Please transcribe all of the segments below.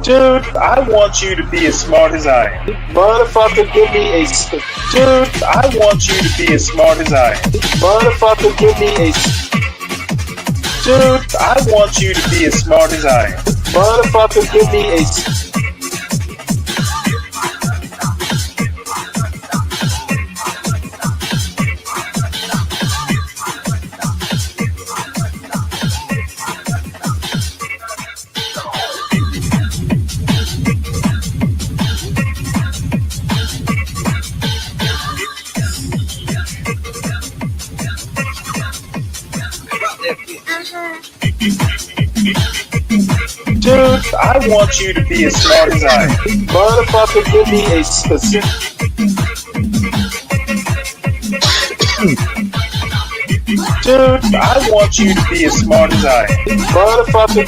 Dude, I want you to be as smart as I am. Motherfucker, give me a Dude, I want you to be as smart as I am. motherfucker, give me a Dude, I want you to be as smart as I am. motherfucker, give me a Dude, I want you to be as smart as I am. motherfucker, give me a specific Dude, I want you to be as smart as I am. motherfucker.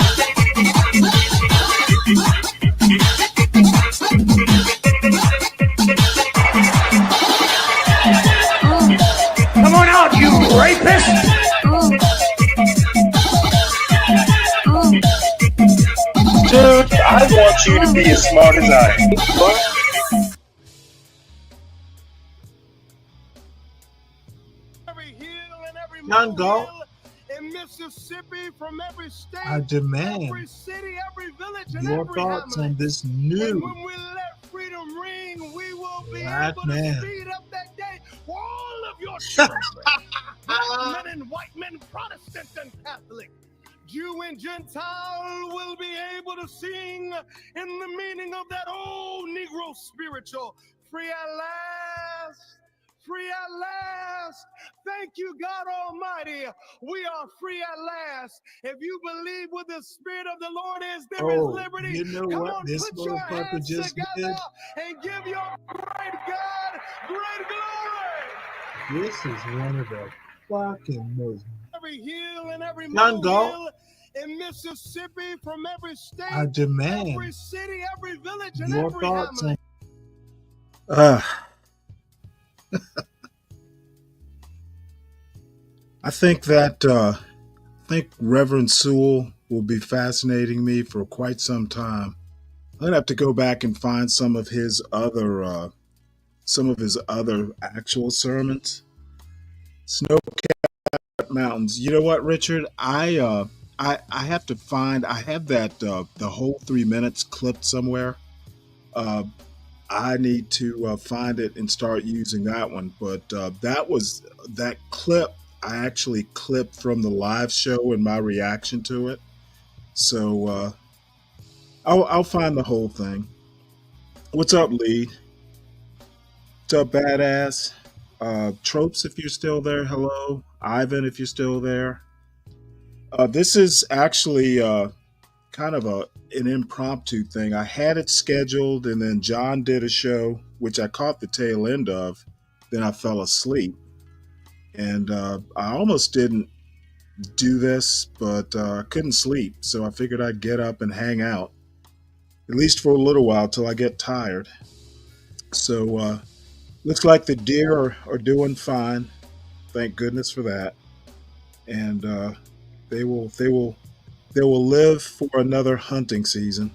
Come on out, you rapist! Dude, I want you to be as smart as I am. Every hill and every Young Gold. molehill in Mississippi, from every state, I demand every city, every village, and your every thoughts hamlet. on this And new when we let freedom ring, we will be Black able man. to speed up that day for all of your children. Black men and white men, Protestant and Catholic, Jew and Gentile will be able to sing in the meaning of that old Negro spiritual. Free at last. Free at last. Thank you, God Almighty. We are free at last. If you believe what the Spirit of the Lord is, there is Oh, liberty. you know Come what on, this put your motherfucker hands just together did? and give your great God great glory. This is one of the fucking most. Every hill and every Young Gold. molehill in Mississippi, from every state, I demand every city, every village, and your every thoughts hamlet. on. I think that Reverend Sewell will be fascinating me for quite some time. I'm gonna have to go back and find some of his other actual sermons. Snow-capped mountains. You know what, Richard? I have to find. I have that the whole 3 minutes clipped somewhere. Uh, I need to find it and start using that one. But that clip. I actually clipped from the live show and my reaction to it. So I'll find the whole thing. What's up, Lee? What's up, badass? Tropes, if you're still there, hello. Ivan, if you're still there. This is actually kind of an impromptu thing. I had it scheduled, and then John did a show, which I caught the tail end of. Then I fell asleep. And I almost didn't do this, but I couldn't sleep. So I figured I'd get up and hang out, at least for a little while till I get tired. So looks like the deer are doing fine. Thank goodness for that. And they will live for another hunting season.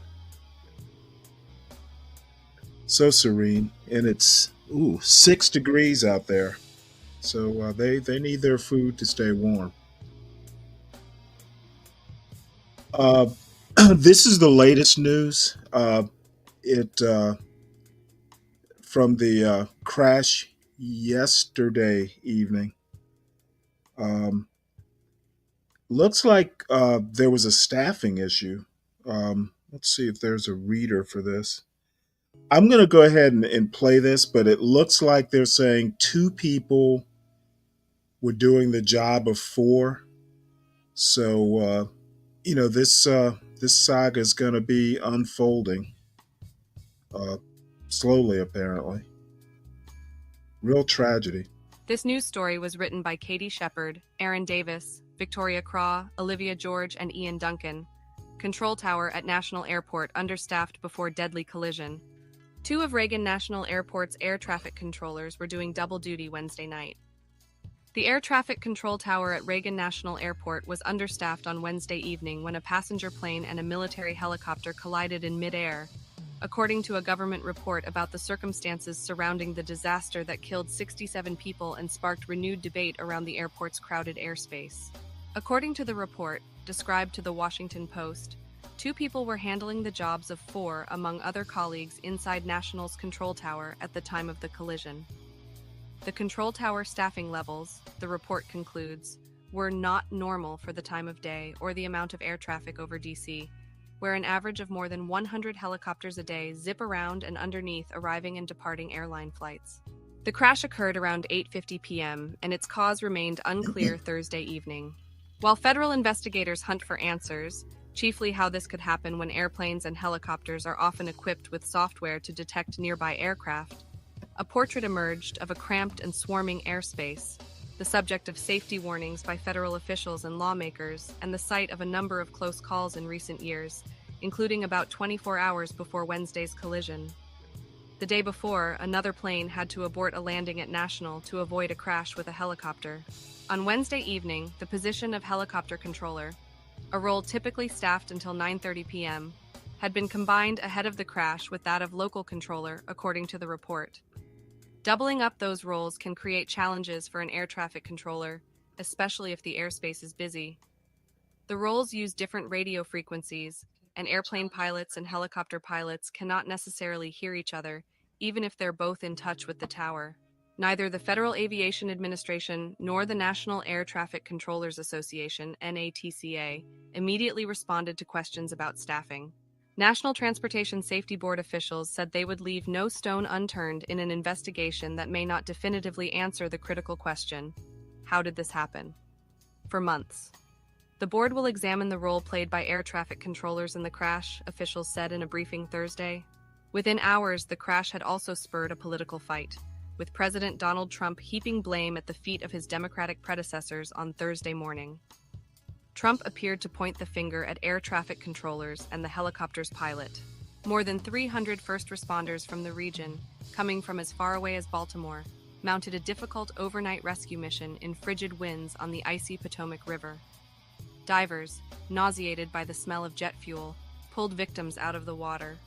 So serene, and it's 6 degrees out there. So they need their food to stay warm. This is the latest news. It From the crash yesterday evening. Looks like there was a staffing issue. Let's see if there's a reader for this. I'm going to go ahead and play this, but it looks like they're saying 2 people were doing the job of 4. So, this saga is going to be unfolding slowly, apparently. Real tragedy. This news story was written by Katie Shepard, Aaron Davis, Victoria Craw, Olivia George, and Ian Duncan. Control tower at National Airport understaffed before deadly collision. 2 of Reagan National Airport's air traffic controllers were doing double duty Wednesday night. The air traffic control tower at Reagan National Airport was understaffed on Wednesday evening when a passenger plane and a military helicopter collided in midair, according to a government report about the circumstances surrounding the disaster that killed 67 people and sparked renewed debate around the airport's crowded airspace. According to the report, described to the Washington Post, 2 people were handling the jobs of 4 among other colleagues inside National's control tower at the time of the collision. The control tower staffing levels, the report concludes, were not normal for the time of day or the amount of air traffic over DC, where an average of more than 100 helicopters a day zip around and underneath arriving and departing airline flights. The crash occurred around 8:50 p.m., and its cause remained unclear Thursday evening. While federal investigators hunt for answers, chiefly how this could happen when airplanes and helicopters are often equipped with software to detect nearby aircraft, a portrait emerged of a cramped and swarming airspace, the subject of safety warnings by federal officials and lawmakers, and the site of a number of close calls in recent years, including about 24 hours before Wednesday's collision. The day before, another plane had to abort a landing at National to avoid a crash with a helicopter. On Wednesday evening, the position of helicopter controller, a role typically staffed until 9:30 p.m., had been combined ahead of the crash with that of local controller, according to the report. Doubling up those roles can create challenges for an air traffic controller, especially if the airspace is busy. The roles use different radio frequencies, and airplane pilots and helicopter pilots cannot necessarily hear each other, even if they're both in touch with the tower. Neither the Federal Aviation Administration nor the National Air Traffic Controllers Association, NATCA, immediately responded to questions about staffing. National Transportation Safety Board officials said they would leave no stone unturned in an investigation that may not definitively answer the critical question: how did this happen? For months. The board will examine the role played by air traffic controllers in the crash, officials said in a briefing Thursday. Within hours, the crash had also spurred a political fight, with President Donald Trump heaping blame at the feet of his Democratic predecessors on Thursday morning. Trump appeared to point the finger at air traffic controllers and the helicopter's pilot. More than 300 first responders from the region, coming from as far away as Baltimore, mounted a difficult overnight rescue mission in frigid winds on the icy Potomac River. Divers, nauseated by the smell of jet fuel, pulled victims out of the water.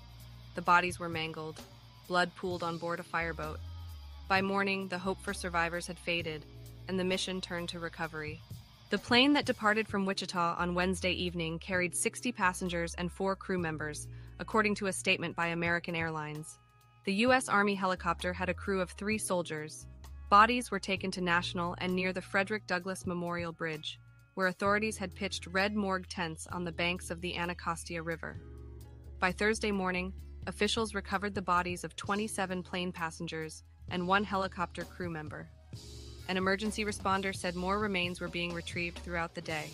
The bodies were mangled, blood pooled on board a fireboat. By morning, the hope for survivors had faded, and the mission turned to recovery. The plane that departed from Wichita on Wednesday evening carried 60 passengers and 4 crew members, according to a statement by American Airlines. The U.S. Army helicopter had a crew of 3 soldiers. Bodies were taken to National and near the Frederick Douglass Memorial Bridge, where authorities had pitched red morgue tents on the banks of the Anacostia River. By Thursday morning, officials recovered the bodies of 27 plane passengers and 1 helicopter crew member. An emergency responder said more remains were being retrieved throughout the day.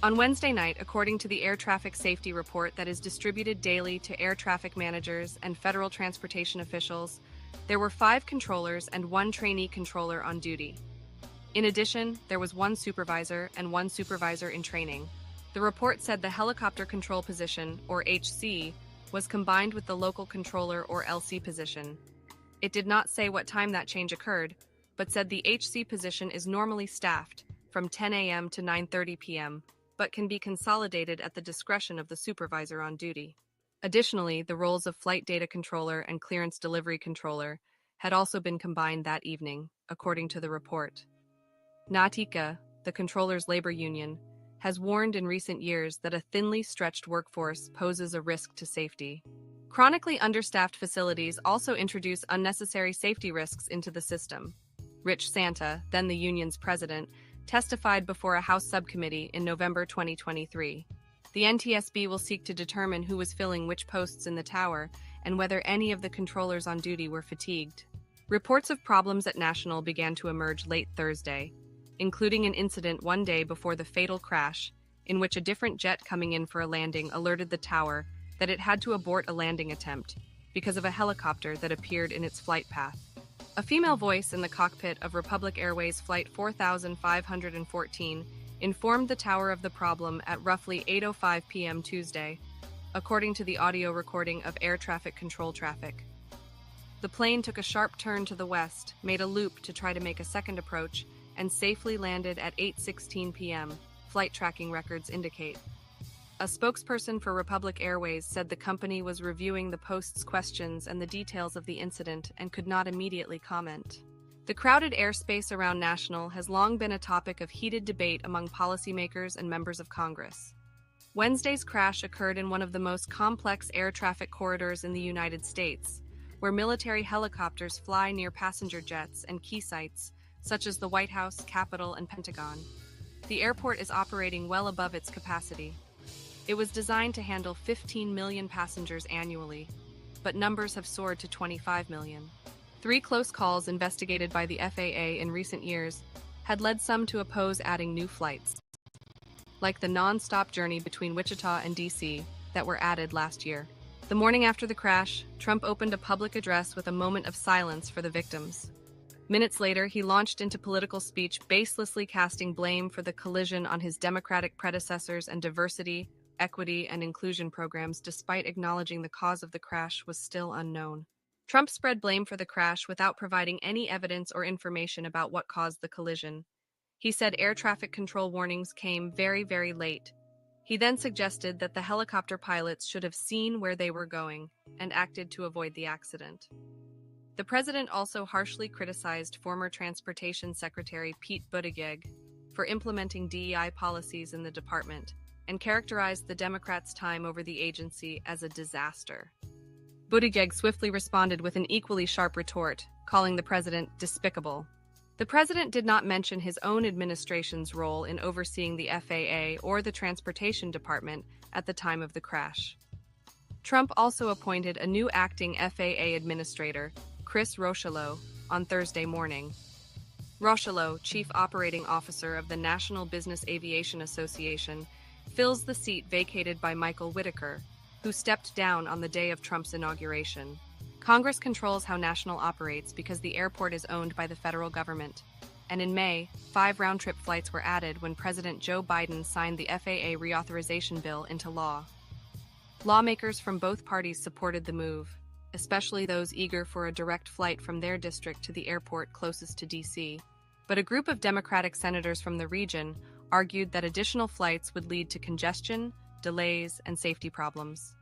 On Wednesday night, according to the air traffic safety report that is distributed daily to air traffic managers and federal transportation officials, there were 5 controllers and 1 trainee controller on duty. In addition, there was 1 supervisor and 1 supervisor in training. The report said the helicopter control position, or HC, was combined with the local controller, or LC position. It did not say what time that change occurred, but said the HC position is normally staffed from 10 a.m. to 9:30 p.m., but can be consolidated at the discretion of the supervisor on duty. Additionally, the roles of flight data controller and clearance delivery controller had also been combined that evening, according to the report. NATCA, the controllers' labor union, has warned in recent years that a thinly stretched workforce poses a risk to safety. Chronically understaffed facilities also introduce unnecessary safety risks into the system. Rich Santa, then the union's president, testified before a House subcommittee in November 2023. The NTSB will seek to determine who was filling which posts in the tower and whether any of the controllers on duty were fatigued. Reports of problems at National began to emerge late Thursday, including an incident one day before the fatal crash, in which a different jet coming in for a landing alerted the tower that it had to abort a landing attempt because of a helicopter that appeared in its flight path. A female voice in the cockpit of Republic Airways Flight 4514 informed the tower of the problem at roughly 8:05 p.m. Tuesday, according to the audio recording of air traffic control traffic. The plane took a sharp turn to the west, made a loop to try to make a second approach, and safely landed at 8:16 p.m., flight tracking records indicate. A spokesperson for Republic Airways said the company was reviewing the post's questions and the details of the incident and could not immediately comment. The crowded airspace around National has long been a topic of heated debate among policymakers and members of Congress. Wednesday's crash occurred in one of the most complex air traffic corridors in the United States, where military helicopters fly near passenger jets and key sites, such as the White House, Capitol, and Pentagon. The airport is operating well above its capacity. It was designed to handle 15 million passengers annually, but numbers have soared to 25 million. 3 close calls investigated by the FAA in recent years had led some to oppose adding new flights, like the non-stop journey between Wichita and D.C. that were added last year. The morning after the crash, Trump opened a public address with a moment of silence for the victims. Minutes later, he launched into political speech, baselessly casting blame for the collision on his Democratic predecessors and diversity, equity, and inclusion programs, despite acknowledging the cause of the crash was still unknown. Trump spread blame for the crash without providing any evidence or information about what caused the collision. He said air traffic control warnings came very, very late. He then suggested that the helicopter pilots should have seen where they were going and acted to avoid the accident. The president also harshly criticized former Transportation Secretary Pete Buttigieg for implementing DEI policies in the department and characterized the Democrats' time over the agency as a disaster. Buttigieg swiftly responded with an equally sharp retort, calling the president despicable. The president did not mention his own administration's role in overseeing the FAA or the Transportation Department at the time of the crash. Trump also appointed a new acting FAA administrator, Chris Rocheleau, on Thursday morning. Rocheleau, Chief Operating Officer of the National Business Aviation Association, fills the seat vacated by Michael Whitaker, who stepped down on the day of Trump's inauguration. Congress controls how National operates because the airport is owned by the federal government. And in May, 5 round-trip flights were added when President Joe Biden signed the FAA reauthorization bill into law. Lawmakers from both parties supported the move, especially those eager for a direct flight from their district to the airport closest to D.C. But a group of Democratic senators from the region argued that additional flights would lead to congestion, delays, and safety problems.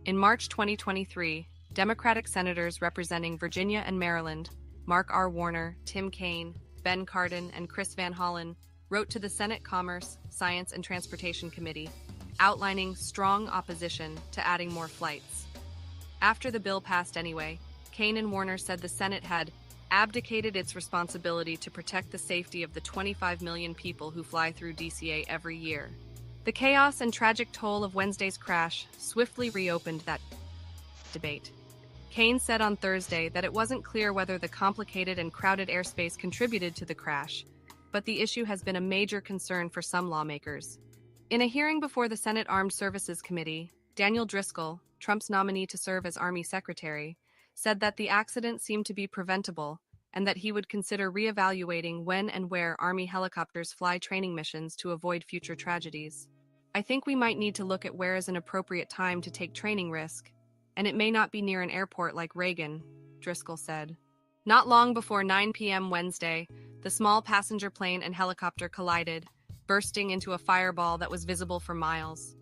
In March 2023, Democratic senators representing Virginia and Maryland, Mark R. Warner, Tim Kaine, Ben Cardin, and Chris Van Hollen, wrote to the Senate Commerce, Science, and Transportation Committee, outlining strong opposition to adding more flights. After the bill passed anyway, Kaine and Warner said the Senate had abdicated its responsibility to protect the safety of the 25 million people who fly through DCA every year. The chaos and tragic toll of Wednesday's crash swiftly reopened that debate. Kaine said on Thursday that it wasn't clear whether the complicated and crowded airspace contributed to the crash, but the issue has been a major concern for some lawmakers. In a hearing before the Senate Armed Services Committee, Daniel Driscoll, Trump's nominee to serve as Army Secretary, said that the accident seemed to be preventable and that he would consider reevaluating when and where Army helicopters fly training missions to avoid future tragedies. I think we might need to look at where is an appropriate time to take training risk, and it may not be near an airport like Reagan, Driscoll said. Not long before 9 p.m. Wednesday, the small passenger plane and helicopter collided, bursting into a fireball that was visible for miles.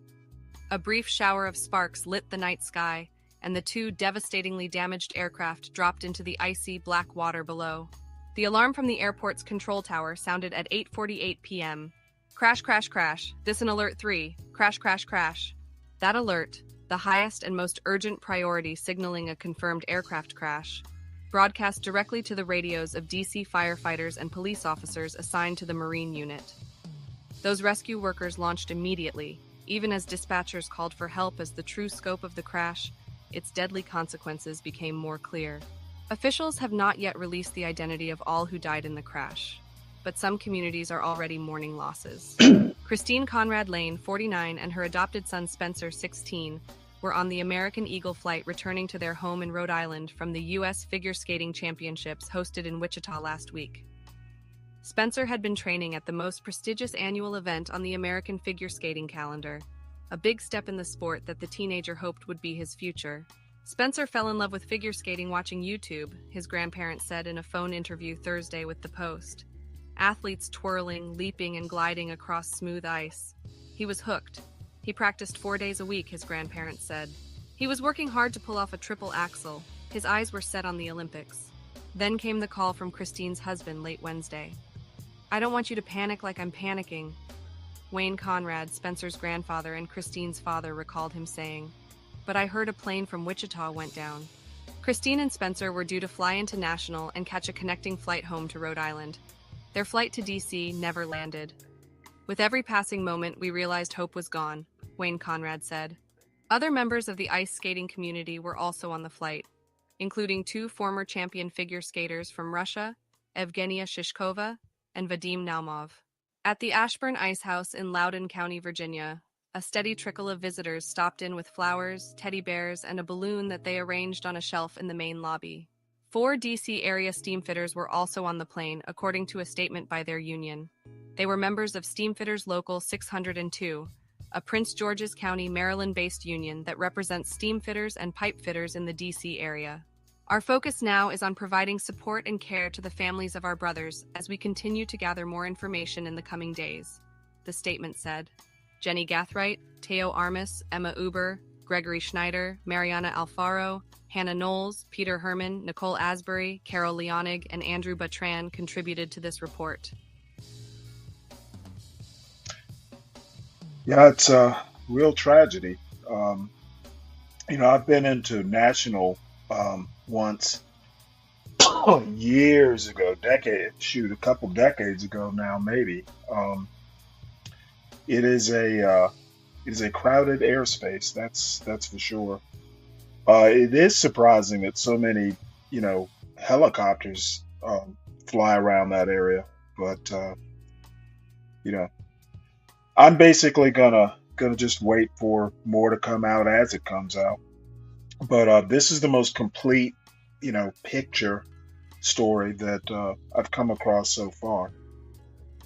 A brief shower of sparks lit the night sky, and the 2 devastatingly damaged aircraft dropped into the icy black water below. The alarm from the airport's control tower sounded at 8:48 p.m. Crash, crash, crash. This an alert 3. Crash, crash, crash. That alert, the highest and most urgent priority signaling a confirmed aircraft crash, broadcast directly to the radios of DC firefighters and police officers assigned to the Marine unit. Those rescue workers launched immediately, even as dispatchers called for help as the true scope of the crash, its deadly consequences became more clear. Officials have not yet released the identity of all who died in the crash, but some communities are already mourning losses. Christine Conrad Lane, 49, and her adopted son Spencer, 16, were on the American Eagle flight returning to their home in Rhode Island from the U.S. Figure Skating Championships hosted in Wichita last week. Spencer had been training at the most prestigious annual event on the American figure skating calendar, a big step in the sport that the teenager hoped would be his future. Spencer fell in love with figure skating watching YouTube, his grandparents said in a phone interview Thursday with The Post. athletes twirling, leaping, and gliding across smooth ice. He was hooked. He practiced 4 days a week, his grandparents said. He was working hard to pull off a triple axel. His eyes were set on the Olympics. Then came the call from Christine's husband late Wednesday. "I don't want you to panic like I'm panicking," Wayne Conrad, Spencer's grandfather and Christine's father, recalled him saying. "But I heard a plane from Wichita went down." Christine and Spencer were due to fly into National and catch a connecting flight home to Rhode Island. Their flight to D.C. never landed. "With every passing moment, we realized hope was gone," Wayne Conrad said. Other members of the ice skating community were also on the flight, including 2 former champion figure skaters from Russia, Evgenia Shishkova and Vadim Naumov. At the Ashburn Ice House in Loudoun County, Virginia, a steady trickle of visitors stopped in with flowers, teddy bears, and a balloon that they arranged on a shelf in the main lobby. 4 D.C. area steamfitters were also on the plane, according to a statement by their union. They were members of Steamfitters Local 602, a Prince George's County, Maryland-based union that represents steamfitters and pipe fitters in the D.C. area. "Our focus now is on providing support and care to the families of our brothers as we continue to gather more information in the coming days," the statement said. Jenny Gathright, Teo Armas, Emma Uber, Gregory Schneider, Mariana Alfaro, Hannah Knowles, Peter Herman, Nicole Asbury, Carol Leonig, and Andrew Batran contributed to this report. Yeah, it's a real tragedy. I've been into National once years ago, a couple decades ago now, maybe. It is a crowded airspace. That's for sure. It is surprising that so many, helicopters fly around that area, but I'm basically gonna just wait for more to come out as it comes out. But this is the most complete, picture story that I've come across so far,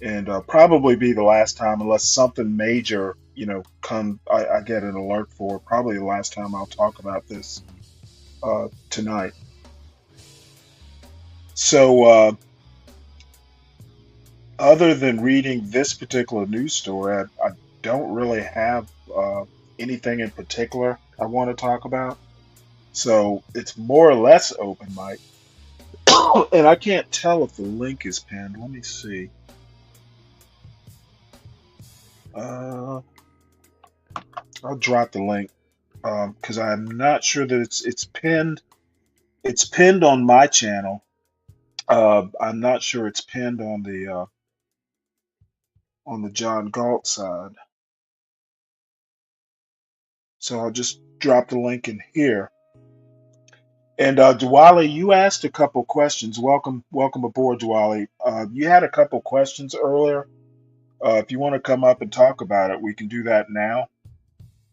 and probably be the last time, unless something major, I get an alert for. Probably the last time I'll talk about this tonight. So, other than reading this particular news story, I don't really have anything in particular I want to talk about. So it's more or less open mic. And I can't tell if the link is pinned. Let me see. I'll drop the link because I'm not sure that it's pinned. It's pinned on my channel. I'm not sure it's pinned on the John Galt side. So I'll just drop the link in here. And Dwali, you asked a couple questions. Welcome aboard, Dwali. You had a couple questions earlier. If you want to come up and talk about it, we can do that now.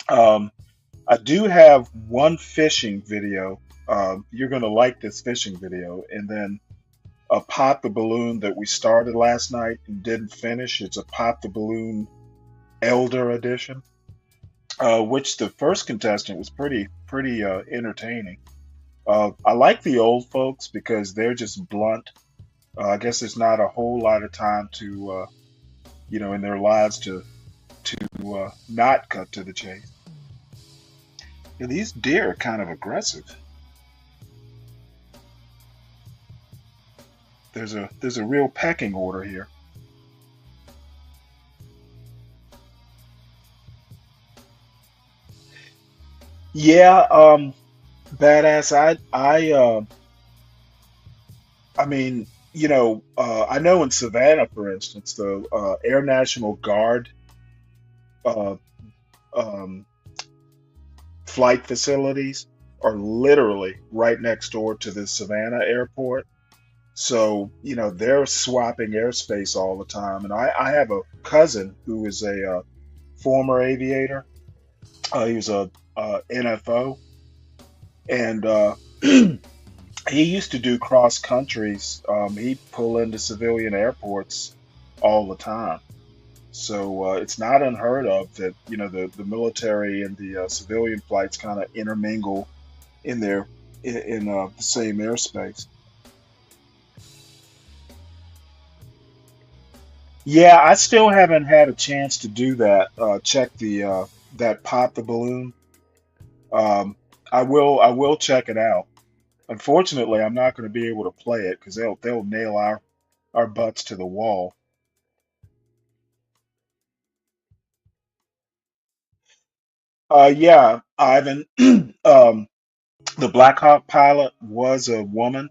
I do have one fishing video. You're going to like this fishing video. And then a Pop the Balloon that we started last night and didn't finish. It's a Pop the Balloon Elder edition, which the first contestant was pretty entertaining. I like the old folks because they're just blunt. I guess there's not a whole lot of time to, in their lives to not cut to the chase. Yeah, these deer are kind of aggressive. There's a real pecking order here. Yeah, badass. I mean, I know in Savannah, for instance, the Air National Guard flight facilities are literally right next door to the Savannah airport. So, they're swapping airspace all the time. And I have a cousin who is a former aviator. He was a NFO. And he used to do cross countries. He'd pull into civilian airports all the time. So it's not unheard of that, the military and the civilian flights kind of intermingle in the same airspace. Yeah, I still haven't had a chance to do that. Check the that pop the balloon. Um, I will check it out. Unfortunately, I'm not going to be able to play it because they'll nail our butts to the wall. Yeah, Ivan. The Black Hawk pilot was a woman.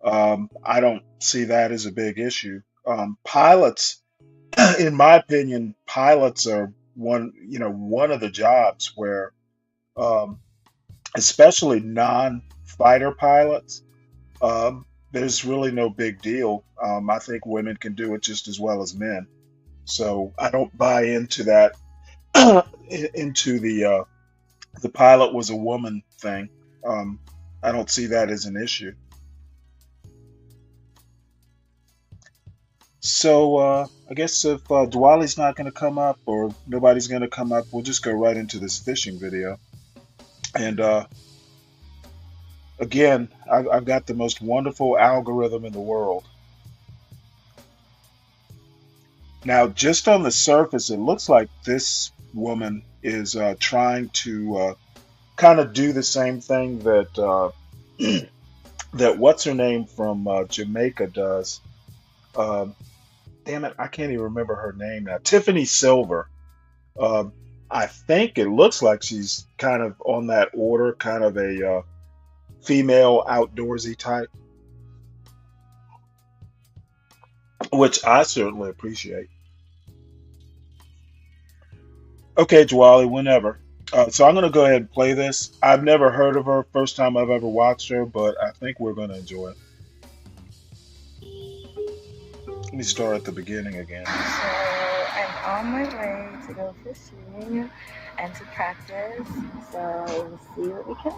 I don't see that as a big issue. Pilots, in my opinion, pilots are one of the jobs where, um, especially non-fighter pilots, there's really no big deal. I think women can do it just as well as men. So I don't buy into that, into the pilot was a woman thing. Um, I don't see that as an issue. So I guess if Dwali's not going to come up or nobody's going to come up, we'll just go right into this fishing video. And again, I've got the most wonderful algorithm in the world. Now, just on the surface, it looks like this woman is trying to kind of do the same thing that that what's her name from Jamaica does. Um Damn it, I can't even remember her name now. Tiffany Silver. Um, I think it looks like she's kind of on that order, kind of a female outdoorsy type, which I certainly appreciate. Okay, Jwali, whenever. So I'm going to go ahead and play this. I've never heard of her, first time I've ever watched her, but I think we're going to enjoy it. Let me start at the beginning again. So I'm on my way to go fishing and to practice. So we'll see what we catch.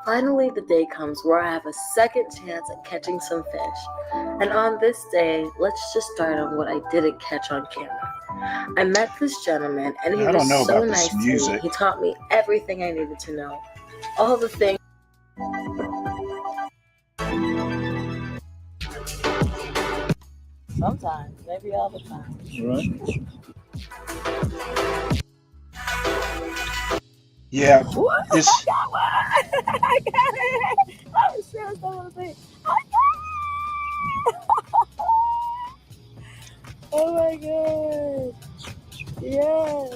Finally, the day comes where I have a second chance at catching some fish. And on this day, let's just start on what I didn't catch on camera. I met this gentleman, and he I don't know was so about this nice to me. music. He taught me everything I needed to know. All the things. Sometimes, maybe all the time. Right? Yeah, What? it's I got it! I was serious, I want to say. Oh my god! Yes!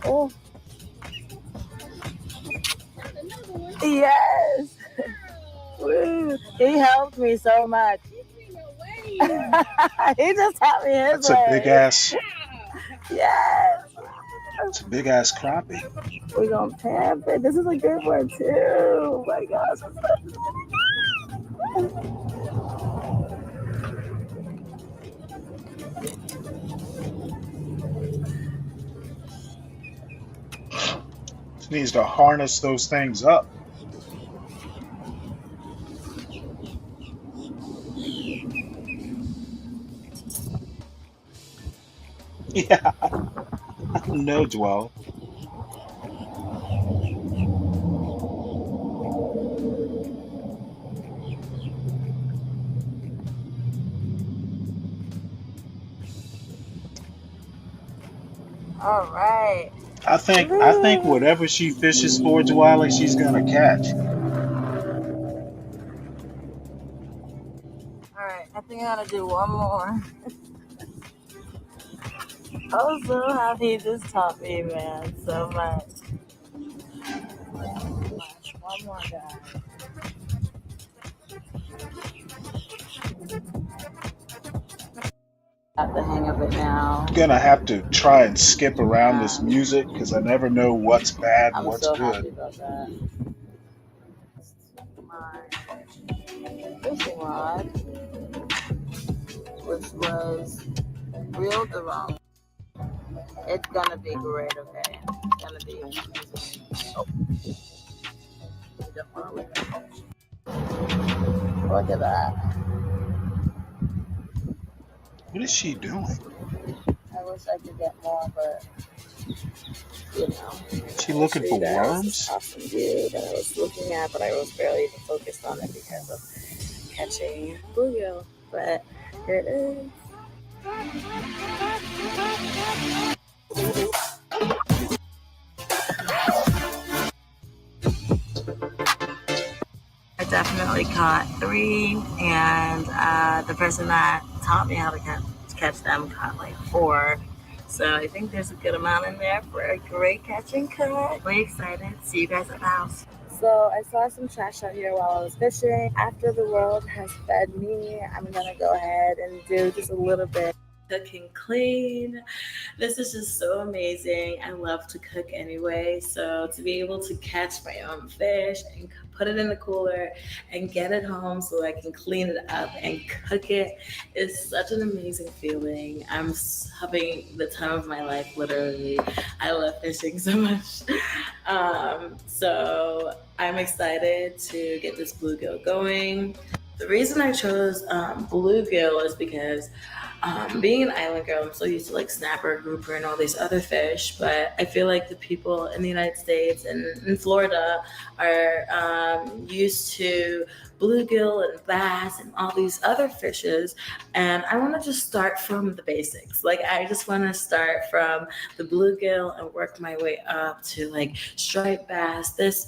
Oh. Yes! Woo. He helped me so much. He just helped me his that's a big way. ass. Yes! It's a big ass crappie. We're gonna pamp it. This is a good one too. Oh my gosh. She needs to harness those things up. Yeah, no, Dwell. All right. I think whatever she fishes for, Dwally, she's gonna catch. All right. I think I gotta do one more. Also, how he just taught me, man, so much. One more, guys. Got the hang of it now. I'm gonna have to try and skip around this music because I never know what's bad and I'm what's so happy good. about that. My fishing rod, which was real Durham. It's gonna be great, okay? It's gonna be amazing. Oh, you don't wanna look at it. Look at that. What is she doing? I wish I could get more, but you know. Is she I'll looking show for you guys worms? this awesome view that I was looking at, but I was barely even focused on it because of catching bluegill. But here it is. I definitely caught 3, and the person that taught me how to catch them caught like 4. So I think there's a good amount in there for a great catch and cut. Really excited. See you guys at the house. So I saw some trash out here while I was fishing. After the world has fed me, I'm gonna go ahead and do just a little bit. Cooking clean. This is just so amazing. I love to cook anyway, so to be able to catch my own fish and put it in the cooler and get it home so I can clean it up and cook it is such an amazing feeling. I'm having the time of my life, literally. I love fishing so much. So I'm excited to get this bluegill going. The reason I chose bluegill is because being an island girl, I'm so used to like snapper, grouper, and all these other fish, but I feel like the people in the United States and in Florida are used to bluegill and bass and all these other fishes, and I want to just start from the basics. Like, I just want to start from the bluegill and work my way up to like striped bass, this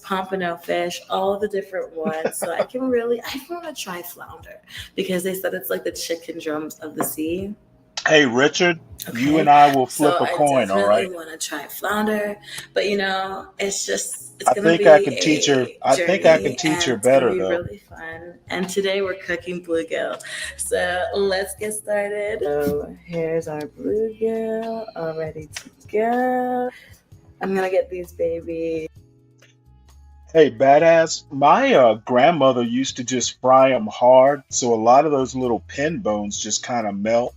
pompano fish, all the different ones. So I want to try flounder because they said it's like the chicken drums of the sea. Hey, Richard, Okay. you and I will flip So a coin, all right? I definitely want to try flounder, but it's I gonna think be I can teach her. a I think I journey, can teach her and it's gonna better be though. really fun. And today we're cooking bluegill, so let's get started. So here's our bluegill, all ready to go. I'm gonna get these babies. Hey, badass. My grandmother used to just fry them hard, so a lot of those little pin bones just kind of melt.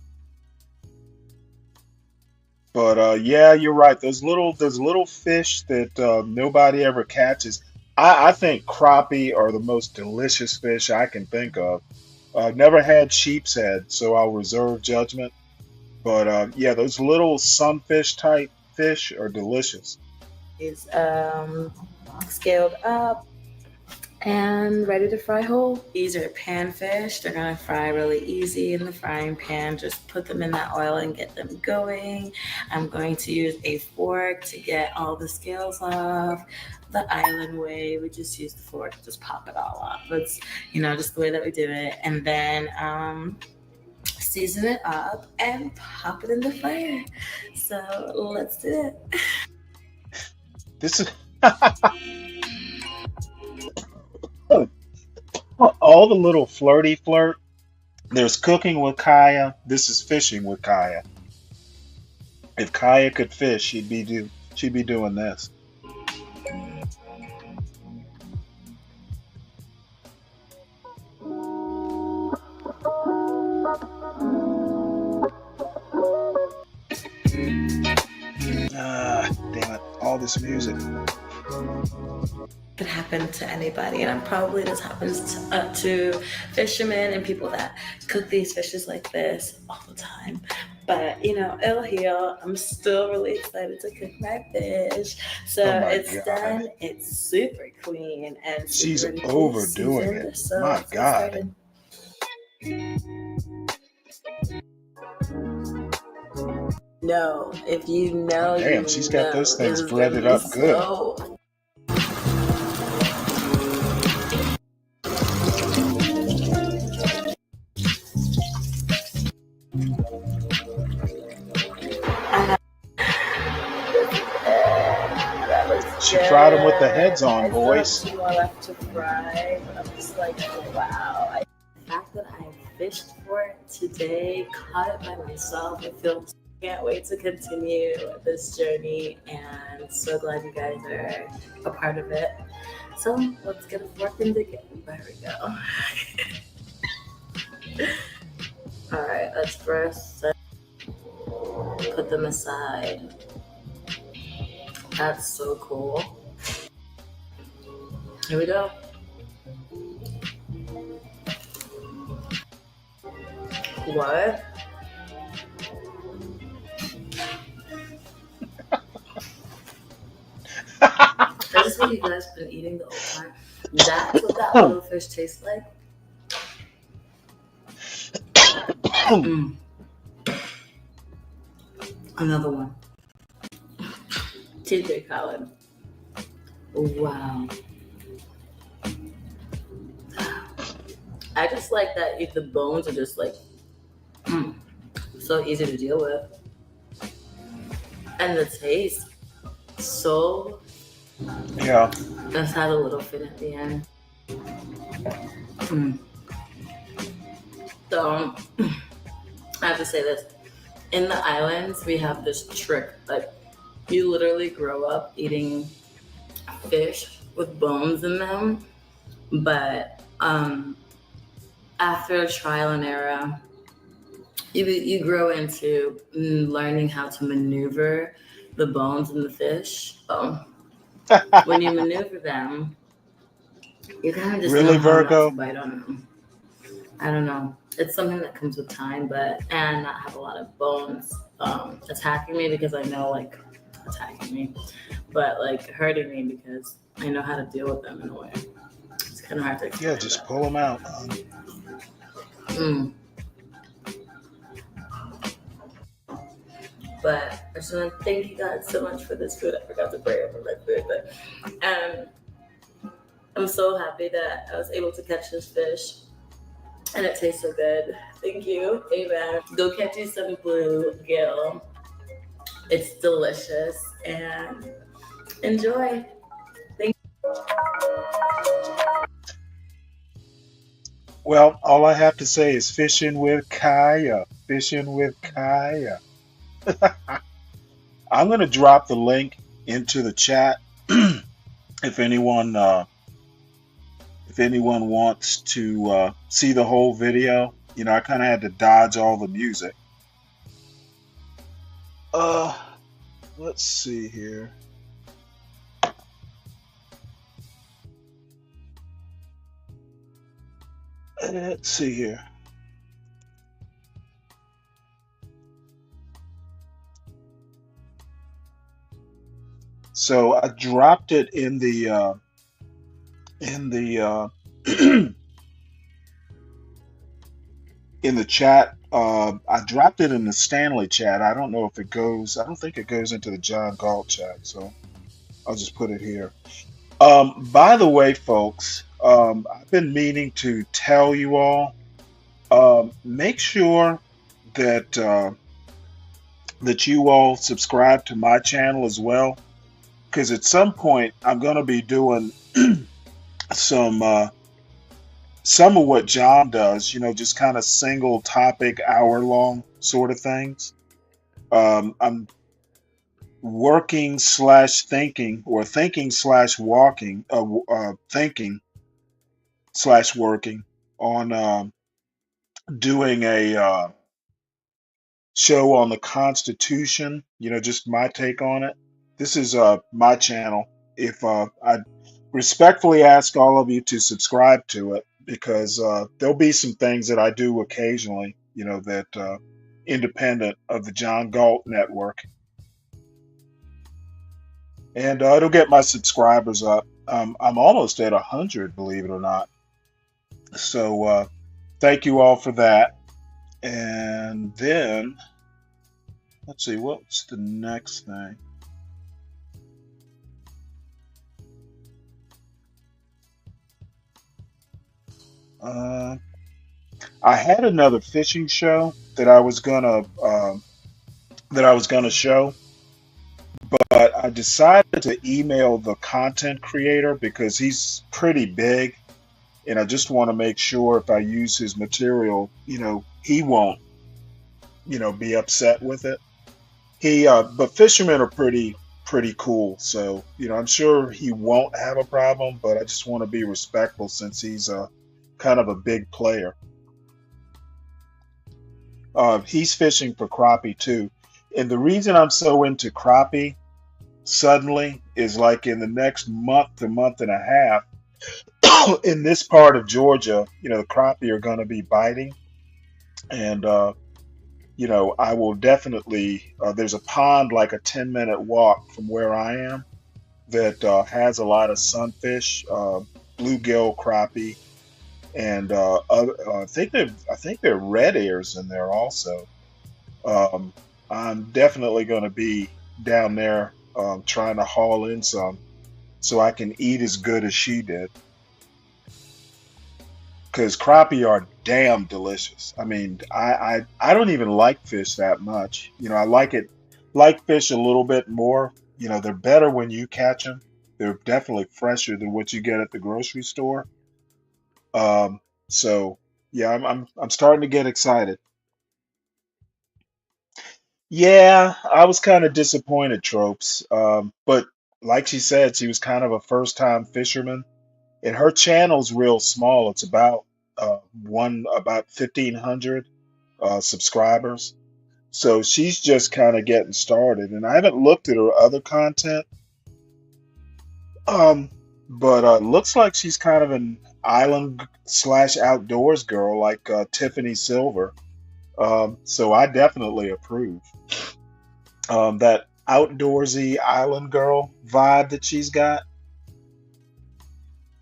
But yeah, you're right. There's little fish that nobody ever catches. I think crappie are the most delicious fish I can think of. I've never had sheep's head, so I'll reserve judgment. But yeah, those little sunfish type fish are delicious. Is scaled up and ready to fry whole. These are panfish. They're gonna fry really easy in the frying pan. Just put them in that oil and get them going. I'm going to use a fork to get all the scales off. The island way, we just use the fork to just pop it all off. That's just the way that we do it. And then season it up and pop it in the fire. So let's do it. This is all the little flirty flirt. There's cooking with Kaya. This is fishing with Kaya. If Kaya could fish, she'd be doing this. Ah, damn it! All this music. Could happen to anybody, and probably this happens to fishermen and people that cook these fishes like this all the time. But it'll heal. I'm still really excited to cook my fish. So Oh my it's God. done. It's super clean and She's super overdoing seasoned. it. So My let's get God. started. No, if you know, Damn, you she's got those know. things This is gonna breaded be up good. so that looks She fried them with the heads good. on, I boys. still have 2 more left to fry, but I'm just like, wow. The fact that I fished for today, caught it by myself. Can't wait to continue this journey, and so glad you guys are a part of it. So let's get a fork and dig it. There we go. All right, let's first put them aside. That's so cool. Here we go. What? Is this what you guys been eating the whole time? That's what that little fish tastes like? Mm. Another one. TJ Colin. Wow. I just like that if the bones are just like so easy to deal with. And the taste, so Yeah. let's have a little fin at the end. So I have to say this. In the islands, we have this trick. Like, you literally grow up eating fish with bones in them. But after trial and error, you grow into learning how to maneuver the bones in the fish. So when you maneuver them, you kind of just Really, know how Virgo? not to bite on them. I don't know. It's something that comes with time, and not have a lot of bones attacking me, because I know, like, attacking me, but like hurting me because I know how to deal with them in a way. It's kind of hard to explain. Yeah, just pull them out. But I just want to thank you guys so much for this food. I forgot to pray over my food, but I'm so happy that I was able to catch this fish, and it tastes so good. Thank you. Amen. Go catch you some bluegill. It's delicious, and enjoy. Thank you. Well, all I have to say is fishing with Kaya. Fishing with Kaya. I'm going to drop the link into the chat if anyone wants to see the whole video. You know, I kind of had to dodge all the music. Let's see here. Let's see here. So I dropped it in the in the chat. I dropped it in the Stanley chat. I don't know if it goes. I don't think it goes into the John Galt chat. So I'll just put it here. By the way, folks, I've been meaning to tell you all. Make sure that that you all subscribe to my channel as well, because at some point I'm going to be doing some of what John does, you know, just kind of single topic, hour-long sort of things. I'm working slash thinking, or thinking slash walking, thinking slash working on doing a show on the Constitution, you know, just my take on it. This is my channel. If I respectfully ask all of you to subscribe to it, because there'll be some things that I do occasionally, you know, that independent of the John Galt network. And it'll get my subscribers up. I'm almost at 100, believe it or not. So thank you all for that. And then, let's see, what's the next thing? I had another fishing show that I was gonna show, but I decided to email the content creator because he's pretty big, and I just want to make sure if I use his material, he won't, be upset with it. But fishermen are pretty cool, so I'm sure he won't have a problem. But I just want to be respectful since he's kind of a big player. He's fishing for crappie too, and the reason I'm so into crappie suddenly is like in the next month to month and a half in this part of Georgia, the crappie are going to be biting, and I will definitely. There's a pond like a 10-minute walk from where I am that has a lot of sunfish, bluegill, crappie, and I think there are red ears in there also. Um, I'm definitely going to be down there trying to haul in some so I can eat as good as she did. Because crappie are damn delicious. I mean, I don't even like fish that much. I like fish a little bit more. They're better when you catch them. They're definitely fresher than what you get at the grocery store. Um, so yeah, I'm starting to get excited. Yeah, I was kind of disappointed, Tropes. But like she said, she was kind of a first time fisherman, and her channel's real small. It's about 1,500 subscribers. So she's just kind of getting started, and I haven't looked at her other content. Um, but looks like she's kind of an island slash outdoors girl like Tiffany Silver. So I definitely approve. That outdoorsy island girl vibe that she's got.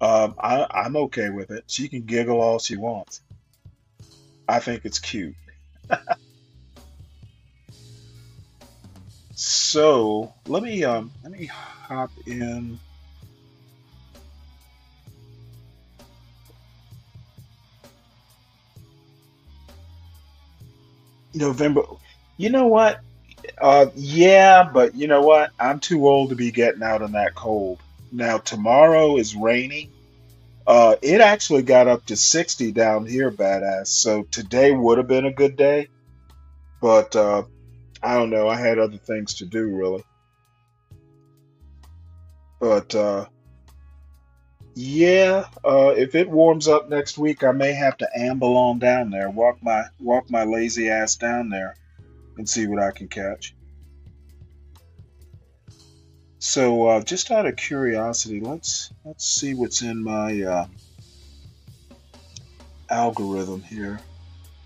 I'm okay with it. She can giggle all she wants. I think it's cute. So let me hop in November. You know what? Yeah, but you know what? I'm too old to be getting out in that cold. Now tomorrow is rainy. It actually got up to 60 down here, badass. So today would have been a good day, but I don't know. I had other things to do, really. But yeah, if it warms up next week, I may have to amble on down there, walk my lazy ass down there, and see what I can catch. So, just out of curiosity, let's see what's in my algorithm here.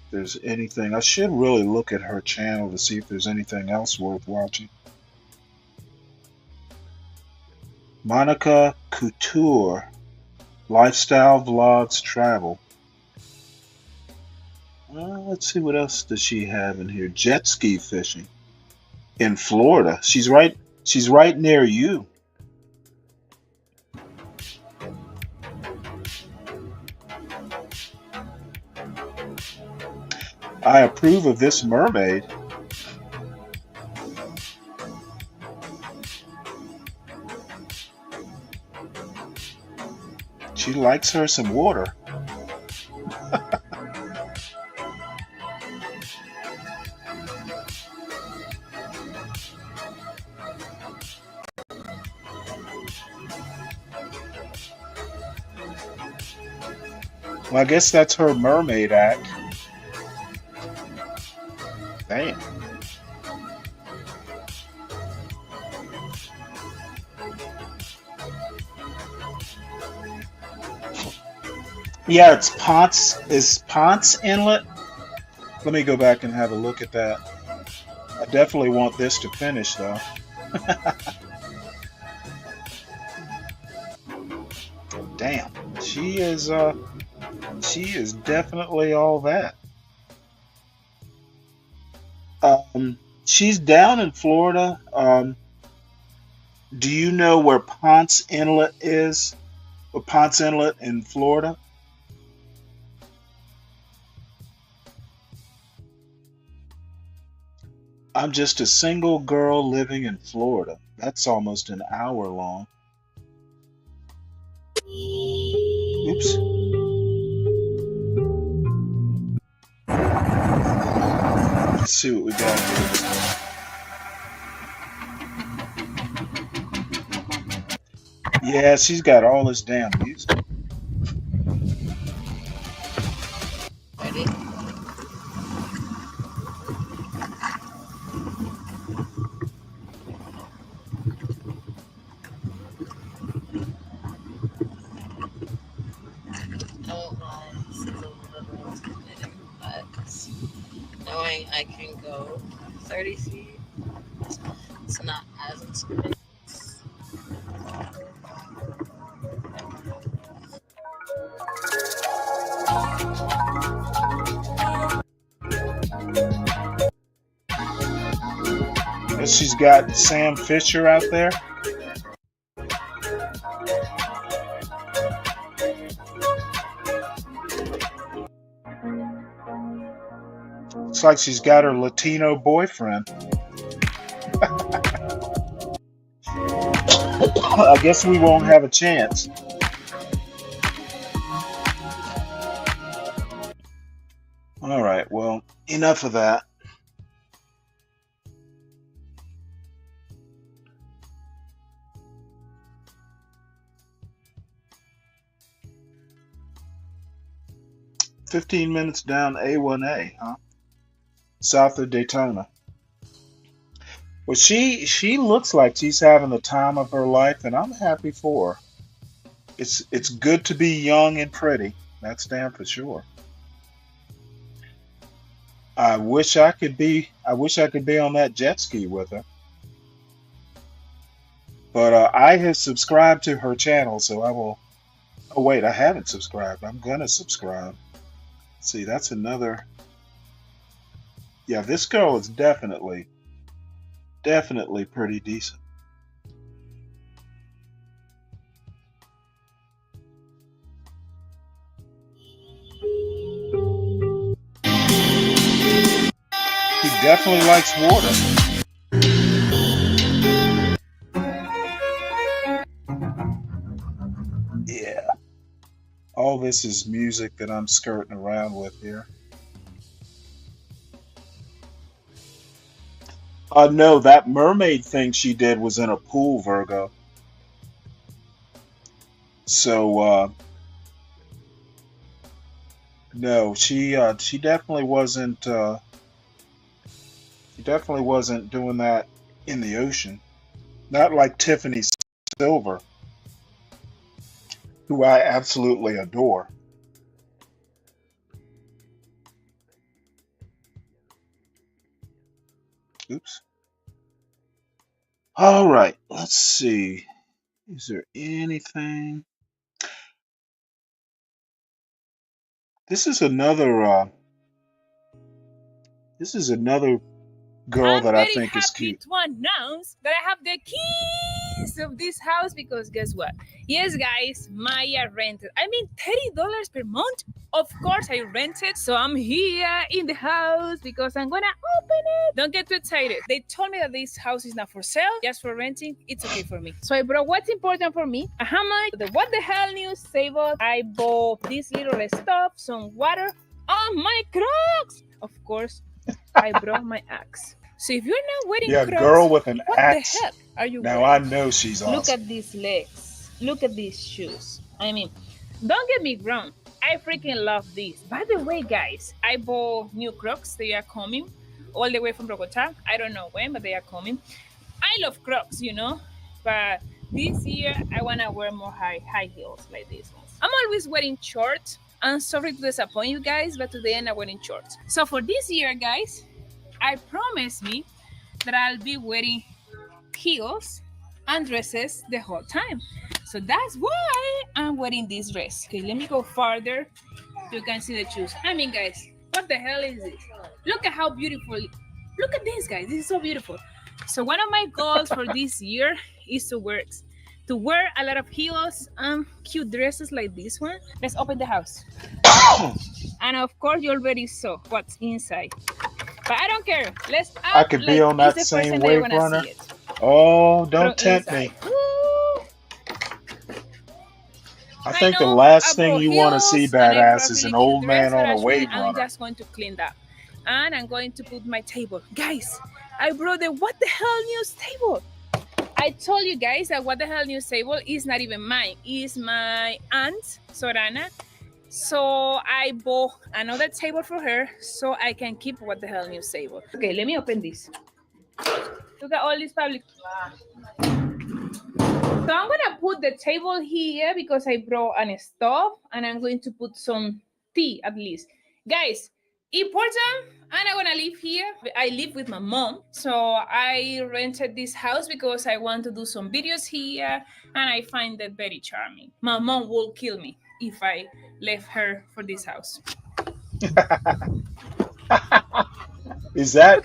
If there's anything, I should really look at her channel to see if there's anything else worth watching. Monica Couture, lifestyle vlogs, travel. Let's see what else does she have in here. Jet ski fishing in Florida. She's right near you. I approve of this mermaid. She likes her some water. Well, I guess that's her mermaid act. Damn. Yeah, it's Ponce. Is Ponce Inlet? Let me go back and have a look at that. I definitely want this to finish though. Damn. She is definitely all that. She's down in Florida. Do you know where Ponce Inlet is? Or Ponce Inlet in Florida? I'm just a single girl living in Florida. That's almost an hour long. Oops. Let's see what we got here. Yeah, she's got all this damn music. Ready? Oh, this is a little intimidating, but knowing I can go 30 feet, it's not as intimidating. Guess she's got Sam Fisher out there. Looks like she's got her Latino boyfriend. I guess we won't have a chance. All right, well, enough of that. $15 down A1A, huh? South of Daytona. Well, she looks like she's having the time of her life, and I'm happy for her. It's good to be young and pretty. That's damn for sure. I wish I could be on that jet ski with her. But I have subscribed to her channel, so I will. Oh wait, I haven't subscribed. I'm gonna subscribe. See, that's another. Yeah, this girl is definitely pretty decent. He definitely likes water. Yeah. All this is music that I'm skirting around with here. No, that mermaid thing she did was in a pool, Virgo. So, no, she definitely wasn't. She definitely wasn't doing that in the ocean. Not like Tiffany Silver, who I absolutely adore. Oops. All right, let's see. Is there anything? This is another. This is another girl I'm that I very think is happy cute. to announce that I have the keys of this house because guess what? Yes, guys, Maya rented. I mean, $30 per month. Of course, I rented, so I'm here in the house because I'm gonna open it. Don't get too excited. They told me that this house is not for sale, just for renting. It's okay for me. So I brought what's important for me: a hammock, the What the Hell news table. I bought this little stuff, some water. Oh, my Crocs! Of course, I brought my axe. So if you're not wearing Yeah, Crocs, girl with an what axe. the heck are you Now wearing? I know she's Look awesome. at these legs. Look at these shoes. I mean, don't get me wrong. I freaking love these. By the way, guys, I bought new Crocs. They are coming all the way from Bogota. I don't know when, but they are coming. I love Crocs, you know, but this year I want to wear more high heels like these ones. I'm always wearing shorts. I'm sorry to disappoint you guys, but today I'm not wearing shorts. So for this year, guys, I promise me that I'll be wearing heels and dresses the whole time. So that's why I'm wearing this dress. Okay, let me go farther so you can see the shoes. I mean, guys, what the hell is this? Look at how beautiful. Look at this, guys. This is so beautiful. So one of my goals for this year is to wear a lot of heels and cute dresses like this one. Let's open the house. And of course, you already saw what's inside. But I don't care. Let's I act could like be on that it's the first same time that you're wave gonna runner. see it Oh, from don't tempt inside. me. Woo! I I think the know I last thing brought you want to see, heels and I badass, brought is really an cute old dress, man but on a actually wave I'm runner. just going to clean that. and I'm going to put my table. Guys, I brought the What the Hell News table. I told you guys that What the Hell News table is not even mine. It's my aunt, Sorana. So I bought another table for her so I can keep What the Hell News table. Okay, let me open this. Look at all this public. So I'm gonna put the table here because I brought an stove and I'm going to put some tea at least. Guys, important, I'm not gonna live here. I live with my mom. So I rented this house because I want to do some videos here and I find it very charming. My mom will kill me if I left her for this house. Is that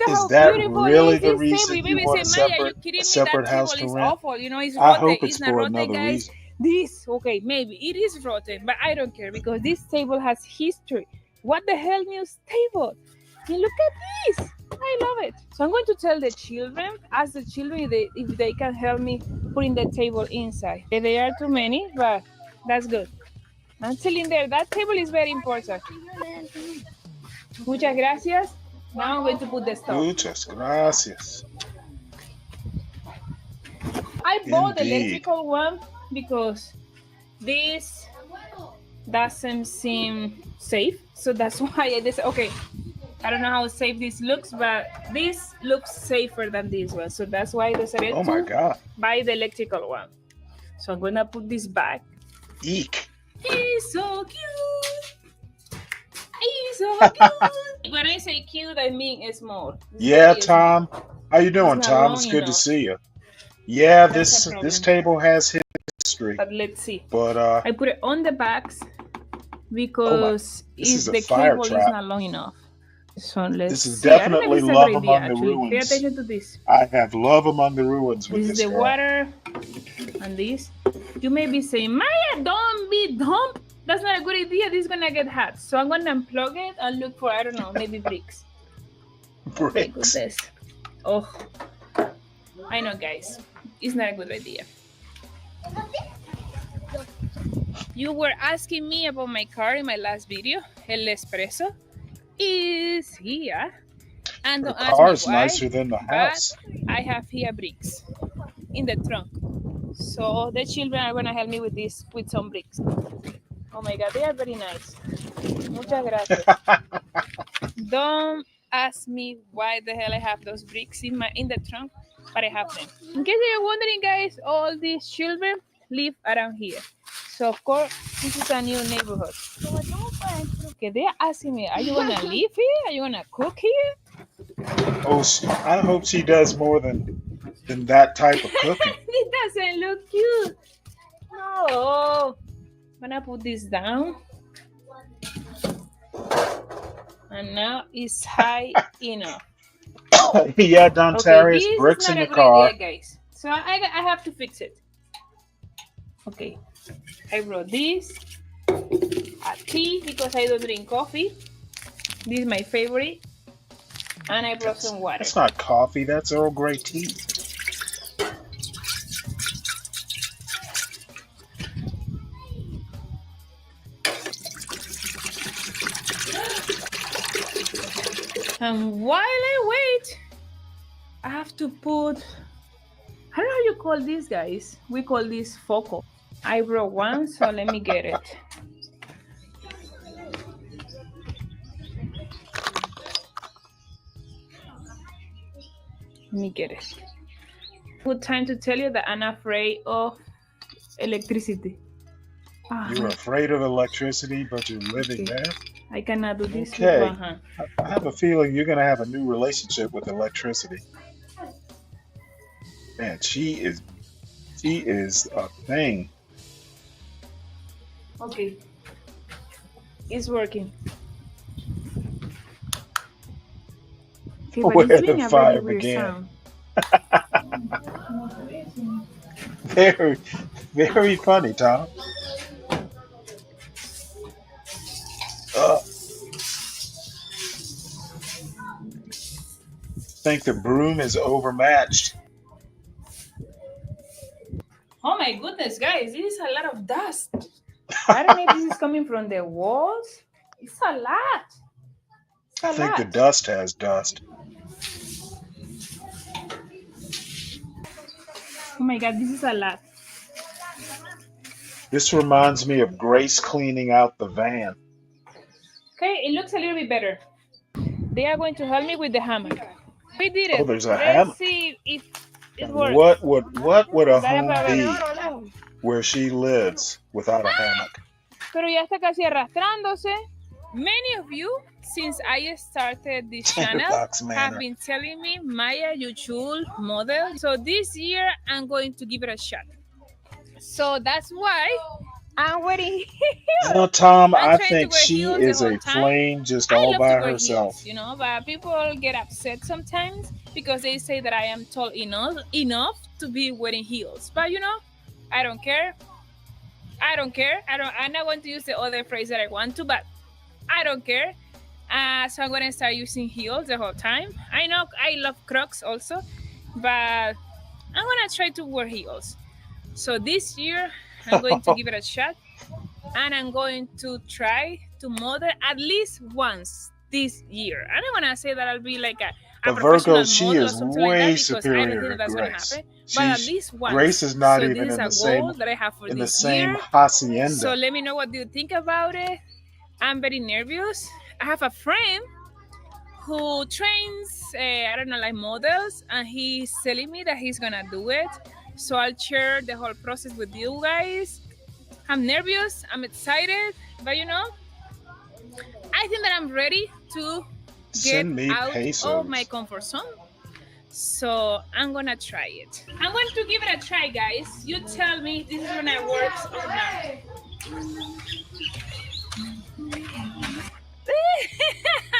beautiful really is the this reason table? you Baby want say, Maya, you kidding a me? separate That house table to is rent? awful. You know, it's I rotten. hope it's It's not for rotten, another guys. reason. This, okay, maybe it is rotten, but I don't care because this table has history. What the hell news table? And look at this. I love it. So I'm going to tell the children, ask the children if they can help me putting the table inside. There are too many, but that's good. I'm telling them that table is very important. Muchas gracias. Now I'm going to put the stuff. Muchas gracias. I bought the Indeed. electrical one because this doesn't seem safe. So that's why I decided, okay, I don't know how safe this looks, but this looks safer than this one. So that's why I decided Oh my to God. buy the electrical one. So I'm gonna put this back. Eek. He's so cute. He's so cute. When I say cute, I mean small. It's Yeah, very small. Tom. How you doing, It's not Tom? long It's good to enough. see you. Yeah, That's a this problem. table has history, But let's see. but I put it on the backs oh my, because this is a the fire cable is trap. not long enough. So let's This is see. I don't know if definitely it's a love good idea among the actually. Pay ruins. attention to this. I have love among the ruins with This is this the girl. water and this. You may be saying, Maya, don't be dumb. That's not a good idea. This is gonna get hot. So I'm gonna unplug it and look for, I don't know, maybe bricks. Oh my Bricks. goodness. Oh, I know, guys. It's not a good idea. You were asking me about my car in my last video. El Espresso is here. And The don't ask me car's why, nicer than the but house. I have here bricks in the trunk. So the children are gonna help me with this, with some bricks. Oh my God, they are very nice. Muchas gracias. Don't ask me why the hell I have those bricks in the trunk, but I have them. In case you're wondering, guys, all these children live around here. So of course, this is a new neighborhood. Okay, they're asking me, are you gonna live here? Are you gonna cook here? Oh, I hope she does more than that type of cooking. It doesn't look cute. No. I'm gonna put this down. And now it's high enough. Yeah, Don Okay, Tarius, this is bricks not in a the good car. idea, guys. So I have to fix it. Okay, I brought this, a tea because I don't drink coffee. This is my favorite. And I brought some water. That's not coffee, that's Earl Grey tea. And while I wait, I have to put, I don't know how you call these, guys. We call this foco. I brought one, so let me get it. Let me get it. Good time to tell you that I'm afraid of electricity. You're afraid of electricity, but you're living Okay. there? I cannot do this Okay. with one hand. I have a feeling you're going to have a new relationship with electricity. Man, she is a thing. Okay. It's working. Okay, but Where it's the doing a fire very weird began. sound. Very, very funny, Tom. Think the broom is overmatched. Oh my goodness, guys, this is a lot of dust. I don't know if this is coming from the walls. It's a lot. I A think the lot. dust has dust. Oh my god, this is a lot. This reminds me of Grace cleaning out the van. Okay, it looks a little bit better. They are going to help me with the hammock. We did Oh, it. there's a Let's hammock. see if it works. What would a Dale home para be ver. where she lives without a hammock? Pero ya está casi arrastrándose. Many of you, since I started this channel, Tinderbox have Manor. been telling me, Maya, you should model. So this year, I'm going to give it a shot. So that's why I'm wearing heels. Tom, I'm I trying to think wear she heels the is whole a time. flame just I all love to by wear herself. heels, you know, but people get upset sometimes because they say that I am tall enough to be wearing heels. But you know, I don't care. I'm not going to use the other phrase that I want to, but I don't care. So I'm gonna start using heels the whole time. I know I love Crocs also, but I'm gonna try to wear heels. So this year I'm going to give it a shot, and I'm going to try to model at least once this year. I don't wanna say that I'll be like a But professional Virgo, she model or is something like that way because I don't think superior that to that's gonna Grace. happen. But at She least Grace once. is not So even this is in a the same goal that I have for in the this same year. hacienda. So let me know what you think about it. I'm very nervous. I have a friend who trains, I don't know, like models, and he's telling me that he's gonna do it. So I'll share the whole process with you guys. I'm nervous, I'm excited, but you know, I think that I'm ready to get Send me out of my pesos. comfort zone. So I'm gonna try it. I'm going to give it a try, guys. You tell me if this is gonna work or not.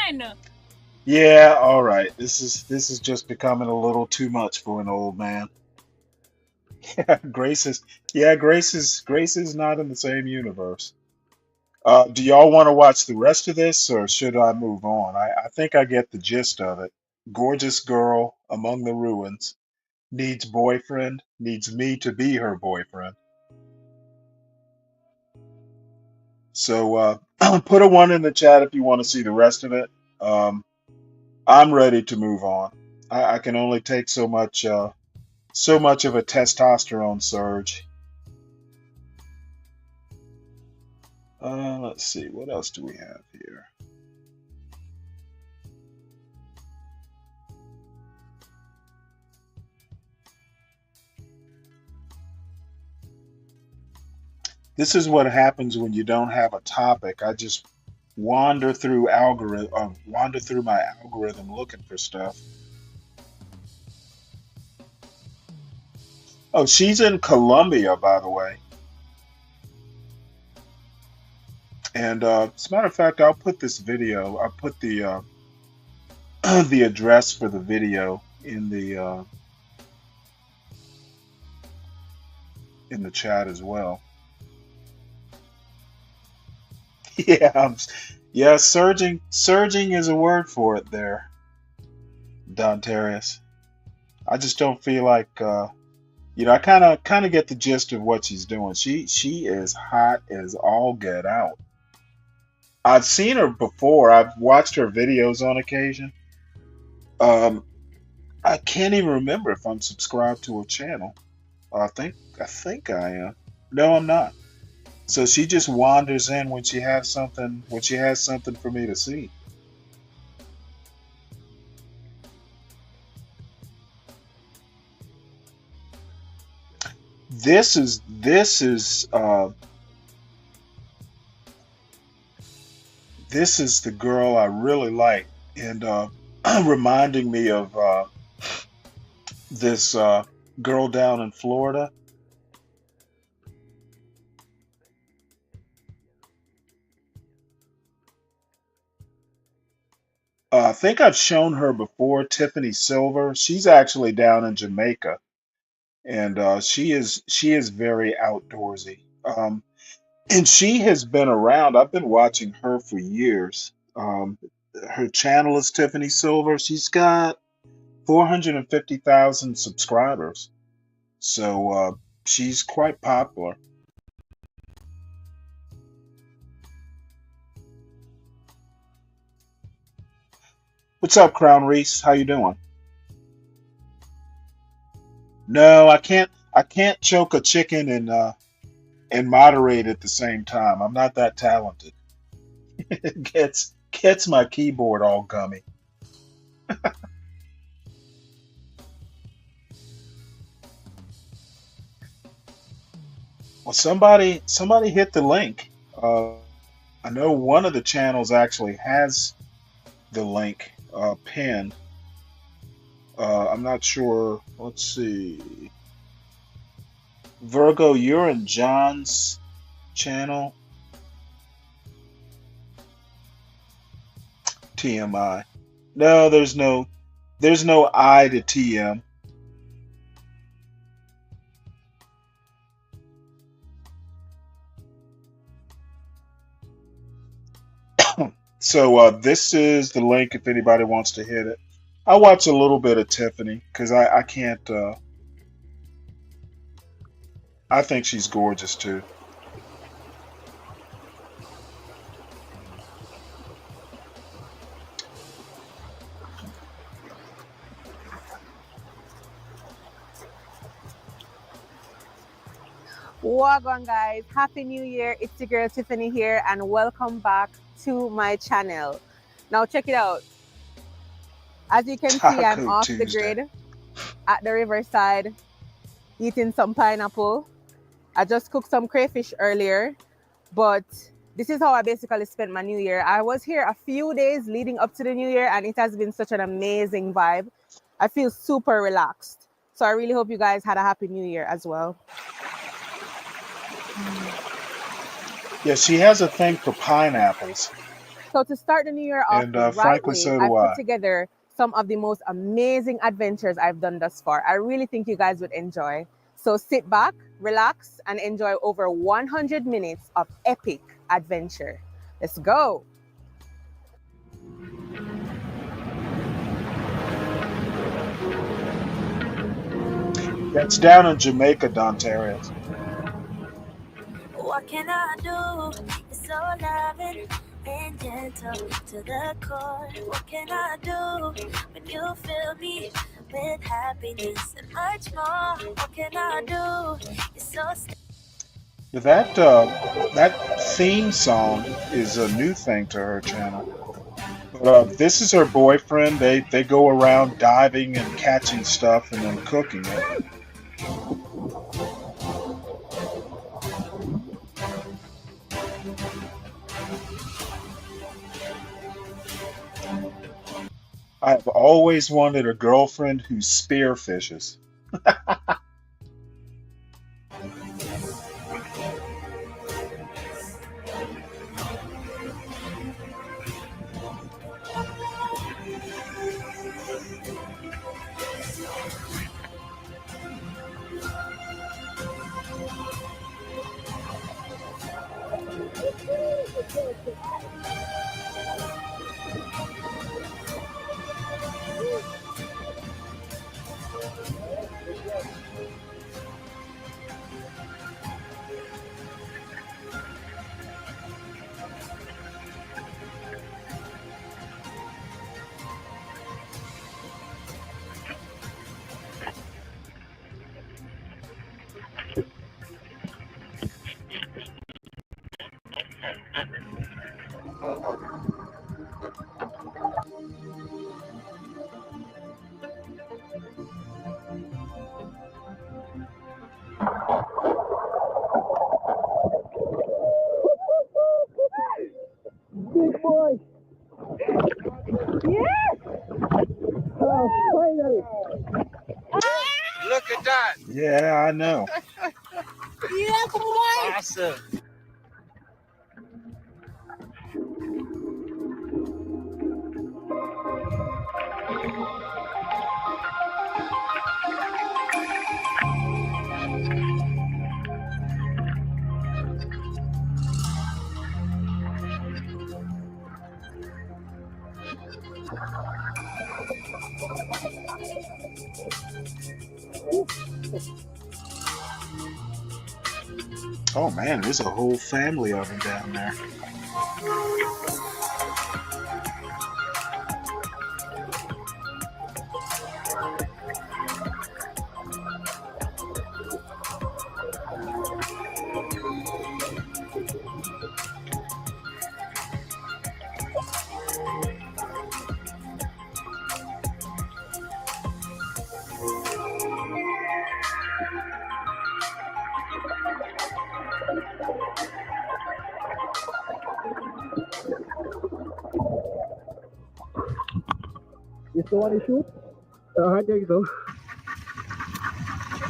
I know. Yeah, all right. This is just becoming a little too much for an old man. Grace is Grace is not in the same universe. Do y'all want to watch the rest of this, or should I move on? I think I get the gist of it. Gorgeous girl among the ruins needs boyfriend, needs me to be her boyfriend. So put a one in the chat if you want to see the rest of it. I'm ready to move on. I can only take so much of a testosterone surge. Let's see, what else do we have here? This is what happens when you don't have a topic. I just wander through my algorithm looking for stuff. Oh, she's in Colombia, by the way. And as a matter of fact, I'll put this video. I'll put the the address for the video in the chat as well. Yeah, yeah, surging is a word for it there, Don Terrius. I just don't feel like I kind of get the gist of what she's doing. She is hot as all get out. I've seen her before. I've watched her videos on occasion. Um, I can't even remember if I'm subscribed to her channel. I think I am. No, I'm not. So she just wanders in when she has something for me to see. This is the girl I really like, and reminding me of this girl down in Florida. I think I've shown her before, Tiffany Silver. She's actually down in Jamaica, and she is very outdoorsy. And she has been around. I've been watching her for years. Her channel is Tiffany Silver. She's got 450,000 subscribers, so she's quite popular. What's up, Crown Reese? How you doing? No, I can't. I can't choke a chicken and moderate at the same time. I'm not that talented. It gets my keyboard all gummy. Well, somebody hit the link. I know one of the channels actually has the link pinned. I'm not sure. Let's see. Virgo, you're in John's channel. TMI. No, there's no I to TM. So this is the link if anybody wants to hit it. I watch a little bit of Tiffany because I can't. I think she's gorgeous too. Welcome, guys. Happy New Year. It's your girl Tiffany here, and welcome back to my channel. Now, check it out. As you can see, I'm Taco off the Tuesday. grid at the riverside eating some pineapple. I just cooked some crayfish earlier, but this is how I basically spent my New Year. I was here a few days leading up to the New Year, and it has been such an amazing vibe. I feel super relaxed. So I really hope you guys had a happy New Year as well. Yeah, she has a thing for pineapples, So to start the new year off and the right frankly, way, so I do put I. together some of the most amazing adventures I've done thus far. I really think you guys would enjoy. So sit back, relax, and enjoy over 100 minutes of epic adventure. Let's go. That's down in Jamaica, Dontario. What can I do? It's so loving and gentle to the core. What can I do when you fill me with happiness and much more? What can I do? You're so That theme song is a new thing to her channel. But this is her boyfriend. They go around diving and catching stuff and then cooking it. I've always wanted a girlfriend who spearfishes. Big boy. Yes! Oh, finally. Look at that. Yeah, I know. Yeah, come on. Awesome. Oh man, there's a whole family of them down there.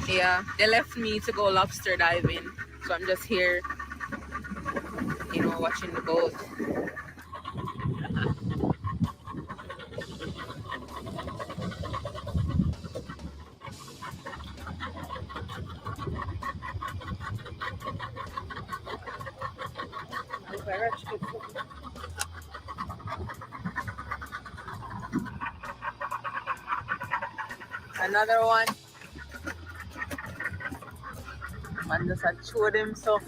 Yeah, they left me to go lobster diving, so I'm just here, watching the boat. Another one. Man just had showed him so.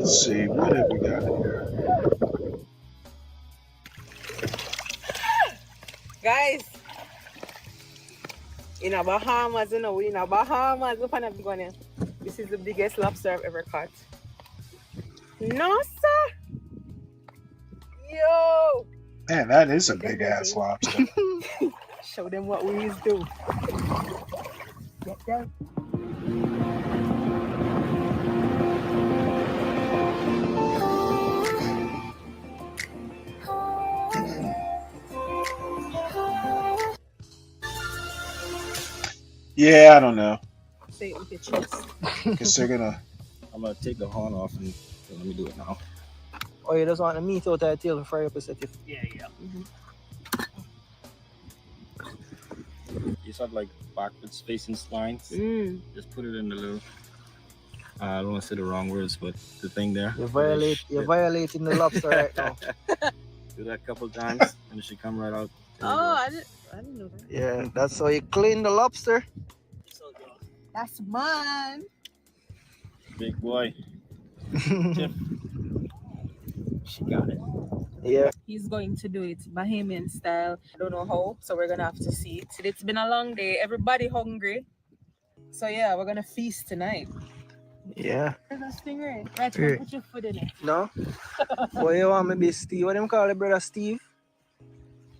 Let's see, what have we got here? Guys, in a Bahamas, we in a Bahamas, look at big one here. This is the biggest lobster I've ever caught. No, sir. Yo. Man, that is a big ass lobster. Show them what we used to do. Get down. Yeah, I don't know. Say it with your chest. Guess they're gonna. I'm gonna take the horn off and let me do it now. Oh, you just want the meat out of the tail and fry up a set. Yeah. You just have like backwards facing lines. Just put it in the little. I don't want to say the wrong words, but the thing there. You're violating the lobster right now. Do that a couple times, and it should come right out. Oh, I didn't know that. Yeah, that's how you clean the lobster. That's mine. Big boy. She got it. Yeah. He's going to do it Bahamian style. I don't know how, so we're gonna have to see it. It's been a long day. Everybody hungry. So yeah, we're gonna feast tonight. Yeah. There's a stingray. Right, Yeah. put your foot in it. No? Boy, you want me to be Steve? What do you call it, brother Steve?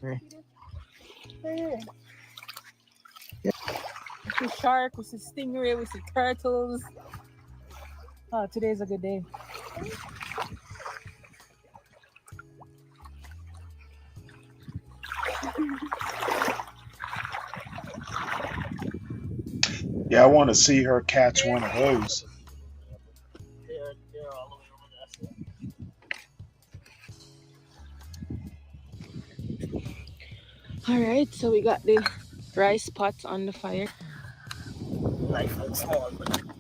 Right. Yeah. We see shark, we see stingray, we see turtles. Oh, today's a good day. Yeah, I want to see her catch one of those. They're all the way over there. All right, so we got the rice pot on the fire. Knife looks small, but I'm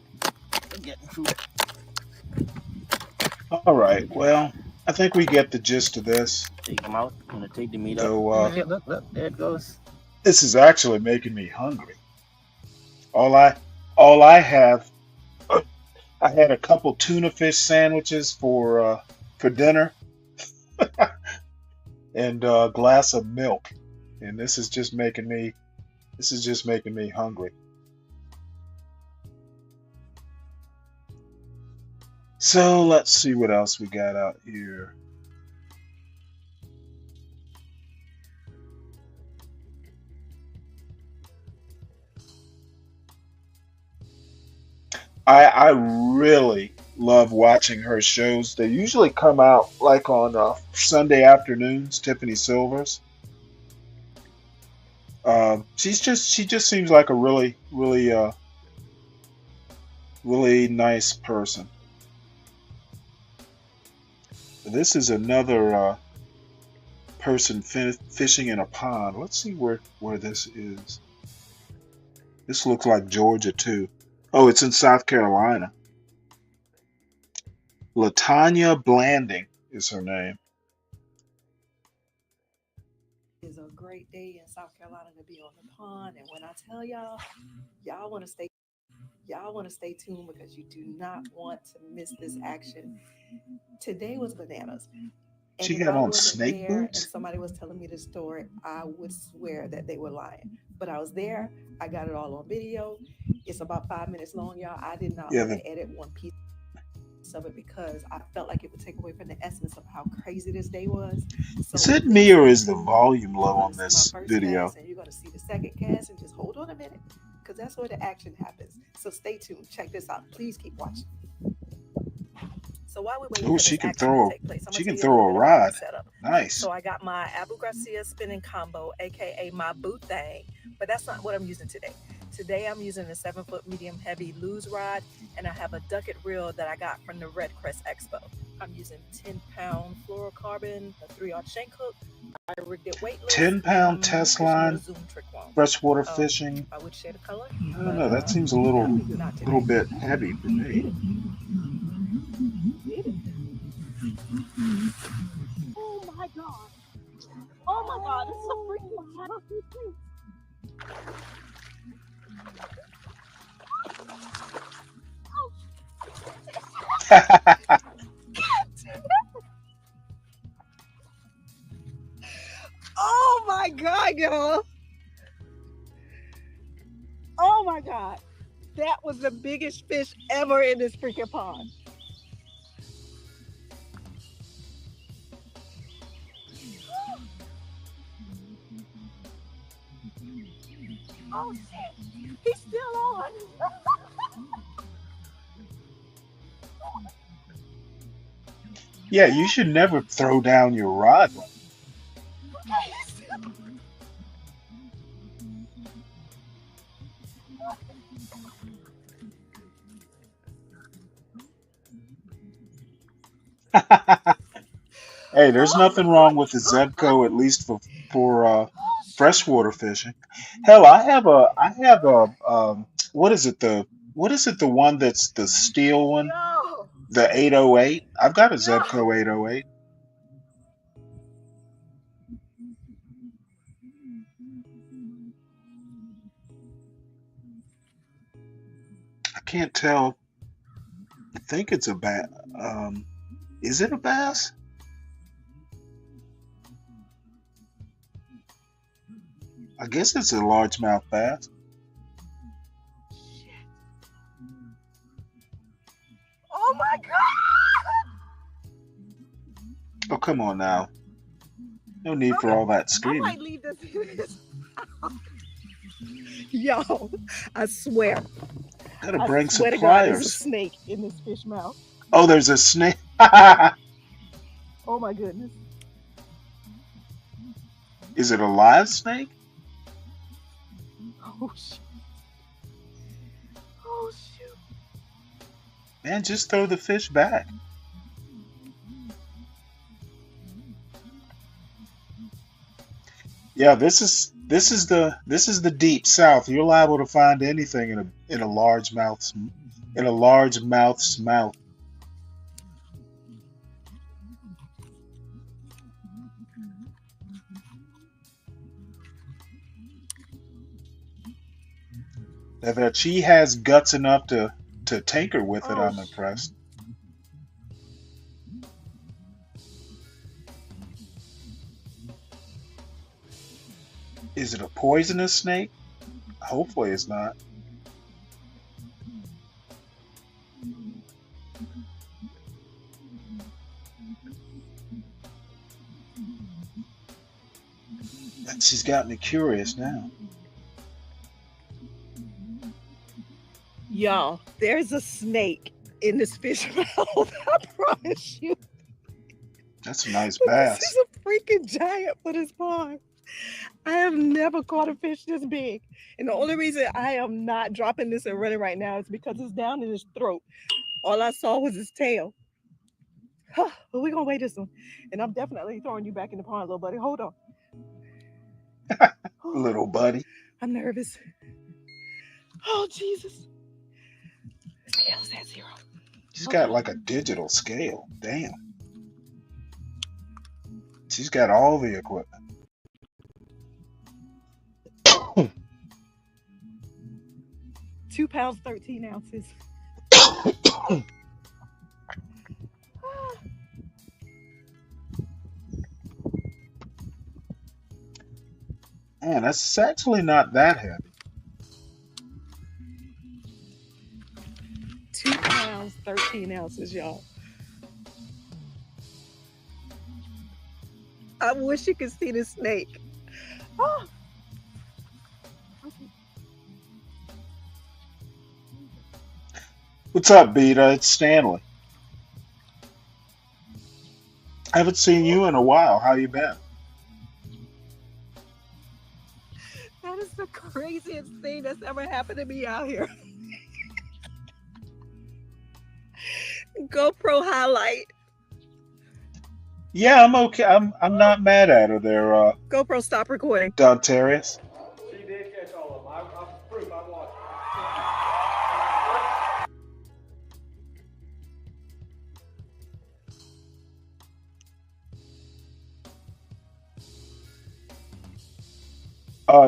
getting through. All right, well, I think we get the gist of this. Take them out. I'm gonna take the meat So, out. Look, there it goes. This is actually making me hungry. All I have, I had a couple tuna fish sandwiches for dinner, and a glass of milk, and this is just making me hungry. So let's see what else we got out here. I really love watching her shows. They usually come out like on Sunday afternoons, Tiffany Silver's. She just seems like a really nice person. This is another person fishing in a pond. Let's see where this is. This looks like Georgia too. Oh, it's in South Carolina. Latanya Blanding is her name. It's a great day in South Carolina to be on the pond, and when I tell y'all, y'all want to stay tuned because you do not want to miss this action. Today was bananas. And She if got I on wasn't snake there and boots? somebody was telling me the story, I would swear that they were lying. But I was there. I got it all on video. It's about 5 minutes long, y'all. I did not Yeah, want to edit one piece of it because I felt like it would take away from the essence of how crazy this day was. is So it please me or stay is the tuned. volume You're low going on to see my this first video? cast and you're going to see the second cast, and just hold on a minute because that's where the action happens. So stay tuned. Check this out. Please keep watching. So while we're waiting Oh, for she this can action to throw take place, I'm she going can to tell you a throw little a bit about my rod. setup. Nice. So I got my Abu Garcia spinning combo, aka my boot thing, but that's not what I'm using today. Today I'm using a 7-foot medium heavy lose rod, and I have a Ducket reel that I got from the Red Crest Expo. I'm using 10-pound fluorocarbon, a 3/0 shank hook. I rigged it weightless, 10-pound I'm test fishing with a line, zoom trick worm. freshwater fishing. I would share the color, I don't but know. That seems a little not today. bit heavy for me. Oh my god! Oh my god! It's so freaking hot. Oh my god, y'all! Oh my god! That was the biggest fish ever in this freaking pond. Oh shit! He's still on. Yeah, you should never throw down your rod. Hey, there's nothing wrong with the Zebco, at least for freshwater fishing. Hell, I have a what is it the one that's the steel one, Yo! the 808. I've got a Zebco 808. I can't tell. I think it's a bass. Is it a bass? I guess it's a largemouth bass. Oh my god! Oh, come on now. No need for all that I screaming. might leave this. Yo, I swear. Gotta I bring swear some to God, there's a pliers. snake in this fish mouth. Oh, there's a snake. Oh my goodness. Is it a live snake? Oh shit. Oh shoot. Man, just throw the fish back. Yeah, this is the deep south. You're liable to find anything in a largemouth's mouth. Now that she has guts enough to tinker with it, I'm impressed. Is it a poisonous snake? Hopefully it's not. And she's got me curious now. Y'all, there's a snake in this fish mouth. I promise you. That's a nice But bass. this is a freaking giant for this pond. I have never caught a fish this big. And the only reason I am not dropping this and running right now is because it's down in his throat. All I saw was his tail. But we're going to wait this one. And I'm definitely throwing you back in the pond, little buddy. Hold on. Little buddy. I'm nervous. Oh, Jesus. Scale's at 0. She's got like a digital scale. Damn. She's got all the equipment. 2 pounds, 13 ounces. Man, that's actually not that heavy. 2 pounds, 13 ounces, y'all. I wish you could see the snake. Oh. What's up, Beta? It's Stanley. I haven't seen you in a while. How you been? That is the craziest thing that's ever happened to me out here. GoPro highlight. Yeah, I'm okay. I'm not mad at her there, GoPro stop recording. Dontarius. She did catch all of them. I'm proof. I'm watching.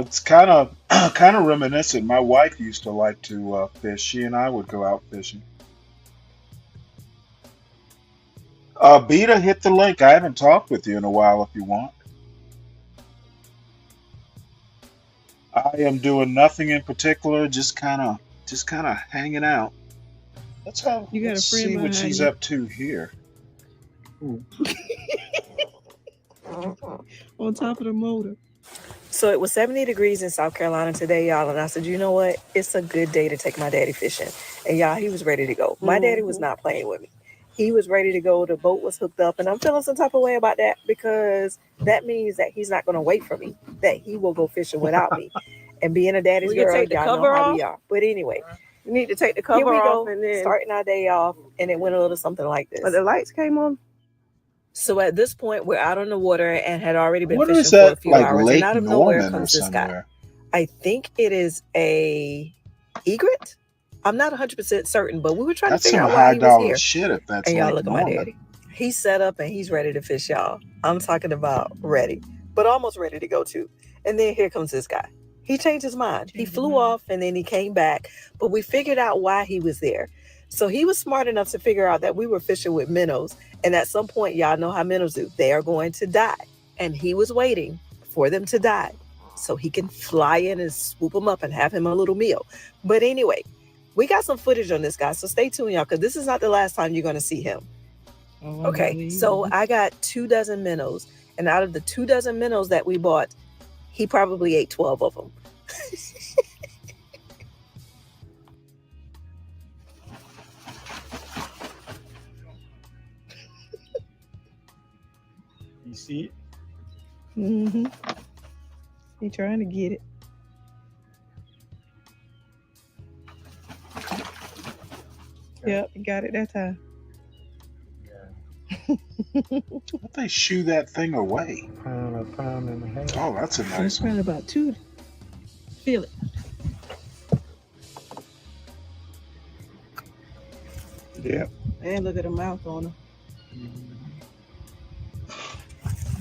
It's kind of reminiscent. My wife used to like to fish. She and I would go out fishing. Beta, hit the link. I haven't talked with you in a while. If you want, I am doing nothing in particular. Just kind of hanging out. Let's You got a friend see what behind she's you. up to here. Ooh. On top of the motor. So it was 70 degrees in South Carolina today, y'all. And I said, you know what? It's a good day to take my daddy fishing. And y'all, he was ready to go. My daddy was not playing with me. He was ready to go. The boat was hooked up. And I'm feeling some type of way about that because that means that he's not going to wait for me, that he will go fishing without me. And being a daddy's We can girl, take the y'all know cover how off? we are. But anyway, You need to take the here cover we off go, and then starting our day off. And it went a little something like this. but the lights came on. So at this point, we're out on the water and had already been What is fishing for a that? few Like hours. And Lake out of nowhere Norman or comes this guy. somewhere? I think it is a egret. I'm not 100% certain, but we were trying to That's figure some out why high he was dollar here. shit if that's And y'all Lake look at my Norman. daddy. He's set up and he's ready to fish, y'all. I'm talking about ready, but almost ready to go too. And then here comes this guy. He changed his mind. He flew off and then he came back, but we figured out why he was there. So he was smart enough to figure out that we were fishing with minnows. And at some point, y'all know how minnows do. They are going to die. And he was waiting for them to die so he can fly in and swoop them up and have him a little meal. But anyway, we got some footage on this guy. So stay tuned, y'all, because this is not the last time you're going to see him. Okay, so I got 2 dozen minnows. And out of the 2 dozen minnows that we bought, he probably ate 12 of them. You see it? Mm-hmm. He trying to get it. Yep, he got it that time. Don't they shoo that thing away? Pound and a half. Oh, that's a It's nice one. probably about 2. Feel it. Yeah. And look at the mouth on him.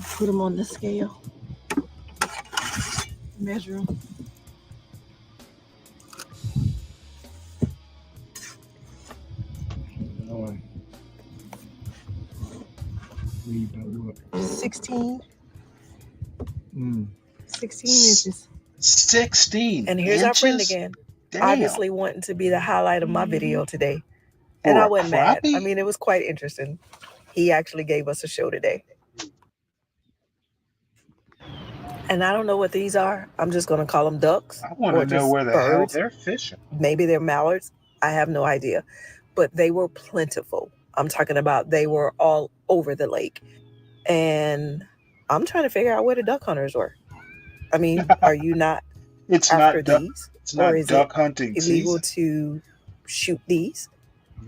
Put him on the scale. Measure him. Lord. Read about what? 16. 16 S- inches. 16 And here's our friend inches? again. Damn. Obviously wanting to be the highlight of my video today. And For I a wasn't mad. I crappie? mean, it was quite interesting. He actually gave us a show today. And I don't know what these are. I'm just going to call them ducks I want or to know just where the hell birds. they're fishing. Maybe they're mallards. I have no idea. But they were plentiful. I'm talking about they were all over the lake. And I'm trying to figure out where the duck hunters were. I mean, are you not It's after not duck. these? It's Or not is it duck hunting illegal season. to shoot these?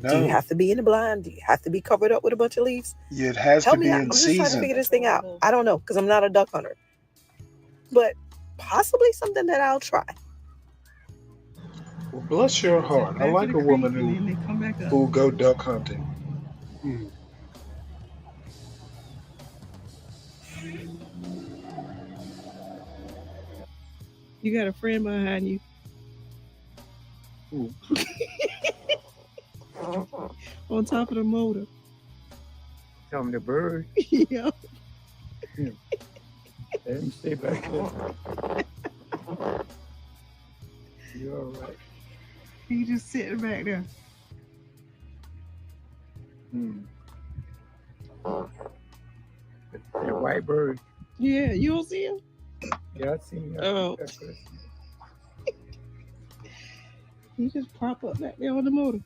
Do you No, have to be in the blind? Do you have to be covered up with a bunch of leaves? it has to Help me be out. in I'm just trying to season. figure this thing out. I don't know because I'm not a duck hunter, but possibly something that I'll try. Well, bless your heart. I Back to like the a creek woman and then they come back up. who'll go duck hunting. You got a friend behind you. Ooh. On top of the motor. Tell me the bird. Yeah. Let him stay back there. You're all right. He just sitting back there. That white bird. Yeah, you don't see him? Yeah, I seen him. Oh. He just pop up back there on the motor.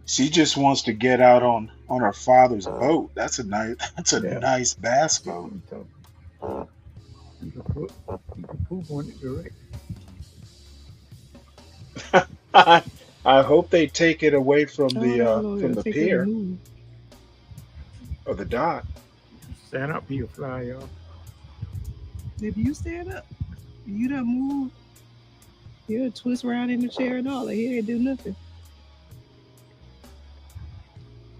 She just wants to get out on her father's boat. That's a nice bass boat. You can poop on it direct. I hope they take it away from Oh, the no, from they'll the take it and pier move. or the dock. Stand up, he'll fly off. If you stand up, you done move. You'll twist around in the chair and all that. He ain't do nothing.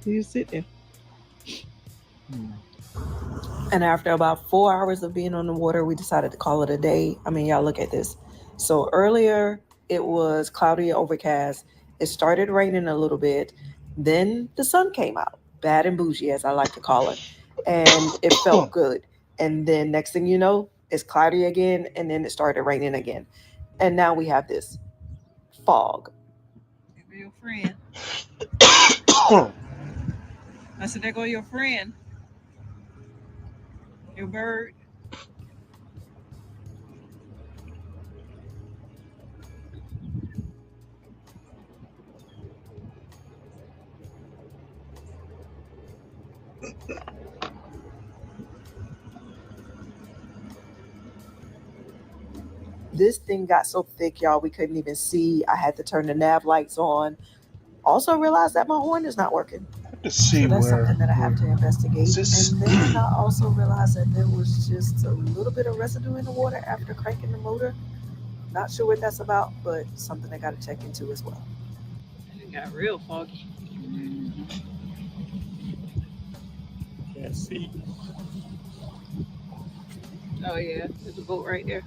You just sit there. And after about 4 hours of being on the water, we decided to call it a day. I mean, y'all look at this. So earlier it was cloudy and overcast. It started raining a little bit. Then the sun came out, bad and bougie, as I like to call it. And it felt good. And then next thing you know, it's cloudy again. And then it started raining again. And now we have this fog. Your friend. I said, there go your friend. Your bird. This thing got so thick, y'all, we couldn't even see. I had to turn the nav lights on. Also realized that my horn is not working. To see So that's where something that I have to investigate. is this? And then I also realized that there was just a little bit of residue in the water after cranking the motor. Not sure what that's about, but something I got to check into as well. It got real foggy. Can't see. Oh yeah, there's a boat right there.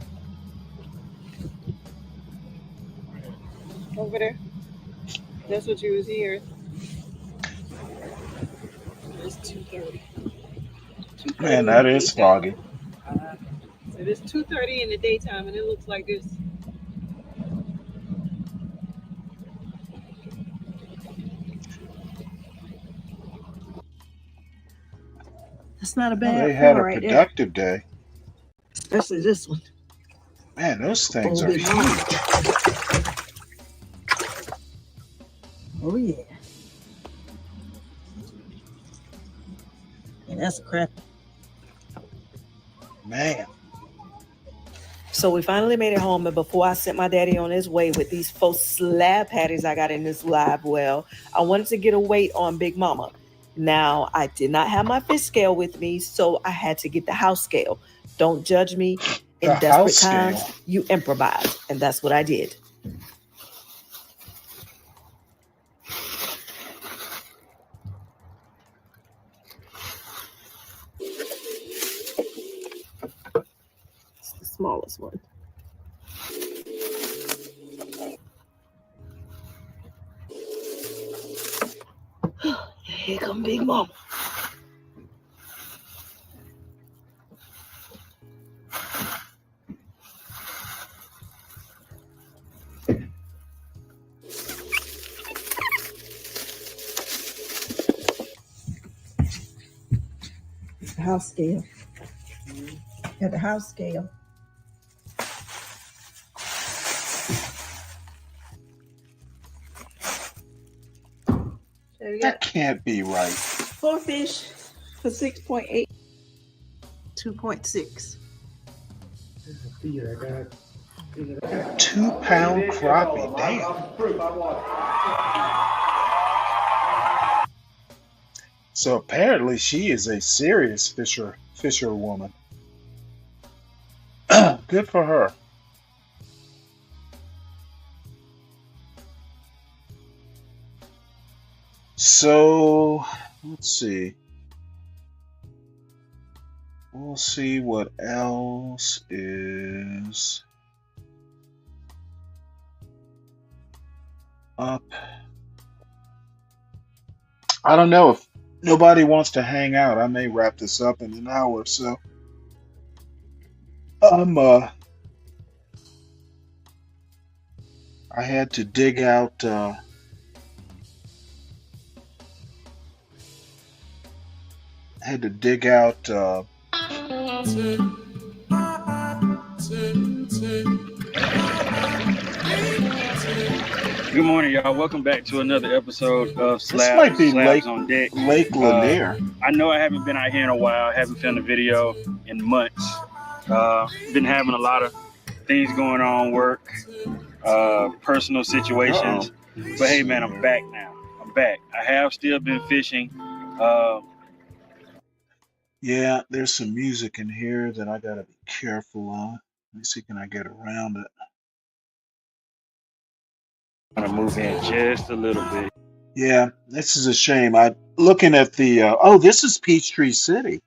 Over there. That's what you was hearing. It's 2:30. Man, that is foggy. So it's 2:30 in the daytime, and it looks like this. That's not a Well, bad they had floor a right there. productive day. Especially this one. Man, those things Oh, are big huge. one. Oh yeah. And that's a crap. Man. So we finally made it home, and before I sent my daddy on his way with these 4 slab patties I got in this live well, I wanted to get a weight on Big Mama. Now, I did not have my fish scale with me, so I had to get the house scale. Don't judge me. In The desperate house times, scale. you improvise, and that's what I did. It's the smallest one. Here come Big Mama. The house scale. Got the house scale. So we That got can't be right. 4 fish for 6.8. 2.6. Feed, I got 2 pound crappie. Damn. So apparently she is a serious fisher woman. Good for her. So let's see. We'll see what else is up. I don't know if nobody wants to hang out. I may wrap this up in an hour or so. I had to dig out Good morning, y'all. Welcome back to another episode of this might be Slabs on Deck. Lake Lanier. I know I haven't been out here in a while. I haven't filmed a video in months. Been having a lot of things going on, work, personal situations. But hey, man, I'm back now. I'm back. I have still been fishing. Yeah, there's some music in here that I gotta be careful on. Let me see, can I get around it? I'm gonna move in just a little bit. Yeah, this is a shame. I looking at the this is Peachtree City.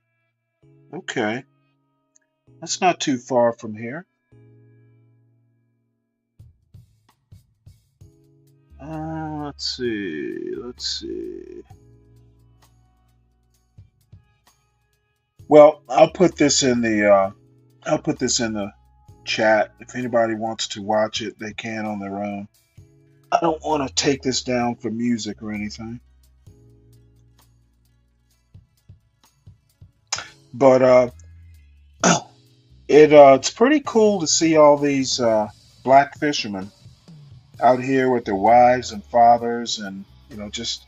Okay. That's not too far from here. Let's see. Well, I'll put this in the chat. If anybody wants to watch it, they can on their own. I don't want to take this down for music or anything. But it's pretty cool to see all these black fishermen out here with their wives and fathers, and just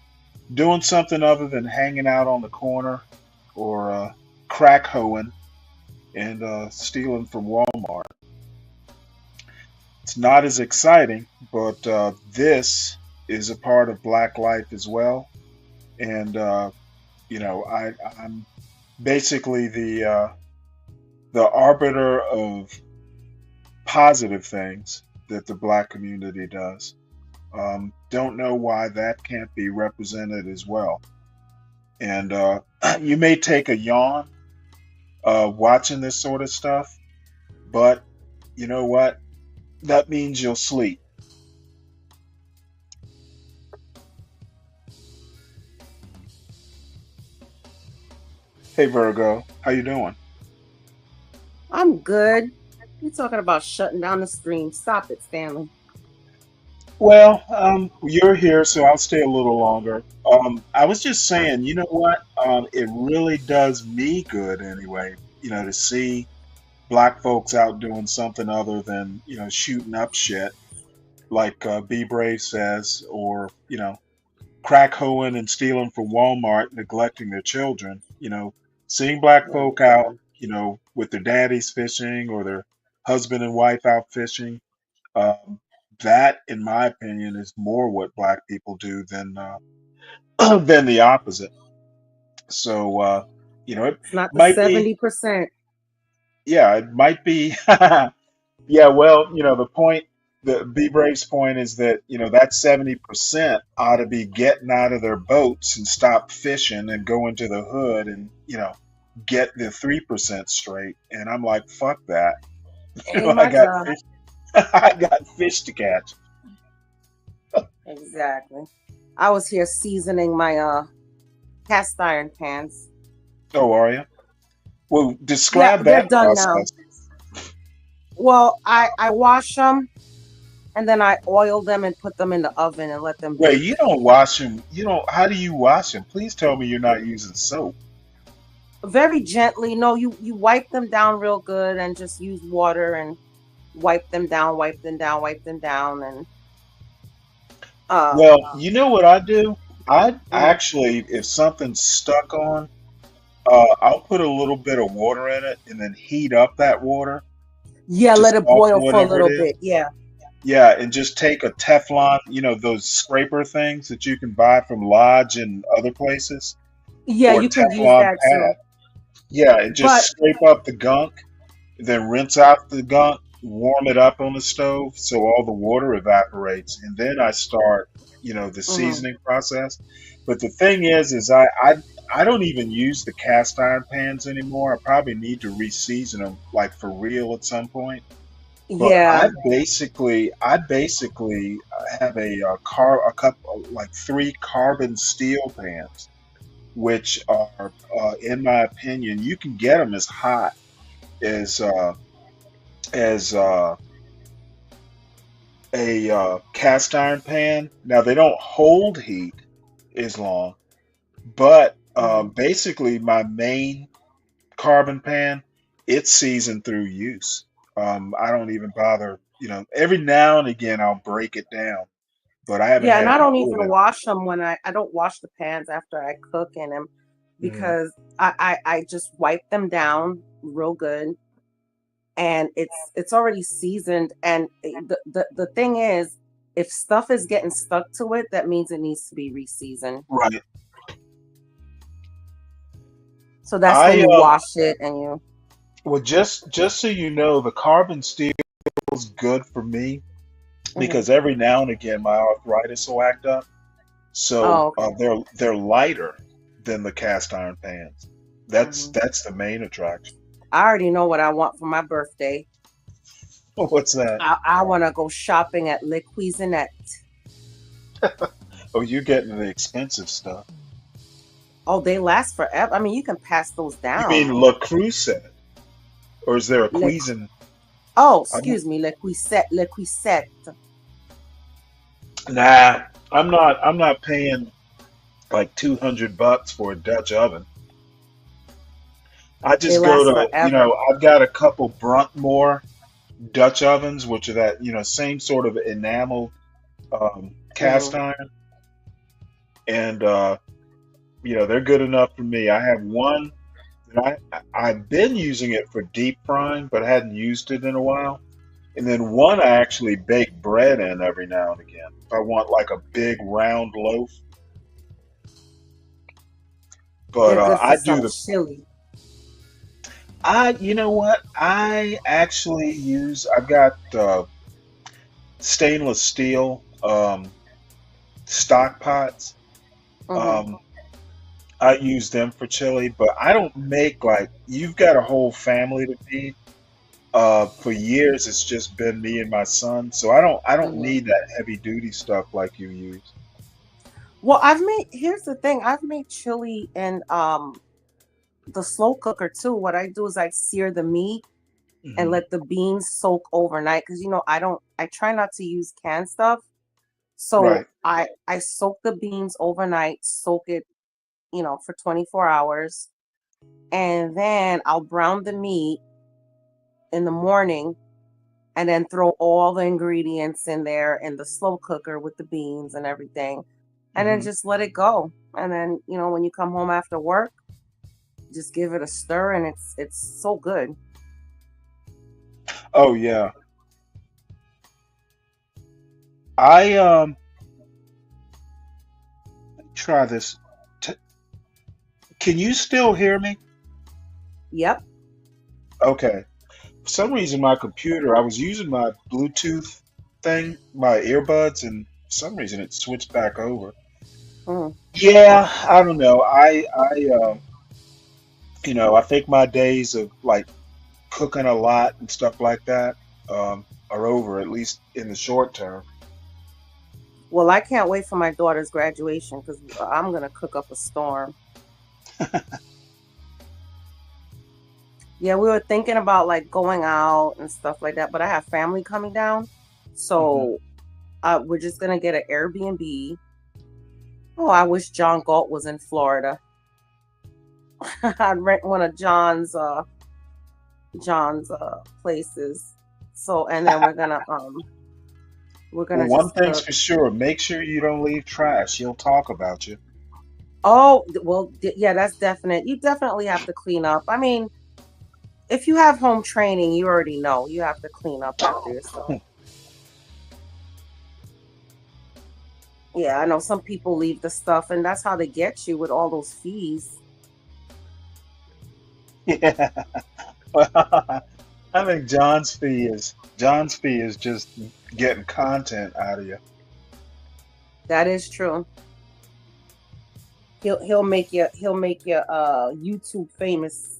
doing something other than hanging out on the corner or crack hoeing and stealing from Walmart. It's not as exciting, but this is a part of Black life as well, and I'm basically the arbiter of positive things that the Black community does. Don't know why that can't be represented as well. And you may take a yawn watching this sort of stuff, but you know what? That means you'll sleep. Hey Virgo, how you doing? I'm good. You're talking about shutting down the stream. Stop it, Stanley. Well, you're here, so I'll stay a little longer. I was just saying, you know what? It really does me good anyway, to see Black folks out doing something other than, shooting up shit, like Be Brave says, or, crack hoeing and stealing from Walmart, neglecting their children. Seeing Black folk out, with their daddies fishing or their husband and wife out fishing. That, in my opinion, is more what Black people do than than the opposite. So, it It's not the might be, 70%. yeah, it might be, yeah. Well, the point, the Be Brave's point is that that 70% ought to be getting out of their boats and stop fishing and go into the hood and get the 3% straight. And I'm like, fuck that. Ain't I my got job. fish. I got fish to catch. Exactly. I was here seasoning my cast iron pans. Oh, are you? Well, Yeah, describe they're that done now. process. Well, I wash them and then I oil them and put them in the oven and let them Wait, bake. you don't wash them. How do you wash them? Please tell me you're not using soap. Very gently. No, you wipe them down real good and just use water and wipe them down, and Well, you know what I do? I actually, if something's stuck on, I'll put a little bit of water in it and then heat up that water Yeah, to let it soften boil for a whatever it little is. bit. Yeah. Yeah, and just take a Teflon, those scraper things that you can buy from Lodge and other places, Yeah, or a you can use Teflon that pad. too. Yeah, and just But scrape up the gunk, then rinse out the gunk, warm it up on the stove so all the water evaporates, and then I start, the mhm. seasoning process. But the thing is I don't even use the cast iron pans anymore. I probably need to re-season them like for real at some point. But Yeah. I basically have a couple like three carbon steel pans, which are, in my opinion, you can get them as hot as as a cast iron pan. Now they don't hold heat as long, but Mhm. basically my main carbon pan, it's seasoned through use. I don't even bother. Every now and again I'll break it down, but I haven't Yeah, and had I to don't do even it. wash them when I don't wash the pans after I cook in them Mhm. because I just wipe them down real good and it's already seasoned and the thing is if stuff is getting stuck to it, that means it needs to be re-seasoned. Right. So that's when I you wash it and you Well, just so you know, the carbon steel is good for me mhm. because every now and again my arthritis will act up. So Oh, okay. they're lighter than the cast iron pans. That's Mhm. that's the main attraction. I already know what I want for my birthday. What's that? I want to go shopping at Le Cuisinette. Oh, you're getting the expensive stuff. Oh, they last forever. I mean, you can pass those You mean down. Le Creuset, or is there a Le, Cuisin? oh, I don't. excuse me, Le Cuisette, Le Cuisette. Nah, I'm not paying like $200 for a Dutch oven. I They just go last to, forever. I've got a couple Bruntmore Dutch ovens, which are that, same sort of enamel, cast Hmm. iron, and they're good enough for me. I have one that I've been using it for deep frying, but I hadn't used it in a while. And then one I actually bake bread in every now and again. If I want like a big round loaf, but They're good for I do some the chili. you know what? I've got stainless steel stock pots. Hmm. Um, I use them for chili, but I don't make like you've got a whole family to feed. For years, it's just been me and my son, so I don't Hmm. need that heavy duty stuff like you use. Well, here's the thing. I've made chili in the slow cooker too. What I do is I sear the meat and Hmm. let the beans soak overnight because I try not to use canned stuff. So Right. I soak the beans overnight, soak it, for 24 hours. And then I'll brown the meat in the morning and then throw all the ingredients in there in the slow cooker with the beans and everything. And then Hmm. just let it go. And then, when you come home after work, just give it a stir and it's so good. Oh yeah. I try this. T- can you still hear me? Yep. Okay. For some reason, my computer, I was using my Bluetooth thing, my earbuds, and for some reason it switched back over. Mm. Yeah, I don't know. I think my days of like cooking a lot and stuff like that are over, at least in the short term. Well, I can't wait for my daughter's graduation because I'm gonna cook up a storm. Yeah, we were thinking about like going out and stuff like that, but I have family coming down, Hmm. so we're just gonna get an Airbnb. Oh, I wish John Galt was in Florida. I'd rent one of John's places. So, and then we're Well, gonna one just thing's cook. for sure, make sure you don't leave trash. He'll talk about you. Oh, well, yeah, that's definite. You definitely have to clean up. I mean, if you have home training, you already know you have to clean up after yourself. Yeah, I know some people leave the stuff, and that's how they get you with all those fees. Yeah. Well, I think John's fee is just getting content out of you. That is true. He'll make you YouTube famous.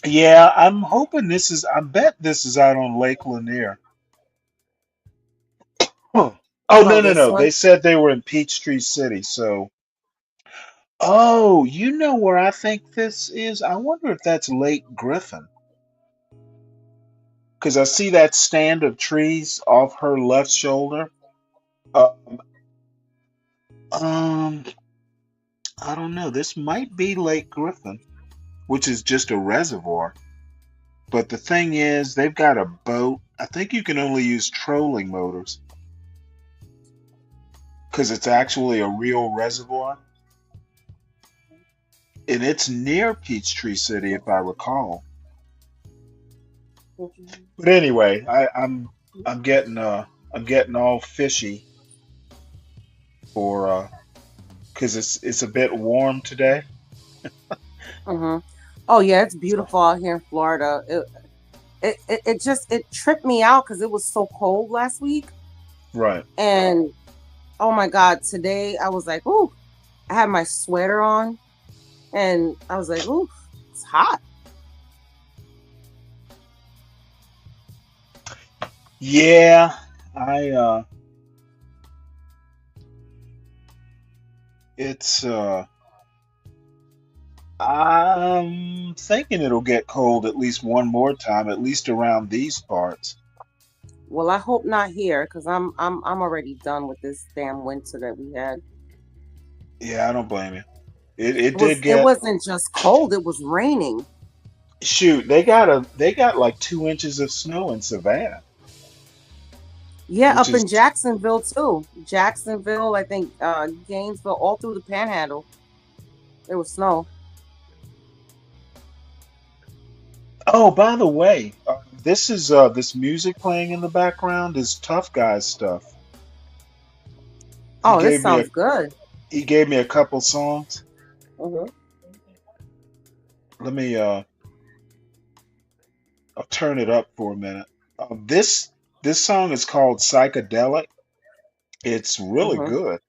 Yeah, I'm hoping I bet this is out on Lake Lanier. Huh. Oh, no, Oh, no, this no. They one? said they were in Peachtree City. So, oh, you know where I think this is? I wonder if that's Lake Griffin. Because I see that stand of trees off her left shoulder. Um, um, I don't know. This might be Lake Griffin, which is just a reservoir. But the thing is, they've got a boat. I think you can only use trolling motors because it's actually a real reservoir. And it's near Peachtree City, if I recall. But anyway, I'm getting all fishy for because it's a bit warm today. Hmm. Oh yeah, it's beautiful out here in Florida. It tripped me out because it was so cold last week, Right. and oh my God, today I was like, ooh, I had my sweater on, and I was like, ooh, it's hot. Yeah, it's I'm thinking it'll get cold at least one more time, at least around these parts. Well, I hope not here because I'm already done with this damn winter that we had. Yeah, I don't blame you. It It did wasn't just cold; it was raining. shoot, they got like 2 inches of snow in Savannah, Yeah, which up in is Jacksonville too. Jacksonville, I think, Gainesville, all through the Panhandle, there was snow. oh, by the way, this is this music playing in the background is Tough Guy stuff. He Oh, this gave me a sounds good. he gave me a couple songs. Hmm. Let me I'll turn it up for a minute. This song is called Psychedelic. It's really Hmm. good.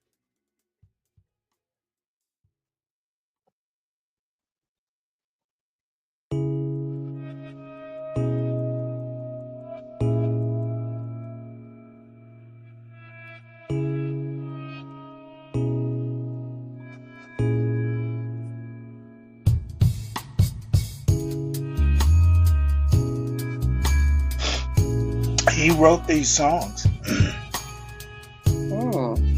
He wrote these songs. Mm.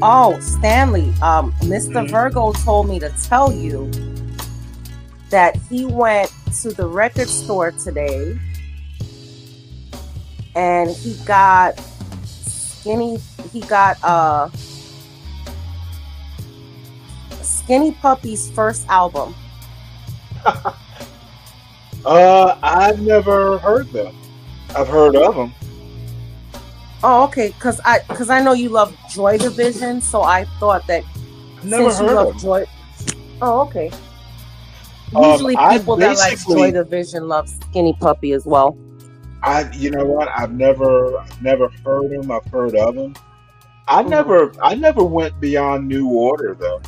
Oh, Stanley, Mr. Mhm. Virgo told me to tell you that he went to the record store today and he got Skinny Puppy's first album. I've never heard them. I've heard of them. Oh, okay, because I know you love Joy Division, so I thought that I've never since you heard of love them. Joy. Oh, okay. Usually I people that like Joy basically, Division love Skinny Puppy as well. you know what? I've never heard them. I've heard of them. I Hmm. never went beyond New Order though.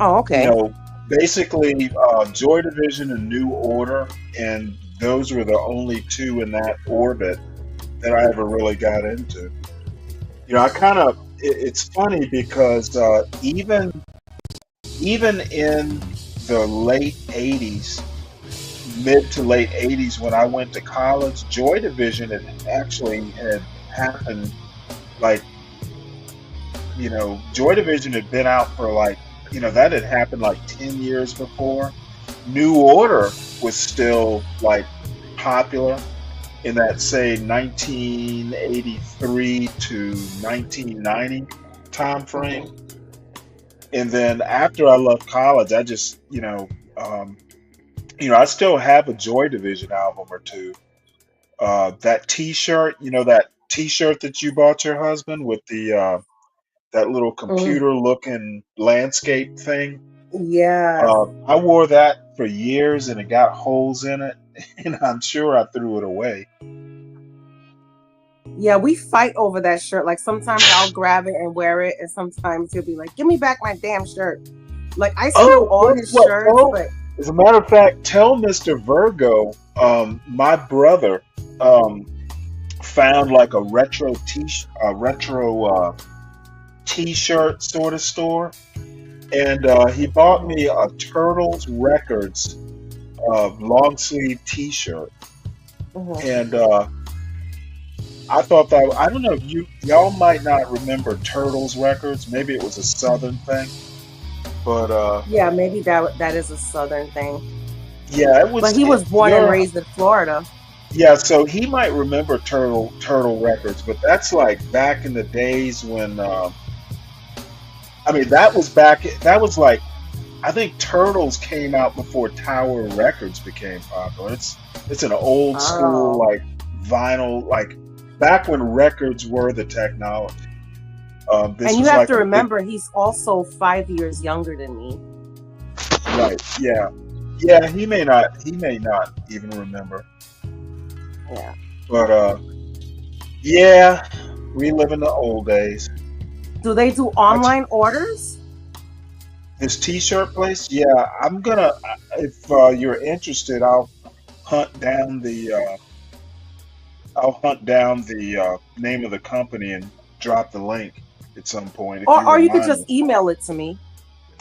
Oh, You okay. know, basically, Joy Division and New Order, and those were the only two in that orbit that I ever really got into. You know, it's funny because even in the late 80s, mid to late 80s, when I went to college, Joy Division had happened like, Joy Division had been out for like, that had happened like 10 years before. New Order was still like popular. in that, say, 1983 to 1990 time frame. Mhm. And then after I left college, I just, I still have a Joy Division album or two. That T-shirt, that T-shirt that you bought your husband with the that little Mm. computer-looking landscape thing. Yes. I wore that for years, and it got holes in it, and I'm sure I threw it away. Yeah, we fight over that shirt. Like sometimes I'll grab it and wear it, and sometimes he'll be like, "Give me back my damn shirt." Like I steal all his shirts, but As a matter of fact, tell Mr. Virgo, my brother found like a retro T-shirt sort of store, and he bought me a Turtles Records long sleeve T-shirt, Mhm. and I thought that I don't know if y'all might not remember Turtles Records. Maybe it was a Southern thing, but yeah, maybe that is a Southern thing. yeah, it was. But he was born and There, raised in Florida. yeah, so he might remember Turtle Records, but that's like back in the days when that was back. That was like I think Turtles came out before Tower Records became popular. It's an old school Oh. like vinyl, like back when records were the technology. This And you was have like to a big remember, he's also 5 years younger than me. right. Yeah, yeah. He may not even remember, Yeah. but yeah, we live in the old days. Do they do That's online orders? This T-shirt place. Yeah, I'm gonna. If you're interested, hunt down the. I'll hunt down the name of the company and drop the link at some point if you Or you could remind just me. email it to me.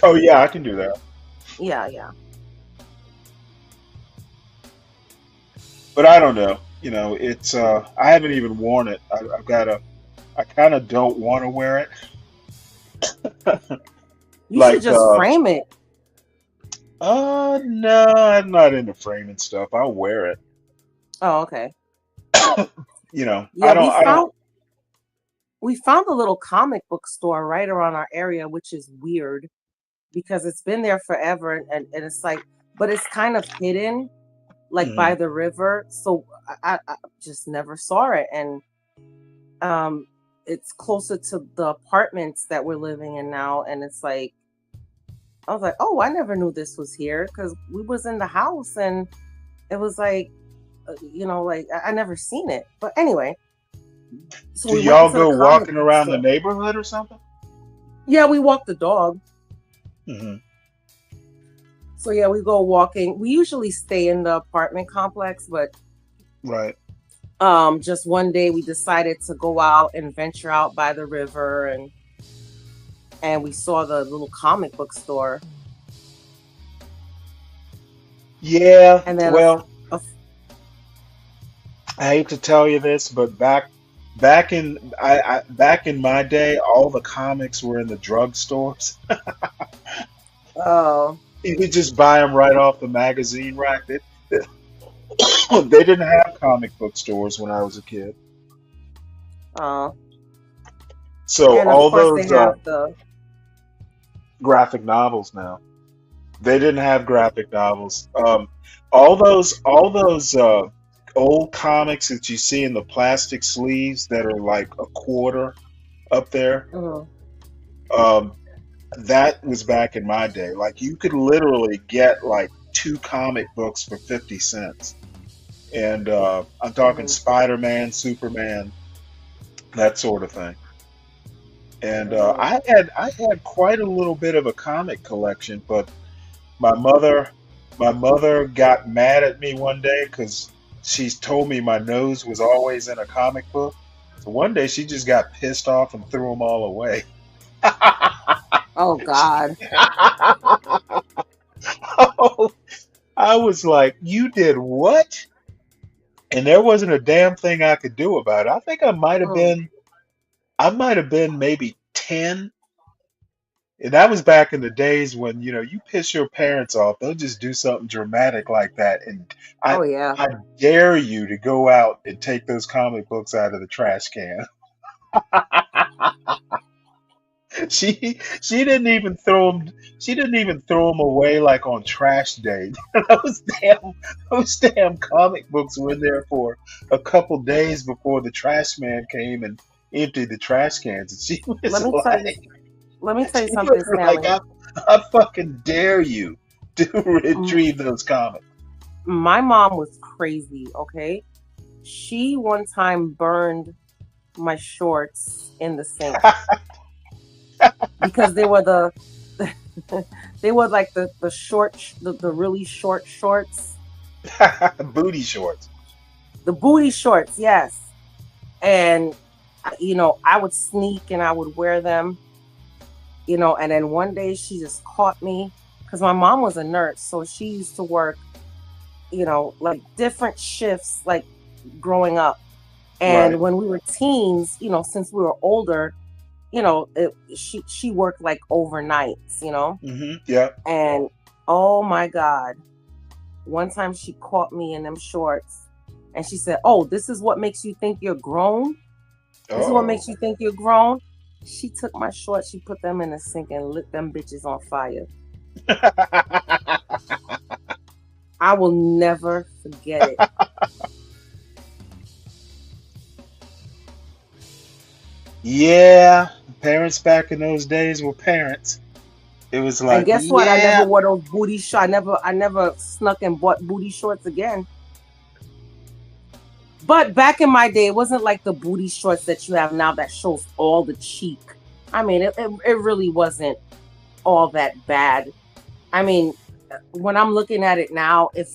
Oh yeah, I can do that. Yeah. But I don't know. It's I haven't even worn it. I've got to. I kind of don't want to wear it. You should Like just frame it. no, I'm not into framing stuff. I'll wear it. Oh, okay. I Yeah, don't. we found a little comic book store right around our area, which is weird because it's been there forever and it's like, but it's kind of hidden, like by Mhm. the river. So I just never saw it. And it's closer to the apartments that we're living in now. And it's like, I was like, oh, I never knew this was here because we was in the house and it was like, like I never seen it. But anyway, so Do we went y'all into the go comic walking book around the store. neighborhood or something? Yeah, we walk the dog. Hmm. So yeah, we go walking. We usually stay in the apartment complex, but Right. just one day we decided to go out and venture out by the river and we saw the little comic book store. Yeah. And then Well, I hate to tell you this, but back in my day, all the comics were in the drugstores. oh, You could just buy them right off the magazine rack. They didn't have comic book stores when I was a kid. oh, So and of all course they those have the graphic novels now. They didn't have graphic novels. All those old comics that you see in the plastic sleeves that are like a quarter up there. mhm. Um, that was back in my day. Like you could literally get like 2 comic books for 50 cents. And I'm talking Mhm. Spider-Man, Superman, that sort of thing. And Mhm. I had quite a little bit of a comic collection, but my mother my mother got mad at me one day because she's told me my nose was always in a comic book. So one day she just got pissed off and threw them all away. Oh God. Oh, I was like, "You did what?" And there wasn't a damn thing I could do about it. I think I might have Mm. been maybe 10, And that was back in the days when, you piss your parents off, they'll just do something dramatic like that. And I Oh yeah. I dare you to go out and take those comic books out of the trash can. She didn't even throw them. She didn't even throw them away like on trash day. Those damn comic books were in there for a couple days before the trash man came and emptied the trash cans. And she was Let me tell you. like, Let me tell you she something, was like, Stanley. I fucking dare you to M- retrieve those comics. My mom was crazy. Okay, she one time burned my shorts in the sink because they were they were like the short the really short shorts, Booty shorts. the booty shorts. Yes, and I would sneak and I would wear them. And then one day she just caught me because my mom was a nurse, so she used to work, like different shifts, like growing up. And Right. when we were teens, since we were older, she worked like overnights. Yeah. And oh my God, one time she caught me in them shorts and she said, "Oh, this is what makes you think you're grown? This is what Oh. makes you think you're grown?" She took my shorts, she put them in the sink and lit them bitches on fire. I will never forget it. Yeah. Parents back in those days were parents. It was And like, guess what? I never yeah. wore those booty shorts. I never snuck and bought booty shorts again. But back in my day, it wasn't like the booty shorts that you have now that shows all the cheek. I mean, it really wasn't all that bad. I mean, when I'm looking at it now, if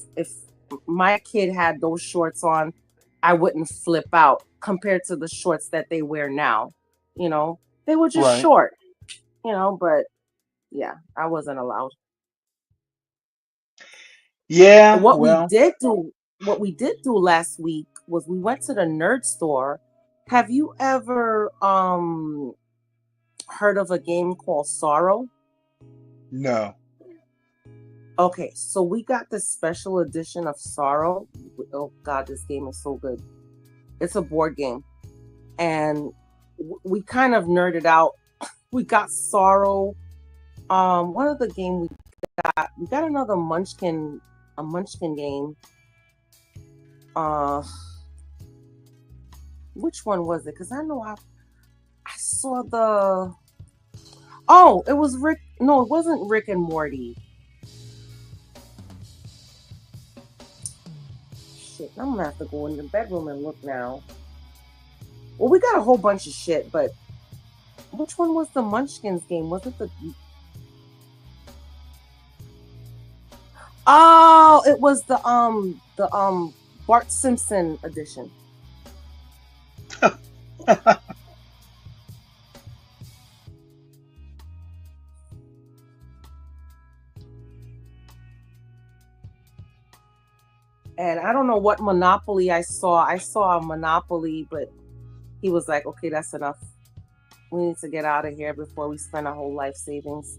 my kid had those shorts on, I wouldn't flip out compared to the shorts that they wear now. They were just Right. short, but yeah, I wasn't allowed. Yeah. What we Well, did do, what we did do last week was we went to the nerd store. Have you ever heard of a game called Sorrow? no. Okay, so we got this special edition of Sorrow. Oh God, this game is so good. It's a board game, and we kind of nerded out. We got Sorrow. What other game we got? We got another Munchkin, a Munchkin game. Which one was it? Because I know I saw the. Oh, it was Rick. No, it wasn't Rick and Morty. Shit, I'm gonna have to go in the bedroom and look now. Well, we got a whole bunch of shit, but which one was the Munchkins game? Was it the? Oh, it was the Bart Simpson edition. And I don't know what Monopoly I saw. I saw a Monopoly, but he was like, "Okay, that's enough. We need to get out of here before we spend our whole life savings."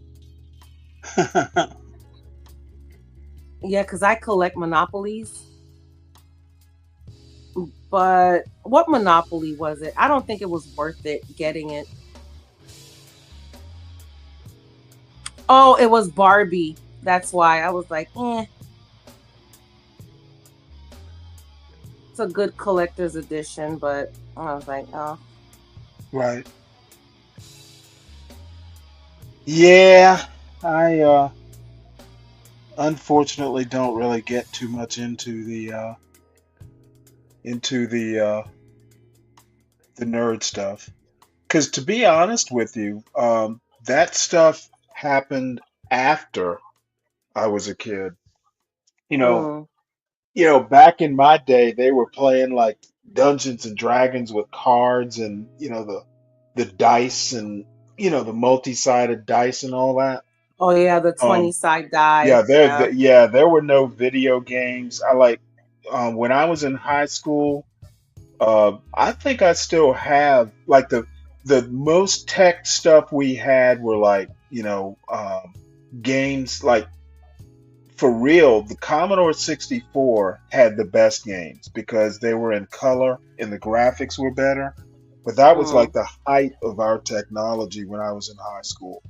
Yeah, because I collect Monopolies. But what Monopoly was it? I don't think it was worth it getting it. Oh, it was Barbie. That's why I was like, eh. It's a good collector's edition, but I was like, oh. Right. Yeah. I unfortunately don't really get too much into the nerd stuff. Because to be honest with you, that stuff happened after I was a kid. You know, Mm. back in my day, they were playing like Dungeons and Dragons with cards and the dice and the multi-sided dice and all that. Oh yeah, the 20 Um, side die. yeah, Yeah. there were no video games. When I was in high school, I think I still have like the most tech stuff we had were like games like for real, the Commodore 64 had the best games because they were in color and the graphics were better. But that was like Mm. the height of our technology when I was in high school.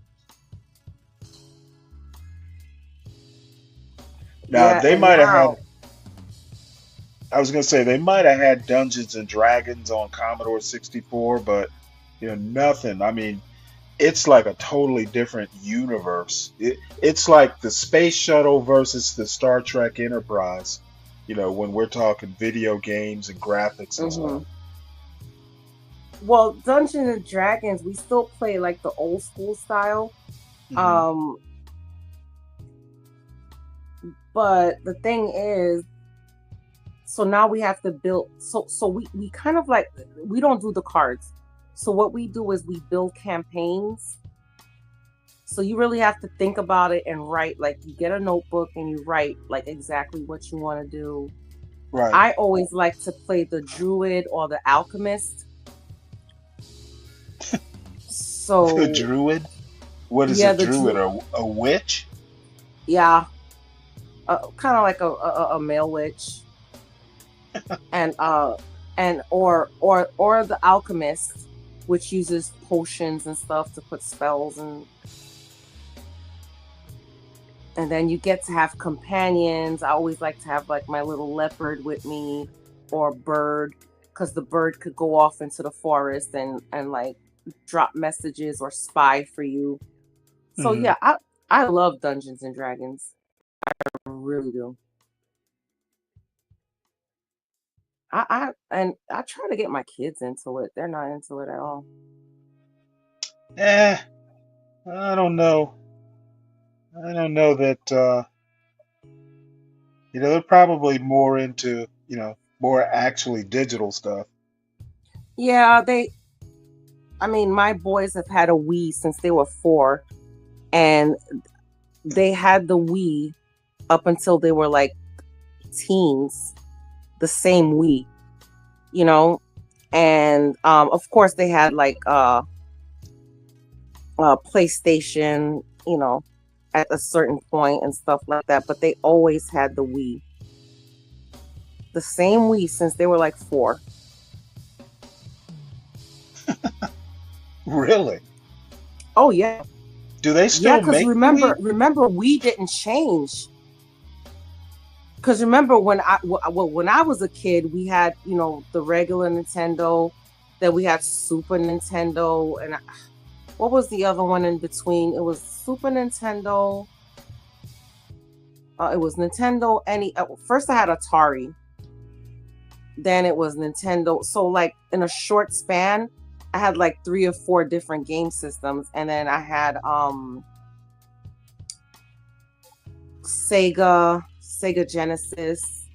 Now, Yeah, they and might have had, now, I was going to say, they might have had Dungeons and Dragons on Commodore 64, but, nothing. I mean, it's like a totally different universe. It's like the space shuttle versus the Star Trek Enterprise, when we're talking video games and graphics and hmm stuff. well, Dungeons and Dragons, we still play like the old school style. Hmm. Um, but the thing is, so now we have to build. So we kind of like we don't do the cards. So what we do is we build campaigns. So you really have to think about it and write. Like you get a notebook and you write like exactly what you want to do. Right. I always like to play the druid or the alchemist. The So druid? What is yeah, a the druid? druid. A witch? Yeah, kind of like a male witch, and or the alchemist, which uses potions and stuff to put spells and then you get to have companions. I always like to have like my little leopard with me or bird, because the bird could go off into the forest and like drop messages or spy for you. So Hmm. yeah, I love Dungeons and Dragons. I really do. I try to get my kids into it. They're not into it at all. Eh, I don't know. I don't know that, they're probably more into, more actually digital stuff. Yeah, I mean, my boys have had a Wii since they were 4, and they had the Wii up until they were like teens, the same Wii, you know, and of course they had like PlayStation, at a certain point and stuff like that, but they always had the Wii, the same Wii since they were like 4. Really? Oh yeah, Do they yeah, still because make the Wii? remember we didn't change. Because remember when when I was a kid, we had the regular Nintendo, then we had Super Nintendo, and what was the other one in between? It was Super Nintendo. It was Nintendo. First I had Atari, then it was Nintendo. So like in a short span, I had like 3 or 4 different game systems, and then I had Sega Genesis,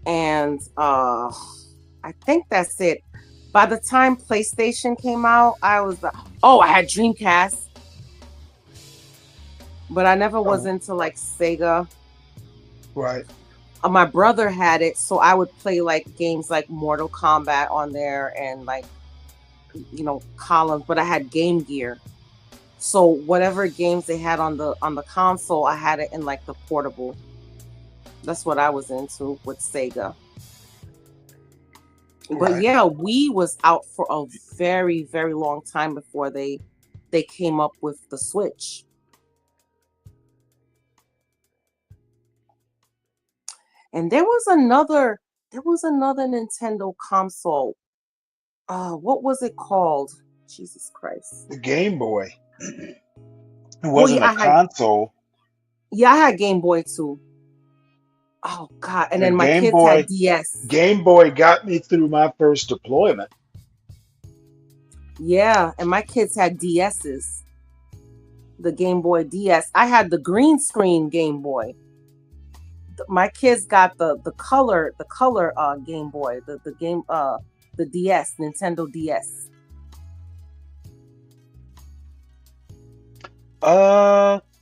and I think that's it. By the time PlayStation came out, I was I had Dreamcast, but I never was Oh, into like Sega. right. My brother had it, so I would play like games like Mortal Kombat on there and like columns. But I had Game Gear, so whatever games they had on the console, I had it in like the portable. That's what I was into with Sega. But Right. yeah, Wii was out for a very, very long time before they came up with the Switch. And there was another Nintendo console. What was it called? Jesus Christ. The Game Boy. It Oh wasn't yeah, a console. I had Game Boy too. Oh God. And The then my Game kids had Boy DS. Game Boy got me through my first deployment. Yeah, and my kids had DSs. The Game Boy DS. I had the green screen Game Boy. My kids got the color Game Boy, the DS, Nintendo DS.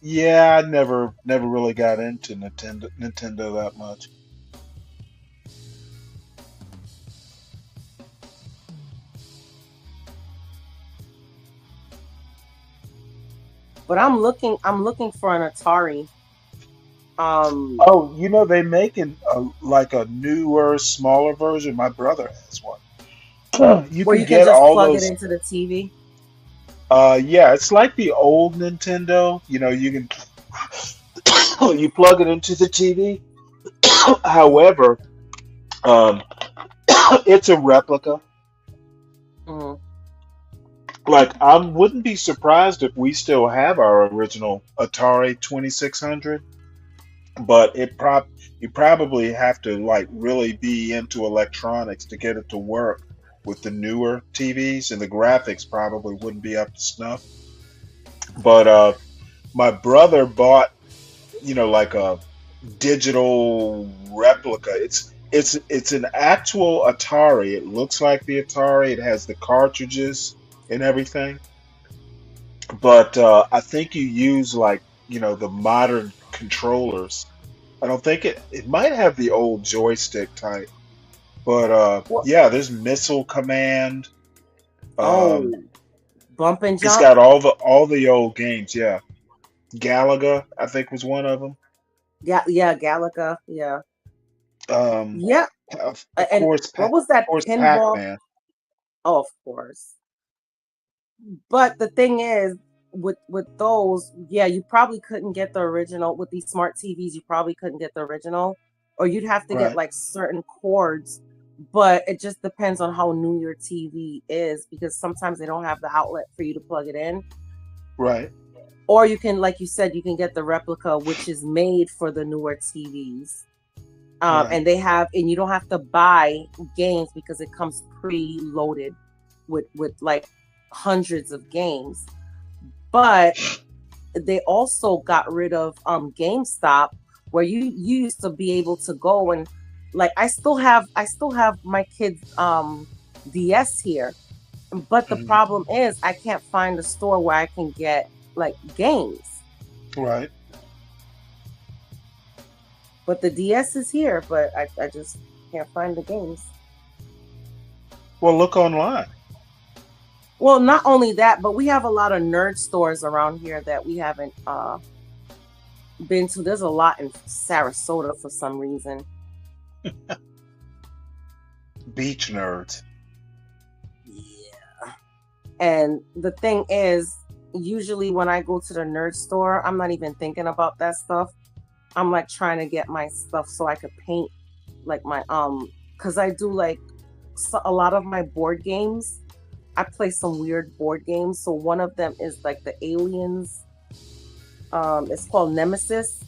Yeah, I never really got into Nintendo that much. But I'm looking for an Atari. Oh, they make like a newer, smaller version. My brother has one. You Where can you can get just all plug it those. into the TV. Yeah, it's like the old Nintendo. You can you plug it into the TV. However, um, it's a replica. Mhm. Like I wouldn't be surprised if we still have our original Atari 2600, but you probably have to like really be into electronics to get it to work with the newer TVs, and the graphics probably wouldn't be up to snuff. But my brother bought, like a digital replica. It's an actual Atari. It looks like the Atari. It has the cartridges and everything. But I think you use like, the modern controllers. I don't think it might have the old joystick type. But What? yeah, there's Missile Command. Oh, Um, bump and it's jump. got all the old games. Yeah, Galaga, I think was one of them. Yeah, Galaga. Yeah, Um, yeah. of And course, what was that pinball? Pac-Man. Oh, of course. But the thing is, with those, yeah, you probably couldn't get the original with these smart TVs. You probably couldn't get the original, or you'd have to get Right, like certain cords. But it just depends on how new your TV is, because sometimes they don't have the outlet for you to plug it in. right, Or you can, like you said, you can get the replica, which is made for the newer TVs. right. And you don't have to buy games because it comes pre-loaded with like hundreds of games. But they also got rid of GameStop, where you used to be able to go and like I still have my kids DS here, but the Mhm. problem is I can't find a store where I can get like games. Right. But the DS is here, but I just can't find the games. Well, look online. Well, not only that, but we have a lot of nerd stores around here that we haven't been to. There's a lot in Sarasota for some reason. Beach nerds. And the thing is, usually when I go to the nerd store, I'm not even thinking about that stuff. I'm like trying to get my stuff so I could paint like my because I do like a lot of my board games. I play some weird board games. So one of them is like the Aliens. It's called Nemesis,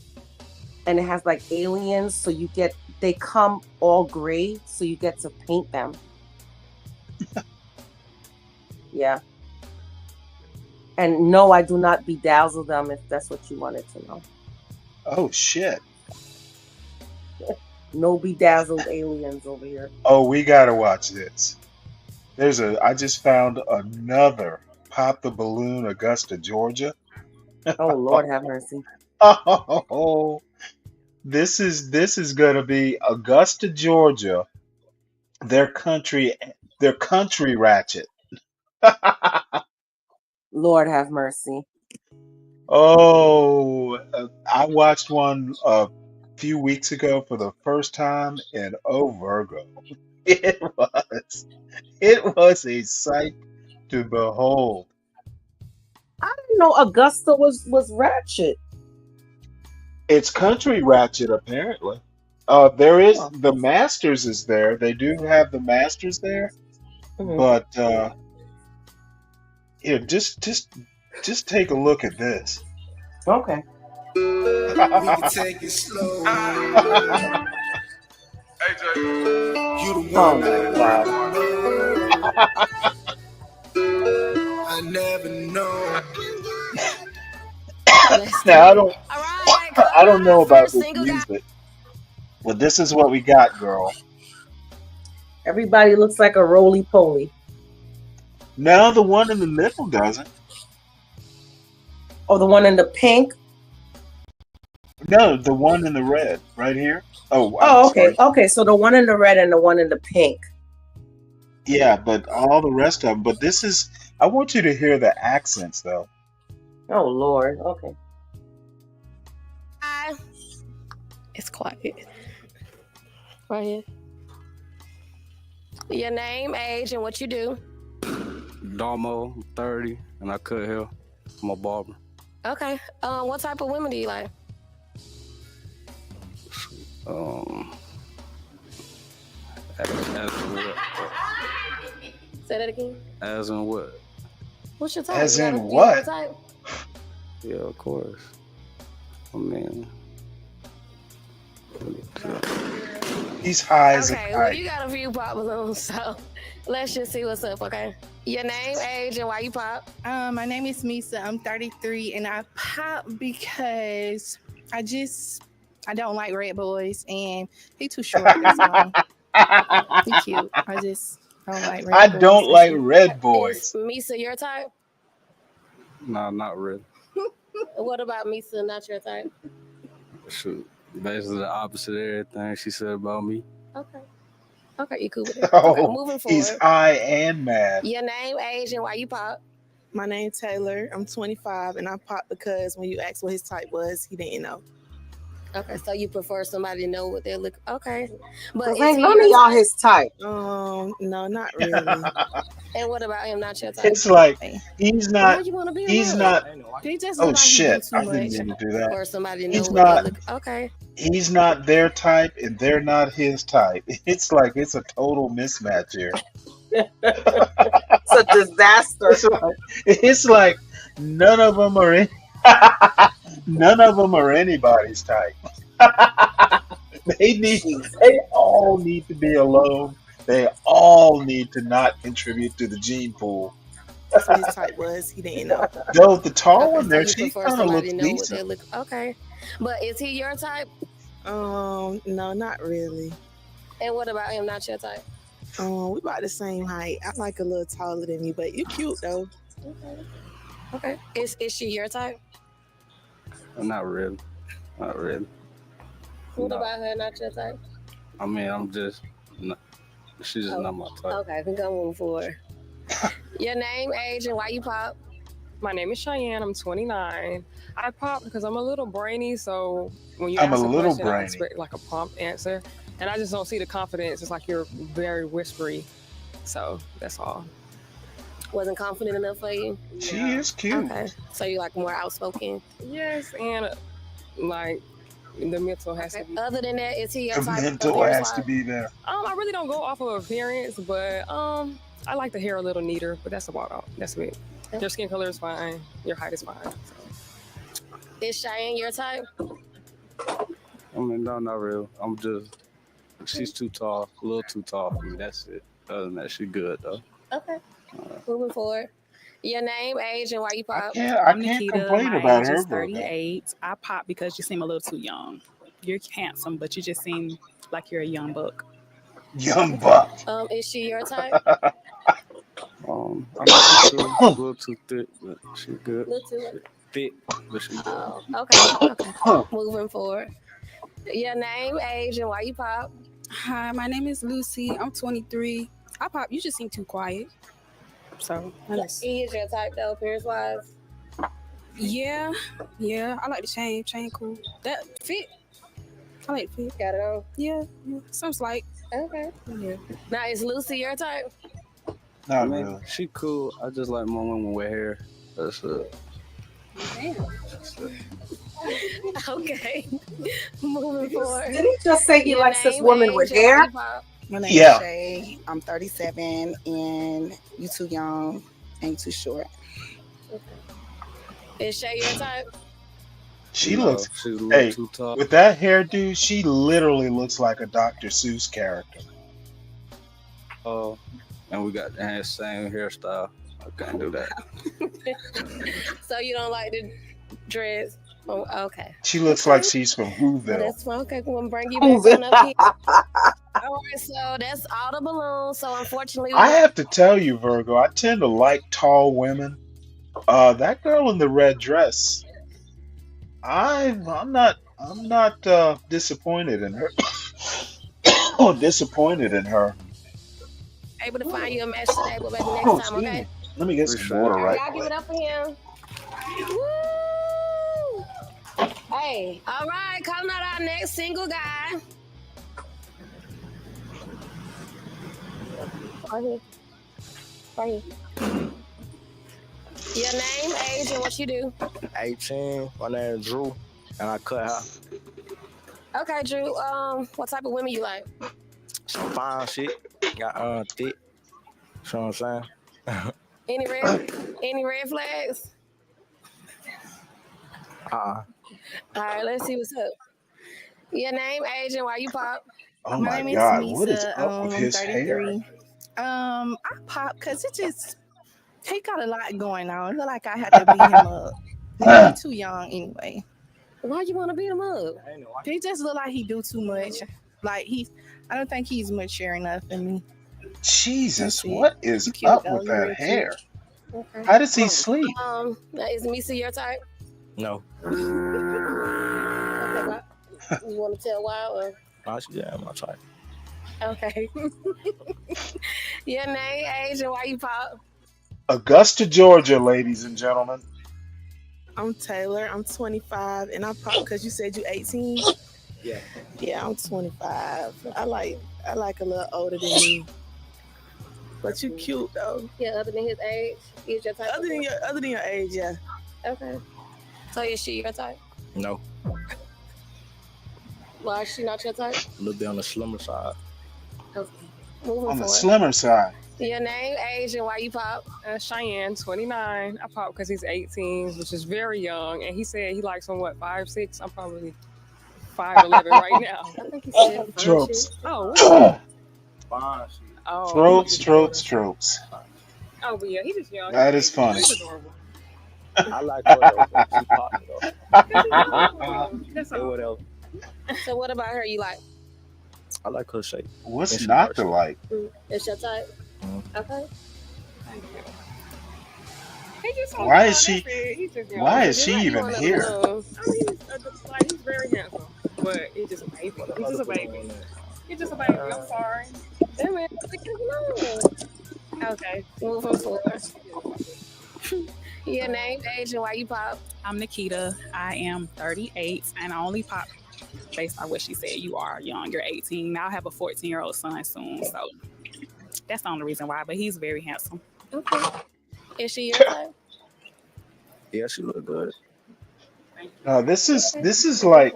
and it has like aliens. So they come all gray, so you get to paint them. Yeah. And no, I do not bedazzle them, if that's what you wanted to know. Oh shit. No bedazzled aliens over here. Oh, we gotta watch this. I just found another Pop the Balloon, Augusta, Georgia. Oh Lord have mercy. Oh, this is gonna be Augusta, Georgia. Their country ratchet. Lord have mercy. Oh, I watched one a few weeks ago for the first time, and oh Virgo, it was a sight to behold. I didn't know Augusta was ratchet. It's country ratchet, apparently. There is the Masters is there. They do have the Masters there, Mhm. but yeah, just take a look at this. Okay. We can take it slow. You the Oh one my God. I never know. Now I don't know about this music, but this is what we got, girl. Everybody looks like a roly poly. Now the one in the middle doesn't. Oh, the one in the pink. No, the one in the red, right here. Oh, I'm Oh, okay. sorry. Okay, so the one in the red and the one in the pink. Yeah, but all the rest of them. But this is. I want you to hear the accents, though. Oh Lord. Okay. Hi. It's quiet. Right here. Your name, age, and what you do. Darmo, 30, and I cut hair. I'm a barber. Okay. What type of women do you like? As in what? Say that again. As in what? What's your type? As You in got a what? type? Yeah, of course. I mean, He's high as a Okay, well, kite. you got a few pop balloons, so let's just see what's up, okay? Your name, age, and why you pop? My name is Misa. I'm 33, and I pop because I don't like red boys, and he too short. That's why. He cute. I just don't like red I boys. don't like That's it. red Is boys. Misa your type? nah, not really. What about Misa not your type? Shoot, basically the opposite of everything she said about me. Okay. Okay, you cool with it. Okay, Oh, moving he's forward. high and mad. Your name, age, and why you pop? My name's Taylor. I'm 25, and I popped because when you asked what his type was, he didn't know. Okay, so you prefer somebody to know what they're looking. Okay, but Cause is ain't he none of your y'all type? his type. No, not really. And what about him? Not your type? It's like he's Why not. you want to be He's around? not. He just Oh look like he do shit! too I didn't much. mean to do that. Or somebody to know He's what they're not. looking. Okay. He's not their type, and they're not his type. It's like it's a total mismatch here. It's a disaster. It's like none of them are in. None of them are anybody's type. They all need to be alone. They all need to not contribute to the gene pool. That's what his type was. He didn't know. Though the tall Okay, one so there, you she prefer kind of somebody looks to know what decent. they're looking. Okay, but is he your type? No, not really. And what about him? Not your type? We about the same height. I like a little taller than you, but you cute though. Okay. Okay. Is she your type? Not really. Not really. What No. about her? Not your type? I mean, I'm just. Not, she's just Oh, not my type. okay, we can move forward. Your name, age, and why you pop? My name is Cheyenne. I'm 29. I pop because I'm a little brainy, so when you I'm a ask a little question, I brainy. expect like a prompt answer, and I just don't see the confidence. It's like you're very whispery, so that's all. Wasn't confident enough for you? She is cute. Okay, so you like more outspoken. Yes, and like the mental has to be. Other than that, is he your The type? mental has to be there. I really don't go off of appearance, but I like the hair a little neater, but that's about all. That's it. Your skin color is fine. Your height is fine. So. Is Cheyenne your type? I mean, no, not real. I'm just. She's too tall, a little too tall for me. That's it. Other than that, she good though. Okay. Moving forward. Your name, age, and why you pop? I I'm can't Nikita. complain My about age her, is Virgo. 38. I pop because you seem a little too young. You're handsome, but you just seem like you're a young buck. Young buck. Is she your type? I mean, she's a little too thick, but she good. Little too Thick, but she good. Oh, okay. Okay. Moving forward. Your name, age, and why you pop? Hi, my name is Lucy. I'm 23. I pop. You just seem too quiet. So, He is your type though, appearance wise. yeah. I like the chain. Chain cool. That fit. I like fit. Got it on. Yeah. Sounds like. Okay. Yeah. Now is Lucy your type? I mean, she cool. I just like more women with hair. That's it. Okay. Moving forward. Did he just say he Your likes this name, woman with age, and why hair? you pop? My name Yeah. is Shay. I'm 37, and you too young and you too short. Is Shay your type? She No, looks. she's a little Hey, too tall. with that hairdo, she literally looks like a Dr. Seuss character. And we got the same hairstyle. I can't do that. So you don't like the dreads? Oh, okay. She looks like she's from Well, Whoville. that's fine. Okay, we're gonna bring you back on up here. All right, so that's all the balloons. So unfortunately, I have to tell you, Virgo, I tend to like tall women. That girl in the red dress, I'm not disappointed in her. Disappointed in her. able to find you a match today, but maybe next Oh, time, excuse okay? me. Let me get some water All right, right y'all give quick. it up for him. Woo! Hey, all right, calling out our next single guy. Right here. Right here. Your name, age, and what you do. 18. My name is Drew, and I cut hair. Okay, Drew. What type of women you like? Some fine shit. Got thick. You know what I'm saying? Any red flags? All right, let's see what's up. Your name, age, and why you pop. Oh My my name is God, what is Misa. up with I'm his hair? 33. I pop because he got a lot going on. I feel like I had to beat him up. He's too young anyway. Why you want to beat him up? He just look like he do too much. Like I don't think he's mature enough in me. Jesus, That's it. what is Cute up though, with you're that real hair? cute. Okay. How does he sleep? Is Misa your type? No. Okay, you want to tell why? Or? No, yeah, my type. Okay. Your name, age, and why you pop. Augusta, Georgia, ladies and gentlemen. I'm Taylor. I'm 25, and I pop because you said you 18. Yeah. Yeah, I'm 25. I like a little older than me, but you cute though. Yeah, other than his age, is your type. Other than your age, yeah. Okay. So is she your type? No. Why is she not your type? A little bit on the slimmer side. Okay. Moving On the forward. slimmer side. Your name, age, and why you pop. Cheyenne, 29. I pop because he's 18, which is very young. And he said he likes on what, 5'6"? I'm probably 5'11" right now. I think he said 5'6". Tropes. Oh, what? Fine. Oh, Tropes. Oh, but yeah, he's just young. That is funny. He's adorable. I like her though. She popping though. That's Hey, what else? So what about her you like? I like her shape. What's And she not dark to skin. like? It's your type? Okay. He's just so Why young, is she- that's it. He's just young. why is Just she like even one of here? those- I mean, he's very handsome, but he's just a baby. He's just a baby. He's just a baby. I'm sorry. Damn it. Okay. Moving forward. Your name, age, and why you pop. I'm Nikita. I am 38, and I only pop based on what she said. You are young. You're 18. Now I have a 14-year-old son soon, so that's the only reason why. But he's very handsome. Okay. Is she your type? Yeah, she look good. This is like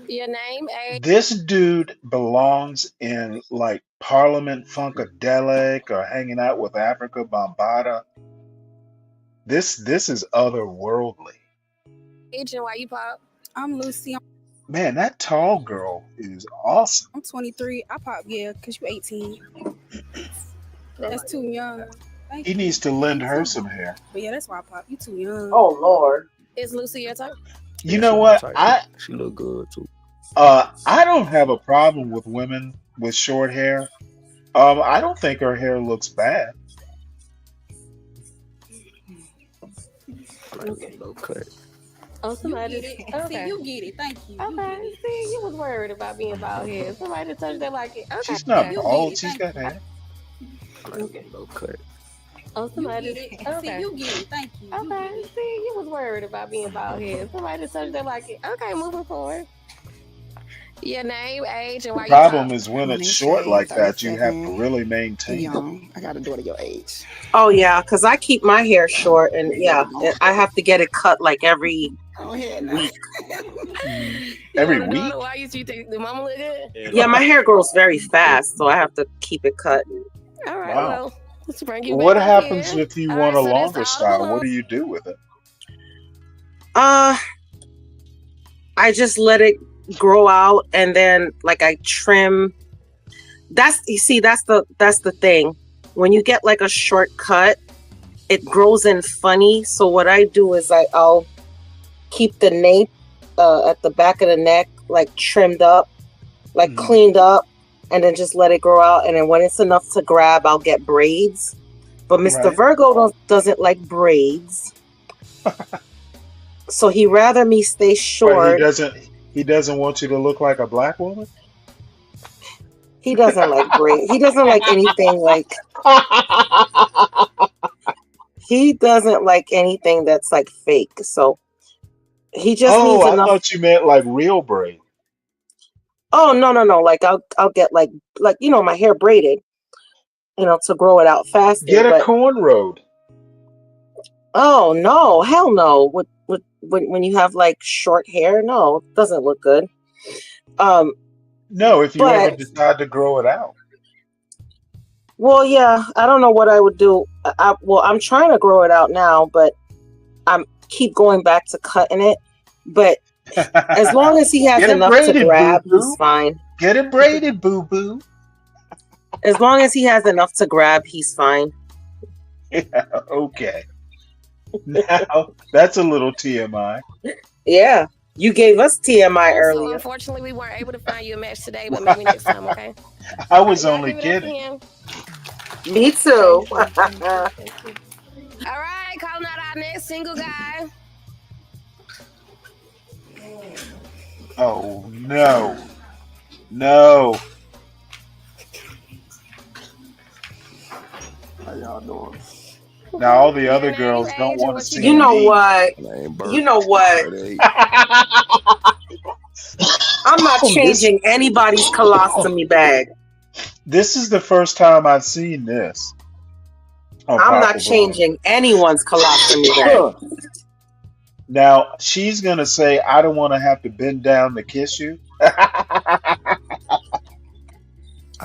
Your name, age. this dude belongs in like Parliament Funkadelic or hanging out with Africa Bambaataa. This is otherworldly. Age and why you pop. I'm Lucy. Man, that tall girl is awesome. I'm 23. I pop, yeah, because you 18. That's too young. Thank He you. needs to lend her some hair. But yeah, that's why I pop. You too young. Oh Lord. Is Lucy your type? You know what? She look good too. I don't have a problem with women with short hair. I don't think her hair looks bad. Low cut. Oh, You somebody. get it. Okay. See, you get it. Thank you. You get Okay. it. See, you was worried about being bald head. Somebody touched that like it. Okay. She's not You get bald. it. She's Thank got hair. Low cut. Oh, You somebody. get it. Okay. See, you get it. Thank you. You get Okay. it. See, you was worried about being bald head. Somebody touched that like it. Okay, moving forward. Your name, age, and The why you problem pop. is when My it's name's short Shay, like that, you have to 37. really You maintain it. young. I got a daughter your age. Oh yeah, because I keep my hair short, and yeah, I have to get it cut like every Go ahead now. week. Every You want a week? daughter? Why you think the mama look good? Yeah, my hair grows very fast, so I have to keep it cut. All right, Wow. well, let's bring you What back up happens here. if you All want right, a so that's longer all style? What balloons. do you do with it? I just let it grow out, and then like I trim. That's the thing. When you get like a short cut, it grows in funny. So what I do is I'll keep the nape at the back of the neck like trimmed up, like cleaned up, and then just let it grow out. And then when it's enough to grab, I'll get braids. But Mr. Right. Virgo doesn't like braids, so he rather me stay But short. he doesn't want you to look like a black woman? He doesn't like braids. He doesn't like anything like. He doesn't like anything that's like fake. So He just Oh, needs I enough. thought you meant like real braid. Oh no. Like I'll get like my hair braided, to grow it out faster. Get a But cornrowed. oh no, hell no. When you have like short hair, no, it doesn't look good. No, if you ever But decide to grow it out. well, yeah, I don't know what I would do. I'm trying to grow it out now, but I'm keep going back to cutting it. But as long as he has Get it enough to braided, grab, boo he's boo. fine. Get it braided, boo boo. As long as he has enough to grab, he's fine. Yeah, okay. Now that's a little TMI. Yeah, you gave us TMI So earlier. unfortunately, we weren't able to find you a match today, but maybe next time, okay? I was Y'all only give it up for kidding. him. Me too. All right, calling out our next single guy. Oh no. No. How y'all doing? Now all the other girls don't want to see You know me. what? You know what? I'm not Oh, changing anybody's colostomy bag. This is the first time I've seen this. on I'm not Papa Balloon. changing anyone's colostomy bag. Now she's gonna say, "I don't want to have to bend down to kiss you." I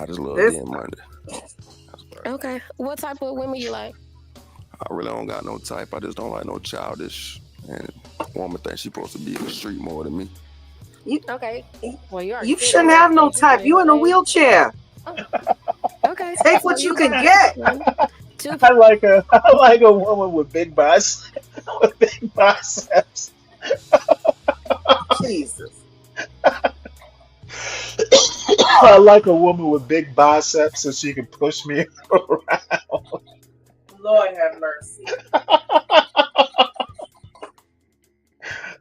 just love This- getting money. Okay. What type of women you like? I really don't got no type. I just don't like no childish and woman thinks she supposed to be in the street more than me. Okay. Well, you already You said shouldn't that. have no type. You in a wheelchair. Okay. Take So what you you can got get. I like a woman with big biceps. With big biceps. Jesus. I like a woman with big biceps so she can push me around. Lord have mercy.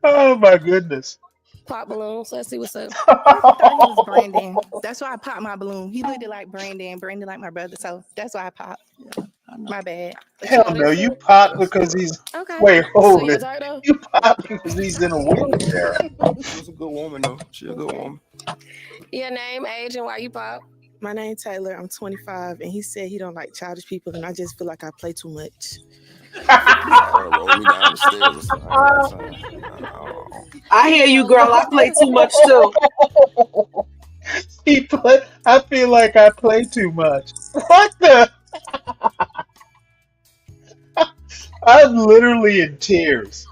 Oh my goodness. Pop balloons. Let's see what's up. I thought he was Brandon. That's why I popped my balloon. He looked like Brandon. Brandon like my brother. So that's why I popped. My bad. Hell no, you pop because he's Okay. wait, So hold you're it. tight though? You pop because he's in a wheelchair. She's a good woman though. She a good woman. Your name, age, and why you pop? My name Taylor. I'm 25, and he said he don't like childish people, and I just feel like I play too much. Roll me down the stairs or something. I hear you, girl. I play too much too. I feel like I play too much. What the? I'm literally in tears.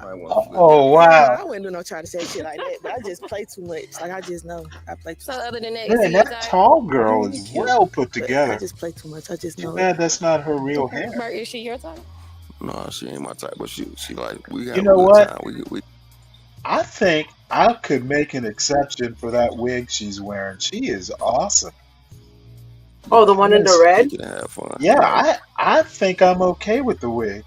Oh wow. I wouldn't do no childish shit like that, but I just play too much. Like I just know I play too So much. other than that, you Man, see your that type? tall girl is well put But I together. just play too much. I just Too know bad it. that's not her real hair. Bert, is she your type? No, she ain't my type, but she like we have You a know good what? time. We I think I could make an exception for that wig she's wearing. She is awesome. Oh, the one in the Yes. red? can have fun. Yeah, I think I'm okay with the wig.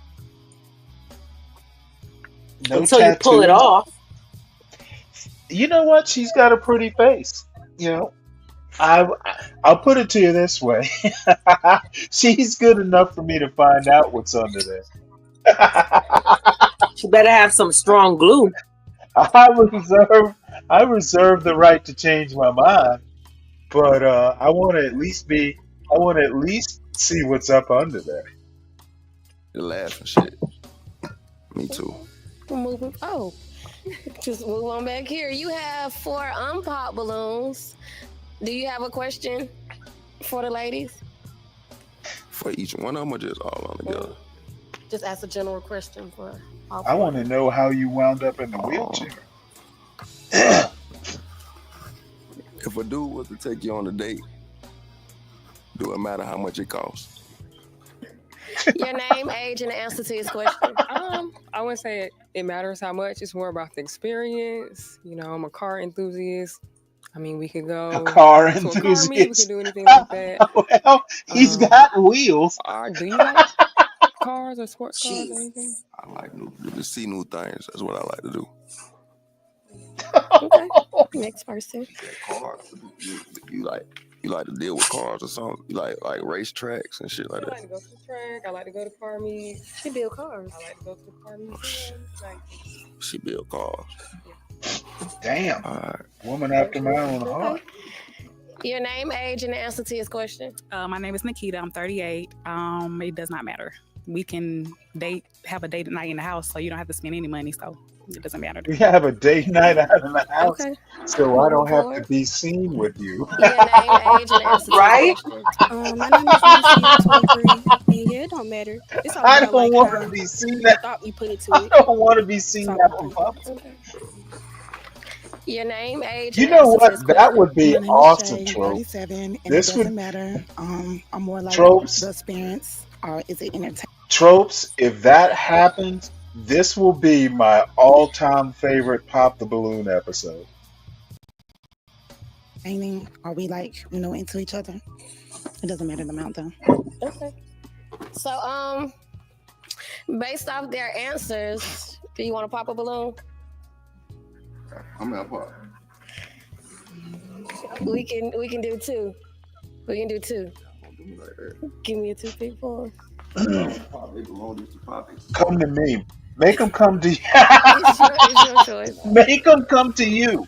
No Until you pull it tattoos. off. You know what? She's got a pretty face. You know, I'll put it to you this way: she's good enough for me to find out what's under there. She better have some strong glue. I reserve the right to change my mind, but I want to at least see what's up under there. You laugh and shit. Me too. We're moving. Oh, just move on back here. You have 4 unpop balloons. Do you have a question for the ladies? For each one of them or just all on together? Just ask a general question for all I 4. want to know how you wound up in the wheelchair. If a dude was to take you on a date, do it matter how much it costs? Your name, age, and the answer to his question. I wouldn't say it matters how much. It's more about the experience. You know, I'm a car enthusiast. I mean, we could go A car to a car meet. We enthusiast. could do anything like that. Well, he's got wheels. Do you like cars or sports cars or anything? I like to see new things. That's what I like to do. Okay. Next person. Cars, you You like to deal with cars or something? You like race tracks and shit like I like that? to go to the track. I like to go to car meets. She build cars. I like to go to the car meets. Like, She build cars. Damn. All right. Woman after my own heart. Your name, age, and the answer to his question. My name is Nikita. I'm 38. It does not matter. We can have a date night in the house, so you don't have to spend any money. So it doesn't matter. We have a date night out in the house, Okay. so I don't Moving have forward. to be seen with you. Your name, age, and answer to Right? his question. My name is Lucy. I'm 23. And yeah, it don't matter. It's all I about don't like want how to be seen the that. thought we put into I it. don't want to be seen So, that in public. Your name, age, You and know answer to his what? That question. would be My name is awesome, Shay, I'm Trope. 37, and it This doesn't would matter. I'm more like Tropes. the experience, or is it entertaining? Tropes. If that happens, this will be my all-time favorite Pop the Balloon episode. Are we like, into each other? It doesn't matter the amount though. Okay. So, based off their answers, do you want to pop a balloon? I'm not part. We can do two. We can do two. Give me a toothpick for Come to me. Make them come to you. it's your choice. Make them come to you.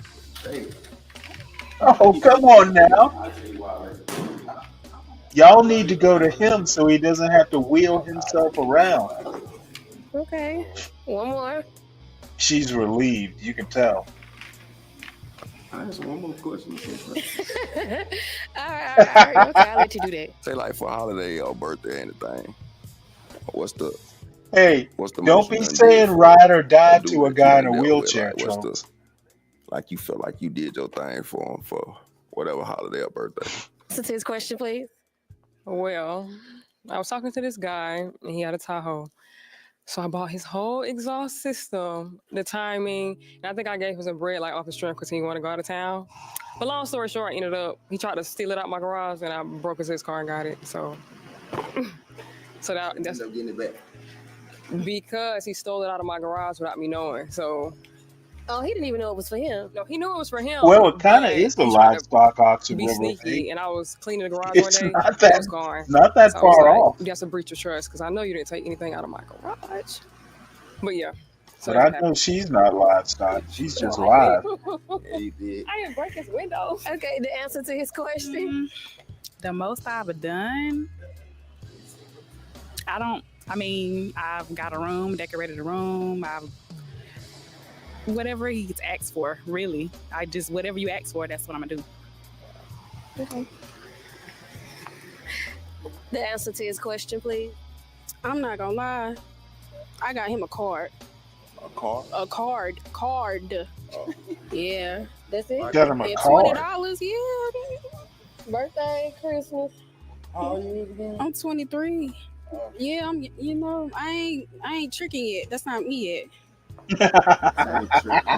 Oh, come on now. Y'all need to go to him so he doesn't have to wheel himself around. Okay. One more. She's relieved. You can tell. I ask one more question. all right. Okay, I'll let you do that. Say like for a holiday or birthday, anything. What's the Hey, most don't be you done did saying for ride or die do to a that you guy in done a dealt with? wheelchair, Like what's Tropes. the like you felt like you did your thing for him for whatever holiday or birthday? Answer to his question, please. well, I was talking to this guy, and he had a Tahoe. So I bought his whole exhaust system, the timing, and I think I gave him some bread like off the strength because he wanted to go out of town. But long story short, he tried to steal it out my garage, and I broke his car and got it. So that's getting it back. because he stole it out of my garage without me knowing. So Oh, he didn't even know it was for him. no, he knew it was for him. Well, it kind of but is a he tried to livestock auction, be River sneaky, Pig. and I was cleaning the garage It's one day. not It that was gone. not that So I was far like, off. that's a breach of trust because I know you didn't take anything out of my garage. But yeah, so But that's I what know happened. she's not livestock. She's just Well, I live. did. I didn't break his window. Okay, the answer to his question. The most I've done, I've got a room, decorated a room. Whatever he's asked for, really. Whatever you ask for, that's what I'm gonna do. Okay. The answer to his question, please. I'm not gonna lie. I got him a card. A car? A card. Yeah. That's it? Got him a At card. $20, yeah. Birthday, Christmas. How old are you again? I'm 23. Yeah, I ain't tricking yet. That's not me yet.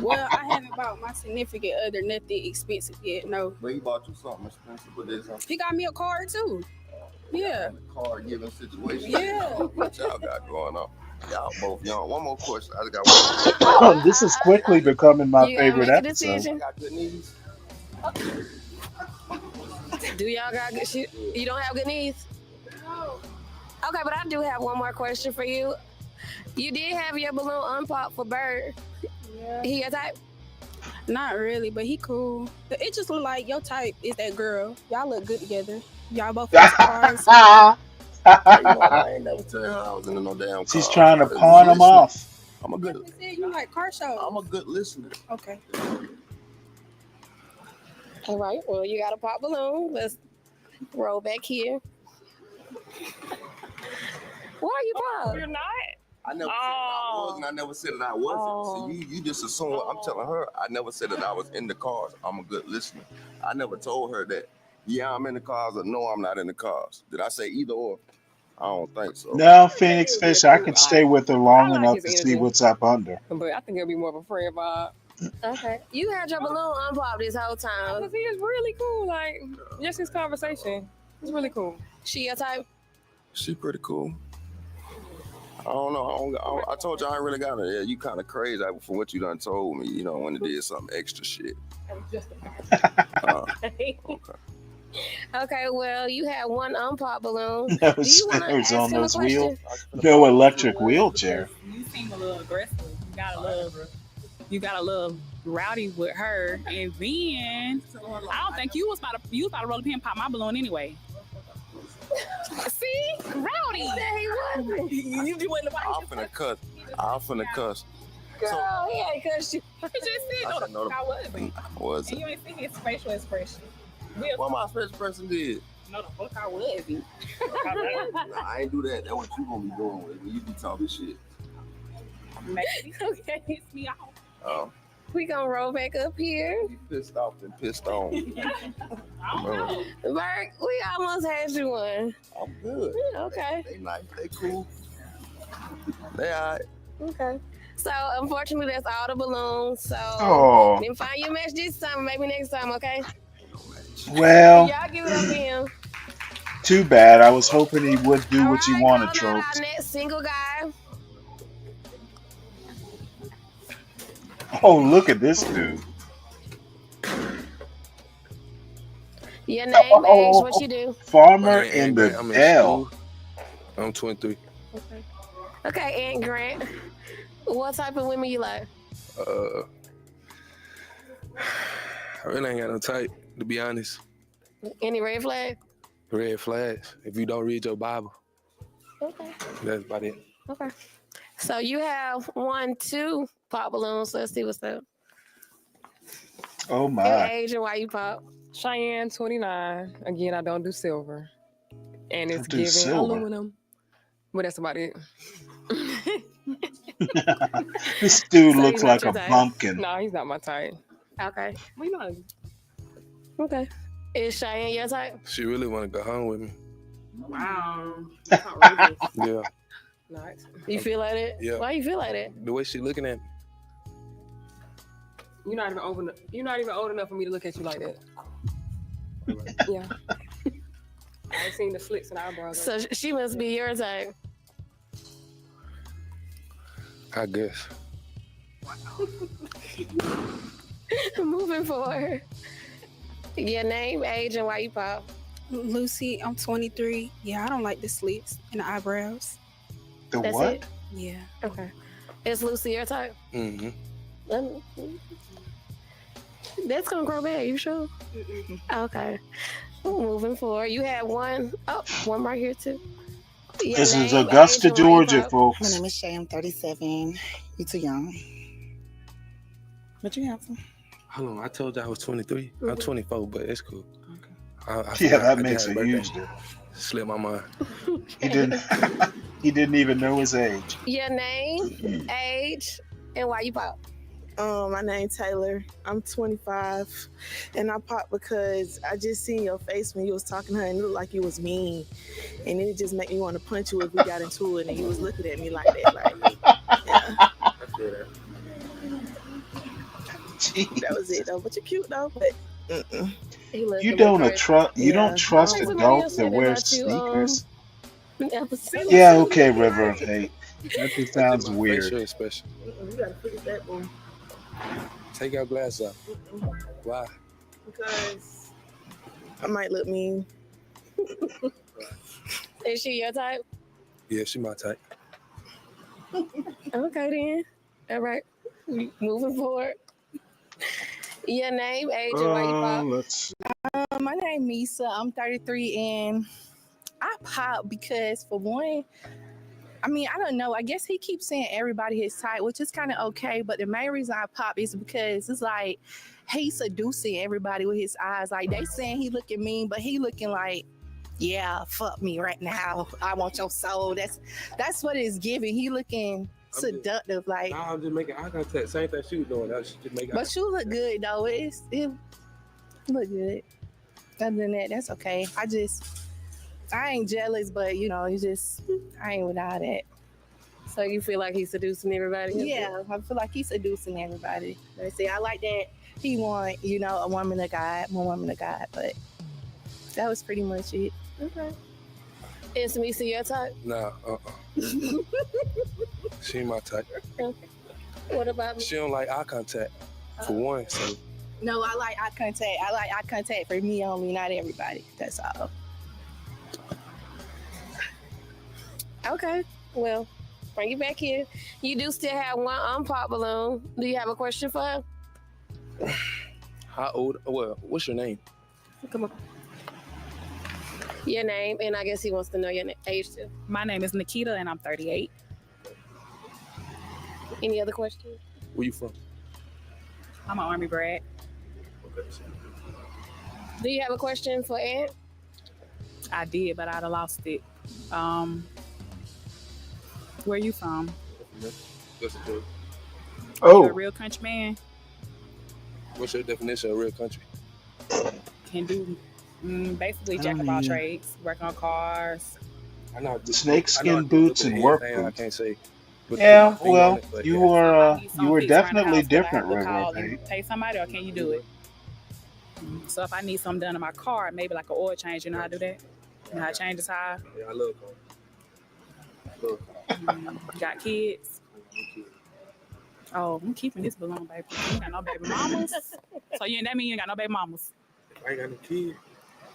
Well, I haven't bought my significant other nothing expensive yet. No. But he bought you something expensive, but there's He got me a card too. Yeah. car giving situation. Yeah. What y'all got going on? Y'all both young. One more question. I just got one. This is quickly becoming my You gotta favorite make a episode. decision. Got good knees? Do y'all got good shit? You don't have good knees? Okay, but I do have one more question for you. You did have your balloon unpopped for Bird. Yeah. He your type? Not really, but he cool. It just look like your type is that girl. Y'all look good together. Y'all both have cars. I ain't never tell her I was in no damn car. She's trying to I just pawn him listen. off. I'm a good. You said you like car shows. I'm a good listener. Okay. All right, well, you got a pop balloon. Let's roll back here. Why are you pop? You're not? I never said that I was, and I never said that I wasn't. See, you just assume. I'm telling her, I never said that I was in the cars. I'm a good listener. I never told her that, yeah, I'm in the cars, or no, I'm not in the cars. Did I say either or? I don't think so. Now, Phoenix Fish, I can stay with her long I like enough his to see energy. what's up under. But I think it'll be more of a friend vibe. Okay. You had your balloon unpopped this whole time. Because he is really cool. Like, just his conversation. It's really cool. She your type? She pretty cool. I don't know. I told you I ain't really got it. Yeah, you kind of crazy from what you done told me. You know, when it did some extra shit. I'm just Okay. Okay, well, you had one unpop balloon. No Do you want to spinners ask on him a those wheels. question? No electric wheelchair. You seem a little aggressive. You got a little rowdy with her, and then I don't think you was about to roll a pin and pop my balloon anyway. See, rowdy. He wasn't. You do what the I'm finna cuss. I'm finna cuss. Girl, he ain't cussed you. He just said, no, I wasn't. Was And it? you ain't see his facial expression. What my special person did? No, the fuck I wasn't. Nah, I ain't do that. That's what you gonna be doing when you be talking shit. Maybe. Okay, it's me off. Oh, We gonna roll back up here. you pissed off and pissed on. Remember, Bert, we almost had you one. I'm good. Okay. They nice. They cool. They alright. Okay. So unfortunately, that's all the balloons. So Oh. then find your match this time, maybe next time, okay? Well, Y'all give it up to him. too bad. I was hoping he would do what you wanted, Our Tropes. next single guy. Oh, look at this dude. Your name, age, what Oh, you do. Farmer My name in Aunt the Grant. I'm in L. school. I'm 23. Okay, Aunt Grant. What type of women you like? I really ain't got no type, to be honest. Any red flag? Red flags. If you don't read your Bible, Okay. that's about it. Okay. So you have 2 pop balloons. Let's see what's up. Oh Your my. age and why you pop. Cheyenne 29. Again, I don't do silver. And it's Don't do giving silver. aluminum. But that's about it. This dude So looks he's not like your a type? pumpkin. No, he's not my type. Okay. We know. Okay. Is Cheyenne your type? She really want to go home with me. Wow. Yeah. Nice. You feel like it? Yeah. Why you feel like that? The way she looking at me. You're not even old enough for me to look at you like that. Yeah. I ain't seen the slits in eyebrows. So she must be your type. I guess. Moving forward. Your name, age, and why you pop. Lucy, I'm 23. Yeah, I don't like the slits and the eyebrows. The That's what? it? Yeah. Okay. Is Lucy your type? Mm-hmm. That's gonna grow back, you sure? Okay. Moving forward. You had one right here too. Your This is name, Augusta, age, and why you Georgia, pop. My folks. name is Shay. I'm 37. You too young. But you handsome. Hold on, I told you I was 23. I'm 24, but it's cool. I Yeah, forgot that I makes just a had huge birthday. difference. Slipped my mind. He didn't. He didn't even know his age. Your name, age, and why you pop. My name Taylor. I'm 25, and I popped because I just seen your face when you was talking to her, and it looked like you was mean, and then it just made me want to punch you if we got into it, and you was looking at me like that, like yeah. That was it though. But you're cute though. But You don't trust. You don't trust adults that wear sneakers. Yeah, okay, River of Hate. That just sounds My weird. facial expression. You gotta fix that, boy. Take your glass off. Why? Because I might look mean. Is she your type? Yeah, she my type. Okay then. All right. Moving forward. Your name, age, and why you pop. Let's. My name Misa. I'm 33, and I pop because for one, I mean, I don't know. I guess he keeps saying everybody his type, which is kind of okay. But the main reason I pop is because it's like he's seducing everybody with his eyes. Like they saying he looking mean, but he looking like, yeah, fuck me right now. I want your soul. That's what it's giving. He looking seductive, like. Nah, I'm just making eye contact. Same thing she was doing. I was just making. But you look good though. It look good. Other than that, that's okay. I ain't jealous, but you know, it's just I ain't with all that. So you feel like he's seducing everybody? Yeah, I feel like he's seducing everybody. They say I like that. He want, a woman of God, one woman of God, but that was pretty much it. Okay. Is Misa your type? Nah, She ain't my type. Okay. What about me? She don't like eye contact, for one. So No, I like eye contact. I like eye contact for me only, not everybody. That's all. Okay. Well, bring you back here. You do still have one unpop balloon. Do you have a question for her? How old? Well, what's your name? Come on. Your name, and I guess he wants to know your age too. My name is Nikita, and I'm 38. Any other questions? Where you from? I'm an Army brat. Do you have a question for Ed? I did, but I'd have lost it. Where you from? Oh. You a real country man? What's your definition of real country? Can do basically jack of all trades, work on cars. I know Snakeskin boots and work I boots. can't say. Yeah, well, you were definitely different, to call Reverend. and pay somebody, or can you do it? So if I need something done in my car, maybe like an oil change, you know how to do that? You know how to change the tire? Yeah, I love cars. Got kids? Oh, I'm keeping this balloon, baby. You ain't got no baby mamas. So that mean you ain't got no baby mamas? I ain't got no kids.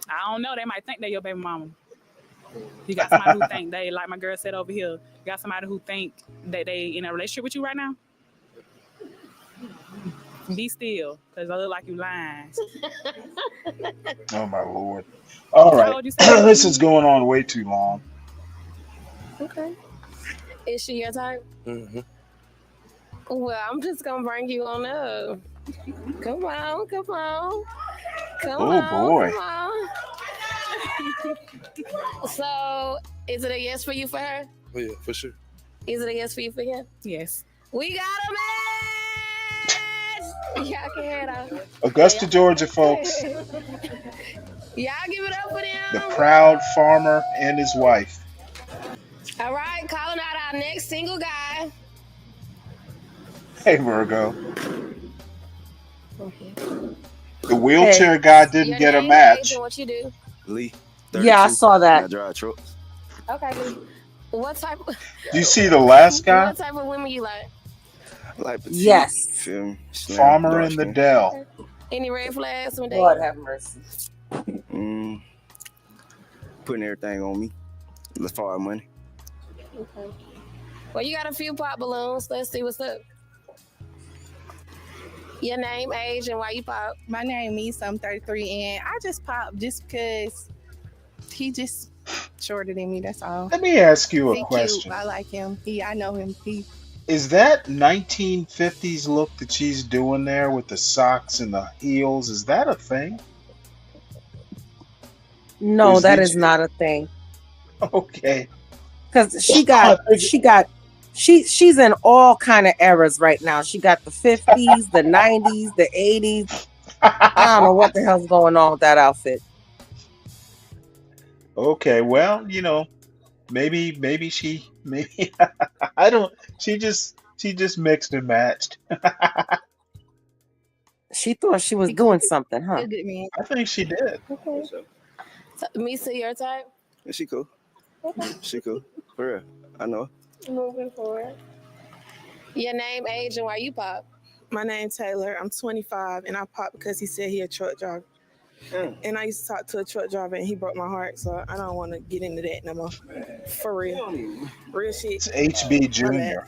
I don't know. They might think they're your baby mama. You got somebody who think they, like my girl said over here, you got somebody who think that they in a relationship with you right now? Be still, because I look like you lying. Oh my Lord! All How right, old you say? this is going on way too long. Okay. Is she your type? Mm-hmm. Well, I'm just gonna bring you on up. Come on, come on. Come Oh on, boy! come on. So, is it a yes for you for her? Oh yeah, for sure. Is it a yes for you for him? Yes. We got a man! Y'all can head out. Augusta, Georgia, folks. Y'all give it up for The them. proud farmer and his wife. All right, calling out our next single guy. Hey, Virgo. The wheelchair guy didn't Your get a name, match. age, and what you do. Lee. Yeah, I 32. saw that. I drive trucks. Okay. What type? Do you see the last guy? What type of women you like? I like petite. Yes. Feel me? Slim, Farmer dark in the skin. Dell. Any red flags when Lord dating? have mercy. Putting everything on me. As far as money. Okay. Well, you got a few pop balloons. Let's see what's up. Your name, age, and why you pop. My name is I'm 33, and I just popped just because he just shorter than me. That's all. Let me ask you He a question. cute. I like him. I know him. Is that 1950s look that she's doing there with the socks and the heels? Is that a thing? No, Is that it- is not a thing. Okay. Because she's in all kind of eras right now. She got the 50s, the 90s, the 80s. I don't know what the hell's going on with that outfit. Okay, well, maybe I don't. She just mixed and matched. She thought she was doing something, huh? Good man. I think she did. Okay. So, Misa, your type? Yeah, she cool. She cool. For real. I know. Moving forward. Your name, age, and why you pop. My name's Taylor. I'm 25, and I popped because he said he a truck driver. And I used to talk to a truck driver, and he broke my heart, so I don't want to get into that no more. For real. Real shit. It's HB Jr.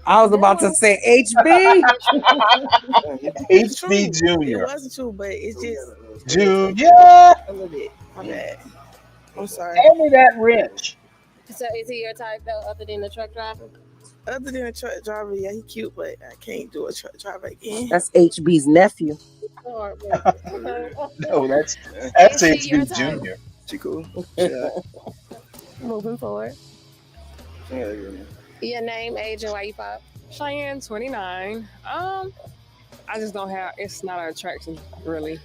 I was about to say HB. HB It Jr. wasn't true, but it's just Junior. a little bit. My bad. I'm sorry. Hand me that wrench. So is he your type though, other than the truck driver? Other than a truck driver, yeah, he cute, but I can't do a truck driver again. That's HB's nephew. Or, No, that's Is she your HB type? Jr. She cool. Moving forward. Yeah. Your name, age, and why you pop. Cheyenne, 29. I just don't have. It's not an attraction really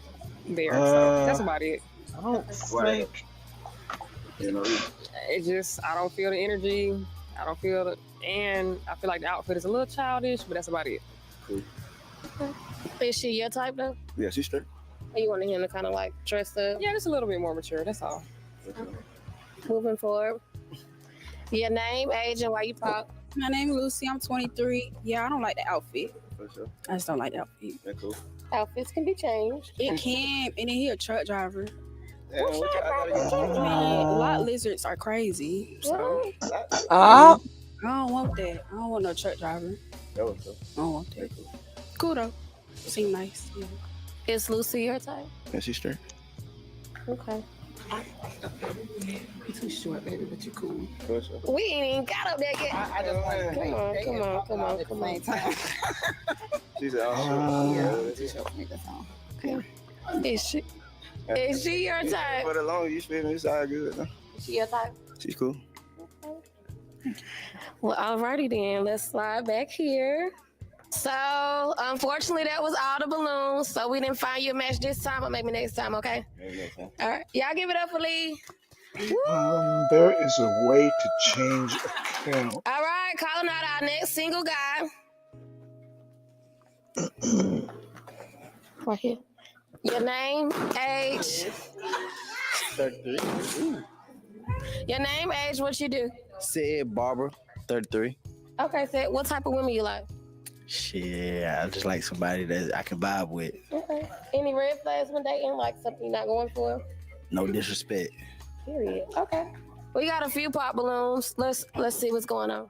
there. So that's about it. I don't think. It just I don't feel the energy. I don't feel it, and I feel like the outfit is a little childish, but that's about it. Is she your type though? Yeah, she's straight. Or you want him to kind of like dress up? Yeah, just a little bit more mature. That's all. Moving forward. Your name, age, and why you pop. My name is Lucy. I'm 23. Yeah, I don't like the outfit. For sure. I just don't like the outfit. That cool. Outfits can be changed. It can, and then he a truck driver. Yeah, what you- I thought you- Man, lot lizards are crazy. So Ah. I don't want that. I don't want no truck driver. That was cool. I don't want that. Cool though. Seem nice. Yeah. Is Lucy your type? Yeah, she's straight. Okay. You too short, baby, but you cool. For sure. We ain't even got up there yet. I just like Come on. She said, oh, Okay. Is she your type? For the long you spend, it's all good. Though. Is she your type? She's cool. Well, alrighty then. Let's slide back here. So, unfortunately, that was all the balloons. So we didn't find you a match this time, but maybe next time, okay? All right. Y'all give it up for Lee. There is a way to change account. All right, calling out our next single guy. Right here. Your name, age. 33. Your name, age, what you do. Said Barbara, 33. Okay, so what type of women you like? Shit, I just like somebody that I can vibe with. Okay. Any red flags when dating? Like something you're not going for? No disrespect. Period. Okay. We got a few pop balloons. Let's see what's going on.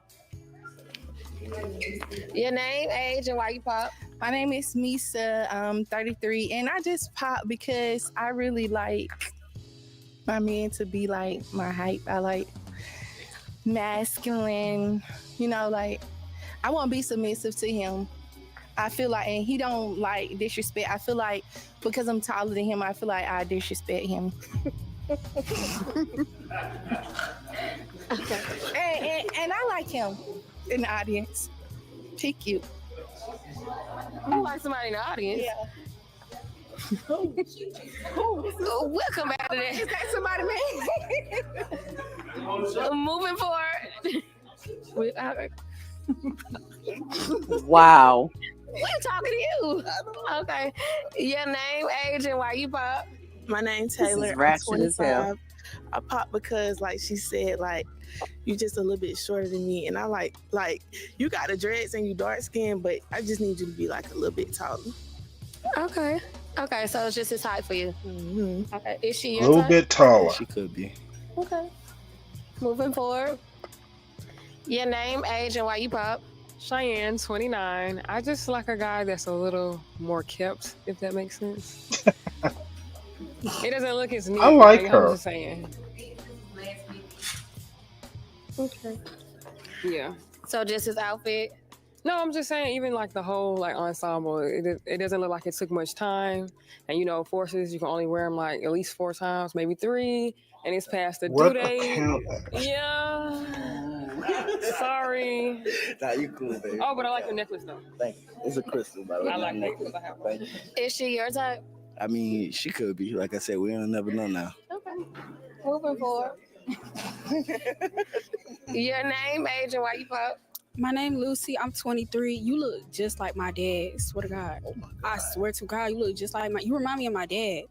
Your name, age, and why you pop? My name is Misa. I'm 33, and I just pop because I really like my man to be like my height. I like masculine, like I want to be submissive to him. I feel like, and he don't like disrespect. I feel like because I'm taller than him, I feel like I disrespect him. Okay. And I like him in the audience. He cute. You like somebody in the audience? Yeah. We'll come back to that. Is that somebody, man? Moving forward. Wow. We're talking to you. Okay. Your name, age, and why you pop? My name's This is Taylor. I'm ratchet as hell. 25. I pop because, like she said, like you just a little bit shorter than me, and I like you got the dreads and you dark skin, but I just need you to be like a little bit taller. Okay. Okay, so it's just his height for you. Mm-hmm. Okay. Is she A your little type? bit taller. She could be. Okay. Moving forward. Your name, age, and why you pop? Cheyenne, 29. I just like a guy that's a little more kept, if that makes sense. It doesn't look as neat. I like her. I'm just saying. Okay. Yeah. So just his outfit? No, I'm just saying, even like the whole like ensemble, it doesn't look like it took much time. And forces, you can only wear them like at least 4 times, maybe 3. And it's past the What due date. account? Yeah. Sorry. Nah, you cool, baby. Oh, but I like the necklace though. Thank you. It's a crystal, by the way. I like necklace. I have one. Thank you. Is she your type? I mean, she could be. Like I said, we don't never know now. Okay. Moving forward. Your name, age, and why you pop? My name Lucy. I'm 23. You look just like my dad. Swear to God. I swear to God, you look just like you remind me of my dad.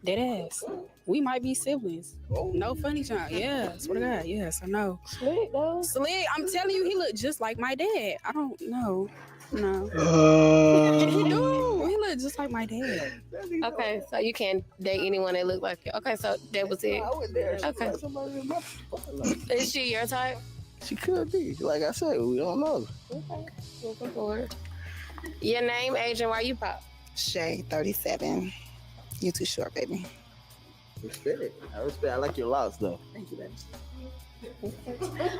Dead ass. We might be siblings. No funny time. Yeah, swear to God. Yes, I know. Slick though. Slick. I'm telling you, he look just like my dad. I don't know. No. He do. He look just like my dad. Okay, so you can't date anyone that look like you. Okay, so that was it. Okay. Is she your type? She could be. Like I said, we don't know. Okay. Moving forward. Your name, age, and why you pop? Shay, 37. You too short, baby. Respect. I respect. I like your locks, though. Thank you, baby.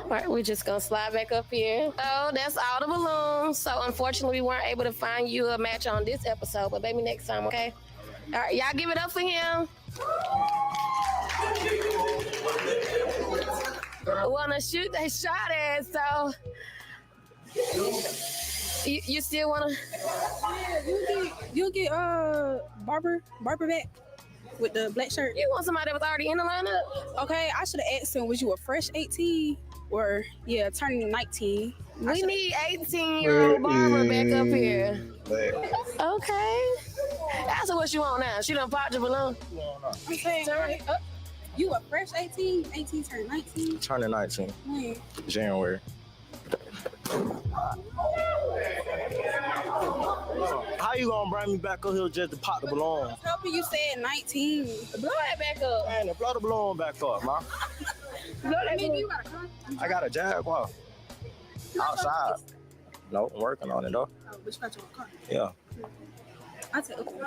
All right, we're just gonna slide back up here. So that's all the balloons. So unfortunately, we weren't able to find you a match on this episode, but maybe next time, okay? All right, y'all give it up for him. Wanna shoot that shot at, so you still wanna? Yeah, you'll get Barber back with the black shirt. You want somebody that was already in the lineup? Okay, I should have asked him, was you a fresh 18 or turning 19? We need 18-year-old Barbara back up here. Okay. That's what you want now. She done popped your balloon. I'm saying, you a fresh 18? 18 turned 19? Turning 19. When? January. How you gonna bring me back up here just to pop the balloon? I was hoping you said 19. Blow that back up. Man, blow the balloon back up, man. Blow that back up. I got a Jaguar. Outside. No, I'm working on it though. Oh, but you got your car. Yeah. I said, okay.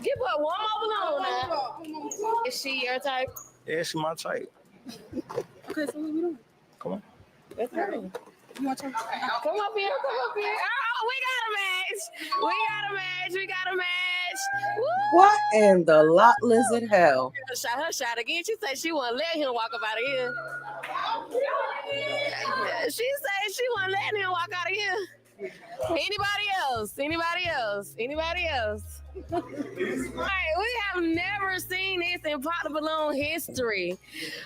Give her one more balloon now. Is she your type? Yeah, she my type. Okay, so what we doing? Come on. Let's go. You want to Come up here, come up here. Oh, we got a match. We got a match. Woo! What in the lot lizard hell? Shot her shot again. She said she wouldn't let him walk up out of here. She said she wasn't letting him walk out of here. Anybody else? All right, we have never seen this in Pop the Balloon history.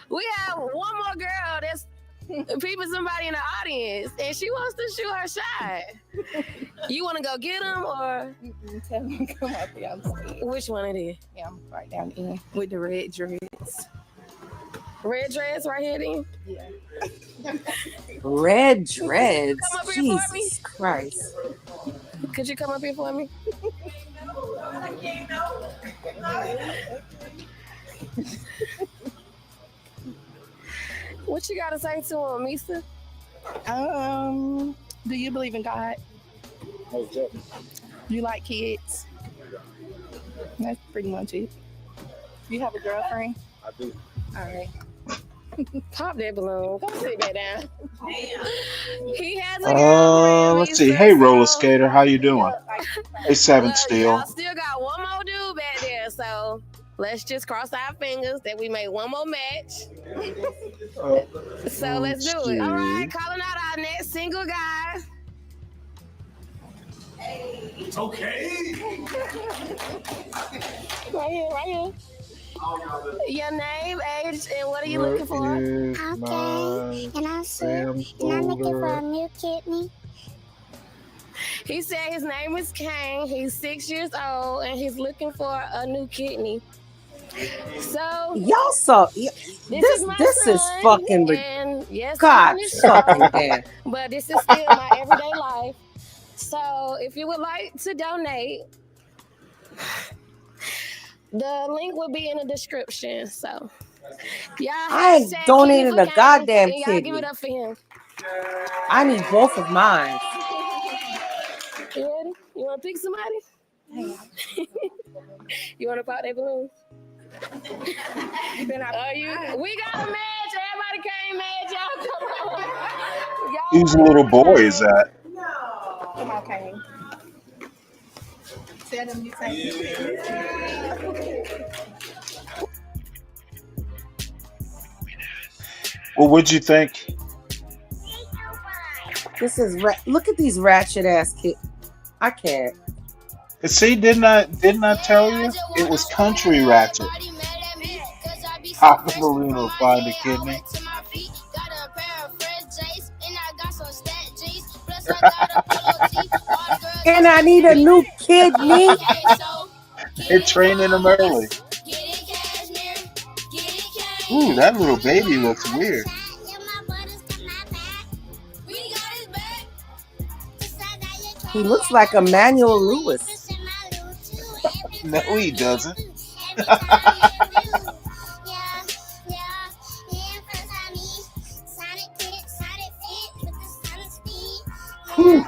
We have one more girl that's peeping somebody in the audience, and she wants to shoot her shot. You want to go get him, or tell him come up here? I'm scared. Which one it is? Yeah, I'm right down in with the red dreads. Red dreads right here, then? Yeah. Red dreads. Come up here for me. Jesus Christ. Could you come up here for me? What you gotta say to him, Misa? Do you believe in God? You like kids? That's pretty much it. You have a girlfriend? I do. All right. Pop that balloon. Come sit back down. He has a girlfriend. Let's see. Hey, roller skater, how you doing? Hey, Seven Steel. Y'all still got one more dude back there, so let's just cross our fingers that we made one more match. So let's do it. All right, calling out our next single guy. Okay. Right here. Your name, age, and what are you looking for? Okay, and I'm Sam, and I'm looking for a new kidney. He said his name is Kane. He's 6 years old, and he's looking for a new kidney. So y'all saw this is fucking yes, God fucking damn. But this is still my everyday life. So if you would like to donate, the link will be in the description. So y'all, I ain't donated a goddamn y'all kidney. give it up for him. I need both of mine. You ready? You want to pick somebody? You want to pop that balloon? We got a match. Everybody came match. Y'all come on. Whose little boy is that? Come on, Kane. Tell them you take Well, what'd you think? This is look at these ratchet ass kids. I can't. See, didn't I tell you? It was country ratchet. Pop the balloon will find a kidney. And I need a new kidney. They're training them early. Ooh, that little baby looks weird. He looks like Emmanuel Lewis. No, he doesn't. Whew.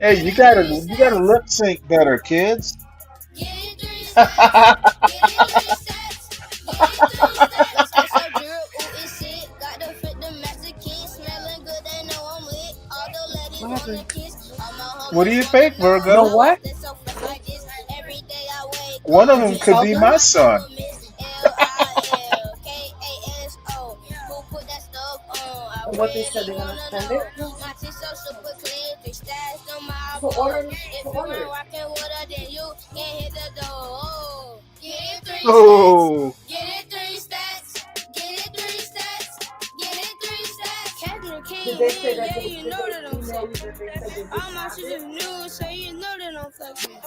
Hey, you gotta lip sync better, kids. What do you think, Virgo? You know what? One of them could be my son. What they said they're gonna spend it? Oh. the king. Did they say Yeah, that yeah, they, you did know they that I'm email you flexing. that they said they All my did shit is new, so you know that I'm flexing.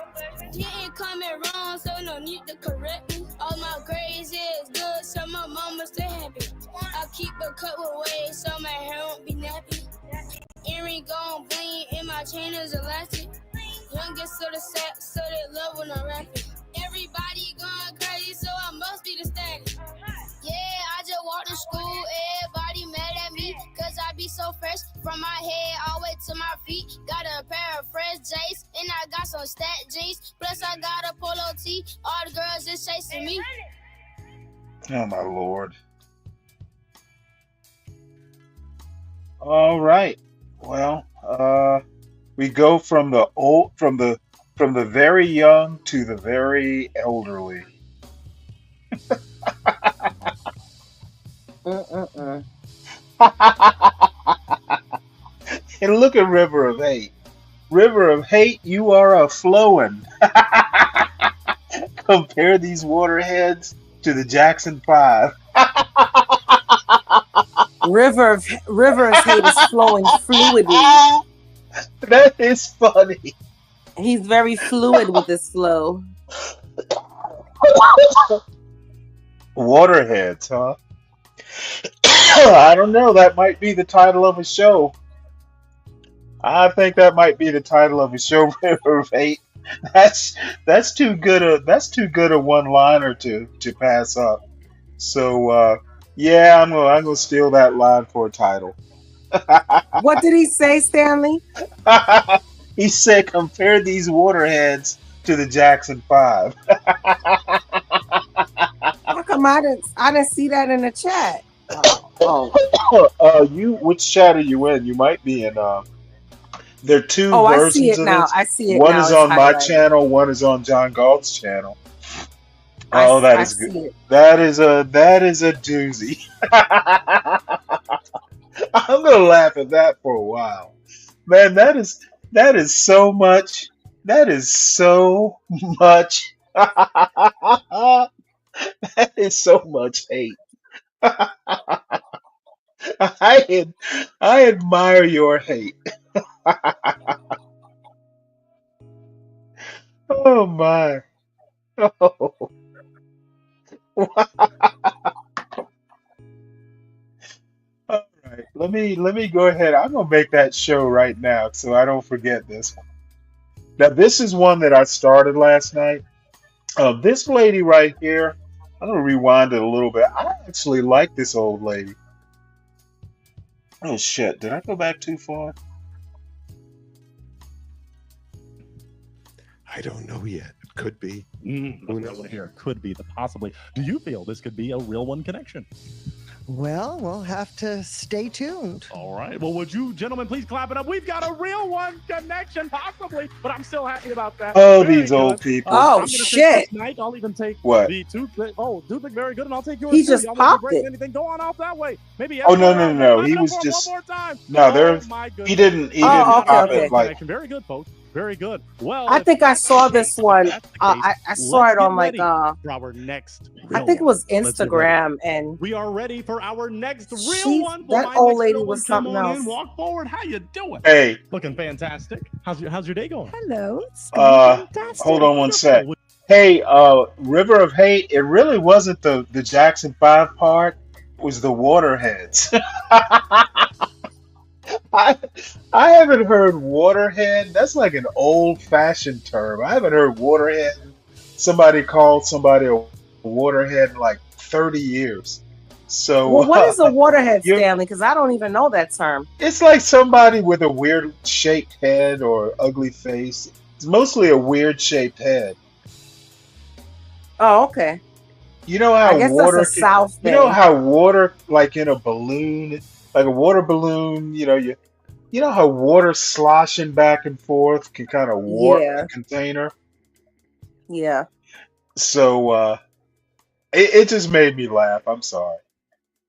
Didn't come in wrong, so no need to correct me. All my grades is good, so my mama stay happy. I keep a cut with waves, so my hair won't be nappy. Earring gon' bling, and my chain is elastic. Youngest of the set, so they love when I rap it. Everybody going crazy, so I must be the static. Yeah, I just walked to school, everybody mad at me, cause I be so fresh, from my head all the way to my feet. Got a pair of fresh J's, and I got some stat jeans, plus I got a polo tee, all the girls just chasing me. Oh my Lord. All right. Well, we go from the very young to the very elderly. And look at River of Hate. River of Hate, you are a flowing. Compare these waterheads to the Jackson 5. River of Hate is flowing fluidly. That is funny. He's very fluid with his flow. Waterheads, huh? I don't know. That might be the title of a show. I think that might be the title of a show, River of Hate. That's too good a one-liner to pass up. So yeah, I'm gonna steal that line for a title. What did he say, Stanley? He said, compare these waterheads to the Jackson 5. How come I didn't see that in the chat? Which chat are you in? You might be in there are two Oh, I see versions it of now. this. I see it One now. is It's on my highlighted. channel, one is on John Galt's channel. Oh, that I is see good. it. That is a doozy. I'm gonna laugh at that for a while. Man, that is so much. That is so much. That is so much hate. I admire your hate. Oh my. Oh. All right. Let me go ahead. I'm gonna make that show right now so I don't forget this one. Now this is one that I started last night. This lady right here, I'm gonna rewind it a little bit. I actually like this old lady. Oh shit, did I go back too far? I don't know yet. It could be. Who knows here? Could be the possibly. Do you feel this could be a real one connection? Well, we'll have to stay tuned. All right. Well, would you gentlemen please clap it up? We've got a real one connection, possibly, but I'm still happy about that. Oh, Very these old good. people. Oh, I'm gonna take shit. this mic. I'll even take What? the toothpick. Oh, toothpick, very good, and I'll take yours He too. just Y'all want to popped break it. anything? Go on off that way. Maybe Oh no, no, everywhere no, else. He Clap it up was for him just one more time. no. There, Oh my he goodness. didn't. He Oh, didn't okay, pop okay. it like. Connection. Very good, folks. Very good. Well, I if think I saw this one. that's the case, I saw let's it get on like ready for our next I real think it one. was Let's get ready. Instagram, and We are ready for our next real she one. For that my old next lady real one, was come something on else. in, walk forward. How you doing? Hey, Looking fantastic. How's your day going? Hello, it's going fantastic. hold on one sec. Wonderful. Hey, River of Hate. It really wasn't the Jackson 5 part. It was the Waterheads. I haven't heard waterhead. That's like an old-fashioned term. I haven't heard waterhead. Somebody called somebody a waterhead in like 30 years. So Well, what is a waterhead, you're, Stanley? Because I don't even know that term. it's like somebody with a weird shaped head or ugly face. It's mostly a weird shaped head. Oh, okay. You know I how guess water that's a can, South you know thing. how water like in a balloon, like a water balloon, you know how water sloshing back and forth can kind of warp Yeah, a container. yeah. So it just made me laugh. I'm sorry.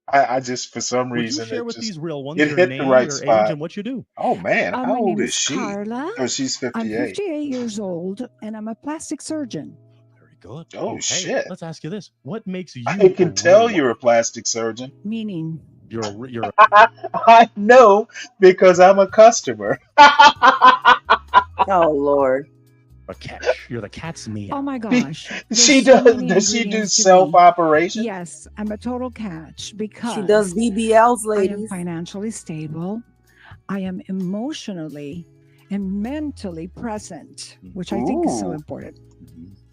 I just for some Would you reason share it with these just real ones it your hit the name, right your age, spot. and what you do? Oh man, how My old name is is she? Carla. Oh, she's I'm 58. 58 years old, and I'm a plastic surgeon. Very good. Oh Well, hey, shit. let's ask you this: what makes I you a can real tell one? you're a plastic surgeon. Meaning, You're I know because I'm a customer. Oh Lord. a catch. You're the cat's meow. Oh my gosh. She There's so does. many Does she do ingredients to self be. operation? Yes, I'm a total catch because She does BBLs, I am ladies. financially stable. I am emotionally and mentally present, which I think is so Ooh. important.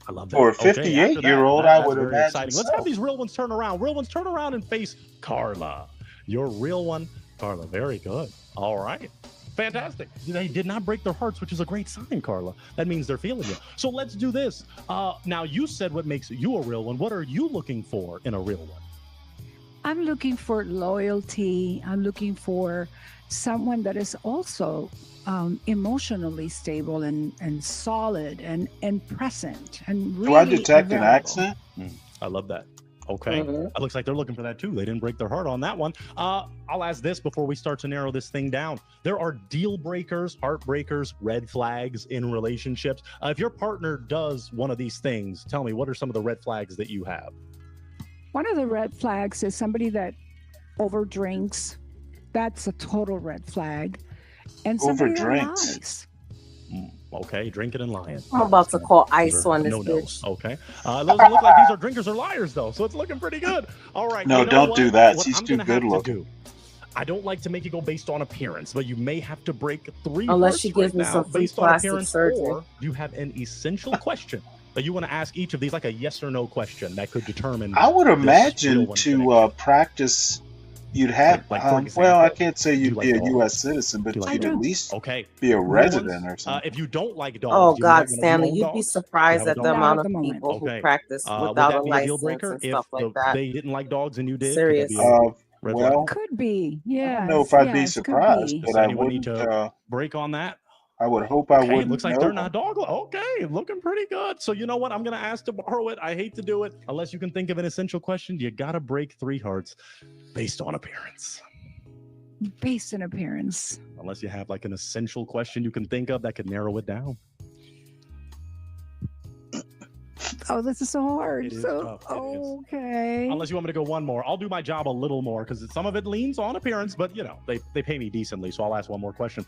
I love that. For a Okay, after 58-year-old, that, I that's would very imagine exciting. Let's have so. these real ones turn around. Real ones turn around and face Carla. Your real one, Carla. Very good. All right. Fantastic. They did not break their hearts, which is a great sign, Carla. That means they're feeling you. So let's do this. Now, you said what makes you a real one. What are you looking for in a real one? I'm looking for loyalty. I'm looking for someone that is also emotionally stable and solid and present and Do I really detect an available. accent? I love that. Okay. It looks like they're looking for that too. They didn't break their heart on that one. I'll ask this before we start to narrow this thing down. There are deal breakers, heartbreakers, red flags in relationships. If your partner does one of these things, tell me, what are some of the red flags that you have? One of the red flags is somebody that overdrinks. That's a total red flag. And somebody that Overdrinks. lies. Okay, drinking and lying. I'm about to call Those ICE are on this no-nos. bitch. Okay. Those look like these are drinkers or liars, though, so it's looking pretty good. All right. No, you know don't what? do that. What She's I'm too gonna have good to looking. do, I don't like to make it go based on appearance, but you may have to break 3 Unless hearts she right gives me now some free based on plastic appearance, surgery. or you have an essential question that you want to ask each of these, like a yes or no question that could determine I would this real imagine one to practice, you'd have, like for well, I example, can't say do you you'd like be a dogs? U.S. citizen, but Do you like you'd at dogs? least Okay. be a Real resident ones, or something. if you don't like dogs, Oh do you God, have, do you Stanley, own you'd be dogs? Do you surprised have a at the dog? amount Not at of the moment. people who Okay. practice Would without a that be a deal license breaker and if stuff like that. they didn't like dogs and you did? Could that Serious. be a red flag? Well, Could be. I don't know Yes, if I'd be yes, could surprised, be. Does but I anyone need wouldn't. to break on that? I would hope I Okay, it wouldn't looks like they're know. not dog. Okay, looking pretty good. So you know what? I'm gonna ask to borrow it. I hate to do it unless you can think of an essential question. You gotta break 3 hearts based on appearance. Based on appearance. Unless you have like an essential question you can think of that could narrow it down. Oh, this is so hard. It is So, tough. It is. okay. Unless you want me to go one more, I'll do my job a little more because some of it leans on appearance, but you know they pay me decently, so I'll ask one more question.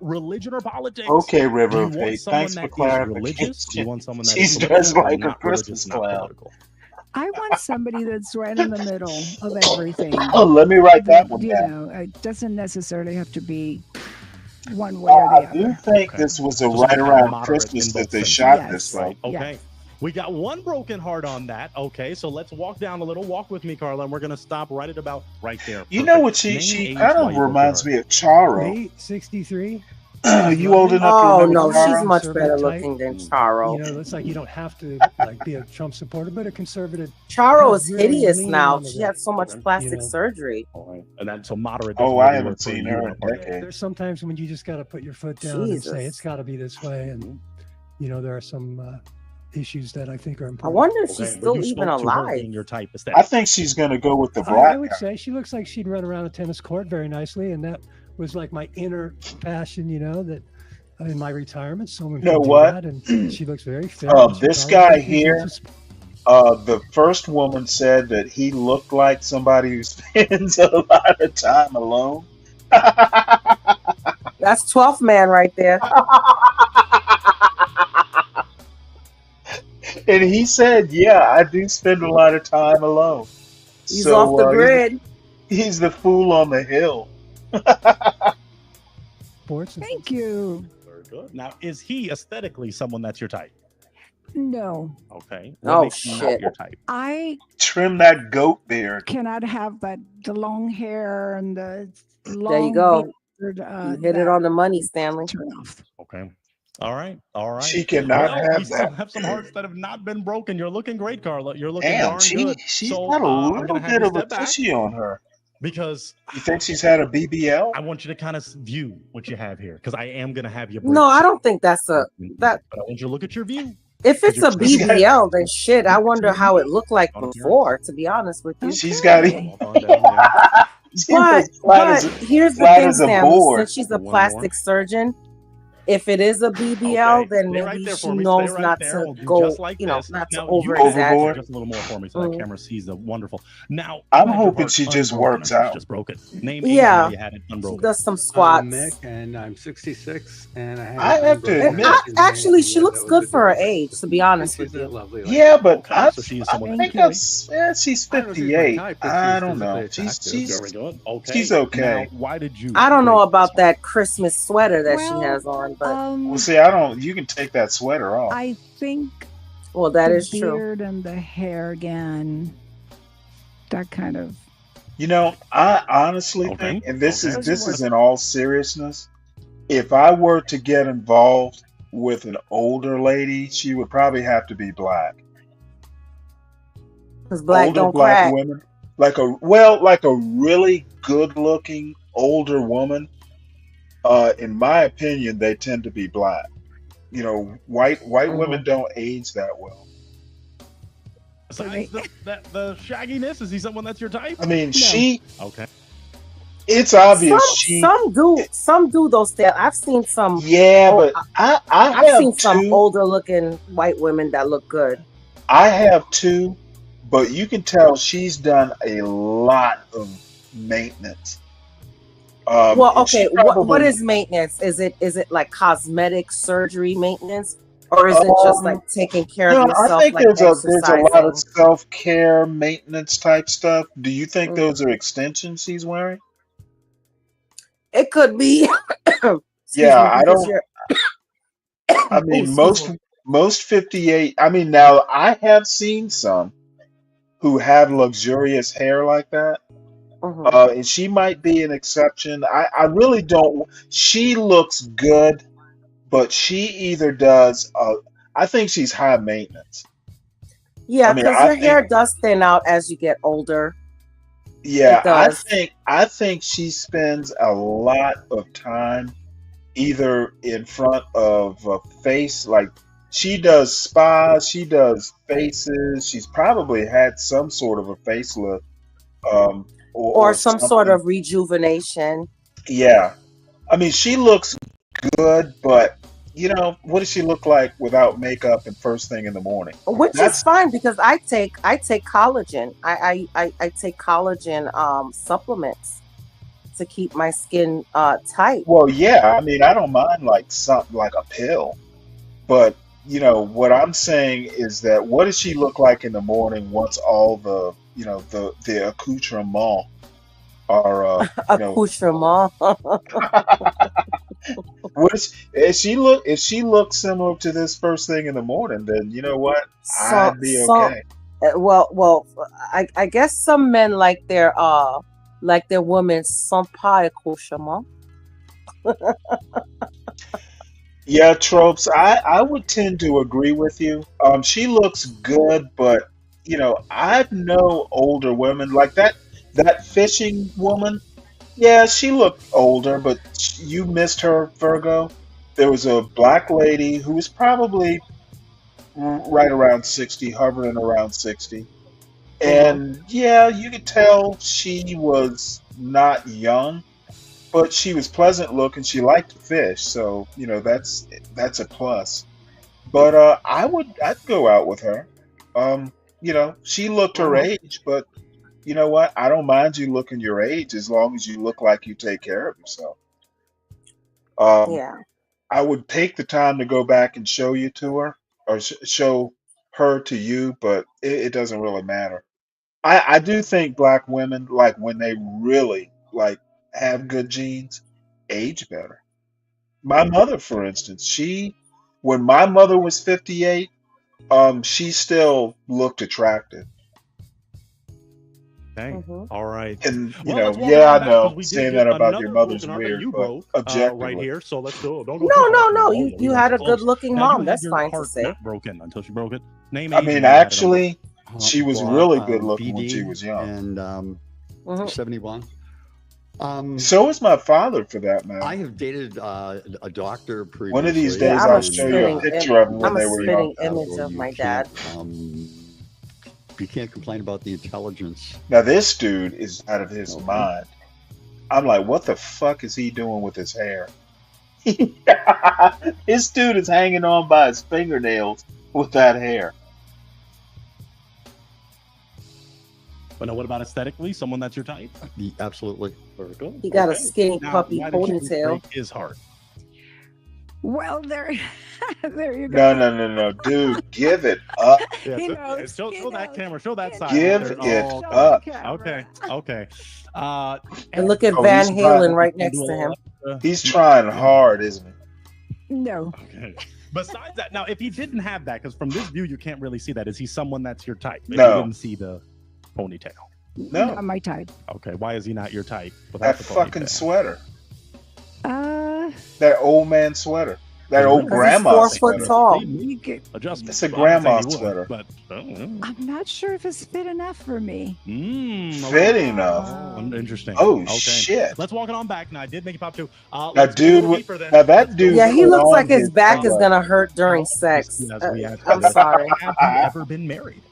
Religion or politics? Okay, Do River you of want Hate, someone thanks for that is religious? Do you clarification. want someone that is She's political dressed or like a not religious, Christmas not clown. political? I want somebody that's right in the middle of everything. Oh, let me write that one You down. know, it doesn't necessarily have to be one way or the I do other. think this was a So right someone kind of around moderate in Christmas that both they senses. shot this, Yes. right? Okay. We got one broken heart on that. Okay, so let's walk down a little. Walk with me, Carla, and we're gonna stop right at about right there. You know Perfect. what? She Name, kind age, why of you broke your reminds heart. me of Charo. Me, 63. You old enough to Oh remember no, she's Charo? much Conservative better type. looking than You Charo. know, it's like you don't have to like be a Trump supporter, but a conservative. Charo kind of is really hideous lean now. on the She had right, so much Okay. you plastic know. surgery. All right. And that so moderate Oh, doesn't I really haven't work for seen you her in in a a partner. decade. There's sometimes when you just got to put your foot down and say it's Jesus. got to be this way, and you know there are some issues that I think are I important. wonder if she's Okay, but still you even spoke to her alive. being your type. Is I that think she's going to go with the I black would guy. say she looks like she'd run around a tennis court very nicely, and that was like my inner passion, you know, that in my retirement someone You know could do what? that, and she looks very fit. Regardless This if guy she's here, into the first woman said that he looked like somebody who spends a lot of time alone. That's 12th man right there. And he said, "Yeah, I do spend a lot of time alone." He's off the grid. He's the fool on the hill. sports. Thank you. very good? Now, is he aesthetically someone that's your type? No, Okay. Oh, makes him not shit. your type? I Trim that goat beard. cannot have the long hair and the long There you go. beard. You hit it on the money, Stanley. Turn off. Okay. All right. All right. She cannot Well, have we still that. have some hearts that have not been broken. You're looking great, Carla. You're looking Damn, darn good. she's So got a I'm little gonna have bit you of a step back tushy on her. because You think she's had a BBL? I want you to kind of view what you have here because I am going to have you break. No, I don't think that's a that. But I want you to look at your view. If it's a She's got- BBL, then shit. I wonder how it looked like before. To be honest with you, She's got it. but flat as a- here's the flat thing, as a Stanley. board. Since she's a One more. plastic surgeon, If it is a BBL, then Stay right maybe there she for me. Stay knows right not there. to We'll do go, just like you know, this. not to Now, over you overboard exaggerate. just a little more for me so that camera sees the wonderful. Now, I'm you had your hoping heart she just unbroken works until she out. just broke it. Name age Yeah, while you had it she unbroken. does some I'm squats. Mick, and I'm 66, and I had I it have to unbroken admit, in May, Actually, and she yeah, looks that was good a for her different age, to be and honest she's with not you. lovely like yeah, that. but Okay, so she is I someone that think you like. she's I don't know if she's my 58. type, but I she's don't know. physically attractive. Very good. She's Okay. Now, okay. why did you I don't know break about this heart? that Christmas sweater that she Well, has on, but Well, see, I don't. You can take that sweater off. I think well, that the is true. beard and the hair again, that kind of. You know, I honestly Okay. think, and this Okay. is in all seriousness, if I were to get involved with an older lady, she would probably have to be black. Because black Older don't black crack. women, like a really good-looking older woman. In my opinion, they tend to be black. You know, white women don't age that well. Besides the shagginess, is he someone that's your type? I mean, No. Okay. it's obvious she, Some do those things. I've seen some. yeah, Oh, but I've I seen have some two. older looking white women that look good. I have two, but you can tell she's done a lot of maintenance. Well, And she okay. What probably, is maintenance? Is it like cosmetic surgery maintenance, or is it just like taking care of no, I yourself, think like there's a lot of exercising? self-care maintenance type stuff. Do you think Mm. those are extensions she's wearing? It could be. Excuse Yeah, me, I because don't. you're. I Oh, mean, excuse me. most 58. I mean, now I have seen some who have luxurious hair like that. Mhm. And she might be an exception. I really don't. She looks good, but she either does. I think she's high maintenance. Yeah, I mean, because I your think, hair does thin out as you get older. yeah, It does. I think she spends a lot of time either in front of a face, like she does spas, she does faces. She's probably had some sort of a facelift, um, Or or some sort something. of rejuvenation. Yeah. I mean, she looks good, but you know, what does she look like without makeup and first thing in the morning? Which is That's fine because I take collagen. I take collagen supplements to keep my skin tight. well, yeah. I mean, I don't mind like something like a pill, but you know, what I'm saying is that what does she look like in the morning once all the, you know, the accoutrements are, you know, Accoutrement. what is if she look similar to this first thing in the morning, then you know what? So I'd be okay. well, I guess some men like their women sans pas accoutrement. Yeah, tropes. I would tend to agree with you. She looks good, but you know, I know older women like that fishing woman. Yeah, she looked older, but you missed her, Virgo. There was a black lady who was probably right around 60, hovering around 60. And yeah, you could tell she was not young, but she was pleasant looking. She liked to fish, so you know that's a plus. But I'd go out with her. You know, she looked her age, but you know what? I don't mind you looking your age as long as you look like you take care of yourself. Um, Yeah. I would take the time to go back and show you to her or show her to you, but it doesn't really matter. I do think black women, like when they really like have good genes, age better. My mother, for instance, when my mother was 58, she still looked attractive. Okay. All right. And you Well, know, let's welcome yeah, on I back because know we did saying get that about your another mother's broken heart that weird, you but broke right objectively, here. So let's don't go No, too no, far from no. the You bone. We you weren't had too a good close. looking Now you mom. had That's your fine to heart say. not broken until she broke it. Name I age mean, while you had it unbroken. actually, she was really good looking when she BD was young. and Mhm. 71. So is my father, for that I matter. have dated a doctor One of these previously, Yeah, days, I'm I'll a show you a spitting picture of them when I'm a they were spitting younger. image well, of you my dad. can't complain about the intelligence. Now, this dude is out of his Okay. mind. I'm like, what the fuck is he doing with his hair? His dude is hanging on by his fingernails with that hair. But no, what about aesthetically? Someone that's your type? Absolutely. Very good. He got a Okay. skinny Now, puppy why did you ponytail. break his heart? Well, there you go. No, dude, give it up. Yeah, He so- knows, show that camera. Show that side. Give They're it all- up. Okay. Okay. And look at Oh, Van he's Halen trying- right next to him. He's trying hard, isn't he? No. Okay. Besides that, now if he didn't have that, because from this view you can't really see that. Is he someone that's your type? If No. You didn't see the ponytail. No. Not my type. Okay. Why is he not your type? That the fucking ponytail? sweater. Uh, That old man sweater. That old Because he's grandma 4 sweater. foot tall. Adjustment. It's a Well, I'm not grandma saying he would, sweater. but I don't know. I'm not sure if it's fit enough for me. Fit enough. Oh, interesting. Oh, Okay. shit. Let's walk it on back. Now I did make you pop too. That Let's go a dude little with deeper then. now that dude. Yeah, he put looks on like his back is uh, gonna hurt during sex. I'm sorry. Have you ever been married?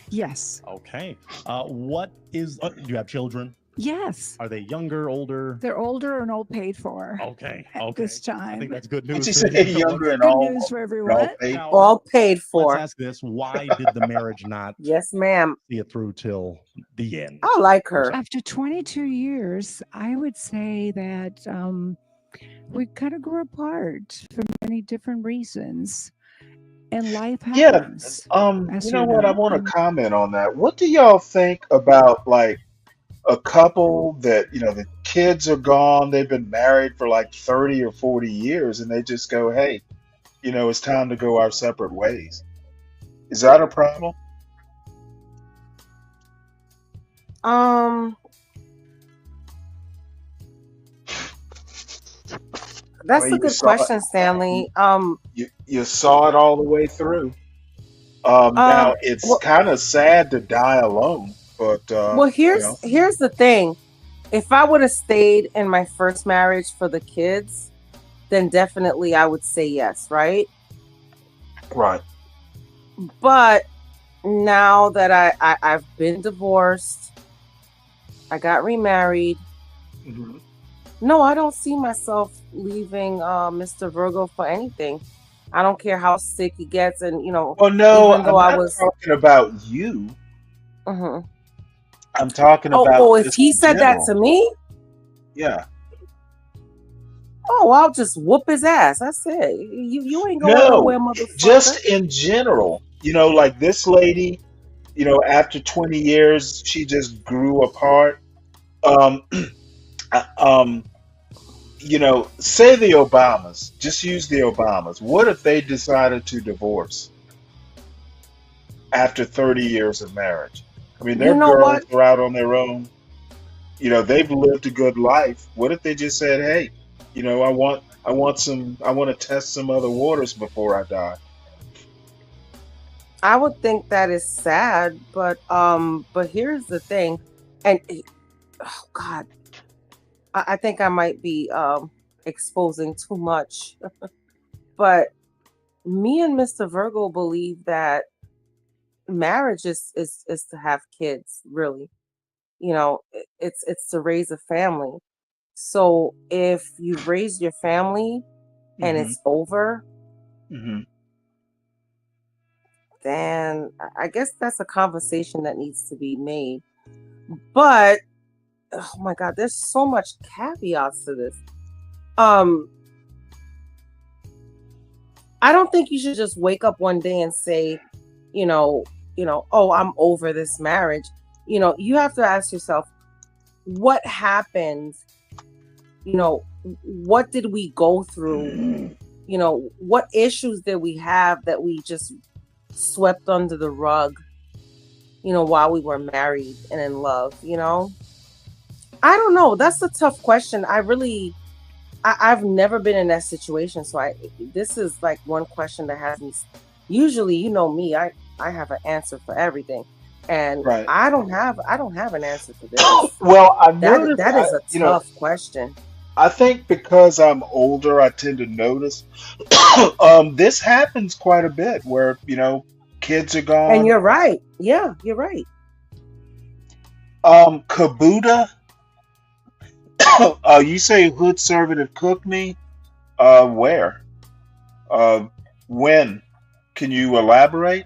Yes. Okay. What is? Do you have children? Yes. Are they younger, older? They're older and all paid for. Okay. At Okay. this time. I think that's good What'd news. you for say, you. younger and Good all? news for all everyone. paid? Now, All paid for. Let's ask this: why did the marriage not Yes, ma'am. see it through till the end? I like her. After 22 years, I would say that we kind of grew apart for many different reasons. And life Yeah. happens. as You know you what? I know. want to comment on that. What do y'all think about like a couple that, the kids are gone, they've been married for like 30 or 40 years, and they just go, hey, it's time to go our separate ways. Is that a problem? That's Well, a you good saw it. question, Stanley. You saw it all the way through. Now it's well- kind of sad to die alone, but Well, here's the thing. If I would have stayed in my first marriage for the kids, then definitely I would say yes, right? right. But now that I've been divorced, I got remarried. Mhm. No, I don't see myself leaving Mr. Virgo for anything. I don't care how sick he gets, and Well, no, even I'm though I not was. talking about you. Mhm. I'm talking Oh, about if just he in said that general. to me, Yeah. oh, I'll just whoop his ass. That's it. You ain't going No, nowhere, motherfucker. just in general. Like this lady, after 20 years, she just grew apart. Um, say the Obamas, just use the Obamas. What if they decided to divorce after 30 years of marriage? I mean, their You know girls what? are out on their own. They've lived a good life. What if they just said, "Hey, I want to test some other waters before I die." I would think that is sad, but here's the thing, and oh God, I think I might be exposing too much, but me and Mr. Virgo believe that marriage is to have kids, really. It's to raise a family. So if you raise your family and Mhm. it's over, hmm then I guess that's a conversation that needs to be made. But oh my God, there's so much caveats to this. I don't think you should just wake up one day and say, oh, I'm over this marriage. You have to ask yourself, what happened? What did we go through? What issues did we have that we just swept under the rug, while we were married and in love? I don't know. That's a tough question. I've never been in that situation. So this is like one question that has me. Usually, me, I have an answer for everything. And Right. I don't have an answer for this. Well, I noticed That is a tough question. I think because I'm older, I tend to notice this happens quite a bit where, kids are And gone. you're right. Yeah, you're right. Kabuta, you say hood servant cook me? Where? When? Can you elaborate?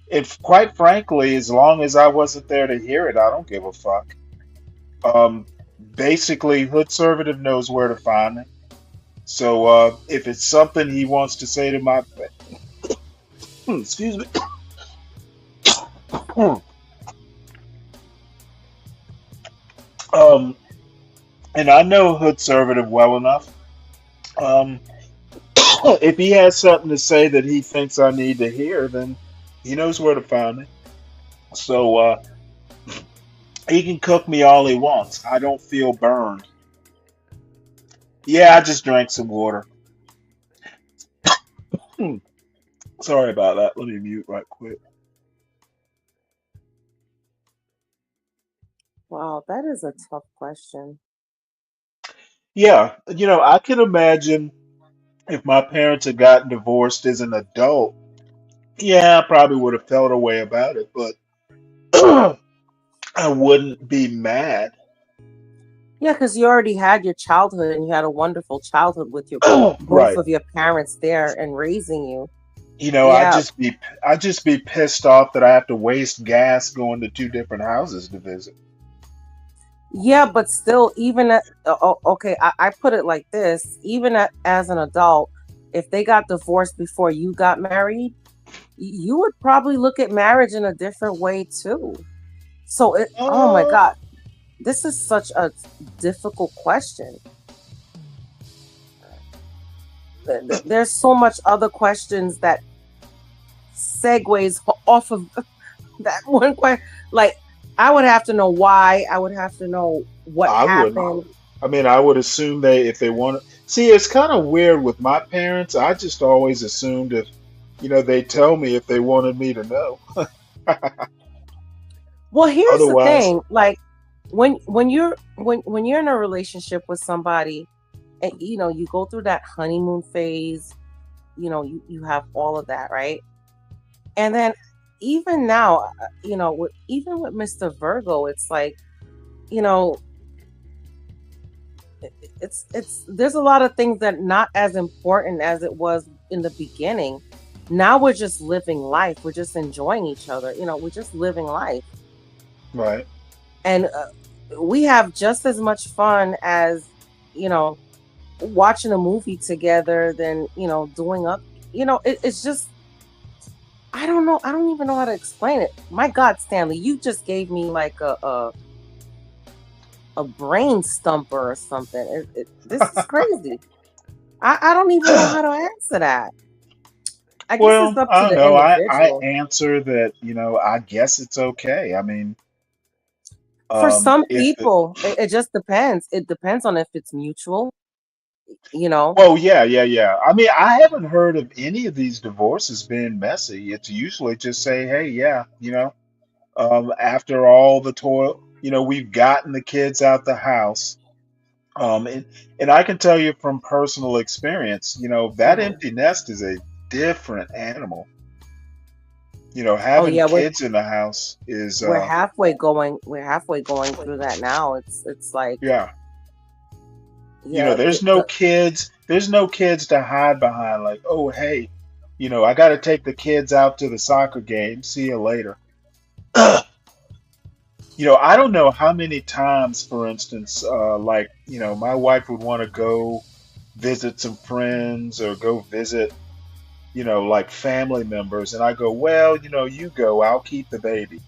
If quite frankly, as long as I wasn't there to hear it, I don't give a fuck. Um, Basically, Hood Conservative knows where to find me. So if it's something he wants to say to my, excuse me, um, and I know Hood Conservative well enough. Um, if he has something to say that he thinks I need to hear, then he knows where to find me. So he can cook me all he wants. I don't feel burned. Yeah, I just drank some water. Sorry about that. Let me mute right quick. Wow, that is a tough question. Yeah, I can imagine if my parents had gotten divorced as an adult. Yeah, I probably would have felt a way about it, but I wouldn't be mad. Yeah, because you already had your childhood and you had a wonderful childhood with your both Right. of your parents there and raising you. I'd Yeah, just be pissed off that I have to waste gas going to two different houses to visit. yeah, but still, even at, okay, I put it like this: even as an adult, if they got divorced before you got married, you would probably look at marriage in a different way too. So, oh my Uh, God, this is such a difficult question. There's so much other questions that segues off of that one question. Like, I would have to know why. I would have to know what I wouldn't. happened. I mean, I would assume if they want to. See, it's kind of weird with my parents. I just always assumed if, they tell me if they wanted me to know. Well, here's the Otherwise, thing. Like, when you're in a relationship with somebody, and you go through that honeymoon phase, you have all of that, right? And then even now, even with Mr. Virgo, it's like, you know, it's there's a lot of things that not as important as it was in the beginning. Now we're just living life. We're just enjoying each other. We're just living life, right. and we have just as much fun as you know watching a movie together than doing up. It's just I don't know. I don't even know how to explain it. My God, Stanley, you just gave me like a brain stumper or something. This is crazy. I don't even know how to answer that. I guess it's Well, up I to don't the know. I individual. answer that, I guess it's okay. I mean, For some if it, people, it just depends. It depends on if it's mutual. You know. well, yeah, yeah, yeah. I mean, I haven't heard of any of these divorces being messy. It's usually just say, hey, yeah, after all the toil, we've gotten the kids out the house. And I can tell you from personal experience, that Mhm. empty nest is a different animal. Oh Having yeah, kids in the house is, we're halfway going. We're halfway going through that now. It's like yeah. yeah. There's no kids to hide behind, like, oh, hey, I got to take the kids out to the soccer game. See you later. I don't know how many times, for instance, like, my wife would want to go visit some friends or go visit, like family members. And I go, well, you go, I'll keep the baby.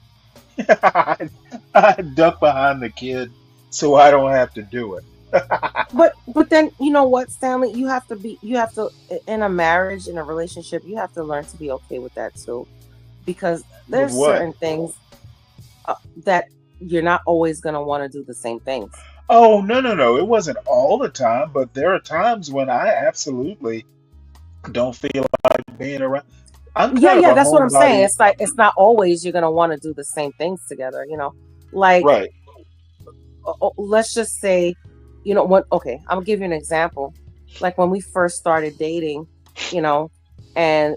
I duck behind the kid so I don't have to do it. But then you know what, Stanley, you have to in a marriage, in a relationship, you have to learn to be okay with that too, because With there's what? certain things that you're not always gonna want to do the same things. Oh, no, no, no. It wasn't all the time, but there are times when I absolutely don't feel like being around. I'm Yeah, kind of yeah, a that's what I'm saying. homebody. It's like it's not always you're gonna want to do the same things together. Like Right. let's just say, okay, I'm gonna give you an example. Like when we first started dating, you know, and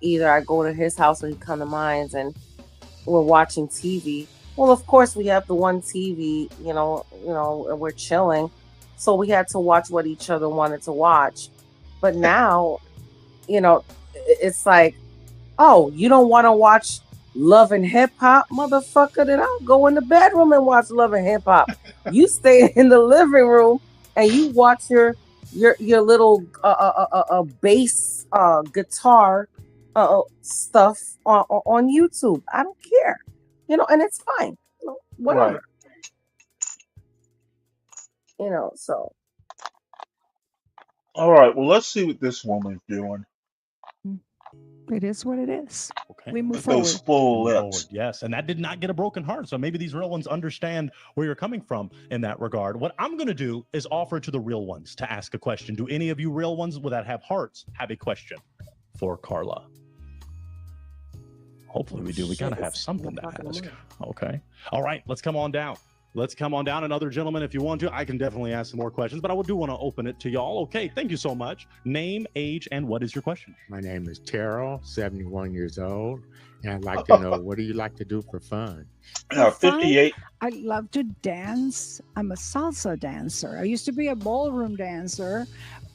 either I go to his house or he come to mine, and we're watching TV. Well, of course we have the one TV, and we're chilling. So we had to watch what each other wanted to watch. But now, you know, it's like, oh, you don't want to watch Love and Hip Hop, motherfucker? Then I'll go in the bedroom and watch Love and Hip Hop. You stay in the living room and you watch your little bass guitar stuff on YouTube. I don't care, you know, and it's fine, you know, whatever. Right. You know, so All right. Well, let's see what this woman's doing. It is what it is. Okay. We move With those forward. full Move forward, lips. yes, and that did not get a broken heart. So maybe these real ones understand where you're coming from in that regard. What I'm going to do is offer to the real ones to ask a question. Do any of you real ones that have hearts have a question for Carla? Hopefully we do. We got to have something to ask. Okay. All right. Let's come on down. Let's come on down. Another gentleman, if you want to. I can definitely ask some more questions, but I do want to open it to y'all. Okay. Thank you so much. Name, age, and what is your question? My name is Terrell, 71 years old, and I'd like to know, what do you like to do for fun? 58. I love to dance. I'm a salsa dancer. I used to be a ballroom dancer,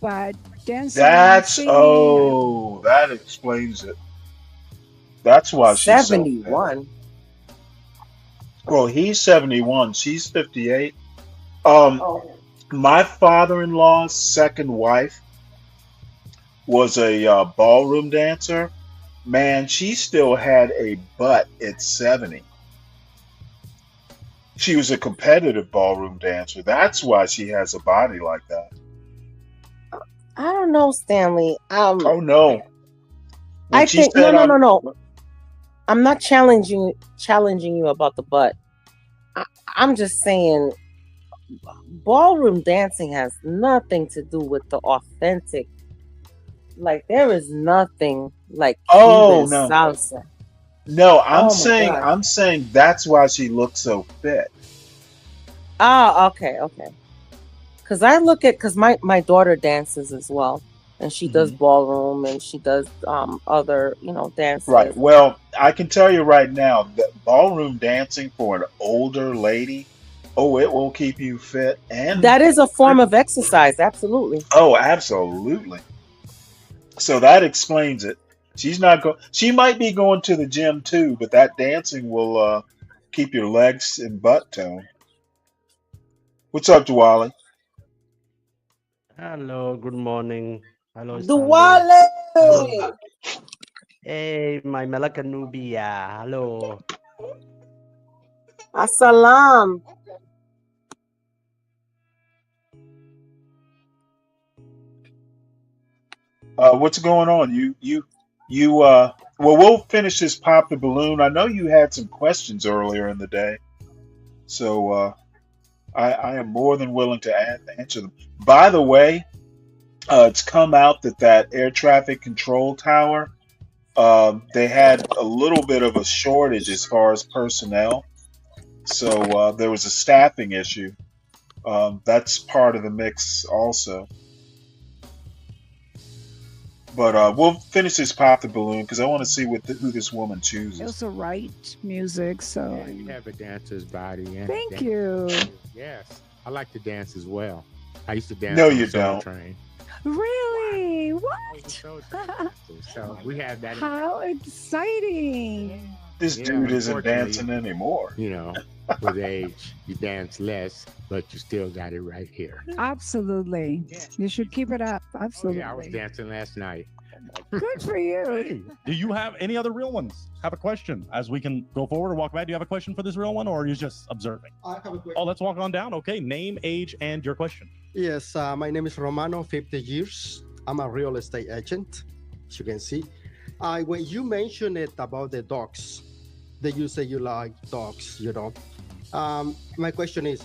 but dancing. That's singing, that explains it. That's why she's so 71. Well, he's 71. She's 58. Oh, My father-in-law's second wife was a ballroom dancer. Man, she still had a butt at 70. She was a competitive ballroom dancer. That's why she has a body like that. I don't know, Stanley. Oh no. I When she think no, said no, I'm no, no. I'm not challenging you about the butt. I'm just saying ballroom dancing has nothing to do with the authentic. Like there is nothing like Oh Cuban no. salsa. No, Oh my God. I'm saying that's why she looks so fit. Oh, okay. Because I look at because my daughter dances as well, and she does ballroom and she does other dances. Right. Well, I can tell you right now that ballroom dancing for an older lady, oh, it will keep you fit and That is a form of exercise, absolutely. oh, absolutely. So that explains it. She might be going to the gym too, but that dancing will keep your legs and butt toned. What's up, Diwali? Hello, good morning. Hello, Stanley. Duale! Hey, my Malaka Nubia. Hello. Assalam. What's going on? Well, we'll finish this pop the balloon. I know you had some questions earlier in the day, so I am more than willing to answer them. By the way, it's come out that air traffic control tower, they had a little bit of a shortage as far as personnel, so there was a staffing issue. That's part of the mix also. But we'll finish this pop the balloon because I want to see who this woman I chooses. also write music, so Yeah, you have a dancer's body. And thank you. Yes, I like to dance as well. I used to dance No, on you the Soul don't. Train. Really? What? So we have that. How exciting! This Yeah, dude isn't unfortunately, dancing anymore. You know, with age, you dance less, but you still got it right here. Absolutely. You should keep it up. Oh, Absolutely. yeah, I was dancing last night. Good for you. Hey, do you have any other real ones? Have a question as we can go forward or walk back? Do you have a question for this real one, or are you just observing? I have a question. Oh, let's walk on down. Okay, name, age, and your question. Yes, my name is Romano, 50 years. I'm a real estate agent, as you can see. When you mentioned it about the dogs, that you say you like dogs, my question is,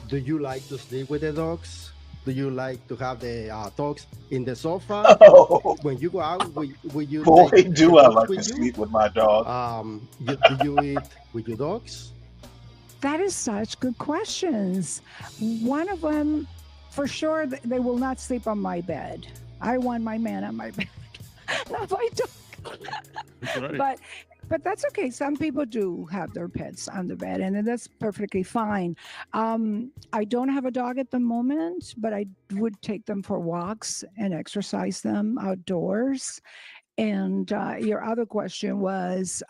do you like to sleep with the dogs? Do you like to have the dogs in the sofa? Oh, When you go out, will you boy, take do the I dogs like to with you? sleep with my dog. Do you eat with your dogs? That is such good questions. One of them, for sure, they will not sleep on my bed. I want my man on my bed, not my dog. That's right. But but that's okay. Some people do have their pets on the bed, and that's perfectly fine. I don't have a dog at the moment, but I would take them for walks and exercise them outdoors. And your other question was,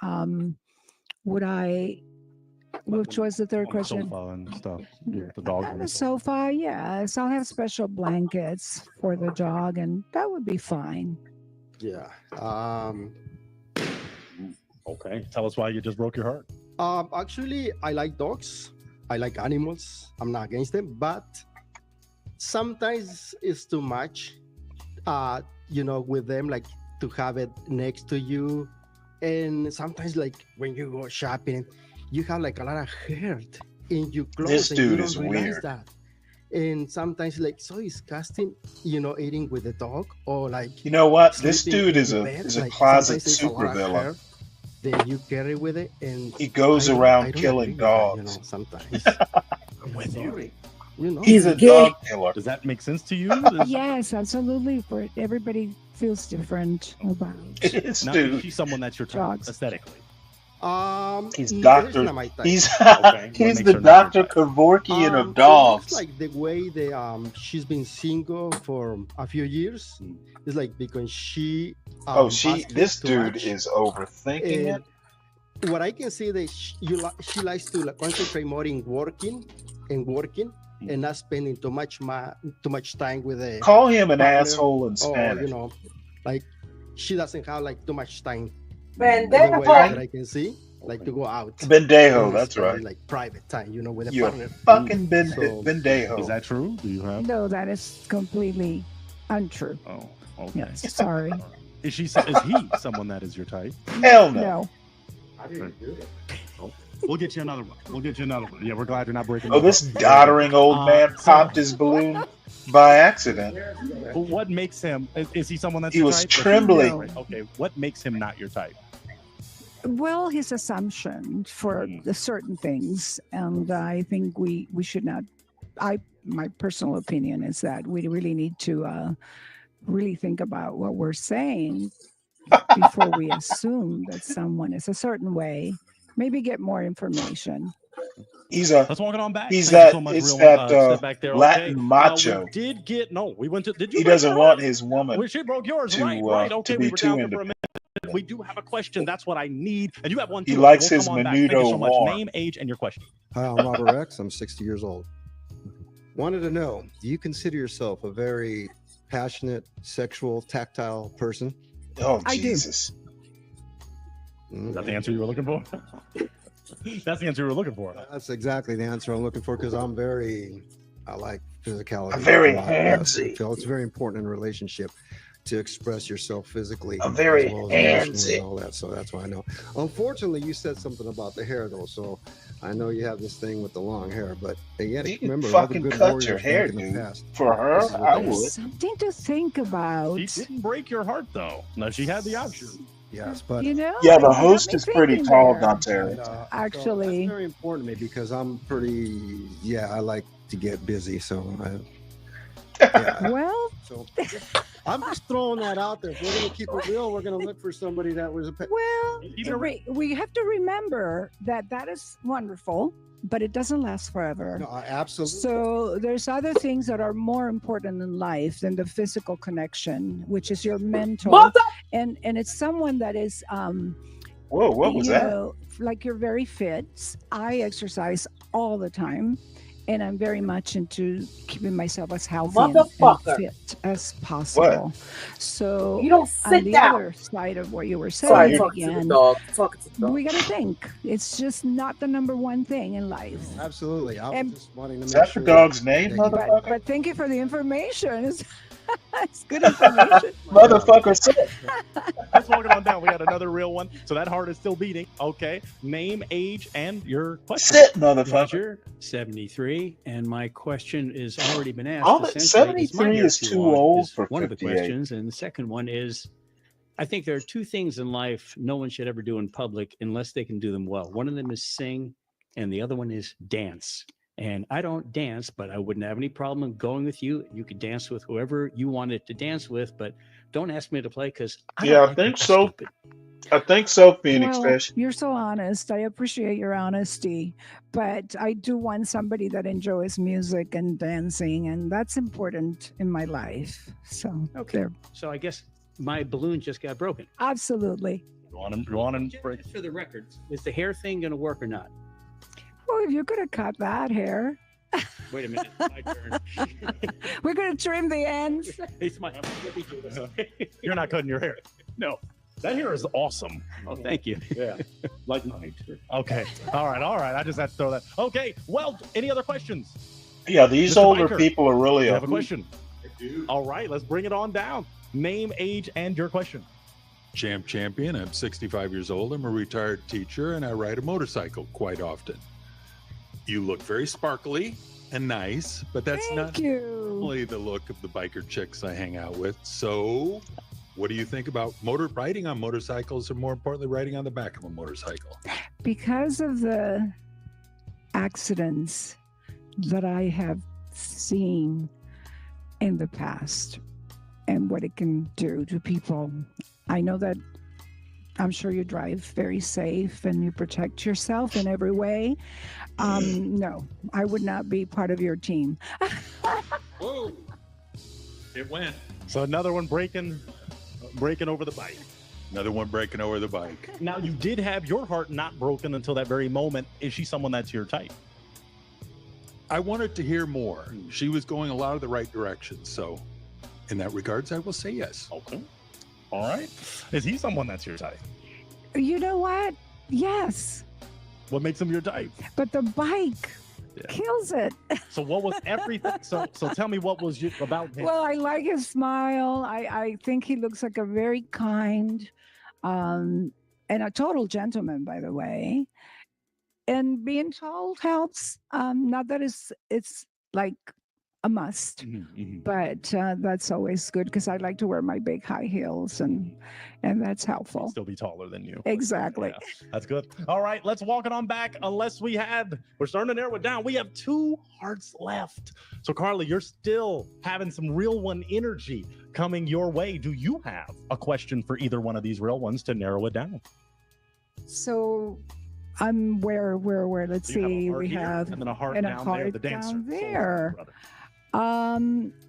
which was the third On the question? sofa and stuff. Yeah, the dog. On the sofa, yes. I'll have special blankets for the dog, and that would be fine. Yeah. Okay. Tell us why you just broke your heart. Actually, I like dogs. I like animals. I'm not against them, but sometimes it's too much. With them, like to have it next to you, and sometimes, like when you go shopping, you have like a lot of hair in your clothes. This and you dude don't is realize weird. that. And sometimes, like, so disgusting, eating with the dog or like. You know what? This sleeping dude in is the a bed, is a like, closet sometimes there's a lot of supervillain. hair that you carry with it, and He goes I don't around agree killing with that, dogs. sometimes. I'm with you. He's a dog killer. Does that make sense to you? Yes, absolutely. For everybody feels different about Now, is she someone that's your type dogs. aesthetically? He's It's Doctor. not my type. He's What he's makes the her not your Doctor Kevorkian of So dogs. it's like the way she's been single for a few years. It's like because she. This too dude much. is overthinking it. And what I can see that she likes to concentrate more in working and not spending too much time with a Call him an partner, asshole in or Spanish. like she doesn't have like too much time. Pendejo. The way that I can see, like to go out. Bendejo, and that's spend, right. Like private time, with a You're partner. fucking So- Bendejo. Is that true? Do you have? No, that is completely untrue. Oh, okay. Yes, sorry. Is he someone that is your type? Hell no. No. We'll get you another one. Yeah, we're glad you're not breaking. Oh, your this heart. doddering old man popped his balloon by accident. What makes him? Is he someone that's He your was type? trembling. No. Okay, what makes him not your type? Well, his assumption for the certain things, and I think we should not. My personal opinion is that we really need to really think about what we're saying before we assume that someone is a certain way. Maybe get more information. Let's walk it on back. He's Thank you that. so much, It's real that step back there. Latin Okay. macho. We did get we went to. Did you? He break doesn't your want heart? his woman Well, she broke yours, to, right? Okay, to we be were too down there for a independent. minute. We do have a question. That's what I need, and you have one. He too. likes We'll his come on back. Thank you menudo so much. warm. Name, age, and your question. Hi, I'm Robert Rex. I'm 60 years old. Wanted to know, do you consider yourself a very passionate, sexual, tactile person? Oh, I do. Jesus. Is that the answer you were looking for? That's the answer you were looking for. That's exactly the answer I'm looking for because I like physicality. I'm very a lot. handsy. I feel it's very important in a relationship to express yourself physically. I'm very as well as emotionally handsy. and all that. So that's why I know. Unfortunately, you said something about the hair though. So I know you have this thing with the long hair, but again, You can remember all the fucking good cut warriors your hair, back in the dude. past. For her, This is what I they did. would. Something to think about. She didn't break your heart though. No, she had the option. Yes, but You know? Yeah, the you got host me is pretty thinking tall, there. Dante. So Actually, that's very important to me because I'm pretty. I like to get busy. So well, so I'm just throwing that out there. If we're gonna keep it real, we're gonna look for somebody that was a. well, we have to remember that is wonderful, but it doesn't last forever. No, absolutely. So there's other things that are more important in life than the physical connection, which is your mental, and it's someone that is Whoa, what was you that? know, like you're very fit. I exercise all the time, and I'm very much into keeping myself as healthy and Motherfucker. fit as possible. So You don't on sit the down. other side of what you were Sorry, saying talking to the again, dog. Talking to the dog. we got to think. It's just not the number one thing in life. Absolutely. I was And- just wanting to Is make that the sure dog's name, that you- motherfucker? But thank you for the information. It's good information. Motherfucker said. Let's walk it on down. We got another real one. So that heart is still beating. Okay. Name, age, and your question. Sit, motherfucker. Roger, 73, and my question is already been asked. All that essentially. Is my 73 hair is too long? old Is for one of the 58. questions, and the second one is, I think there are two things in life no one should ever do in public unless they can do them well. One of them is sing, and the other one is dance. And I don't dance, but I wouldn't have any problem going with you. You could dance with whoever you wanted to dance with, but don't ask me to play because Yeah, I think so. I think so, Phoenix Well, Fish. you're so honest. I appreciate your honesty, but I do want somebody that enjoys music and dancing, and that's important in my life. So, there. So I guess my balloon just got broken. Absolutely. You want him Just for the record, is the hair thing going to work or not? Well, you're going to cut that hair. Wait a minute. My turn. We're going to trim the ends. It's my. Let me do this. You're not cutting your hair. No. That hair is awesome. Oh, thank you. Yeah. Like mine. Okay. All right. I just had to throw that. Okay. Well, any other questions? Yeah, these Mr. older Biker, people are really you a have a hoot. question? I do. All right. Let's bring it on down. Name, age, and your question. Champion. I'm 65 years old. I'm a retired teacher and I ride a motorcycle quite often. You look very sparkly and nice, but that's not only the look of the biker chicks I hang out with. So, what do you think about riding on motorcycles, or more importantly, riding on the back of a motorcycle? Because of the accidents that I have seen in the past and what it can do to people, I know that I'm sure you drive very safe and you protect yourself in every way. No, I would not be part of your team. Whoa! It went. So another one breaking over the bike. Another one breaking over the bike. Now, you did have your heart not broken until that very moment. Is she someone that's your type? I wanted to hear more. She was going a lot of the right directions. So, in that regards, I will say yes. Okay. All right. Is he someone that's your type? You know what? Yes, What makes him your type? but the bike kills it. So what was everything? So tell me what was about him. Well, I like his smile. I think he looks like a very kind and a total gentleman, by the way. And being tall helps. Not that it's like a must, but that's always good because I like to wear my big high heels, and that's helpful. Still be taller than you. Exactly. Yeah, that's good. All right, let's walk it on back. We're starting to narrow it down. We have 2 hearts left. So Carla, you're still having some real one energy coming your way. Do you have a question for either one of these real ones to narrow it down? So I'm where let's So you have a see, heart we here, have and then a heart and down there, the dancer. down So, there. brother.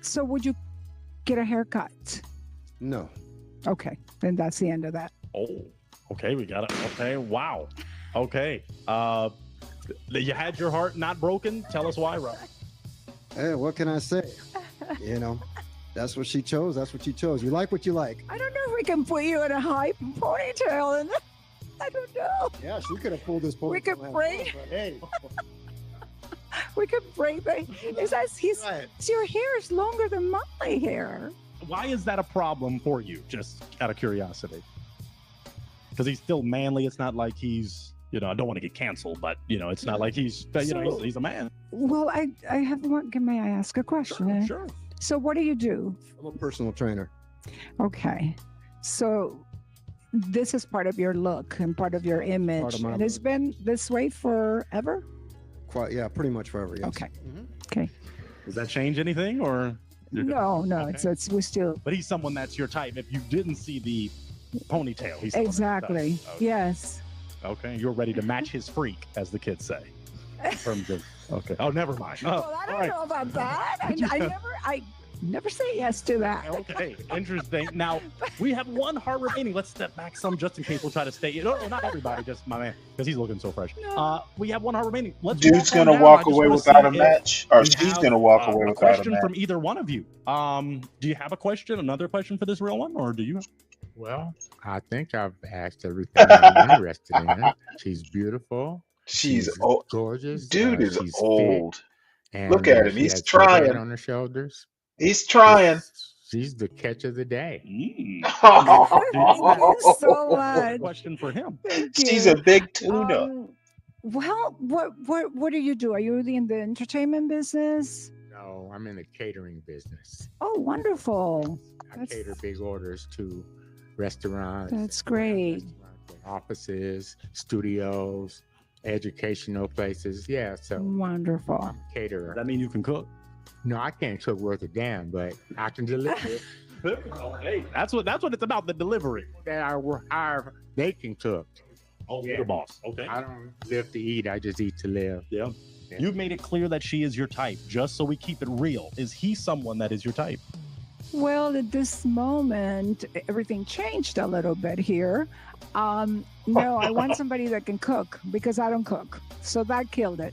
So would you get a haircut? No. Okay, then that's the end of that. Oh, okay, we got it. Okay, wow. Okay, you had your heart not broken. Tell us why, Rob. Hey, what can I say? You know, that's what she chose. That's what she chose. You like what you like. I don't know if we can put you in a high ponytail, and I don't know. Yeah, she could have pulled this ponytail. We could out, braid. but hey. We could braid the. Your hair is longer than my hair. Why is that a problem for you? Just out of curiosity. Because he's still manly. It's not like he's, I don't want to get canceled, but it's not like he's, he's a man. Well, I have one. May I ask a question? Sure. So, what do you do? I'm a personal trainer. Okay, so this is part of your look and part of your image, Part of my and it's been this way forever. Yeah, pretty much forever. Yes. Okay. Okay. Does that change anything, or? No, Okay. it's we still But he's someone that's your type. If you didn't see the ponytail, he's someone that exactly. does. Okay. Yes. Okay, you're ready to match his freak, as the kids say. In terms of, okay. Oh, never mind. Oh, Well, I don't know about that. I never say yes to that. Okay, interesting. Now, we have 1 heart remaining. Let's step back some just in case we'll try to stay. No, not everybody, just my man, because he's looking so fresh. We have 1 heart remaining. Let's Dude's walk on gonna down. walk I just away wanna without see a match, or we she's have, gonna walk away a without a question match. from either one of you. Do you have a question, another question for this real one, or do you? Well, I think I've asked everything I'm interested in. She's beautiful. She's old. Gorgeous. Dude is she's fit, old. and Look at him. she He's has her head trying. on her shoulders. He's trying. She's the catch of the day. Thank you so much. Question for him. Thank She's you. a big tuna. Well, what do you do? Are you in the entertainment business? No, I'm in the catering business. Oh, wonderful. I cater big orders to restaurants, That's great. offices, studios, educational places. Yeah, so Wonderful. I'm a caterer. Does that mean you can cook? No, I can't cook worth a damn, but I can deliver. Hey, that's what it's about, the delivery. That our they can cook. Oh, yeah. Your boss. Okay. I don't live to eat. I just eat to live. Yeah. You've made it clear that she is your type, just so we keep it real. Is he someone that is your type? Well, at this moment, everything changed a little bit here. No, I want somebody that can cook because I don't cook. So that killed it.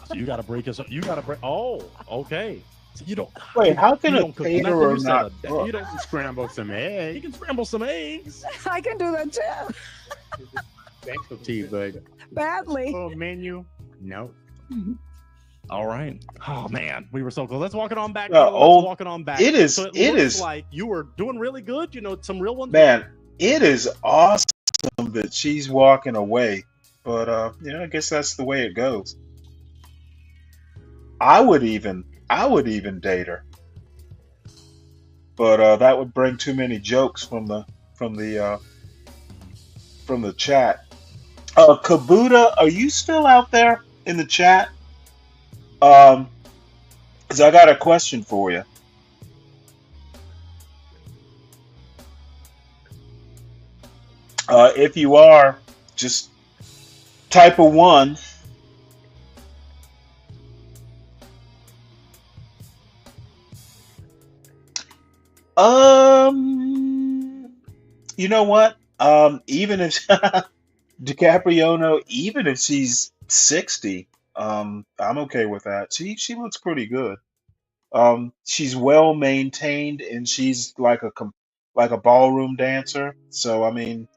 So you got to break us up. You got to break. Oh, okay. So you don't. Wait, how can you a don't cook nothing. caterer You said not a- cook? You don't Scramble some eggs. You can scramble some eggs. I can do that too. Specialty, but Badly. full menu. No. All right. Oh man, we were so close. Let's walk it on back. Yeah, Let's old- walk it on back. it is- So it looks is- like you were doing really good. You know, some real ones. Man, it is awesome that she's walking away, but I guess that's the way it goes. I would even date her, but that would bring too many jokes from the chat. Kabuta, are you still out there in the chat? 'Cause I got a question for you. If you are, just type a 1. You know what? Even if DiCapriono, even if she's 60, I'm okay with that. She looks pretty good. She's well maintained and she's like a ballroom dancer. So I mean,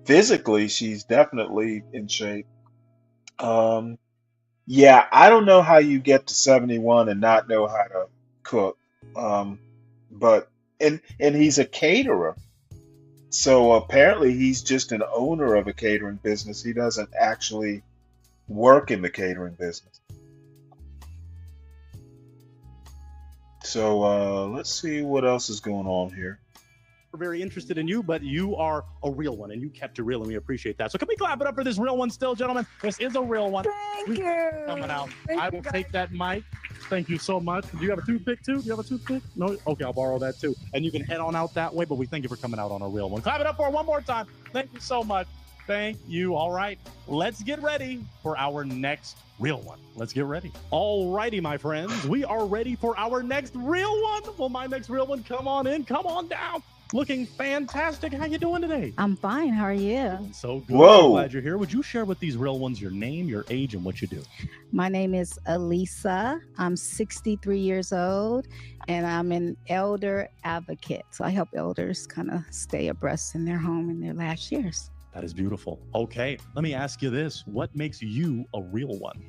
physically, she's definitely in shape. Yeah, I don't know how you get to 71 and not know how to cook. But and he's a caterer. So apparently he's just an owner of a catering business. He doesn't actually work in the catering business. So let's see what else is going on here. We're very interested in you, but you are a real one, and you kept it real, and we appreciate that. So can we clap it up for this real one still, gentlemen? This is a real one. Thank you. Coming out. Thank I you, will guys. take that mic. Thank you so much. Do you have a toothpick too? Do you have a toothpick? No? Okay, I'll borrow that too. And you can head on out that way, but we thank you for coming out on a real one. Clap it up for her one more time. Thank you so much. Thank you. All right. Let's get ready for our next real one. Let's get ready. All righty, my friends. We are ready for our next real one. Well, my next real one, come on in. Come on down. Looking fantastic. How you doing today? I'm fine. How are you? So good. Whoa. So glad you're here. Would you share with these real ones your name, your age, and what you do? My name is Elisa. I'm 63 years old and I'm an elder advocate. So I help elders kind of stay abreast in their home in their last years. That is beautiful. Okay, let me ask you this. What makes you a real one?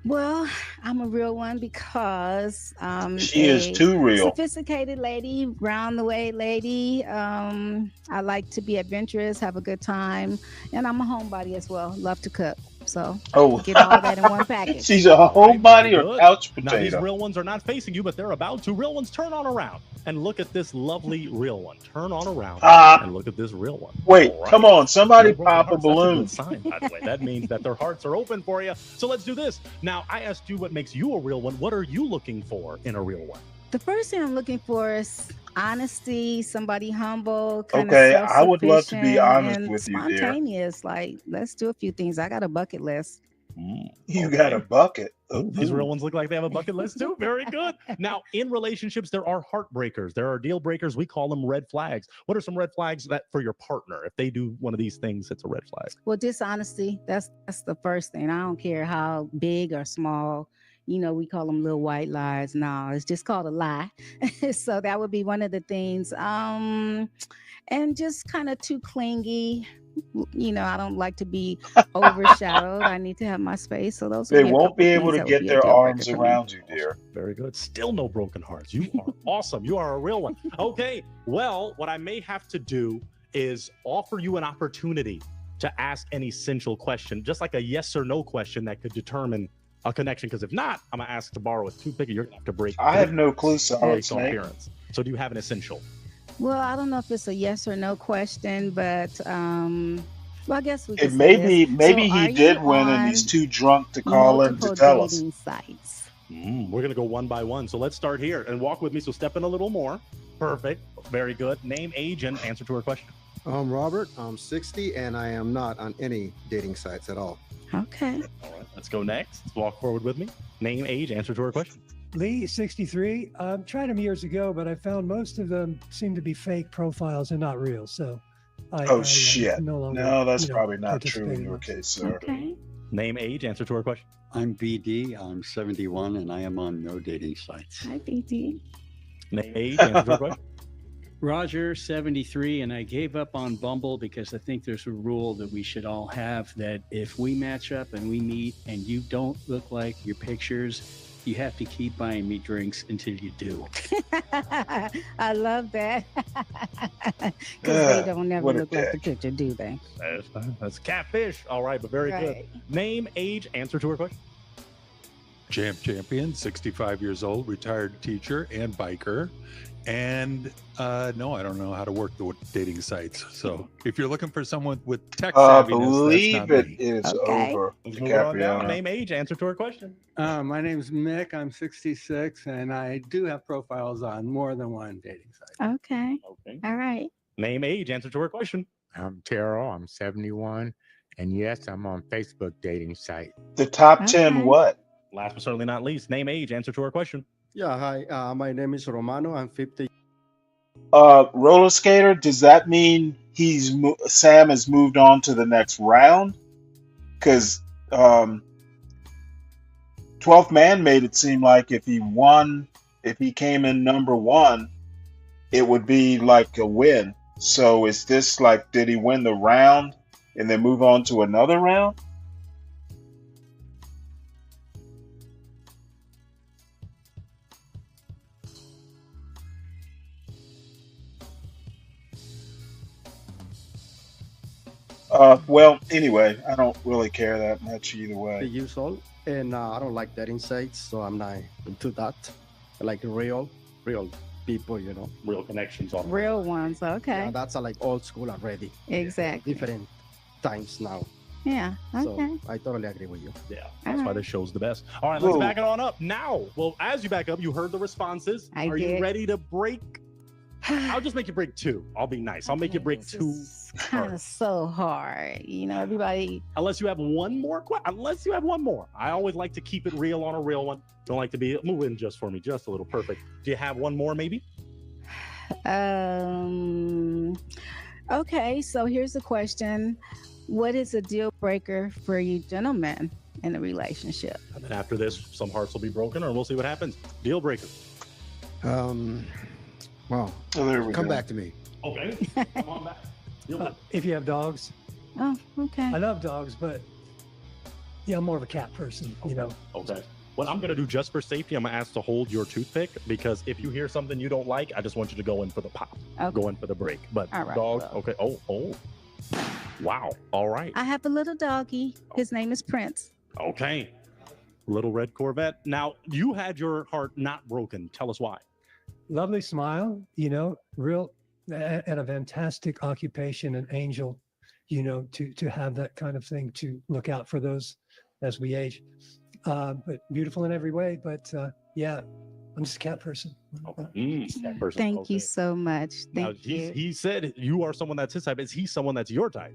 Well, I'm a real one because She is too real. sophisticated lady, round the way lady. I like to be adventurous, have a good time, and I'm a homebody as well. Love to cook. So Oh, get all that in one package. she's a homebody or Good. couch Now, these potato? real ones are not facing you, but they're about to. Real ones, turn on around and look at this lovely real one. Turn on around and look at this real one. Wait, All right. come on, somebody No broken pop a hearts. balloon. That's a good sign, by the way. That means that their hearts are open for you. So let's do this. Now, I asked you what makes you a real one. What are you looking for in a real one? The first thing I'm looking for is honesty, somebody humble, kind Okay, of I would love to be self-sufficient honest and with you, dear. spontaneous. Like, let's do a few things. I got a bucket list. You got a bucket. These Ooh. real ones look like they have a bucket list too. Very good. Now, in relationships, there are heartbreakers. There are deal breakers. We call them red flags. What are some red flags that for your partner? If they do one of these things, it's a red flag. Well, dishonesty, that's the first thing. I don't care how big or small. You know, we call them little white lies. No, it's just called a lie. So that would be one of the things. And just kind of too clingy. You know, I don't like to be overshadowed. I need to have my space. So those They would be a won't couple be able things to that would get be a their deal breaker arms for me. around you, dear. Very good. Still no broken hearts. You are awesome. You are a real one. Okay. Well, what I may have to do is offer you an opportunity to ask an essential question, just like a yes or no question that could determine a connection. Because if not, I'm gonna ask to borrow a toothpick. You're gonna have to break. I have 3 no clue, Solid based on Snake. appearance. So do you have an essential? Well, I don't know if it's a yes or no question, but well, I guess we It can say maybe this. maybe So are he did you win and on he's too drunk to call in to multiple tell us. dating sites? We're gonna go one by one. So let's start here and walk with me. So step in a little more. Perfect. Very good. Name, age, and answer to her question. I'm Robert. I'm 60, and I am not on any dating sites at all. Okay. All right, let's go next. Let's walk forward with me. Name, age, answer to her question. Lee, 63. Tried them years ago, but I found most of them seem to be fake profiles and not real. So, Oh shit! no longer, No, that's you know, probably not participate true in in your them. case, sir. Okay. Name, age, answer to her question. I'm BD. I'm 71, and I am on no dating sites. Hi, BD. Name, age, answer to her question. Roger, 73, and I gave up on Bumble because I think there's a rule that we should all have that if we match up and we meet and you don't look like your pictures, you have to keep buying me drinks until you do. I love that. Because they don't never what a look like the dick. picture, do they? That's catfish. All right, but very good. Right. Name, age, answer to her question. Champion, 65 years old, retired teacher and biker. And no, I don't know how to work the dating sites. So if you're looking for someone with tech I savviness, believe that's not me. it is Okay. over. Let's move on down. DiCaprio. Name, age, answer to her question. My name's Mick. I'm 66, and I do have profiles on more than one dating site. Okay. Okay. All right. Name, age, answer to her question. I'm Terrell. I'm 71. And yes, I'm on Facebook dating site. The top 10 what? Last but certainly not least, name, age, answer to her question. Yeah, hi. My name is Romano. I'm 50. Roller skater. Does that mean Sam has moved on to the next round? Because 12th Man made it seem like if he came in number one, it would be like a win. So is this like, did he win the round and then move on to another round? Well, anyway, I don't really care that much either way. Years old, and I don't like dating sites, so I'm not into that. I like real people, you know. Real connections on Real ones. Okay. Yeah, that's like old school already. Exactly. Different times now. Yeah. Okay. So I totally agree with you. Yeah, that's why this show's the best. All right, let's Whoa. back it on up now. Well, as you back up, you heard the responses. I Are you did. ready to break? I'll just make you break two. I'll be nice. I'll make you break two. Kind of so hard. You know, everybody. Unless you have one more. Unless you have one more. I always like to keep it real on a real one. Don't like to be move in just for me, just a little perfect. Do you have one more, maybe? Okay, so here's a question. What is a deal breaker for you gentlemen in a relationship? And then after this, some hearts will be broken, or we'll see what happens. Deal breaker. Well, there we come go. back to me. Okay. Come on back. If you have dogs. Oh, okay. I love dogs, but yeah, I'm more of a cat person, you know. Okay. What I'm going to do just for safety, I'm going to ask to hold your toothpick because if you hear something you don't like, I just want you to go in for the pop. Okay. Go in for the break. But All right, dog, well. okay. Oh. Wow. All right. I have a little doggy. His name is Prince. Okay. Little red Corvette. Now, you had your heart not broken. Tell us why. Lovely smile, you know, real and a fantastic occupation, an angel, you know, to have that kind of thing, to look out for those as we age. But beautiful in every way. But yeah, I'm just a cat person. That person. Thank Okay. you so much. Now, Thank you. he said you are someone that's his type. Is he someone that's your type?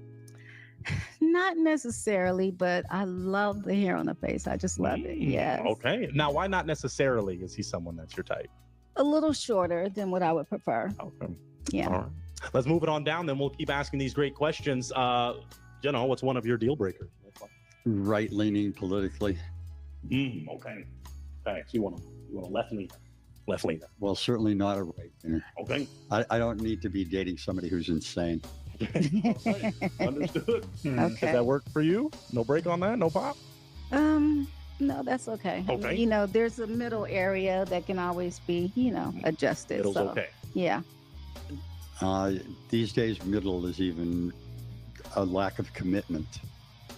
Not necessarily, but I love the hair on the face. I just love it. Yes. Okay. Now, why not necessarily is he someone that's your type? A little shorter than what I would prefer. Okay. Yeah. All right. Let's move it on down. Then we'll keep asking these great questions. You know, what's one of your deal breakers? Right-leaning politically. Okay. Okay. So you want a left leaner. Left leaner. Well, certainly not a right-leaner. Okay. I don't need to be dating somebody who's insane. Understood. Okay. Does that work for you? No break on that? No pop? No, that's okay. I mean, Okay. you know, there's a middle area that can always be, you know, adjusted. Middle's so, okay. Yeah. These days, middle is even a lack of commitment.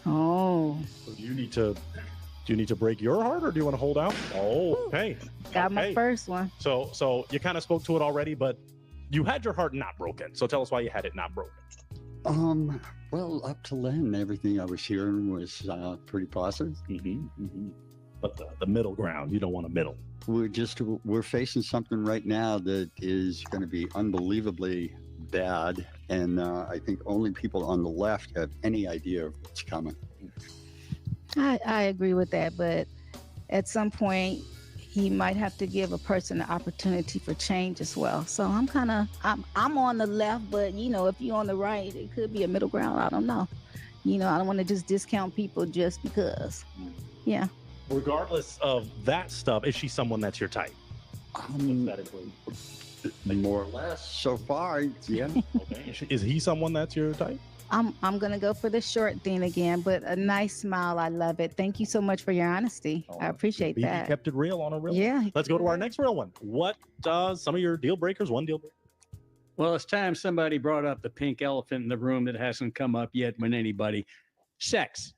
Oh. So do you need to break your heart, or do you want to hold out? Oh, okay. Got my Okay. first one. So you kind of spoke to it already, but you had your heart not broken. So tell us why you had it not broken. Well, up to then, everything I was hearing was pretty positive. but the middle ground, you don't want a middle. We're facing something right now that is going to be unbelievably bad, and I think only people on the left have any idea of what's coming. I agree with that, but at some point he might have to give a person the opportunity for change as well. So I'm on the left, but if you're on the right, it could be a middle ground. I don't know. I don't want to just discount people just because. Yeah. Regardless of that stuff, is she someone that's your type? More or less so far, yeah. Okay. Is he someone that's your type? I'm gonna go for the short thing again, but a nice smile. I love it. Thank you so much for your honesty. I appreciate BB that. kept it real on a real. Yeah. Let's go to our next real one. What does some of your deal breakers? One deal breaker. Well, it's time somebody brought up the pink elephant in the room that hasn't come up yet with anybody. Sex.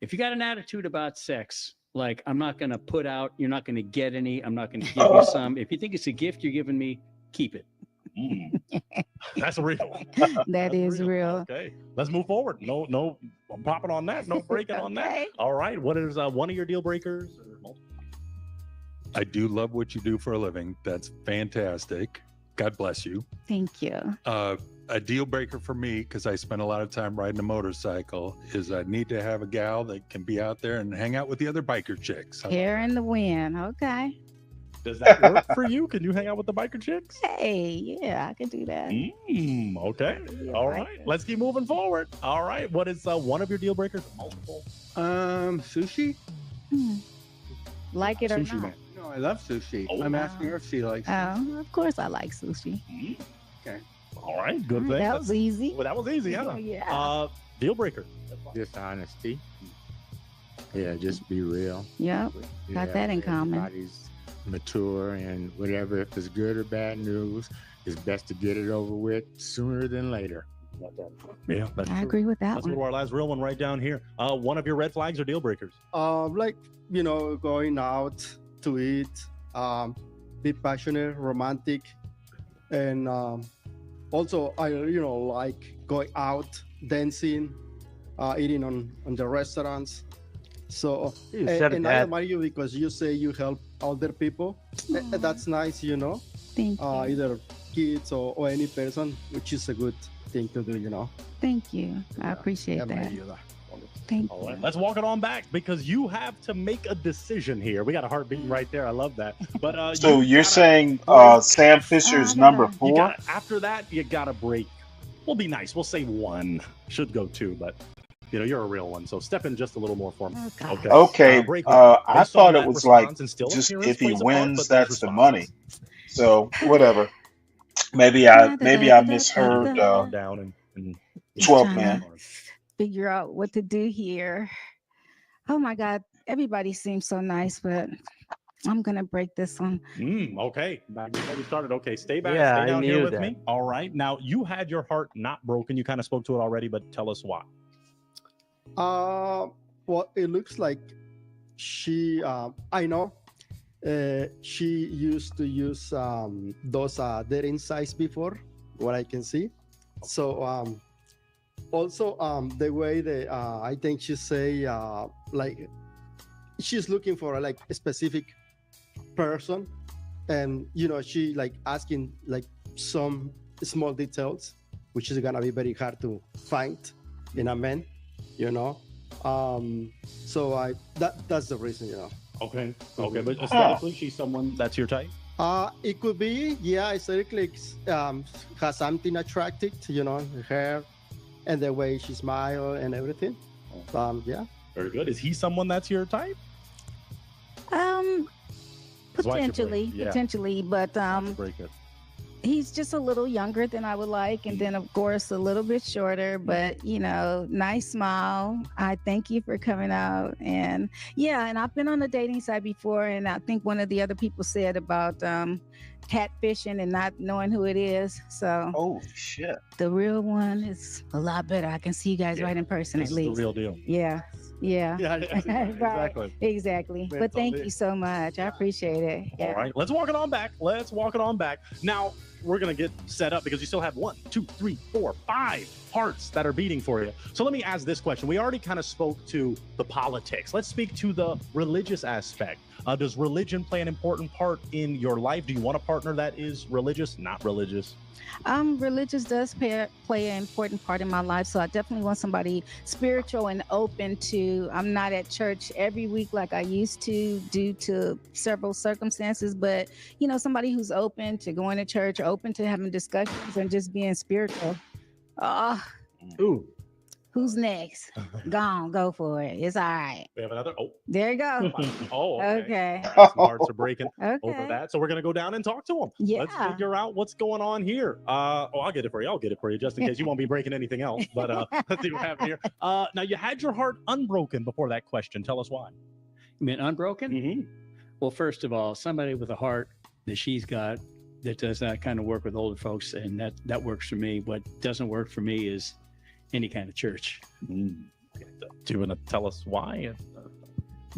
If you got an attitude about sex, like I'm not going to put out, you're not going to get any, I'm not going to give you some. If you think it's a gift you're giving me, keep it. That's real. That is real. Okay, let's move forward. No, I'm popping on that. No breaking on that. All right. What is one of your deal breakers? I do love what you do for a living. That's fantastic. God bless you. Thank you. A deal breaker for me, because I spend a lot of time riding a motorcycle, is I need to have a gal that can be out there and hang out with the other biker chicks. Hair in the wind. Okay. Does that work for you? Can you hang out with the biker chicks? Hey, yeah, I can do that. Okay. All right. Let's keep moving forward. All right. What is one of your deal breakers? Multiple. Sushi. Like it or Sushi not? man. No, I love sushi. Oh, I'm asking her if she likes it. Of course I like sushi. Okay. All right. Good thing. That was easy. Well, that was easy, huh? Yeah. Deal breaker. Dishonesty. Yeah, just be real. Yep. Got that in common. Everybody's mature, and whatever, if it's good or bad news, it's best to get it over with sooner than later. Yeah, that's I true. agree with that Let's one. go to our last real one right down here. One of your red flags or deal breakers? Like, going out to eat, be passionate, romantic, and also I like going out, dancing, eating on the restaurants. So You said and I that. admire you because you say you help other people. That's nice, Thank you. either kids or any person, which is a good thing to do. Thank you. I appreciate that. Thank All you. right, let's walk it on back because you have to make a decision here. We got a heart beating right there. I love that. But So you're saying Sam Fisher's number 4? After that, you got to break. We'll be nice. We'll say 1. Should go 2, but you're a real one. So step in just a little more for me. Okay. Break I Based thought on it that was like response and still just appearance if he plays a part, wins, but there's that's the money. So whatever. Maybe I misheard down and 12 man. Figure out what to do here. Oh my God. Everybody seems so nice, but I'm going to break this one. Okay. Back before we started. Okay. Stay back. Yeah, Stay I down here knew with that. me. All right. Now, you had your heart not broken. You kind of spoke to it already, but tell us why. Well, it looks like she, I know, she used to use those dating sites before, what I can see. So also the way that I think she say like she's looking for like a specific person, and she like asking like some small details, which is gonna be very hard to find in a man, so that's the reason, Okay. Okay. But aesthetically, she's someone that's your type? It could be, yeah, aesthetically has something attractive, her hair and the way she smiles and everything. Yeah. Very good. Is he someone that's your type? His wife could break. Potentially, but Break it. he's just a little younger than I would like, and then of course a little bit shorter, but nice smile. I thank you for coming out. And and I've been on the dating site before, and I think one of the other people said about catfishing and not knowing who it is. So oh shit, the real one is a lot better. I can see you guys right in person This at is the least. real deal. Yeah. Exactly. Exactly. But thank you so much. I appreciate it. Yeah. All right. Let's walk it on back. Now, we're going to get set up because you still have 1, 2, 3, 4, 5 hearts that are beating for you. So let me ask this question. We already kind of spoke to the politics. Let's speak to the religious aspect. Does religion play an important part in your life? Do you want a partner that is religious, not religious? Religious does play an important part in my life. So I definitely want somebody spiritual and open to, I'm not at church every week like I used to due to several circumstances, but somebody who's open to going to church, open to having discussions and just being spiritual. Ooh. Who's next? Go for it. It's all right. We have another. Oh, there you go. Oh, okay. Some hearts are breaking Okay. over that. So we're going to go down and talk to them. Yeah. Let's figure out what's going on here. I'll get it for you. Just in case you won't be breaking anything else. But let's see what happened here. Now, you had your heart unbroken before that question. Tell us why. You mean unbroken? Mm-hmm. Well, first of all, somebody with a heart that she's got that does that kind of work with older folks, and that works for me. What doesn't work for me is any kind of church. Do you want to tell us why?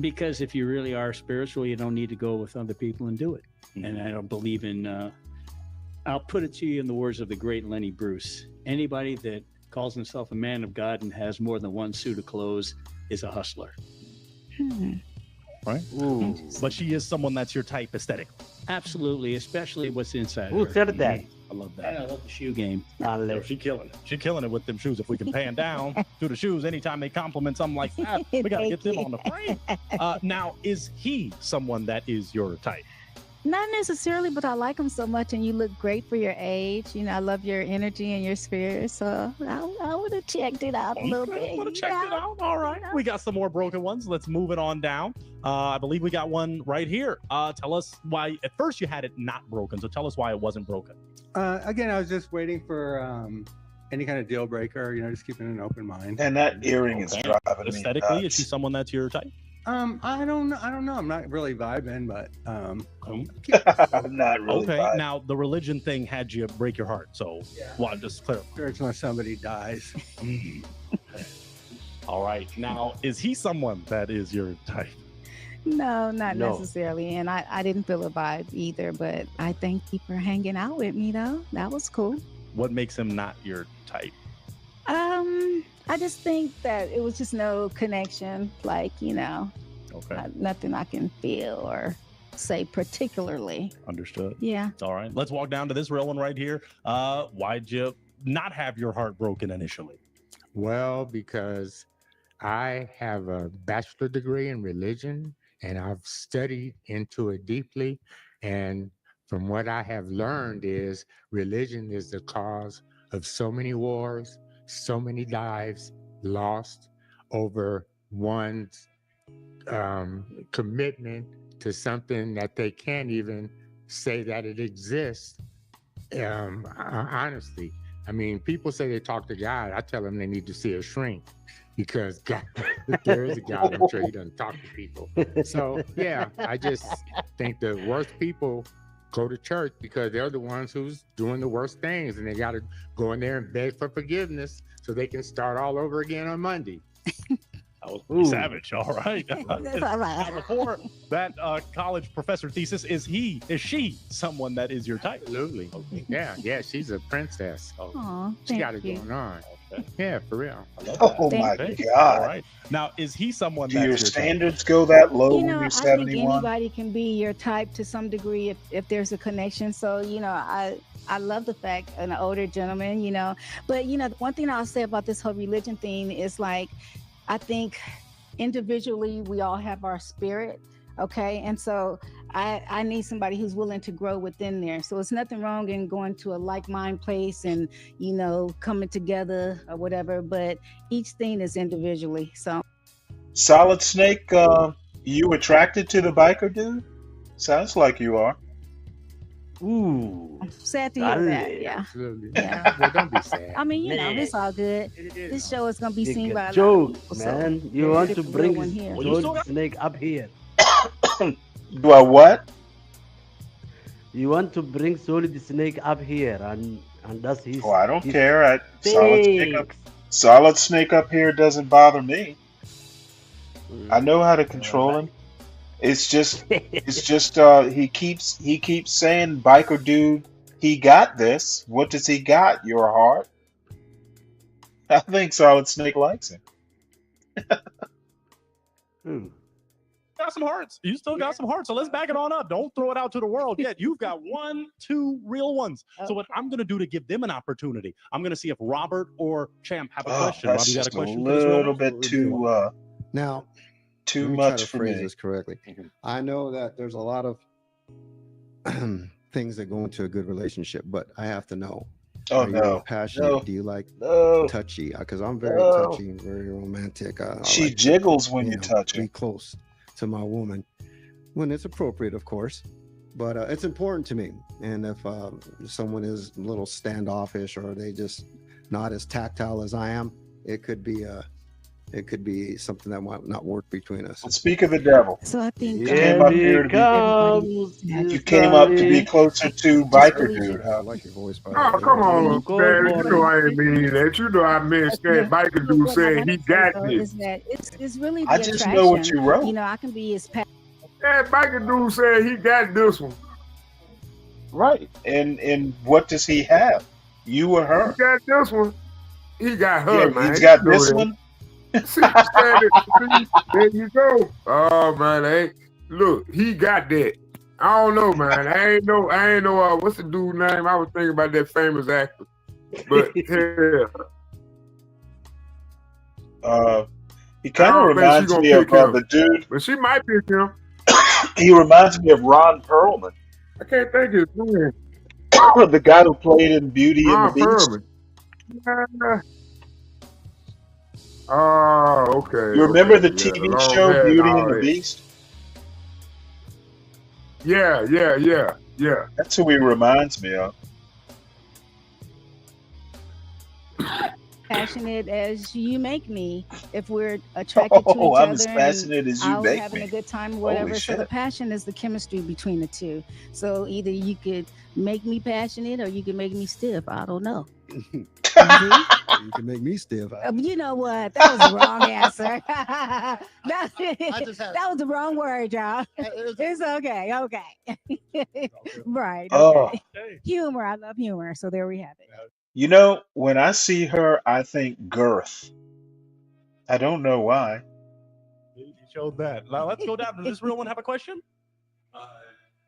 Because if you really are spiritual, you don't need to go with other people and do it. And I don't believe in, I'll put it to you in the words of the great Lenny Bruce. Anybody that calls himself a man of God and has more than one suit of clothes is a hustler. Right? Ooh. But she is someone that's your type aesthetic. Absolutely, especially what's inside Who her. said that? I love And I love the shoe game. Yo, she killing it. She killing it with them shoes. If we can pan down to the shoes anytime they compliment something like that, we got to get them on the frame. Now, is he someone that is your type? Not necessarily, but I like him so much, and you look great for your age. I love your energy and your spirit, so I would have checked it out a little bit. Want to check it out? All right. We got some more broken ones. Let's move it on down. I believe we got one right here. Tell us why. At first, you had it not broken, so tell us why it wasn't broken. Again, I was just waiting for any kind of deal breaker. Just keeping an open mind. And that earring is driving me Aesthetically, nuts. is she someone that's your type? I don't know. I'm not really vibing, but I'm not really. Okay. vibing. Now, the religion thing had you break your heart. So, just clear. Church unless somebody dies. All right. Now, is he someone that is your type? No, not No. necessarily. And I didn't feel a vibe either, but I thank you for hanging out with me, though. That was cool. What makes him not your type? I just think that it was just no connection, Okay. nothing I can feel or say particularly. Understood. Yeah. All right. Let's walk down to this real one right here. Why'd you not have your heart broken initially? Well, because I have a bachelor degree in religion and I've studied into it deeply. And from what I have learned is religion is the cause of so many wars, so many lives lost over one's commitment to something that they can't even say that it exists. Honestly, I mean, people say they talk to God. I tell them they need to see a shrink because God, if there is a God, I'm sure he doesn't talk to people. So yeah, I just think the worst people go to church because they're the ones who's doing the worst things, and they got to go in there and beg for forgiveness so they can start all over again on Monday. That was pretty savage. All right. That's all right. Now, before that college professor thesis, is she someone that is your type? Absolutely. Okay. Yeah, she's a princess. Aw, She thank got it you. going on. Yeah, for real. Oh my Thank God. All right. Now, is he someone Do that's your your type? standards go that low when I you're think 71? anybody can be your type to some degree if there's a connection. So, I love the fact an older gentleman, but the one thing I'll say about this whole religion thing is like, I think individually we all have our spirit. Okay. And so I need somebody who's willing to grow within there. So it's nothing wrong in going to a like-minded place and, coming together or whatever, but each thing is individually. So Solid Snake, you attracted to the biker dude? Sounds like you are. Ooh. I'm sad to hear that. Yeah. Absolutely. Yeah. Well, don't be sad. I mean, it's all good. This show is going to be seen by a lot of Joke, people. So man. You there's want a to real bring one here. Solid Snake up here. Do I what? You want to bring Solid Snake up here, and that's his. Oh, I don't his care. Thanks. Solid Snake up here doesn't bother me. I know how to control him. It's just he keeps saying biker dude He got this. What does he got? Your heart? I think Solid Snake likes him. Got some hearts. You still got some hearts. So let's back it on up. Don't throw it out to the world yet. You've got 1, 2 real ones. So what I'm going to do to give them an opportunity, I'm going to see if Robert or Champ have a question. Rob, That's you got a just a question for this real little one? bit Now, too let me try much to for phrase me. this correctly. I know that there's a lot of things that go into a good relationship, but I have to know. Oh, Are you no. passionate? No. Do you like No. touchy? Because I'm very No. touchy and very romantic. I She like to, jiggles when you know, touch her. be close to my woman when it's appropriate, of course. But it's important to me. And if someone is a little standoffish or they just not as tactile as I am, it could be something that might not work between us. Speak of the devil. So I think You came up here to be, you came up to be closer to Biker Dude, I huh? like your voice, by Oh, the way. come on, man. You know I ain't mean that. You know I meant that Biker Dude what I saying want he to say got though this. is that it's really the I attraction. just know what you wrote. You know, I can be as That Biker Dude said he got this one. Right. And what does he have? You or He her? got this one. He got her, Yeah, man. he's You got know this that. one. See, there you go. Oh man, hey, look, he got that. I don't know, man. I ain't know. What's the dude name? I was thinking about that famous actor, but yeah, He kind of I don't think she reminds gonna me of pick him. the dude. But she might pick him. He reminds me of Ron Perlman, I can't think of his name. the guy who played in Beauty and the Ron Beast. Perlman. Oh, okay. You remember the Okay, yeah, the TV long show hair and Beauty all and the that. Beast? Yeah. That's who he reminds me of. passionate as you make me. If we're attracted to each Oh, I'm as other passionate and as you out make having me. a good time or Holy whatever. So the shit. passion is the chemistry between the two. So either you could make me passionate or you could make me stiff. I don't know. You can make me stiff. You know what? That was the wrong answer. that was the wrong word, y'all. It's okay. Okay. Right. Oh. Okay. Humor. I love humor. So there we have it. You know, when I see her, I think girth. I don't know why. You showed that. Now let's go down. Does this real one have a question?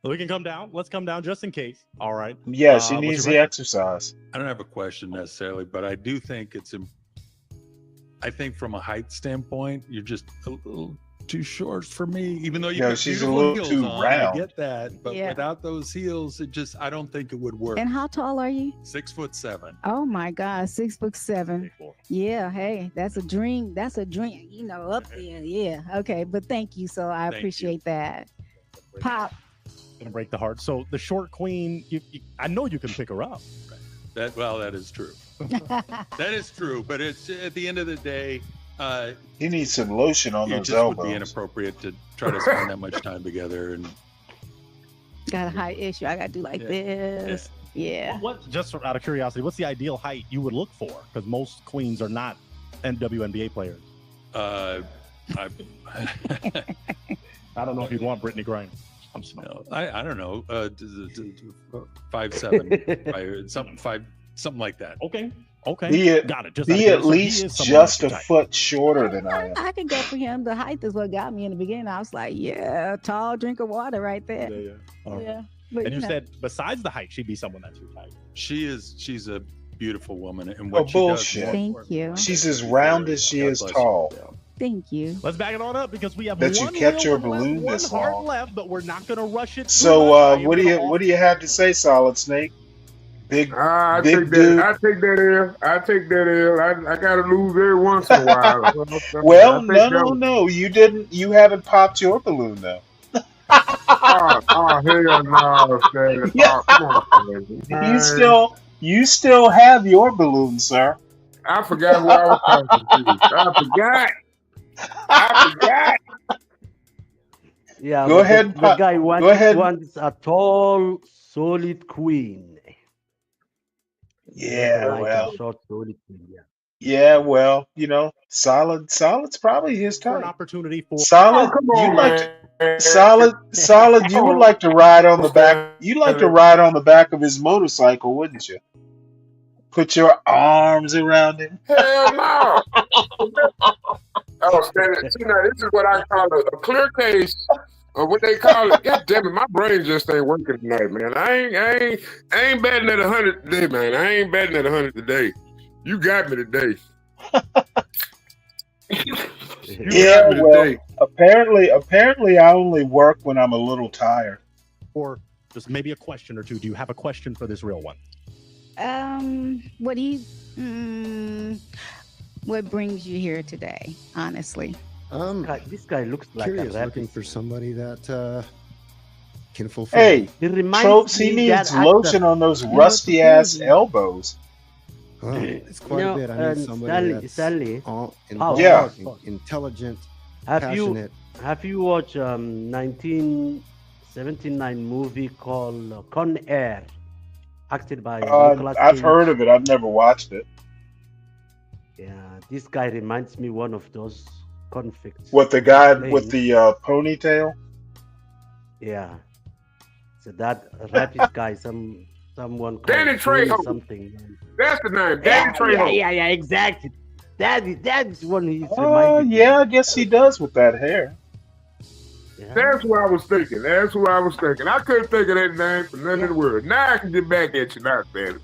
We can come down. Let's come down just in case. All right. Yeah, she What's needs your the question? exercise. I don't have a question necessarily, but I do think I think from a height standpoint, you're just a little too short for me. Even though you Yeah, got she's a beautiful little heels too on, round. I get that, but Yeah. without those heels, I don't think it would work. And how tall are you? 6'7". Oh my God, 6'7". Yeah, hey, that's a dream. That's a dream, you know, up there. Yeah. Okay, but thank you. So I Thank you. appreciate that. Pop. Gonna break the heart. So the short queen, I know you can pick her up. That is true. That is true. But it's at the end of the day, He needs some lotion on it those just would be elbows. inappropriate to try to spend that much time together. And Got a height issue. I gotta do like this. Yeah. What? Just out of curiosity, what's the ideal height you would look for? Because most queens are not WNBA players. I don't know if you'd want Brittany Griner. I'm no, I don't know. 5'7", something like that. Okay. Okay. Got it. Just be at least just a foot shorter than I am. I could go for him. The height is what got me in the beginning. I was like, yeah, tall drink of water right there. Yeah. All right. Yeah. But, And you know. said besides the height, she'd be someone that's your type. She's a beautiful woman, and Oh, what she bullshit. does. Thank you. She's as round as she is tall. Thank you. Let's back it on up because we have Bet you one kept real your one left, balloon one this heart long. left, but we're not gonna rush it. too So, much. I am what gonna do you have to say, Solid Snake? Big, I big take dude. that. I take that L. I gotta lose every once in a while. Well, I think no, that no, was- no. You didn't. You haven't popped your balloon though. Oh, hell no, Stan. Yeah. Oh, come on, Stan. You still have your balloon, sir. I forgot who I was talking to. I forgot. Yeah, Go but ahead, The guy wants, go ahead. wants a tall, solid queen. Yeah, Like well, a short, solid queen. Yeah. Yeah, well, solid's probably his For an type. opportunity for Oh, Solid, come you on, like to man. solid, you would Oh, like to ride on the back. understand You like to it. ride on the back of his motorcycle, wouldn't you? Put your arms around him. Hell no. Oh, see, now this is what I call a clear case of what they call it. God damn it, my brain just ain't working tonight, man. I ain't betting at 100 today, man. I ain't betting at 100 today. You got me today. You Yeah, got me well, today. apparently I only work when I'm a little tired. or just maybe a question or two. Do you have a question for this real one? What do you? What brings you here today? Honestly. This guy looks like a Curious, looking rapist. for somebody that can fulfill. Hey, He reminds Tropes, he me that needs lotion actor. on those You know what rusty ass fulfills you? elbows. Oh, it's quite a No, bit. I need somebody Stanley, that's Stanley. all Pause, Yeah. pause, pause. intelligent, Have you passionate. watched 1979 movie called Con Air, acted by Nicolas I've heard Cage? of it. I've never watched it. Yeah, this guy reminds me one of those convicts What, the guy playing. with the ponytail? Yeah, so that rapist guy, someone Danny called Tony Trejo. something. That's the name. Yeah, Danny Trejo. yeah, exactly. That is one he's Oh, reminded me. yeah, I guess he does with that hair. Yeah. That's what I was thinking. That's what I was thinking. I couldn't think of that name for nothing in the world. Now I can get back at you now, man.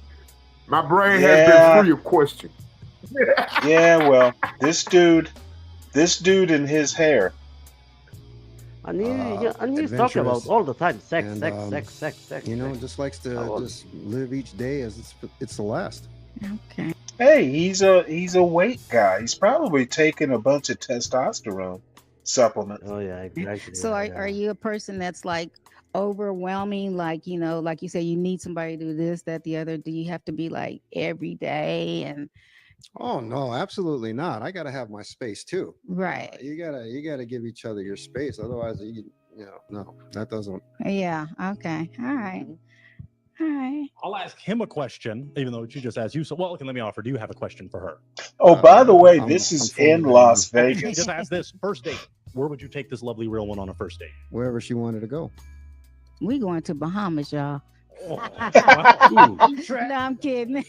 My brain has been Yeah, free of question. yeah, well, this dude and his hair. And he's talking about adventurous, all the time sex, and sex, sex, sex, sex, sex. just likes to Oh, just live each day as it's the last. Okay. Hey, he's a weight guy. He's probably taking a bunch of testosterone supplements. oh yeah, exactly. So are you a person that's like overwhelming? Like, like you say, you need somebody to do this, that, the other. Do you have to be like every day and Oh no, absolutely not. I gotta have my space too. right? You gotta give each other your space. Otherwise, no, that doesn't. Yeah. Okay. All right. All right. I'll ask him a question, even though she just asked you. So, well, okay, let me offer. Do you have a question for her? Oh, by the way, I'm this is fully in ready. Las Okay, Vegas. just ask this. First date. Where would you take this lovely real one on a first date? Wherever she wanted to go. We going to Bahamas, y'all. Oh, wow. No, I'm kidding.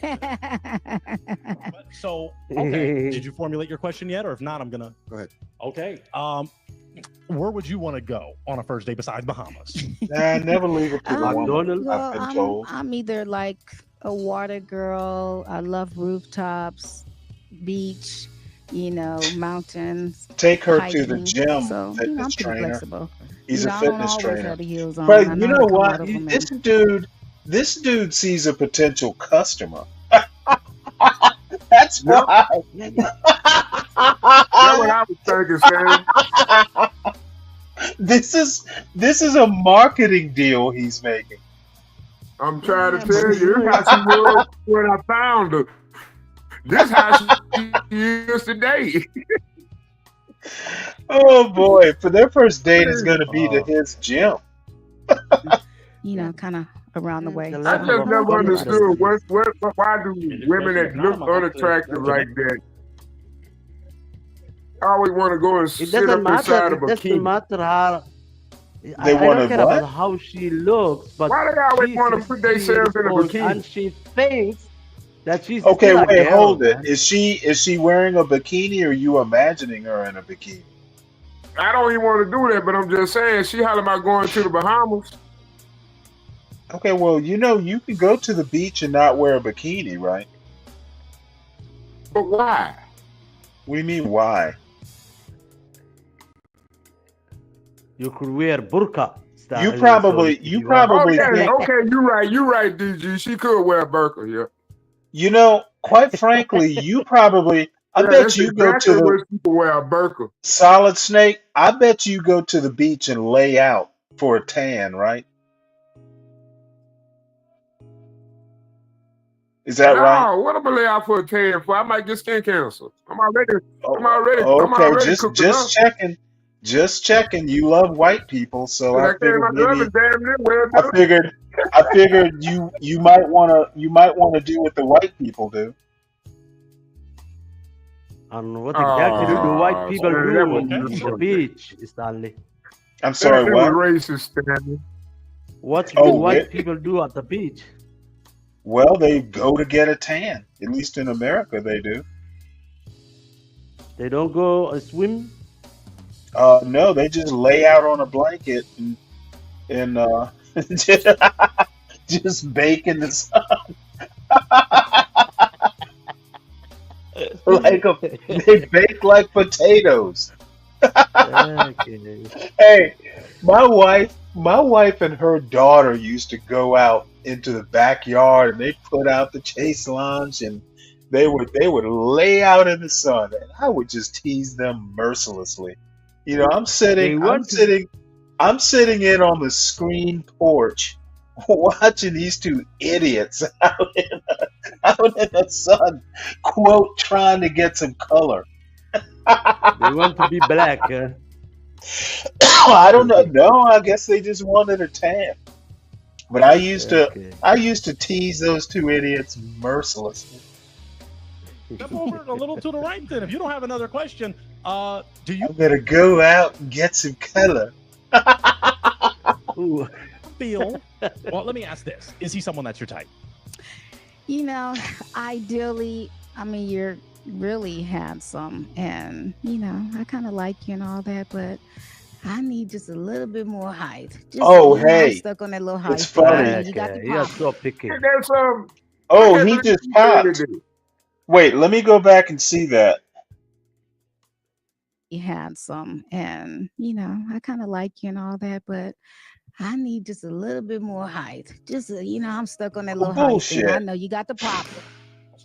So, okay. Did you formulate your question yet? Or if not, I'm going to. Go ahead. Okay. Where would you want to go on a first date besides Bahamas? Nah, never leave it to the woman. McDonald's? Well, I've been told. I'm either like a water girl. I love rooftops, beach, mountains, Take her to the hiking. gym, So, I'm fitness pretty trainer. flexible. He's a I don't fitness always trainer. have the heels on. I But you know how know to come what? out of them This dude sees a potential customer. That's Yep. why. That's what I was thinking, Sam. This is a marketing deal he's making. I'm trying to tell you, this how she was when I found her. This how she is today. Oh boy, for their first date is going to be to his gym. kind of around the way. The I level just of never confidence. understood why do women that look unattractive like that always want to go and It sit doesn't up inside matter. a It doesn't bikini? matter how. They I want don't to care what? about how she looks, but Why they always she's want to put 16 themselves in a old bikini? and she thinks that she's Okay, still a wait, girl, hold it. man. Is she wearing a bikini, or are you imagining her in a bikini? I don't even want to do that, but I'm just saying, she hollering about going to the Bahamas. Okay, well, you can go to the beach and not wear a bikini, right? But why? What do you mean, why? You could wear burqa style. You so probably if you want. Oh probably yeah, think, okay, you're right, DG. She could wear a burqa, yeah. quite frankly, I Yeah, bet that's you go to exactly the what people wear a burqa. Solid Snake. I bet you go to the beach and lay out for a tan, right? Is that right? No, what am I lay out for a tan for? I might get skin cancer. I'm already Okay, cooked enough. Just checking. You love white people, so But I I came figured out the maybe oven damn near well I done. figured you might want to do what the white people do. And what exactly do the white Oh, people Stanley, that do was in the beautiful. beach, Stanley? I'm sorry, That what? was racist, Stanley. What do Oh, white people do at the beach? well, they go to get a tan. At least in America, they do. They don't go swim. No, they just lay out on a blanket and just bake in the sun. They bake like potatoes. Okay. Hey, my wife and her daughter used to go out into the backyard and they put out the chase lunch and they would lay out in the sun and I would just tease them mercilessly. You know, They I'm want to. sitting in on the screen porch watching these two idiots out in the sun, quote, trying to get some color. They want to be black. I don't know. No, I guess they just wanted a tan. But Okay. I used to tease those two idiots mercilessly. Step over a little to the right then. If you don't have another question, do you I'm gonna go out and get some color. Ooh. feel? Well, let me ask this: is he someone that's your type? You know, ideally, I mean, you're really handsome and, you know, I kind of like you and all that, but I need just a little bit more height. Just, Oh, you know, I'm hey, stuck on that little height it's thing. funny. You got Okay, the you are pop. so picky. Look at some. Oh, Look at he the just little popped. today. Wait, let me go back and see that. Handsome and, you know, I kind of like you and all that, but I need just a little bit more height. Just, you know, I'm stuck on that Well, little height thing. I bullshit. know you got the pop.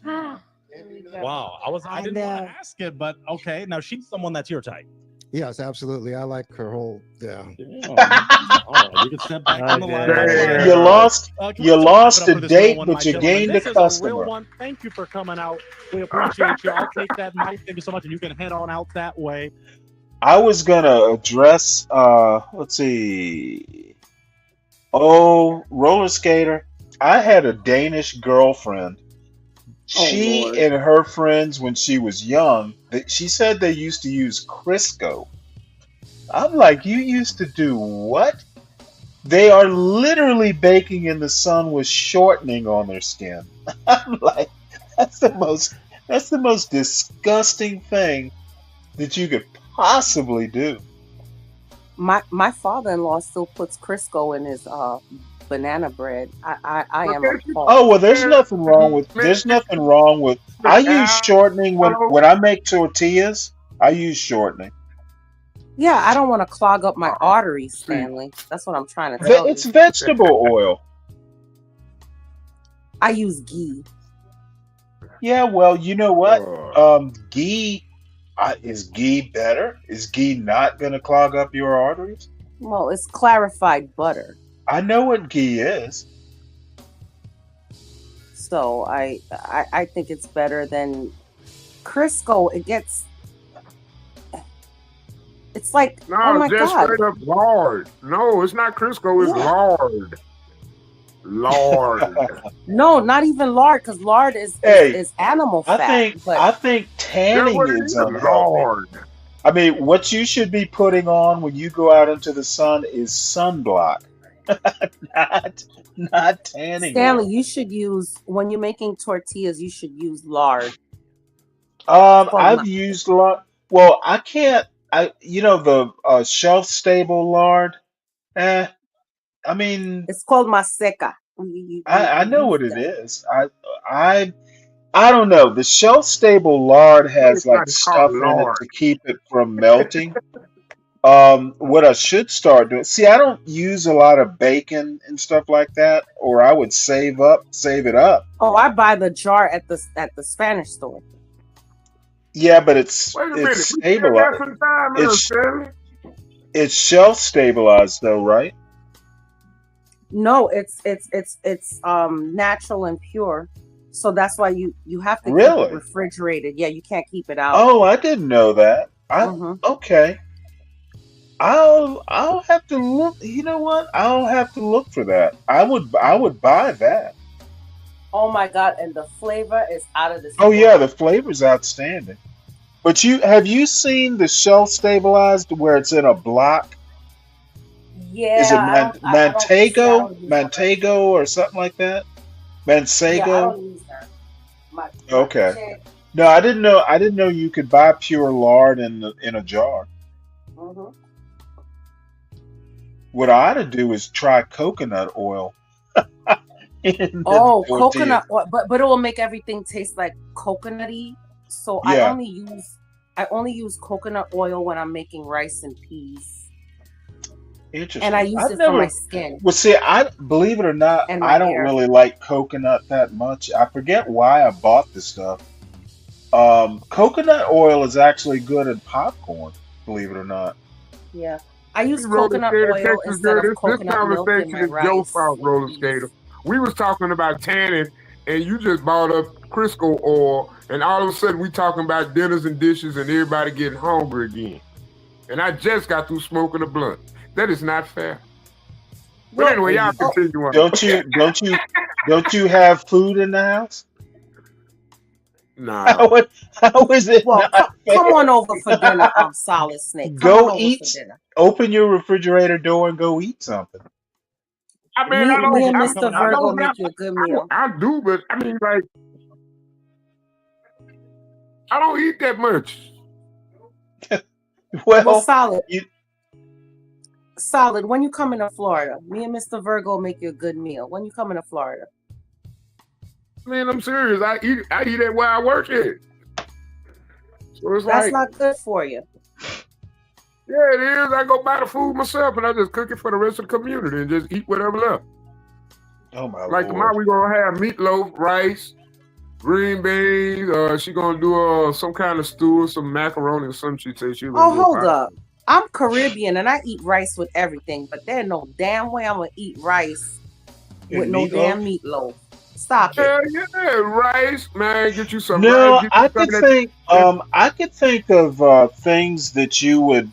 Wow, I didn't want to ask it, but okay. Now she's someone that's your type. Yes, absolutely. I like her whole, yeah. Oh, you can step back on the line. That's fine. You lost Can we you also wrap it lost up a for this real date, one, my but you gentlemen? gained a This is a real customer. one. Thank you for coming out. We appreciate you. I'll take that mic. Thank you so much, and you can head on out that way. I was gonna address let's see. Oh, roller skater. I had a Danish girlfriend. Oh She Lord. and her friends when she was young, she said they used to use Crisco. I'm like, you used to do what? They are literally baking in the sun with shortening on their skin. I'm like, that's the most disgusting thing that you could possibly do. My father-in-law still puts Crisco in his banana bread. I am appalled. Oh well, there's nothing wrong with. I use shortening when I make tortillas. I use shortening. Yeah, I don't want to clog up my arteries, Stanley. That's what I'm trying to tell It's you. vegetable oil. I use ghee. Yeah, well, you know what? Ghee is ghee better? Is ghee not going to clog up your arteries? Well, it's clarified butter. I know what ghee is. So I think it's better than Crisco. It's like, oh No, my just God. straight up lard. No, it's not Crisco, it's Yeah. lard. Lard. No, not even lard, because lard is Hey, animal I fat. think but I think tanning what it is is, unhealthy. lard. I mean, what you should be putting on when you go out into the sun is sunblock, not tanning Stanley, oil. you should use, when you're making tortillas, you should use lard. It's called I've used lard. Well, I can't. The shelf stable lard. I mean, It's called maseca. I know use what it that. is. I don't know. The shelf stable lard has It's not like it's called stuff in it lard. to keep it from melting. What I should start doing. See, I don't use a lot of bacon and stuff like that, or I would save it up. Oh, I buy the jar at the Spanish store. Yeah, but it's Wait a minute. it's We still got stabilized. some time in us, It's Stanley. it's shelf stabilized though, right? No, it's natural and pure. So that's why you have to keep it Really? refrigerated. Yeah, you can't keep it out. Oh, I didn't know that. hmm Okay. I'll have to look. You know what? I'll have to look for that. I would buy that. Oh my God, and the flavor is out of this Oh yeah, world. the flavor's outstanding. But have you seen the shelf stabilized where it's in a block? Is it Yeah, I don't see. I Mantago, don't use that much. Mantago, or something like that? Yeah, I Mansago. don't use that much. Okay. Shit. No, I didn't know. I didn't know you could buy pure lard in a jar. Mhm. What I ought to do is try coconut oil in the Oh, tortilla. coconut oil, but it will make everything taste like coconutty. So Yeah, I only use coconut oil when I'm making rice and peas, and I interesting. use I've it for my never. skin Well, see, I believe it or not, and I my don't hair. really like coconut that much. I forget why I bought this stuff. Coconut oil is actually good in popcorn, believe it or not. Yeah, I use Roller coconut skater, oil Texas instead girl. of This coconut milk in conversation my is Joe's rice fault, and roller peas. skater. We was talking about tanning, and you just bought up Crisco oil, and all of a sudden we talking about dinners and dishes, and everybody getting hungry again. And I just got through smoking a blunt. That is not fair. But Well, anyway, Well, y'all you continue on. don't you have food in the house? Nah. How is it well, not come on fair? over for dinner, Solid Snake. Come on Go over for eat. dinner. Open your refrigerator door and go eat something. I mean, Me, I me don't. and I, Mr. I Virgo don't make have. you a good meal. I do, but I mean, like, I don't eat that much. Well, Well, Solid, you Solid. When you come into Florida, me and Mr. Virgo make you a good meal. When you come into Florida, Man, I'm serious. I eat it where I work at. So it's that's like, not good for you. yeah, it is. I go buy the food myself, and I just cook it for the rest of the community and just eat whatever left. oh my Like tomorrow, Lord. we gonna have meatloaf, rice, green beans. She gonna do some kind of stew or some macaroni or something. She said she was Oh, gonna do a hold pasta. up. I'm Caribbean and I eat rice with everything, but there's no damn way I'm gonna eat rice with And no damn meatloaf? meatloaf. Stop it. Hell yeah, rice, man. Get you some rice. No, Get you I some could of that. think. I could think of things that you could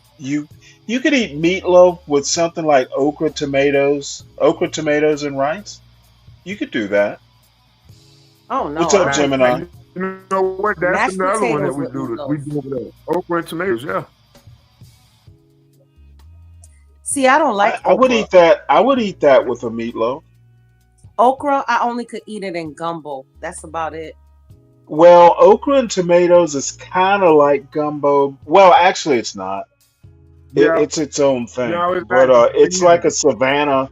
eat meatloaf with something like okra tomatoes, and rice. You could do that. Oh no, What's up, I Man, like Gemini? you know what? That's mashed another one that potatoes we with do. We meatloaf. do over there. Okra and tomatoes. Yeah. See, I don't like I would okra. eat that. I would eat that with a meatloaf. Okra, I only could eat it in gumbo. That's about it. Well, okra and tomatoes is kind of like gumbo. Well, actually, it's not. Yeah. It's its own thing. No, it's But not. it's like a Savannah,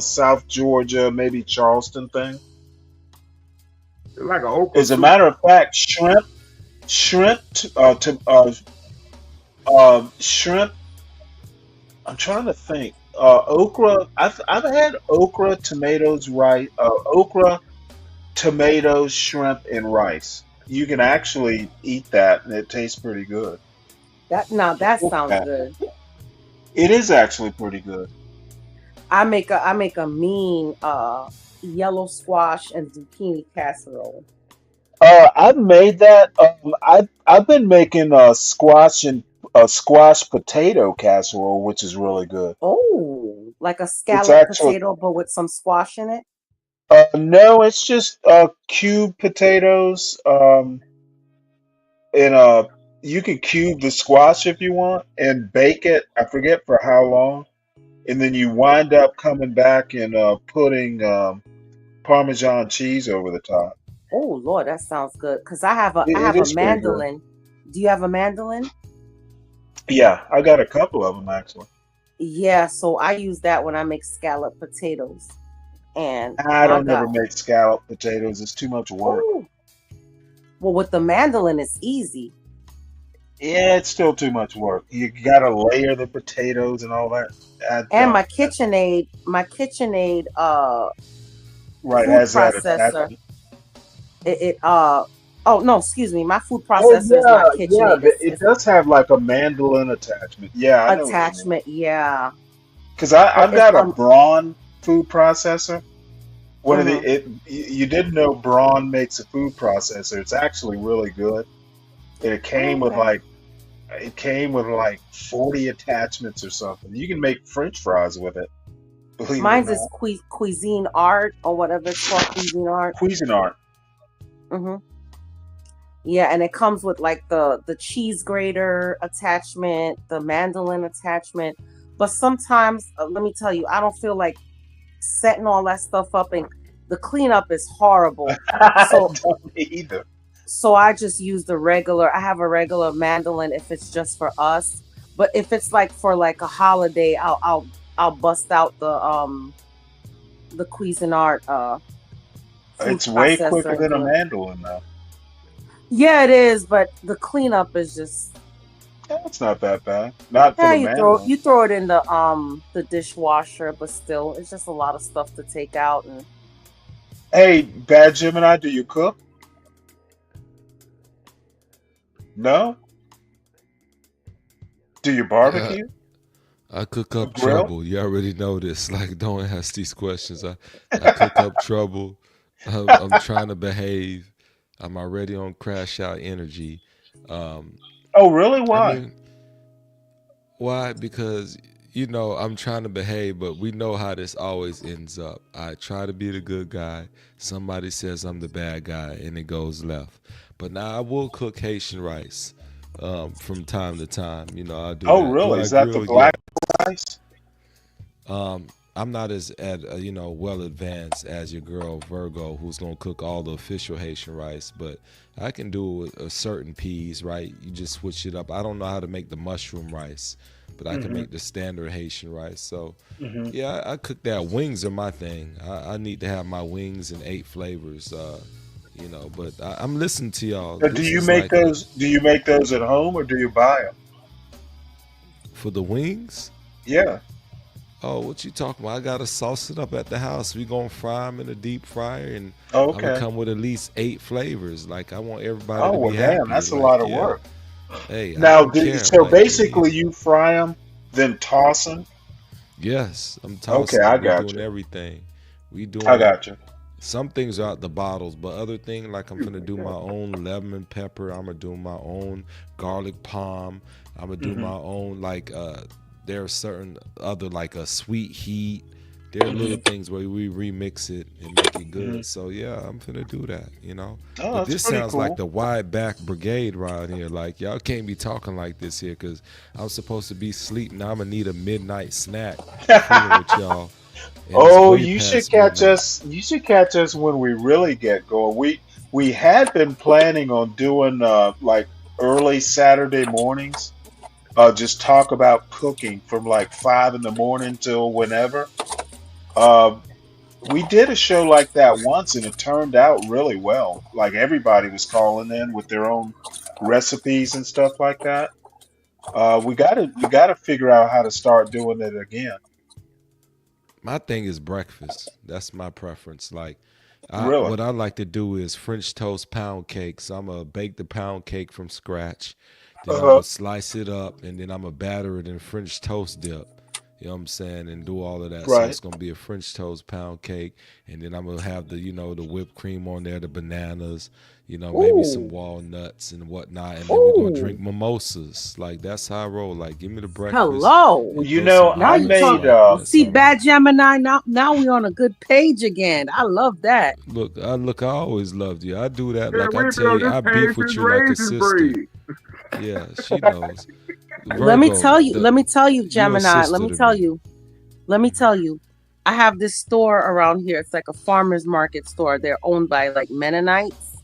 South Georgia, maybe Charleston thing. It's like an okra As a soup. matter of fact, shrimp, shrimp. I'm trying to think. Okra. I've had okra, tomatoes, rice. Okra, tomatoes, shrimp, and rice. You can actually eat that, and it tastes pretty good. That sounds Yeah. good. It is actually pretty good. I make a mean yellow squash and zucchini casserole. I've made that. I've been making squash potato casserole, which is really good. Oh, like a It's scallop actually potato, but with some squash in it. no, it's just cubed potatoes. And you can cube the squash if you want and bake it. I forget for how long, and then you wind up coming back and putting Parmesan cheese over the top. Oh Lord, that sounds good. Cause I have It a is pretty good. mandolin. Do you have a mandolin? Yeah, I got a couple of them actually. Yeah, so I use that when I make scallop potatoes. And I my don't ever God. make scallop potatoes. It's too much work. Ooh. Well, with the mandolin, it's easy. Yeah, it's still too much work. You gotta layer the potatoes and all that. And my KitchenAid Right, food has that processor. attachment. Oh no, excuse me. My food Oh processor is not yeah, KitchenAid. it does have like a mandolin attachment. Yeah, I know what you mean. Attachment, yeah. Because I've It's got a Braun food processor. One of Mhm. you didn't know Braun makes a food processor. It's actually really good. And it came with Okay. like 40 attachments or something. You can make French fries with it. Believe it or Mine's not. is Cuisine Art or whatever it's called, Cuisine Art. Cuisinart. Mm-hmm. Yeah, and it comes with like the cheese grater attachment, the mandolin attachment. But sometimes, let me tell you, I don't feel like setting all that stuff up, and the cleanup is horrible. So Don't either. so I just use the regular. I have a regular mandolin if it's just for us. But if it's like for like a holiday, I'll bust out the Cuisinart food It's way quicker processor and than a do it. mandolin now. Yeah, it is, but the cleanup is just It's not that bad. Not for yeah. the You mandolin. throw it in the dishwasher, but still, it's just a lot of stuff to take out. And Hey, Bad Gemini, do you cook? No? Do you Yeah, barbecue? I cook up Grill? trouble. You already know this. Like, don't ask these questions. I cook up trouble. I'm trying to behave. I'm already on crash out energy. Um, Oh, really? I Why? mean, why? Because, I'm trying to behave, but we know how this always ends up. I try to be the good guy. Somebody says I'm the bad guy, and it goes left. But now I will cook Haitian rice from time to time. I do Oh, that. Do really? I Is that the grill? Yeah. black rice? I'm not as well advanced as your girl Virgo, who's gonna cook all the official Haitian rice, but I can do a certain peas, right? You just switch it up. I don't know how to make the mushroom rice, but I can Mm-hmm. make the standard Haitian rice. So, Mm-hmm. yeah, I cook that. Wings are my thing. I need to have my wings in 8 flavors. But I'm listening to y'all. Do This you is make like those? Do you make those at home or do you buy them? for the wings. Yeah. Oh, what you talking about? I gotta sauce it up at the house. We gonna fry them in a deep fryer, and Oh, I'm gonna okay. come with at least 8 flavors. Like, I want everybody Oh, to well, be damn, happy. that's a Like, lot of yeah, work. hey, I Now, don't care. so Like, give me, basically, you fry them, then toss them. yes, I'm Okay, tossing I them. We got doing you. everything. We I doing got you. some things are out the bottles, but other things like I'm gonna do my own lemon pepper. I'm gonna do my own garlic palm. I'm gonna do Mm-hmm. my own there are certain other like a sweet heat. There are little Mm-hmm. things where we remix it and make it Mm-hmm. good. So yeah, I'm finna do that. Oh, But that's this pretty sounds like cool. the wide back brigade right here. Like, y'all can't be talking like this here, because I'm supposed to be sleeping. I'm gonna need a midnight snack fooling with y'all, and it's Oh, way you should past catch midnight. us. You should catch us when we really get going. We had been planning on doing like early Saturday mornings. Just talk about cooking from like 5 in the morning till whenever. Uh, we did a show like that once, and it turned out really well. Like everybody was calling in with their own recipes and stuff like that. We gotta figure out how to start doing it again. My thing is breakfast. That's my preference. Like, Really? what I like to do is French toast pound cake. So I'm gonna bake the pound cake from scratch. Then I'm Uh-huh. gonna slice it up, and then I'm gonna batter it in French toast dip. You know what I'm saying? And do all of that. So Right. it's gonna be a French toast pound cake, and then I'm gonna have the whipped cream on there, the bananas, maybe some ooh, walnuts and whatnot, and then we're gonna ooh, drink mimosas. Like, that's how I roll. Like, give me the breakfast hello. and You throw some know, Now I you onions made talk. on it. That's See, all right. Bad Gemini. Now we on a good page again. I love that. Look, I always loved you. I do that. Yeah, Like, I we've been tell on you, this I page beef with since you like a Raisin sister. Breed. Yeah, she knows. Let me tell Virgo, you. Let me tell you, you a Gemini. Let sister me to tell me. you. Let me tell you. I have this store around here. It's like a farmer's market store. They're owned by like Mennonites,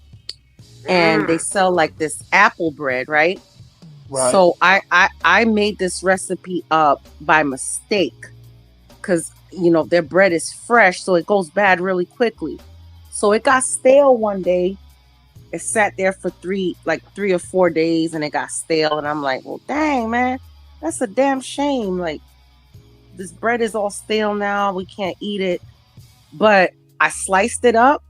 and they sell like this apple bread, right? right? So I made this recipe up by mistake because their bread is fresh, so it goes bad really quickly. So it got stale one day. It sat there for 3 or 4 days, and it got stale. And I'm like, well, dang, man, that's a damn shame. Like, this bread is all stale now. We can't eat it. But I sliced it up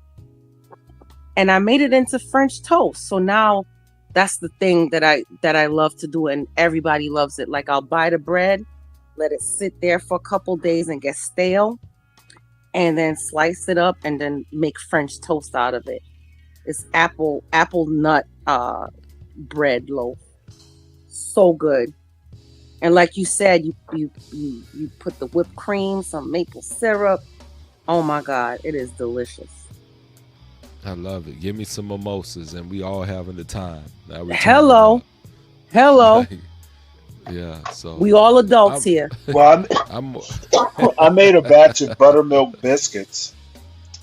and I made it into French toast. So now that's the thing that I love to do, and everybody loves it. Like, I'll buy the bread, let it sit there for a couple days and get stale, and then slice it up and then make French toast out of it. It's apple nut bread loaf. So good. And like you said, you put the whipped cream, some maple syrup. Oh my God, it is delicious. I love it. Give me some mimosas, and we all having the time. Now we turn it Hello. up. Hello. Yeah. So We all adults here. Well, I'm I made a batch of buttermilk biscuits.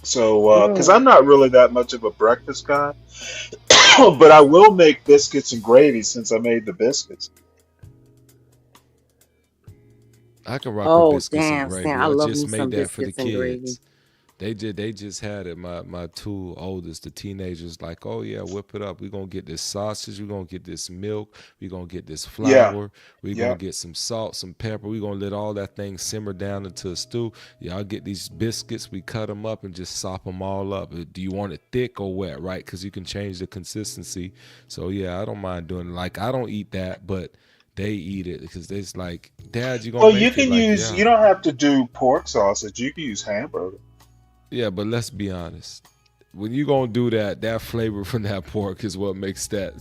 So, because I'm not really that much of a breakfast guy, but I will make biscuits and gravy since I made the biscuits. I can rock with Oh, biscuits and damn, gravy. Sam. I I love just me some made that for the biscuits and gravy. kids. They just had it. My two oldest, the teenagers, like, oh yeah, whip it up. We're gonna get this sausage, we're gonna get this milk, we're gonna get this Yeah, flour, we're yeah. gonna get some salt, some pepper, we're gonna let all that thing simmer down into a stew. Y'all get these biscuits, we cut them up and just sop them all up. Do you want it thick or wet, right? Because you can change the consistency. So yeah, I don't mind doing it. Like, I don't eat that, but they eat it because it's like, Dad, you gonna Well, you make it? can Like, use, yeah. you don't have to do pork sausage. You can use hamburger. Yeah, but let's be honest. When you gonna do that, that flavor from that pork is what makes that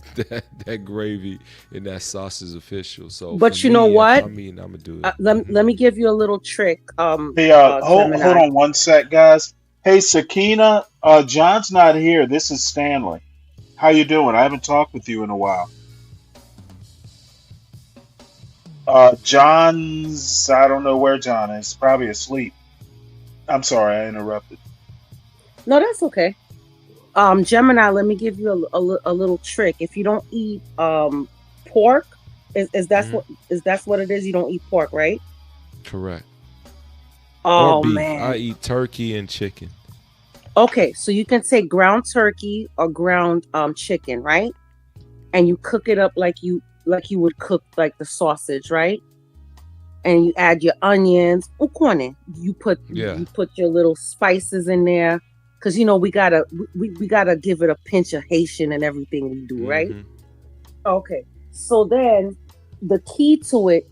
gravy and that sausage official. So for But you know me, if what? I'm eating, I'm gonna do it. Let me give you a little trick, Hey, hold Gemini. on one sec, guys. Hey, Sakina, John's not here. This is Stanley. How you doing? I haven't talked with you in a while. John's, I don't know where John is. Probably asleep. I'm sorry, I interrupted. No, that's okay. Gemini, let me give you a little trick. If you don't eat pork, is that's what it is? You don't eat pork, right? Correct. Oh Or beef. man. I eat turkey and chicken. Okay, so you can take ground turkey or ground chicken, right? And you cook it up like you would cook like the sausage, right? And you add your onions, ukwane. Yeah. You put your little spices in there, because you know we gotta give it a pinch of Haitian and everything we do, right? Mhm. Okay, so then the key to it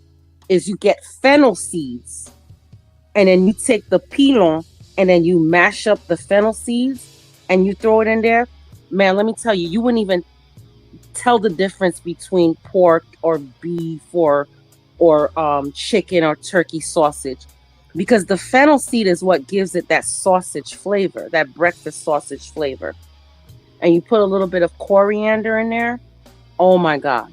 is you get fennel seeds, and then you take the pilon and then you mash up the fennel seeds and you throw it in there. Man, let me tell you, you wouldn't even tell the difference between pork or beef or chicken or turkey sausage, because the fennel seed is what gives it that sausage flavor, that breakfast sausage flavor. And you put a little bit of coriander in there. Oh my God,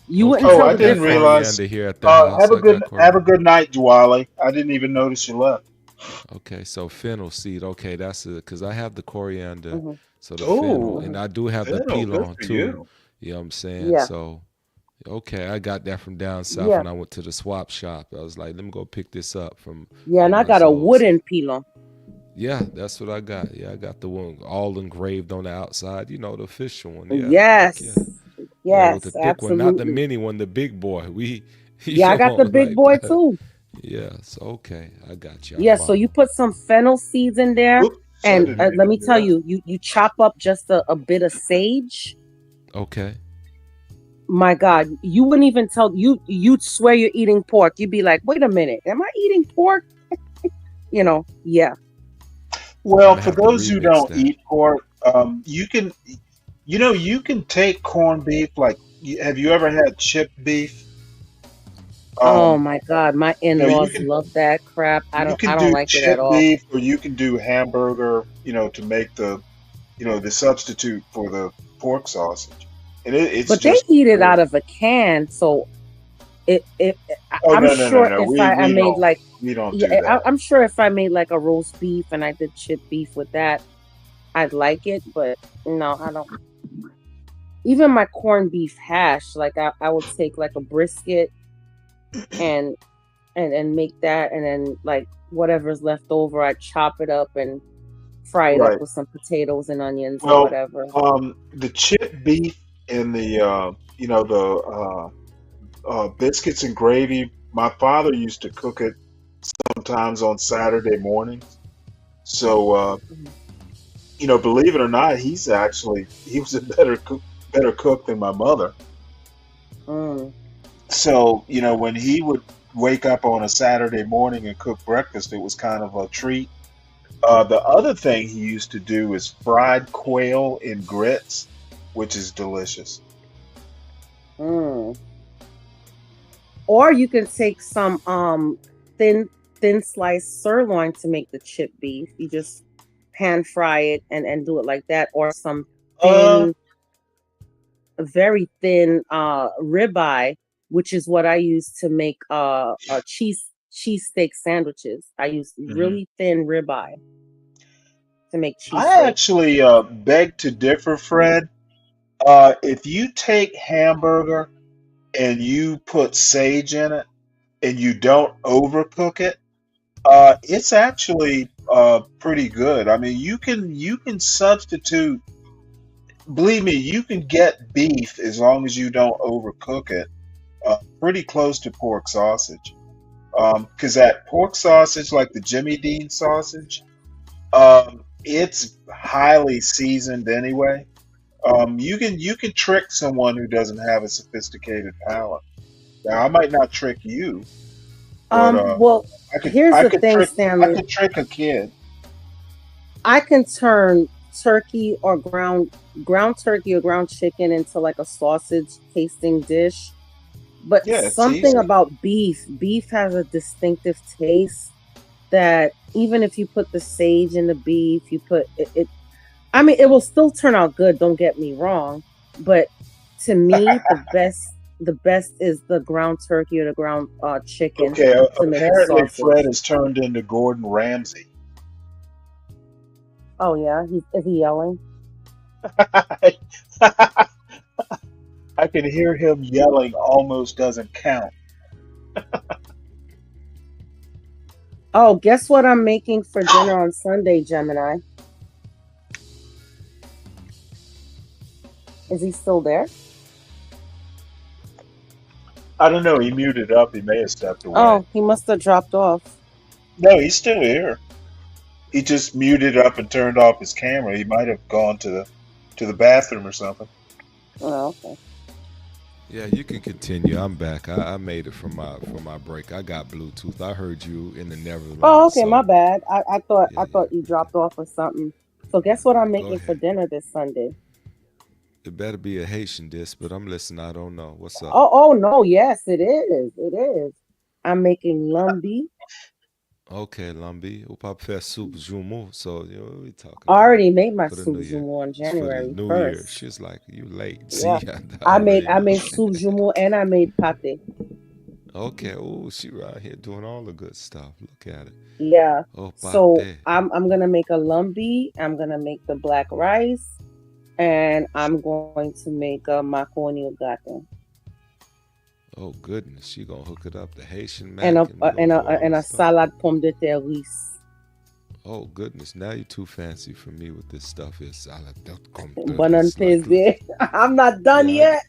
you wouldn't Oh, tell I the didn't difference. realize. Coriander here at the house. Have a I good got have a coriander. good night, Dwali. I didn't even notice you left. Okay, so fennel seed. Okay, that's it. Because I have the coriander, Mhm. so the fennel, Oh, and I do have the fennel, good pilon for too. you. You know what I'm saying? Yeah, So, okay, I got that from down south yeah, when I went to the swap shop. I was like, let me go pick this up from yeah. And I my got a soul. So, wooden pilon. yeah, that's what I got. Yeah, I got the one all engraved on the outside. You know, the official one. Yeah, heck Yes, yeah. Yeah, with the yes, thick one, not the absolutely. mini one, the big boy. You Yeah, I got the know, big like boy that. too. Yeah, so okay, I got you. I Yeah, so you follow. put some fennel seeds in there, Oops, I and didn't mean let to me do tell that. you chop up just a bit of sage. Okay. My God, you wouldn't even tell you'd swear you're eating pork. You'd be like, wait a minute, am I eating pork? Yeah. Well, I'm gonna for have to those who remix don't that. eat pork, you can, you can take corned beef. Like, have you ever had chipped beef? Oh Um, my God, my you in-laws can love that crap. you I can don't do like it at chipped all. beef, or you can do hamburger. To make the substitute for the pork sausage, and it's But they just eat it good. out of a can, so Oh, I'm no, no, no, sure no. if We I we made don't like, we don't do yeah, that. I'm sure if I made like a roast beef and I did chipped beef with that, I'd like it. But no, I don't. Even my corned beef hash, like I would take like a brisket and make that, and then like whatever's left over, I chop it up and fry it up Right. with some potatoes and onions or Well, whatever. the chipped beef and the biscuits and gravy. My father used to cook it sometimes on Saturday mornings. So, Mhm. believe it or not, he was a better cook than my mother. Mm. So, when he would wake up on a Saturday morning and cook breakfast, it was kind of a treat. The other thing he used to do is fried quail in grits, which is delicious. Mm. Or you can take some thin sliced sirloin to make the chipped beef. You just pan fry it and do it like that, or some Uh, thin, very thin ribeye, which is what I use to make cheesesteak sandwiches. I use mhm. really thin ribeye to make I cheesesteak. actually beg to differ, Fred. If you take hamburger and you put sage in it and you don't overcook it, it's actually pretty good. I mean, you can substitute. Believe me, you can get beef as long as you don't overcook it. Pretty close to pork sausage. Because that pork sausage, like the Jimmy Dean sausage, it's highly seasoned anyway. You can trick someone who doesn't have a sophisticated palate. Now, I might not trick you, but Well, I could here's I the could thing, trick I Stanley. could trick a kid. I can turn turkey or ground turkey or ground chicken into like a sausage tasting dish. But Yeah, it's something easy. about beef has a distinctive taste that even if you put the sage in the beef, you put it, I mean, it will still turn out good, don't get me wrong. But to me, the best is the ground turkey or the ground chicken Okay, to make the apparently Fred sausage. has turned into Gordon Ramsay. Oh yeah, is he yelling? I can hear him yelling almost doesn't count. Oh, guess what I'm making for dinner on Sunday, Gemini? Is he still there? I don't know. He muted up. He may have stepped away. Oh, he must have dropped off. No, he's still here. He just muted up and turned off his camera. He might have gone to the bathroom or something. Oh, okay. Yeah, you can continue. I'm back. I made it from my break. I got Bluetooth. I heard you in the Oh, Netherlands, okay, my so bad. I thought yeah, I thought you dropped off or something. So guess what I'm go making for ahead. dinner this Sunday? It better be a Haitian dish, but I'm listening. I don't know. What's up? Oh no, yes, it is. It is. I'm making lumbi. Okay, Lambi. O pape faire soup jumeau. So, you know, what we talking I about already made my for the soup new year. jumeau on It's for the January new year. 1st. She's like, you late. Yeah. See, I I made already I know. made soup jumeau and I made pate. Okay. Oh, she right here doing all the good stuff. Look at it. Yeah. Oh, So pate. I'm gonna make a lumbi. I'm gonna make the black rice, and I'm going to make a macaroni au gratin Oh, goodness. She gonna hook it up. The Haitian and mac, and we gonna do all and a this stuff. salad pomme de terre rice. Oh, goodness. Now you're too fancy for me with this stuff. It's a la dot com Bon it's like, appetit. I'm not done yeah, yet.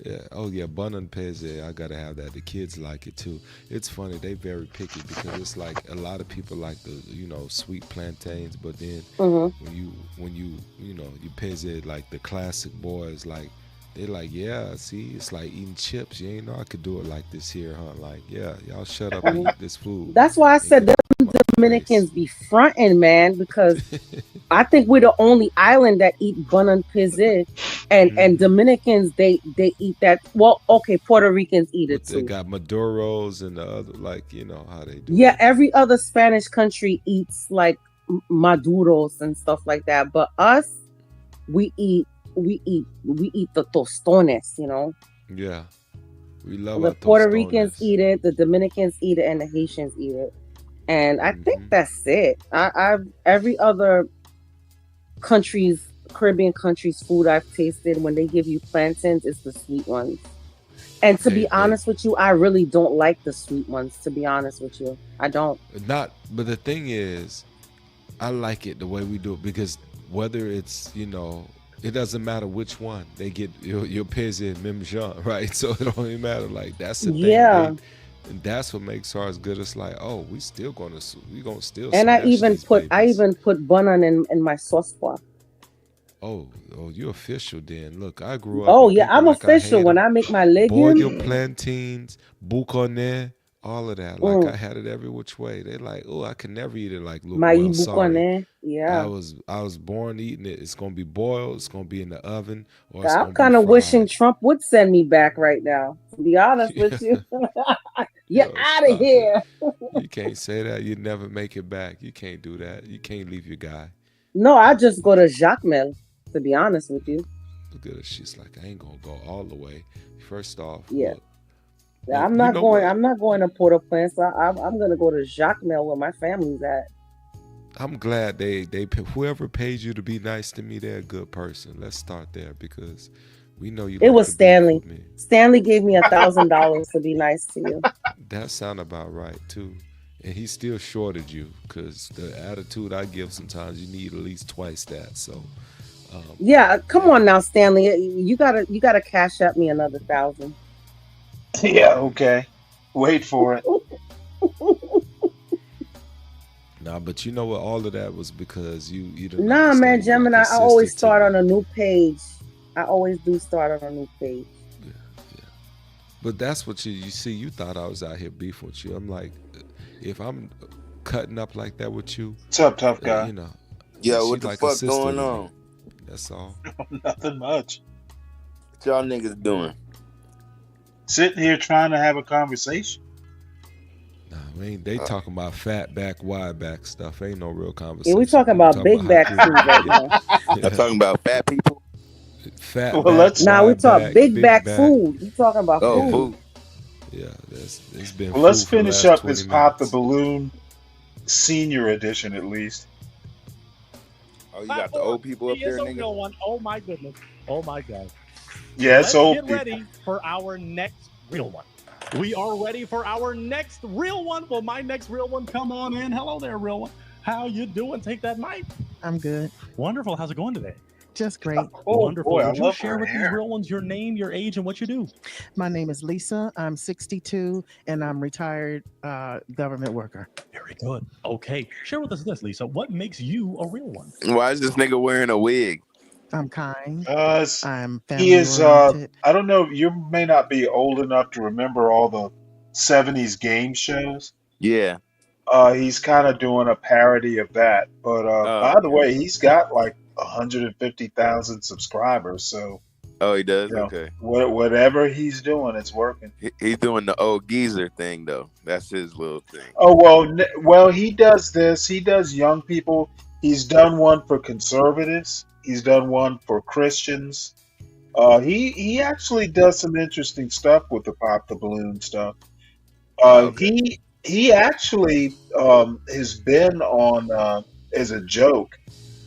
yeah. Oh, yeah. Bun and peze. I gotta have that. The kids like it too. It's funny. They very picky because it's like a lot of people like the sweet plantains, but then Mm-hmm. you peze like the classic boys like they like yeah. See, it's like eating chips. You ain't know I could do it like this here, huh? Like yeah, y'all shut up and hmm eat this food That's why I and said get them out my face. Dominicans be fronting, man, because I think we're the only island that eat bun and pizza, and hmm Dominicans they eat that. Well, okay, Puerto Ricans eat it But they too. got Maduros and the other like how they do Yeah, it. every other Spanish country eats like maduros and stuff like that, but us, we eat we eat the tostones. Yeah, we love The our Puerto Ricans tostones. eat it, the Dominicans eat it, and the Haitians eat it. And I think hmm that's it. Every other countries, Caribbean countries, food I've tasted when they give you plantains, it's the sweet ones. And to be They honest with you, I really don't like the sweet ones. To be honest with you, I don't. not. But the thing is, I like it the way we do it because whether it's it doesn't matter which one they get your pez and même Jean, right? So it don't even matter. Like that's the thing. Yeah, And that's what makes ours good. It's like, oh, we gonna still and I smash even these put I babies. even put banan in my sauce pot. Oh, you official then. Look, I grew up Oh and yeah, people I'm like I official had when them. I make my Boil legumes. your plantains, bouconnet, all of that. Like I Mm, had it every which way. They like, oh, I can never eat it like Luke. my Well, sorry. ibukone. I Yeah. was I was born eating it. It's gonna be boiled, it's gonna be in the oven, or it's I'm gonna be kind of wishing fried. Trump would send me back right now, to be honest with you. You're Yo, out of stop it. here. You can't say that. You never make it back. You can't do that. You can't leave your guy. No, I just go to Jacmel, to be honest with you. Look at her. She's like, I ain't gonna go all the way. First off, Yeah. look, I'm you not know going. what? I'm not going to Port-au-Prince. I'm gonna go to Jacmel where my family's at. I'm glad they whoever paid you to be nice to me, they're a good person. Let's start there because we know you. It like was to beef Stanley. with me. Stanley gave me $1,000 to be nice to you. That sound about right too. And he still shorted you because the attitude I give sometimes you need at least twice that. So Yeah, come on now, Stanley. You gotta cash up me another 1,000. Yeah, okay. Wait for it. nah, but you know what? All of that was because you didn't Nah, man, understand you were Gemini. I always consistent to start me. on a new page. I always do start on a new page. But that's what you see. You thought I was out here beefing with you. I'm like, if I'm cutting up like that with you, What's up, tough guy? you know, Yo, she what the like a fuck sister going to me. on? That's all. Nothing much. What y'all niggas doing? Sitting here trying to have a conversation. Nah, they talking about fat back, wide back stuff. Ain't no real Yeah, conversation. we talking about big back how food right now. I'm talking about fat people. Fat Well, back, let's- Nah, we wide talk back, big back food. We talking about Oh, food. food. Yeah, it's been. Well, let's food for the finish last up this 20 Pop the minutes. Balloon Senior Edition at least. Oh, you got the old people up He is there, a nigga. real one. Oh my goodness. Oh my god. Yeah, Let's it's old get people. ready for our next real one. We are ready for our next real one. Will my next real one come on in? Hello there, real one. How you doing? Take that mic. I'm good. Wonderful. How's it going today? Just great. Oh, Wonderful. boy, I Would you love share her with these hair. real ones your name, your age, and what you do? My name is Lisa. I'm 62 and I'm retired government worker. Very good. Okay. Share with us this, Lisa. What makes you a real one? Why is this nigga wearing a wig? I'm kind. It's- I'm he family is. oriented. I don't know. You may not be old enough to remember all the '70s game shows. Yeah. He's kind of doing a parody of that. But by the way, he's got like 150,000 subscribers. So Oh, he does? you know, Okay. whatever he's doing, it's working. He's doing the old geezer thing, though. That's his little thing. Oh well, he does this. He does young people. He's done one for conservatives. He's done one for Christians. He actually does some interesting stuff with the Pop the Balloon stuff. He actually has been on as a joke.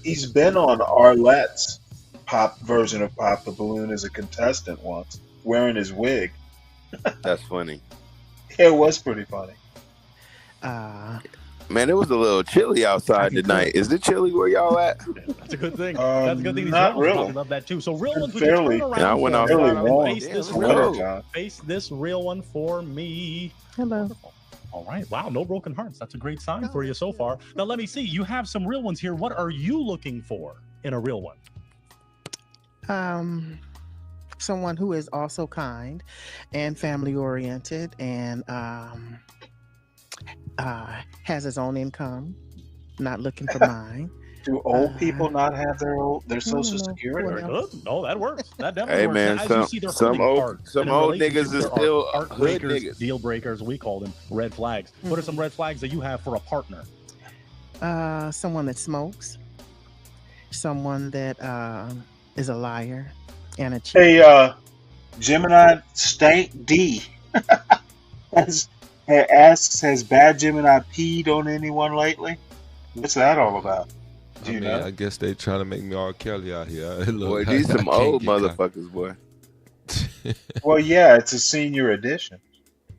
He's been on Arlette's pop version of Pop the Balloon as a contestant once, wearing his wig. That's funny. It was pretty funny. Man, it was a little chilly outside tonight. Is it chilly where y'all at? That's a good thing. That's a good thing. These not real ones really. probably love that too. So real ones, would Fairly- you turn around Yeah, I went for outside. me Fairly and warm. face Yeah, this it was real cold. one? Face this real one for me. Hello. All right. Wow. No broken hearts. That's a great sign for you so far. Now let me see. You have some real ones here. What are you looking for in a real one? Someone who is also kind and family oriented and has his own income, not looking for mine. Do old people not have their Social no, Security? well, Good. No, that works. That definitely Hey, works. man, Now, as some- you see, they're some holding old- cards, some and in old relationships, niggas is there are still heart hood breakers, niggas. deal breakers. We call them red flags. What are some red flags that you have for a partner? Someone that smokes, someone that is a liar and a cheat. Hey, Gemini Stank D asks, has Bad Gemini peed on anyone lately? What's that all about? Do you know? I guess they trying to make me R. Kelly out here. Boy, these some old motherfuckers, boy. Well, yeah, it's a senior edition.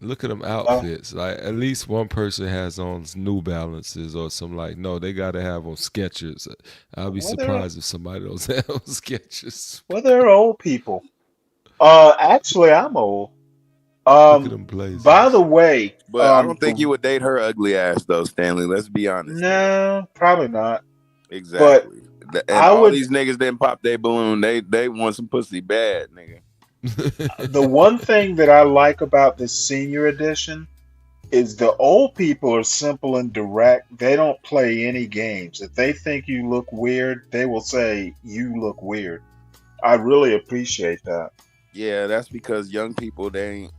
Look at them outfits. Like at least one person has on New Balances or some like. No, they got to have on Skechers. I'll be Well, they're- surprised if somebody don't have on Skechers. Well, they're old people. Actually, I'm old. Look at them blazers. By the way, But I don't think you would date her ugly ass, though, Stanley. Let's be honest. No, probably not. Exactly. And I all would- these niggas didn't pop their balloon. They want some pussy bad, nigga. The one thing that I like about this senior edition is the old people are simple and direct. They don't play any games. If they think you look weird, they will say you look weird. I really appreciate that. Yeah, that's because young people, they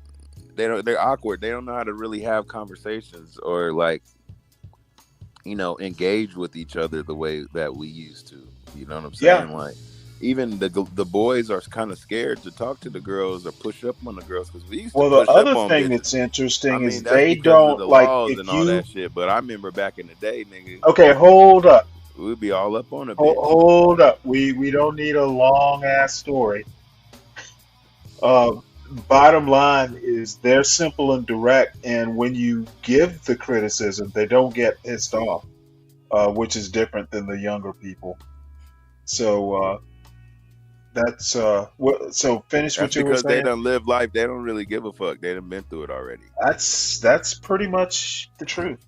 they're awkward. They don't know how to really have conversations or like, engage with each other the way that we used to. You know what I'm saying? Yeah. Like, even the boys are kind of scared to talk to the girls or push up on the girls because we used to Well, the push up other on thing bitches. that's interesting I mean, is that's they because of the don't like laws if and all you. that shit. But I remember back in the day, nigga, Okay, hold up. we'd be all up on a bitch. Hold up. We don't need a long ass story. Bottom line is they're simple and direct, and when you give the criticism, they don't get pissed off, which is different than the younger people. So that's what. So finish That's what you were because they saying. done live life. They don't really give a fuck. They done been through it already. That's pretty much the truth.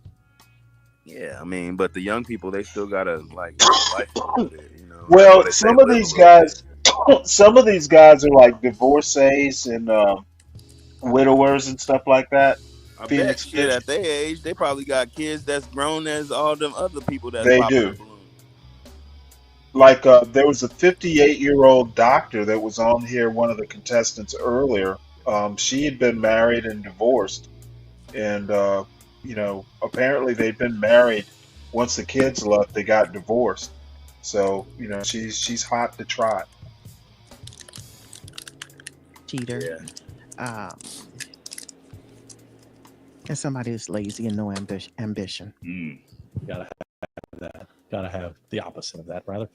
Yeah, I mean, but the young people, they still gotta like live life a little bit, Well, They say some of live a these little guys, some of these guys are like divorcees and widowers and stuff like that. I bet Phoenix shit Fish, at their age, they probably got kids that's grown as all them other people that's they popping do. a balloon. Like there was a 58-year-old doctor that was on here, one of the contestants earlier. She had been married and divorced, and apparently they'd been married. Once the kids left, they got divorced. So she's hot to trot. Cheater. And somebody who's lazy and no ambition. Gotta have that. Gotta have the opposite of that, rather.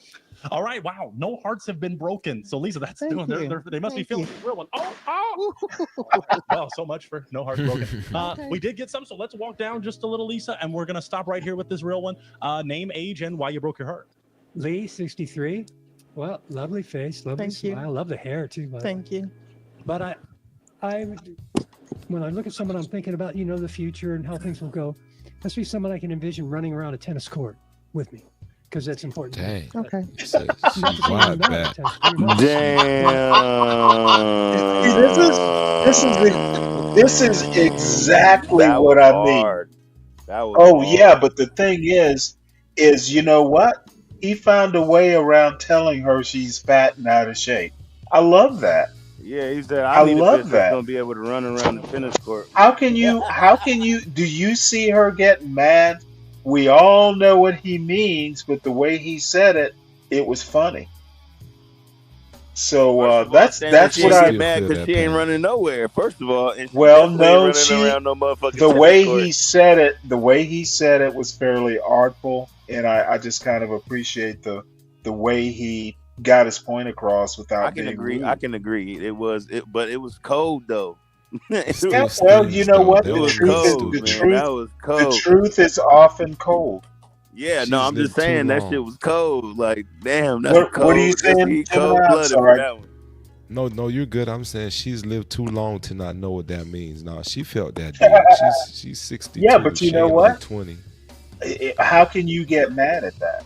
All right, wow. No hearts have been broken. So, Lisa, that's Thank doing. you. They must be Thank feeling you. the real one. Oh. Well, so much for no hearts broken. Okay. We did get some, so let's walk down just a little, Lisa, and we're gonna stop right here with this real one. Name, age, and why you broke your heart. Lee, 63. Well, lovely face, lovely Thank you. smile. I love the hair too. by the way. Thank you. But when I look at someone, I'm thinking about the future and how things will go. Must be someone I can envision running around a tennis court with me, because that's important. Dang. Okay. She's wide back. This is exactly That what was I mean. hard. That was Oh hard. yeah, but the thing is you know what? He found a way around telling her she's fat and out of shape. I love that. Yeah, he said, I I need a love bitch that's that. gonna be able to run around the tennis court. How can you do you see her get mad? We all know what he means, but the way he said it, it was funny. So that's She what ain't I get mad because she ain't running nowhere. First of all, and she well definitely ain't no running she around no motherfucking the tennis way court. he said it was fairly artful, and I just kind of appreciate the way he got his point across without I can being agree. rude. I can agree. But it was cold though. Yeah, well, you know what? It The was truth is cold, the man. truth. That was The cold. truth is often cold. Yeah, no, She's I'm just lived too saying that long. shit was cold. Like, damn, that's What cold. are you saying, He Gemini? I'm cold blooded for sorry. that one. No, you're good. I'm saying she's lived too long to not know what that means. No, she felt that deep. She's 62. Yeah, but you She know ain't what? like 20. How can you get mad at that?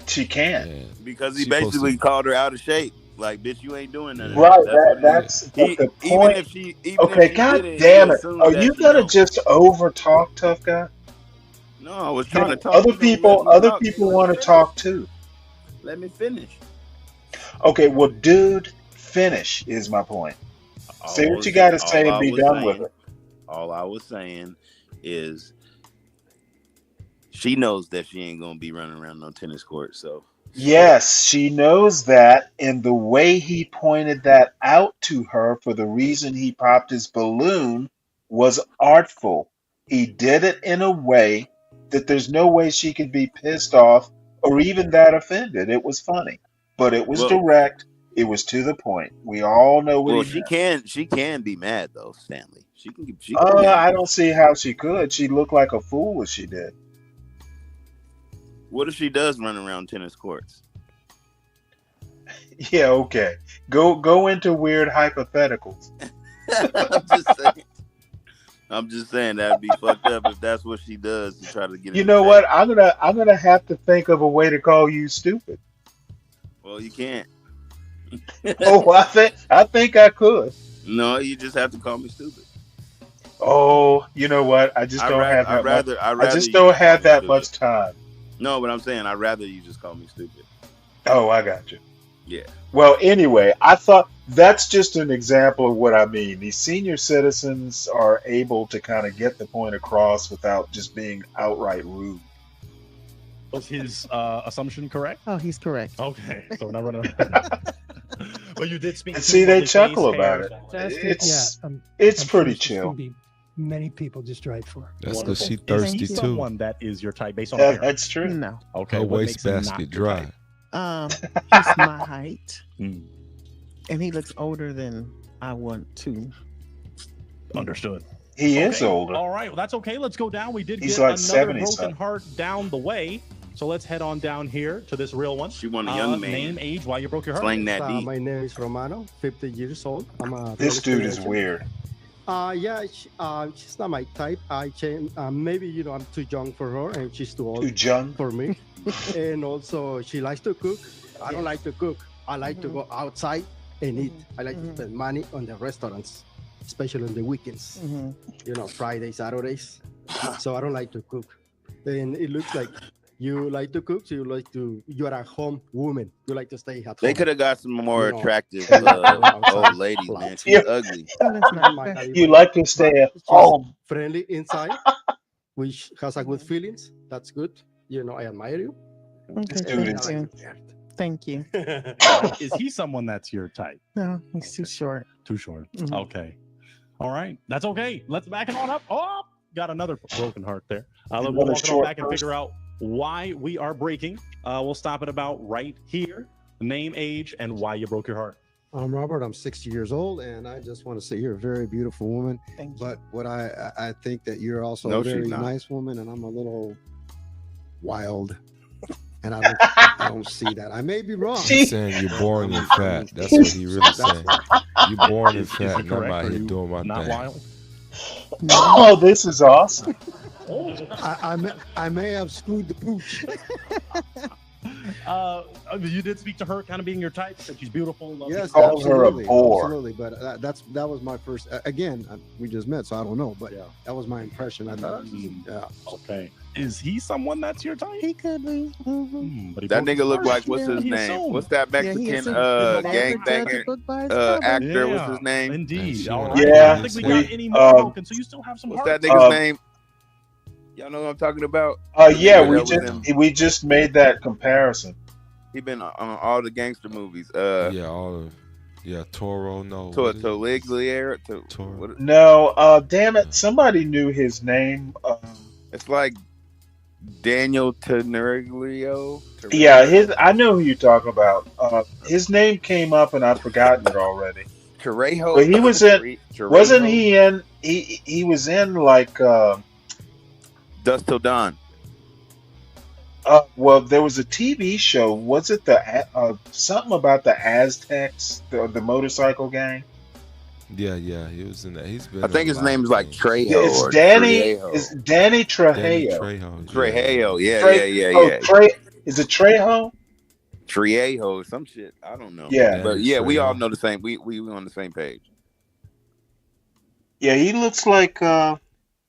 She can't. Yeah. Because he She supposed basically to- called her out of shape. Like, bitch, you ain't doing nothing. Right, That's what it is. that's but He- the even point. if she Okay, did god it, damn he it. assumed Are that you she gonna don't. just over talk, tough guy? No, I was You trying know, to talk. other You don't let people me other talk. people Let want me to finish. talk too. Let me finish. Okay, well, dude, finish is my point. Say what you gotta say and be done with it. All I was saying is she knows that she ain't gonna be running around no tennis court. So Yes, she knows that, and the way he pointed that out to her for the reason he popped his balloon was artful. He did it in a way that there's no way she could be pissed off or even that offended. It was funny, but it was well, direct. It was to the point. We all know what well, he she meant. can be mad though, Stanley. She can be mad. I don't see how she could. She looked like a fool if she did. What if she does run around tennis courts? Yeah, okay. Go into weird hypotheticals. I'm just saying that'd be fucked up if that's what she does to try to get. You in know the what? I'm gonna have to think of a way to call you stupid. Well, you can't. Oh, I think I could. No, you just have to call me stupid. Oh, you know what? I just don't have that much. I just you don't just have call me that stupid. much time. No, but I'm saying I'd rather you just call me stupid. Oh, I got you. Yeah. Well, anyway, I thought that's just an example of what I mean. These senior citizens are able to kind of get the point across without just being outright rude. Was his assumption correct? Oh, he's correct. Okay, so we're not running. Well, you did speak. And to see, they lovely chuckle face, about hair. it. Fantastic. It's yeah, it's I'm sure pretty she's gonna chill. be many people just right for. That's because she Is thirsty he too. someone that is your type based on Yeah, appearance? that's true. No. Okay, Her what makes him not wastebasket your dry. type? He's my height. Mm. And he looks older than I want to. Understood. He is Okay, older. All right, well, that's okay. Let's go down. We did He's get like another 70 broken something. heart down the way. So let's head on down here to this real one. She want a young man. Name, age, why you broke your heart. Slang that D. My name is Romano, 50 years old. I'm a This real dude estate is agent. weird. Yeah, she's not my type. Maybe I'm too young for her, and she's too old Too young for me. And also, she likes to cook. I don't like to cook. I like to go outside and eat. I like to spend money on the restaurants, especially on the weekends. Friday, Saturdays. So I don't like to cook. And it looks like you like to cook, so you're a home woman. You like to stay at home. They could have got some more No. attractive Outside. old ladies, man. She's Yeah. ugly. You like to stay at home. Friendly inside, which has a good feelings. That's good. I admire you. Okay, dude thank is- you. Thank you. Is he someone that's your type? No, he's too short. Too short. Mhm. Okay. All right. That's okay. Let's back it on up. Oh, got another broken heart there. We'll Another walk it on short back and person. figure out why we are breaking. We'll stop at about right here. Name, age, and why you broke your heart. I'm Robert. I'm 60 years old, and I just want to say you're a very beautiful woman. Thank But what I think that you're also No, a very she's not. nice woman, and I'm a little wild, and I don't see that. I may be wrong. He's saying you're boring and fat. That's what he really saying. You're boring and Is he fat, and I'm correct? out Are here you doing my not thing. wild? Oh, this is awesome. I may have screwed the pooch. You did speak to her kind of being your type, said she's beautiful. Lovely. Yes, Called her a absolutely, bore. absolutely. But that was my first. Again, we just met, so I don't know. But that was my impression. I thought, yeah. Okay. Is he someone that's your type? He could be. But he That broke his nigga look heart. like what's Yeah, his he name? assumed. What's that Yeah, he Mexican assumed. gangbanger Book by his cover. actor? What's Yeah, his name? Indeed. she All wanna- right. Yeah, I don't think we got we- any more broken, so you still have some What's heart. that nigga's Um, name? Y'all know what I'm talking about? Yeah, That we was just made that comparison. He been on all the gangster movies. Toro, no. To what is it? Toleglier. Toro. No, damn it, somebody knew his name. It's like Daniel Teneriglio. Yeah, I know who you're talking about. His name came up and I've forgotten it already. Trejo. But he was in. Trejo. Wasn't he in? He was in like. Dust Till Dawn. Well, there was a TV show. Was it something about the Aztecs, the motorcycle gang? Yeah, he was in that. He's been. I think his name is like Trejo. Yeah, it's or Danny. Trejo. It's Danny Trejo. Danny Trejo. Trejo. Yeah. Is it Trejo? Trejo or some shit. I don't know. Yeah. But yeah, we all Trejo. know the same. We on the same page. Yeah, he looks like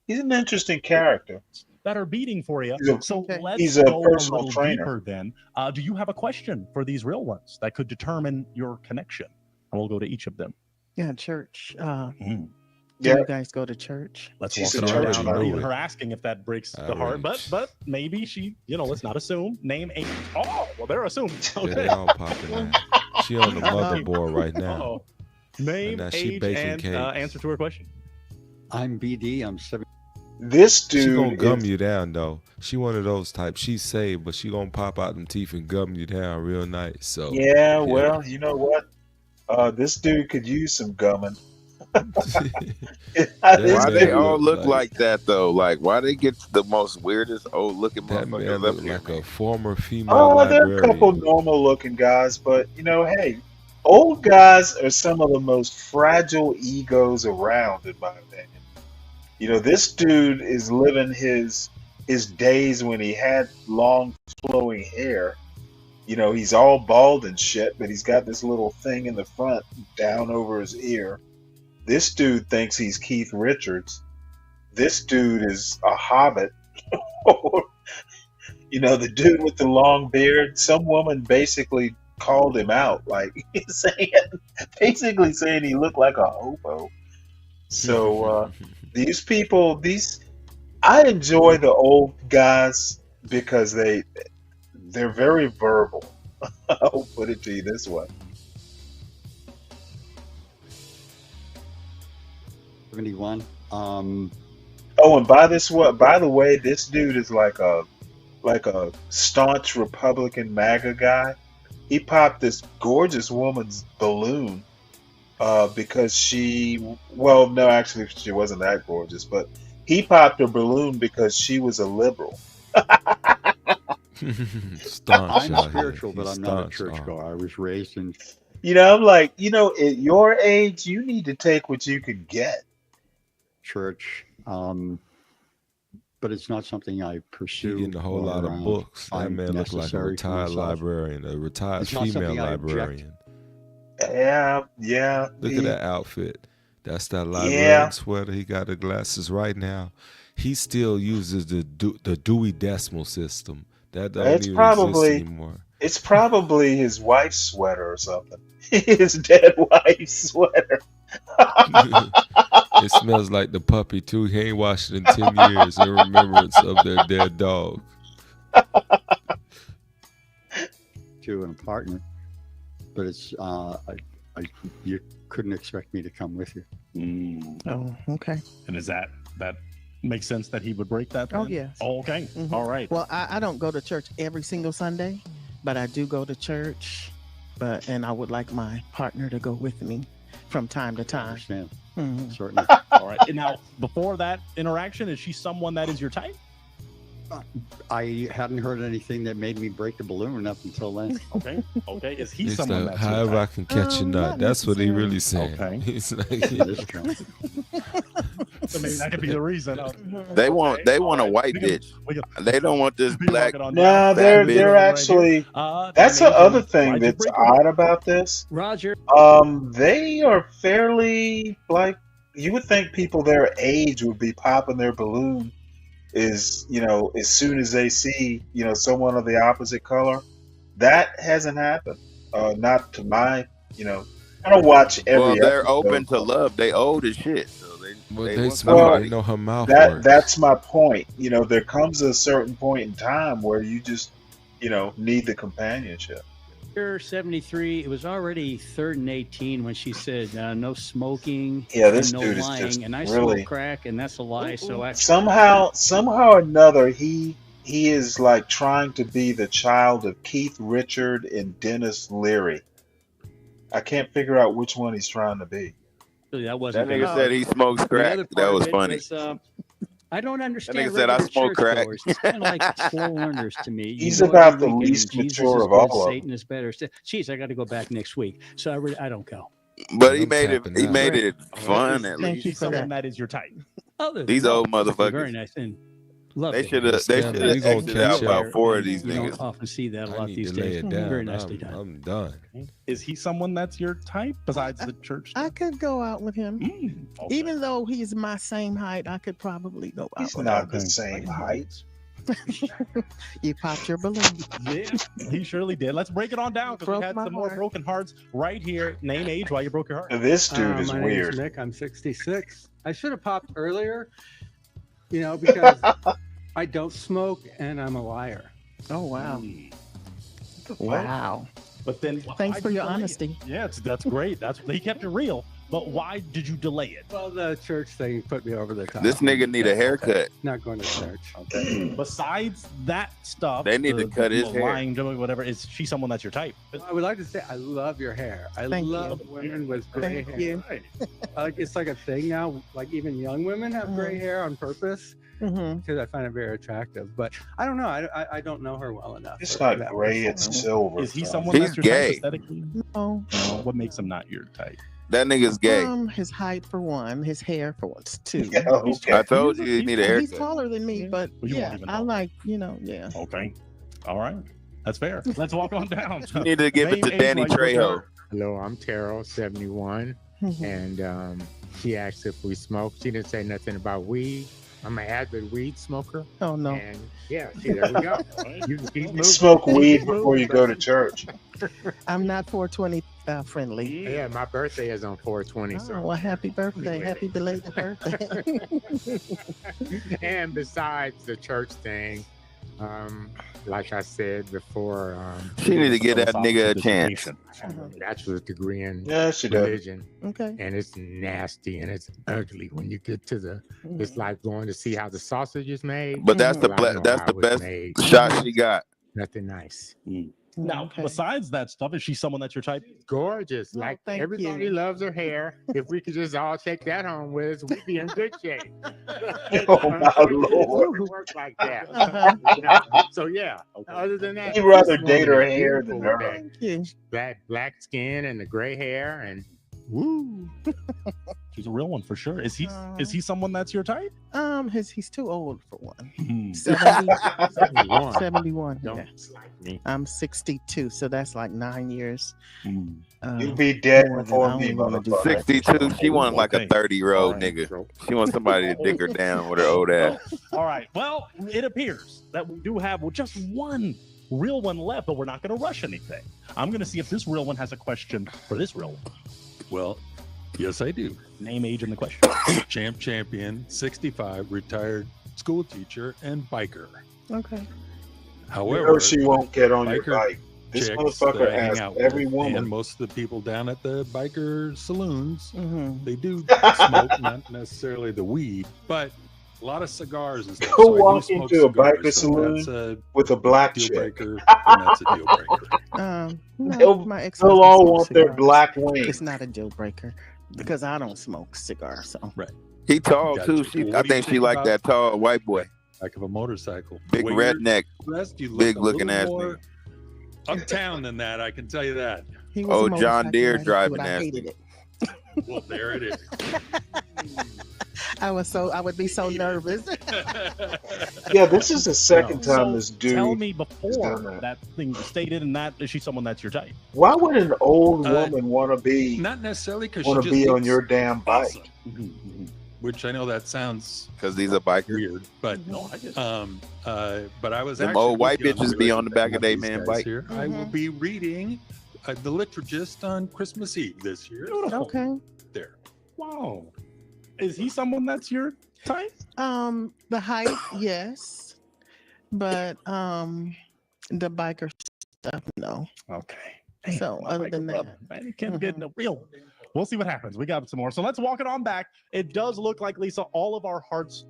he's an interesting character. That are beating for you. He's a- So let's he's a go a personal little trainer. deeper then. Do you have a question for these real ones that could determine your connection? And we'll go to each of them. Yeah, church. Do Yeah. you guys go to church? Let's She's walk a it on church down. mother. Even her asking if that breaks I the heart, really- but maybe she, let's not assume. Name, age. Oh, well, they're assuming. Yeah, Okay. they all popping now. She on the motherboard right now. Uh-oh. Name, now she age, baking and cakes. answer to her question. I'm BD. I'm 7. This She gonna dude gum is, you down though. She one of those types. She's saved, but she gonna pop out them teeth and gum you down real nice. So yeah, well, you know what? This dude could use some gumming. That Why man they all look like- like that though? Like why they get the most weirdest old looking that man motherfuckers look up here? like a former female Oh, there are a librarian. couple normal looking guys, but hey, old guys are some of the most fragile egos around, in my opinion. This dude is living his days when he had long flowing hair. He's all bald and shit, but he's got this little thing in the front down over his ear. This dude thinks he's Keith Richards. This dude is a hobbit. The dude with the long beard. Some woman basically called him out, like basically saying he looked like a hobo. So these people, I enjoy the old guys because they're very verbal. I'll put it to you this way. 71. Oh, and by the way, this dude is like a staunch Republican MAGA guy. He popped this gorgeous woman's balloon because well, no, actually she wasn't that gorgeous, but he popped her balloon because she was a liberal. Staunch I'm out spiritual, here. but He's I'm not a staunch. churchgoer. I was raised in I'm like, at your age, you need to take what you can get. church, but it's not something I He pursue. getting a whole or, lot of books. That find man look like a necessary for retired myself. librarian, a retired It's not female something I object. librarian. Yeah. Look at that outfit. That's that librarian Yeah. sweater. He got the glasses right now. He still uses the Dewey Decimal System. That don't It's even probably exist anymore. it's probably his wife's sweater or something. His dead wife's sweater. It smells like the puppy too. He ain't washed it in 10 years in remembrance of their dead dog. To an apartment, but it's you couldn't expect me to come with you. Oh, okay. And is that makes sense that he would break that? Oh, then? yes. Oh, okay. Mhm. All right. Well, I don't go to church every single Sunday, but I do go to church. And I would like my partner to go with me from time to time. Understand? Mhm. Certainly. All right. And now, before that interaction, is she someone that is your type? I hadn't heard anything that made me break the balloon up until then. Okay. Okay. Is he It's someone like, that's your however I type? can catch a nut. not That's what he really saying. Okay. He's like, This count. So maybe that could be the reason. They want a white bitch. They don't want this black. No, fat they're bitch. actually. That's the other thing that's odd about this. Roger. They are fairly like you would think people their age would be popping their balloon as soon as they see someone of the opposite color. That hasn't happened. Not to my I don't watch every. Well, they're episode. open to love. They old as shit, so they they want smart. somebody. They know her mouth works. That's my point. There comes a certain point in time where you just need the companionship. Year 73, it was already 3rd and 18 when she said no smoking, Yeah, this and no dude is lying, just and I really- smoke crack, and that's a lie. So actually, Somehow or another, he is like trying to be the child of Keith Richard and Dennis Leary. I can't figure out which one he's trying to be. that wasn't. That nigga good. said he smokes The crack. other That part was of it funny. was, I don't understand. nigga said, "I regular smoke crack." churchgoers. It's kind of like slow learners to me. You He's go about every the weekend, least Jesus mature is of good, all of them. Satan is better. Jeez, I got to go back next week. So I don't go. But he I'm made it. tapping He out. made it fun at Thank least. you He's for someone that. that is your type. Other These than old that, motherfuckers. Very nice and love They it. should have. They should We have gonna exited out catch about up. 4 of these You don't niggas. often see that a I lot need these to lay days. it down. Very nicely done. I'm done. Is he someone that's your type besides the church? I could go out with him. Okay. Even though he's my same height, I could probably go out He's with not the same height. him. You popped your balloon. Yeah, he surely did. Let's break it on down because we Broke had my some more heart. broken hearts right here. Name, age, why you broke your heart. This dude is My name's weird. Nick. I'm 66. I should have popped earlier, because I don't smoke and I'm a liar. Oh wow. Wow. But then, Thanks why'd for you your delay it? honesty. Yeah, that's great. He kept it real. But why did you delay it? Well, the church thing put me over the top. This nigga need a haircut. Not going to church. Okay. Besides that stuff, They need to cut his hair. lying, doing whatever. Is she someone that's your type? I would like to say I love your hair. I Thank love you. women with gray Thank hair. you. It's like a thing now. Like even young women have gray hair on purpose Mm-hmm. because I find it very attractive. But I don't know. I don't know her well enough. It's for not that gray, person. it's silver. Is he so. someone He's that's your gay. type aesthetically? No. What makes him not your type? That nigga's gay. His height for one, his hair for two. Yeah, okay. I told you need a He's haircut. taller than me, but Well, you won't yeah, even I know. like, yeah. Okay. All right. That's fair. Let's walk on down. You need to give it to Name, age, Danny why you broke your Trejo. heart. Hello, I'm Terrell, 71, Mhm. and she asked if we smoke. She didn't say nothing about weed. I'm an avid weed smoker. Oh no. And yeah, see, there we go. You smoke weed before you go to church. I'm not 420 friendly. Yeah, my birthday is on 420. Oh, well, happy birthday. Happy belated birthday. And besides the church thing, like I said before, She need to give that nigga a chance. bachelor's degree in Yeah, she does. religion. Okay. And it's nasty and it's ugly when you get to the. It's like going to see how the sausage is made. But that's the Well, I know that's how the it was best made. shot she got. Nothing nice. Now, besides that stuff, is she someone that's your type? Gorgeous. Like thank everybody you. loves her hair. If we could just all take that home with us, we'd be in good shape. Oh my It lord. wouldn't work like that. Uh-huh. So yeah. Other than that, He'd rather this date woman her is hair beautiful than with her. Thank you. that black skin and the gray hair and Woo. She's a real one for sure. Is he someone that's your type? He's too old for one. Hmm. 71. 71. don't Yeah. like me. I'm 62, so that's like 9 years. You'll be dead more than before I me, only wanna do motherfucker. 62. She wanted like a Okay. 30-year-old All right. nigga. She wants somebody to dig her down with her old ass. All right. Well, it appears that we do have just one real one left, but we're not going to rush anything. I'm going to see if this real one has a question for this real one. Well, yes, I do. Name, age, and the question. Champion, 65, retired school teacher, and biker. Okay. You However, know she won't get on your biker bike. This chicks motherfucker that I hang asks out every with, woman. and most of the people down at the biker saloons, Mm-hmm. they do smoke, not necessarily the weed, but a lot of cigars and stuff. Who So I do walk smoke into a cigars, biker so saloon that's a with a black deal chick? breaker, and that's a deal breaker. No, They'll, my ex they'll all want their black wings. It's not a deal breaker because I don't smoke cigars. So Right. He tall Gotcha. too. Well, She, what I do you think she think like about that tall white boy, Like of a motorcycle. big The way you're redneck, dressed, you look big a looking little ass more nigga. uptown than that. I can tell you that. he was a Old John motorcycle Deere rider, driving but I ass hated nigga. it. Well, there it is. I would be so nervous. Yeah, this is the second time So this dude. tell me has before done that. that thing was stated, and that is she someone that's your type? Why would an old Uh, woman want to be Not necessarily because she want just to be on looks your damn bike? awesome. Which I know that sounds Because he's a biker. weird, but No, I just but I was Them actually old white looking bitches be on the back religion of they these man guys bike. Here. I will be reading the liturgist on Christmas Eve this year. Okay. There. wow. Is he someone that's your type? The height, yes, but the biker stuff, no. Okay. So other than that, Man, you can't get in the real. We'll see what happens. We got some more. So let's walk it on back. It does look like, Lisa, all of their hearts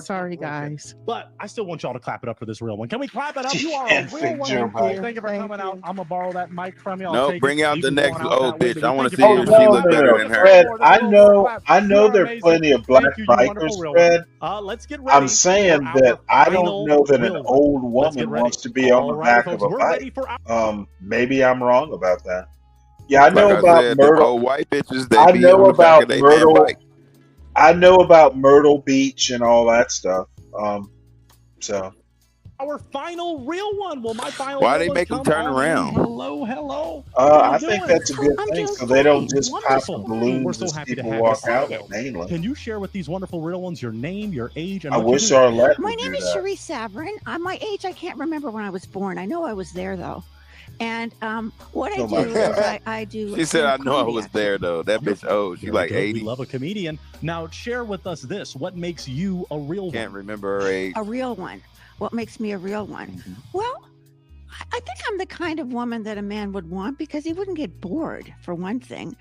sorry are broken. guys. But I still want y'all to clap it up for this real one. Can we clap it up? You are a Can't real fix one. your mic. Thank you for coming out. I'm gonna borrow that mic from you. I'll No, take bring it. out You the can go next on out old that way, bitch. but I want thank to you see for if coming she out. look better than her. Fred, This I real know, clap. I know You're there are amazing. plenty of black Thank you, you wonderful bikers, real Fred. one. Let's get ready. I'm saying for that our I don't final know that an real one. old Let's get woman ready. wants to be on All the right, back folks, of a we're ready bike. for our Maybe I'm wrong about that. Yeah, I Like know I about said, the Myrtle. old white bitches, they I be know on the back about of they man Myrtle. bike. I know about Myrtle Beach and all that stuff. So final real one. Well, my final Why real they one make them come turn on in. around? Hello, hello. How I you think doing? that's a good I'm thing, doing so they don't great. just pop Wonderful. the We're balloons so as happy to people have you. walk out So, mainland. can you share with these wonderful real ones your name, your age, and I what you wish do? Arlette My would name do is that. Cherie Saverin. My age, I can't remember when I was born. I know I was there though. And what I Oh do my is God. I do. She said, I stand-up know I comedy, was actually. there, though. That bitch old. She Very like good. We 80. love a comedian. Now, share with us this. What makes you a real Can't one? remember her age. A real one. What makes me a real one? Mm-hmm. Well, I think I'm the kind of woman that a man would want because he wouldn't get bored, for one thing.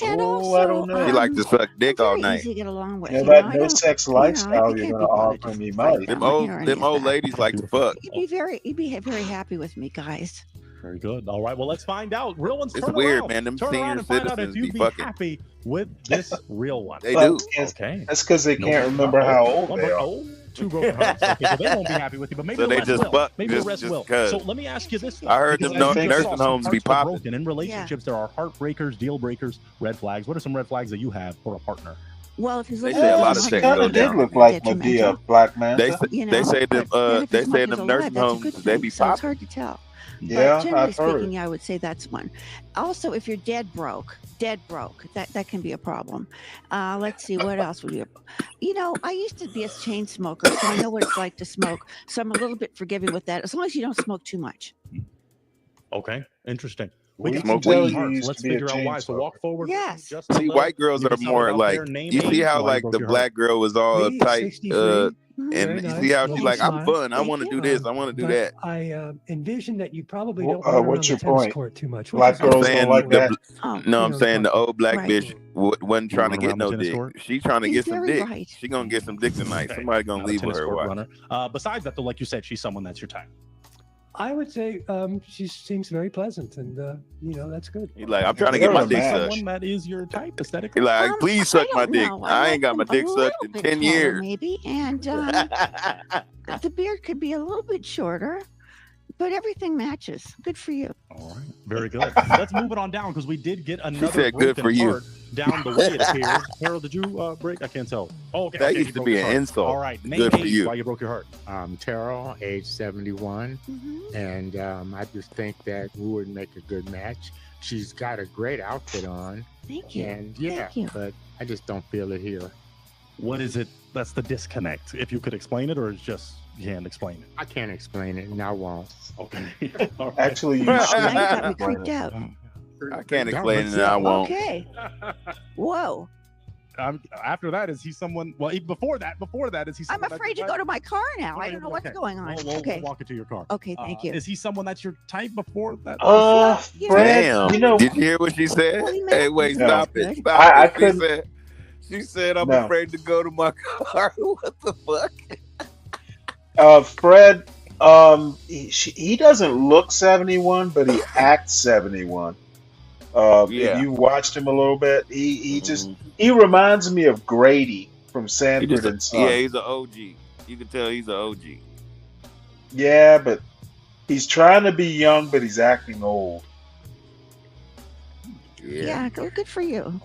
And Oh, also, I don't know. She like to suck dick all very night. easy to get along with. Yeah, you know, that I no don't, sex you know, lifestyle you you're can't gonna be bothered offer to me, fight might. Them down old, or any them of old that. ladies like to fuck. You'd be very happy with me, guys. Very good. All right. Well, let's find out. Real ones It's turn weird, around. man. Them Turn around senior and find out if citizens you'd be be fucking. happy with this real one. They But do. Okay. that's because they No, can't remember how old one they broke- are. oh, two broken hearts. Okay, so they won't be happy with you, but maybe So the they rest just will. fuck Maybe the just- rest just will. 'cause. So let me ask you this. I heard because them as we nursing saw, some homes be hearts were popping. broken. In relationships, there are heartbreakers, deal breakers, red flags. What are some red flags that you have for a partner? Well, if he's They looking say a for lot of somebody sex Kinda go did down. look like detrimental, Medea, Black Manta. They say, you know, they say them but then if they as say much as them alive, nursing that's a homes good they thing. be So it's popping. hard to tell. Yeah, But generally I've heard. speaking, I would say that's one. Also, if you're dead broke, that can be a problem. Let's see, what else would you? I used to be a chain smoker, so I know what it's like to smoke. So I'm a little bit forgiving with that, as long as you don't smoke too much. Okay, interesting. We We got smoke some weed. great hearts. Let's figure out why. So walk forward. Yes. Just a See, little. white girls Give are us something more out like there, name, you see age, how why you like broke the your heart. black girl was all Me, tight, 63. and Very you nice. see how she's Long like, I'm smile. fun. I want to do this. I want to do But that. I envision that you probably don't run around What's the your tennis point? court too much. Which Black is I'm girls okay. don't saying like the that. Oh, no, You I'm know, saying the old black right. bitch wasn't You trying to run get around the no tennis dick. court? She's trying to He's get some very dick. right. She gonna get some dick tonight. Okay. Somebody gonna Not a leave with tennis her. court Watch. runner. Besides that, though, like you said, she's someone that's your type. I would say she seems very pleasant, and that's good. He's like, I'm trying to They're get my a dick match. sucked. Someone that is your type He's aesthetically. like, I please suck my don't dick. know. I like ain't got my them a dick sucked little in bit 10 taller, years. maybe, and the beard could be a little bit shorter, but everything matches. Good for you. All right, very good. Let's move it on down because we did get another said, "Good broken for you." heart down the way it appears. Harold, did you break? I can't tell. Oh, okay. That okay, used you to broke be your an heart. insult. All right, name Good for age you. why you broke your heart. Terrell, age 71. Mhm. And I just think that we would make a good match. She's got a great outfit on. Thank you. And yeah, Thank you. but I just don't feel it here. What is it? That's the disconnect. If you could explain it, or it's just you can't explain it. I can't explain it, and I won't. Okay. Actually, you Now should you got me explain creeped it. out. I can't Don't explain it, and I myself. won't. Okay. Whoa. After that, is he someone? Well, even before that, is he? I'm Someone afraid to go to my car now. I don't know what's going on. We'll Okay. walk it to your car. Okay, thank you. Is he someone that's your type before that? Fred, Damn. you know, Did you hear what she said? Holy Hey, wait, No. stop it. Good. Stop I it. couldn't. She said, I'm No. afraid to go to my car. What the fuck? Fred, he doesn't look 71, but he acts 71. If Yeah. you watched him a little bit, he just Mhm. he reminds me of Grady from He Sanford just, and Son. yeah, he's an OG. You can tell he's an OG. Yeah, but he's trying to be young, but he's acting old. Yeah, good for you.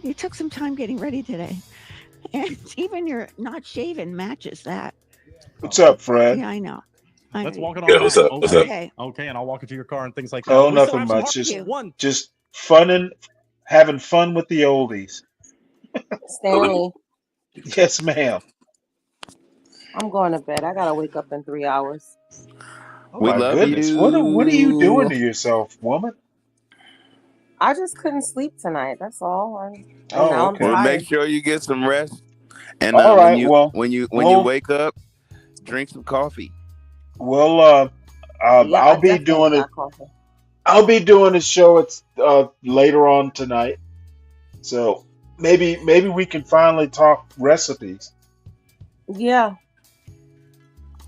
You took some time getting ready today. And even your not shaven matches that. What's up, Fred? Yeah, I know. Let's walk it on. Yeah, what's back. up? What's up? Okay. Okay, and I'll walk it to your car and things like that. Oh, We still nothing have some much. heart- Just one. just fun and having fun with the oldies. Stanley, Yes, ma'am. I'm going to bed. I gotta wake up in 3 hours. Oh We my love goodness. What are you doing to yourself, woman? I just couldn't sleep tonight. That's all. And Oh, now I'm okay. Well, tired. make sure you get some rest. And All when right. you Well, when you we'll wake up, drink some coffee. we'll Yeah, I I'll be definitely doing it. got coffee. I'll be doing a show. It's later on tonight. So maybe we can finally talk recipes. Yeah.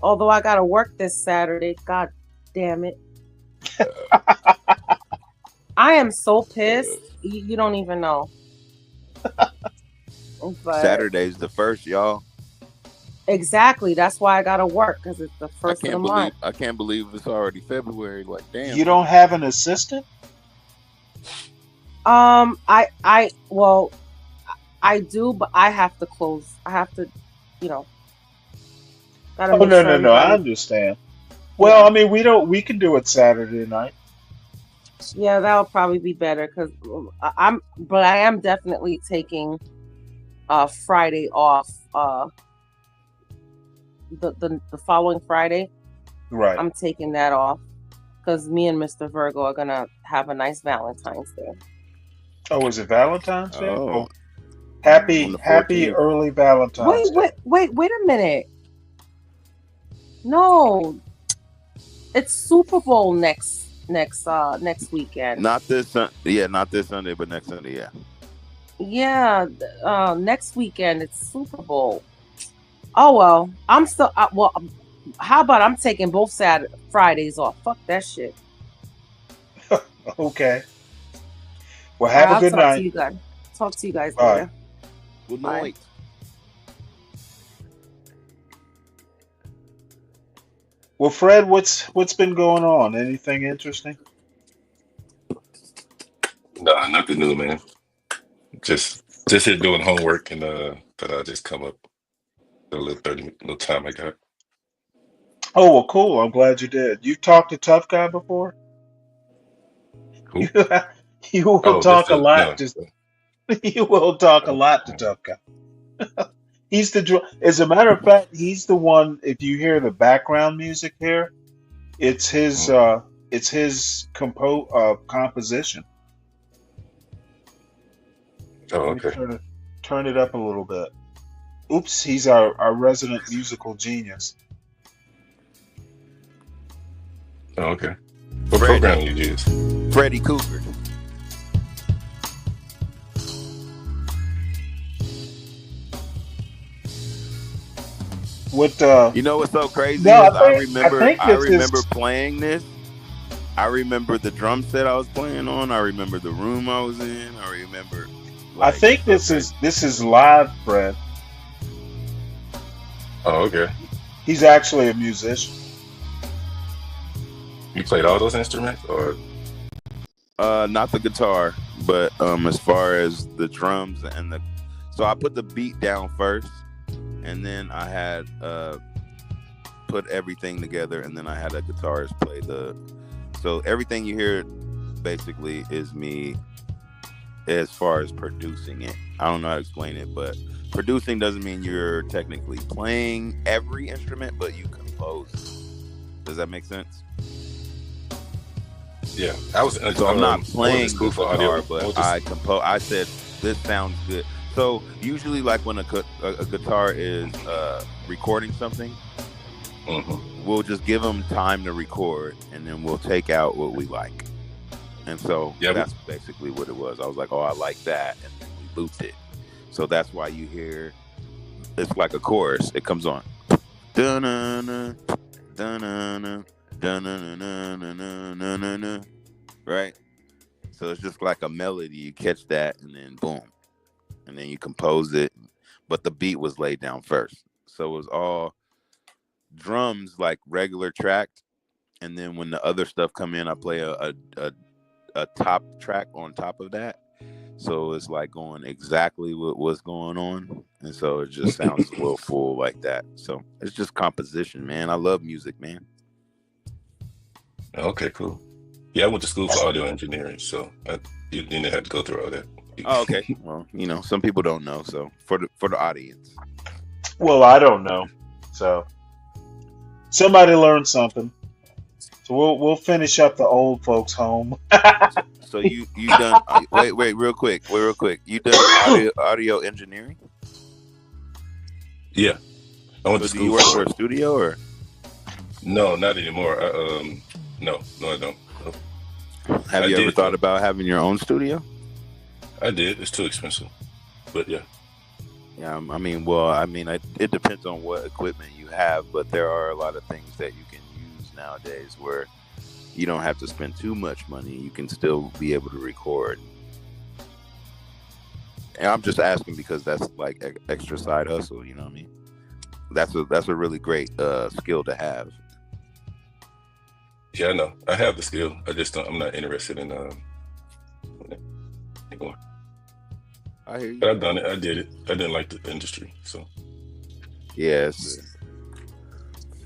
Although I gotta work this Saturday. God damn it. I am so pissed. You don't even know. But Saturday's the first, y'all. exactly. That's why I gotta work, because it's the first of the month. I can't believe it's already February. Like, damn. You don't have an assistant? Well, I do, but I have to close. I have to, gotta Oh make no, sure no, I everybody. understand. Well, I mean, we can do it Saturday night. Yeah, that'll probably be better because I am definitely taking Friday off. The following Friday, Right. I'm taking that off because me and Mr. Virgo are gonna have a nice Valentine's Day. Oh, is it Valentine's Day? Oh. Oh, happy On the happy 14th. early Valentine's Day. Wait a minute. No, it's Super Bowl next weekend. Not this Sunday, but next Sunday, yeah. Yeah, next weekend it's Super Bowl. Oh well, I'm still how about I'm taking both Fridays off? Fuck that shit. Okay. Well, have I'll a good talk night. to you guys. Talk to you guys Bye. later. Good Bye. night. Well, Fred, what's been going on? Anything interesting? Nah, nothing new, man. Just here doing homework and that I just come up the little 30 little time I got. Oh well, cool. I'm glad you did. You talked to Tough Guy before? Who? You will Oh, that's talk a the lot. no. Just you will talk a lot to Tough Guy. He's the as a matter of fact, he's the one. If you hear the background music here, it's his composition. Oh, Let me okay. turn it up a little bit. Oops, he's our resident musical genius. Oh, okay. What Freddie. program you use? Freddie Cougar. What You know what's so crazy No, is I think I this remember is playing this. I remember the drum set I was playing on. I remember the room I was in. I remember I think this is live, Fred. Oh, okay. He's actually a musician. You played all those instruments, or not the guitar, but as far as the drums and so I put the beat down first, and then I had put everything together, and then I had a guitarist play so everything you hear basically is me as far as producing it. I don't know how to explain it, but producing doesn't mean you're technically playing every instrument, but you compose. Does that make sense? yeah, I was. So I'm not playing school the for guitar, audio. but I compose. I said this sounds good. So usually, like when a guitar is recording something, we'll just give them time to record, and then we'll take out what we like. And so that's basically what it was. I was like, oh, I like that, and then we looped it. So that's why you hear it's like a chorus. It comes on. Dun-na-na, dun-na-na, dun-na-na-na-na-na-na-na, right? So it's just like a melody. You catch that, and then boom. And then you compose it. But the beat was laid down first. So it was all drums, like regular tracked. And then when the other stuff come in, I play a top track on top of that. So it's like going exactly what was going on. And so it just sounds a little full like that. So it's just composition, man. I love music, man. Okay, cool. Yeah, I went to school for audio engineering, so you didn't have to go through all that. Oh, okay. Well, some people don't know. So for the audience. Well, I don't know. So somebody learned something. So we'll finish up the old folks' home. So you done? Wait, real quick. You done audio engineering? Yeah, I went to So do school. you work for a studio or? No, not anymore. No, I don't. No. Have you ever thought about having your own studio? I did. It's too expensive, but yeah. Yeah, it depends on what equipment you have, but there are a lot of things that you can use nowadays where you don't have to spend too much money. You can still be able to record. And I'm just asking because that's like extra side hustle. You know what I mean? That's a really great skill to have. Yeah, I know. I have the skill. I'm not interested in anymore. I hear you. But I've done it. I did it. I didn't like the industry, so. Yes.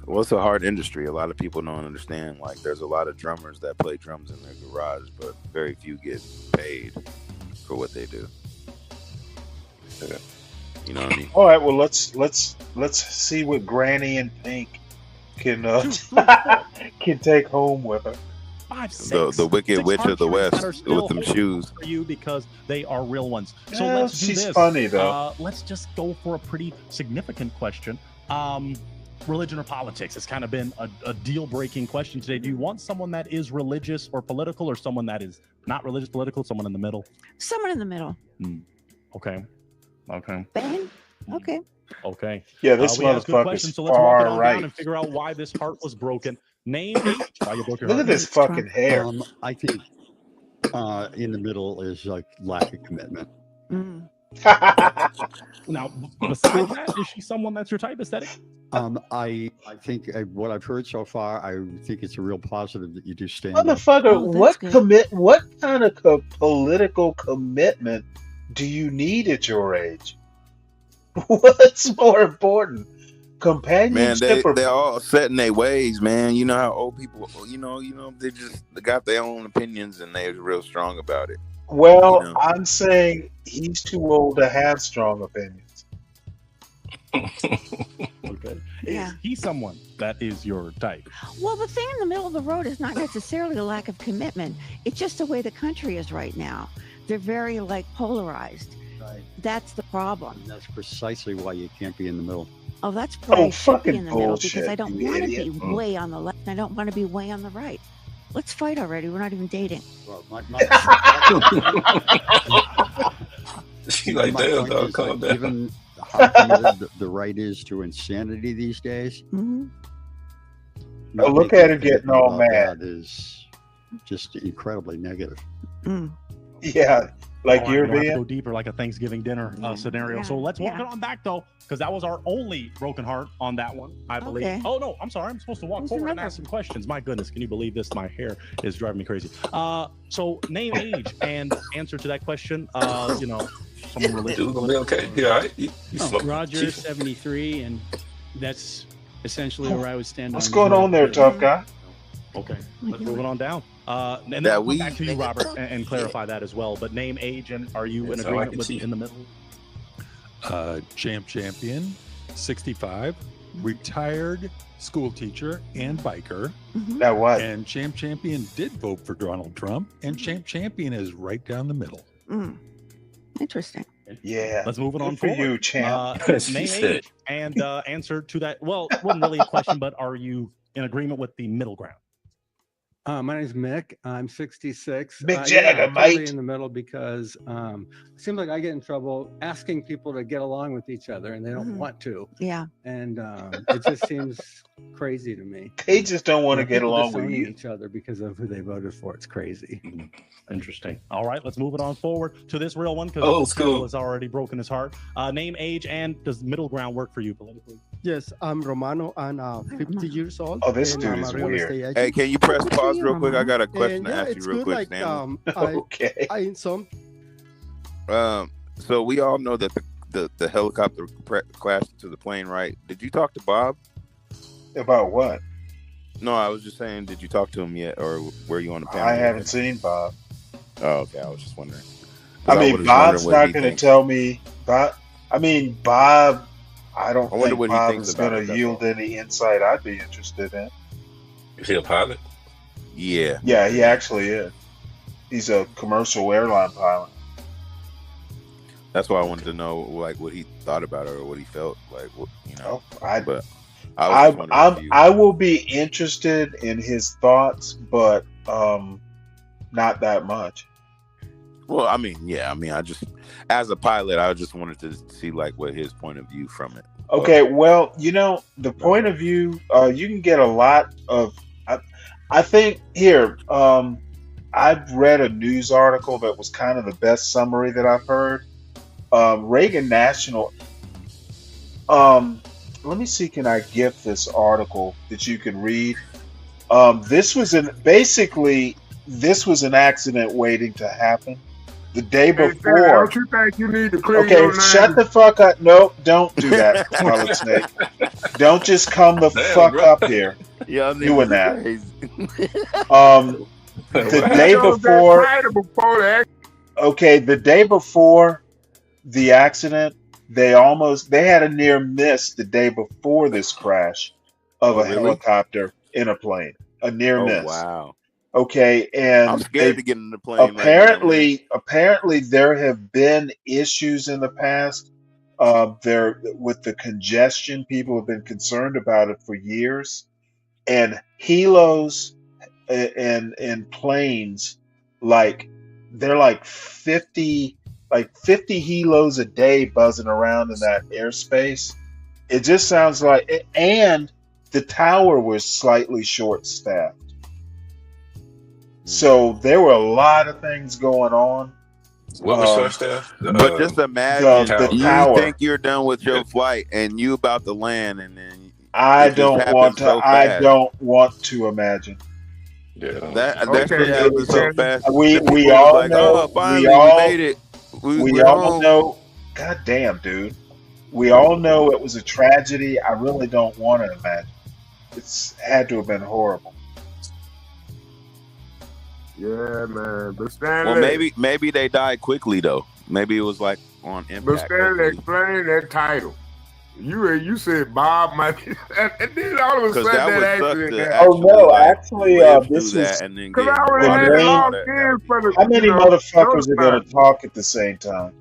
Well, it's a hard industry. A lot of people don't understand. Like, there's a lot of drummers that play drums in their garage, but very few get paid for what they do. Yeah. You know what I mean? All right. Well, let's see what Granny in Pink can can take home with her. 5, 6. The Wicked 6 Witch of the archeries that are West still with them holding shoes. for you because they are real ones. So Yeah, let's do she's this. funny, though. Let's just go for a pretty significant question. Religion or politics? It's kind of been a deal-breaking question today. Do you want someone that is religious or political, or someone that is not religious, political, someone in the middle? Someone in the middle. Okay. Ben? Okay. Okay. Yeah, this we asked good motherfucker's questions, so let's walk it on alright. down and figure out why this heart was broken. Name why you broke your Look heart. at this fucking hair. I think in the middle is like lack of commitment. Now, besides that, is she someone that's your type aesthetic? I think what I've heard so far, I think it's a real positive that you do stand Motherfucker, up. what kind of political commitment do you need at your age? What's more important? Man, companionship or they're all set in their ways, man. You know how old people, they got their own opinions and they're real strong about it. well, You know, I'm saying he's too old to have strong opinions. Okay. Yeah. Is he someone that is your type? Well, the thing in the middle of the road is not necessarily a lack of commitment. It's just the way the country is right now. They're very like polarized. Right. That's the problem. And that's precisely why you can't be in the middle. Oh, that's why I should be fucking in the middle because bullshit, I don't you want to be idiot. way on the left and I don't want to be way on the right. Let's fight already. We're not even dating. Well, my She like, my damn, point dog, is, calm like, down. given how committed the right is to insanity these days, Mhm. not Look making at a her getting commitment all about mad. that is just incredibly negative. Mm. Yeah, like All right, you're we don't have to being. go deeper like a Thanksgiving dinner scenario. So let's walk it on back though, because that was our only broken heart on that one, I believe. Okay. Oh no, I'm sorry. I'm supposed to walk There's forward and another ask some questions. My goodness, can you believe this? My hair is driving me crazy. So name, age, and answer to that question. Someone related. Dude, gonna be okay. Yeah, all right. You slow. Roger, Chief. 73, and that's essentially where I would stand What's on going your on there, opinion. tough guy? Okay, let's move it on down. And then That I'll come we- back to you, Robert, and clarify that as well. But name, age, and are you in That's all I agreement can with see. in the middle? Champion, 65, retired school teacher and biker. Now what? And Champion did vote for Donald Trump, and Champion is right down the middle. Mm. Interesting. Yeah. Let's move it Good on for forward. you, champ. She Name, said. age, and answer to that. Well, it wasn't really a question, but are you in agreement with the middle ground? My name's Mick. I'm 66. Mick Jagger, I'm totally mate. in the middle because it seems like I get in trouble asking people to get along with each other, and they don't want to. Yeah. And it just seems crazy to me. They just don't want to get People along with disowning you. each other because of who they voted for. It's crazy. Interesting. All right, let's move it on forward to this real one because Old school. has already broken his heart. Name, age, and does middle ground work for you politically? Yes, I'm Romano. I'm 50 years old. Oh, this and dude I'm is a real weird. estate agent. hey, can you press pause real quick? I got a question And to yeah, ask it's you real good. quick, Like Stanley. Okay. I in some So we all know that the helicopter crashed into the plane, right? Did you talk to Bob? About what? No, I was just saying, did you talk to him yet, or were you on the panel? I yet? haven't seen Bob. Oh, okay. I was just wondering. 'Cause I was mean, just Bob's wondering what not he going to thinks. tell me. Bob. I don't I wonder think what he Bob thinks is about going it, to that's yield any insight I'd be interested in. Is he a pilot? Yeah. Yeah, he actually is. He's a commercial airline pilot. That's why I wanted to know, like, what he thought about it or what he felt like. Oh, but I was just wondering if you- I will be interested in his thoughts, but not that much. Well, I mean, yeah. I mean, I just, as a pilot, I just wanted to see like what his point of view from it. Okay, well, the point of view, you can get a lot of. I think here, I've read a news article that was kind of the best summary that I've heard. Reagan National. Let me see. Can I get this article that you can read? This was this was an accident waiting to happen. The day before. Don't you think you need to clear Okay, your name? shut the fuck up. Nope, don't do that, Scarlet Snake. Don't just come the Damn, fuck bro. up here Yeah, doing that. The He day knows that before. title before the Okay, the day before the accident, they had a near miss the day before this crash of Oh, a really? helicopter in a plane. A near Oh, miss. wow. Okay, and I'm scared they- to get in the plane. like apparently there have been issues in the past. There with the congestion, people have been concerned about it for years, and helos and planes, like they're like 50 helos a day buzzing around in that airspace. It just sounds like, and the tower was slightly short-staffed. So there were a lot of things going on. What was short staff? But just imagine the you tower. think you're done with your flight and you about to land, and then I it just don't happens want to. so I fast. don't want to imagine. That Okay, shit happens so then. fast. We The people we is all like, know. oh, finally we all made it. we we're all home. know. God damn, dude. We all know it was a tragedy. I really don't want to imagine. It's had to have been horrible. Yeah, man. But Stanley, Well, maybe they died quickly though. Maybe it was like on but impact. Stanley, explain that title. You said Bob might be, and then all of a Because sudden that that would suck accident to happened. Oh no, like, actually, live this through is that and then Because get I already the had it main. logged in for the, How many motherfuckers are gonna notified. talk at the same time?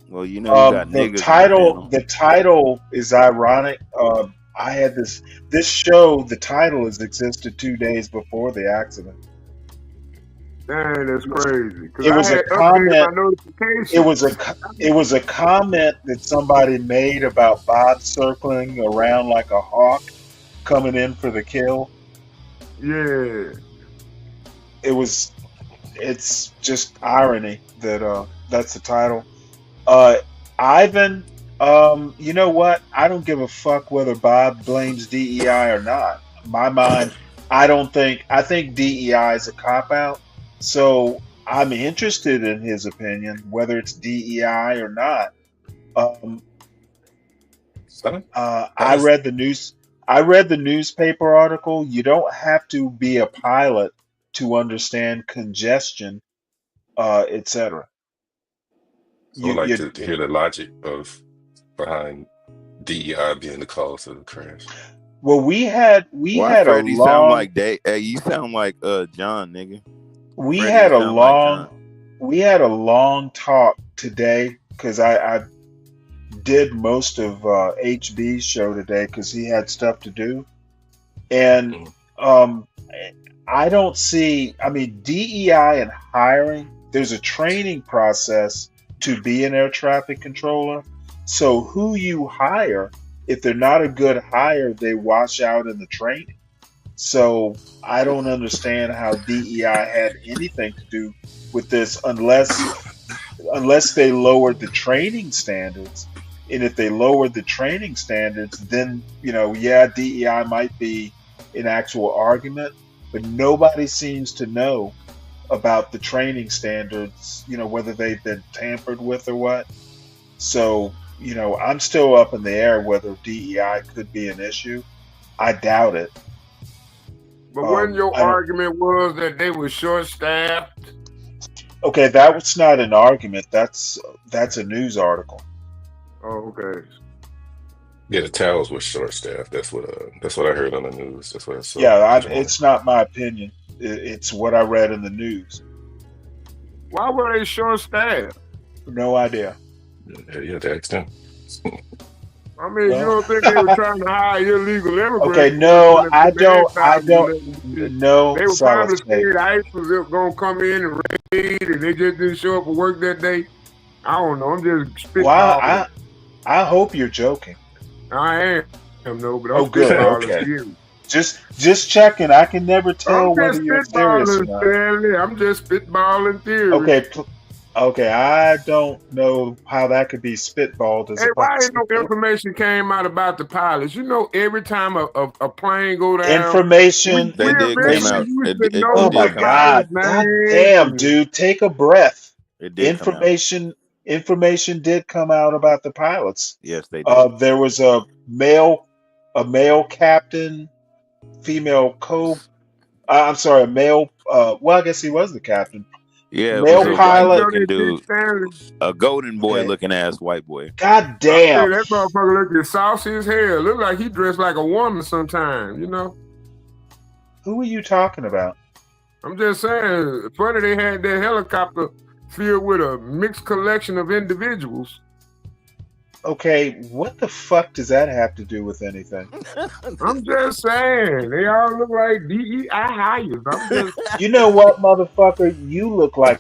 Well, you know, you got The niggas on the title, panel. the title is ironic. I had this show. The title has existed 2 days before the accident. Dang, that's crazy. Because It I was a had updated comment. my notifications. It was a comment that somebody made about Bob circling around like a hawk, coming in for the kill. Yeah. It's just irony that that's the title. Ivan, you know what? I don't give a fuck whether Bob blames DEI or not. In my mind, I think DEI is a cop out. So I'm interested in his opinion, whether it's DEI or not. I read the news. I read the newspaper article. You don't have to be a pilot to understand congestion, etc. I would like to hear the logic behind DEI being the cause of the crash. Well, we had Why a Freddie sound long like Hey, you sound like John, nigga. we Freddie had a sound like long John. we had a long talk today because I did most of HB's show today because he had stuff to do, and I don't see. I mean, DEI and hiring. There's a training process to be an air traffic controller. So who you hire, if they're not a good hire, they wash out in the training. So I don't understand how DEI had anything to do with this unless they lowered the training standards. And if they lowered the training standards, then, yeah, DEI might be an actual argument, but nobody seems to know about the training standards, whether they've been tampered with or what. So, I'm still up in the air whether DEI could be an issue. I doubt it. But when your argument was that they were short-staffed, Okay, that was not an argument. That's a news article. oh, okay. Yeah, the towers were short staffed. That's what I heard on the news. That's what I saw. Yeah, it's not my opinion. It's what I read in the news. Why were they short-staffed? No idea. Yeah, you have to ask them. I mean, you don't think they were trying to hire illegal immigrants? Okay, no, I don't. No, They were Solid probably Snake. scared ICE was going to come in and raid, and they just didn't show up for work that day. I don't know. I'm just spitballing. Wow, I hope you're joking. I am, no, but I'm Oh, good. spitballing Okay. serious. Just checking. I can never tell I'm whether just you're serious or spitballing, not. Stanley. I'm just spitballing theory. Okay, I don't know how that could be spitballed as Hey, why opposed ain't no information came out about the pilots? You know, every time a plane go down, information. They did come out. It Oh my did come out. God! God damn, dude, take a breath. It did come out. Information did come out about the pilots. Yes, they did. There was a male captain, female I'm sorry, a male. Well, I guess he was the captain. Yeah, it Male was a pilot. white-looking dude, a golden boy looking ass white boy. God damn. Hey, that motherfucker look saucy as hell. Look like he dressed like a woman sometimes, you know? Who are you talking about? I'm just saying, funny they had that helicopter filled with a mixed collection of individuals. Okay, what the fuck does that have to do with anything? I'm just saying, they all look like DEI hires. I'm just, You know what, motherfucker? You look like.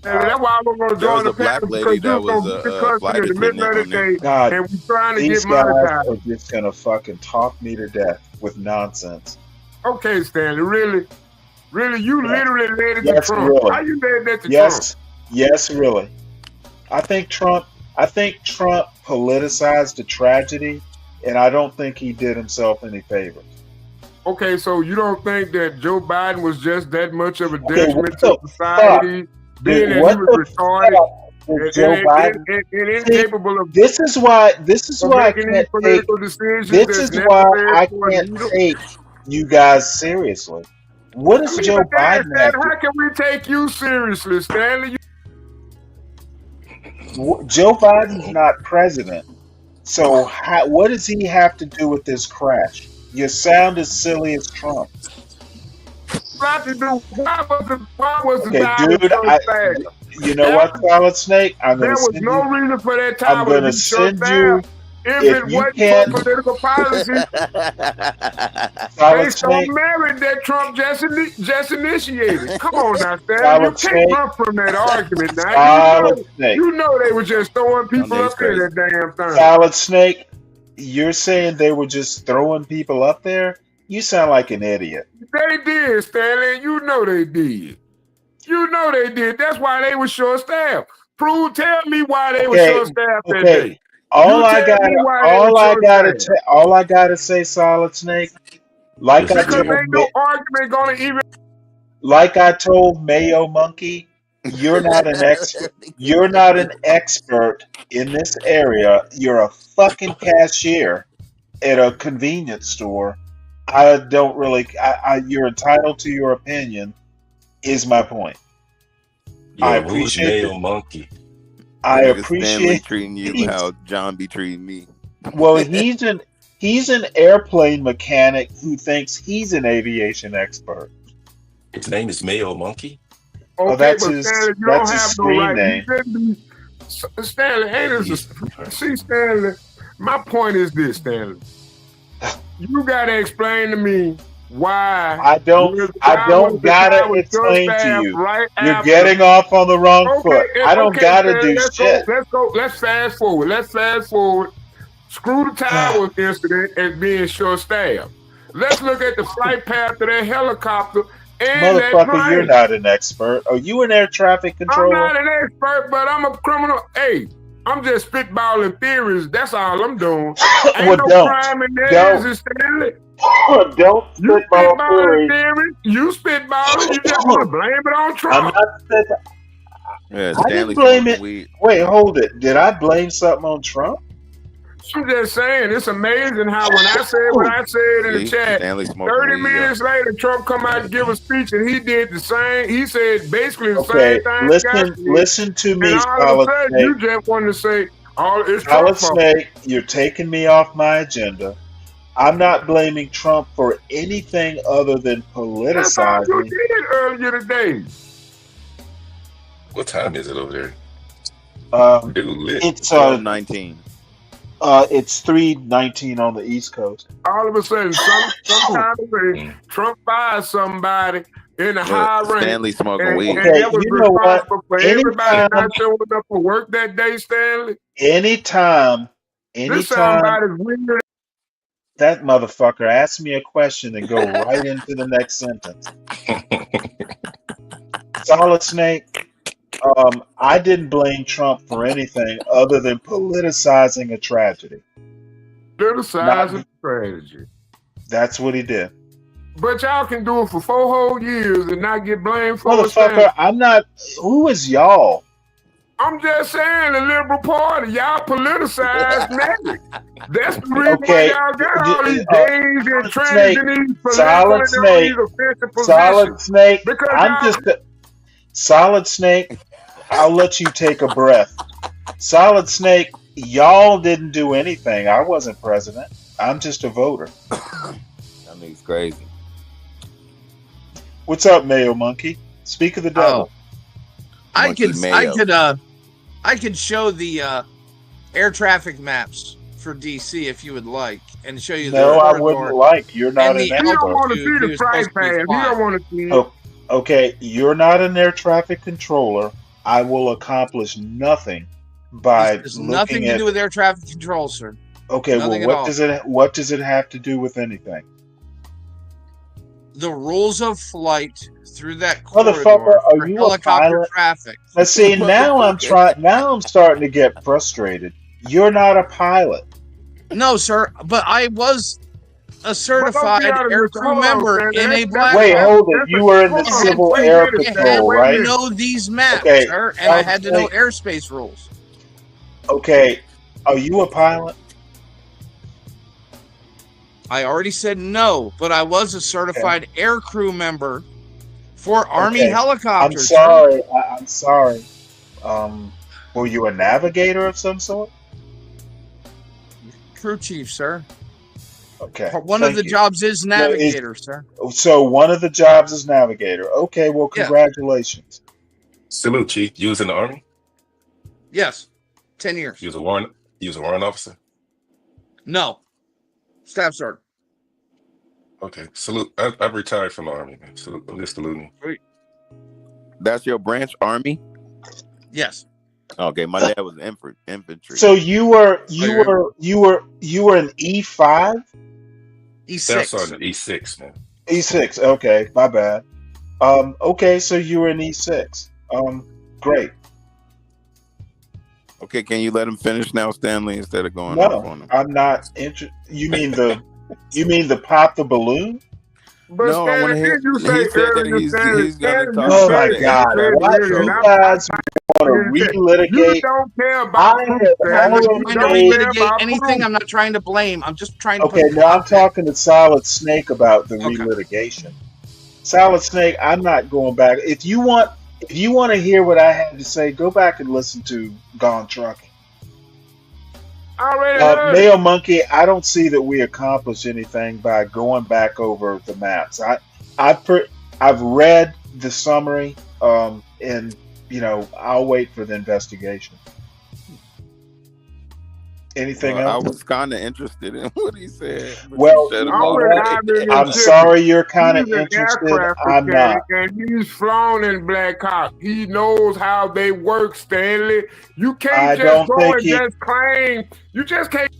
that's why I'm gonna There join was the a black panel lady because that you're was gonna a get cussed flight in the middle attendant of on the there. day, God, and we trying to these get guys monetized. are just gonna fucking talk me to death with nonsense. Okay, Stanley, really, you literally led it to Yes, Trump. really. How you led that to Yes, really. I think Trump politicized the tragedy, and I don't think he did himself any favors. Trump? Okay, so you don't think that Joe Biden was just that much of a Okay, detriment what to the society, being Dude, that what he was the retarded? that Joe Biden. and incapable of This is why I making these can't take. political decisions. This that's is why necessary I for a can't leader. take you guys seriously. What does Joe But Dan, Biden have how can we take you seriously, Stanley? Joe Biden's not president. So what does he have to do with this crash? You sound as silly as Trump. Why was the Okay, tire dude, so fast? you know what, Solid Snake? I'm There gonna was send no you. reason for that I'm tire to gonna be so send fast. you. If If it you wasn't can't, for political policy Solid based on Snake, merit that Trump just initiated. Come on now, Stan. You Solid can't Snake, run from that argument now. Solid Snake, You know they were just throwing people That's up there crazy. that damn thing. Solid Snake. You're saying they were just throwing people up there? You sound like an idiot. They did, Stanley. You know they did. You know they did. That's why they were short-staffed. Tell me why they were Okay, short-staffed that okay. day. All You I tell got, me why they were short-staffed. all I gotta say, Solid Snake. Like I Because told, ain't no argument gonna even. like I told Mayo Monkey, you're not an expert. You're not an expert in this area. You're a fucking cashier at a convenience store. I don't really. You're entitled to your opinion. Is my point. I Yo, who's appreciate Mayo it. Monkey? I That nigga Stanley appreciate. treating you how John be treating me. Well, he's an airplane mechanic who thinks he's an aviation expert. His name is Mayo Monkey. Oh, Okay, that's but his. Stanley, you That's don't his have no screen right. name. You shouldn't be. Stanley, ain't this see, Stanley? My point is this, Stanley. You gotta explain to me why I don't gotta explain to you. You're getting off on the wrong foot. I don't gotta Stanley, do let's shit. go. Let's fast forward. Screw the tower incident as being short-staffed. Let's look at the flight path of that helicopter and that Motherfucker, you're plane. not an expert. Are you an air traffic I'm controller? not an expert, but I'm a criminal. Hey, I'm just spitballing theories. That's all I'm doing. Ain't Well, no don't. crime in there, Don't. is it, Stanley? Don't You spitball spitballing theories. theories. You spitballing. You just want to blame it on I'm Trump. not spit. Yeah, I didn't Stanley blame smoking it. weed. Wait, hold it. Did I blame something on Trump? I'm just saying, it's amazing how when I said what I said in the See, chat, Stanley smoking 30 weed. minutes later, Trump come out and give a speech, and he did the same. He said basically the Okay, same thing. listen to me, and all of a Solid sudden, Snake. you just wanted to say, "Oh, it's Solid Trump's fault." Snake, you're taking me off my agenda. I'm not blaming Trump for anything other than That's all you politicizing. did earlier today. What time is it over there? Dude, lit. It's 12:19. It's 3:19 on the East Coast. All of a sudden, some kind of way, Trump fired somebody in a high rank. Stanley smoking And, weed. and Okay, that was you know what? responsible for everybody Anytime, not showing up for work that day, Stanley. anytime, This anytime somebody's weird. that motherfucker asks me a question and go right into the next sentence. Solid Snake. I didn't blame Trump for anything other than politicizing a tragedy. Criticizing strategy. That's what he did. But y'all can do it for 4 whole years and not get blamed for it. Motherfucker, I'm not. Who is y'all? I'm just saying, the Liberal Party, y'all politicized magic. That's the reason Okay, why y'all got all these uh, gays and trans Snake, and these political Solid and all Snake, these offensive Solid positions. Snake. Because I'm y'all, just Solid Snake. I'll let you take a breath. Solid Snake. Y'all didn't do anything. I wasn't president. I'm just a voter. That nigga's crazy. What's up, Mayo Monkey? Speak of the devil. I Monkey could Mayo. I could show the air traffic maps for DC if you would like, and show you the No, I corridor wouldn't like. You're not and an the he don't expert. want to altitude see he the was price supposed to be pass. He flying. don't want to see it. Oh, okay, you're not an air traffic controller. I will accomplish nothing by There's nothing looking to at. do with air traffic control, sir. Okay, well, Nothing at what all. does it have to do with anything? The rules of flight through that corridor Motherfucker, for are you a helicopter pilot? traffic. Let's see. Now I'm trying. Now I'm starting to get frustrated. You're not a pilot. No, sir, but I was a certified aircrew member in a black. Wait, hole. hold it. You were in the Civil Air Patrol, I right? had to know these maps, Okay, sir, and I had to know like- airspace rules. Okay, are you a pilot? I already said no, but I was a certified aircrew member for Army Okay, helicopters. I'm sorry. I'm sorry. Were you a navigator of some sort? Crew chief, sir. Okay. One of thank the you. jobs is No, is- navigator, sir. So one of the jobs is navigator. Okay, well, Yeah. congratulations. Salute, Chief. You was in the Army? Yes, 10 years. You was a warrant officer? No, staff sergeant. Okay. Salute. I've retired from the Army, man. Salute. I'm just saluting. That's your branch, Army? Yes. Okay, my dad was infantry. So you were an E5? Staff Sergeant E6, man. E6. Okay, my bad. Okay, so you were an E6. Great. Okay, can you let him finish now, Stanley, instead of going off on No, him? I'm not interested. You mean the pop the balloon? But No, I wanna Stanley, hear- did you he say said that earlier, he's Stanley, gonna talk Oh about my it. God! Why you guys want to relitigate? You don't care I about have I'm not already trying to made. relitigate anything. I'm not trying to blame. I'm just trying to Okay, put now I'm context. talking to Solid Snake about the relitigation. Solid Snake, I'm not going back. If you want to hear what I had to say, go back and listen to Gone Trucking. I already heard. Mayo Monkey, I don't see that we accomplish anything by going back over the maps. I've read the summary, and I'll wait for the investigation. Anything I else? was kind of interested in what he said. but you Well, shut him you I know off. would what? have been I'm in sorry you're kind of He's an interested. aircraft I'm not. mechanic, and he's flown in Black Hawk. He knows how they work, Stanley. You I can't don't just go think and he. just claim. You just can't.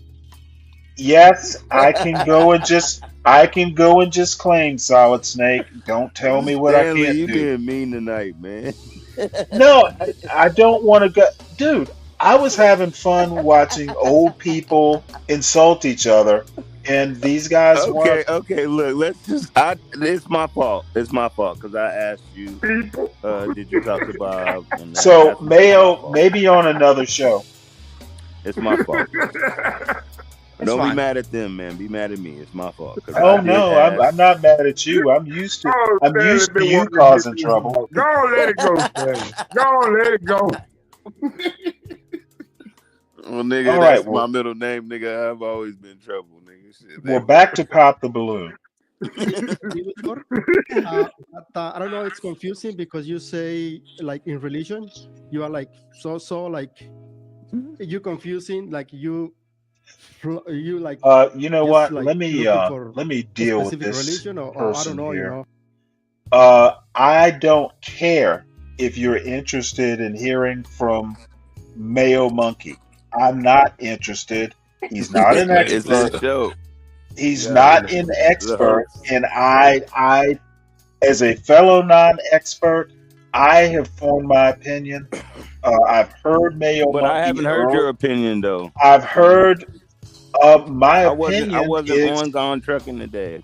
Yes, I can go and just claim, Solid Snake. Don't tell me what I Stanley, can't you do. being mean tonight, man. No, I don't want to go, dude. I was having fun watching old people insult each other, and these guys Okay, want. okay. Look, let's just. It's my fault. It's my fault because I asked you. Did you talk to Bob? And So that's my Mayo, fault. maybe on another show. It's my fault. Don't fine. be mad at them, man. Be mad at me. It's my fault. 'cause Oh I did no, I'm ask. not mad at you. I'm used to Oh, I'm Stanley used to been you wanting to causing get trouble. Go on, let it go, Stanley. Go on, let it go. Well, nigga, All right, that's my well, middle name, nigga. I've always been trouble, nigga. Shit, we're back to Pop the Balloon. But I don't know, it's confusing because you say like in religion, you are like so like you confusing like you like You know just what? like Let me looking for let me a deal with specific this religion or I don't person know, here. I don't care if you're interested in hearing from Mayo Monkey. I'm not interested. He's not an It's his expert. show. He's Yeah, not he's an the expert, host. and I, as a fellow non-expert, I have formed my opinion. I've heard Mayo But I Monkey. haven't heard your opinion though. I've heard my I wasn't opinion on Gone Trucking today.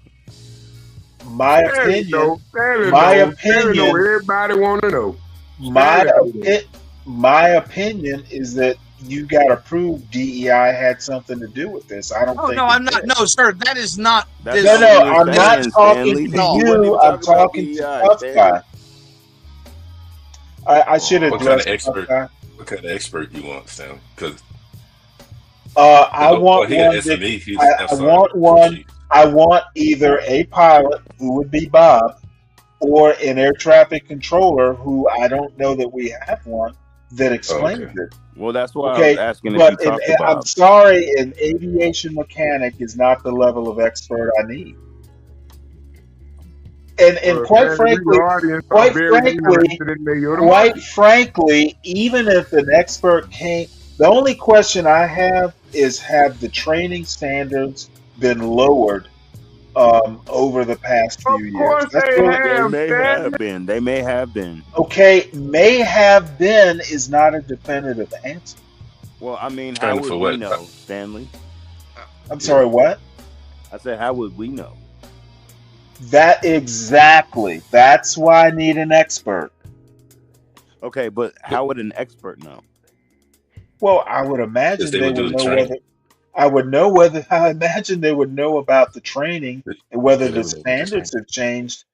my Stanley opinion. know. Stanley My know. Stanley know. opinion. Everybody want to know. My Stanley know. my opinion is that you got to prove DEI had something to do with this. I don't Oh think no, it I'm not. did. No, sir, that is not. That's This. No, no, what we I'm were not saying, talking Stanley. to You wasn't you. even I'm talking about talking to DEI, Tough Stanley. Guy. I should What kind address of Tough expert? Guy. What kind of expert you want, Sam? Because I want he one an that SME. He's I outside want crew one. chief. I want either a pilot who would be Bob, or an air traffic controller who I don't know that we have one that explains Okay. it. Well, that's why I Okay, was asking if but you talked to I'm Bob. sorry, an aviation mechanic is not the level of expert I need. And quite Stanley, frankly, your audience are very interested in Mayo the quite Monkey. frankly, even if an expert came, the only question I have is: have the training standards been lowered over the past few years? course That's they really, have, They may Stanley. have been. They may have been. okay. May have been is not a definitive answer. Well, I mean, how Stanley would for we what? know, Stanley? I'm sorry, what? I said, how would we know? That exactly. That's why I need an expert. Okay, but how would an expert know? Well, I would Because imagine they they would do would the know training. whether I imagine they would know about the training and whether Yeah, they the would know about the training. standards have changed.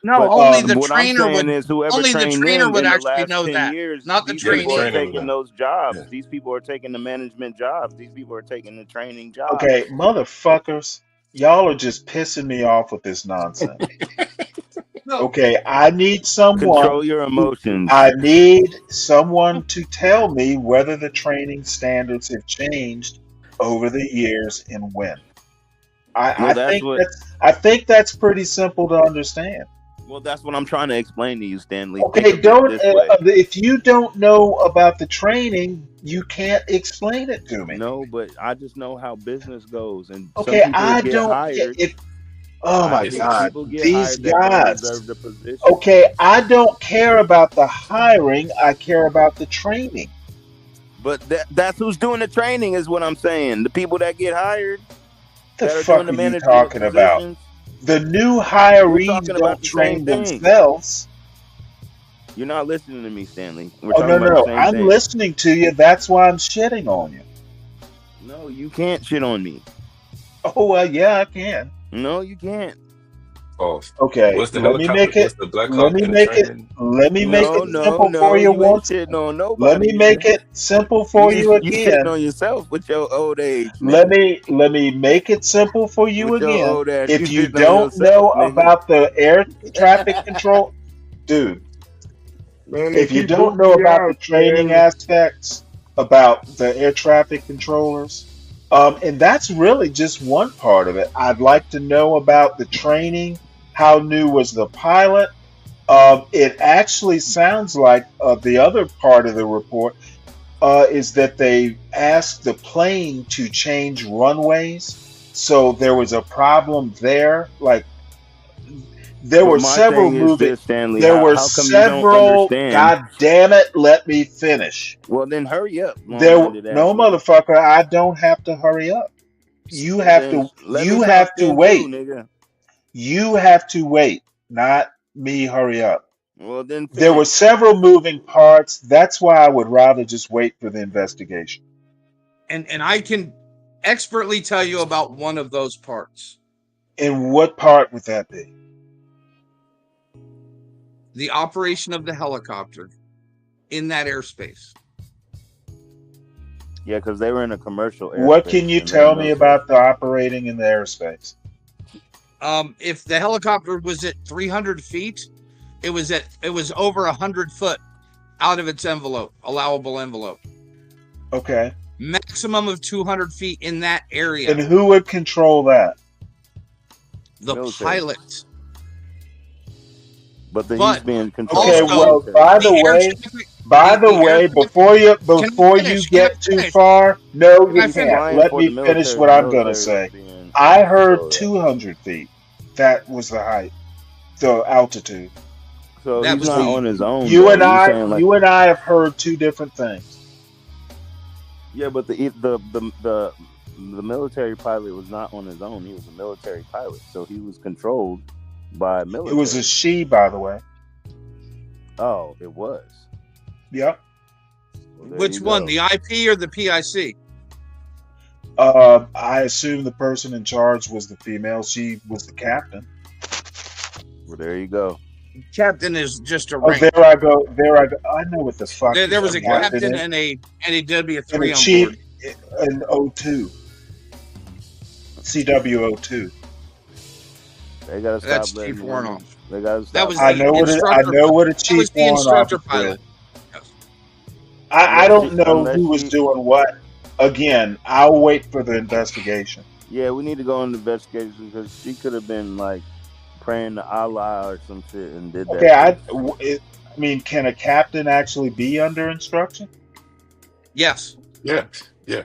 No, But only the what I'm trainer saying would. is whoever Only the trained trainer them would in the actually last know 10 that, years, not the these Yeah, the people are trainee. trainer would taking know. those jobs. Yeah. These people are taking the management jobs. These people are taking the training jobs. Okay, motherfuckers, y'all are just pissing me off with this nonsense. Okay, I need Control your emotions. to tell me whether the training standards have changed over the years and when. I That's think what. that's pretty simple to understand. Well, that's what I'm trying to explain to you, Stanley. Okay, Think of don't it this way. if you don't know about the training, you can't explain it to me. No, but I just know how business goes, and some Okay, people I get don't. hired. Oh my It's God, People get these hired that don't guys. deserve the position. Okay, I don't care about the hiring. I care about the training. But that's who's doing the training, is what I'm saying. The people that get hired, The that are fuck doing the are you management talking about? positions. The new We're hirees talking about don't the train same thing. themselves. You're not listening to me, Stanley. We're Oh talking no, about no, the same I'm thing. listening to you. That's why I'm shitting on you. No, you can't shit on me. Oh well, yeah, I can. No, you can't. Oh, Okay, what's the let me helicopter? make it. What's the Black Let Hawk me in the make it. training? Let me make No, it no, simple no. for you You ain't once. shitting on Let nobody, me make nigga. it simple for you You shitting again. on yourself with your old age, Let nigga. me make it simple for you With your again. old ass, If you you shitting on don't yourself, know nigga. about the air traffic control, dude, Man, they if you keep don't booting know me about the out, training man. aspects about the air traffic controllers, and that's really just one part of it. I'd like to know about the training. How new was the pilot? It actually sounds like the other part of the report is that they asked the plane to change runways. So there was a problem there. Like there But were my several thing is moving. this, Stanley. There were How come you don't several. understand? God damn it! Let me finish. Well, then hurry up, There, long-winded no ass nigga. motherfucker. I don't have to hurry up. You Well, have then to. let me You talk have to then too, wait. nigga. You have to wait, not me hurry up. Well, then There were finish. several moving parts. That's why I would rather just wait for the investigation. And I can expertly tell you about one of those parts. And what part would that be? The operation of the helicopter in that airspace. Yeah, because they were in a commercial What airspace can you and tell they're me military. about the operating in the airspace? If the helicopter was at 300 feet, it was over 100 foot out of its allowable envelope. Okay. Maximum of 200 feet in that area. And who would control that? The Military. pilot. But he's But being controlled Okay, by the well, military. by the air way, traffic- before you finish? Can I get too finish? far, no, Can I you finish? can't. Flying Let for me the finish military, what the I'm gonna military say. is being I heard controlled. 200 feet. That was the height, the altitude. So That he's was not the- on his own. You though. and You're I, saying, like, you and I have heard two different things. yeah, but the military pilot was not on his own. He was a military pilot, so he was controlled by military. It was a she, by the way. Oh, it was. Yep. Well, there Which you one, go. the IP or the PIC? I assume the person in charge was the female. She was the captain. Well, there you go. Captain is just a Oh, rank. there I go. There I go. I know what the fuck. There was a captain is. and a W3 And a on chief board. in O2. CW02. They gotta stop That's letting Chief the Warnoff. women- They gotta stop. That was I the know what it, I instructor. know what a That was chief the instructor Warnoff pilot. is. I don't know unless who was she- doing what. Again, I'll wait for the investigation. Yeah, we need to go into investigation because she could have been like praying to Allah or some shit and did that. Okay, I mean, can a captain actually be under instruction? Yes. Yeah, yeah.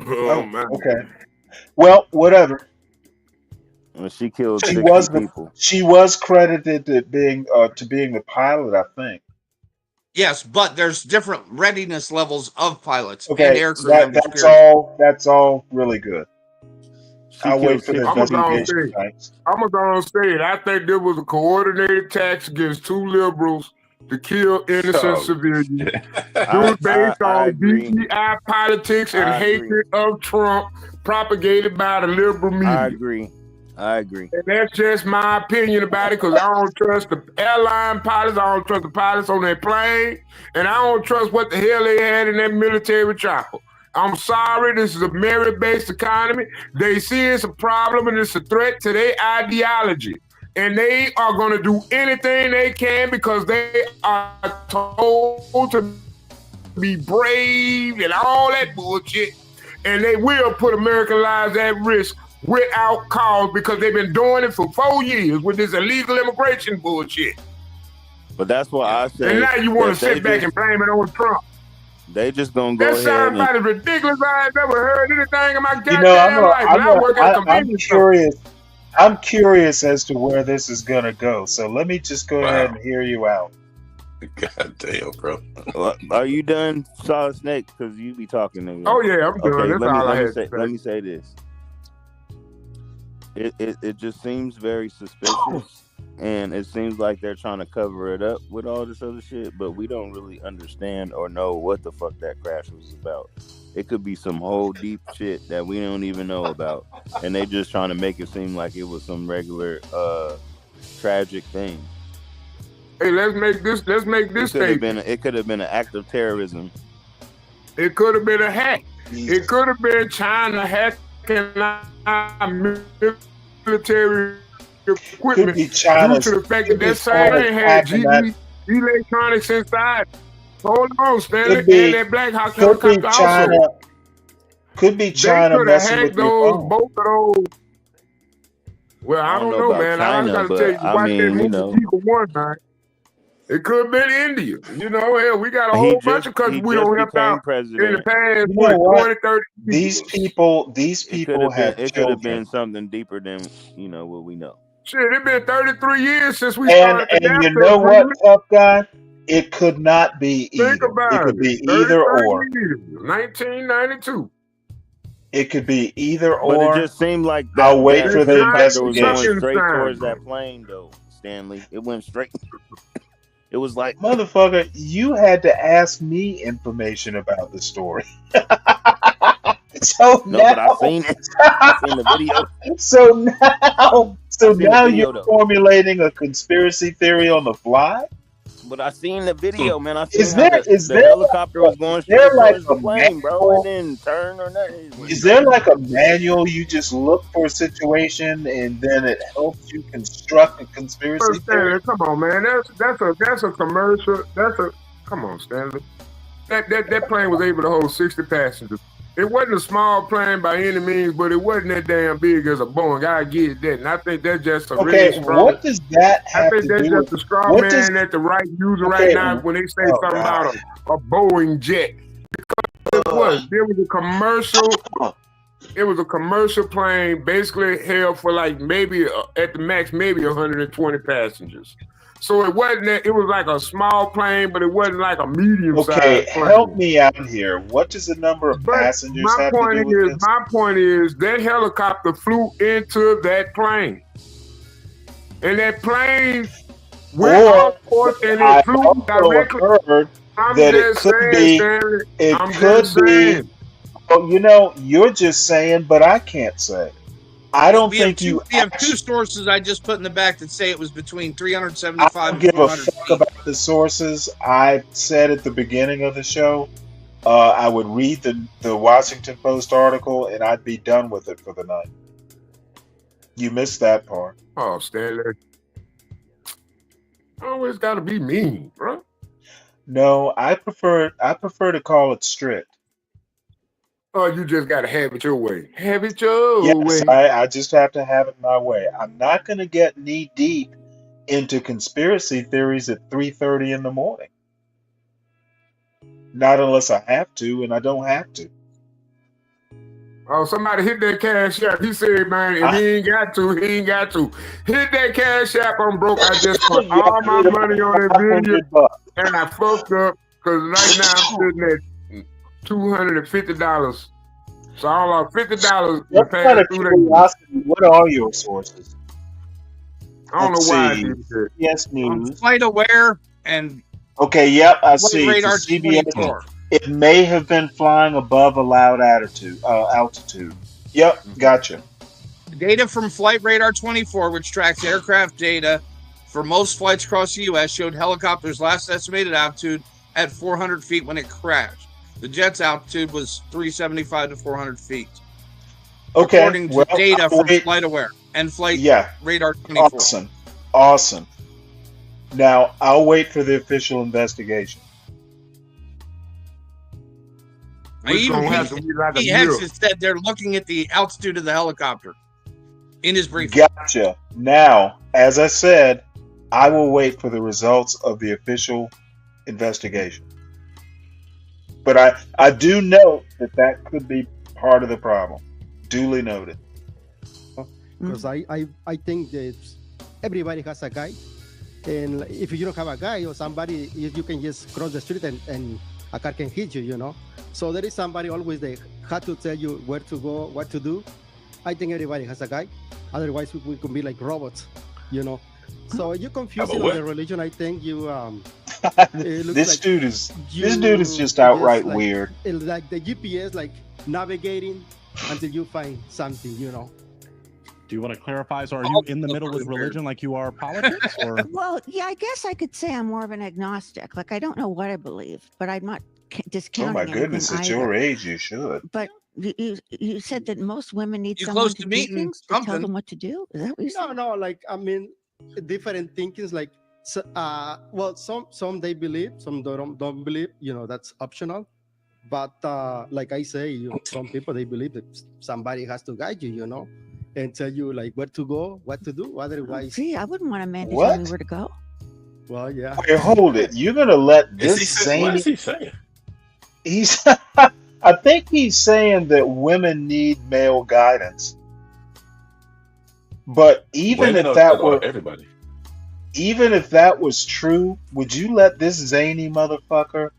Oh, man. Okay. Well, whatever. And she killed She 60 was people. she was credited to being the pilot, I think. Yes, but there's different readiness levels of pilots and Okay, air crew members. that's period. all. That's all really good. I'll wait killed for the 60 I'm gonna investigation. say, Thanks. I'm gonna say it. I think there was a coordinated attacks against two liberals to kill innocent Oh, civilians. It I, was based I on agree. DEI politics and I agree. hatred of Trump propagated by the liberal I media. agree. I agree. And that's just my opinion about it, because I don't trust the airline pilots, I don't trust the pilots on that plane, and I don't trust what the hell they had in that military chopper. I'm sorry, this is a merit-based economy. They see it's a problem and it's a threat to their ideology. And they are going to do anything they can because they are told to be brave and all that bullshit. And they will put American lives at risk without cause because they've been doing it for 4 years with this illegal immigration bullshit. But that's why I say. And now you want to that they sit back just- and blame it on Trump. They just gonna go That ahead sounds and about as ridiculous as I've ever heard anything in my You know, goddamn life. And I work at a I'm convenience store. curious. I'm curious as to where this is going to go. So let me just go ahead and hear you out. God damn, bro. Are you done, Solid Snake? Because you be talking, nigga. Oh, yeah, I'm done. That's all I had to say. Let me say this. It just seems very suspicious, and it seems like they're trying to cover it up with all this other shit, but we don't really understand or know what the fuck that crash was about. It could be some whole deep shit that we don't even know about, and they just trying to make it seem like it was some regular tragic thing. Hey, let's make this statement. It could have been an act of terrorism. It could have been a hack. It could have been China hacking our military equipment Could be due China's- to the fact could that be that same China's thing had hacking that- GE electronics inside. Hold on, Stanley. Could be- And that Black Hawk could be helicopter China. also. Could be They China could have messing hacked with your those, phone. both of those. Well, I don't know, about man. I China, gotta but tell you, I watch mean, that you movie know. Eagle One, man. It could have been India. You know, hell, we got a whole bunch of countries we don't help out in the past You know what? 20, 30 These people have It could have been children. something deeper than what we know. Shit, it's been 33 years since we And started the you NAFTA know what, agreement. tough guy? It could not be either. Think about It could be 33 either or. years, 1992. It could be either But or. it just seemed like I'll wait that for the helicopter was going investigation. straight towards that plane, though, Stanley. It went straight. It was like, Motherfucker, you had to ask me information about the story. So no, now, but I seen it. I seen the video. so now seen the now video, you're though. formulating a conspiracy theory on the fly. But I seen the video, man. I seen Is how there the, is the there helicopter was going is there straight like towards the a plane, bro. manual? It didn't turn or nothing. Is there like a manual you just look for a situation and then it helps you construct a conspiracy First, theory? Stanley, come on, man. That's a commercial. Come on, Stanley. That plane was able to hold 60 passengers. It wasn't a small plane by any means, but it wasn't that damn big as a Boeing. I get that, and I think that's just a Okay, really strong. what does that I have think to that's do just with a straw what man does that the right user okay, right now when they say oh something God. about a Boeing jet. It was. There was a commercial. It was a commercial plane, basically held for like maybe at the max maybe 120 passengers. So it wasn't that. It was like a small plane, but it wasn't like a medium Okay, sized plane. help me out here. What does the number of But passengers my have to point do with is, this? my point is that helicopter flew into that plane, and that plane went Or off course and I it flew also directly. heard I'm that it just could saying, be Stanley. it I'm could just be saying. well, you know, you're just saying, but I can't say. I don't We have think you we have two sources I just put in the back that say it was between I 375 don't and give a 400 fuck about the sources. I said at the beginning of the show, I would read the Washington Post article and I'd be done with it for the night. You missed that part. Oh, Stanley. Always got to be mean, bro. No, I prefer to call it strict. Oh, you just got to have it your way. Have it your Yes, way. I just have to have it my way. I'm not going to get knee deep into conspiracy theories at 3:30 in the morning. Not unless I have to, and I don't have to. Oh, somebody hit that cash app. He said, man, if he ain't got to, he ain't got to. Hit that cash app. I'm broke. I just put all my money on that video, and I fucked up because right now I'm sitting at $250. So I lost $50 to Just pass out of through that. curiosity, what are your sources? I don't Let's know why I see. did that. Yes, News. Flight Aware and Okay, yep, I Flight see. Radar So CBS, 24. it may have been flying above allowed altitude. Yep, gotcha. Data from Flight Radar 24, which tracks aircraft data for most flights across the U.S., showed helicopter's last estimated altitude at 400 feet when it crashed. The jet's altitude was 375 to 400 feet. Okay, According to well, data I'll from wait. Flight Aware and Flight Yeah, Radar 24. awesome. Now I'll wait for the official investigation. Even have to be like a Pete Henson mirror. said they're looking at the altitude of the helicopter in his briefing. Gotcha. Now, as I said, I will wait for the results of the official investigation. But I do note that could be part of the problem. Duly noted. Because I think that everybody has a guide, and if you don't have a guide or somebody, you can just cross the street and a car can hit you, you know. So there is somebody always there had to tell you where to go, what to do. I think everybody has a guide. Otherwise, we could be like robots, you know. So you're confusing on the religion. I think you it looks This like dude is you just outright like, weird. Like the GPS, like navigating until you find something, you know. Do you want to clarify? So, are you in the middle with religion like you are politics? Or Well, yeah, I guess I could say I'm more of an agnostic. Like I don't know what I believe, but I'm not Oh discounting my anything goodness, at either. your age, you should. But you said that most women need You someone close to to do meeting things to tell something. them what to do. Is that what you said? No, like I mean, different thinkings. Like, well, some they believe, some don't believe. You know, that's optional. But like I say, some people they believe that somebody has to guide you, you know, and tell you like where to go, what to do. Otherwise, Gee, I wouldn't want a man to tell me What? where to go. well, yeah. Wait, hold it. You're gonna let What this is zany? he saying? He's. I think he's saying that women need male guidance. But Women or everybody? even if that was true, would you let this zany motherfucker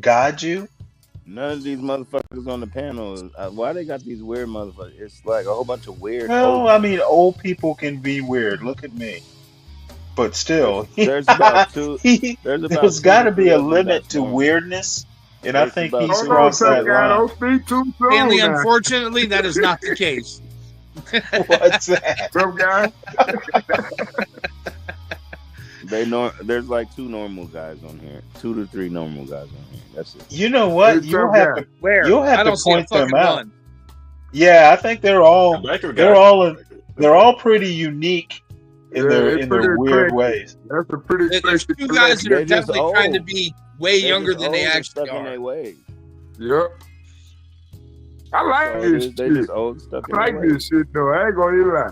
guide you? None of these motherfuckers on the panel. Why they got these weird motherfuckers? It's like a whole bunch of weird. Well, old- I mean, old people can be weird. Look at me. But still, There's about two. There's about there's two got to to be three a of them limit that's to normal. weirdness, and I There's think about- he's Hold on, crossed tough that guy. line. Don't speak too soon. Stanley, now. unfortunately, that is not the case. What's that? Tough guy. There's like two normal guys on here. 2 to 3 normal guys on here. That's it. You know what? Who's You'll tough have guy? to Where? you'll have I to don't see a point them fucking out. one. Yeah, I think they're all Biker they're guy. all they're all pretty unique in Yeah, their it's in their pretty weird eclectic. ways. That's a pretty There's eclectic two guys that are They're just definitely trying to old. be way They're younger just than they old and actually stuck in are. their ways. Yep. I like So this they shit. just old stuff in I their like ways. this shit though. I ain't gonna even lie.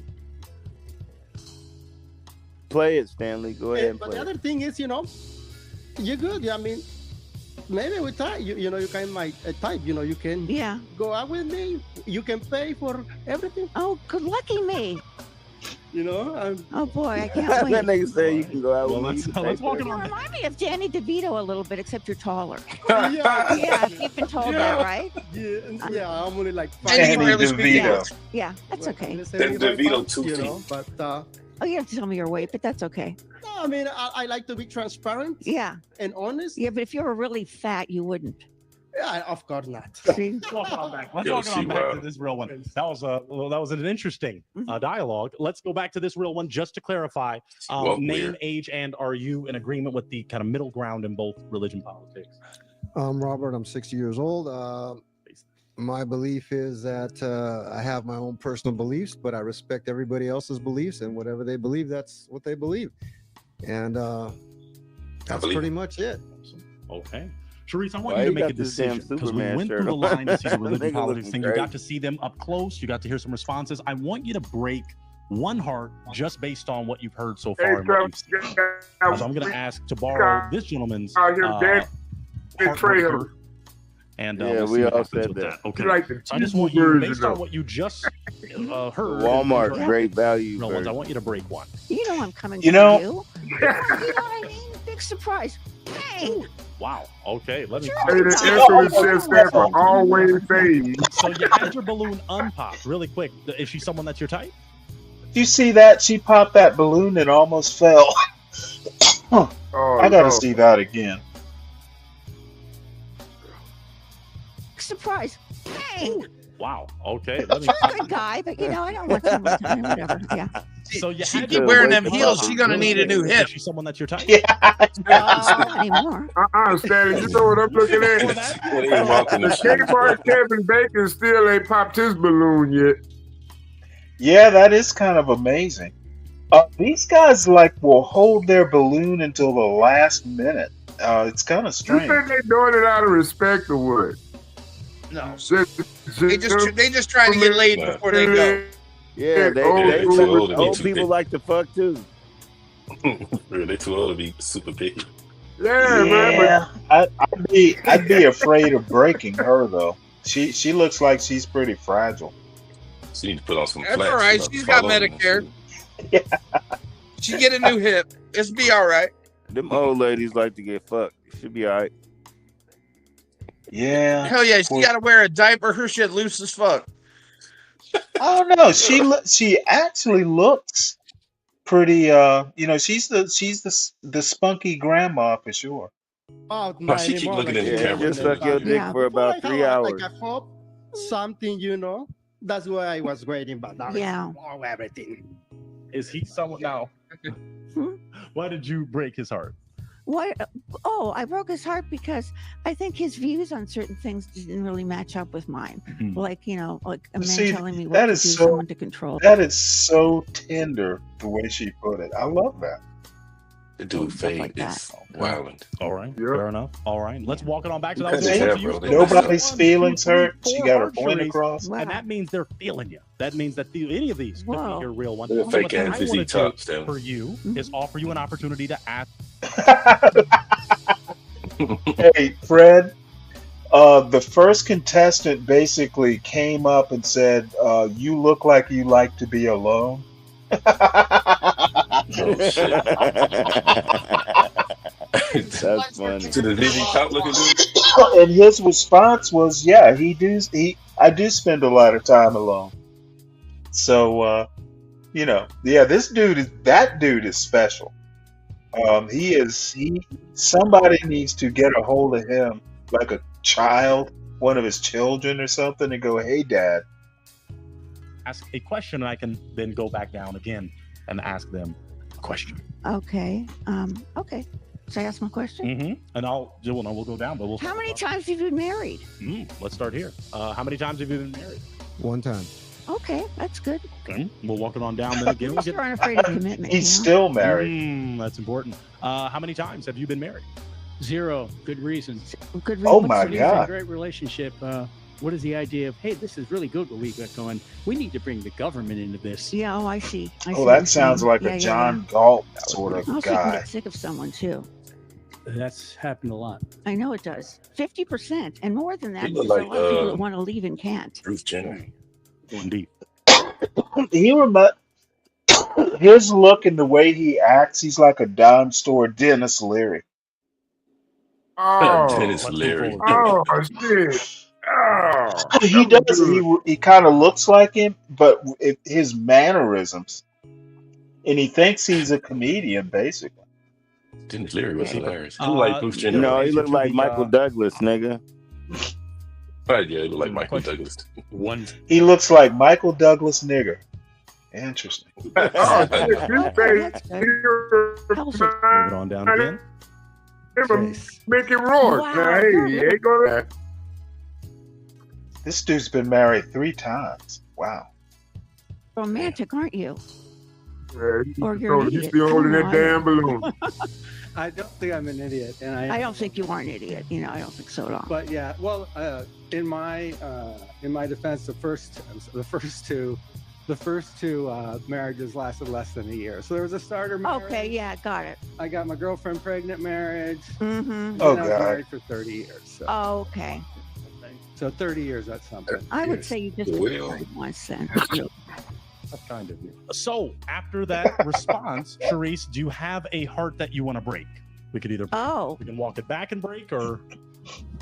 Play it, Stanley. Go ahead and But play the it. other thing is, you know, you're good. Yeah, I mean, maybe we try. You know, you can my type. You know, you can Yeah. go out with me. You can pay for everything. Oh, good lucky me. You know, Oh boy, I can't that wait. nigga said you can go out Well, with me. let's- You can let's pay walk for it You on. remind me of Danny DeVito a little bit, except you're taller. yeah, Yeah, you've been told that, right? yeah. I'm only like And you can Danny barely speak DeVito. English. Yeah, that's okay. And DeVito 2 you feet. know, but Oh, you have to tell me your weight, but that's okay. no, I mean, I like to be transparent Yeah. and honest. Yeah, but if you were really fat, you wouldn't. Yeah, of course not. See? Let's walk on back. Let's Yo, walk on see, back to wow. this real one. That was an interesting dialogue. Let's go back to this real one just to clarify. Well, Name, weird. age, and are you in agreement with the kind of middle ground in both religion politics? I'm Robert. I'm 60 years old. My belief is that I have my own personal beliefs, but I respect everybody else's beliefs, and whatever they believe, that's what they believe. And that's believe pretty it. much it. Okay. Sharice, I want Why you to you make a got this damn decision because we Superman went through shirt the on? line to see the religion Nigga politics looking thing. You got crazy. to see them up close. You got to hear some responses. I want you to break one heart just based on what you've heard so Hey, far and what you've tough seen. guy. So I'm going to ask to borrow this gentleman's Out here, Dan. Betrayal. heartbreaker, and Yeah, we'll see we what all happens said with that. that. Okay. You like the So I just cheaper want you, version, based on though. what you just heard, Walmart, and great value. real ones, I version. want you to break one. You know I'm coming You for know- you. You know what I mean? Big surprise. Bang! Wow. Okay. Let me. Hey, the infamous shit stand for always baby. So you had your balloon unpopped really quick. Is she someone that's your type? Do you see that? She popped that balloon and almost fell. I gotta see that again. Surprise. Hey. Wow. Okay. Let me. You're a good guy, but you know, I don't want someone to whatever. Yeah. So you She had keep your wearing balloon them heels. unpopped She gonna really need a quick. new hip. Is she someone that's your type? Not anymore. Stanley, you know what I'm looking at? The Kmart Kevin Bacon still ain't popped his balloon yet. Yeah, that is kind of amazing. These guys will hold their balloon until the last minute. It's kind of You strange. think they doing it out of respect or what? No. They just trying to get laid before they go. Yeah, old people like to fuck too. They too old to be super picky. Yeah, Yeah, I'd be afraid of breaking her though. She looks like she's pretty fragile. So you need to put on some That's flats. all right. She's got Medicare. She get a new hip. It's be all right. Them old ladies like to get fucked. Should be all right. Yeah. Hell yeah, she got to wear a diaper. Her shit loose as fuck. I don't know. She actually looks pretty. She's the spunky grandma for sure. Oh, Why she keep looking in the camera? Just suck your dick for about 3 hours. Like I hope something, That's why I was waiting, but now Yeah. it's all everything. Is he someone now? Why did you break his heart? What? Oh, I broke his heart because I think his views on certain things didn't really match up with mine. Like, like a man See, telling me what that to do, is so someone to control. that is so tender the way she put it. I love that. The dude Fade is wilding. All right. Fair enough. All right. Let's walk it on back to that. Because one. they have, So you bro. still Nobody's got one, feelings two, three, hurt. She four got her hearts, point Sharice. across. And that means they're feeling you. That means that any of these could Whoa. be your real one. They're So fake what I ass wanna Izzy do Top, Stanley. for you is offer you an opportunity to ask. Hey, Fred. The first contestant basically came up and said, "You look like you like to be alone." That's funny. To the ZZ Top looking dude. And his response was, "Yeah, I do spend a lot of time alone." So, that dude is special. Somebody needs to get a hold of him, like a child, one of his children or something, and go, "Hey, Dad." Ask a question, and I can then go back down again and ask them a question. Okay. Okay. Should I ask my question? Mm-hmm. And we'll go down, but we'll. How many times have you been married? Let's start here. How many times have you been married? One time. Okay, that's good. Okay. We'll walk it on down then again. At least you aren't afraid of commitment. He's still married. That's important. How many times have you been married? 0. Good reason. Good Oh reason. my It's a God. great relationship. What is the idea of, hey, this is really good what we got going. We need to bring the government into this. Yeah, I see. I see Oh, what you're that sounds saying. like Yeah, a yeah, John Galt sort yeah. of Also, you can guy. get sick of someone too. That's happened a lot. I know it does. 50% and more than that. You There's look a like, lot of people that want to leave and can't. Bruce Jenner. Going deep. His look and the way he acts, he's like a dime store Dennis Leary. Oh, Dennis Leary. oh shit. Oh, He does. He kind of looks like him, but his mannerisms, and he thinks he's a comedian, basically. Dennis Leary was hilarious. He looked like Bruce Jenner. No, he looked like Michael Douglas, nigga. Right, yeah, he looked like Michael Douglas. He looks like Michael Douglas nigger. Interesting. Oh, shit. This face. Move it on down again. Make it roar. Wow. Now, hey, you ain't gonna. This dude's been married 3 times. Wow. Romantic, aren't you? Or you're an you idiot. still holding Come that on. damn balloon. I don't think I'm an idiot, and I don't think you are an idiot. I don't think so at all. But yeah, well, in my defense, the first two marriages lasted less than a year. So there was a starter marriage. Okay, yeah, got it. I got my girlfriend pregnant marriage. Mm-hmm. And Oh, I was God. married for 30 years. So, Okay. so 30 years, that's something. I would say you just Well. married once then. That's kind of you. So after that response, Sharice, do you have a heart that you want to break? We could either we can walk it back and break, or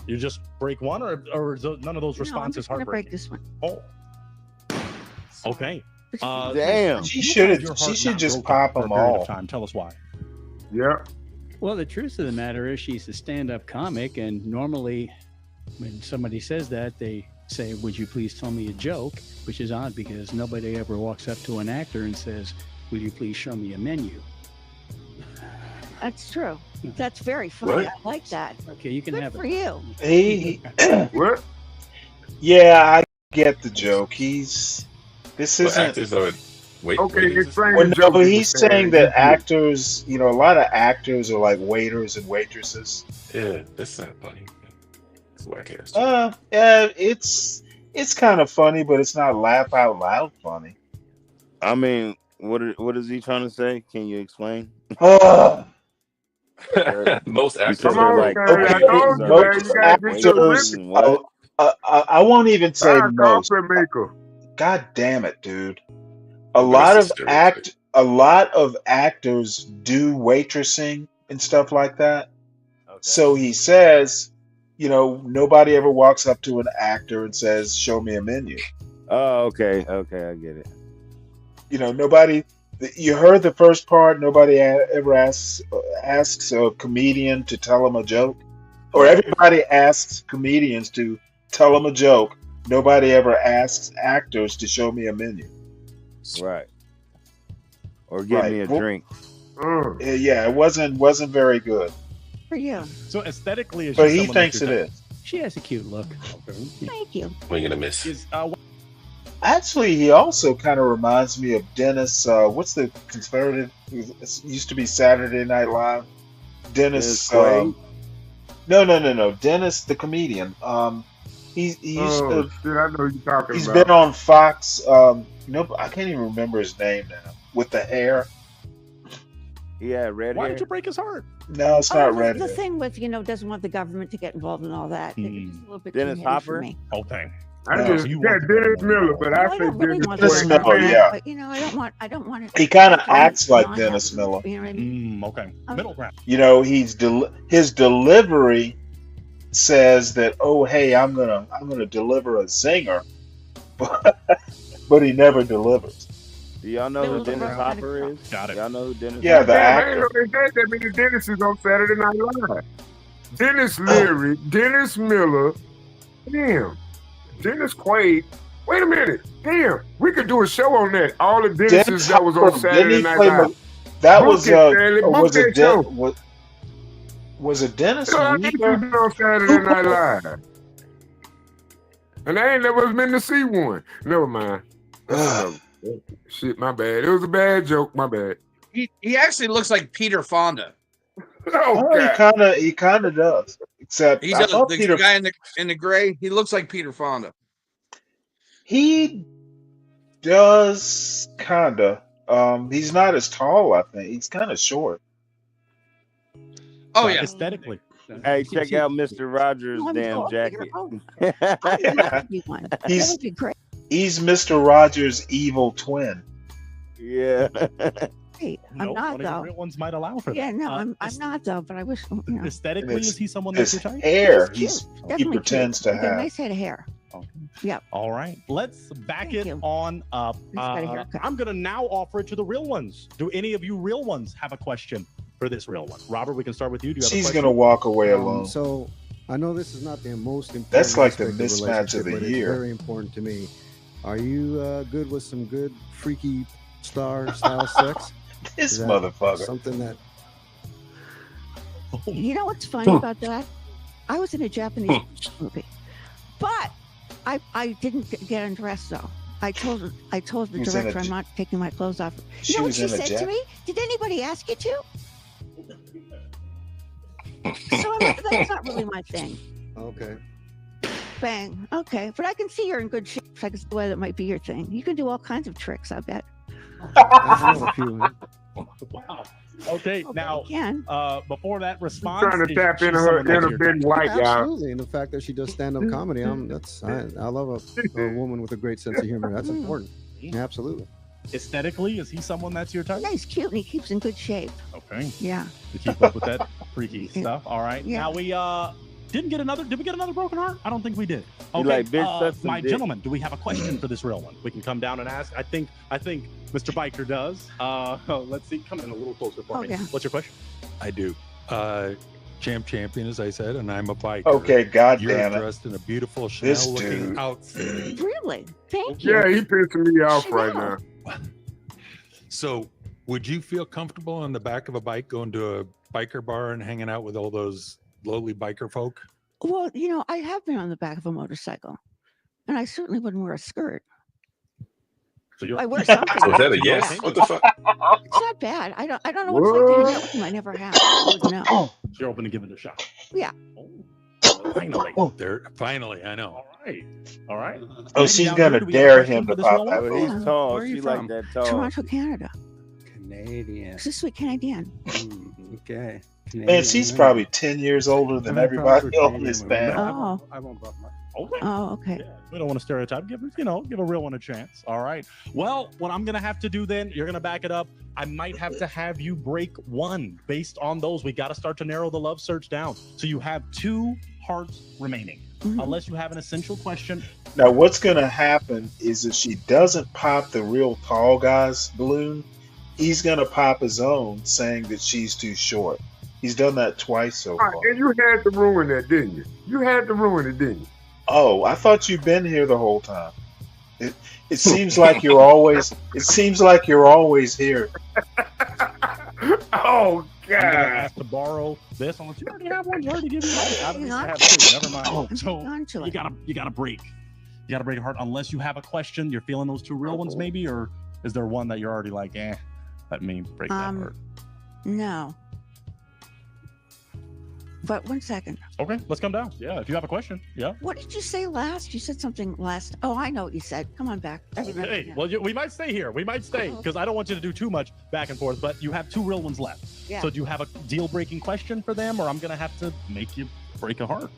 you just break one, or is none of those responses I'm gonna break heartbreaking? this one. Oh, okay. Damn. She should just pop them all. Time. Tell us why. Yeah. Well, the truth of the matter is she's a stand-up comic, and normally when somebody says that, they say, "Would you please tell me a joke?" Which is odd because nobody ever walks up to an actor and says, "Will you please show me a menu?" That's true. That's very funny. I like that. Okay, you can Good have for it. you. What? Yeah, I get the joke. This Well, isn't. actors are Okay, explain Well, the no, joke. but you he's were saying that actors, a lot of actors are like waiters and waitresses. Yeah, that's not funny. It's whack ass. It's kind of funny, but it's not laugh out loud funny. I mean, what is he trying to say? Can you explain? Most actors Because are they're like, Most actors, I won't even say most. God damn it, dude! A lot of actors do waitressing and stuff like that. So he says, nobody ever walks up to an actor and says, "Show me a menu." Oh, okay, I get it. Nobody. You heard the first part. Nobody ever asks a comedian to tell them a joke, or everybody asks comedians to tell them a joke. Nobody ever asks actors to show me a menu. Right. Or give me a drink. Yeah, it wasn't very good. For you. So aesthetically, But he thinks it is. She has a cute look. Thank you. We're gonna miss. Actually, he also kind of reminds me of Dennis. What's the conservative? It used to be Saturday Night Live. Dennis. Quaid? No. Dennis, the comedian. He used to. Shit, I know you're talking He's about. been on Fox. I can't even remember his name now. With the hair. Yeah, red Why hair. did you break his heart? No, it's not red The hair. thing with, doesn't want the government to get involved in all that. It's a little bit Dennis too heavy for Hopper? me. Okay. I just Dennis Miller, but I I say don't really Dennis want Dennis to, Miller, yeah. but I don't want it. He kind of acts like not Dennis happening, Miller. You know what I mean? Okay. Middle ground. His delivery says that, "Oh, hey, I'm gonna deliver a zinger," but he never delivers. Do y'all know who Dennis Hopper is? Got it. Y'all know who Dennis Yeah, Hopper the is? actor. That means Dennis is on Saturday Night Live. Dennis Leary, Dennis Miller, damn, Dennis Quaid. Wait a minute, damn, we could do a show on that. All the Dennises that was on Didn't Saturday he Night play Live. That Book was it, Stanley, book was that it show. was it Dennis So I think Weaver? you been on Saturday Night Live, and I ain't never been to see one. Never mind. Shit, my bad. It was a bad joke. My bad. He actually looks like Peter Fonda. Oh, he kind of does. Except He's I thought the guy in the gray. He looks like Peter Fonda. He does kinda. He's not as tall. I think he's kind of short. Oh yeah, Aesthetically. Hey, check out Mr. Rogers' damn jacket. He's Mr. Rogers' evil twin. Yeah. Hey, I'm Nope, not one of your though. real ones might allow for that. Yeah, no, I'm not though. But I wish. Aesthetically, is he someone His that's your type? hair, He's he cute. Definitely pretends cute. to He's got a have. nice head of hair. Yep. All right, let's back it on up. got a haircut. I'm gonna now offer it to the real ones. Do any of you real ones have a question for this real one? Robert, we can start with you. Do you have a She's question? gonna walk away alone. So I know this is not the most important. That's like the aspect of mismatch of relationship, the but year. It's very important to me. Are you good with some good freaky star style sex? This Is that motherfucker. Something that You know what's funny about that? I was in a Japanese movie, but I didn't get undressed though. I told the You was in a director I'm J- not taking my clothes off. She You know what was she in a said to Jap- me? Did anybody ask you to? So that's not really my thing. okay. Bang. Okay, but I can see you're in good shape. I can see why that might be your thing. You can do all kinds of tricks. I bet. I know a few. Wow. Okay, now can. Before that response, Trying to is tap she into her someone that's inner your Ben type? White, y'all. Absolutely, and the fact that she does stand up comedy, I love a woman with a great sense of humor. That's important. Absolutely. aesthetically, is he someone that's your type? Yeah, he's cute and he keeps in good shape. Okay. Yeah. To keep up with that freaky stuff. All right. Yeah. Now we did we get another broken heart? I don't think we did. You Okay. like bitch sucks some My dick. gentlemen, do we have a question for this real one? We can come down and ask. I think Mr. Biker does. Let's see. Come in a little closer for me. Okay. What's your question? I do. Champion, as I said, and I'm a biker. Okay, God You're damn it. dressed in a beautiful This Chanel-looking dude. outfit. Really? Thank you. Yeah, he pissing me off right now. So, would you feel comfortable on the back of a bike going to a biker bar and hanging out with all those lowly biker folk? Well, you know, I have been on the back of a motorcycle, and I certainly wouldn't wear a skirt. So I wear something. So is that a yes? What the fuck? It's not bad. I don't know what it's like to hang out with him. I never have. I wouldn't know. You're open to giving it a shot. Yeah. Finally. Finally, I know. All right. Oh, Maybe she's down gonna here, do we have a dare question him for to this pop real that. one? But he's tall. Where are you She like from? that tall. Toronto, Canada. Canadian. It's a sweet Canadian. Okay. Man, she's probably 10 years older than everybody on this panel. Oh. I won't buff my. Okay. Oh, okay. We don't want to stereotype. Give a real one a chance. All right. Well, what I'm gonna have to do then, you're gonna back it up. I might have to have you break one based on those. We got to start to narrow the love search down. So you have 2 hearts remaining, unless you have an essential question. Now, what's going to happen is if she doesn't pop the real tall guy's balloon, he's going to pop his own saying that she's too short. He's done that twice so far. And you had to ruin that, didn't you? You had to ruin it, didn't you? Oh, I thought you'd been here the whole time. It seems like you're always. It seems like you're always here. Oh I'm gonna God! ask to borrow this unless you already have one. You already give me one. I don't have 2. Never mind. So you gotta break. You gotta break a heart unless you have a question. You're feeling those 2 real ones maybe, or is there one that you're already like, let me break that heart? No. But 1 second. Okay, let's come down. Yeah, if you have a question. Yeah. What did you say last? You said something last. Oh, I know what you said. Come on back. I remember Hey, now. well, we might stay here. We might stay because I don't want you to do too much back and forth. But you have 2 real ones left. Yeah. So do you have a deal-breaking question for them, or I'm gonna have to make you break a heart?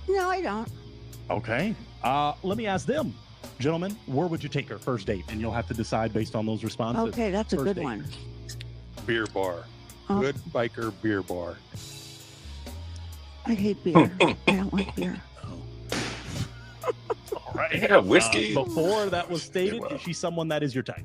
No, I don't. Okay. Let me ask them, gentlemen. Where would you take her first date? And you'll have to decide based on those responses. Okay, that's a First good date. one. Beer bar. Oh. Good biker beer bar. I hate beer. I don't like beer. All right. Yeah, whiskey. Before that was stated, is she someone that is your type?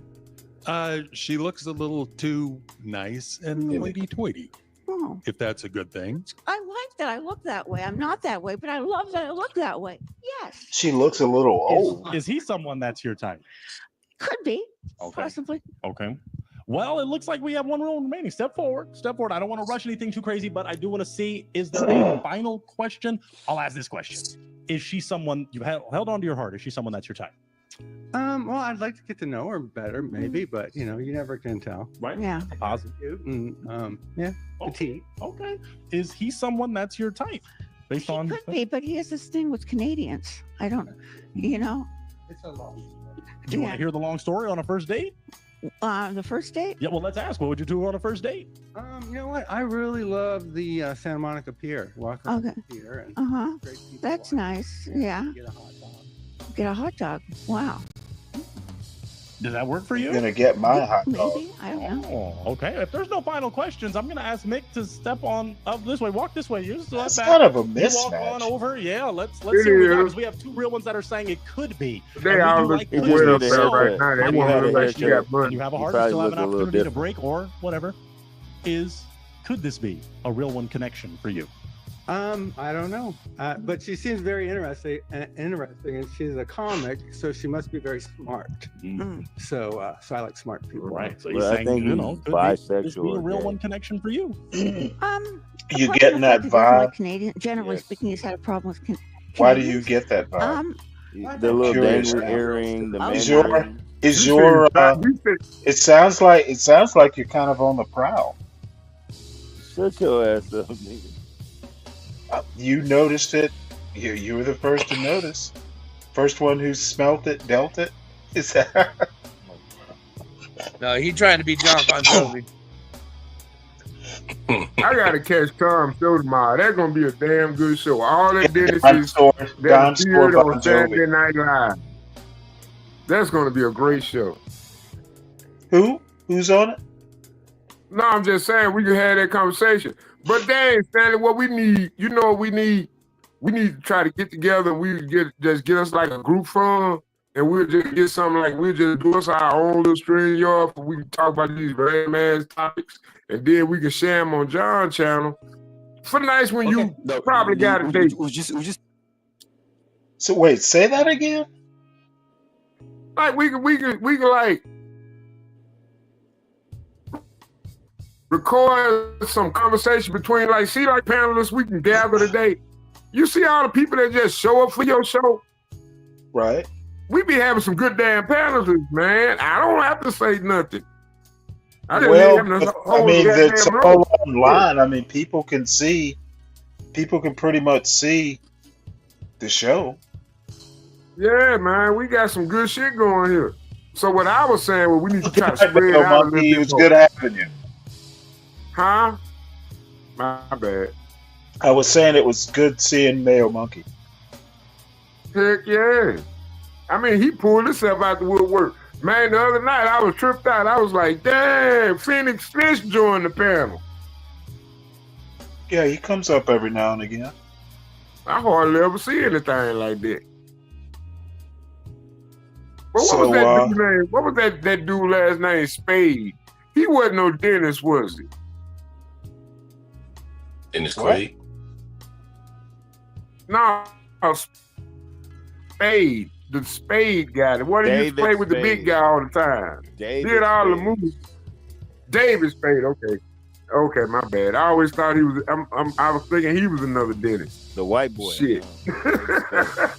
She looks a little too nice and lady-toity, Oh, if that's a good thing. I like that I look that way. I'm not that way, but I love that I look that way. Yes, She looks a little old. Is he someone that's your type? could be. Okay. Possibly. Okay. Well, it looks like we have 1 rule remaining. Step forward. Step forward. I don't want to rush anything too crazy, but I do want to see, is there a final question? I'll ask this question. Is she someone you held on to your heart? Is she someone that's your type? Well, I'd like to get to know her better, maybe, but you never can tell. Right? Yeah. Positive. And yeah, petite. Okay. Is he someone that's your type? Based on Could be, but he has this thing with Canadians. I don't, It's a long. Do you want to hear the long story on a first date? The first date? Yeah, well, let's ask. What would you do on a first date? You know what? I really love the Santa Monica Pier. Walk around Okay. the pier and Uh-huh. great people. That's nice. Yeah. Get a hot dog. Get a hot dog. Wow. Does that work for you? I'm gonna get my hot dog. Maybe. I don't know. Oh, okay. If there's no final questions, I'm gonna ask Mick to step on up this way. Walk this way. You still That's back. kind of a You walk mismatch. on over. Yeah, let's It see what we got, is. 'cause we have 2 real ones that are saying it could be. They And we all do look like It the just well need up a there right haircut. now. They When want you to have a look like question she got and money. you have a You heart, you probably still have an look a little opportunity to different. break or whatever. Could this be a real one connection for you? I don't know, but she seems very interesting, and she's a comic, so she must be very smart. So I like smart people. Right. So Well, he's I saying, think you he's know, could this be bisexual a or real gay. one connection for you? You Apart getting from the fact that he doesn't like vibe? Canadian. Generally Yes. speaking, he's had a problem with Why do you Canadians. get that vibe? The little Curious dangler now. earring, the Is your mandarin. is your it sounds like you're kind of on the prowl. Shut your ass up, nigga. You noticed it. You were the first to notice. First one who smelt it, dealt it. Is that? No, he trying to be John Bon Jovi. I gotta catch Tom show tomorrow. That's gonna be a damn good show. All that Dennis Dime is store that appeared Bon on Saturday Jovi. Night Live. That's gonna be a great show. Who's on it? No, I'm just saying we can have that conversation. But dang, Stanley, what we need, you know what we need? We need to try to get together and we get us like a group fund and we'll just get something like we'll just do us our own little string yard we can talk about these random ass topics and then we can share them on John's channel. For nice when you probably got a date. So wait, say that again? Like we can like record some conversation between like panelists we can gather today. You see all the people that just show up for your show? Right. We be having some good damn panelists, man. I don't have to say nothing. I mean, it's all online. I mean, people can pretty much see the show. Yeah, man, we got some good shit going here. So what I was saying was we need to try to spread out a little bit. It was good having you. Huh? My bad. I was saying it was good seeing Mayo Monkey. Heck yeah. I mean, he pulled himself out the woodwork. Man, the other night I was tripped out. I was like, damn, Phoenix Fish joined the panel. Yeah, he comes up every now and again. I hardly ever see anything like that. But what So, was that dude's name? What was that dude last name? Spade. He wasn't no dentist, was he? Dennis Quaid? No, Spade. The Spade guy. The one that used to play with the big guy all the time. Did all the movies. David Spade, okay. Okay, my bad. I always thought he was. I was thinking he was another dentist. The white boy. Shit. That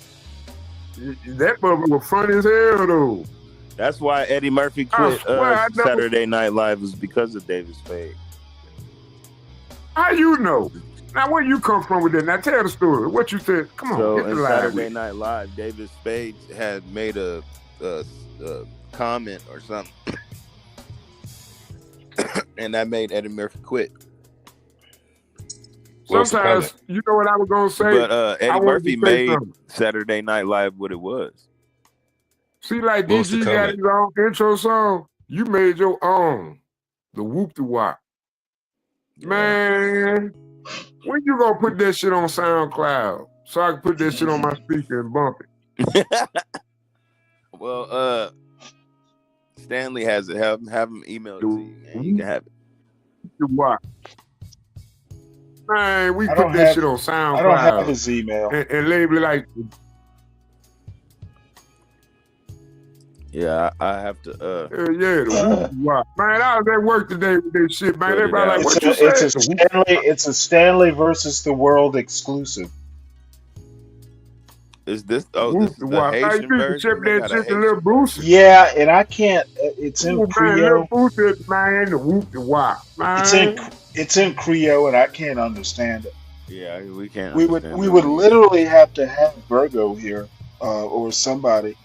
motherfucker was funny as hell, though. That's why Eddie Murphy quit Saturday Night Live was because of David Spade. How you know? Now, where you come from with that? Now, tell the story. What you said? Come on, So get the in line Saturday with it. Night Live, David Spade had made a comment or something, and that made Eddie Murphy quit. Sometimes, you know what I was gonna say? But I Eddie wanted Murphy to say made something. Saturday Night Live what it was. See, like What was the DG got comment? his own intro song. You made your own, the Whoop the Wop. Man, when you gonna put that shit on SoundCloud so I can put that shit on my speaker and bump it? Well, Stanley has it. Have him email it to you, man. You can have it. Wop. Man, we I put don't that have- shit on I SoundCloud. don't have his email. And label it like. Yeah, I have to. Yeah, the Whoop the Wop. Man, I was at work today with this shit, man. Everybody like, what you It's a Stanley versus the World exclusive. Is this? Whoop the Wop. Now you need to chip that shit to Lil Boosie. Yeah, and I can't. It's in Man, Lil Creole. Boosie, man, the Whoop the Wop. It's in Creole, and I can't understand it. Yeah, we can't. We would literally have to have Virgo here, or somebody.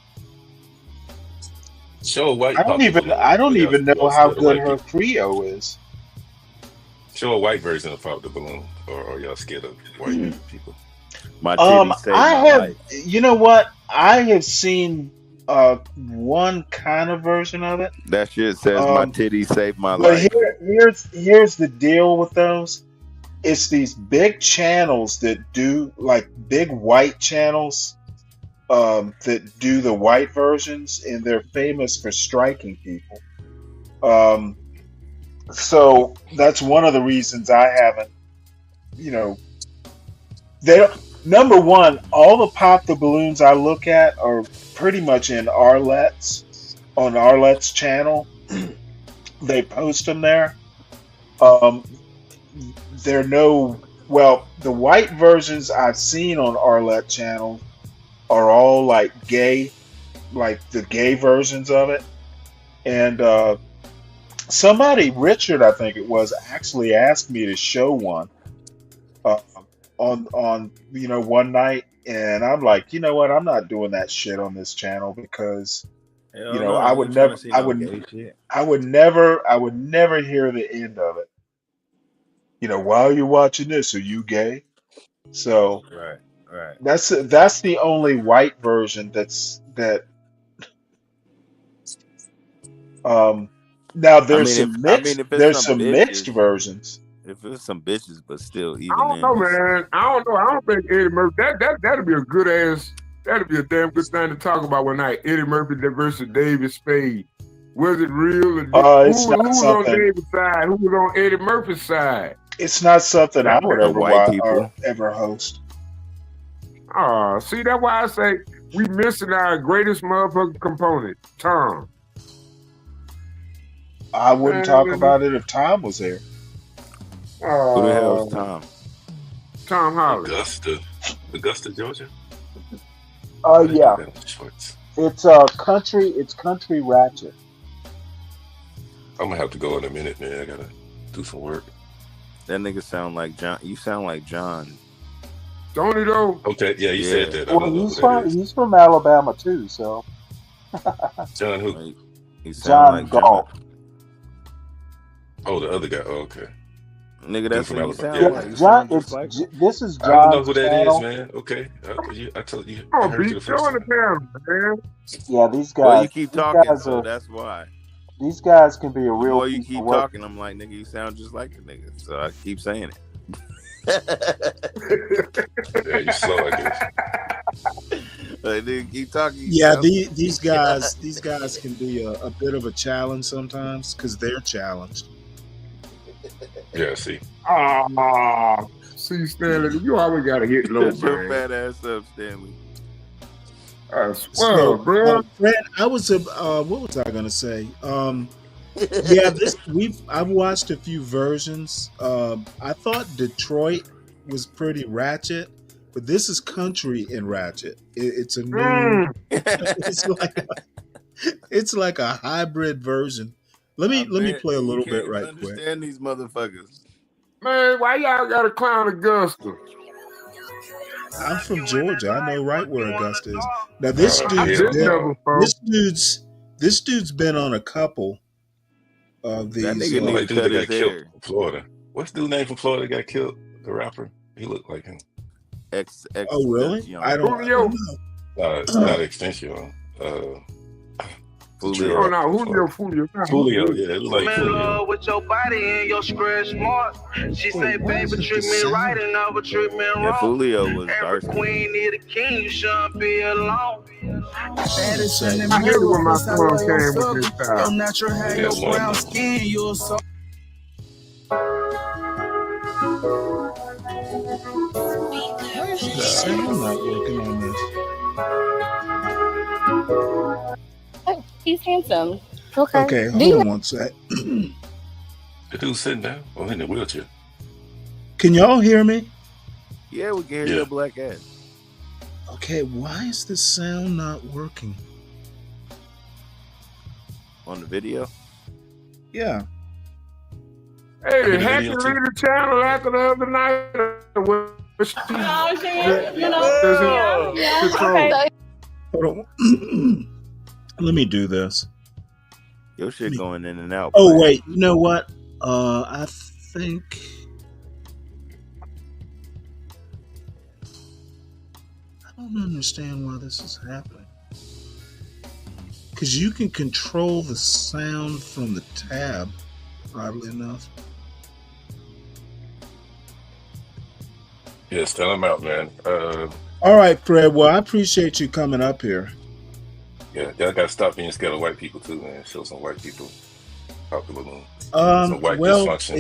Show a white. I don't even know how good her Creole is. Show a white version of Pop the Balloon, or y'all scared of white people? My I have. You know what? I have seen one kind of version of it. That shit says my titty saved my But life. here's the deal with those. It's these big channels that do like big white channels that do the white versions, and they're famous for striking people. So that's one of the reasons I haven't. You know, they don't. Number one, all the Pop the Balloons I look at are pretty much in Arlette's, on Arlette's channel. They post them there. The white versions I've seen on Arlette channel are all like gay, like the gay versions of it. And somebody, Richard, I think it was, actually asked me to show one on one night, and I'm like, you know what, I'm not doing that shit on this channel because I would never hear the end of it. While you're watching this, are you gay? So Right. that's the only white version that Now I there's mean, some if mixed. it's There's some some mixed bitches, versions. if it's some bitches, but still, I even don't then, know, it's man. I don't know. I don't think Eddie Murphy. That'd be a good ass. That'd be a damn good thing to talk about one night. Eddie Murphy versus David Spade. Was it real? Or It's who not was on something. David's side? Who was on Eddie Murphy's side? It's not something I would That, ever white watch people. or ever host. see, that's why I say we missing our greatest motherfucking component, Tom. I wouldn't talk Man, about it if Tom was there. Who the hell is Tom? Tom Holland. Augusta, Georgia. Yeah. That was Schwartz. It's country. It's country ratchet. I'm gonna have to go in a minute, man. I gotta do some work. That nigga sound like John. You sound like John. Don't he though? Okay, yeah, you said that. I Well, don't know he's who that from is. he's from Alabama too. So John who? He sound John like Galt. Oh, the other guy. Oh, okay. Nigga, Dude that's from what you Alabama. sound Yeah. like. You John, sound just it's like this is I don't know John's who that is, channel. man. Okay. I told you. Oh, I heard you beat the first Joe in the time. camera, man. Yeah, these Well, you guys. keep These talking, guys so are. that's why. These guys can be a The real more you piece of keep work. talking, I'm like, nigga, you sound just like a nigga. So I keep saying it. Yeah, you slow, I guess. Like, nigga, keep talking. You Yeah, sound. these guys can be a bit of a challenge sometimes because they're challenged. Yeah, see. See, Stanley, you always gotta hit low, Shut your man. fat ass up, Stanley. I swear, So, bro. Fred, I was what was I gonna say? Yeah, I've watched a few versions. I thought Detroit was pretty ratchet, but this is country and ratchet. It's a new. It's like a hybrid version. Let me Man, play a you little bit can't right quick. understand these motherfuckers. Man, why y'all gotta clown Augusta? I'm from Georgia. I know right where Augusta is. Now this Oh, dude's hell been, no. this dude's been on a couple of these. That nigga He look need like to dude cut that his got killed hair. in Florida. What's the dude name from Florida that got killed? The rapper. He looked like him. Oh really? I don't know. Not Extension. Julio. Oh no, Julio. Julio, yeah, it looked like I'm in Julio. love with your body and your scratch mark. She say, baby, treat me right and never treat me Yeah, wrong. Julio was Every dark. queen need a king, you shouldn't be alone. I hate it when my son came with this style. natural hair, Yeah, your one brown of them. skin, you're so. Sound not working on this. Oh, he's handsome. Okay, Do you hold on one sec. The dude sitting down or in the wheelchair. Can y'all hear me? Yeah, we can hear Yeah. your black ass. Okay, why is this sound not working? On the video? Yeah. Hey, I did hear the Hackett video, too. leave the channel after the other night? Oh, yeah. Okay. Hold on. Let me do this. Your shit going in and out. Oh black. wait, you know what? I think I don't understand why this is happening. Because you can control the sound from the tab, oddly enough. Yes, tell him out, man. All right, Fred. Well, I appreciate you coming up here. Yeah, y'all gotta stop being scared of white people too, man. Show some white people out the balloon. Some white Well, dysfunction.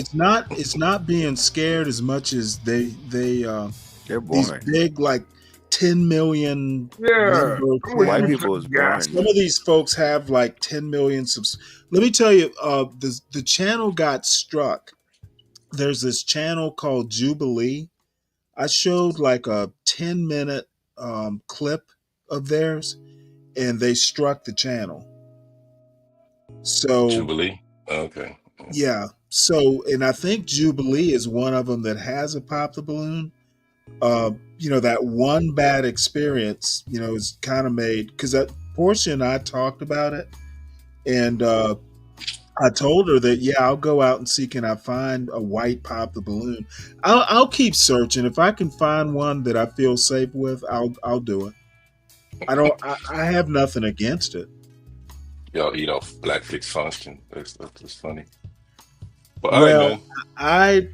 it's not being scared as much as they're They're these boring. big like 10 million Yeah. member White channels. people is boring. Some of these folks have like 10 million subs. Let me tell you, the channel got struck. There's this channel called Jubilee. I showed like a 10-minute clip of theirs, and they struck the channel. So Jubilee. Okay. yeah. So, and I think Jubilee is one of them that has a pop the balloon. That one bad experience, is kind of made because Portia and I talked about it, and I told her that I'll go out and see can I find a white pop the balloon. I'll keep searching. If I can find one that I feel safe with, I'll do it. I have nothing against it. y'all eat off black dysfunction. That's funny. But all right, Well, man.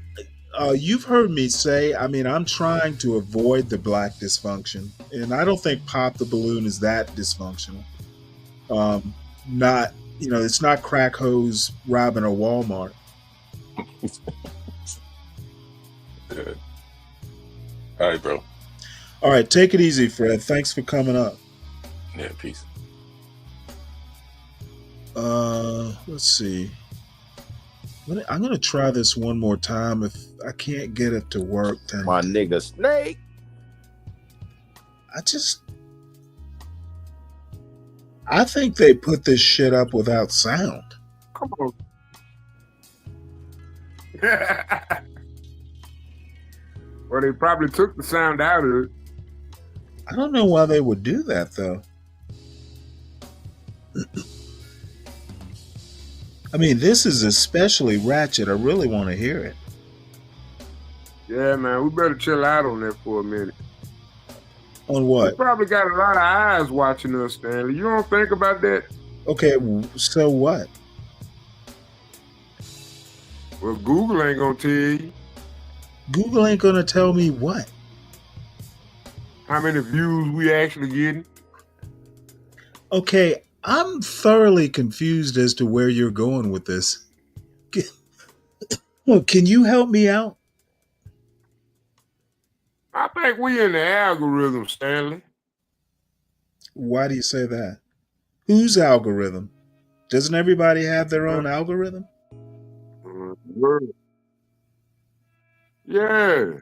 You've heard me say, I mean, I'm trying to avoid the black dysfunction, and I don't think Pop the Balloon is that dysfunctional. Not, it's not crack hose robbing a Walmart. Yeah. All right, bro. All right, take it easy, Fred. Thanks for coming up. Yeah, peace. Let's see. I'm gonna try this one more time. If I can't get it to work, then My nigga Snake. I think they put this shit up without sound. Come on. Well, they probably took the sound out of it. I don't know why they would do that, though. I mean, this is especially ratchet. I really want to hear it. Yeah, man, we better chill out on that for a minute. On We what? probably got a lot of eyes watching us, Stanley. You don't think about that? Okay, so what? Well, Google ain't gonna tell you Google ain't gonna tell me what. how many views we actually getting. Okay, I'm thoroughly confused as to where you're going with this. Can you help me out? I think we in the algorithm, Stanley. Why do you say that? Whose algorithm? Doesn't everybody have their own algorithm? Word. Yeah.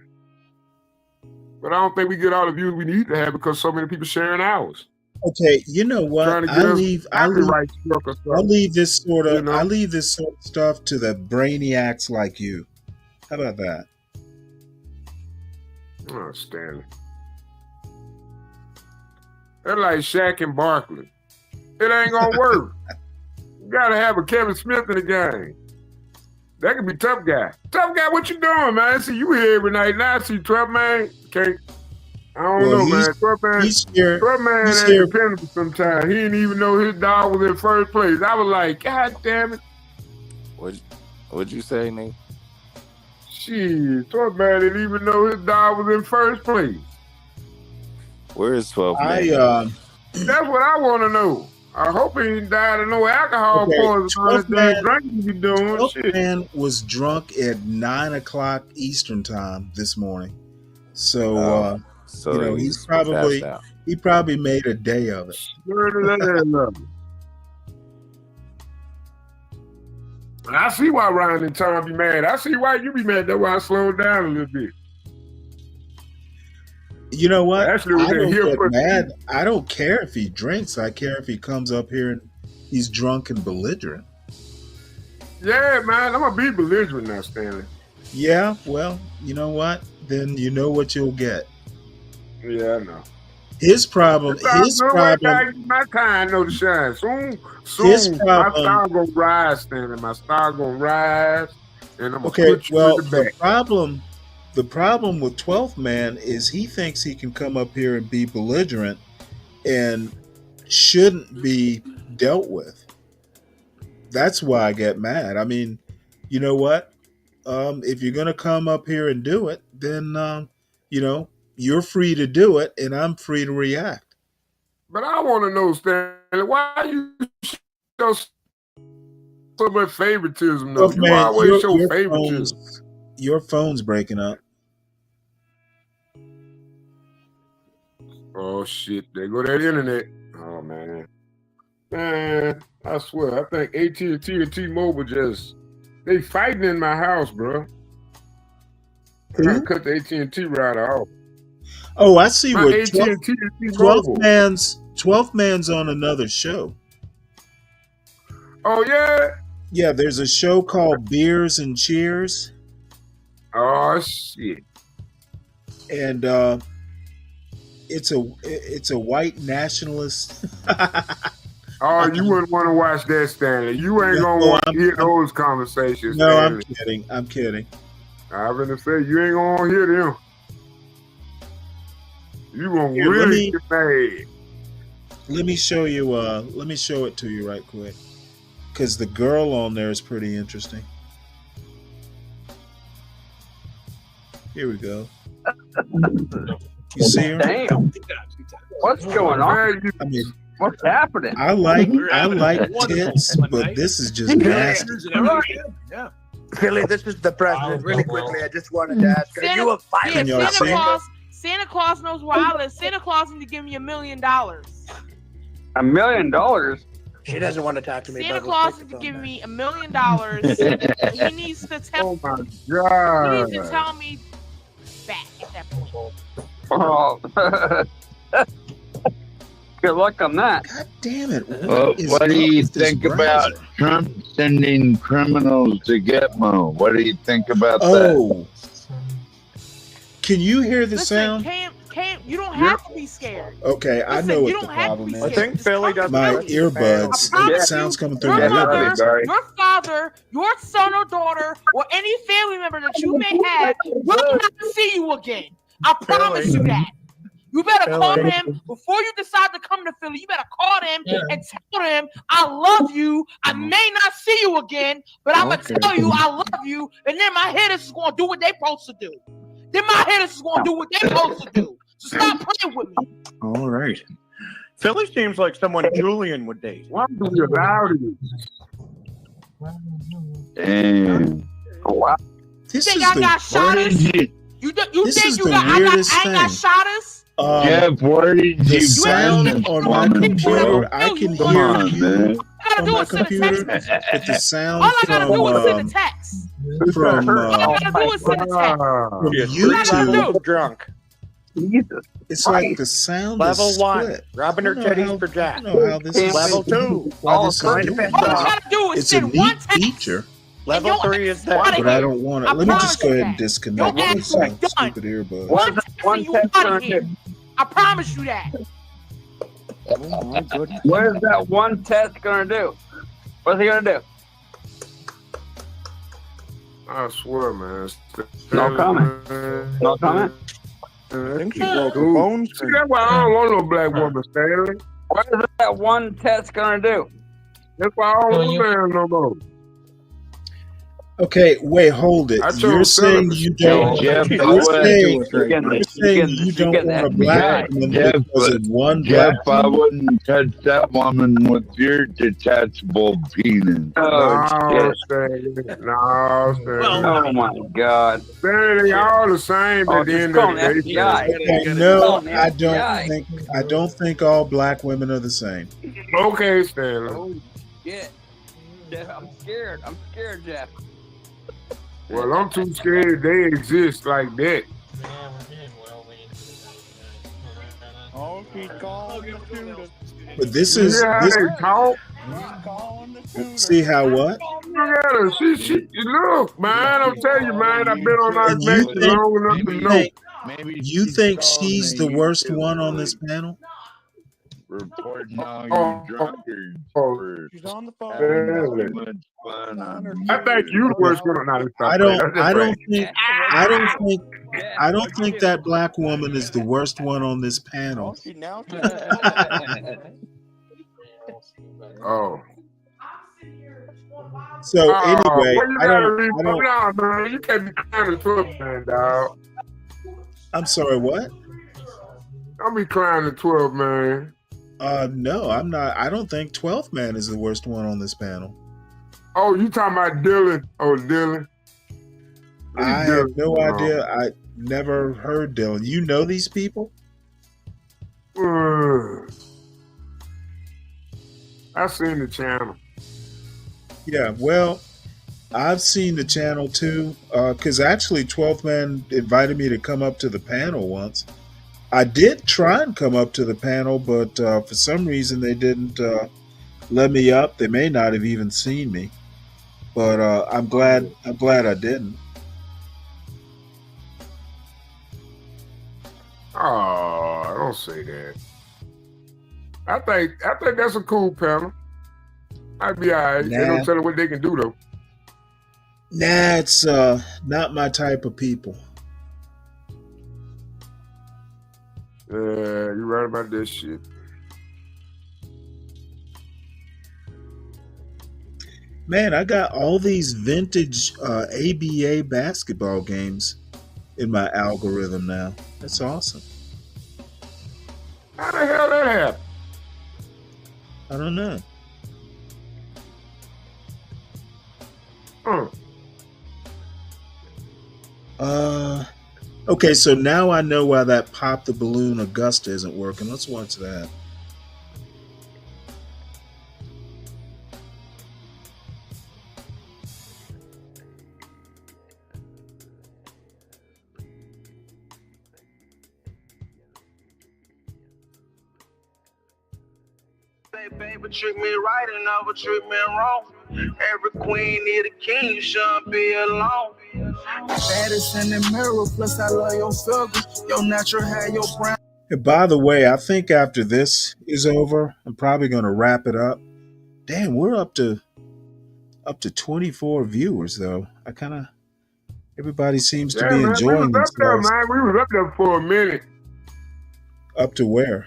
But I don't think we get all the views we need to have because so many people sharing ours. Okay, you know what? Trying to I get us leave copyright struck or something. this sort of You know? I leave this sort of stuff to the brainiacs like you. How about that? Oh, Stanley. They're like Shaq and Barkley. It ain't gonna work. You gotta have a Kevin Smith in the game. That could be tough guy. Tough guy, what you doing, man? I see you here every night. Now I see Trump, man. Okay. I don't know, man. Trump, man. He's here. Trump, man, He's ain't here. dependable sometimes. He didn't even know his dog was in first place. I was like, God damn it. What'd you say, Nate? Shit, Trump, man, didn't even know his dog was in first place. Where is 12 That's what I want to know. I hope he ain't died of no alcohol poisoning. All that damn drinking he be doing. 12 Shit. Man was drunk at 9:00 Eastern time this morning. So, he's probably passed out. he probably made a day of it. I see why Ryan and Tom be mad. I see why you be mad. That's why I slowed down a little bit. You know what? Actually, we I didn't don't hear get from mad. I don't care if he drinks. I care if he comes up here and he's drunk and belligerent. Yeah, man, I'm gonna be belligerent now, Stanley. Yeah, well, you know what? Then you know what you'll get. Yeah, I know. His problem. My time know to shine. Soon, His my problem- star gonna rise, Stanley. My star gonna rise, and I'm gonna Okay, put you well, in the back. the problem with 12th Man is he thinks he can come up here and be belligerent and shouldn't be dealt with. That's why I get mad. I mean, you know what? If you're gonna come up here and do it, then you're free to do it, and I'm free to react. But I want to know, Stanley, why you show so much favoritism, though? You Man, always show favoritism. Your phone's breaking up. Oh, shit. There go that internet. Oh, man. Man, I swear, I think AT&T and T-Mobile they fighting in my house, bro. I gotta cut the AT&T router off. Oh, I see My what AT&T and 12th T-Mobile. man's on another show. Oh, yeah? Yeah, there's a show called Beers and Cheers. Oh, shit. And it's a white nationalist. Oh, you wouldn't want to watch that, Stanley. You ain't gonna want to hear those conversations, No, Stanley. I'm kidding. I'm gonna say you ain't gonna want to hear them. You gonna Here, really get mad. Let me show you. Let me show it to you right quick, because the girl on there is pretty interesting. Here we go. You see her? Damn. What's going on? I mean, What's happening? I like tits, but this is just nasty. Yeah. Philly, this is the president. Really quickly, I just wanted to ask: Are you a Can violent? y'all see? Santa Claus knows where I live. Santa Claus needs to give me $1 million. $1 million? She doesn't want to talk to me. Santa but Claus we'll needs take to it give me $1 million. He needs to tell. Oh my He needs to god. tell me back at that point. Oh. Good luck on that. God damn it. What do you think about Trump sending criminals to Gitmo? What do you think about that? Oh, can you hear the Listen, sound? you don't have to be scared. Okay, I Listen, know you what don't the have to problem be is. scared. I think Philly does My not earbuds, I the promise sound's you, coming through your my mother, earbuds. your father, your son or daughter, or any family member that you may have will not see you again. I promise you that. You better call them before you decide to come to Philly. You better call them and tell them I love you. I may not see you again, but I'm gonna tell you I love you. And then my hitters is gonna do what they supposed to do. Then my hitters is gonna do what they supposed to do. So stop playing with me. All right. Philly seems like someone Julian would date. Why do you allow this? Damn. Wow. This think is I got shotters? You This think is you the got weirdest I ain't got thing. shotters? Jeff, where did The you sound find this on my from, computer, bro? I can Come hear on, you man. on my computer, but the sound All I gotta from do is send a text. from All I gotta do is send a text. from YouTube, drunk. Jesus. it's like the sound Level is one, split. rubbing her I don't know titties how- for Jack. I don't know how this is Level two, why this is trying to doing piss this. off. All I gotta do is It's a send one neat text. feature, Level your three ass is that. outta but I here. don't want I to. Let me promise just go you ahead and that. disconnect Your this ass is done. stupid earbud. One text and you out of here. I promise you that. Oh my goodness. What is that one test gonna do? What's he gonna do? I swear, man. No comment. No comment. I think she broke her bones. See, that's why I don't want no black woman, Stanley. What is that one test gonna do? That's why I don't want man no more. Okay, wait, hold it. I chose You're saying celibacy. you don't. Jeff, You're saying You you don't want a black woman Jeff, because of one Jeff, black I woman. wouldn't touch that woman with your detachable penis. Oh, No, shit. Stanley. No, Stanley. Oh, my God. Stanley, they all the same Oh, at the just end call of the an day. FBI. Okay, no, Call an I don't FBI. think. I don't think all black women are the same. Okay, Stanley. Oh, shit. Jeff, I'm scared. I'm scared, Jeff. Well, I'm too scared they exist like that. Oh, she's calling the student. But this is Yeah, this. they talk. See how what? Look at her. She, look, man. I'm telling you, man. I've been on that And you bench think long enough to know. you think she's the worst one on this panel? Reporting all you Oh, drunkards oh, for She's on the phone. having yeah. too much fun on I think you the worst one. Not I don't. I don't think. I don't think that black woman is the worst one on this panel. She now. Oh. So Oh, anyway, well, you I gotta don't. read. I don't. No, man. You can't be crying to 12 man, dog. I'm sorry. What? Don't be crying to 12 man. No, I'm not. I don't think 12th Man is the worst one on this panel. Oh, you talking about Dylan? Oh, Dylan. I have no idea. I never heard Dylan. You know these people? I seen the channel. Yeah. Well, I've seen the channel too. Because actually, 12th Man invited me to come up to the panel once. I did try and come up to the panel, but for some reason they didn't let me up. They may not have even seen me, but I'm glad I didn't. Oh, don't say that. I think that's a cool panel. I'd be all right. They Nah. don't tell them what they can do though. Nah, it's not my type of people. Yeah, you're right about this shit. Man, I got all these vintage ABA basketball games in my algorithm now. That's awesome. How the hell that happened? I don't know. Okay, so now I know why that Pop the Balloon Augusta isn't working. Let's watch that. Baby, treat me right and never treat me wrong. Every queen need a king, you shouldn't be alone. Baddest in the mirror, plus I love your figure. Your natural hair, your brown. And by the way, I think after this is over, I'm probably going to wrap it up. Damn, we're up to 24 viewers though. Everybody seems to be enjoying we was up there, themselves. man. We was up there for a minute. Up to where?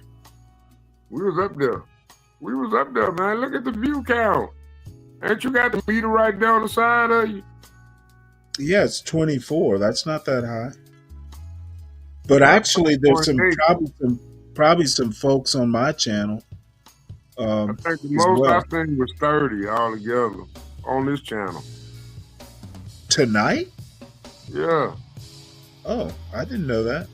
We was up there. We was up there, man. Look at the view count. Ain't you got the meter right there on the side of you? Yeah, it's 24. That's not that high. But actually, there's probably some folks on my channel. I think the most I seen was 30 altogether on this channel. Tonight? Yeah. Oh, I didn't know that.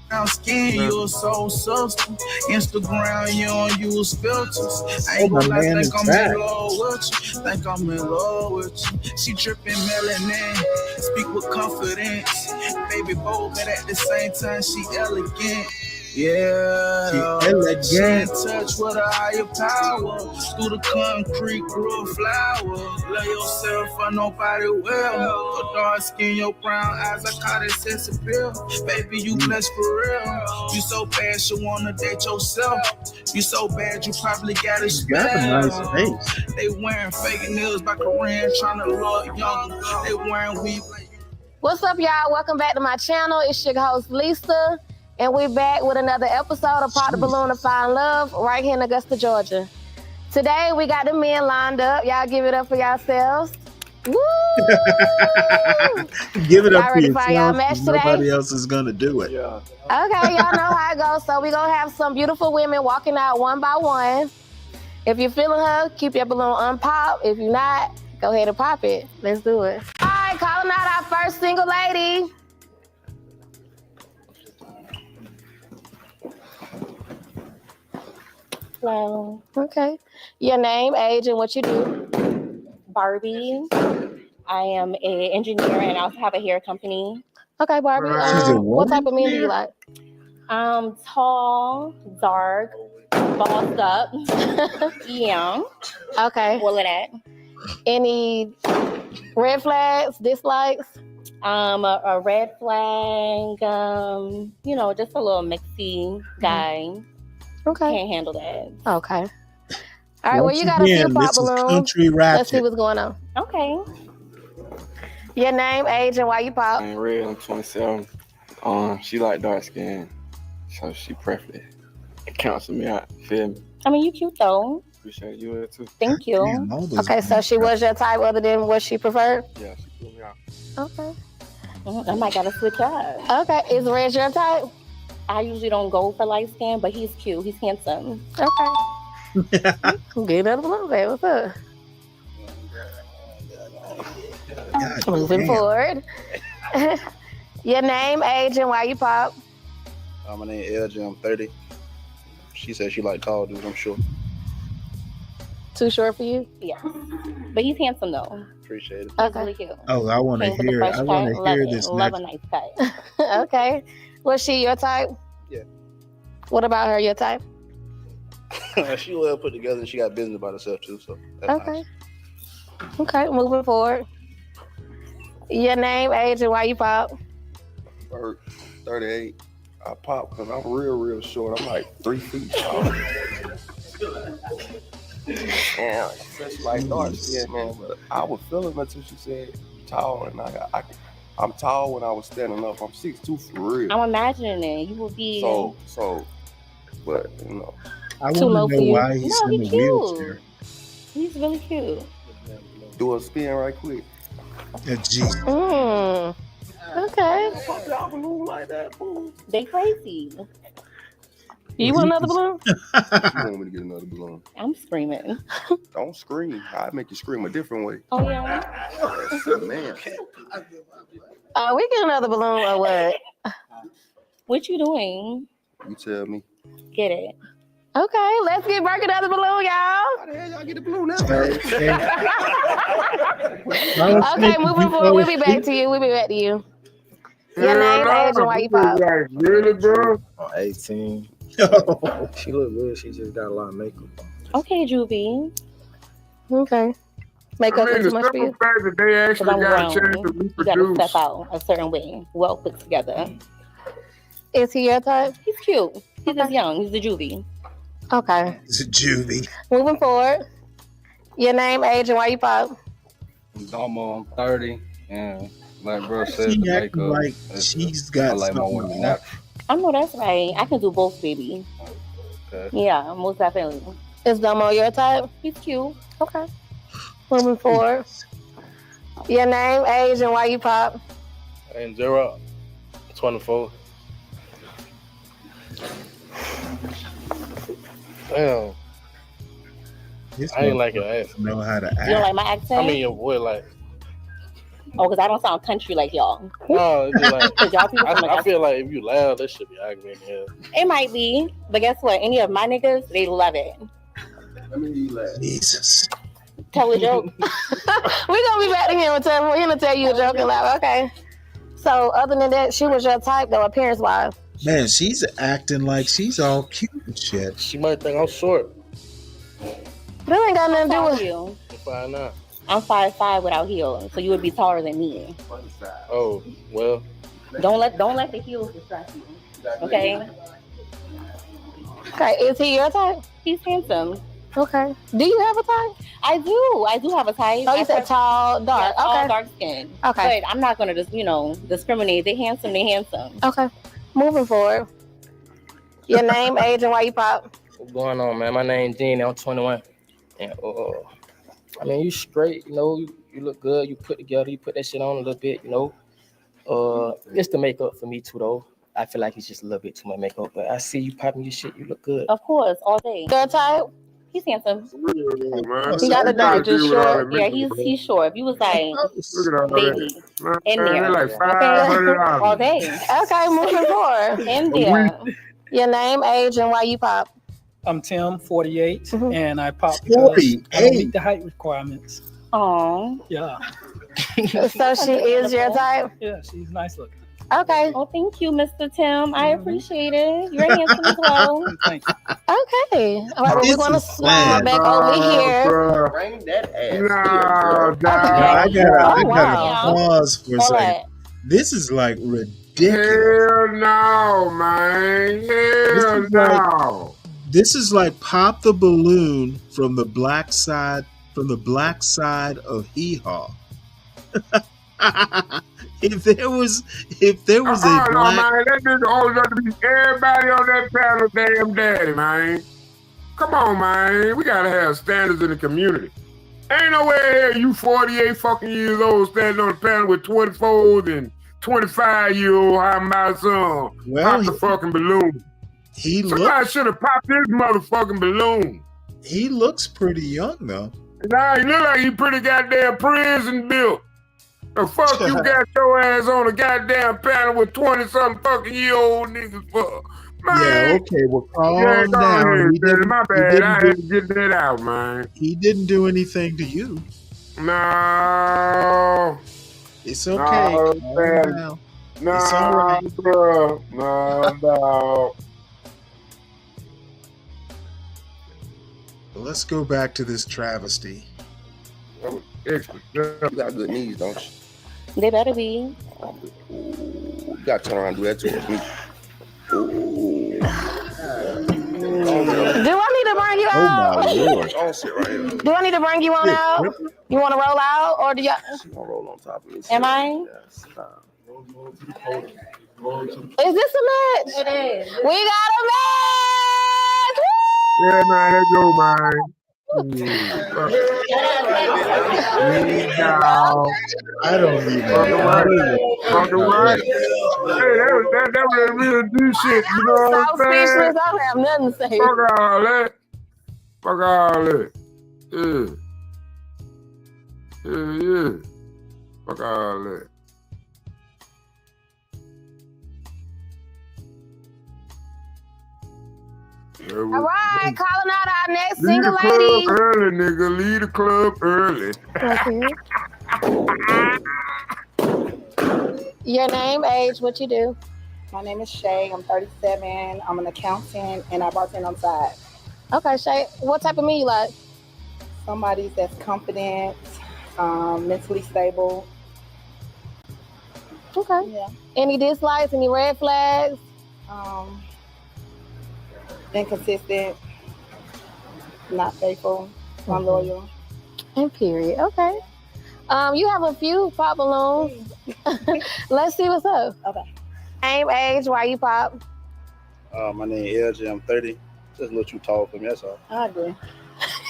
Brown skin, you a soul sister. Instagram, you don't use filters. I ain't gonna lie, think I'm in love with you. Think I'm in love with you. She dripping melanin, speak with confidence. Baby bold, but at the same time, she elegant. Yeah, she in touch with a higher power. Through the concrete grew a flower. Love yourself for nobody will. Your dark skin, your brown eyes, I caught it sense appeal. Baby, you blessed for real. You so bad, you wanna date yourself. You so bad, you probably got a spell. Got a nice face. They wearing fake nails by Korean, trying to look young. They wearing weave. What's up, y'all? Welcome back to my channel. It's your host, Lisa. And we're back with another episode of Pop the Balloon to Find Love right here in Augusta, Georgia. Today, we got the men lined up. Y'all give it up for yourselves. Woo! Give it Y'all up for ready for y'all yourself. match today? Nobody else is going to do it. Yeah. Okay, y'all know how it goes. So we're going to have some beautiful women walking out one by one. If you're feeling her, keep your balloon unpopped. If you're not, go ahead and pop it. Let's do it. All right, calling out our first single lady. Hello. Okay. Your name, age, and what you do. Barbie. I am an engineer and I also have a hair company. Okay, Barbie. What type of men do you like? Tall, dark, bossed up, young. Okay. All of that. Any red flags, dislikes? A red flag, just a little mixy guy. Okay. Can't handle that. Okay. All right, well, you got a few pop balloons. Country Let's see Ratchet. what's going on. Okay. Your name, age, and why you pop. I'm Red, I'm 27. She like dark skin, so she preferably cancel me out. Feel me? I mean, you cute though. Appreciate you too. Thank you. Okay, so she was your type other than what she preferred? Yeah, she pulled me out. Okay. I might gotta switch up. Okay, is Red your type? I usually don't go for light skin, but he's cute. He's handsome. Okay. Get up a little bit. What's up? Moving forward. Your name, age, and why you pop. My name is LJ. I'm 30. She said she like tall dudes. I'm sure. Too short for you? Yeah. But he's handsome though. Appreciate it. He's really cute. Oh, I want to Came with a hear. fresh I want cut. to Love hear it. this Love next. a nice cut. Okay. Was she your type? Yeah. What about her, your type? She well put together and she got business about herself too. So that's Okay. nice. Okay, moving forward. Your name, age, and why you pop. 38. I pop because I'm real short. I'm like 3 feet tall. Yeah, she said she like dark skin, man. But I was feeling until she said tall, and I'm tall when I was standing up. I'm 6'2" for real. I'm imagining it. You will be So, but you know. I too low want to for know you. why he's No, in the he's cute. wheelchair. He's really cute. Do a spin right quick. Yeah, jeez. Okay. Pop y'all balloon like that, fool. They crazy. You want another balloon? You want me to get another balloon? I'm screaming. Don't scream. I make you scream a different way. Oh yeah. Yes, man. We get another balloon or what? What you doing? You tell me. Get it. Okay, let's get Burke another balloon, y'all. How the hell y'all get the balloon now? Okay, moving forward. We'll be back to you. Your name, age, and why you pop. Really, bro? I'm 18. She look good. She just got a lot of makeup. Okay, Juvie. Okay. Makeup I mean, too the much for you? simple fact that they Because actually I'm got a grown. chance to You gotta reproduce. step out a certain way. Well put together. Is he your type? He's cute. He's just young. He's a Juvie. Okay. It's a juvie. Moving forward. Your name, age, and why you pop. I'm 30, and like bro said, She the acting makeup. like she's got I like my something women on. natural. I know that's right. I can do both, baby. Okay. Yeah, most definitely. Is Domo your type? He's cute. Okay. Moving forward. Your name, age, and why you pop. And Zero, 24. Damn, This I ain't like your motherfucker ass. know how to You don't act. like my accent? I mean, your boy like. Oh, because I don't sound country like y'all. No, it's just like. 'Cause y'all people sound like I feel like if you loud, that should be arguing here. It might be, but guess what? Any of my niggas, they love it. Jesus. Tell a joke. We're gonna be back to him and we're gonna tell you a joke and laugh. Okay. So other than that, she was your type though, appearance wise. Man, she's acting like she's all cute and shit. She might think I'm short. That ain't got nothing to do with you. I'm 5'9". I'm 5'5" without heels, so you would be taller than me. Oh well. Don't let the heels distract you. Okay. Okay, is he your type? He's handsome. Okay. Do you have a type? I do have a type. Oh, you said tall, dark. Yeah, tall, Okay. dark skin. Okay. But I'm not gonna just, discriminate. They're handsome. Okay. Moving forward. Your name, age, and why you pop. What's going on, man? My name's Gene. I'm 21. And I mean, you straight. You look good. You put together. You put that shit on a little bit. It's the makeup for me too, though. I feel like it's just a little bit too much makeup, but I see you popping your shit. You look good. Of course, all day. Your type? He's handsome. He got the dark, just short. Yeah, he's short. If you was like, Look at all baby, that. in Man, there, they're like okay, all $500. day. Okay, moving forward. In there. Your name, age, and why you pop. I'm Tim, 48, Mm-hmm. and I pop because I don't meet the height requirements. Oh. Yeah. So she is your type? Yeah, she's nice looking. Okay. Oh, thank you, Mr. Tim. I appreciate it. You're handsome as well. Thank you. Okay. All right, well, we're going to slide back over here. Bring that ass No, I gotta wow. pause for a Hold second. on. This is like ridiculous. Hell no, man. Hell no. This is like pop the balloon from the black side of Hee Haw. If there was a No, black, man. That nigga old enough to be everybody on that panel damn daddy, man. Come on, man. We gotta have standards in the community. Ain't no way here you 48 fucking years old standing on the panel with 24s and 25-year-old how my son pop the fucking balloon. Somebody should have popped this motherfucking balloon. he looks pretty young though. Nah, he look like he pretty goddamn prison built. The fuck you got your ass on a goddamn panel with 20-something fucking year old niggas for? Man. Yeah, okay, well calm Yeah, go down. ahead, He didn't- my he bad. didn't I do- had to get that out, man. He didn't do anything to you. No. It's okay. No, Calm man. down. No, It's all right. bro. No. Let's go back to this travesty. You got good knees, don't you? They better be. You gotta turn around and do that towards me. Do I need to bring you Oh out? my lord. Don't sit right here. Do I need to bring you on out? You want to roll out, or do you? She gonna roll on top of me. Am I? Is this a match? It is. We got a match. Yeah, man, let's go, man. I don't even Fuck right. Hey, that was real do shit. You know what I'm So saying? speechless, I don't have nothing to say. Fuck all that. Fuck all that. Yeah. Fuck all that. All right, calling out our next Leave single the club lady. early, nigga. Leave the club early. Okay. Your name, age, what you do? My name is Shay. I'm 37. I'm an accountant and I bartend on the side. Okay, Shay. What type of me you like? Somebody that's confident, mentally stable. Okay. Yeah. Any dislikes? Any red flags? Inconsistent, not faithful, unloyal. And period. Okay. You have a few pop balloons. Let's see what's up. Okay. Name, age, why you pop? My name is LJ. I'm 30. Just a little too tall for me, that's all. I agree.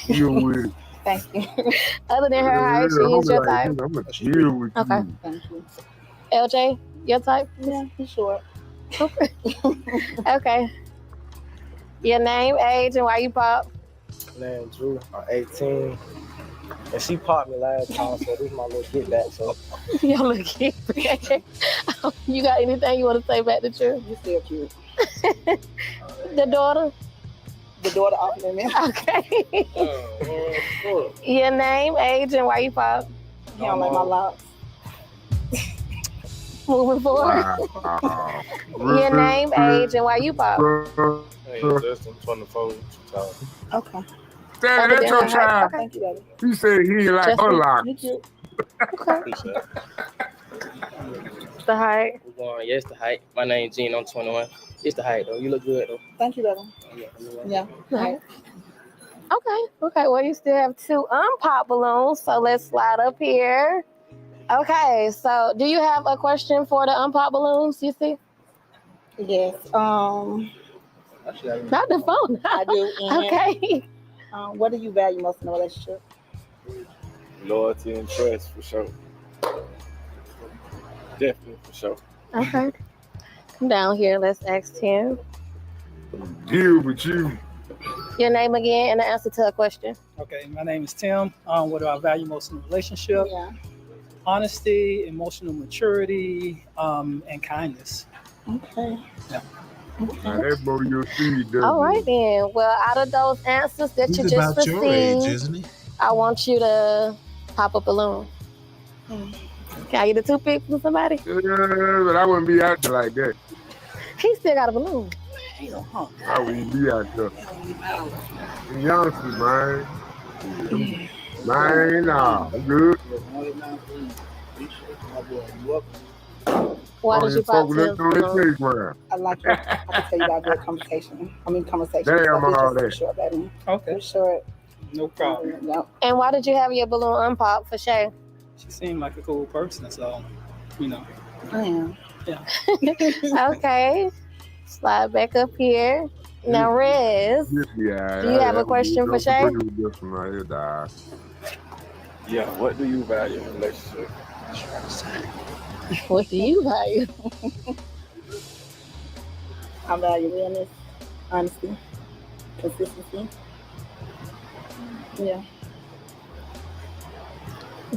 You with Thank you. Other than her height, she is your type. I'm gonna chill with Okay. you. Thank you. LJ, your type? Yeah, he's short. Okay. Your name, age, and why you pop? Name Drew. I'm 18. And she popped me last time, so this is my little get back. So Y'all look cute. You got anything you want to say back to Drew? You still cute. The daughter? The daughter offered me. Okay. Your name, age, and why you pop? He don't like my locks. Moving forward. Wow. Your name, age, and why you pop? hey, Justin, 24. Okay. Daddy, that's your child. Thank you, Daddy. He said he like Justin, unlocked. You cute. The height. We're going, yeah, it's the height. My name Gene, I'm 21. It's the height, though. You look good, though. Thank you, Daddy. Yeah. Right. Okay. Well, you still have 2 unpop balloons, so let's slide up here. Okay, so do you have a question for the unpop balloons, you see? Yes. Not the phone. I do. And, Okay. What do you value most in a relationship? Loyalty and trust, for sure. Definitely, for sure. Okay. Come down here. Let's ask Tim. Deal with you. Your name again and the answer to a question. Okay, my name is Tim. What do I value most in a relationship? Yeah. Honesty, emotional maturity, and kindness. Okay. Yeah. Now that boy your seed, doesn't All it? right then. Well, out of those answers that He's you just about your age, received, isn't he? I want you to pop a balloon. Can I get a toothpick from somebody? Yeah, but I wouldn't be out there like that. He still got a balloon. I wouldn't be out there. The youngsters, man. Man, nah, I'm good. Why did you pop Tim's balloon? I like your, I can tell you got good conversation. Conversation. Damn, all that. Sure, baby. Okay. For sure. No problem. Yep. And why did you have your balloon unpopped for Shay? She seemed like a cool person, so, you know. I am. Yeah. Okay. Slide back up here. Now, Rez, do you have a question for Shay? Yeah, what do you value in a relationship? What do you value? I value realness, honesty, consistency. Yeah.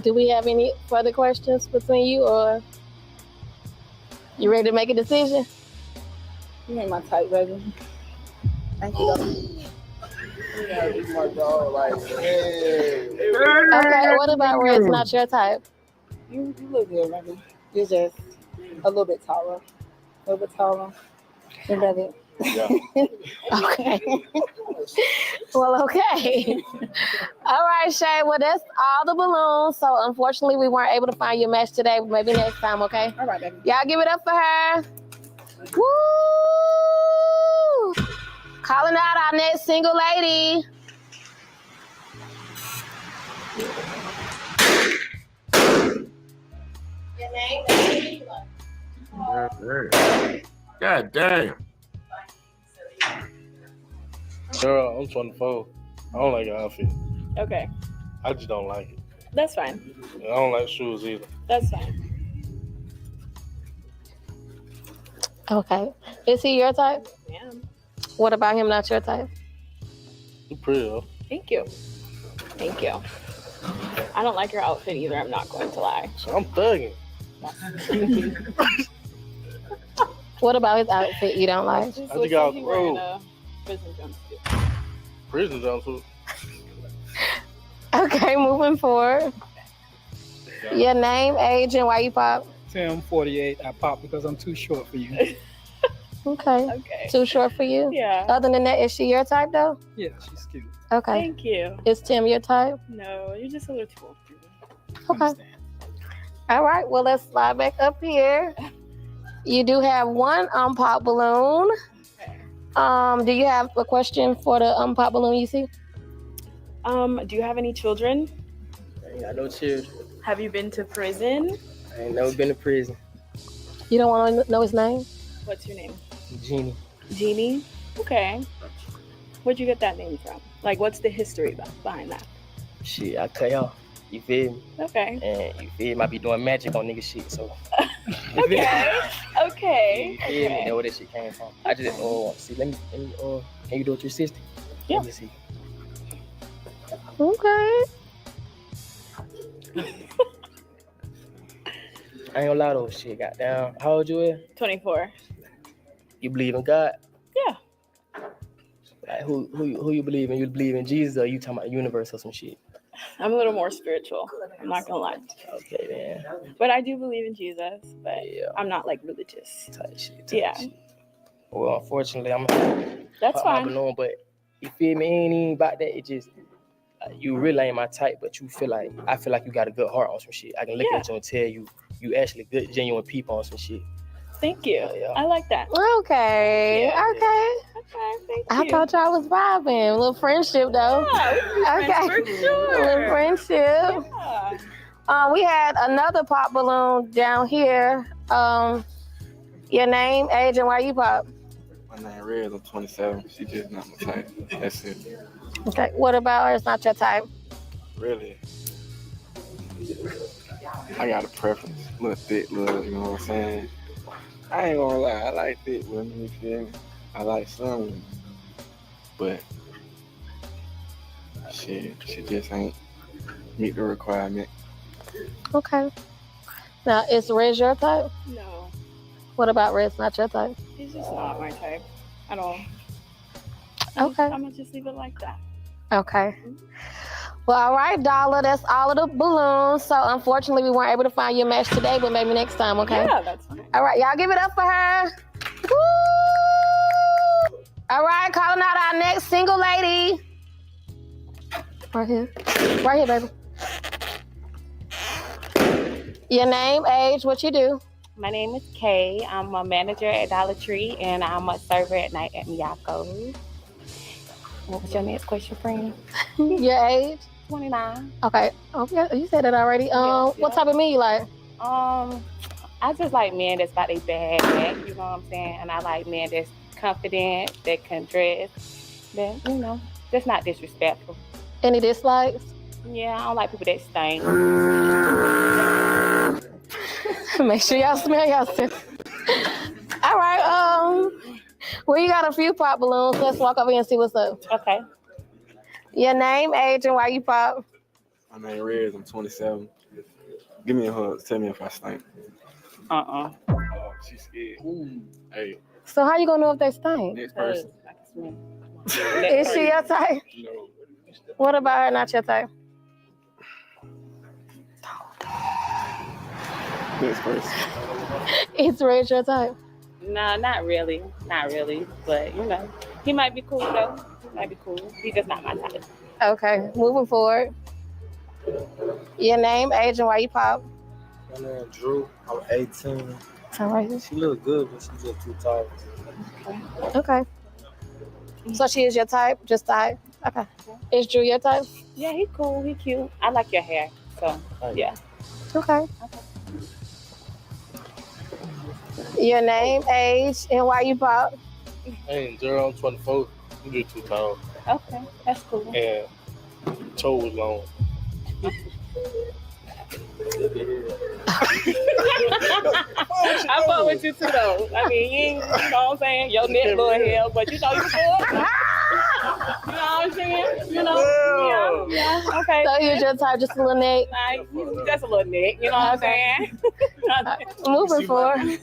Do we have any further questions between you, or you ready to make a decision? You ain't my type, baby. Thank you, though. Okay, what about Rez not your type? You look good, baby. You're just a little bit taller. A little bit taller. You love it. Yeah. Okay. Well, okay. All right, Shay. Well, that's all the balloons. So, unfortunately, we weren't able to find your match today. But maybe next time, okay? All right, baby. Y'all give it up for her. Woo! Calling out our next single lady. Your name? God damn. Girl, I'm 24. I don't like your outfit. Okay, I just don't like it. that's fine. I don't like shoes either. That's fine. Okay. Is he your type? Yeah. What about him not your type? You pretty though. Thank you. Thank you. I don't like your outfit either. I'm not going to lie. So I'm thugging. What about his outfit you don't like? Just I looks think like I'll he wearing throw. a prison jumpsuit. Prison jumpsuit. Okay, moving forward. Your name, age, and why you pop? Tim, 48. I pop because I'm too short for you. Okay. Okay. Too short for you? Yeah. Other than that, is she your type though? Yeah, she's cute. Okay. Thank you. Is Tim your type? No, you're just a little too old for me. Okay. All right. Well, let's slide back up here. You do have one pop balloon. Do you have a question for the pop balloon you see? Do you have any children? I ain't got no children. Have you been to prison? I ain't never been to prison. You don't want to know his name? What's your name? Genie. Jeannie? Okay. Where'd you get that name from? Like, what's the history behind that? Shit, I cut off. You feel me? Okay. And you feel me? I be doing magic on nigga shit, so. Okay. Okay. You feel me? That's where that shit came from. I just, see, let me can you do it with your sister? Yeah. Let me see. Okay. I ain't gonna lie though, shit, goddamn. How old you is? 24. You believe in God? Yeah. Like who you believe in? You believe in Jesus or you talking about the universe or some shit? I'm a little more spiritual. I'm not gonna lie. Okay, man. But I do believe in Jesus, but I'm not like religious. Type shit. Well, unfortunately, I'm That's pop my fine. balloon, but you feel me? It ain't even about that. It just you really ain't my type, but I feel like you got a good heart on some shit. I can look at you and tell you actually good, genuine people on some shit. Thank you. I like that. Okay. Yeah. Okay. Okay, thank I you. thought y'all was vibing. A little friendship though. Yeah, we can be friends for sure. A little friendship. Yeah. We had another pop balloon down here. Your name, age, and why you pop? My name Red. I'm 27. She just not my type. That's it. Okay. What about her? It's not your type. Really. I got a preference. Little thick, little, you know what I'm saying? I ain't gonna lie, I like thick women, you feel me? I like some women. But she just ain't meet the requirement. Okay. Now, is Rez your type? No, What about Rez not your type? he's just not my type at all. Okay. I'm gonna just leave it like that. Okay. Well, all right, Dollar. That's all of the balloons. So, unfortunately, we weren't able to find your match today, but maybe next time, okay? Yeah, that's fine. All right, y'all give it up for her. Woo! All right, calling out our next single lady. Right here. Right here, baby. Your name, age, what you do? My name is Kay. I'm a manager at Dollar Tree, and I'm a server at night at Miyako. What was your next question, friend? Your age? 29. Okay. Okay, you said that already. What type of men you like? I just like men that's got their bag back, you know what I'm saying? And I like men that's confident, that can dress, that, you know, that's not disrespectful. Any dislikes? Yeah, I don't like people that stink. Make sure y'all smell yourself. All right. We got a few pop balloons. Let's walk over here and see what's up. Okay. Your name, age, and why you pop? My name Rez. I'm 27. Give me a hug. Tell me if I stink. Uh-uh. Oh, she's scared. Hey, So how you gonna know if they stink? next person. Is she your type? No. What about her not your type? Next person. Is Rez your type? No, not really. Not really. But, you know, he might be cool, though. He might be cool. He's just not my type. Okay, moving forward. Your name, age, and why you pop? My name Drew. I'm 18. All right. She look good, but she's just too tall. Okay. So she is your type? Just type? Okay. Is Drew your type? Yeah, he cool. He cute. I like your hair. So, yeah. Okay. Your name, age, and why you pop? Hey, Drew, I'm 24. You just too tall. Okay, that's cool. And Toe was long. I fuck with you too, though. I mean, you know what I'm saying? Your neck little hair, but you know you good. You know what I'm saying? You know? Yeah, okay. So you just type just a little neck. Like, just a little neck, you know what I'm saying? Moving forward.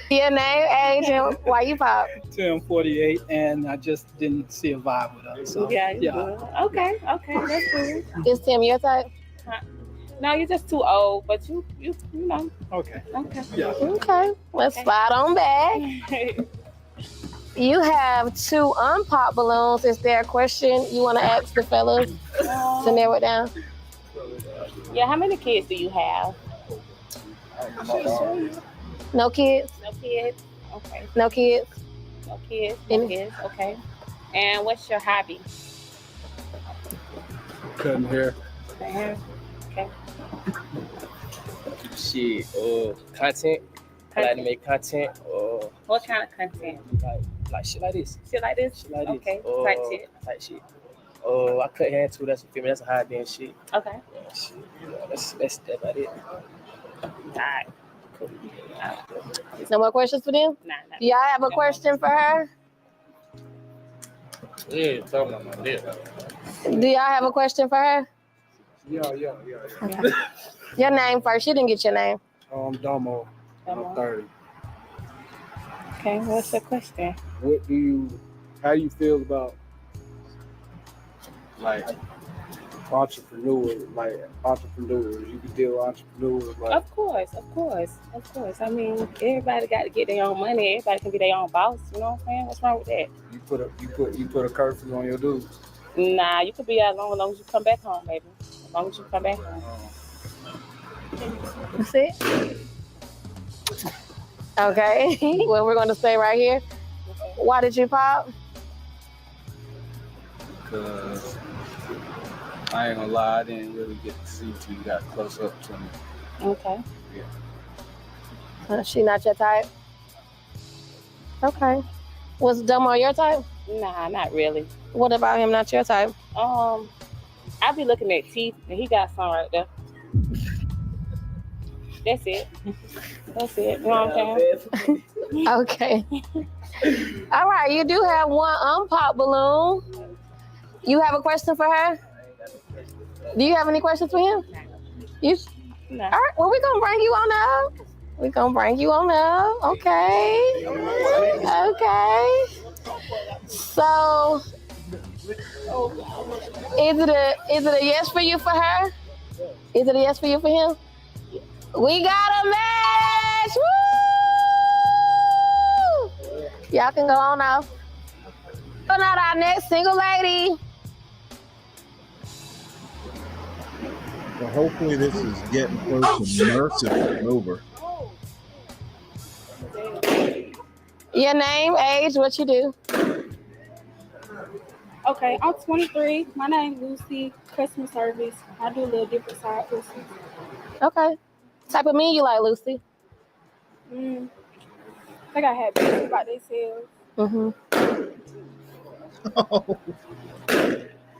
Your name, age, and why you pop? Tim 48, and I just didn't see a vibe with her. So Yeah, you good. Okay, that's cool. Is Tim your type? No, you're just too old, but you know. Okay. Okay. Yeah. Okay. Let's slide on back. You have 2 unpopped balloons. Is there a question you want to ask the fellas to narrow it down? Yeah, how many kids do you have? No kids? No kids? Okay. No kids? No kids? No kids, okay. And what's your hobby? Cutting hair. Okay. Shit, content. I like to make content. What kind of content? Like shit like this. Shit like this? Shit like this. Okay, Type shit. I cut hair too. That's a female. That's a high end shit. Okay. Yeah, shit. That's about it. Alright. Cool. No more questions for them? Nah. Do y'all have a question for her? Yeah, talking about my neck. Do y'all have a question for her? Yeah. Okay. Your name first. You didn't get your name. Domo. I'm 30. Okay, what's the question? How do you feel about entrepreneurs? You can deal with entrepreneurs. Of course. I mean, everybody got to get their own money. Everybody can be their own boss. You know what I'm saying? What's wrong with that? You put a curfew on your dudes. Nah, you could be out as long as you come back home, baby. As long as you come back home. That's it? Okay. Well, we're going to stay right here. Why did you pop? Because I ain't gonna lie, I didn't really get to see till you got close up to me. Okay. Yeah. She not your type? Okay. Was Domo your type? Nah, not really. What about him not your type? I be looking at teeth, and he got some right there. That's it. You know what I'm saying? Okay. All right. You do have 1 unpopped balloon. You have a question for her? Do you have any questions for him? No. All right. Well, we're going to bring you on up. Okay. So, is it a yes for you for her? Is it a yes for you for him? We got a match! Woo! Y'all can go on now. Putting out our next single lady. Well, hopefully this is getting close to merciful over. Your name, age, what you do? Okay, I'm 23. My name's Lucy, customer service. I do a little different side hustles. Okay. Type of me you like, Lucy? I think I had business about themselves.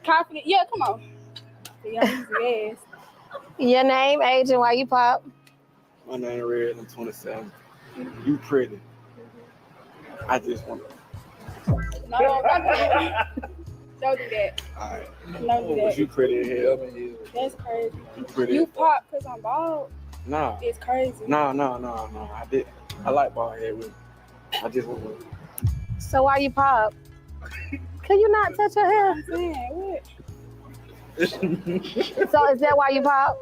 Confident. Yeah, come on. Yes. Your name, age, and why you pop? My name Red. I'm 27. You pretty. I just want to. No, don't do that. Don't do that. All right. Don't do that. You pretty as hell. That's crazy. You pretty. You pop because I'm bald. Nah. It's crazy. No. I did. I like bald head women. I just want to. So why you pop? Can you not touch her hair? I'm saying, what? So is that why you pop?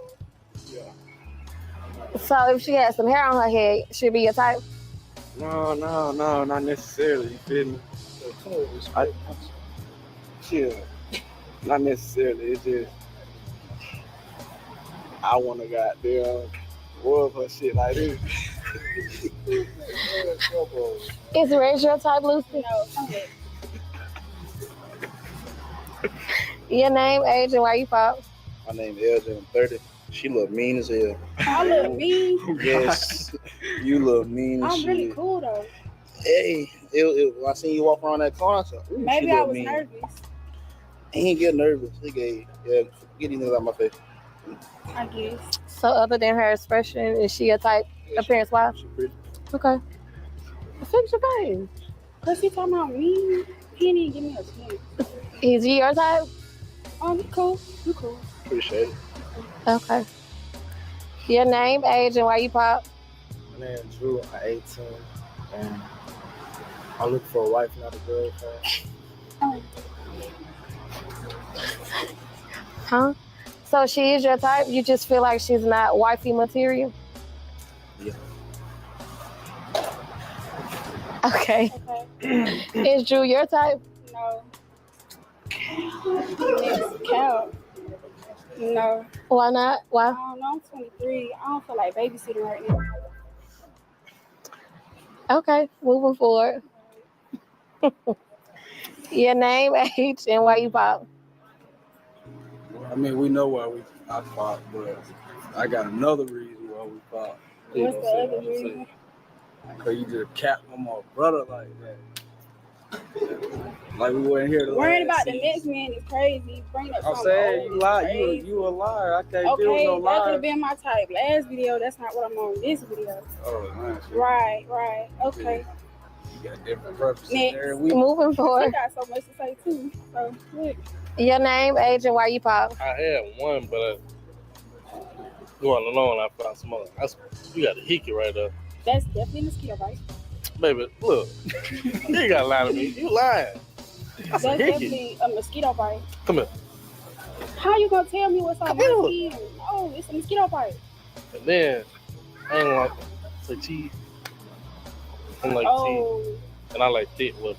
Yeah. So if she had some hair on her head, she'd be your type? No, not necessarily. You feel me? Chill. Not necessarily. It's just I want to goddamn rub her shit like this. Is Ray your type, Lucy? No. Your name, age, and why you pop? My name is LJ. I'm 30. She look mean as hell. I look mean. Yes, you look mean as I'm shit. really cool though. Hey, I seen you walk around that car. So, Maybe I was nervous. He ain't get nervous. He gave, get these niggas out my face. I guess. So other than her expression, is she a type appearance-wise? Okay. Fix your face. Cause he talking about me. He didn't even give me a chance. Is he your type? Oh, you cool. You cool. Appreciate it. Okay. Your name, age, and why you pop? My name is Drew. I'm 18, and I'm looking for a wife, not a girlfriend. Huh? So she is your type? You just feel like she's not wifey material? Yeah. Okay. Is Drew your type? No. Next cow. No. Why not? Why? I don't know. I'm 23. I don't feel like babysitting right now. Okay, moving forward. Your name, age, and why you pop? I mean, we know why I fought, but I got another reason why we fought. What's the other reason? Because you just capped on my brother like that. Like we weren't here to Worrying about the next man is crazy. Bring up I'm something saying old you is lie. crazy. You a liar. I can't Okay, deal with no that could lies. have been my type. Last video, that's not what I'm on this video. Oh, man. Right. Okay. You got different purposes Next. every week. Moving I forward. got so much to say too. So look. Your name, age, and why you pop? I had one, but going along, I found some other. You got a hickey right there. That's definitely mosquito bite. Baby, look. You ain't got to lie to me. You lying. That's a hickey. definitely a mosquito bite. Come here. How you gonna tell me what's on Come my here. skin? Oh, it's a mosquito bite. And then, I ain't like say cheese. I don't like Oh. cheese. And I like thick with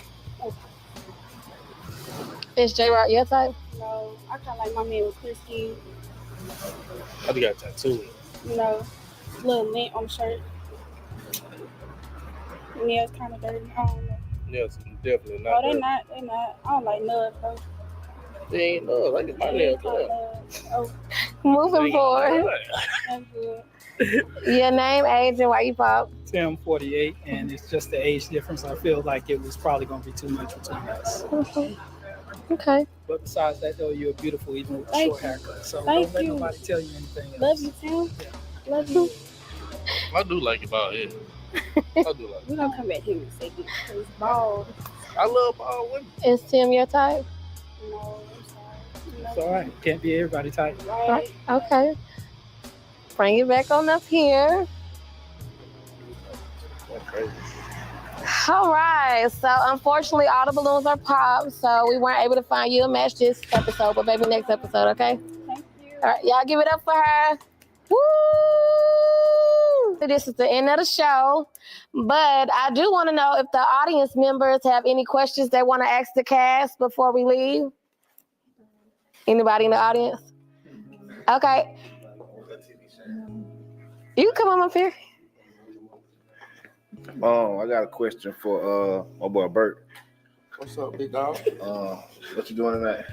Is J-Rock your type? No, I kind of like my man with clear skin. I just got a tattoo. You know, little lint on the shirt. Nails kind of dirty. I don't know. Yes, definitely Oh, not. they dirty. not. They not. I don't like nuts though. They ain't no. I get my nails cut. Oh, Moving forward. that's good. Your name, age, and why you pop? Tim, 48, and it's just the age difference. I feel like it was probably going to be too much between us. Okay. But besides that, though, you're beautiful even with a Thank short haircut. So Thank don't let you. nobody tell you anything else. Love you, Tim. Love you. I do like it about it. I do like it. We're gonna come back here in a second. It's bald. I love all women. Is Tim your type? No, I'm sorry. It's all right. Can't be everybody type. Right. Okay. Bring it back on up here. That's crazy. All right. So unfortunately, all the balloons are popped, so we weren't able to find you a match this episode, but maybe next episode, okay? Thank you. All right, y'all give it up for her. Woo! This is the end of the show, but I do want to know if the audience members have any questions they want to ask the cast before we leave. Anybody in the audience? Okay. You can come on up here. I got a question for my boy Bert. What's up, big dog? What you doing tonight?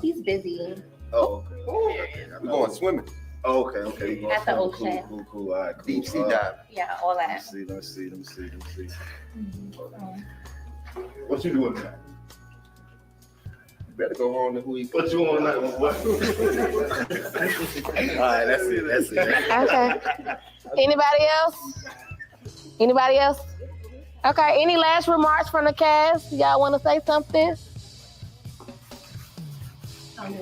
He's busy Oh, okay. We going swimming. Oh, okay. You going at the swimming. ocean. Cool. All right, cool. Deep sea dive. Yeah, all Let that. me see. What you doing tonight? You better go home to who he. What you on tonight, my boy? All right, that's it. Okay. Anybody else? Okay, any last remarks from the cast? Y'all want to say something?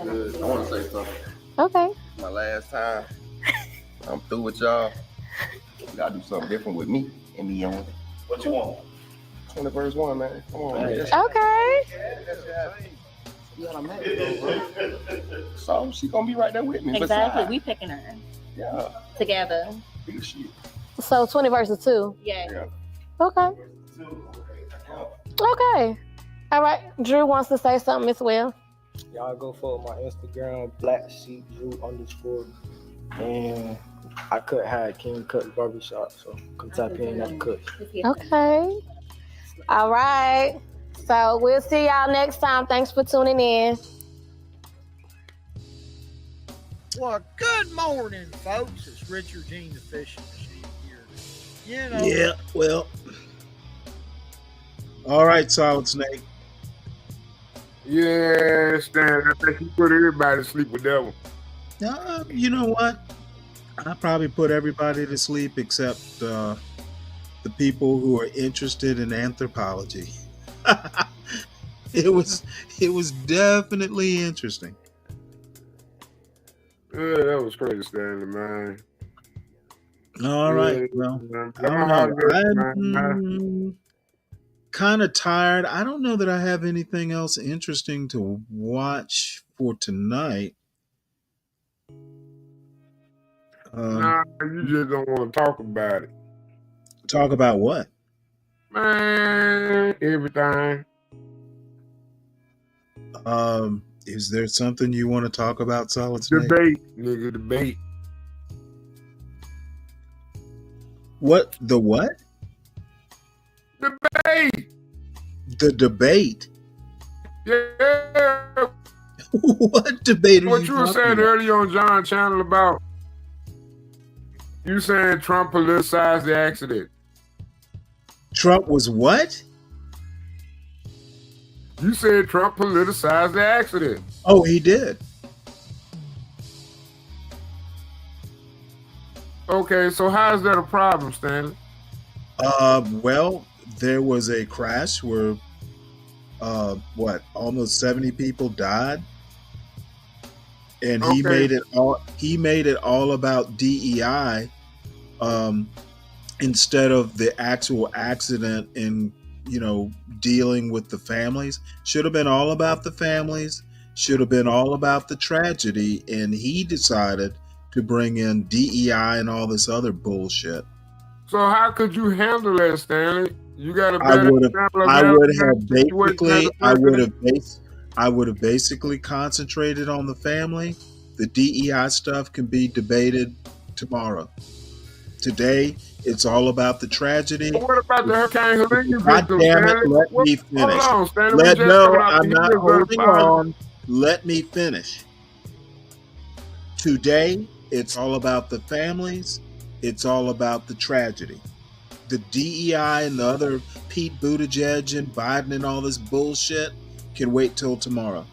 Good. I want to say something. Okay. My last time. I'm through with y'all. You gotta do something different with me and me on. What you want? 20 verse 1, man. Come on, man. Okay. So she gonna be right there with me. Exactly. Besides. We picking her Yeah. together. Big shit. So 20 versus 2. Yeah. Okay. Okay. All right. Drew wants to say something as well. Y'all go follow my Instagram, BlackSheepDrew_. And I cut hair at King Cut Barbershop, so come tap in at the cut. Okay. All right. So we'll see y'all next time. Thanks for tuning in. Well, good morning, folks. It's Richard Jean, the fishing machine here. You know. Yeah, well. All right, Solid Snake. Yeah, Stan. I think he put everybody to sleep with that one. You know what? I probably put everybody to sleep except the people who are interested in anthropology. It was definitely interesting. Yeah, that was crazy, Stanley, man. All right. Yeah, Well, man. I don't know. I'm kind of tired. I don't know that I have anything else interesting to watch for tonight. Nah, you just don't want to talk about it. Talk about what? Man, everything. Is there something you want to talk about, Solid Snake? Debate, nigga, debate. What? The what? Debate. The debate. Yeah. What debate are What you were talking saying about? earlier on John Channel about you saying Trump politicized the accident. Trump was what? You said Trump politicized the accident. Oh, he did. Okay, so how is that a problem, Stanley? Well, there was a crash where almost 70 people died. And he made it all about DEI instead of the actual accident and dealing with the families. Should have been all about the families, should have been all about the tragedy, and he decided to bring in DEI and all this other bullshit. So how could you handle that, Stanley? You got a I better would example of have that I would have basically concentrated on the family. The DEI stuff can be debated tomorrow. Today, it's all about the tragedy. But what about the Hurricane Helene God victims, damn it, Stanley? let me finish. Hold on, Stanley. We just coming out I'm the not heels of the holding fire. on. Let me finish. Today, it's all about the families. It's all about the tragedy. The DEI and the other Pete Buttigieg and Biden and all this bullshit can wait till tomorrow.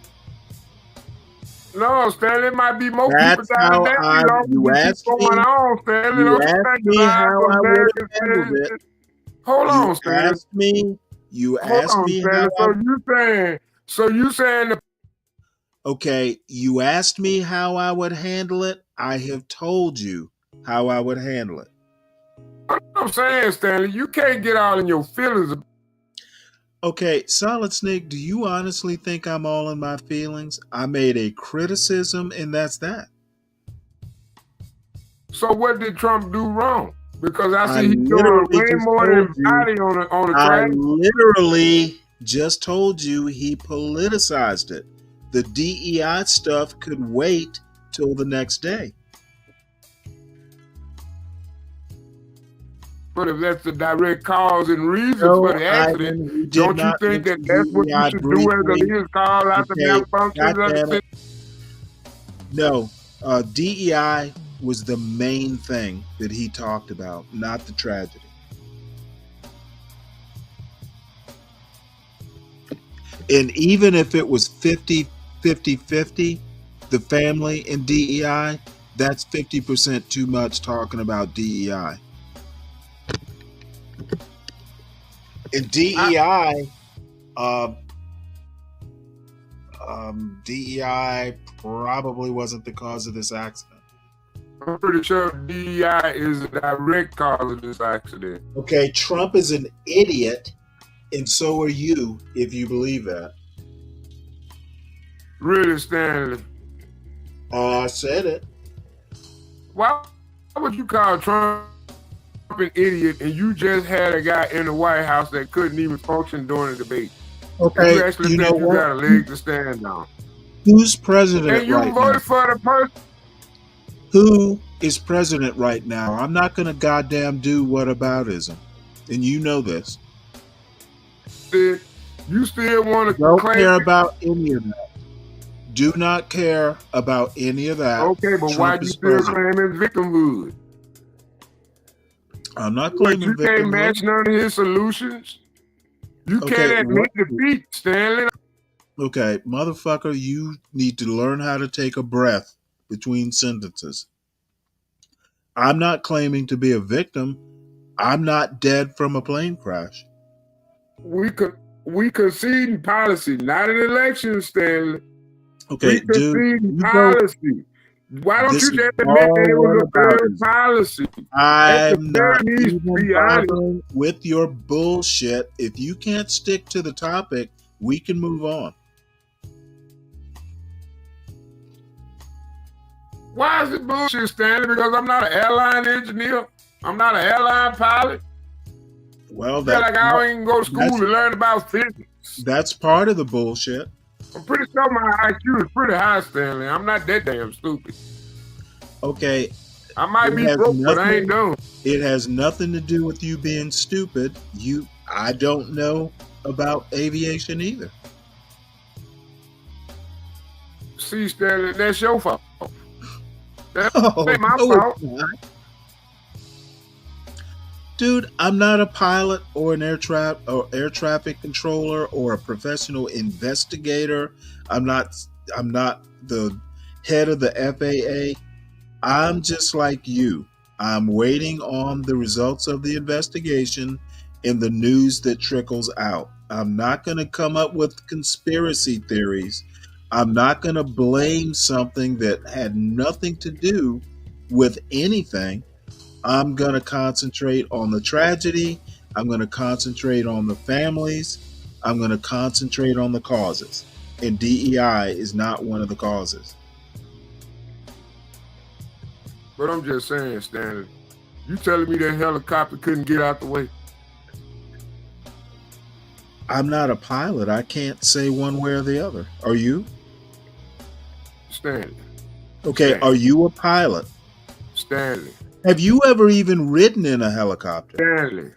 No, Stanley, it might be more That's people how down you asked me. going on, Stanley. You Don't you asked think me the lives how of I would Americans have handled it. Hold on, You Stanley. asked me. You Hold asked on, me Stanley. how. So you saying the Okay, you asked me how I would handle it. I have told you how I would handle it. I'm saying, Stanley, you can't get all in your feelings. Okay, Solid Snake, do you honestly think I'm all in my feelings? I made a criticism, and that's that. So what did Trump do wrong? Because I I see he's doing literally way just more than told you. body on the I track. literally just told you he politicized it. The DEI stuff could wait till the next day. But if that's the direct cause and reason No, for the accident, Ivan, we did don't you not think that mention that's what you DEI should do as a briefly. leader? Call out the Okay, malfunctions of goddamn the it. No, DEI was the main thing that he talked about, not the tragedy. And even if it was 50, the family and DEI, that's 50% too much talking about DEI. And DEI, DEI probably wasn't the cause of this accident. I'm pretty sure DEI is a direct cause of this accident. Okay, Trump is an idiot, and so are you, if you believe that. Really, Stanley? I said it. Why would you call Trump an idiot and you just had a guy in the White House that couldn't even function during the debate? Okay, You actually you know think you what? got a leg to stand on. Who's president And you right voted now? for the person. Who is president right now? I'm not going to goddamn do whataboutism. And you know this. You still want to Don't claim care about any of that. Do not care about any of that. Okay, but why Trump you is still president. claiming victimhood? I'm not But claiming you can't match victimhood. none of his solutions. You Okay, can't admit what- defeat, Stanley. Okay, motherfucker, you need to learn how to take a breath between sentences. I'm not claiming to be a victim. I'm not dead from a plane crash. We conceding policy, not an election, Stanley. Okay, We conceding dude, policy. Why don't this you is just admit that it all was a failed unaboutism. policy? I'm not Be even honest. bothering with your bullshit. If you can't stick to the topic, we can move on. Why is it bullshit, Stanley? Because I'm not an airline engineer. I'm not an airline pilot. Well, I feel like I ain't go to school to learn about physics. That's part of the bullshit. I'm pretty sure my IQ is pretty high, Stanley. I'm not that damn stupid. Okay. I might be broke, but I ain't dumb. It has nothing to do with you being stupid. I don't know about aviation either. See, Stanley, that's your fault. That Oh, ain't my no, fault. it's not. Dude, I'm not a pilot or an air traffic controller or a professional investigator. I'm not the head of the FAA. I'm just like you. I'm waiting on the results of the investigation and the news that trickles out. I'm not going to come up with conspiracy theories. I'm not going to blame something that had nothing to do with anything. I'm going to concentrate on the tragedy. I'm going to concentrate on the families. I'm going to concentrate on the causes. And DEI is not one of the causes. But I'm just saying, Stanley, you telling me that helicopter couldn't get out the way? I'm not a pilot. I can't say one way or the other. Are you? Stanley. Okay, Stanley. are you a pilot? Stanley. Have you ever even ridden in a helicopter? Stanley.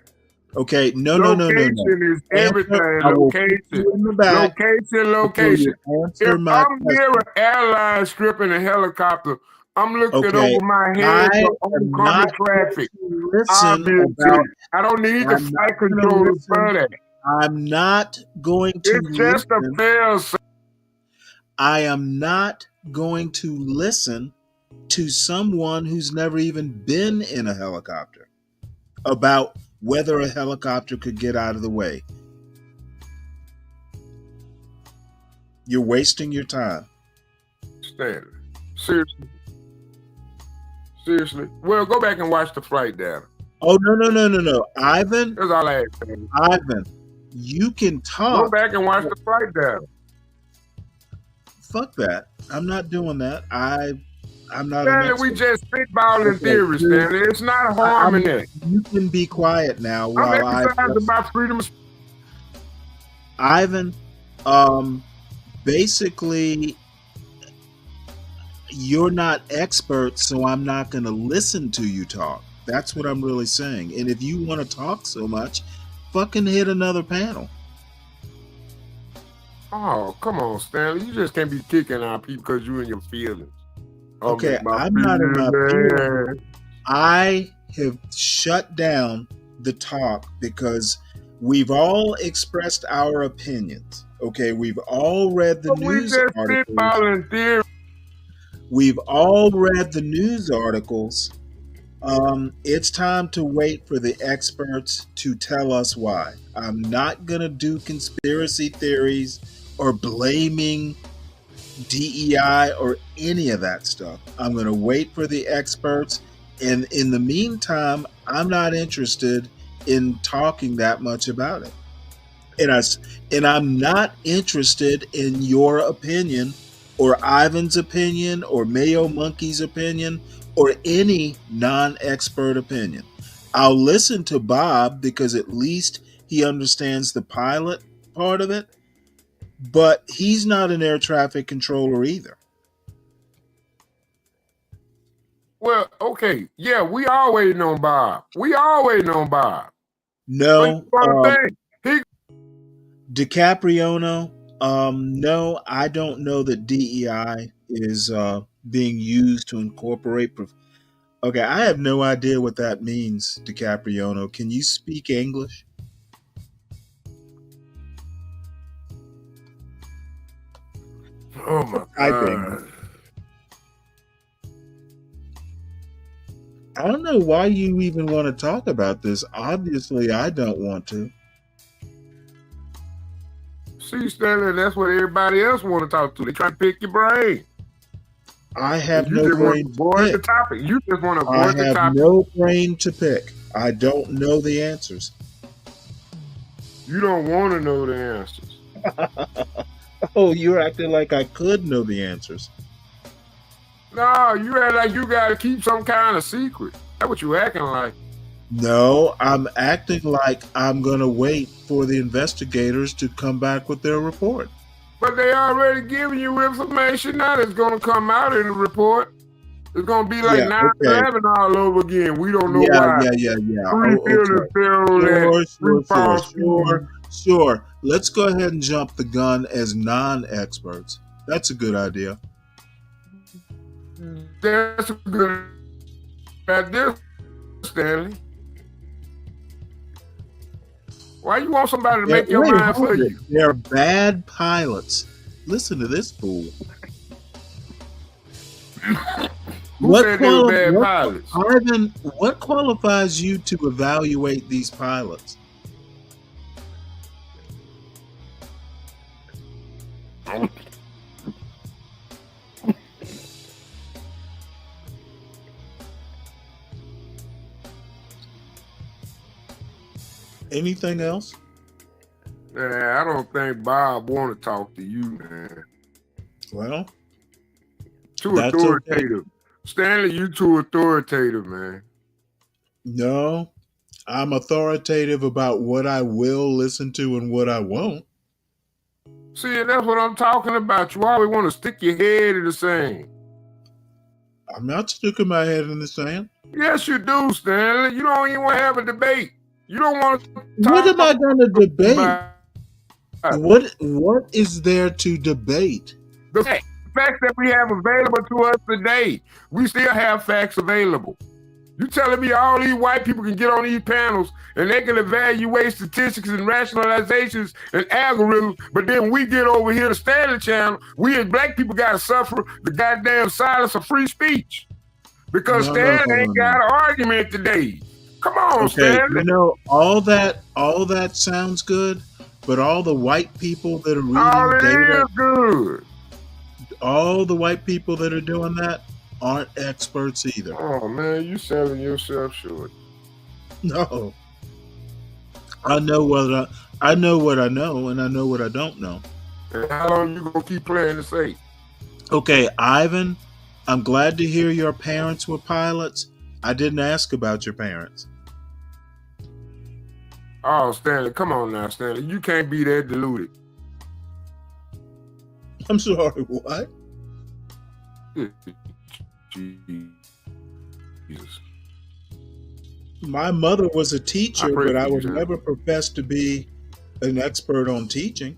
Okay, no. Location is everything. I will Location. put you in the back Location. before you If answer my I'm near an airline strip in a helicopter, I'm looking Okay, over my head I for am oncoming not traffic. going to listen Obviously. about. I don't need the I'm not flight gonna controller listen. for that. I'm not going to It's just a listen. fail safe. I am not going to listen to someone who's never even been in a helicopter about whether a helicopter could get out of the way. You're wasting your time. Stanley. Seriously. Well, go back and watch the flight data. Oh, no. Ivan, That's all I ask. Stanley. Ivan, you can talk. Go back and watch the flight data. Fuck that. I'm not doing that. I'm not Stanley, an we expert. just spitballing Okay, theories, dude. Stanley. It's not harm in that. You can be quiet now I'm while I exercising my freedom. Ivan, basically, you're not expert, so I'm not going to listen to you talk. That's what I'm really saying. And if you want to talk so much, fucking hit another panel. Oh, come on, Stanley. You just can't be kicking out people because you in your feelings. Okay, I'm not in my feelings. I have shut down the talk because we've all expressed our opinions. Okay, we've all read the news articles. We've all read the news articles. It's time to wait for the experts to tell us why. I'm not going to do conspiracy theories or blaming DEI or any of that stuff. I'm going to wait for the experts. And in the meantime, I'm not interested in talking that much about it. And I'm not interested in your opinion or Ivan's opinion or Mayo Monkey's opinion or any non-expert opinion. I'll listen to Bob because at least he understands the pilot part of it, but he's not an air traffic controller either. Well, okay. Yeah, we all waiting on Bob. No, He DiCapriono, no, I don't know that DEI is being used to incorporate. Okay, I have no idea what that means, DiCapriono. Can you speak English? Oh my Typing. God. I don't know why you even want to talk about this. Obviously, I don't want to. See, Stanley, that's what everybody else want to talk to. They try to pick your brain. I have You no just want brain to to avoid the pick. topic. You just want to I avoid the have topic. no brain to pick. I don't know the answers. You don't want to know the answers. Oh, you're acting like I could know the answers. No, you act like you got to keep some kind of secret. That's what you acting like. No, I'm acting like I'm going to wait for the investigators to come back with their report. But they already giving you information now that's going to come out in the report. It's going to be like Yeah, 9/11 all over again. We don't know Yeah, why. yeah. Three Oh, buildings okay. fell at three false Sure. Let's go ahead and jump the gun as non-experts. That's a good idea. That's a good idea, Stanley. Why you want somebody to make your mind for hold it. you? They're bad pilots. Listen to this fool. Who said they were bad pilots? Ivan, what qualifies you to evaluate these pilots? Anything else? I don't think Bob want to talk to you, man. Well, Too that's authoritative. Stanley, you too authoritative, man. No, I'm authoritative about what I will listen to and what I won't. See, and that's what I'm talking about. You always want to stick your head in the sand. I'm not sticking my head in the sand. Yes, you do, Stanley. You don't even want to have a debate. You don't want to talk What am I going to debate? about What is there to debate? the facts that we have available to us today. We still have facts available. You telling me all these white people can get on these panels and they can evaluate statistics and rationalizations and algorithms, but then we get over here to Stanley Channel, we as black people got to suffer the goddamn silence of free speech because Stanley ain't got an argument today. Come on, Okay, Stanley. you know, all that sounds good, but all the white people that are reading All it data, is good. all the white people that are doing that aren't experts either. Oh man, you selling yourself short. No. I know what I know, and I know what I don't know. And how long you gonna keep playing the safe? Okay, Ivan, I'm glad to hear your parents were pilots. I didn't ask about your parents. Oh, Stanley, come on now, Stanley. You can't be that deluded. I'm sorry, what? Jesus. My mother was a teacher, pray but for I you, would Jan. never profess to be an expert on teaching.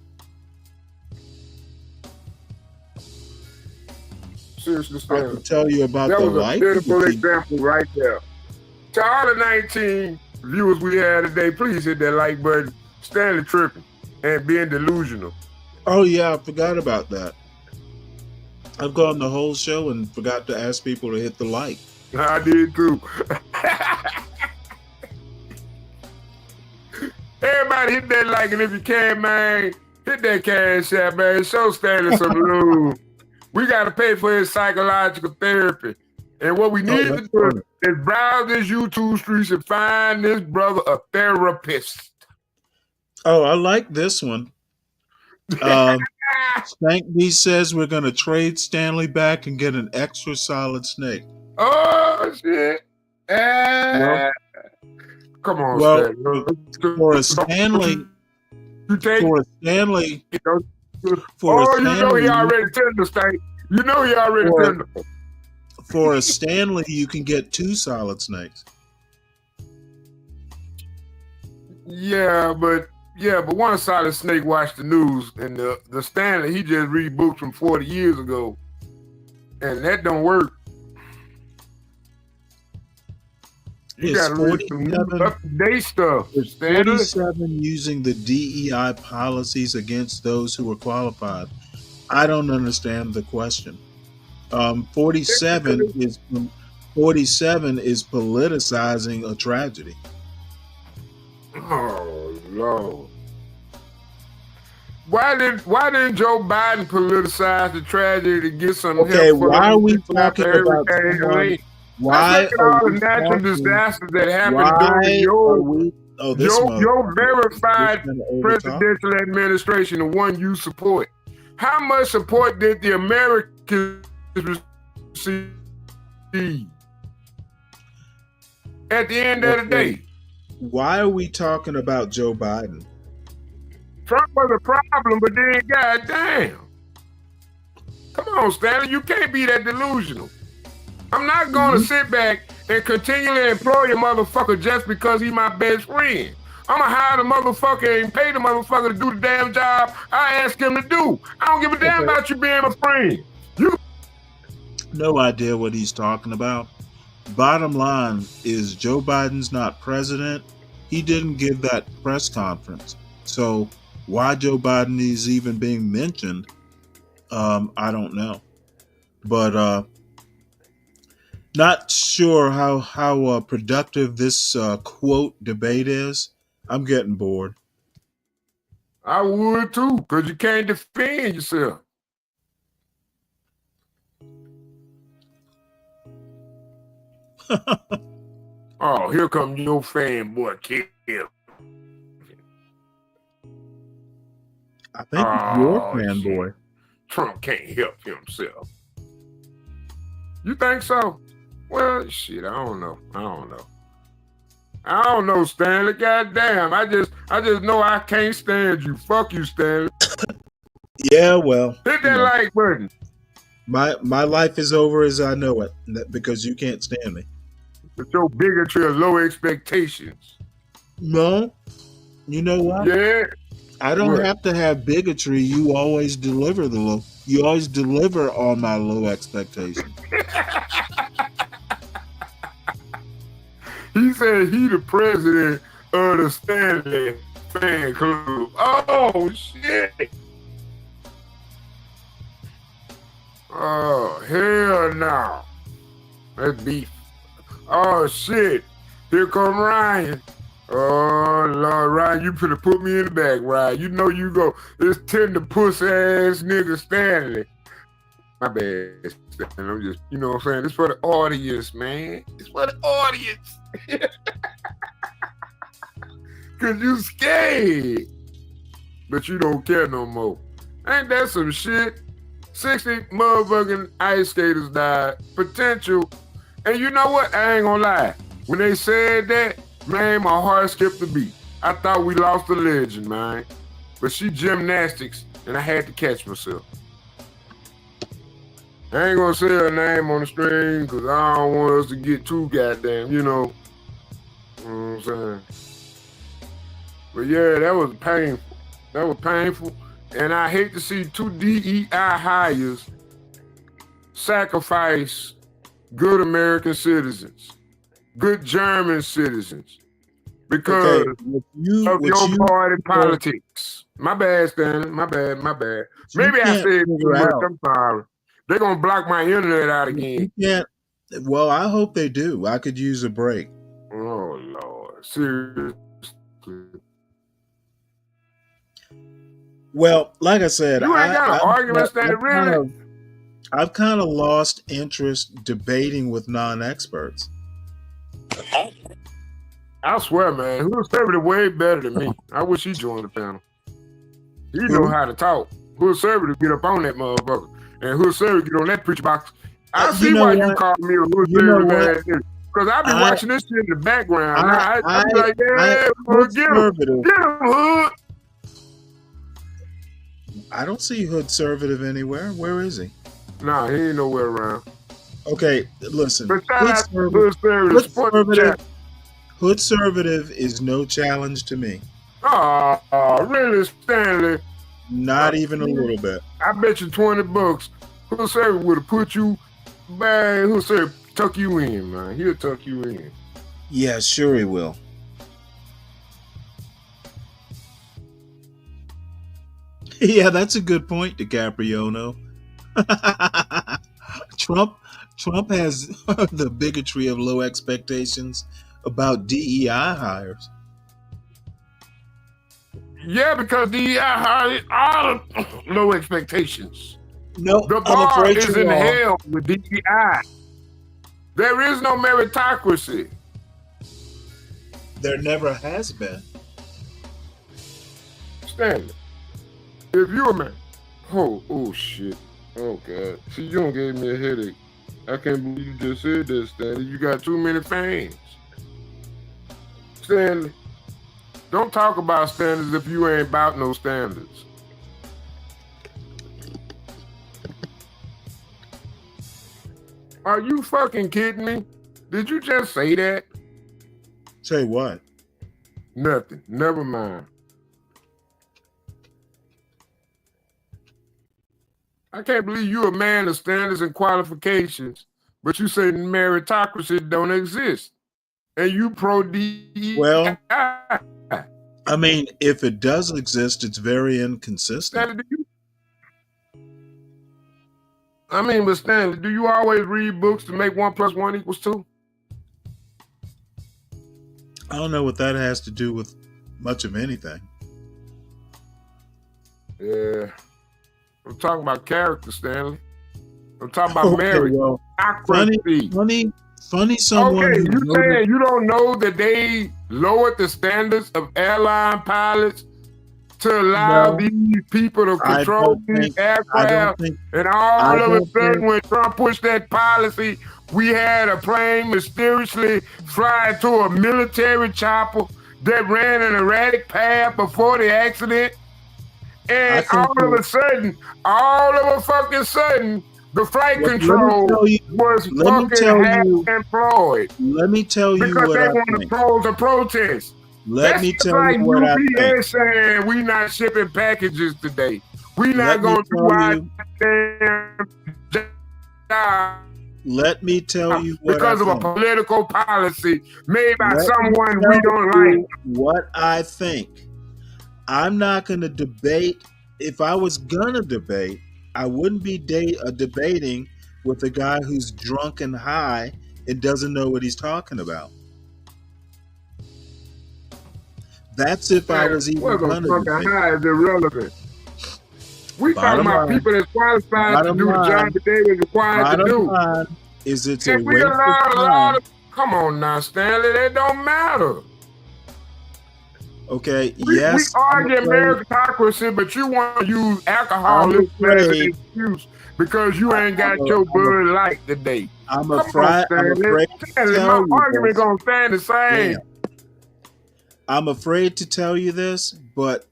Seriously, I Stanley. can tell you about That the was a life beautiful of the example right there. To all the 19 viewers we had today, please hit that like button. Stanley tripping and being delusional. Oh yeah, I forgot about that. I've gone the whole show and forgot to ask people to hit the like. I did too. Everybody hit that like, and if you can, man, hit that cash app, man. Show Stanley some love. We got to pay for his psychological therapy. And what we need to do is browse this YouTube streets and find this brother a therapist. Oh, I like this one. Stank B says we're going to trade Stanley back and get an extra solid snake. Oh, shit. Well, Come on, well, Stanley. for a Stanley, You take for a Stanley, Oh, you know he already tender, Stank. You know he already tender. For a Stanley, you can get 2 solid snakes. Yeah, but one solid snake watched the news, and the Stanley, he just read books from 40 years ago, and that don't work. You It's gotta read some up-to-date stuff. It's Stanley. 47 using the DEI policies against those who are qualified. I don't understand the question. 47 is politicizing a tragedy. Oh Lord. Why didn't Joe Biden politicize the tragedy to get some Okay, help for why are those we people after talking about Hurricane someone? Helene? Why Let's look at are all we the natural talking? disasters that happened during Why your are we? Oh, this your motherfucker. verified This gonna overtalk? presidential administration, the one you support. How much support did the Americans receive at the end of the day? Why are we talking about Joe Biden? Trump was a problem, but then goddamn. Come on, Stanley, you can't be that delusional. I'm not going to sit back and continually employ a motherfucker just because he's my best friend. I'm going to hire the motherfucker and pay the motherfucker to do the damn job I ask him to do. I don't give a damn about you being a friend. No idea what he's talking about. Bottom line is Joe Biden's not president. He didn't give that press conference. So why Joe Biden is even being mentioned, I don't know. But not sure how productive this quote debate is. I'm getting bored. I would too, because you can't defend yourself. Oh, here come your fanboy Kim. I think it's your fanboy. Trump can't help himself. You think so? Well, shit, I don't know, Stanley. Goddamn, I just know I can't stand you. Fuck you, Stanley. Yeah, well, hit that like button. My life is over as I know it because you can't stand me. With your bigotry of low expectations. No, you know what? Yeah, I don't what? have to have bigotry. You always deliver You always deliver on my low expectations. He said he the president of the Stanley fan club. Oh shit! Oh hell no! That's beef. Oh shit! Here come Ryan. Oh Lord, Ryan, you could have put me in the back, Ryan. You know you go. This tender pussy ass nigga Stanley. My bad, Stanley. I'm just, you know what I'm saying? It's for the audience, man. It's for the audience. Cause you scared. But you don't care no more. Ain't that some shit? 60 motherfucking ice skaters died. Potential. And you know what? I ain't gonna lie. When they said that, man, my heart skipped a beat. I thought we lost a legend, man. But she gymnastics, and I had to catch myself. I ain't gonna say her name on the stream because I don't want us to get too goddamn, you know. You know what I'm saying? But yeah, that was painful. That was painful. And I hate to see two DEI hires sacrifice good American citizens, good German citizens, because of your party politics. My bad, Stanley. My bad. Maybe I said too much. I'm sorry. They're going to block my internet out again. Yeah. Well, I hope they do. I could use a break. Oh, Lord. Seriously. Well, like I said, you ain't got an argument, Stanley, really? I've kind of lost interest debating with non-experts. I swear, man, Hood Servitor way better than me. I wish he joined the panel. He know how to talk. Hood Servitor get up on that motherfucker. And Hood Servitor get on that preacher box. I see why you call me a Hood Servitor, man. Because I be watching this shit in the background. I be like, yeah, get him, Hood. I don't see Hood Conservative anywhere. Where is he? Nah, he ain't nowhere around. Okay, listen. But Hood Conservative is no challenge to me. Oh, really, Stanley? Not even a little bit. I bet you $20. Hood Conservative would have put you, man. Hood Conservative tuck you in, man. He'll tuck you in. Yeah, sure he will. Yeah, that's a good point, DiCapriono. Trump has the bigotry of low expectations about DEI hires. Yeah, because DEI hires are low expectations. No, The I'm bar afraid is you in are. hell with DEI. There is no meritocracy. There never has been. Stanley, if you're a man, oh shit. Oh God. See, you don't gave me a headache. I can't believe you just said that, Stanley. You got too many fans. Stanley, don't talk about standards if you ain't about no standards. Are you fucking kidding me? Did you just say that? Say what? Nothing. Never mind. I can't believe you're a man of standards and qualifications, but you say meritocracy don't exist. And you pro DEI. Well, I mean, if it does exist, it's very inconsistent. But Stanley, do you always read books to make 1 + 1 = 2? I don't know what that has to do with much of anything. Yeah. I'm talking about character, Stanley. I'm talking about marriage. Well, Meritocracy. funny someone Okay, who you knows- saying you don't know that they lowered the standards of airline pilots to allow No. these people to I control don't these think- I don't aircraft? think- And I all of a don't sudden, think- when Trump pushed that policy, we had a plane mysteriously fly to a military chopper that ran an erratic path before the accident. And think all of a sudden, the flight Let me control tell you- was let me fucking tell half you- employed Let me tell you because what they I want to think. close a protest. Let That's me just tell like you what I UPS think. saying we not shipping packages today. We not Let me going to do tell our you- damn job Let me tell you what because I of a think. political policy made by Let me someone tell we don't you like. what I think. I'm not going to debate. If I was going to debate, I wouldn't be debating with a guy who's drunk and high and doesn't know what he's talking about. That's if I was even What's going to fucking debate. high is irrelevant. We talking Bottom about line. people that's qualified to Bottom do the line. job that they were required to Bottom do. line is it's a If we waste of allow a lot time. of, come on now, Stanley, that don't matter. Okay, We yes, argue I'm afraid, meritocracy, but you want to use I'm alcoholism as an afraid, excuse because you ain't got I'm, your I'm, Bud Light today. I'm Come on, afraid, I'm Stanley. afraid to Stanley, my tell you argument this. gonna stand the same. Damn. I'm afraid to tell you this, but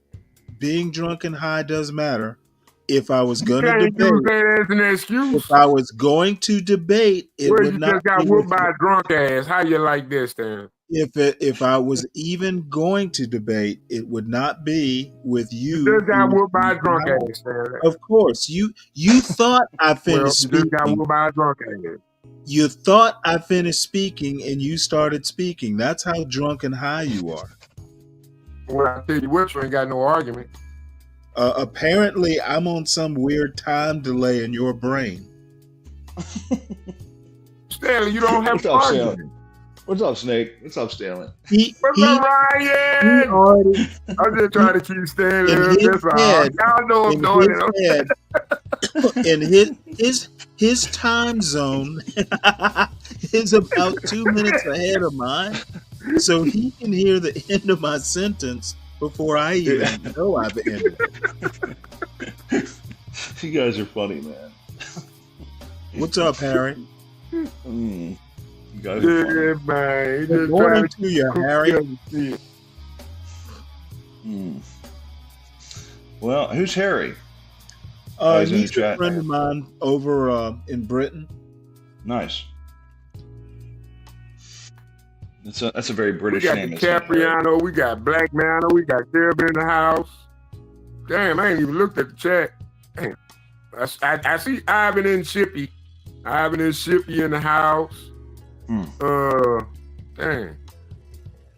being drunk and high does matter. If I was You going to can't use debate, that as an excuse. if I was going to debate, it Well, would you not just got be whooped with by a drunk ass. How you like this, Stanley? if I was even going to debate, it would not be with You you. just got who's whooped by a drunk drunk and high. ass, Stanley. Of course, you thought I Well, finished you just got speaking. whooped by a drunk ass. You thought I finished speaking, and you started speaking. That's how drunk and high you are. Well, I tell you what, you ain't got no argument. Apparently, I'm on some weird time delay in your brain. Stanley, you don't have What's to up, argue. Stanley? What's up, Snake? What's up, Stanley? What's up, Ryan? Already, I'm just trying to keep Stanley in up. his That's all. head, Y'all know I'm in doing his it. head, in his time zone is about 2 minutes ahead of mine, so he can hear the end of my sentence before I even know I've ended it. You guys are funny, man. What's up, Harry? You guys are funny. Yeah, man. He Good just morning trying to you, cook Harry. up the shit. Well, who's Harry? Oh, he's in the He's a chat. friend of mine over in Britain. Nice. That's a very We British got name. isn't it? DiCapriano, we got Black Mano, we got Caribbean in the house. Damn, I ain't even looked at the chat. Damn. I see Ivan and Shippy. Ivan and Shippy in the house. Dang.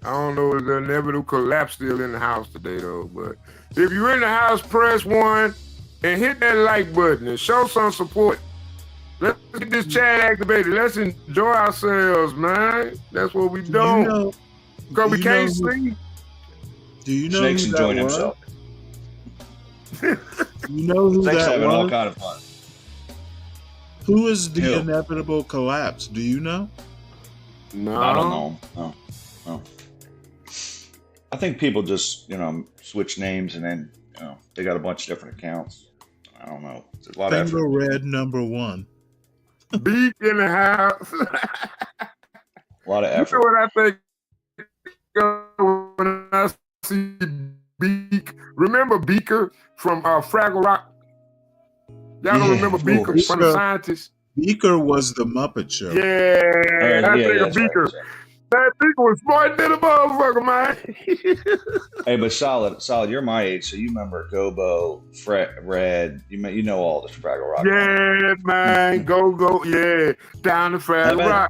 I don't know if the inevitable collapse still in the house today though, but If you're in the house, press 1 and hit that like button and show some support. Let's get this chat activated. Let's enjoy ourselves, man. That's what we do. Because we can't see. Do you know Snake's who enjoying that was? himself. You know who Snake's that having all was? kind of fun. Who is the Who? inevitable collapse? Do you know? No. I don't know. No. I think people just, switch names and then, they got a bunch of different accounts. I don't know. It's a lot of Finger effort. Red #1. Beak in the house. A lot of You know effort. what I think when I see Beak? Remember Beaker from Fraggle Rock? Y'all don't Yeah. remember Beaker from the scientists? Beaker was the Muppet Show. Yeah, I think of that's right, Beaker. that's right. That Beaker was smart than a motherfucker, man. Hey, but solid. You're my age, so you remember Gobo, Red. You know all the Fraggle Rock. Yeah, man. Go. Yeah. Down the Fraggle Rock.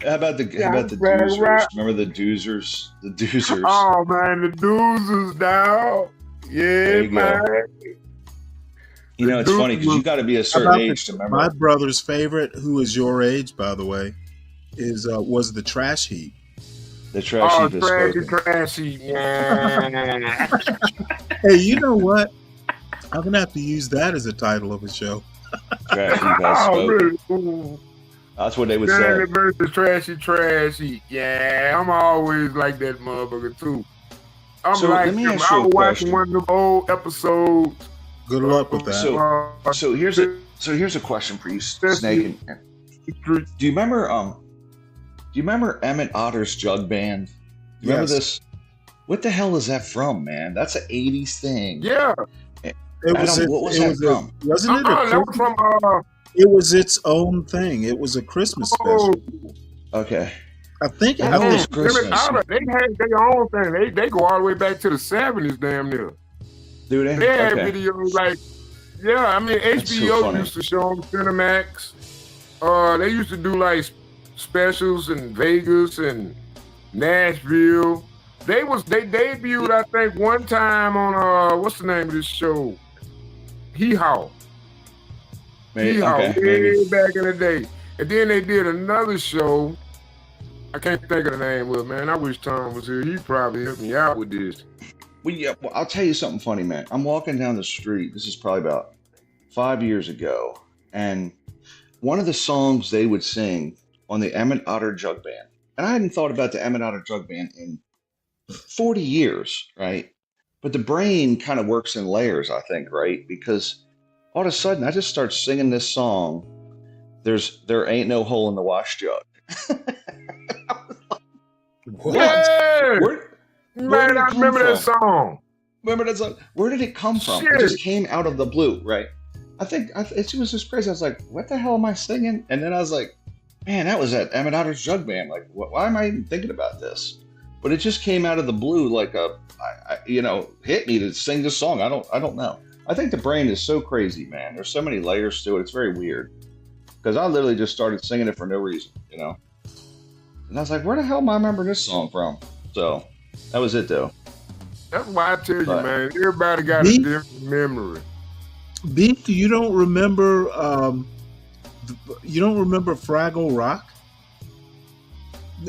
How about the Fraggle Doozers? Rock. Remember the Doozers? The Doozers. Oh, man. The Doozers, dog. Yeah, There you go. man. It's funny because you got to be a How certain about age to remember. my brother's favorite, who is your age, by the way, was the Trash Heap. The Trash Heap is spoken. Trashy. Yeah. Hey, you know what? I'm gonna have to use that as a title of a show. Trash Heap has Oh, spoken. really? Ooh. That's what they would say. Danny versus Trashy. Yeah, I'm always like that motherfucker, too. I'm So, like let me him. ask you I a was watching question. one of them old episodes. Good luck with that. So here's a question for you, Snake. Do you remember Emmett Otter's Jug Band? Do you remember Yes. this? What the hell is that from, man? That's an '80s thing. Yeah. What was that from? Wasn't it that was a from It was its own thing. It was a Christmas special. Okay. I think it That was was Christmas. They had their own thing. They go all the way back to the 70s, damn near. Do they? They had Okay. videos like, yeah, I mean, That's so HBO funny. used to show them Cinemax. They used to do like specials in Vegas and Nashville. They debuted, I think, one time on what's the name of this show? Hee Haw. Maybe, Hee-Haw, okay, way maybe. back in the day. And then they did another show. I can't think of the name of it, man. I wish Tom was here. He'd probably help me out with this. Well, yeah, I'll tell you something funny, man. I'm walking down the street. This is probably about 5 years ago. And one of the songs they would sing on the Emmett Otter Jug Band, and I hadn't thought about the Emmett Otter Jug Band in 40 years, right? But the brain kind of works in layers, I think, right? Because all of a sudden, I just start singing this song. There ain't no hole in the wash jug. What? Yeah! Where Man, did it I come remember that from? song. Remember that song? Where did it come from? Shit. It just came out of the blue, right? It was just crazy. I was like, what the hell am I singing? And then I was like, man, that was at Emmett Otter's Jug Band. Like, why am I even thinking about this? But it just came out of the blue, like hit me to sing this song. I don't know. I think the brain is so crazy, man. There's so many layers to it. It's very weird. Because I literally just started singing it for no reason, And I was like, where the hell am I remembering this song from? So that was it, though. That's why I tell you, But- man, everybody got a different memory. Beak, you don't remember Fraggle Rock?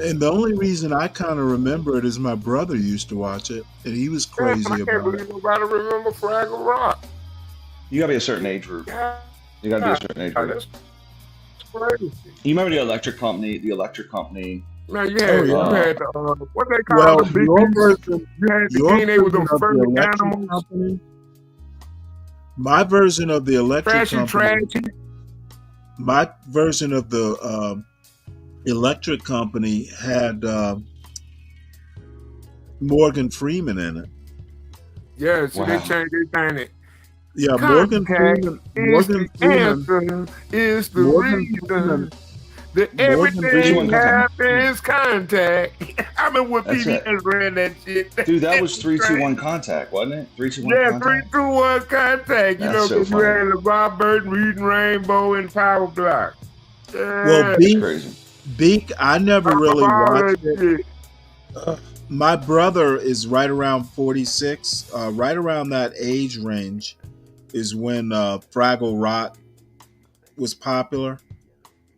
And the only reason I kind of remember it is my brother used to watch it, and he was crazy Man, I can't about believe it. nobody remember Fraggle Rock. You got to be a certain age group. You got to be a certain age group. That's crazy. You remember the Electric Company? Man, you had, Oh, yeah. you had what they call Well, the big your dudes? version, You had the your king, they were them version of the furry Electric animals. Company. My version of the Electric Company. My version of the Electric Company had Morgan Freeman in it. Yeah, see, they Wow. changed it. Yeah, Morgan Contact Freeman. is Morgan the Freeman. answer, is the Morgan reason Freeman. that Morgan everything Freeman. happens contact. I remember when That's it. PBS ran that shit. Dude, that was 3-2-1 Contact, wasn't it? 3-2-1 Yeah, Contact. 3-2-1 Contact. You That's know, so because you funny. had the Bob Burton, Reading Rainbow, and Power Block. Yeah. Well, That's crazy. Beak, I never really All watched that it. shit. My brother is right around 46. Right around that age range is when Fraggle Rock was popular.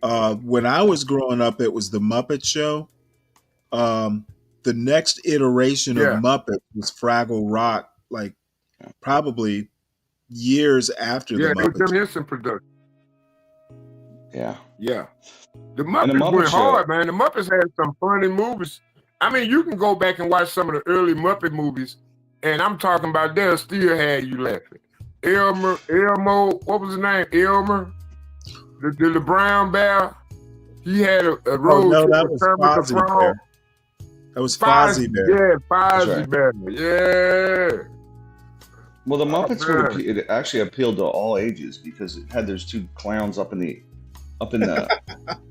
When I was growing up, it was the Muppet Show. The next iteration of Yeah. Muppet was Fraggle Rock, like probably years after the Yeah, it was Muppet Jim Show. Henson production. Yeah. Yeah. The And Muppets the Muppet went Show. hard, man. The Muppets had some funny movies. I mean, you can go back and watch some of the early Muppet movies, and I'm talking about they'll still have you laughing. Elmo, what was his name? Elmer, the brown bear. He had a Oh road no, trip that with was Kermit the Fozzie Frog. Bear. That was Fozzie Bear. Yeah, That's Fozzie right. Bear. Yeah. Well, the Oh, Muppets man. it actually appealed to all ages because it had those two clowns up in the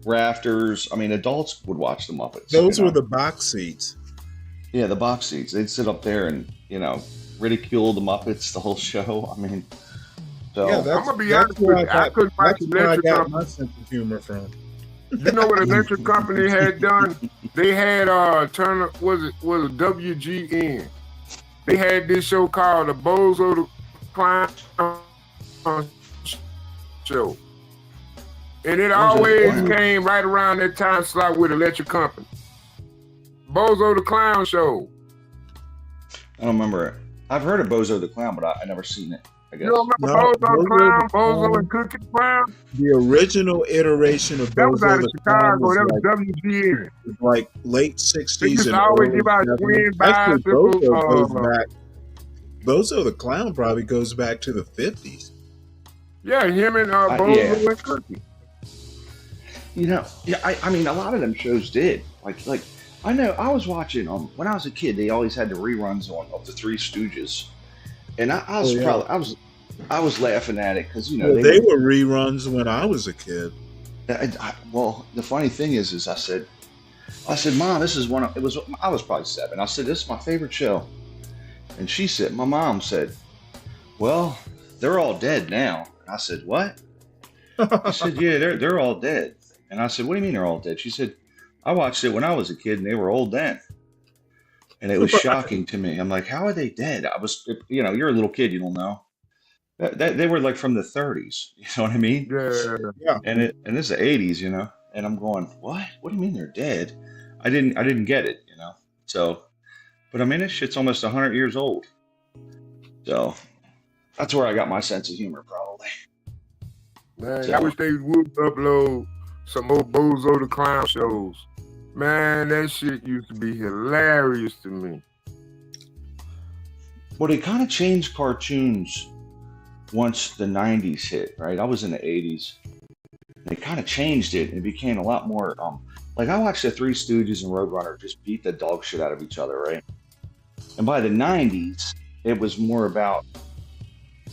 rafters. I mean, adults would watch the Muppets. Those you were know? the box seats. Yeah, the box seats. They'd sit up there and ridicule the Muppets the whole show. I mean, so Yeah, I'm that's gonna be that's honest where with I you. I got couldn't watch that's where I Electric got Company. my sense of humor from. You know what Electric Company had done? They had Turner was it WGN. They had this show called the Bozo the Clown Show. And it Bozo the always Clown. came right around that time slot with Electric Company. Bozo the Clown Show. I don't remember it. I've heard of Bozo the Clown, but I never seen it. I guess. You don't remember No, Bozo the Bozo Clown, the Bozo Clown, and Cookie Clown? the original iteration of That was out Bozo of the Clown Chicago. was That was like WGN. late They '60s used and to always early give out '70s. twin Actually, bicycles. Bozo goes back. Bozo the Clown probably goes back to the '50s. Yeah, him and Bozo Yeah. and Cookie. I mean, a lot of them shows did. Like I know I was watching when I was a kid. They always had the reruns of the Three Stooges, and I was Oh, yeah. probably I was laughing at it because Well, they were reruns when I was a kid. Well, the funny thing is I said, Mom, this is one. I was probably 7. I said, this is my favorite show, and my mom said, well, they're all dead now. And I said, what? She said, yeah, they're all dead. And I said, what do you mean they're all dead? She said, I watched it when I was a kid, and they were old then. And it was shocking to me. I'm like, how are they dead? You're a little kid, you don't know. They were like from the 30s. You know what I mean? Yeah. And this is the 80s, And I'm going, what? What do you mean they're dead? I didn't get it, So, but I mean, this shit's almost 100 years old. So that's where I got my sense of humor, probably. Man, So- I wish they would upload some more Bozo the Clown shows. Man, that shit used to be hilarious to me. Well, they kind of changed cartoons once the 90s hit, right? I was in the 80s. They kind of changed it and it became a lot more, like I watched the Three Stooges and Roadrunner just beat the dog shit out of each other, right? And by the 90s, it was more about,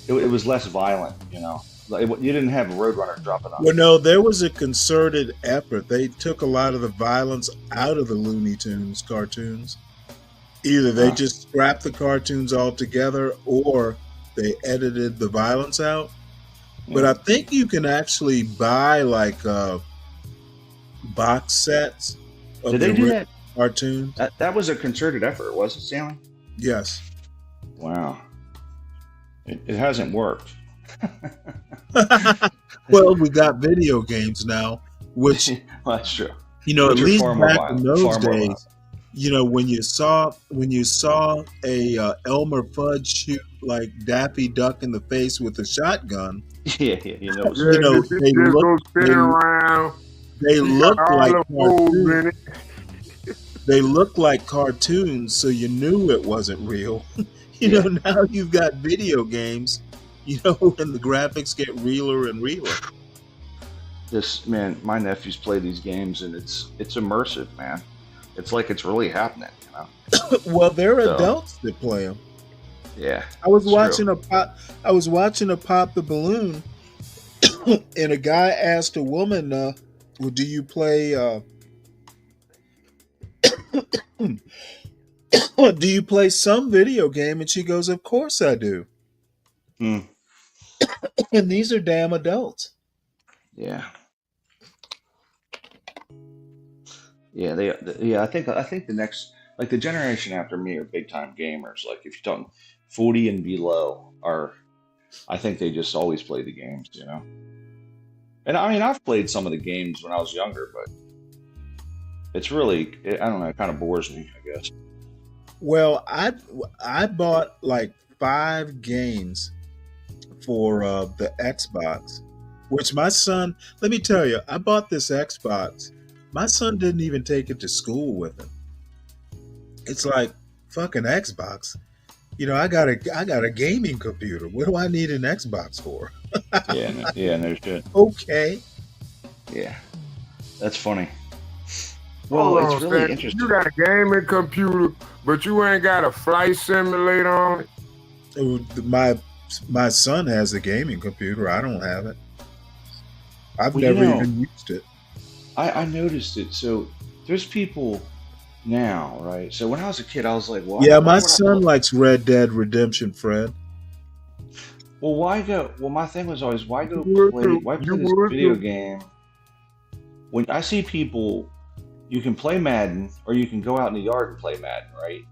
it was less violent, Like, you didn't have Roadrunner dropping off. Well, no, there was a concerted effort. They took a lot of the violence out of the Looney Tunes cartoons. Either they just scrapped the cartoons altogether or they edited the violence out. But I think you can actually buy like box sets of Did they do that? cartoons. That was a concerted effort, was it, Stanley? Yes. Wow. It hasn't worked. Well, we got video games now, which Well, that's true. at Which are least far more back violent, in those far more days, when you saw a Elmer Fudd shoot like Daffy Duck in the face with a shotgun, Yeah, they Just go look spin around. they You look got all like the holes in cartoons. it. They look like cartoons, so you knew it wasn't real. Now you've got video games, and the graphics get realer and realer. My nephews play these games and it's immersive, man. It's like it's really happening, Well, there are So- adults that play them. Yeah. I was it's watching true. I was watching a Pop the Balloon, and a guy asked a woman, "Well, do you play? Do you play some video game?" And she goes, "Of course I do." Hmm. And these are damn adults. Yeah. Yeah, I think the next like the generation after me are big time gamers. Like if you're talking 40 and below are, I think they just always play the games, you know. And I mean, I've played some of the games when I was younger, but it's really, I don't know, it kind of bores me, I guess. Well, I bought like 5 games for the Xbox, which my son, let me tell you, I bought this Xbox. My son didn't even take it to school with him. It's like fucking Xbox. You know, I got a gaming computer. What do I need an Xbox for? No shit. Okay. Yeah, that's funny. Well, it's really Stan, interesting. you got a gaming computer, but you ain't got a flight simulator on it. Oh, my son has a gaming computer. I don't have it. I've Well, you never know, even used it. I noticed it. So there's people now, right? So when I was a kid, I was like, well, Yeah, why my would I son likes Red Dead Redemption, Fred. Well, why go? Well, my thing was always, why go You would play? too. Why You play this would video too. game? When I see people, you can play Madden, or you can go out in the yard and play Madden, right?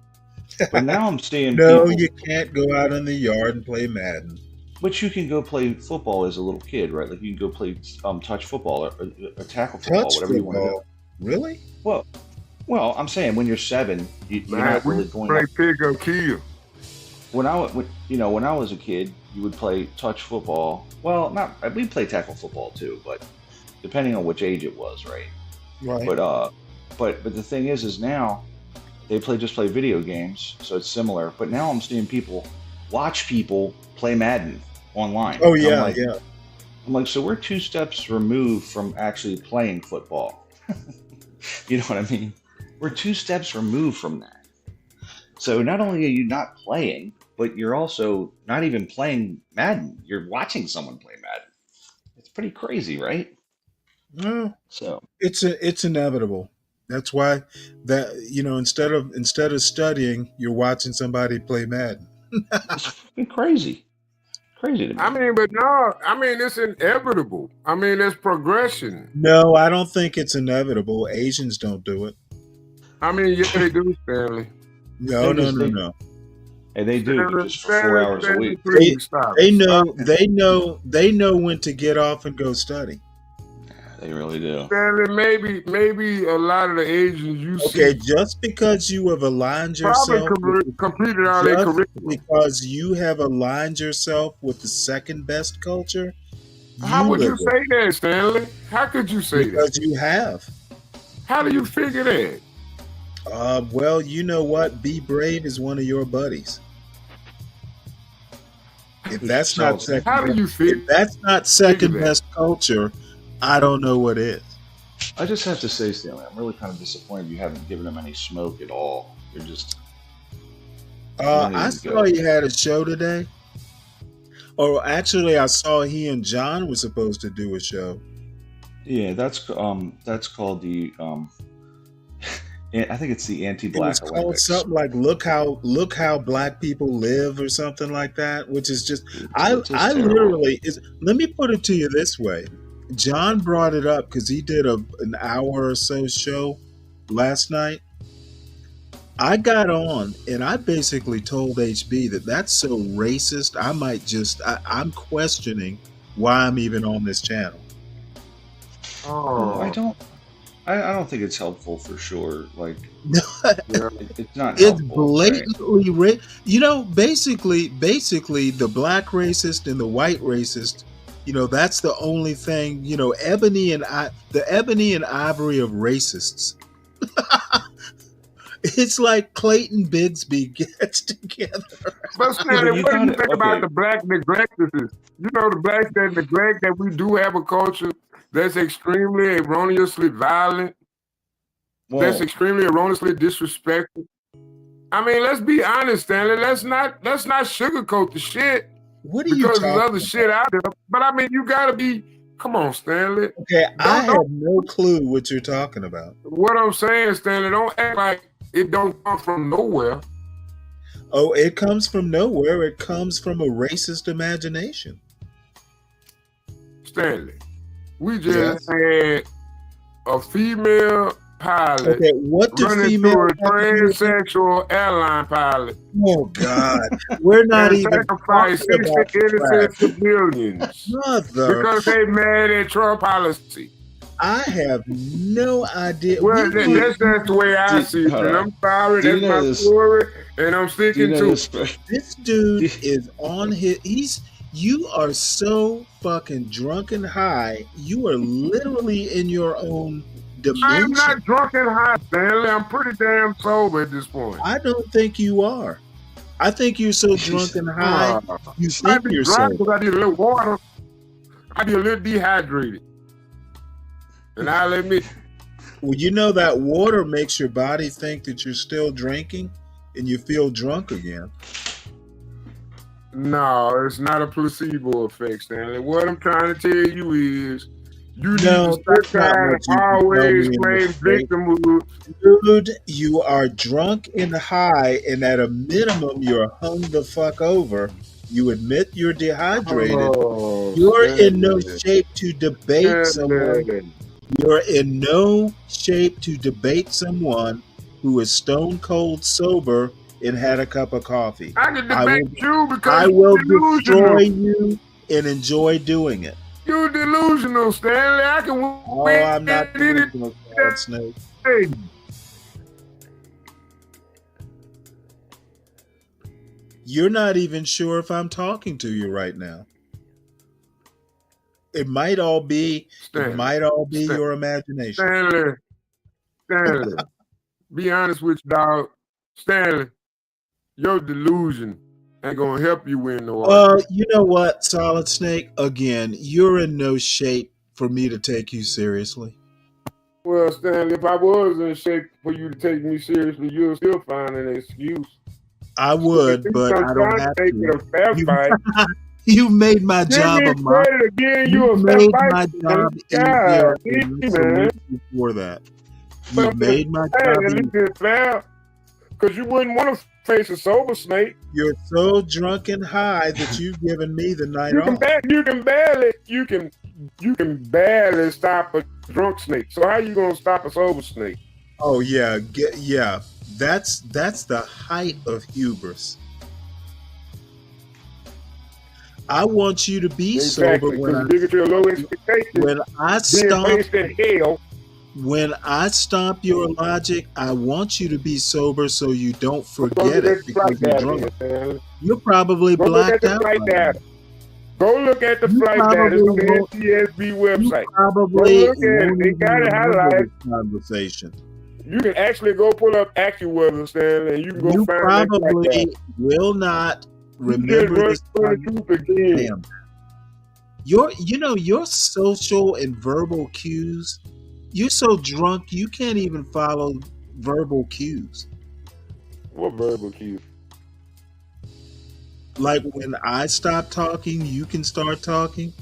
But now I'm seeing No, people, you can't go out in the yard and play Madden. but you can go play football as a little kid, right? Like you can go play touch football or tackle football, Touch whatever you want to do. football. Really? Well, I'm saying when you're 7, you're Man, not we really going play out. pick up kill. When I was a kid, you would play touch football. Well, not we play tackle football too, but depending on which age it was, right? Right. But the thing is now they just play video games, so it's similar. But now I'm seeing people watch people play Madden online. Oh And yeah, yeah. I'm like, so we're 2 steps removed from actually playing football. You know what I mean? We're 2 steps removed from that. So not only are you not playing, but you're also not even playing Madden. You're watching someone play Madden. It's pretty crazy, right? Well, So it's inevitable. That's why instead of studying, you're watching somebody play Madden. it's fucking crazy. Crazy to me. I mean, but no, I mean, it's inevitable. I mean, it's progression. No, I don't think it's inevitable. Asians don't do it. I mean, yeah, they do, Stanley. No, They no, just- no, they- no. And they do Stanley, just for 4 hours a Stanley, week. please stop. They know when to get off and go study. They really do. Stanley, maybe a lot of the Asians you Okay, see just because you have aligned probably yourself with completed all their just curriculum. because you have aligned yourself with the second best culture, How would you live it say that, Stanley? How could you say that? because you have. How do you figure that? Well, you know what? Be Brave is one of your buddies. If that's not second, How do you figure? if that's not second that? best culture, I don't know what is. I just have to say, Stanley, I'm really kind of disappointed you haven't given them any smoke at all. You're just. I saw he had a show today. Or actually, I saw he and John were supposed to do a show. Yeah, that's called the I think it's the It was anti-black called Olympics. something like "Look how black people live" or something like that, which is just It's just I terrible. literally is. Let me put it to you this way: John brought it up because he did an hour or so show last night. I got on and I basically told HB that that's so racist. I'm questioning why I'm even on this channel. Well, I Oh, don't think it's helpful for sure. Like yeah. it's not It's helpful, right? blatantly basically the black racist and the white racist, that's the only thing, the ebony and ivory of racists. It's like Clayton Bigsby gets together. But Stanley, you what do you gotta- think about okay. the black neglectedness? You know, the black that neglect that we do have a culture that's extremely erroneously violent, that's Well, extremely erroneously disrespectful. I mean, let's be honest, Stanley. Let's not sugarcoat the shit What are you because there's talking other shit out there. But I mean, you gotta be. Come on, Stanley. Okay, I Don't- have no clue what you're talking about. What I'm saying, Stanley, don't act like it don't come from nowhere. Oh, it comes from nowhere. It comes from a racist imagination. Stanley, we just had a female pilot Okay, what do running females through a have to do with it? transsexual airline pilot Oh God, we're not and even sacrifice talking 60 about the innocent trash. civilians Mother, because they mad at Trump policy. I have no idea. Well, We need that's the way I see it. Hold And on. I'm sorry, Do you that's know my this? story, and I'm Do you sticking know to this? it. this dude is on his. You are so fucking drunk and high. You are literally in your own I am dimension. not drunk and high, Stanley. I'm pretty damn sober at this point. I don't think you are. I think you're so drunk and high. You I think be you're dry sober. because I need a little water. I be a little dehydrated. And I'll admit, Well, you know that water makes your body think that you're still drinking, and you feel drunk again. no, it's not a placebo effect, Stanley. What I'm trying to tell you is you need No, to that's stop not trying what to you can tell always me in claim this state. victimhood. Dude, you are drunk and high, and at a minimum, you're hung the fuck over. You admit you're dehydrated. Oh, You're in no Stanley. shape to debate someone. Stanley. You're in no shape to debate someone who is stone cold sober and had a cup of coffee. I can I debate will, you I because will you're destroy delusional. you and enjoy doing it. You're delusional, Stanley. I can Oh, win I'm not any delusional, Solid Snake. day. You're not even sure if I'm talking to you right now. It might all be Stanley. your imagination. Stanley. Be honest with you, dog. Stanley, your delusion ain't gonna help you win no argument. You know what, Solid Snake? Again, you're in no shape for me to take you seriously. Well, Stanley, if I was in shape for you to take me seriously, you'll still find an excuse. I would, but I don't have Take it a fair to. fight. You made my Give job me a mock. credit again. You You a fair made fight. my job easier in this man. before that. You But made my hey, job at least easier. it's fair. Because you wouldn't want to face a sober snake. You're so drunk and high that you've given me the night You can off. barely stop a drunk snake. So how you gonna stop a sober snake? Oh yeah, yeah. That's the height of hubris. I want you to be Exactly. sober when Because you get your low expectations. when I Being stomp placed in hell. when I stomp your logic. I want you to be sober so you don't Go forget look at it the because flight you're data, drunk. man. You're probably Go look at blacked the out flight right now. data. Go look at the You flight data. It's probably on the won't. NTSB You website. Go probably look at it. won't They even got it remember highlighted. this conversation. You can actually go pull up AccuWeather, Stanley, and you can go You find that flight probably data. will not You just remember run this through the truth again. Damn. Your social and verbal cues. You're so drunk you can't even follow verbal cues. What verbal cue? Like when I stop talking, you can start talking.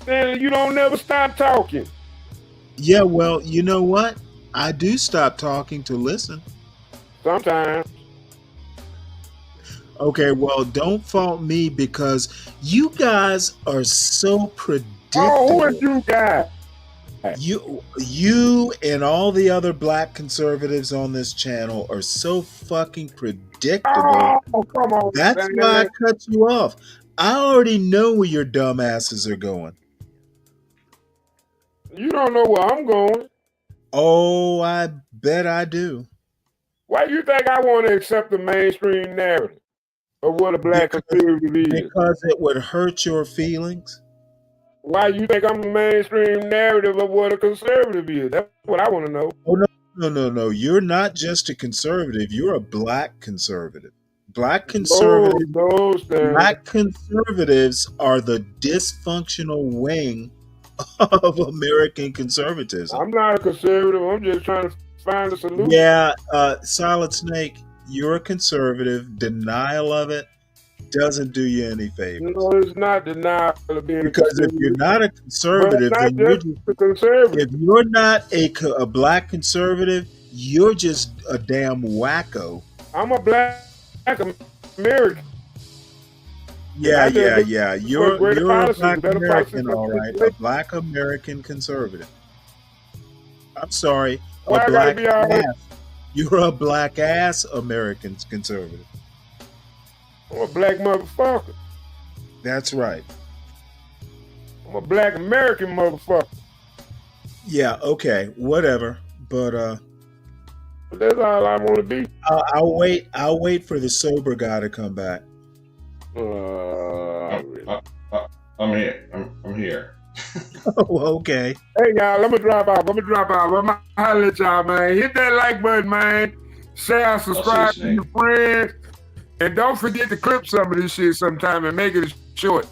Stanley, you don't never stop talking. Yeah, well, you know what? I do stop talking to listen. Sometimes. Okay, well, don't fault me because you guys are so predictable. Oh, who is you guys? You and all the other black conservatives on this channel are so fucking predictable. Oh, come on. That's Stanley. why I cut you off. I already know where your dumb asses are going. You don't know where I'm going. Oh, I bet I do. Why do you think I want to accept the mainstream narrative of what a black conservative is? Because it would hurt your feelings. Why you think I'm the mainstream narrative of what a conservative is? That's what I want to know. Oh, no. You're not just a conservative. You're a black conservative. Black conservatives, black conservatives are the dysfunctional wing of American conservatism. I'm not a conservative. I'm just trying to find a solution. Yeah, Solid Snake, you're a conservative. Denial of it doesn't do you any favors. No, it's not denial of being Because if you're not a conservative, then you're just a conservative. if you're not a black conservative, you're just a damn wacko. I'm a black American. Yeah. You're a policies, black better American, policies. all right. A black American conservative. I'm sorry, Why a I gotta black be all ass. You're a black ass American conservative. I'm a black motherfucker. That's right. I'm a black American motherfucker. Yeah, okay, whatever. But that's all I want to be. I'll wait for the sober guy to come back. I'm here. I'm here. Oh, okay. Hey y'all, I'm gonna drop out. I'm gonna holler at y'all, man. Hit that like button, man. Share, subscribe to your friends, and don't forget to clip some of this shit sometime and make it short.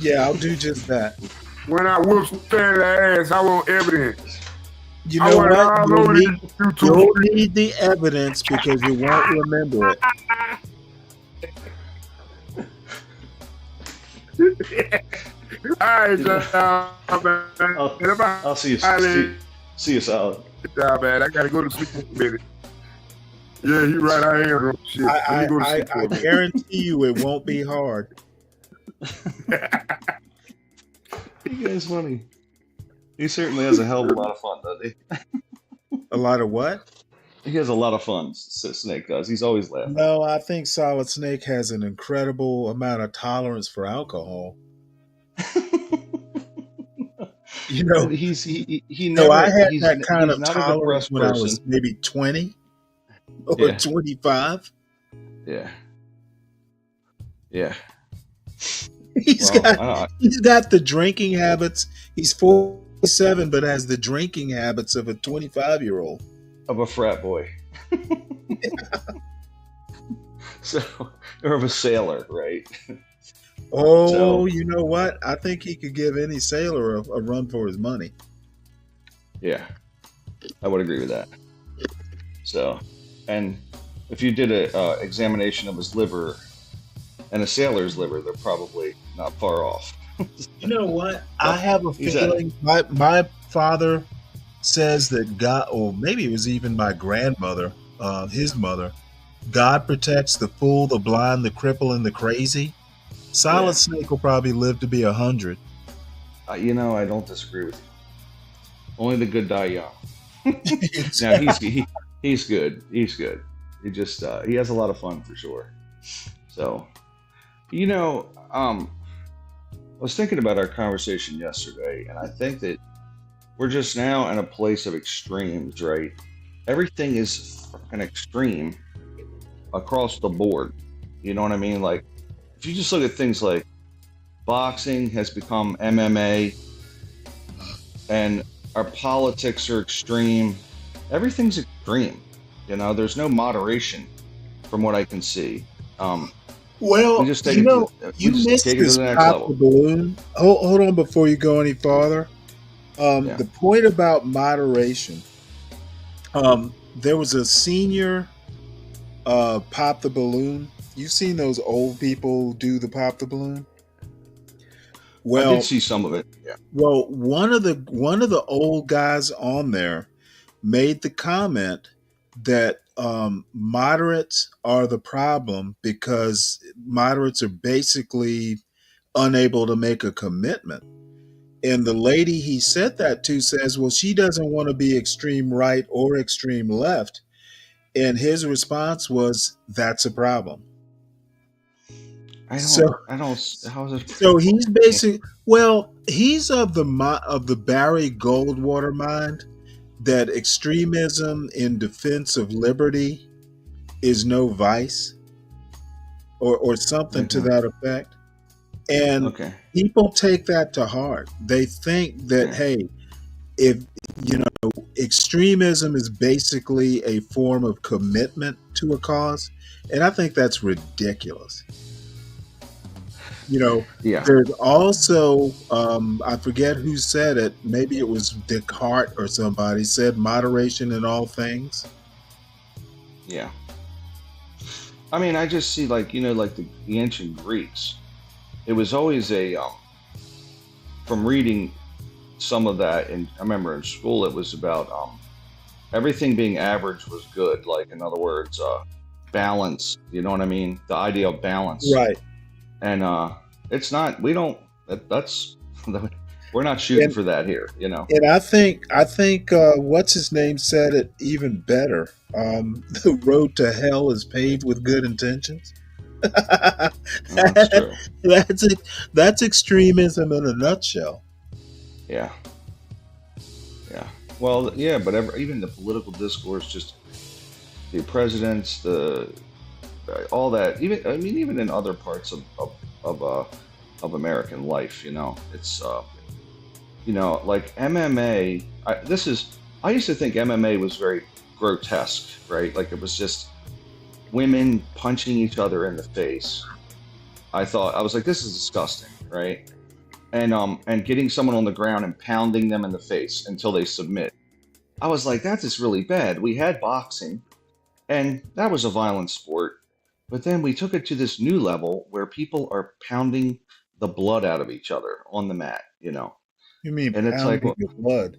Yeah, I'll do just that. When I whoop stand ass, I want evidence. You know what? You'll need the evidence because you won't remember it. All right, y'all, man. I'll see you. See you, solid. Yeah, man. I gotta go to sleep in a minute. Yeah, he right. I am. Shit. I guarantee you it won't be hard. You guys funny. He certainly has a hell of a lot of fun, doesn't he? A lot of what? He has a lot of fun. Snake does. He's always laughing. No, I think Solid Snake has an incredible amount of tolerance for alcohol. You know, he never. I had he's, that kind he's of not a tolerance depressed when I person. was maybe 20 or Yeah. 25. Yeah. Yeah. He's got the drinking habits. He's 47, but has the drinking habits of a 25-year-old. Of a frat boy. So, or of a sailor, right? Oh, So- you know what? I think he could give any sailor a run for his money. Yeah, I would agree with that. So, and if you did a examination of his liver and a sailor's liver, they're probably not far off. You know what? I have a He's a- feeling my father says that God, or maybe it was even my grandmother, his mother, God protects the fool, the blind, the cripple, and the crazy. Solid Yeah. Snake will probably live to be 100. You know, I don't disagree with you. Only the good die young. No, he's good. He's good. He just he has a lot of fun for sure. So, you know, I was thinking about our conversation yesterday, and I think that we're just now in a place of extremes, right? Everything is fucking extreme across the board. You know what I mean? Like, if you just look at things like boxing has become MMA, and our politics are extreme. Everything's extreme. You know, there's no moderation from what I can see. Well, we just take you it know, to, you we just missed take it to this the next pop level. the balloon. Hold on before you go any farther. The point about moderation. There was a senior pop the balloon. You've seen those old people do the pop the balloon? Well, I did see some of it. Yeah. Well, one of the old guys on there made the comment that moderates are the problem because moderates are basically unable to make a commitment. And the lady he said that to says, well, she doesn't want to be extreme right or extreme left. And his response was, that's a problem. I don't. How's it? So he's basically, well, he's of the Barry Goldwater mind that extremism in defense of liberty is no vice, or something to that effect. And people take that to heart. They think that, hey, if extremism is basically a form of commitment to a cause, and I think that's ridiculous. There's also, I forget who said it, maybe it was Descartes or somebody said moderation in all things. Yeah. I mean, I just see like the ancient Greeks. It was always from reading some of that, and I remember in school it was about everything being average was good. Like, in other words, balance. You know what I mean? The idea of balance. Right. And it's not. We don't. That's We're not shooting And for that here, you know. and I think what's his name said it even better. The road to hell is paved with good intentions. That's true. That's extremism in a nutshell. Yeah. Yeah. Well, yeah, but even the political discourse, just the presidents, all that. Even in other parts of American life, you know, it's like MMA. I used to think MMA was very grotesque, right? Like it was just women punching each other in the face. I was like, this is disgusting, right? And getting someone on the ground and pounding them in the face until they submit. I was like, that's just really bad. We had boxing, and that was a violent sport, but then we took it to this new level where people are pounding the blood out of each other on the mat, you know. You mean And it's like, pounding the blood?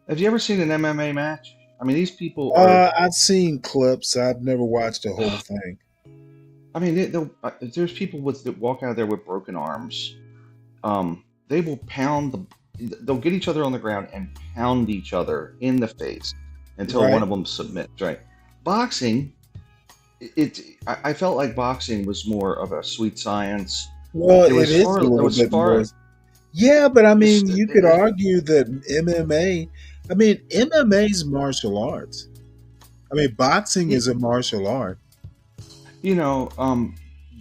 have you ever seen an MMA match? I mean, these people are. I've seen clips. I've never watched the whole thing. I mean, there's people that walk out there with broken arms. They will they'll get each other on the ground and pound each other in the face until Right. one of them submits. Right? Boxing, I felt like boxing was more of a sweet science. Well, It it was is a far. It little was bit far. more. Yeah, but I mean, It's, you could argue that MMA. I mean, MMA's martial arts. I mean, boxing is a martial art. You know,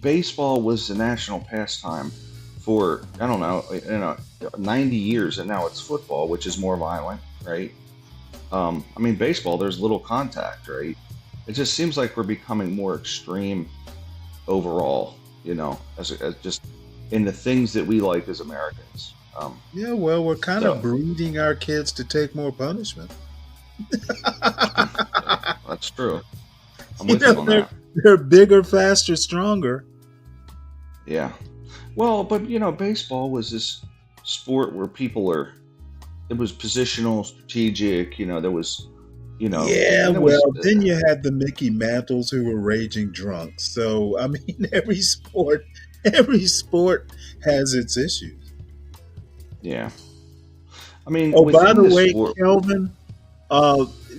baseball was the national pastime for, I don't know, 90 years, and now it's football, which is more violent, right? I mean, baseball, there's little contact, right? It just seems like we're becoming more extreme overall, you know, as just in the things that we like as Americans. Yeah, well, we're kind of So breeding our kids to take more punishment. that's true. I'm You with know, you on that. they're bigger, faster, stronger. Yeah. Well, but you know, baseball was this sport where it was positional, strategic, you know, there was, Yeah, and there well, was, then you had the Mickey Mantles who were raging drunks. So, I mean, every sport has its issues. yeah. I mean, Oh, by within the the way, sport,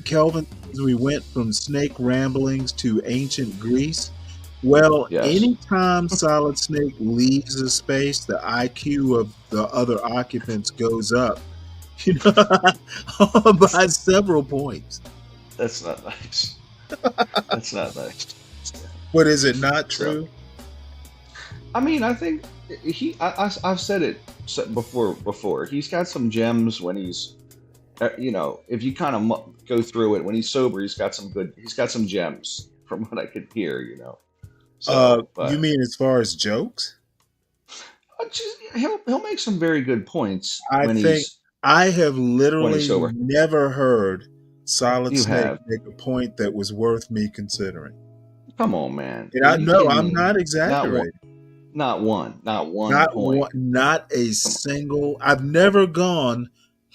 Kelvin, as we went from snake ramblings to ancient Greece. Well, yes. anytime Solid Snake leaves a space, the IQ of the other occupants goes up, you know, by several points. That's not nice. That's not nice. But is it not So, true? I mean, I think I've said it before. He's got some gems when he's, if you kind of go through it, when he's sober, he's got some gems from what I could hear, you know. So, You but mean as far as jokes? he'll make some very good points I when think I have he's literally sober. never heard Solid You Snake have. make a point that was worth me considering. Come on, man. And I You know kidding I'm me? not Not one. exaggerating. Not one. Not one Not point. one, not a single. I've never gone,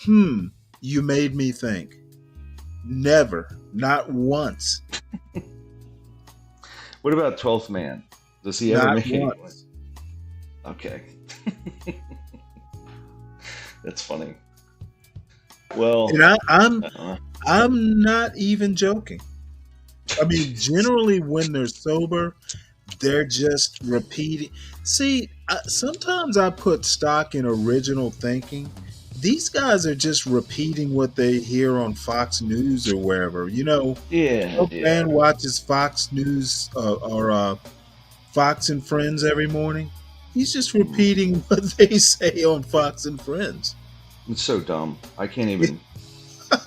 you made me think. Never. Not once. What about 12th Man? Does he ever Not make any? once. Okay. That's funny. Well, And uh, I'm not even joking. I mean, generally when they're sober, they're just repeating. See, sometimes I put stock in original thinking. These guys are just repeating what they hear on Fox News or wherever. You know, yeah, a man watches Fox News or Fox and Friends every morning. He's just repeating what they say on Fox and Friends. it's so dumb. I can't even.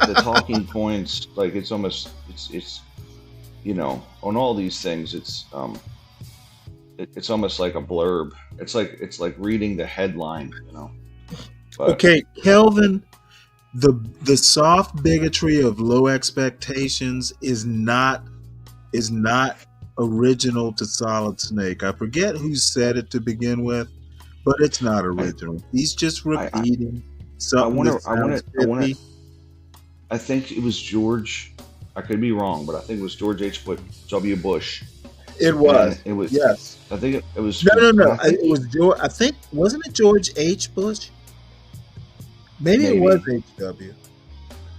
The talking points, like it's almost, it's, on all these things, it's almost like a blurb. It's like reading the headline, you know. But Okay, Kelvin, the soft bigotry of low expectations is not original to Solid Snake. I forget who said it to begin with, but it's not original. He's just repeating something that sounds pithy. I think it was George. I could be wrong, but I think it was George H.W. Bush. It was. And it was. Yes. I think it was. No. I think It was George. I think wasn't it George H. Bush? Maybe it maybe was HW.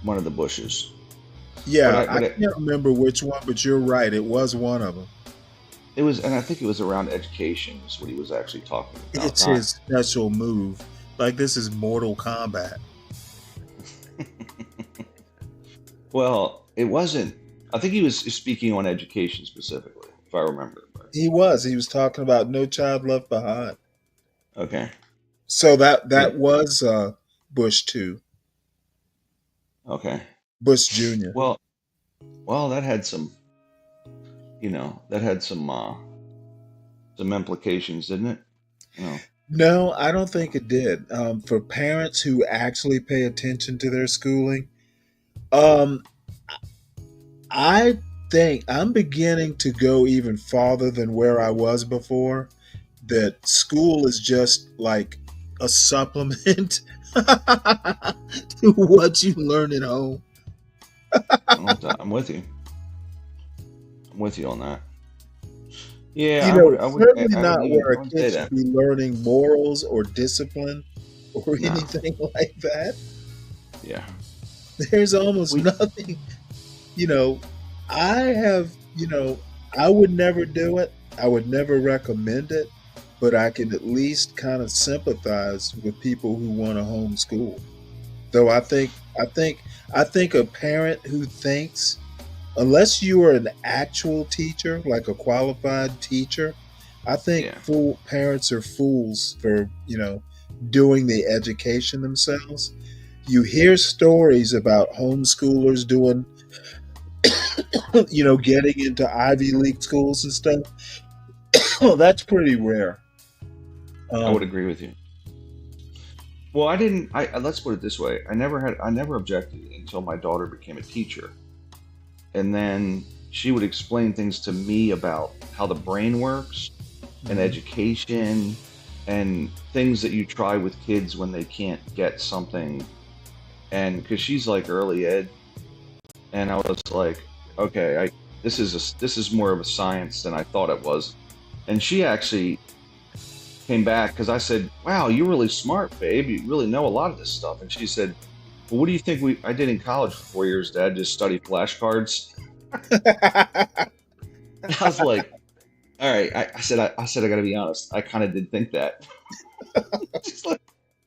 one of the Bushes. Yeah, But I can't remember which one, but you're right. It was one of them. it was, and I think it was around education is what he was actually talking about. It's Not his special move. Like this is Mortal Kombat. well, it wasn't. I think he was speaking on education specifically, if I remember. He was talking about No Child Left Behind. Okay. So that was Bush 2, Okay. Bush Jr. Well, that had some, that had some implications, didn't it? No, I don't think it did. For parents who actually pay attention to their schooling, I think I'm beginning to go even farther than where I was before. That school is just like a supplement to what you learn at home. I'm with you. I'm with you on that. Yeah, You I know, would. certainly I not would where I a would say kid that. should be learning morals or discipline or No. anything like that. Yeah. There's almost nothing. I would never do it. I would never recommend it, but I can at least kind of sympathize with people who want to homeschool. Though I think a parent who thinks, unless you are an actual teacher, like a qualified teacher, I think parents are fools for, doing the education themselves. You hear stories about homeschoolers doing, getting into Ivy League schools and stuff. Well, that's pretty rare. I would agree with you. Well, I didn't. Let's put it this way. I never objected until my daughter became a teacher, and then she would explain things to me about how the brain works and education and things that you try with kids when they can't get something. And because she's like early ed, and I was like, okay, this is more of a science than I thought it was. And she actually came back because I said, wow, you're really smart, babe. You really know a lot of this stuff. And she said, well, what do you think I did in college for 4 years, Dad? Just study flashcards. I was like, all right. I said, I got to be honest. I kind of did think that.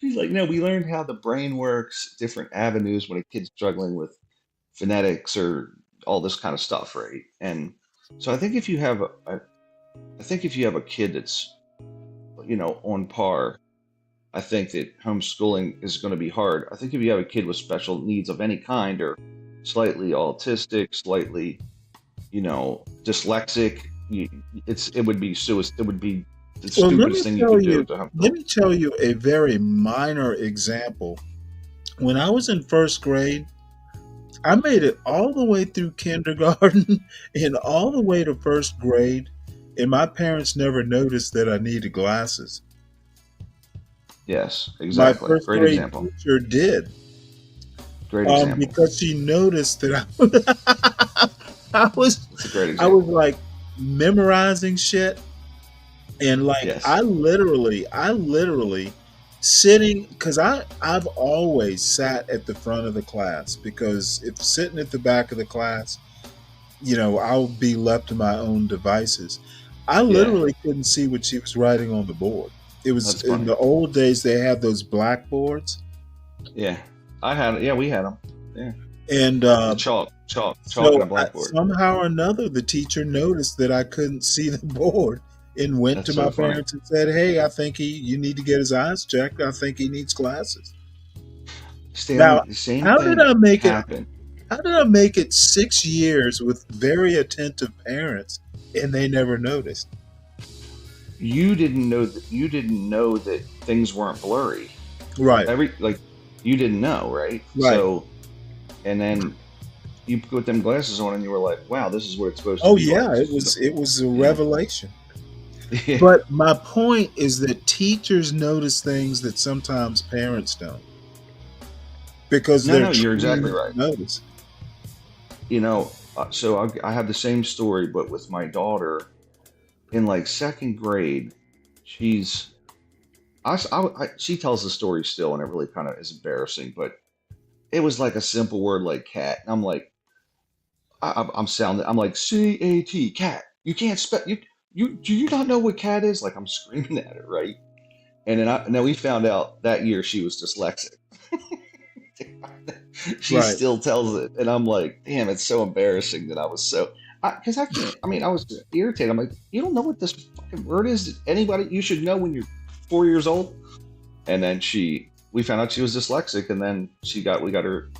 She's like, no, we learned how the brain works, different avenues when a kid's struggling with phonetics or all this kind of stuff, right? And so I think if you have a kid that's, on par, I think that homeschooling is going to be hard. I think if you have a kid with special needs of any kind, or slightly autistic, slightly, dyslexic, it would be suicide. It would be the stupidest thing you could do to homeschool. Let me tell you a very minor example. When I was in first grade, I made it all the way through kindergarten and all the way to first grade, and my parents never noticed that I needed glasses. Yes, exactly. My first Great grade example. teacher did. Great example. Because she noticed that I was It's a great I example. was like memorizing shit, and like Yes. I literally sitting, because I've always sat at the front of the class, because if sitting at the back of the class, I'll be left to my own devices. I literally couldn't see what she was writing on the board. It was That's in funny. the old days, they had those blackboards. Yeah, we had them. Yeah, And the chalk and a blackboard. somehow or another, the teacher noticed that I couldn't see the board and went That's to so my funny. parents and said, "Hey, I think you need to get his eyes checked. I think he needs glasses." Stan, Now, the same how thing did I make happened. How did I make it 6 years with very attentive parents and they never noticed? You didn't know that things weren't blurry. Right. You didn't know, right? Right. So, and then you put them glasses on, and you were like, "Wow, this is what it's supposed to Oh be." yeah, like. it was a revelation. Yeah. But my point is that teachers notice things that sometimes parents don't, because No, they're no, you're exactly trained to right. notice. So I have the same story, but with my daughter in like second grade, she's she tells the story still, and it really kind of is embarrassing. But it was like a simple word like cat, and I'm like, I'm like CAT, cat. You can't spell you do you not know what cat is? Like I'm screaming at her, right? And then we found out that year she was dyslexic. She Right. still tells it, and I'm like, damn, it's so embarrassing that I was so. Because I can't. I mean, I was irritated. I'm like, you don't know what this fucking word is. Anybody, you should know when you're 4 years old. And then we found out she was dyslexic, and then we got her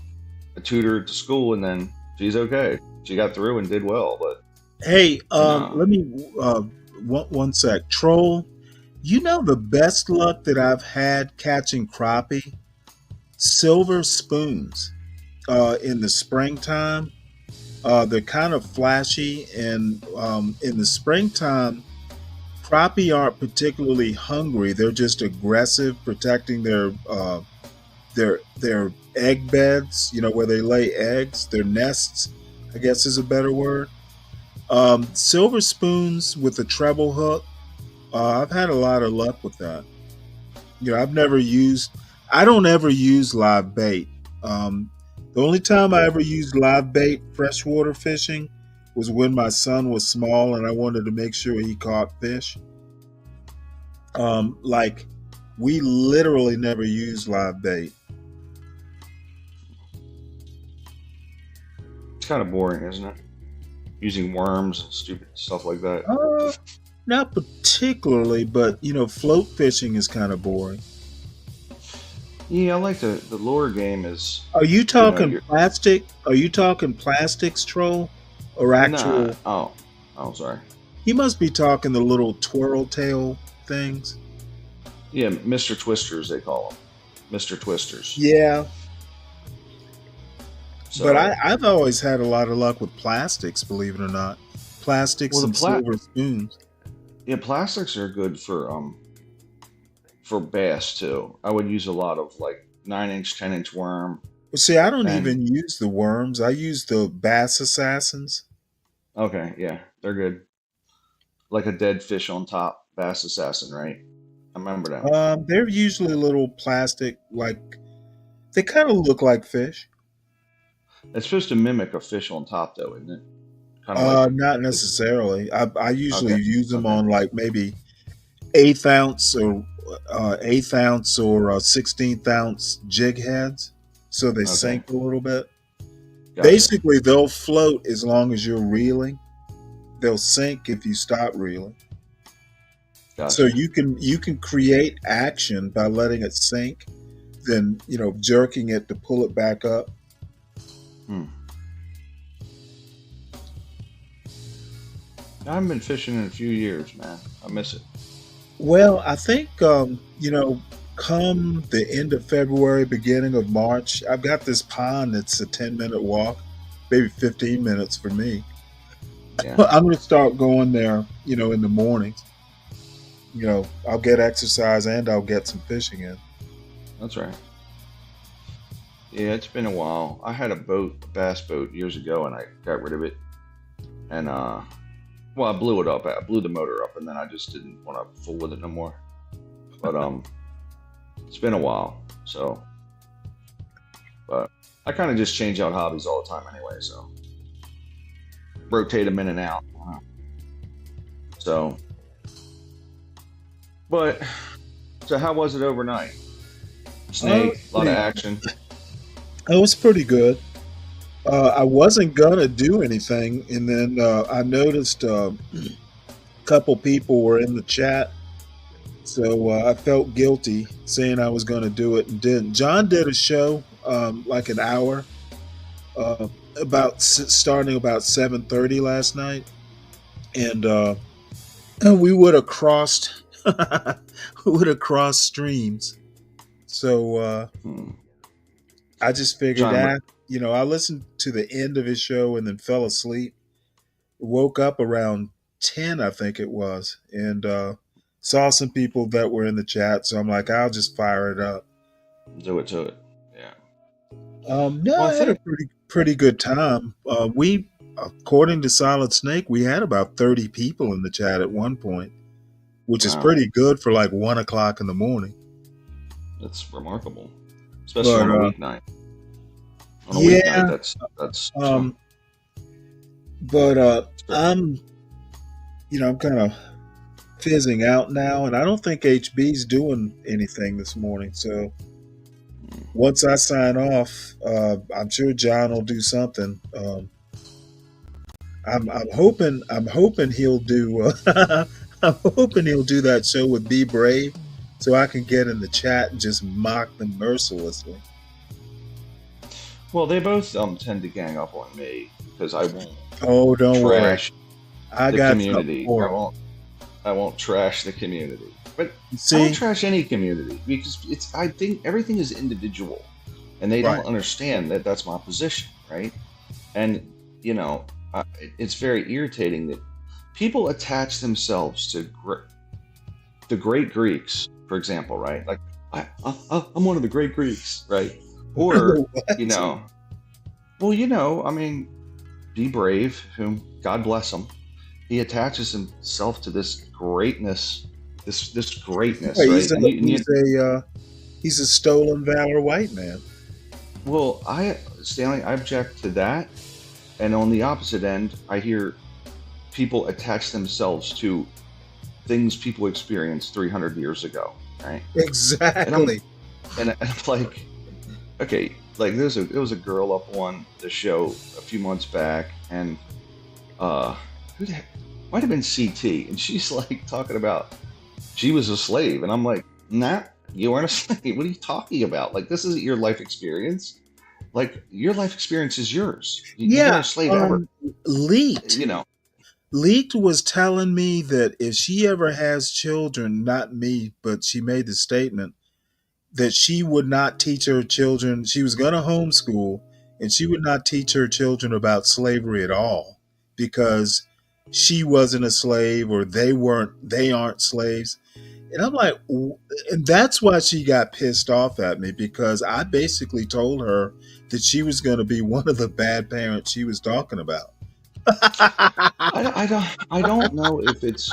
a tutor to school, and then she's okay. She got through and did well, but Hey, no. let me one sec. Troll, you know the best luck that I've had catching crappie? Silver spoons in the springtime. They're kind of flashy, and in the springtime, crappie aren't particularly hungry. They're just aggressive, protecting their egg beds. You know, where they lay eggs, their nests, I guess is a better word. Silver spoons with a treble hook. I've had a lot of luck with that. You know, I don't ever use live bait. The only time I ever used live bait freshwater fishing was when my son was small and I wanted to make sure he caught fish. Like we literally never use live bait. It's kind of boring, isn't it? Using worms and stupid stuff like that. Not particularly, but you know, float fishing is kind of boring. Yeah, I like the lure game is. Are you You know, talking you're plastic? Are you talking plastics, Troll, or actual? nah. Oh, sorry. He must be talking the little twirl tail things. Yeah, Mr. Twisters they call them. Mr. Twisters. Yeah, but So, I've always had a lot of luck with plastics, believe it or not. Plastics well, and silver spoons. plastics are good for bass too. I would use a lot of like 9-inch, 10-inch worm, Well, see, I don't and even use the worms. I use the bass assassins. okay, yeah, they're good. Like a dead fish on top, bass assassin, right? I remember them. They're usually little plastic, like they kind of look like fish. It's supposed to mimic a fish on top, though, isn't it? Kind of like Not necessarily. I usually okay, use them okay, on like maybe eighth ounce or 16th ounce jig heads, so they okay, sink a little bit. gotcha, Basically, they'll float as long as you're reeling. They'll sink if you stop reeling. So gotcha. you can create action by letting it sink, then you know jerking it to pull it back up. Hmm. I haven't been fishing in a few years, man. I miss it. Well, I think you know, come the end of February, beginning of March, I've got this pond that's a 10-minute walk, maybe 15 minutes for me. Yeah, I'm going to start going there, you know, in the mornings. You know, I'll get exercise and I'll get some fishing in. that's right. Yeah, it's been a while. I had a bass boat years ago, and I got rid of it. And well, I blew it up. I blew the motor up, and then I just didn't want to fool with it no more. But it's been a while. So, but I kind of just change out hobbies all the time anyway. So rotate them in and out. So, but so how was it overnight? Snake, a lot of action. It was pretty good. I wasn't gonna do anything, and then I noticed a couple people were in the chat, so I felt guilty saying I was gonna do it and didn't. John did a show like an hour, starting about 7:30 last night, and we would have crossed streams. So I just figured John, that, you know, I listened to the end of his show and then fell asleep. Woke up around 10, I think it was, and saw some people that were in the chat. So I'm like, I'll just fire it up. do it to it. Yeah. No, Well, I I had a think pretty good time. We, according to Solid Snake, we had about 30 people in the chat at one point. which is Wow. pretty good for like 1 o'clock in the morning. That's remarkable, especially But on a weeknight. On a yeah, weeknight, that's but I'm I'm kind of fizzing out now, and I don't think HB's doing anything this morning. So once I sign off, I'm sure John will do something. I'm hoping he'll do I'm hoping he'll do that show with Be Brave, so I can get in the chat and just mock them mercilessly. well, they both tend to gang up on me because I won't Oh, don't worry, trash I the got community. something for him. I won't trash the community, but I See, don't trash any community because I think everything is individual, and they right? don't understand that that's my position, right? And it's very irritating that people attach themselves to the great Greeks, for example, right? Like I'm one of the great Greeks, right? Or What? I mean, Be Brave, whom God bless him, he attaches himself to this greatness, this greatness, Yeah, right? And he's a stolen valor white man. well, Stanley, I object to that. And on the opposite end, I hear people attach themselves to things people experienced 300 years ago, right? Exactly. And I'm like, okay, like there was a girl up on the show a few months back, and who the heck? Might have been CT, and she's like talking about she was a slave, and I'm like, nah, you weren't a slave. What are you talking about? Like, this isn't your life experience. Like, your life experience is yours. You weren't Yeah, a slave ever. Leaked. You know, Leaked was telling me that if she ever has children, not me, but she made the statement that she would not teach her children. She was going to homeschool, and she would not teach her children about slavery at all because she wasn't a slave or they aren't slaves. And I'm like, and that's why she got pissed off at me, because I basically told her that she was going to be one of the bad parents she was talking about. I don't know if it's,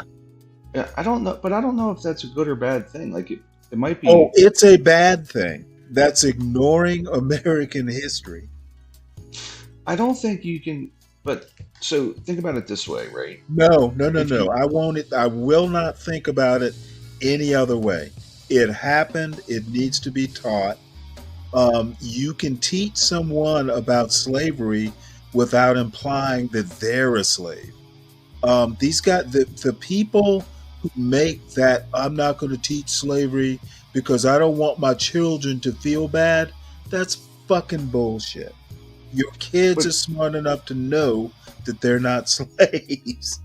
I don't know, but I don't know if that's a good or bad thing. Like, it might be. Oh, it's a bad thing. That's ignoring American history. I don't think you can, but so think about it this way, right? No. You, I won't. I will not think about it any other way. It happened. It needs to be taught. You can teach someone about slavery without implying that they're a slave. These guys, the people who make that, I'm not going to teach slavery because I don't want my children to feel bad, that's fucking bullshit. Your kids are smart enough to know that they're not slaves.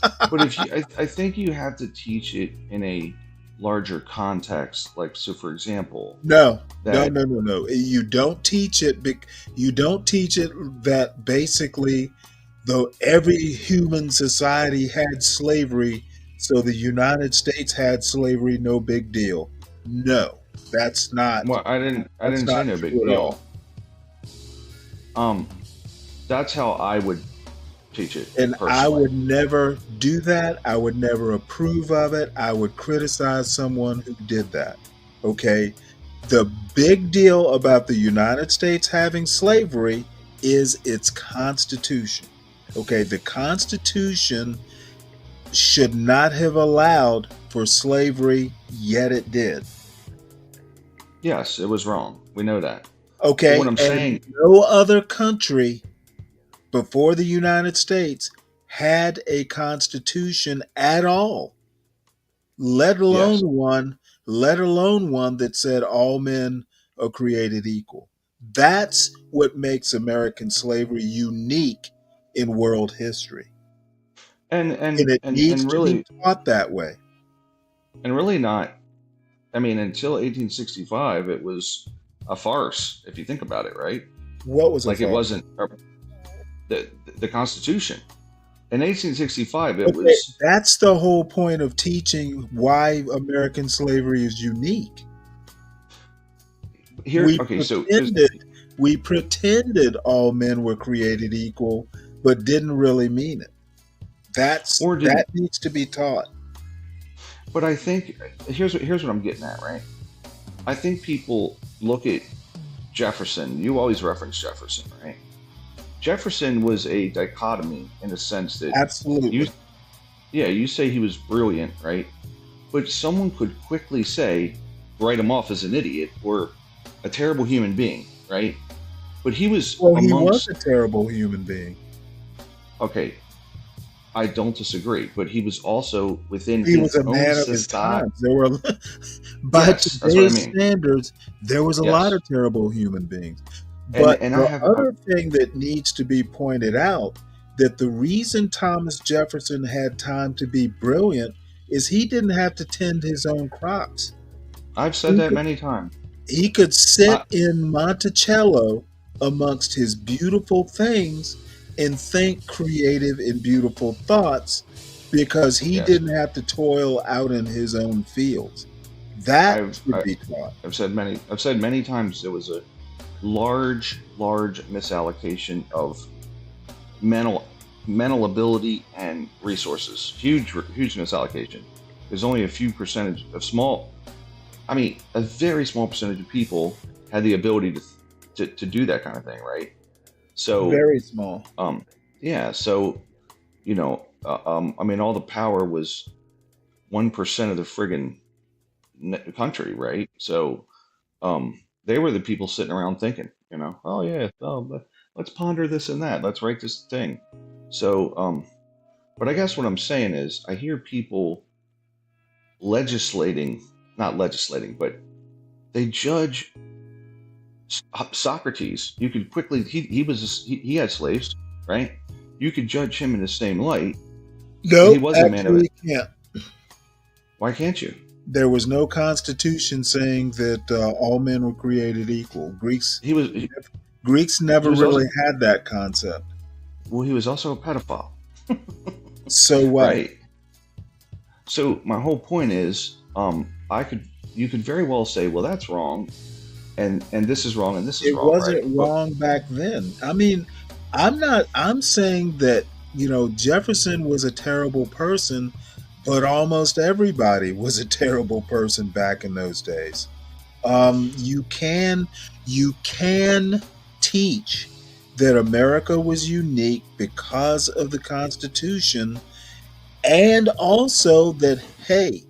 But if you, I think you have to teach it in a larger context. Like, so for example, No. that You don't teach it. You don't teach it that basically, though every human society had slavery, so the United States had slavery, no big deal. No, that's not. well, I didn't say not no big true at deal. all. That's how I would teach it And I personally. would never do that. I would never approve of it. I would criticize someone who did that. Okay. The big deal about the United States having slavery is its Constitution. Okay. The Constitution should not have allowed for slavery, yet it did. Yes, it was wrong. We know that. Okay. What I'm And saying, no other country before the United States had a constitution at all, let alone one that said all men are created equal. That's what makes American slavery unique in world history. and And it needs to be taught that way. and really not. I mean, until 1865, it was a farce. If you think about it, right? What was a Like, it farce? wasn't the Constitution. In 1865, it Okay, was. that's the whole point of teaching why American slavery is unique. Here, We okay, so pretended all men were created equal, but didn't really mean it. That needs to be taught. But I think here's what I'm getting at, right? I think people look at Jefferson. You always reference Jefferson, right? Jefferson was a dichotomy in the sense that Absolutely. you say he was brilliant, right? But someone could quickly write him off as an idiot or a terrible human being, right? But he was Well, he was a terrible human being. Okay, I don't disagree, but he was also within He was his a own man of his society. times. There were, by Yes, that's what I today's mean. standards, there was a Yes. lot of terrible human beings. And But and I the have other thing that needs to be pointed out, that the reason Thomas Jefferson had time to be brilliant is he didn't have to tend his own crops. I've said He that could, many times. he could sit in Monticello amongst his beautiful things and think creative and beautiful thoughts because he Yes. didn't have to toil out in his own fields. That should be taught. I've said many times there was a large misallocation of mental ability and resources. Huge misallocation. There's only a few percentage of a very small percentage of people had the ability to do that kind of thing, right? So Very small. yeah. So all the power was 1% of the friggin' country, right? So they were the people sitting around thinking, oh yeah, let's ponder this and that. Let's write this thing. So, but I guess what I'm saying is I hear people not legislating, but they judge Socrates. You could quickly, he had slaves, right? You could judge him in the same light. No, he wasn't a man of actually it. can't. Why can't you? There was no constitution saying that all men were created equal. Greeks never was really also- had that concept. Well, he was also a pedophile. So what? Right. So my whole point is, you could very well say, well, that's wrong, and this is wrong, and this is It wrong. wasn't right? wrong back then. I mean, I'm saying that, Jefferson was a terrible person, but almost everybody was a terrible person back in those days. You can teach that America was unique because of the Constitution, and also that, hey,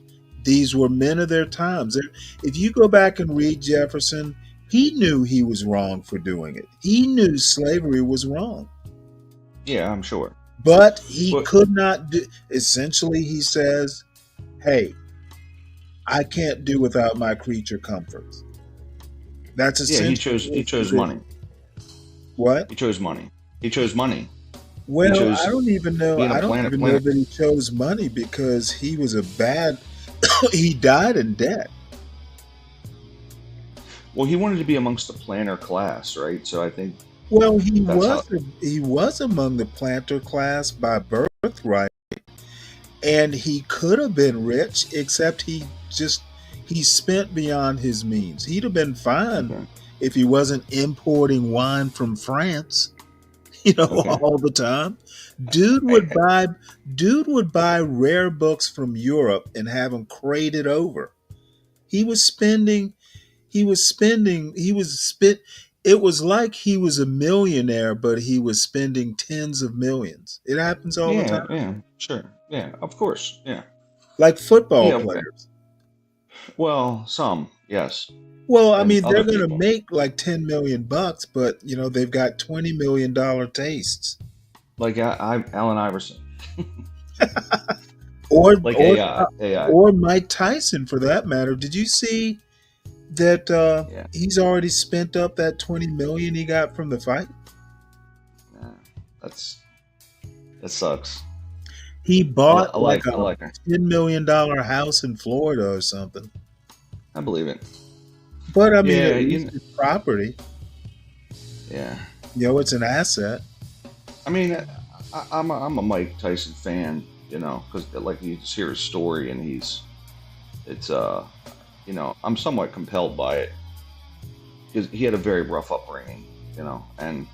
these were men of their times. If you go back and read Jefferson, he knew he was wrong for doing it. He knew slavery was wrong. Yeah, I'm sure. But he could not do. Essentially, he says, hey, I can't do without my creature comforts. That's essentially. Yeah, he chose money. What? He chose money. He chose money. Well, He chose I don't even know. being a I don't planet- even know that he chose money because he was a bad. He died in debt. Well, he wanted to be amongst the planter class, right? So I think. Well, he That's was among the planter class by birthright, and he could have been rich, except he spent beyond his means. He'd have been fine if he wasn't importing wine from France, all the time. Dude would buy rare books from Europe and have them crated over. It was like he was a millionaire, but he was spending tens of millions. It happens all the time. Yeah, sure. Yeah, of course. Yeah. Like football Yeah, players. Well, some, yes. Well, I And mean, they're other going to people. make like $10 million, but they've got $20 million tastes. Like Allen Iverson. Or Like or, AI. or Mike Tyson, for that matter. Did you see that he's already spent up that $20 million he got from the fight? That sucks. He bought I like a her. $10 million house in Florida or something. I believe it. But I mean, Yeah, at least it's property. Yeah. It's an asset. I mean, I'm a Mike Tyson fan, because like you just hear his story and I'm somewhat compelled by it because he had a very rough upbringing, and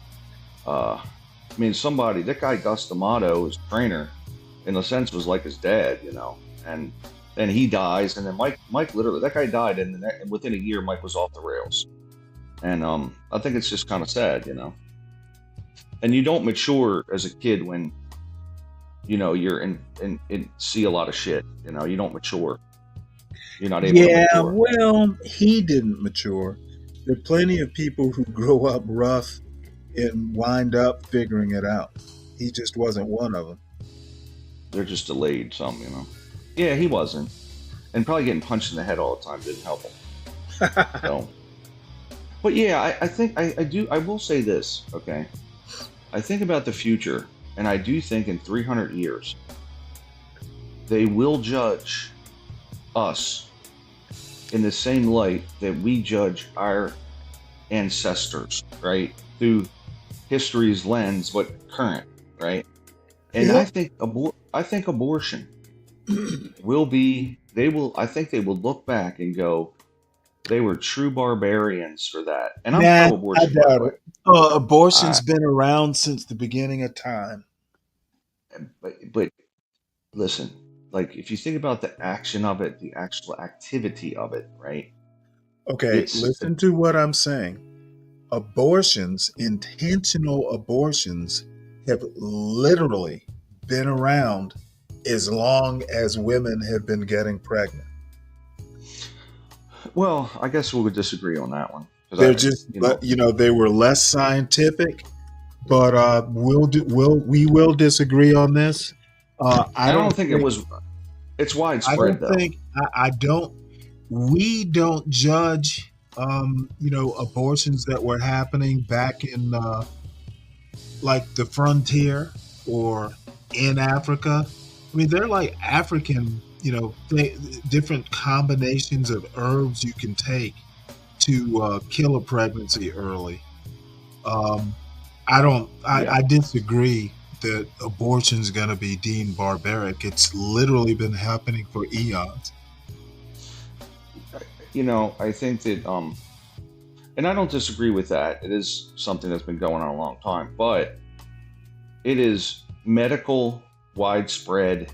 that guy Gus D'Amato, his trainer, in a sense was like his dad, and and he dies, and then Mike literally, that guy died, and within a year, Mike was off the rails. And I think it's just kind of sad, And you don't mature as a kid when, you're in see a lot of shit. You don't mature. You're not able to mature. Well, he didn't mature. There are plenty of people who grow up rough and wind up figuring it out. He just wasn't one of them. They're just delayed some, Yeah, he wasn't. And probably getting punched in the head all the time didn't help him. So. But yeah, I think I will say this, okay? I think about the future, and I do think in 300 years, they will judge us in the same light that we judge our ancestors, right? Through history's lens, but current, right? And I think abortion will be, I think they will look back and go, they were true barbarians for that. And I'm pro-abortion. I doubt it. Abortion's been around since the beginning of time. But listen, like if you think about the action of it, the actual activity of it, right? Okay, listen to what I'm saying. Abortions, intentional abortions, have literally been around as long as women have been getting pregnant. Well, I guess we would disagree on that one. They're they were less scientific, but we will disagree on this. I don't think it was. It's widespread, We don't judge, abortions that were happening back in, like the frontier or in Africa. I mean, they're like African, different combinations of herbs you can take to kill a pregnancy early. I disagree that abortion's going to be deemed barbaric. It's literally been happening for eons. I think that, and I don't disagree with that. It is something that's been going on a long time, but it is medical, widespread,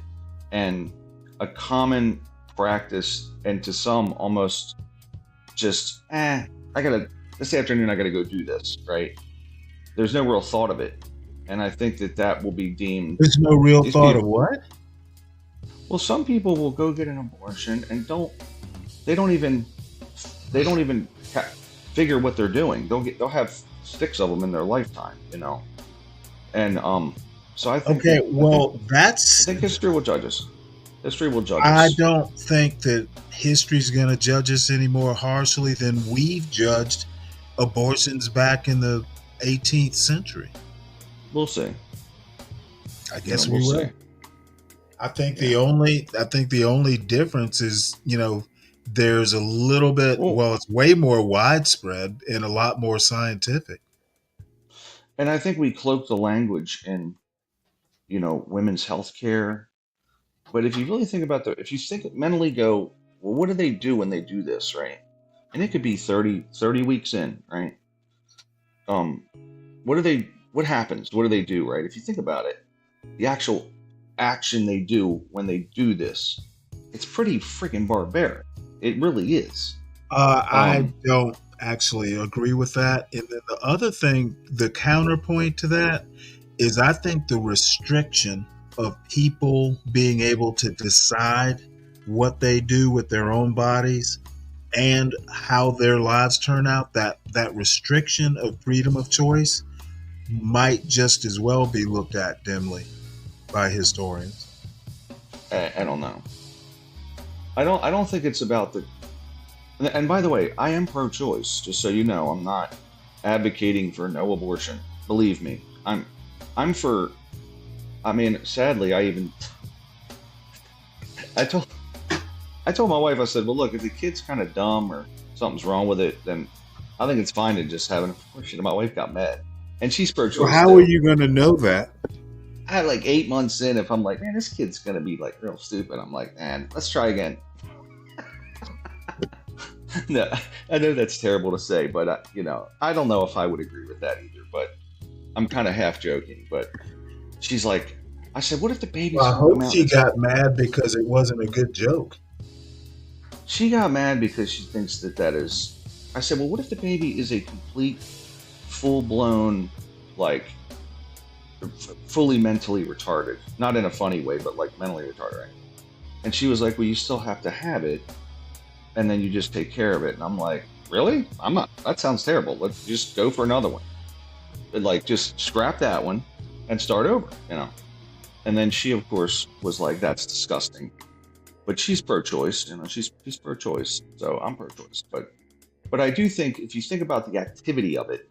and a common practice, and to some almost just, this afternoon I gotta go do this, right? There's no real thought of it. And I think that will be deemed... There's no real thought of what? Well, some people will go get an abortion and they don't even figure what they're doing. They'll have 6 of them in their lifetime, And so I think... Okay, I think history will judge us. History will judge us. I don't think that history's going to judge us any more harshly than we've judged abortions back in the 18th century. We'll see. I guess we will. I think the only difference is, there's a little bit, it's way more widespread and a lot more scientific. And I think we cloak the language in, women's health care. But if you really think about if you think mentally go, well, what do they do when they do this, right? And it could be 30 weeks in, right? What happens? What do they do, right? If you think about it, the actual action they do when they do this, it's pretty freaking barbaric. It really is. I don't actually agree with that. And then the other thing, the counterpoint to that is I think the restriction of people being able to decide what they do with their own bodies and how their lives turn out, that restriction of freedom of choice might just as well be looked at dimly by historians. I don't know. I don't think it's about and by the way, I am pro-choice, just so you know. I'm not advocating for no abortion. Believe me. I'm for, sadly, I told my wife, I said, well, look, if the kid's kind of dumb or something's wrong with it, then I think it's fine to just have an abortion. And my wife got mad. And she's pro-choice. Well, how are you going to know that? I had like 8 months in, if I'm like, man, this kid's going to be like real stupid, I'm like, man, let's try again. No, I know that's terrible to say, but I don't know if I would agree with that either, but I'm kind of half joking. But she's like, I said, what if the baby's I hope she got mad because it wasn't a good joke. she got mad because she thinks that is. I said, well, what if the baby is a complete, full-blown, like, fully mentally retarded? Not in a funny way, but like mentally retarded. Right? And she was like, well, you still have to have it, and then you just take care of it. And I'm like, really? I'm not. That sounds terrible. Let's just go for another one. But like, just scrap that one and start over, you know. And then she, of course, was like, that's disgusting. But she's pro-choice, you know. She's pro-choice, so I'm pro-choice. But I do think, if you think about the activity of it,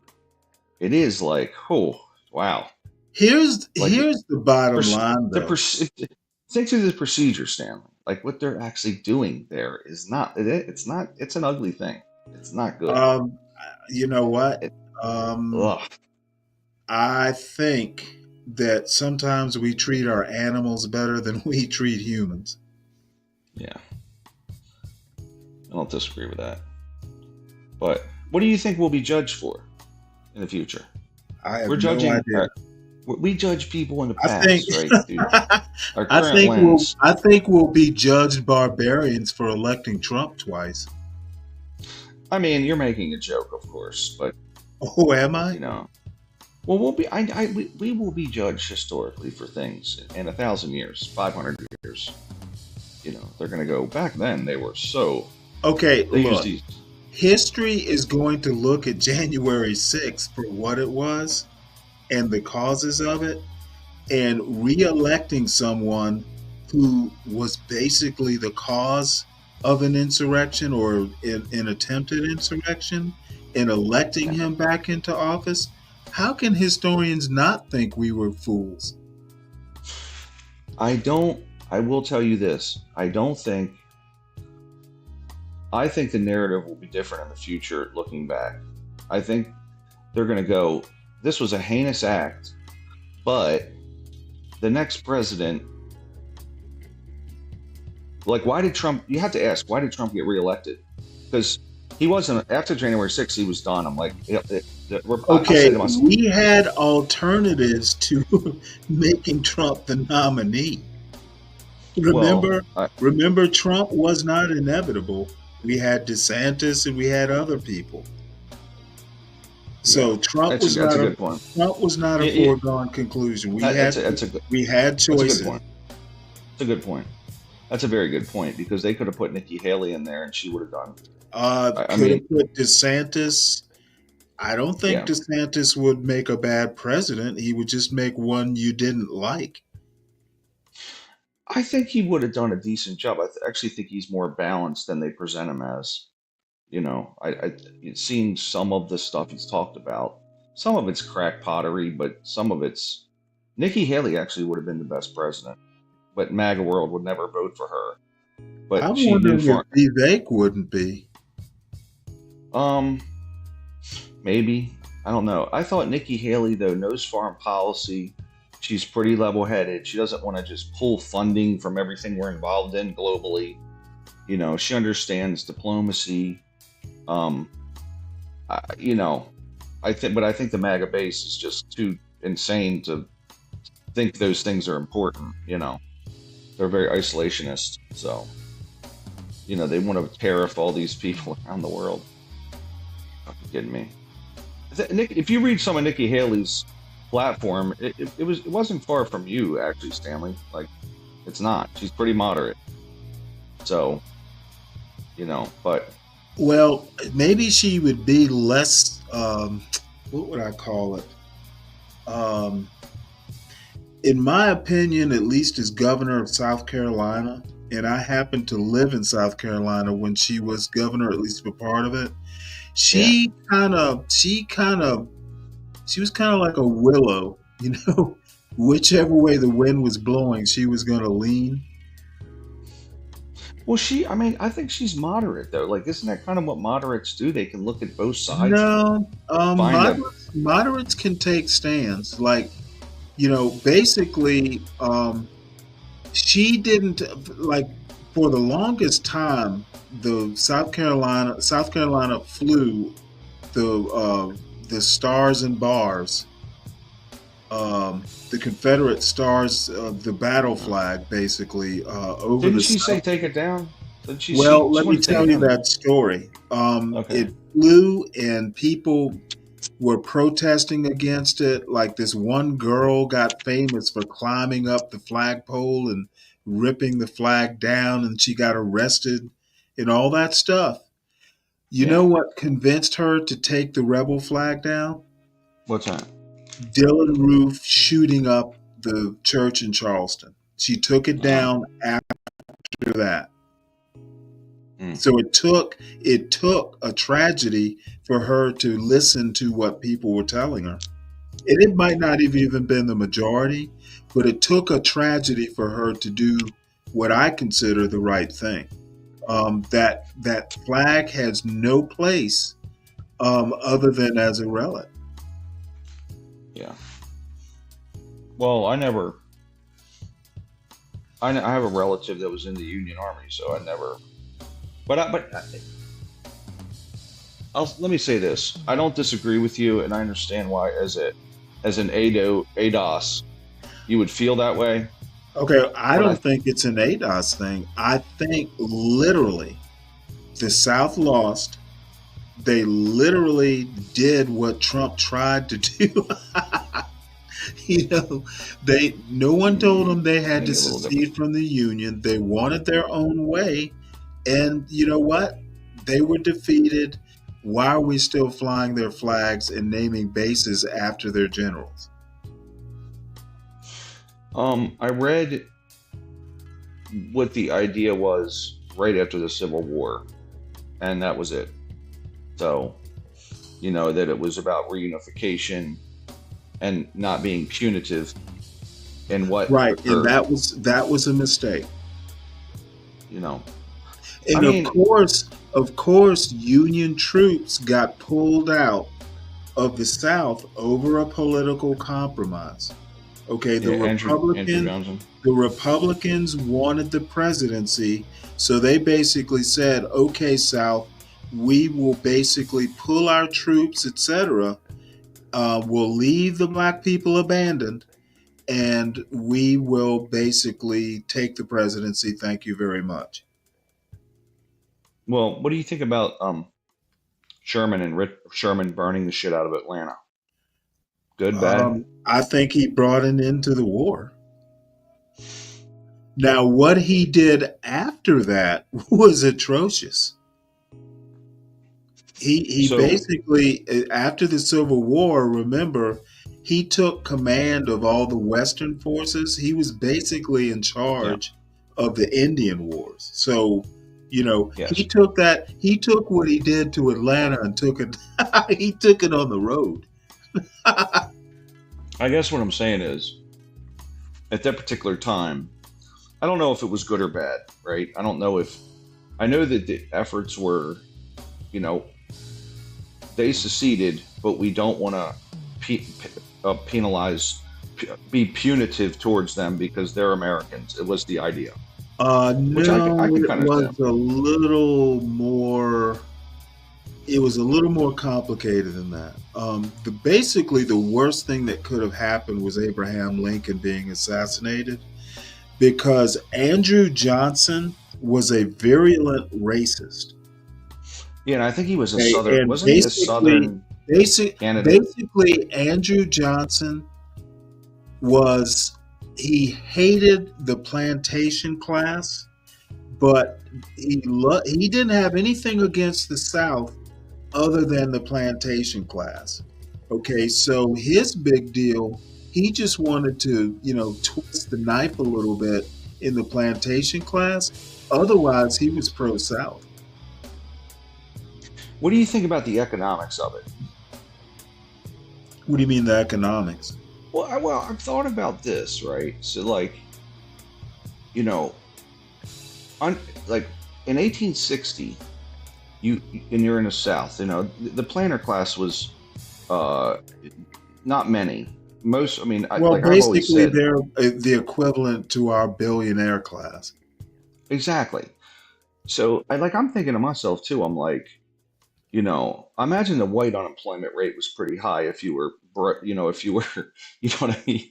it is like, oh, wow. Here's Like, the bottom line, though. Think through the procedure, Stanley. Like, what they're actually doing there is not. It's not. It's an ugly thing. It's not good. You know what? Ugh. I think that sometimes we treat our animals better than we treat humans. Yeah, I don't disagree with that. But what do you think we'll be judged for in the future? I have We're judging. no idea. We judge people in the I past, think, right? Dude? Our current lens. I think we'll be judged barbarians for electing Trump twice. I mean, you're making a joke, of course, but oh, am I? You know, well, we'll be. We will be judged historically for things in 1,000 years, 500 years. You know, they're going to go back then. They were so okay. They Look, used these. history is going to look at January 6th for what it was and the causes of it, and re-electing someone who was basically the cause of an insurrection or an attempted insurrection and electing him back into office. How can historians not think we were fools? I will tell you this. I think the narrative will be different in the future looking back. I think they're going to go, this was a heinous act, but the next president, like, why did Trump, you have to ask, why did Trump get reelected? Because he wasn't, after January 6th, he was done. I'm like, okay, we had alternatives to making Trump the nominee. Remember, remember, Trump was not inevitable. We had DeSantis and we had other people. So Trump was not a good point. Trump was not a foregone conclusion. We had choices. It's a good point. That's a very good point, because they could have put Nikki Haley in there and she would have done. Could have put DeSantis. I don't think DeSantis would make a bad president. He would just make one you didn't like. I think he would have done a decent job. I actually think he's more balanced than they present him as. You know, it seems some of the stuff he's talked about, some of it's crack pottery, but some of it's. Nikki Haley actually would have been the best president, but MAGA world would never vote for her. But I'm wondering if Vivek wouldn't be. Maybe. I don't know. I thought Nikki Haley, though, knows foreign policy. She's pretty level-headed. She doesn't want to just pull funding from everything we're involved in globally. You know, she understands diplomacy. You know, I think the MAGA base is just too insane to think those things are important. You know, they're very isolationist. So, you know, they want to tariff all these people around the world. Are you kidding me? If you read some of Nikki Haley's platform, it wasn't far from you, actually, Stanley. Like, it's not. She's pretty moderate. So, you know, but. Well, maybe she would be less, what would I call it? In my opinion, at least as governor of South Carolina, and I happened to live in South Carolina when she was governor, at least for part of it, she was kind of like a willow, you know, whichever way the wind was blowing, she was going to lean. Well, I think she's moderate, though. Like, isn't that kind of what moderates do? They can look at both sides. No, moderates can take stands. Like, you know, basically, she didn't, like, for the longest time, the South Carolina flew the stars and bars, the Confederate stars, the battle flag, basically, over. Didn't she say take it down? So she Let me wanted to take tell it you down. that story. Okay. It flew, and people were protesting against it. Like this one girl got famous for climbing up the flagpole and ripping the flag down, and she got arrested and all that stuff. You know Yeah. what convinced her to take the rebel flag down? What's that? Dylan Roof shooting up the church in Charleston. She took it down after that. So it took a tragedy for her to listen to what people were telling her. And it might not have even been the majority, but it took a tragedy for her to do what I consider the right thing. That flag has no place other than as a relic. Yeah. Well, I have a relative that was in the Union Army, so I never. Let me say this: I don't disagree with you, and I understand why, as an ADOS, you would feel that way. Okay, I don't think it's an ADOS thing. I think literally the South lost. They literally did what Trump tried to do. No one told them they had to secede from the Union. They wanted their own way. And you know what? They were defeated. Why are we still flying their flags and naming bases after their generals? I read what the idea was right after the Civil War, and that was it. So, that it was about reunification and not being punitive in what Right, occurred. and that was a mistake. And of course, Union troops got pulled out of the South over a political compromise. Okay, Andrew Johnson. The Republicans wanted the presidency, so they basically said, "Okay, South, we will basically pull our troops, etc. We'll leave the black people abandoned, and we will basically take the presidency. Thank you very much." Well, what do you think about Sherman burning the shit out of Atlanta? Good, bad? I think he brought an end to the war. Now, what he did after that was atrocious. He basically, after the Civil War, remember, he took command of all the Western forces. He was basically in charge of the Indian Wars. So, he took what he did to Atlanta and took it on the road. I guess what I'm saying is, at that particular time, I don't know if it was good or bad, right? I know that the efforts were, they seceded, but we don't want to penalize, be punitive towards them because they're Americans. It was the idea. Which I could kind of was a little more. It was a little more complicated than that. Basically, the worst thing that could have happened was Abraham Lincoln being assassinated, because Andrew Johnson was a virulent racist. Yeah, and I think he was a Southern. Wasn't he a Southern candidate? Basically, Andrew Johnson he hated the plantation class, but he didn't have anything against the South other than the plantation class. Okay, so his big deal, he just wanted to, twist the knife a little bit in the plantation class. Otherwise, he was pro-South. What do you think about the economics of it? What do you mean the economics? Well, I've thought about this, right? So, in 1860, you're in the South. The planter class was not many. Most, basically, I've always said, they're the equivalent to our billionaire class. Exactly. So, I'm thinking to myself too. I'm like, I imagine the white unemployment rate was pretty high if you were, if you were, you know what I mean?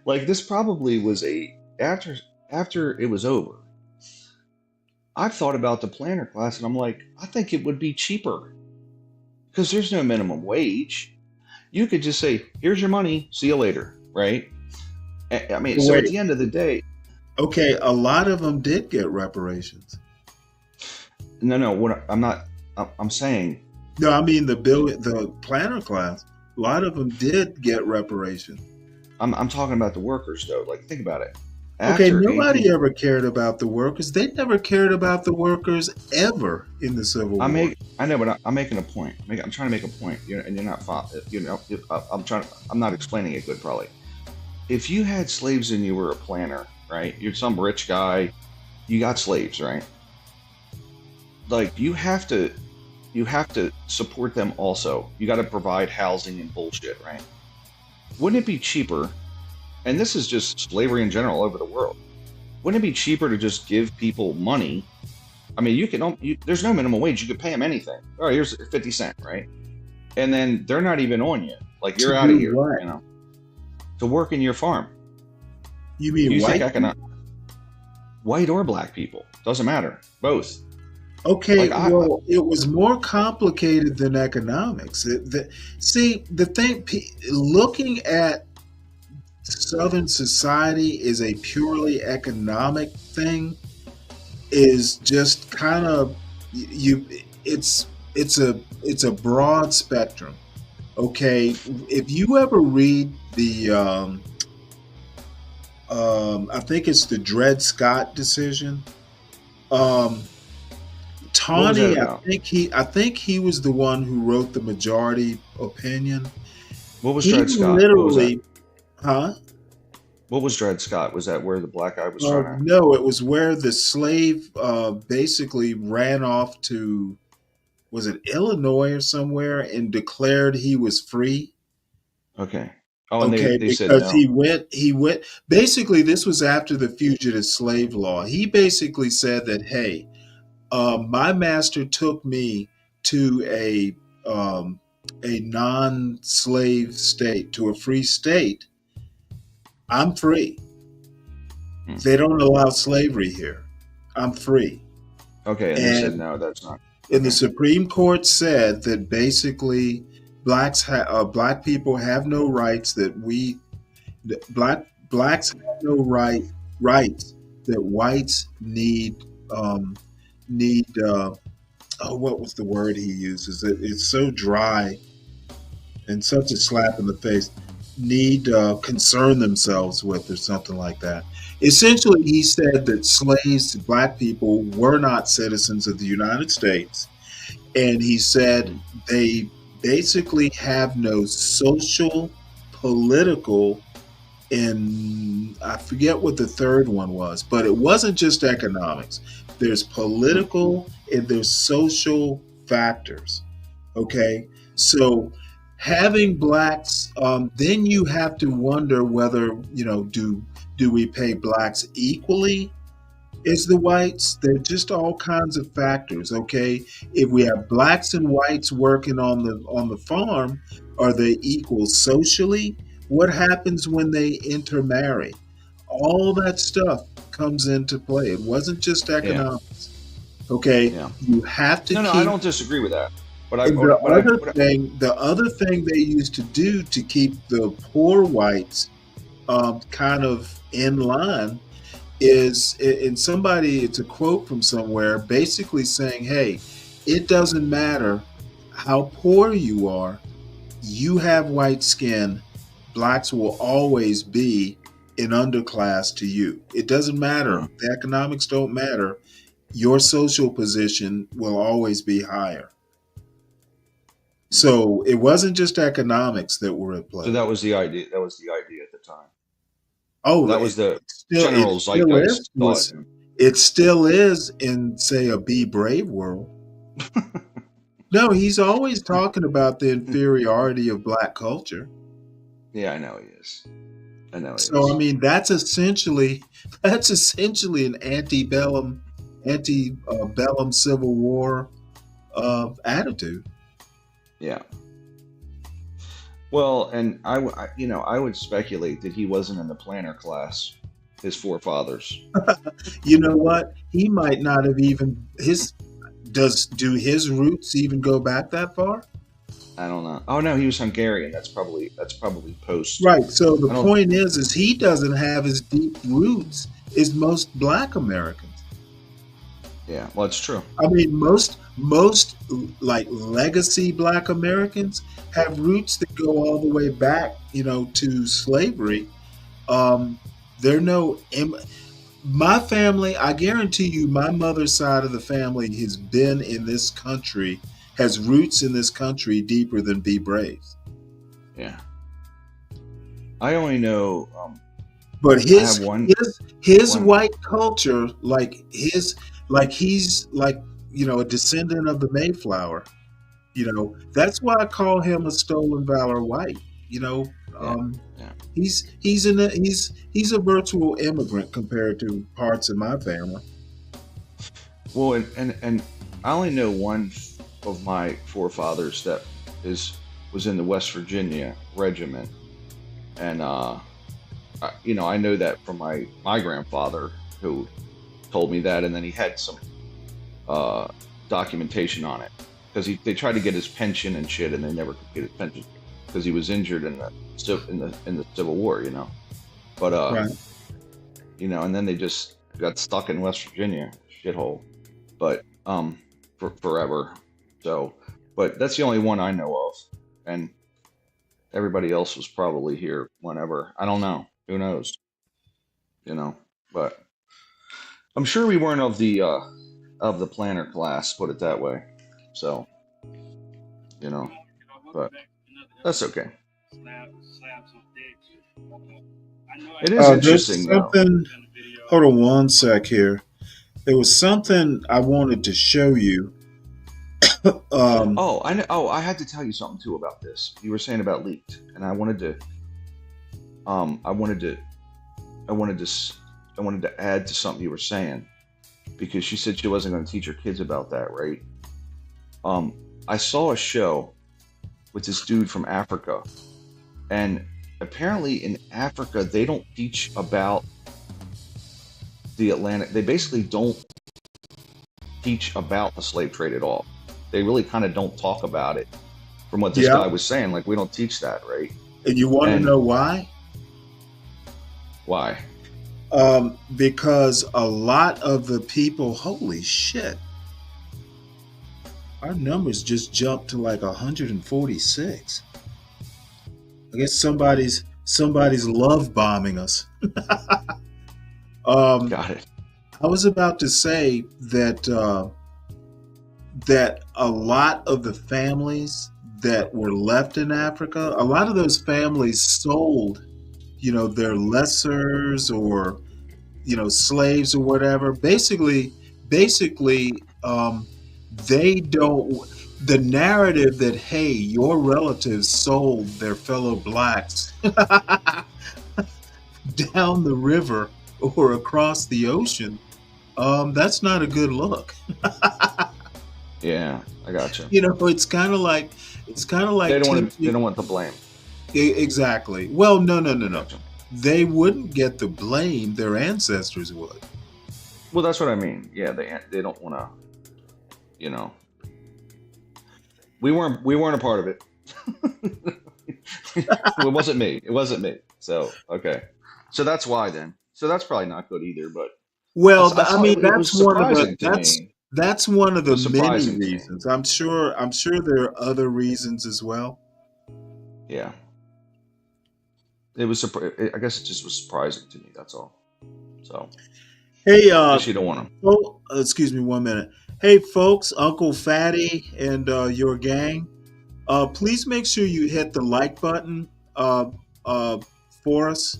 Like this probably was after it was over. I've thought about the planner class, and I'm like, I think it would be cheaper because there's no minimum wage. You could just say, "Here's your money. See you later." Right? I mean, so at Wait, the end of the day, okay, a lot of them did get reparations. no. I'm not. I'm saying No, I mean the planner class. A lot of them did get reparations. I'm talking about the workers though. Like, think about it. Okay, After nobody 18, ever cared about the workers. They never cared about the workers ever in the Civil War. I know, but I'm making a point. I'm trying to make a point, and you're not. I'm not explaining it good, probably. If you had slaves and you were a planner, right? You're some rich guy. You got slaves, right? Like, you have to support them also. You got to provide housing and bullshit, right? Wouldn't it be cheaper? And this is just slavery in general all over the world. Wouldn't it be cheaper to just give people money? I mean, there's no minimum wage. You could pay them anything. Oh, here's 50 cents, right? And then they're not even on you. Like, you're To out of do here, what? to work in your farm. You mean You think white? white or black people? Doesn't matter. Both. Okay, Like, well, it was more complicated than economics. Looking at Southern society is a purely economic thing is just kind of it's a broad spectrum. Okay, if you ever read the I think it's the Dred Scott decision. What was that Tawney, about? I think he was the one who wrote the majority opinion. What was He Dred Scott? literally, huh? What was Dred Scott? Was that where the black guy was trying to? No, it was where the slave basically ran off to, was it Illinois or somewhere, and declared he was free. Okay. Oh, and Okay, they said because no. he went, basically this was after the fugitive slave law. He basically said that, hey, my master took me to a non-slave state, to a free state. I'm free. They don't allow slavery here. I'm free. Okay, and they said no, that's not. And the Supreme Court said that basically blacks black people have no rights, blacks have no rights that whites need what was the word he uses? It's so dry and such a slap in the face. Need concern themselves with, or something like that. Essentially, he said that slaves, black people, were not citizens of the United States, and he said they basically have no social, political, and I forget what the third one was, but it wasn't just economics. There's political and there's social factors. Okay, so having blacks, then you have to wonder whether, do we pay blacks equally as the whites? There are just all kinds of factors. Okay, if we have blacks and whites working on the farm, are they equal socially? What happens when they intermarry? All that stuff comes into play. It wasn't just economics. Okay, you have to. No, I don't disagree with that. But the other thing they used to do to keep the poor whites kind of in line is, it's a quote from somewhere, basically saying, hey, it doesn't matter how poor you are, you have white skin, blacks will always be an underclass to you. It doesn't matter. The economics don't matter. Your social position will always be higher. So it wasn't just economics that were at play. So that was the idea. That was the idea at the time. Oh, that was the general zeitgeist thought. It still is in, say, a Be Brave world. No, he's always talking about the inferiority of black culture. Yeah, I know he is. So I mean, that's essentially an antebellum Civil War attitude. Yeah. Well, and I would speculate that he wasn't in the planner class his forefathers. You know what? He might not have even do his roots even go back that far? I don't know. Oh no, he was Hungarian. That's probably post. Right. So the I don't- point is he doesn't have as deep roots as most Black Americans. Yeah, well, it's true. I mean, most like legacy Black Americans have roots that go all the way back, to slavery. My family, I guarantee you, my mother's side of the family has been in this country, has roots in this country deeper than B. Braves. Yeah. I only know. But I his have one. his one- white culture, he's a descendant of the Mayflower. That's why I call him a stolen valor white. Yeah. He's a virtual immigrant compared to parts of my family. Well, and I only know one of my forefathers that was in the West Virginia regiment, and I know that from my grandfather who told me that, and then he had some documentation on it because they tried to get his pension and shit, and they never could get his pension because he was injured in the Civil War, But Right. and then they just got stuck in West Virginia shithole, but for forever. So, but that's the only one I know of, and everybody else was probably here whenever. I don't know. Who knows? But I'm sure we weren't of the planner class, put it that way. So, but that's okay. It is There's interesting, though. something. Hold on one sec here. There was something I wanted to show you. Oh, I know. Oh, I had to tell you something too about this. You were saying about leaked, and I wanted to add to something you were saying because she said she wasn't going to teach her kids about that, right? I saw a show with this dude from Africa, and apparently in Africa they don't teach about the Atlantic. They basically don't teach about the slave trade at all. They really kind of don't talk about it. From what this Yeah. guy was saying, like we don't teach that, right? And you want to And- know why? Why? Because a lot of the people, holy shit, our numbers just jumped to like 146. I guess somebody's love bombing us. Got it. I was about to say that that a lot of the families that were left in Africa, a lot of those families sold, their lessers or, slaves or whatever. Basically, they don't. The narrative that, hey, your relatives sold their fellow blacks down the river or across the ocean, that's not a good look. Yeah, I gotcha. It's kind of like They don't want the blame. Exactly. Well, no. They wouldn't get the blame. Their ancestors would. Well, that's what I mean. Yeah, they don't want to. We weren't a part of it. It wasn't me. So okay. So that's why then. So that's probably not good either. But Well, I saw it that's was one of the surprising to me. that's one of the was many surprising to me. reasons. I'm sure there are other reasons as well. Yeah. It was. I guess it just was surprising to me. That's all. So. Hey, Guess you don't want them. oh, excuse me 1 minute. Hey, folks, Uncle Fatty and your gang, please make sure you hit the like button for us.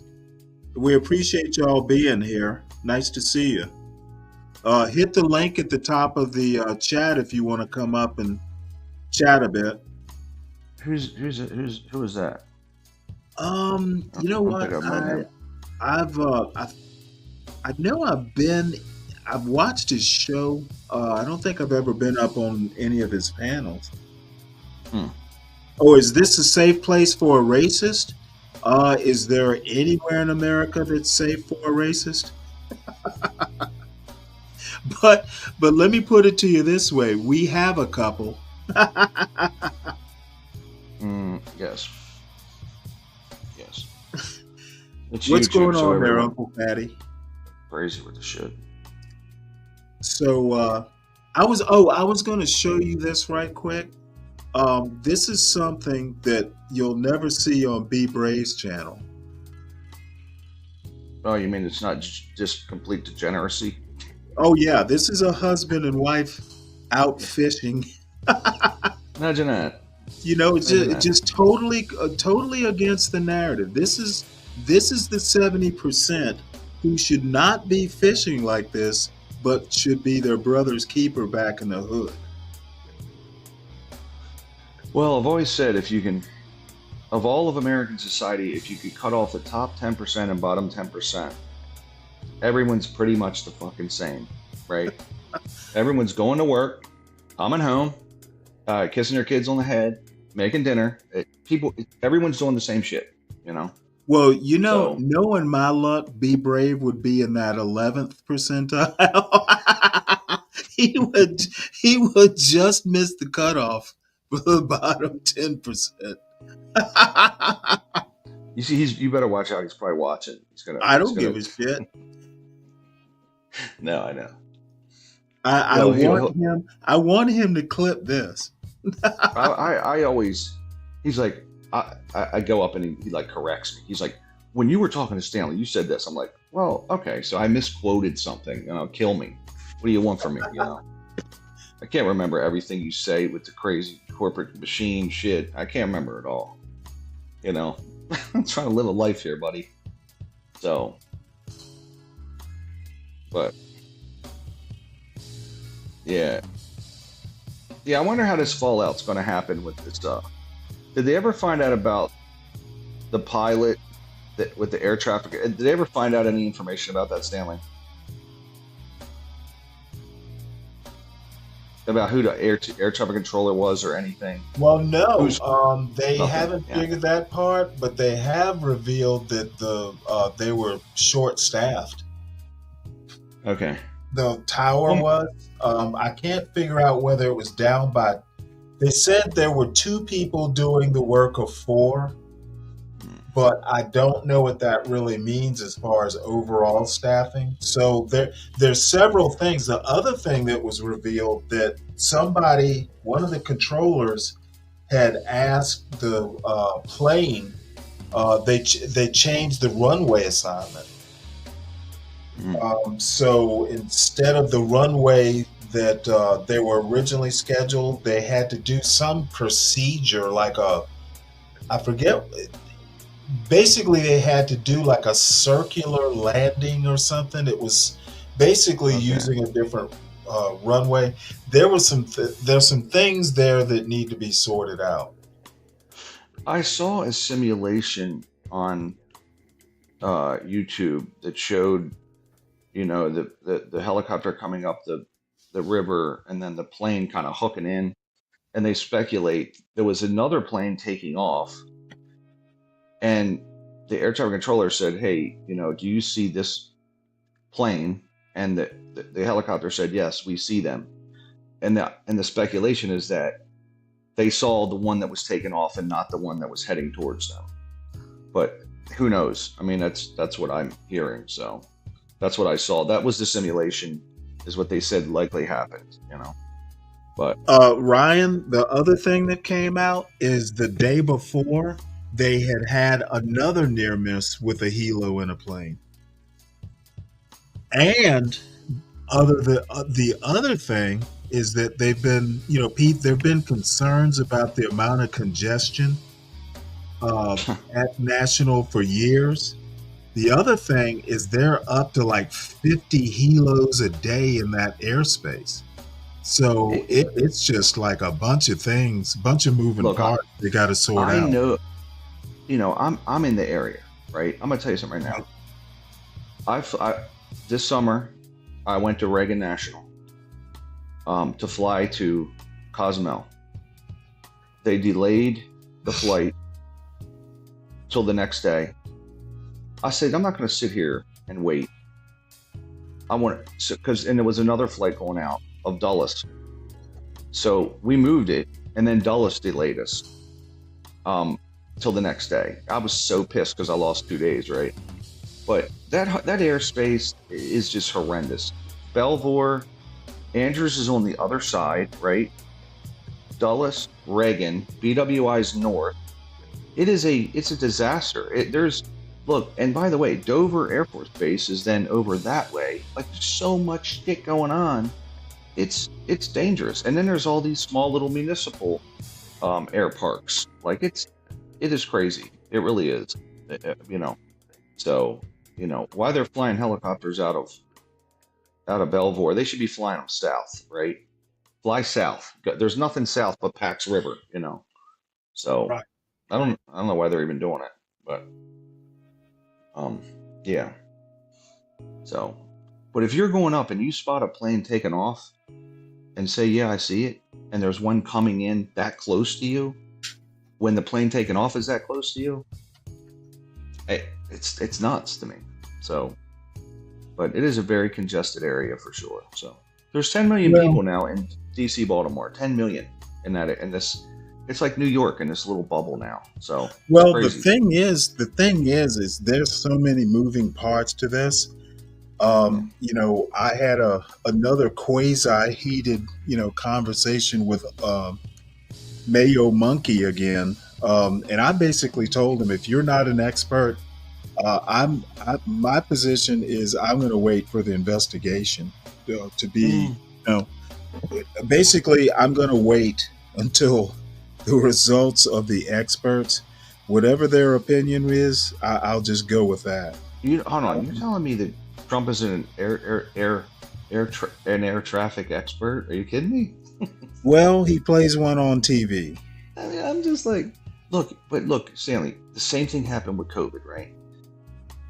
We appreciate y'all being here. Nice to see you. Hit the link at the top of the chat if you want to come up and chat a bit. Who is that? You know I what? think I've met him. I know I've watched his show. I don't think I've ever been up on any of his panels. Hmm. Oh, is this a safe place for a racist? Is there anywhere in America that's safe for a racist? But let me put it to you this way: we have a couple. Yes. It's What's YouTube, going so on there, everyone Uncle Patty? crazy with the shit. So I was going to show you this right quick. This is something that you'll never see on B Brave's channel. Oh, you mean it's not just complete degeneracy? Oh yeah, this is a husband and wife out fishing. Imagine that. You know, it's Imagine just totally against the narrative. This is the 70% who should not be fishing like this, but should be their brother's keeper back in the hood. Well, I've always said if you can, of all of American society, if you could cut off the top 10% and bottom 10%, everyone's pretty much the fucking same, right? Everyone's going to work, coming home, kissing their kids on the head, making dinner. Everyone's doing the same shit, you know? Well, you know, knowing my luck, Be Brave would be in that 11th percentile. He would just miss the cutoff for the bottom 10%. You see, you better watch out. He's probably watching. I don't give a shit. No, I know. I want him to clip this. I always, he's like, I go up and he like corrects me. He's like, when you were talking to Stanley, you said this. I'm like, well, okay, so I misquoted something. You know, kill me. What do you want from me? You know, I can't remember everything you say with the crazy corporate machine shit. I can't remember it all. You know, I'm trying to live a life here, buddy. So, but yeah. I wonder how this fallout's going to happen with this stuff. Did they ever find out about the pilot with the air traffic? Did they ever find out any information about that, Stanley? About who the air traffic controller was or anything? Well, no. They Nothing, haven't yeah. figured that part, but they have revealed that they were short-staffed. Okay. The tower was. I can't figure out whether it was down by. They said there were 2 people doing the work of 4, but I don't know what that really means as far as overall staffing. So there's several things. The other thing that was revealed that one of the controllers had asked the plane. They changed the runway assignment. So instead of the runway that they were originally scheduled, they had to do some procedure I forget. Basically, they had to do like a circular landing or something. It was basically using a different runway. There's some things there that need to be sorted out. I saw a simulation on YouTube that showed, you know, the helicopter coming up the river and then the plane kind of hooking in, and they speculate there was another plane taking off, and the air traffic controller said, hey, you know, do you see this plane? And the helicopter said, yes, we see them. And the speculation is that they saw the one that was taken off and not the one that was heading towards them. But who knows? I mean, that's what I'm hearing. So that's what I saw. That was the simulation, is what they said likely happened, you know. But Ryan, the other thing that came out is the day before they had another near miss with a helo in a plane. And the other thing is that they've been, you know, Pete, there have been concerns about the amount of congestion at National for years. The other thing is they're up to like 50 helos a day in that airspace. So it's just like a bunch of things, bunch of moving parts they got to sort out. I know, you know, I'm in the area, right? I'm gonna tell you something right now. This summer, I went to Reagan National to fly to Cozumel. They delayed the flight till the next day. I said, I'm not going to sit here and wait. I want to, because, and there was another flight going out of Dulles. So we moved it, and then Dulles delayed us till the next day. I was so pissed because I lost 2 days, right? But that airspace is just horrendous. Belvoir, Andrews is on the other side, right? Dulles, Reagan, BWI's north. It's a disaster. Look, and by the way, Dover Air Force Base is then over that way. Like, there's so much shit going on. It's dangerous. And then there's all these small little municipal air parks. Like, it is crazy. It really is. You know. So, you know, why they're flying helicopters out of Belvoir, they should be flying them south, right? Fly south. There's nothing south but Pax River, you know. So right. I don't know why they're even doing it, but yeah. So, but if you're going up and you spot a plane taking off and say, yeah, I see it, and there's one coming in that close to you, when the plane taking off is that close to you, it's nuts to me. So, but it is a very congested area for sure. So there's 10 million people now in DC, Baltimore, 10 million in this. It's like New York in this little bubble now. So well, the thing is there's so many moving parts to this. You know, I had another quasi heated, you know, conversation with Mayo Monkey again, and I basically told him, if you're not an expert, my position is I'm going to wait for the investigation to be, you know, basically I'm going to wait until the results of the experts, whatever their opinion is, I'll just go with that. Hold on, you're telling me that Trump is an air traffic expert? Are you kidding me? Well, he plays one on TV. I mean, I'm just like, look, Stanley, the same thing happened with COVID, right?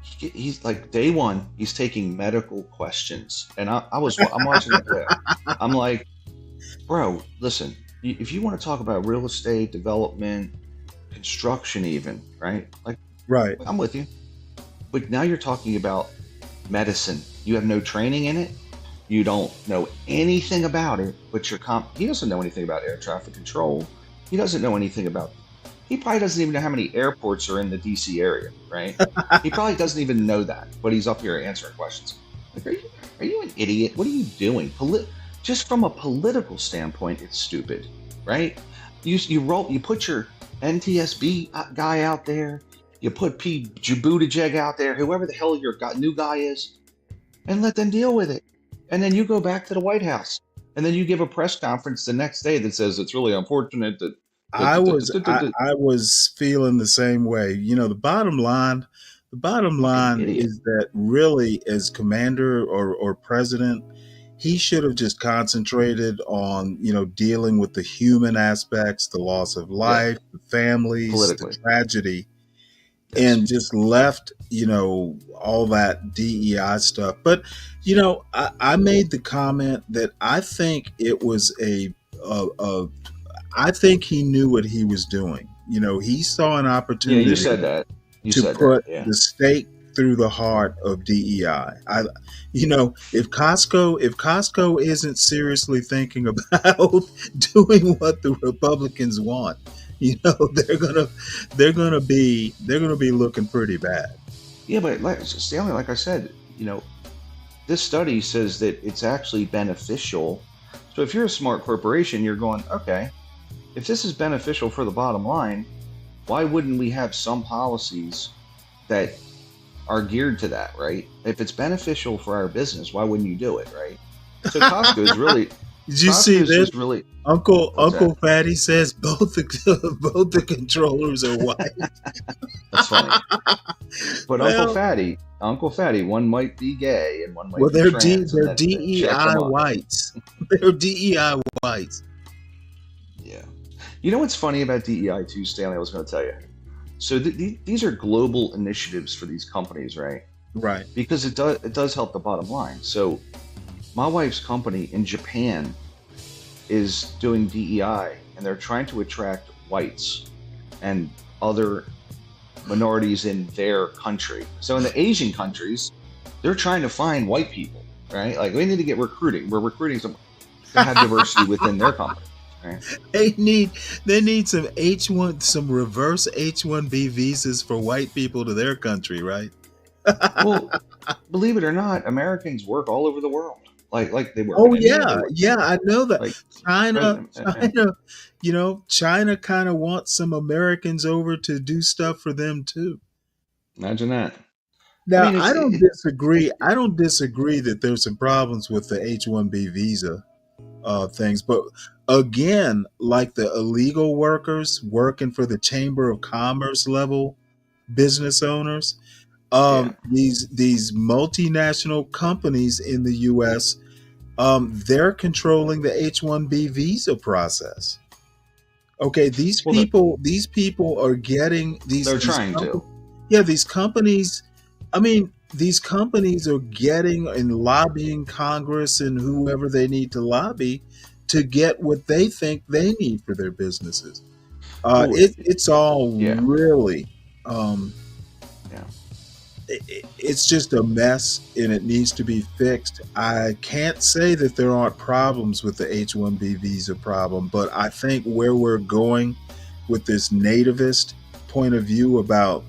He's like, day one, he's taking medical questions, and I'm watching the clip. I'm like, bro, listen, if you want to talk about real estate development, construction, even, right? Like, right, I'm with you. But now you're talking about medicine. You have no training in it. You don't know anything about it. But he doesn't know anything about air traffic control. He doesn't know anything about. He probably doesn't even know how many airports are in the DC area, right? He probably doesn't even know that. But he's up here answering questions. Like, are you an idiot? What are you doing? Just from a political standpoint, it's stupid, right? You put your NTSB guy out there, you put Pete Buttigieg out there, whoever the hell your new guy is, and let them deal with it. And then you go back to the White House, and then you give a press conference the next day that says it's really unfortunate that. I was feeling the same way. You know, the bottom line is that really, as commander or president, he should have just concentrated on, you know, dealing with the human aspects, the loss of life, the families, the tragedy, and just left, you know, all that DEI stuff. But, you know, I made the comment that I think it was I think he knew what he was doing. You know, he saw an opportunity. Yeah, you said that. To put the stake through the heart of DEI. You know, if Costco isn't seriously thinking about doing what the Republicans want, you know, they're gonna be looking pretty bad. Yeah, but Stanley, like I said, you know, this study says that it's actually beneficial. So if you're a smart corporation, you're going, okay, if this is beneficial for the bottom line, why wouldn't we have some policies that are geared to that, right? If it's beneficial for our business, why wouldn't you do it, right? So Costco is really. Did you see this? Really, Uncle Fatty says both the controllers are white. That's funny. But well, Uncle Fatty, one might be gay and one might be they're trans. They're DEI whites. They're DEI whites. Yeah. You know what's funny about DEI too, Stanley? I was going to tell you. So these are global initiatives for these companies, right? Right. Because it does help the bottom line. So my wife's company in Japan is doing DEI, and they're trying to attract whites and other minorities in their country. So in the Asian countries, they're trying to find white people, right? Like we need to get recruiting. We're recruiting some to have diversity within their company. Right? They need some some reverse H-1B visas for white people to their country, right? Well, believe it or not, Americans work all over the world. Like they work. Oh in India, yeah, they work yeah, I know that. like China kind of wants some Americans over to do stuff for them too. Imagine that. Now, I mean, I don't disagree. I don't disagree that there's some problems with the H-1B visa things, but again, like the illegal workers working for the Chamber of Commerce level business owners, these multinational companies in the U.S., they're controlling the H-1B visa process. Okay, these people are getting these. They're trying to. Yeah, these companies. I mean, these companies are getting and lobbying Congress and whoever they need to lobby to get what they think they need for their businesses. It's all really. It's just a mess and it needs to be fixed. I can't say that there aren't problems with the H-1B visa problem, but I think where we're going with this nativist point of view about,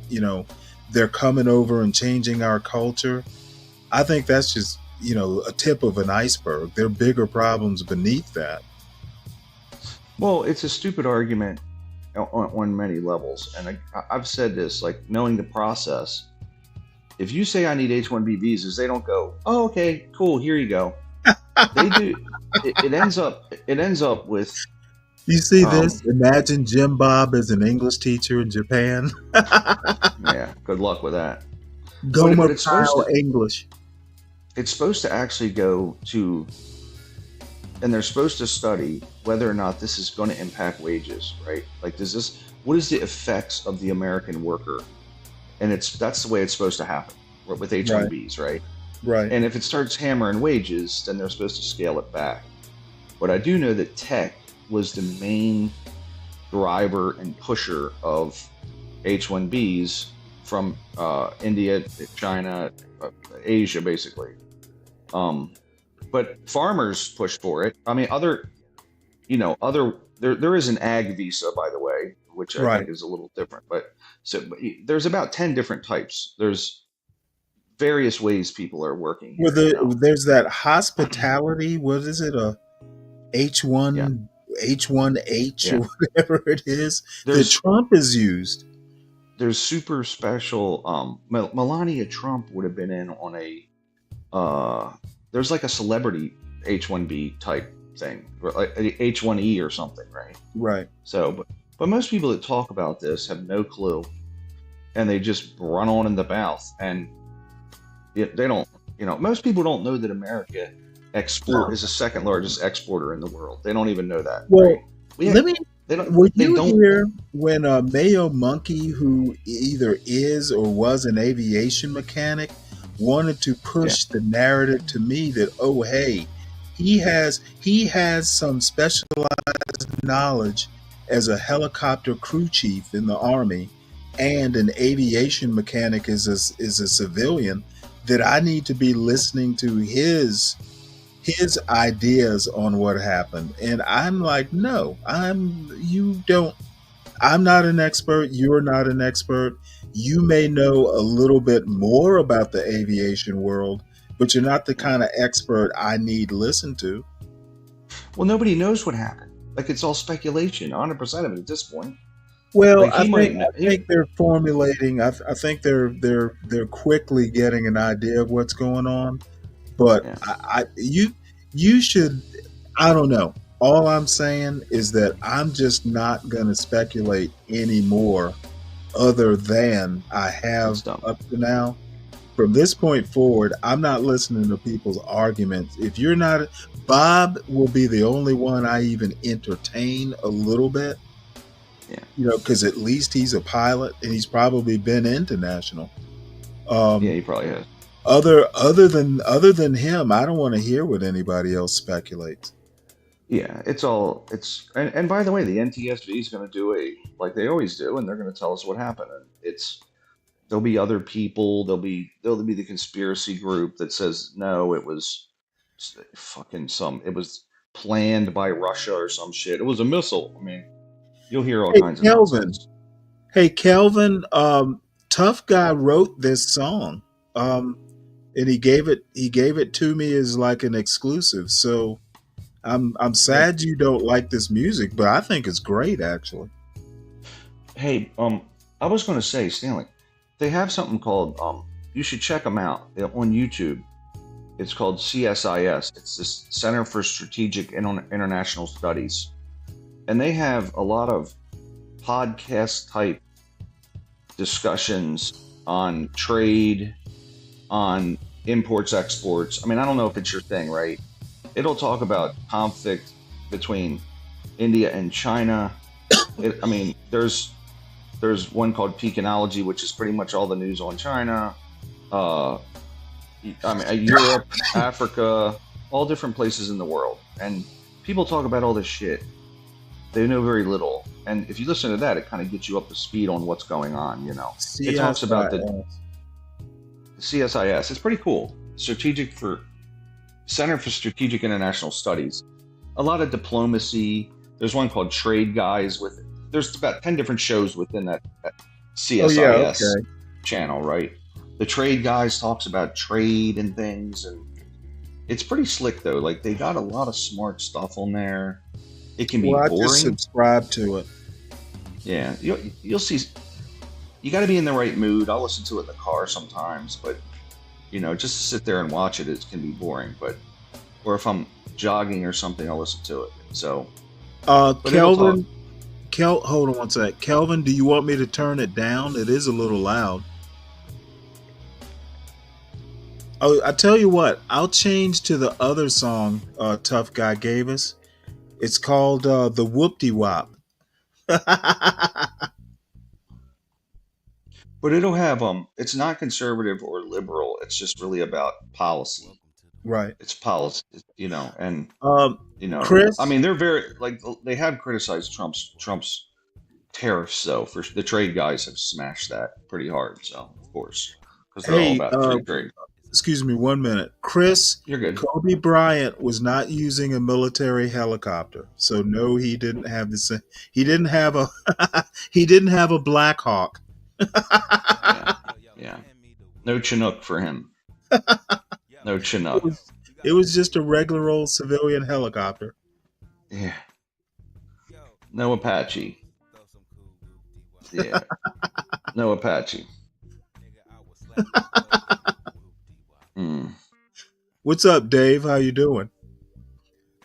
they're coming over and changing our culture, I think that's just, a tip of an iceberg. There are bigger problems beneath that. Well, it's a stupid argument on many levels. And I've said this, like knowing the process. If you say I need H-1B visas, they don't go, oh, okay, cool, here you go. They do. It ends up with. You see this? Imagine Jim Bob as an English teacher in Japan. Yeah, good luck with that. Gomer Pyle English. It's supposed to actually go to, and they're supposed to study whether or not this is going to impact wages, right? Like, what is the effects of the American worker? And that's the way it's supposed to happen with H-1Bs, right? Right. And if it starts hammering wages, then they're supposed to scale it back. But I do know that tech was the main driver and pusher of H-1Bs from India, China, Asia, basically. But farmers pushed for it. I mean, there is an ag visa, by the way, which I think is a little different. But there's about 10 different types. There's various ways people are working. Well, there's that hospitality. What is it? A H1, H1H, or whatever it is that Trump has used. There's super special. Melania Trump would have been in on a. There's like a celebrity H1B type thing, like H1E or something, right? Right. So, but most people that talk about this have no clue, and they just run on in the mouth, and they don't. Most people don't know that America is the second largest exporter in the world. They don't even know that. Well, right? Were you here when Mayo Monkey, who either is or was an aviation mechanic, wanted to push the narrative to me that, oh, hey, he has some specialized knowledge as a helicopter crew chief in the Army and an aviation mechanic is a civilian, that I need to be listening to his ideas on what happened. And I'm like, no, I'm not an expert. You're not an expert. You may know a little bit more about the aviation world, but you're not the kind of expert I need to listen to. Well, nobody knows what happened. Like, it's all speculation, 100% of it at this point. Well, Like, I think they're formulating. I think they're quickly getting an idea of what's going on. But you should. I don't know. All I'm saying is that I'm just not going to speculate anymore, other than I have up to now. From this point forward, I'm not listening to people's arguments. If you're not, Bob will be the only one I even entertain a little bit. Because at least he's a pilot and he's probably been international. He probably has. Other than him, I don't want to hear what anybody else speculates. Yeah, and by the way, the NTSB is going to do like they always do, and they're going to tell us what happened. And there'll be other people, there'll be the conspiracy group that says no, it was it was planned by Russia or some shit. It was a missile. I mean, you'll hear all Hey, kinds of Kelvin. nonsense. Hey, Kelvin. Tough Guy wrote this song, and he gave it to me as like an exclusive. So I'm sad you don't like this music, but I think it's great actually. Hey, I was going to say, Stanley, they have something called you should check them out on YouTube. It's called CSIS. It's the Center for Strategic International Studies, and they have a lot of podcast type discussions on trade, on imports, exports. I mean, I don't know if it's your thing, right? It'll talk about conflict between India and China. I mean, there's one called Peakonology, which is pretty much all the news on China. I mean, Europe, Africa, all different places in the world. And people talk about all this shit. They know very little. And if you listen to that, it kind of gets you up to speed on what's going on, you know. It talks about the CSIS. It's pretty cool. Center for Strategic International Studies. A lot of diplomacy. There's one called Trade Guys there's about 10 different shows within that CSIS channel, right? The Trade Guys talks about trade and things, and it's pretty slick though. Like they got a lot of smart stuff on there. It can be boring. I just subscribe to it. Yeah, you'll see. You got to be in the right mood. I'll listen to it in the car sometimes, but just to sit there and watch it can be boring. Or if I'm jogging or something, I'll listen to it. So, Kelvin, hold on one sec. Kelvin, do you want me to turn it down? It is a little loud. Oh, I tell you what, I'll change to the other song Tough Guy gave us. It's called the Whoop-De-Wop. But it'll have it's not conservative or liberal. It's just really about policy. Right. It's policy, and Chris, I mean, they're very they have criticized Trump's tariffs though. For the Trade Guys have smashed that pretty hard. So of course, because they're all about free trade. Excuse me 1 minute. Chris, you're good. Kobe Bryant was not using a military helicopter. So no, he didn't have he didn't have a Black Hawk. Yeah. No Chinook for him. No Chinook. It was just a regular old civilian helicopter. Yeah. No Apache. Yeah. No Apache. What's up, Dave? How you doing?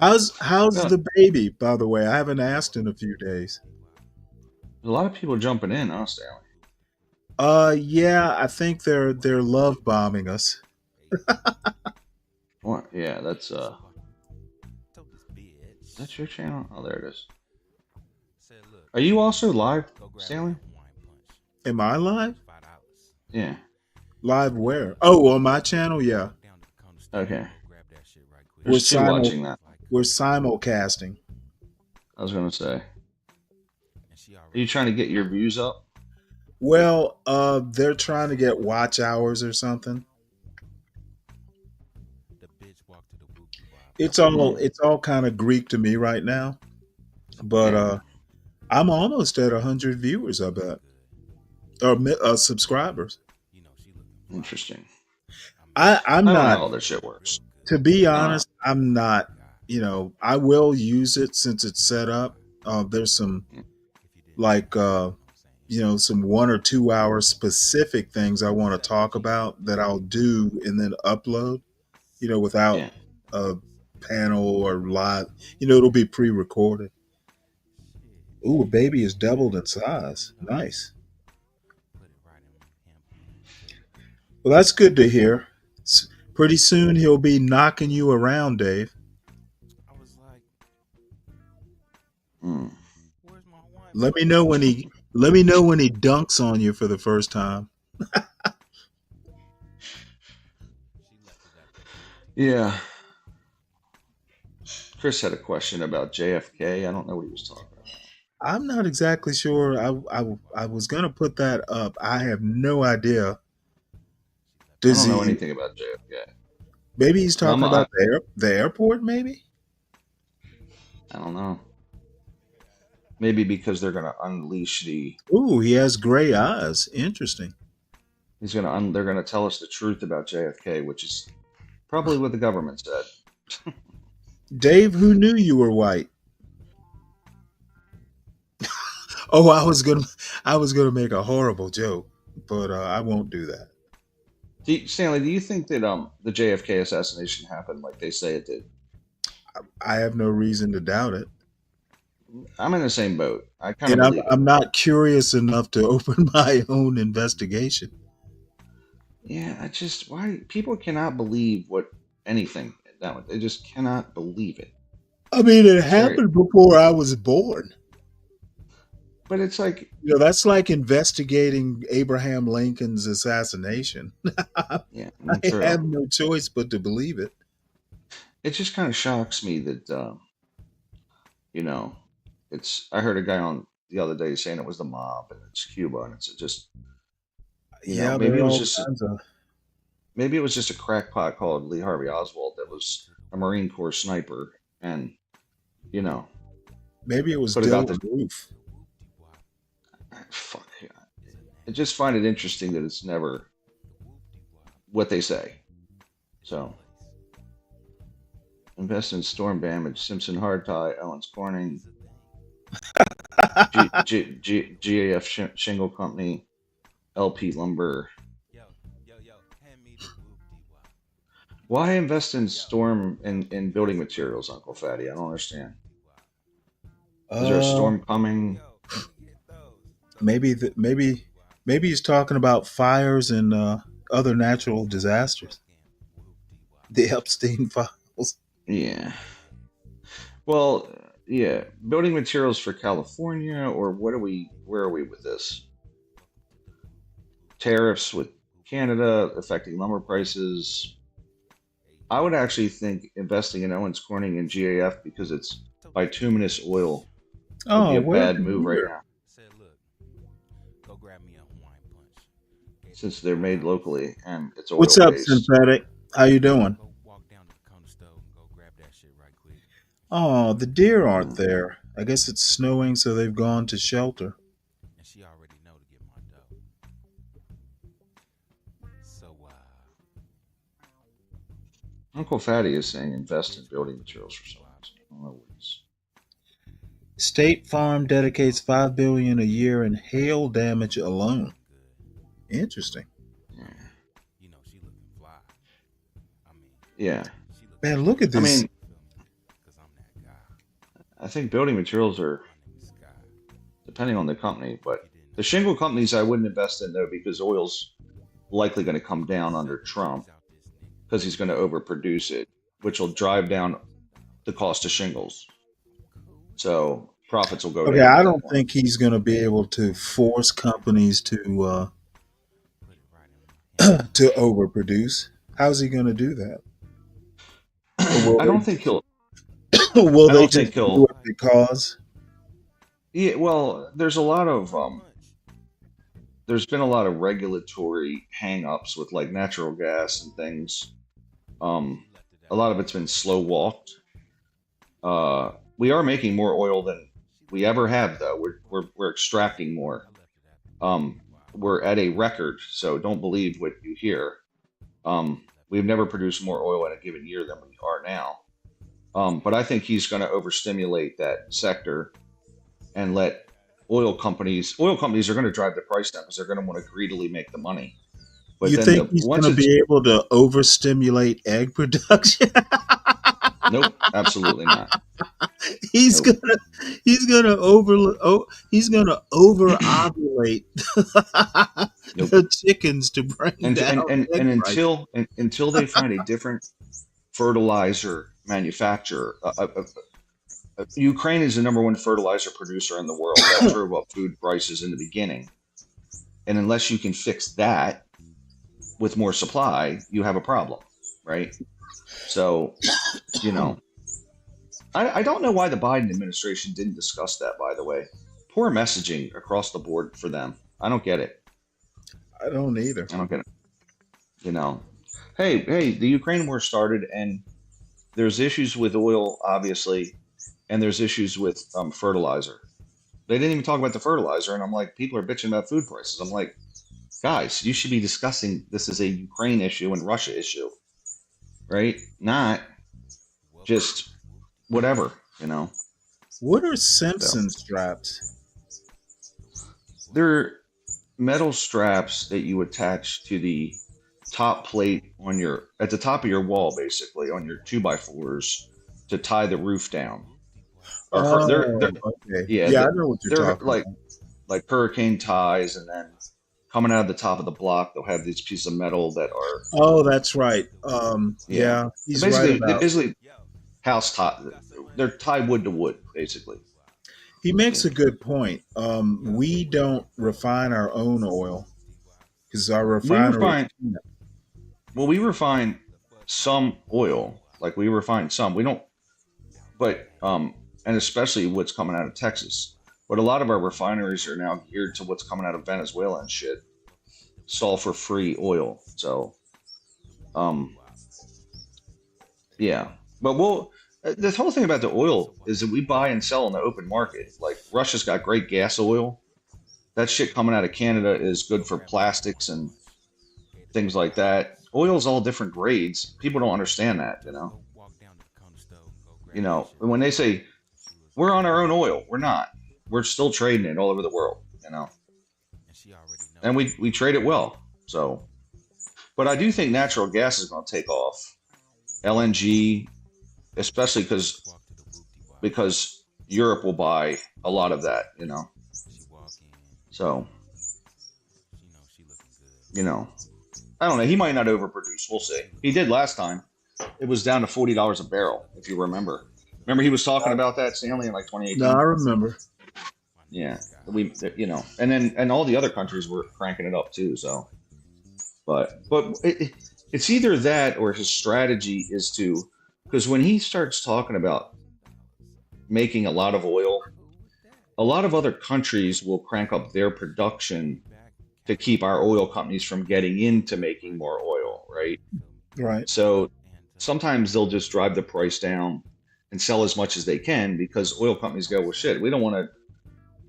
How's the baby, by the way? I haven't asked in a few days. A lot of people jumping in, huh, Stanley? Yeah, I think they're love bombing us. What? Yeah, that's your channel? Oh, there it is. Are you also live, Stanley? Am I live? Yeah. Live where? Oh, on my channel? Yeah. Okay. We're watching that. We're simulcasting. I was gonna say. Are you trying to get your views up? Well, they're trying to get watch hours or something. It's all kind of Greek to me right now, but I'm almost at 100 viewers, I bet, or subscribers. Interesting. I'm not. I don't not. know how this shit works. To be honest, I'm not. I will use it since it's set up. There's some some 1 or 2 hour specific things I want to talk about that I'll do and then upload, without a panel or live, it'll be pre-recorded. Ooh, a baby is doubled in size. Nice. Well, that's good to hear. Pretty soon he'll be knocking you around, Dave. Let me know when he dunks on you for the first time. Yeah. Chris had a question about JFK. I don't know what he was talking about. I'm not exactly sure. I was gonna put that up. I have no idea. I Does don't know he? anything about JFK. Maybe he's talking I about the airport. Maybe. don't know. Maybe because they're going to unleash Ooh, he has gray eyes. Interesting. they're going to tell us the truth about JFK, which is probably what the government said. Dave, who knew you were white? Oh, I was gonna make a horrible joke, but I won't do that. Stanley, do you think that the JFK assassination happened like they say it did? I have no reason to doubt it, I'm in the same boat. I kind and of I'm believe it. I'm not curious enough to open my own investigation. Yeah, why people cannot believe anything that they just cannot believe it. I mean, it It's very, happened before I was born. but it's like, That's like investigating Abraham Lincoln's assassination. yeah, I true. have no choice but to believe it. It just kind of shocks me that you know, I heard a guy on the other day saying it was the mob and it's Cuba, and it's just Yeah, there maybe are it was all just kinds of. maybe it was just a crackpot called Lee Harvey Oswald that was a Marine Corps sniper, and you know, Maybe it was put it out Dylan the Roof. fuck. Yeah. I just find it interesting that it's never what they say. So invest in storm damage, Simpson Hardtie, Owens Corning, GAF Shingle Company, LP Lumber. Why invest in storm in building materials, Uncle Fatty? I don't understand. Is there a storm coming? Maybe he's talking about fires and other natural disasters. The Epstein files. Yeah. Well, yeah. Building materials for California, or where are we with this? Tariffs with Canada affecting lumber prices. I would actually think investing in Owens Corning and GAF because it's bituminous oil would be a bad move right now. Since they're made locally and it's oil What's up, based. Synthetic? How you doing? Oh, the deer aren't there. I guess it's snowing, so they've gone to shelter. Uncle Fatty is saying invest in building materials for someone. I don't know what he's... State Farm dedicates $5 billion a year in hail damage alone. Interesting. Yeah. Man, look at this. I mean, I think building materials are, depending on the company, but the shingle companies I wouldn't invest in though because oil's likely going to come down under Trump because he's going to overproduce it, which will drive down the cost of shingles. So profits will go down. Okay, I don't think he's going to be able to force companies to to overproduce. How's he going to do that? I don't think he'll. Will I they don't just think do he'll. it because? Yeah, well, there's a lot of there's been a lot of regulatory hang-ups with like natural gas and things. A lot of it's been slow walked. We are making more oil than we ever have, though. We're extracting more. We're at a record, so don't believe what you hear. We've never produced more oil in a given year than we are now. But I think he's going to overstimulate that sector and let oil companies are going to drive the price down because they're going to want to greedily make the money. But You then think he's going to be able to overstimulate egg production? Nope, absolutely not. He's Nope. gonna over ovulate Nope. the chickens to bring And down egg prices. until they find a different fertilizer manufacturer, Ukraine is the number one fertilizer producer in the world. That drove up food prices in the beginning. And unless you can fix that with more supply, you have a problem, right? So, you know, I don't know why the Biden administration didn't discuss that, by the way. Poor messaging across the board for them. I don't get it. I don't either. I don't get it. You know, hey, the Ukraine war started, and there's issues with oil, obviously, and there's issues with fertilizer. They didn't even talk about the fertilizer, and I'm like, people are bitching about food prices. I'm like, guys, you should be discussing this as a Ukraine issue and Russia issue, right? Not just whatever, you know. What are Simpson straps? They're metal straps that you attach to the top plate on at the top of your wall, basically, on your 2x4s to tie the roof down. They're okay. Yeah, I know what you're they're talking like about. like hurricane ties, and then coming out of the top of the block, they'll have these pieces of metal that are Oh, that's right. Yeah, he's basically right they're about. basically house tie. They're tied wood to wood, basically. He makes a good point. We don't refine our own oil because our We refinery. refine we refine some oil, like we refine some. We don't, but and especially what's coming out of Texas. But a lot of our refineries are now geared to what's coming out of Venezuela and shit, sulfur-free oil. So, yeah. But the whole thing about the oil is that we buy and sell in the open market. Like Russia's got great gas oil. That shit coming out of Canada is good for plastics and things like that. Oil's all different grades. People don't understand that, you know. You know, when they say we're on our own oil, we're not. We're still trading it all over the world, you know. And we trade it well. So, but I do think natural gas is going to take off. LNG, especially because Europe will buy a lot of that, you know. So, you know, I don't know. He might not overproduce. We'll see. He did last time. It was down to $40 a barrel, if you remember. Remember he was talking about that, Stanley, in like 2018? No, I remember. Yeah, you know, and all the other countries were cranking it up too. So, but it's either that or his strategy is to, because when he starts talking about making a lot of oil, a lot of other countries will crank up their production to keep our oil companies from getting into making more oil, right? Right. So sometimes they'll just drive the price down and sell as much as they can because oil companies go, well, shit, we don't want to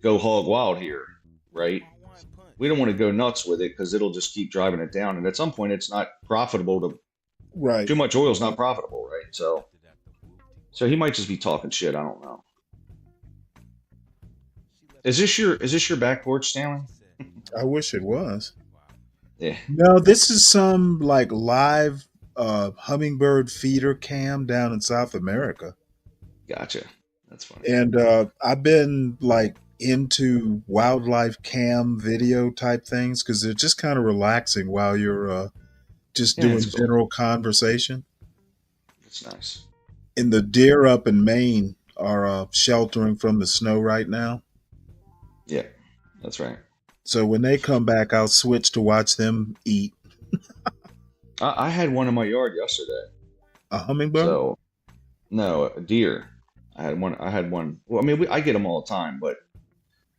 go hog wild here, right? We don't want to go nuts with it because it'll just keep driving it down. And at some point, it's not profitable to. Right. Too much oil is not profitable, right? So he might just be talking shit. I don't know. Is this your back porch, Stanley? I wish it was. Yeah. No, this is some like live hummingbird feeder cam down in South America. Gotcha. That's funny. And I've been like into wildlife cam video type things because they're just kind of relaxing while you're just doing it's cool. general conversation. It's nice. And the deer up in Maine are sheltering from the snow right now. Yeah, that's right. So when they come back, I'll switch to watch them eat. I had one in my yard yesterday. A hummingbird? So, no, a deer. I had one. Well, I mean, I get them all the time, but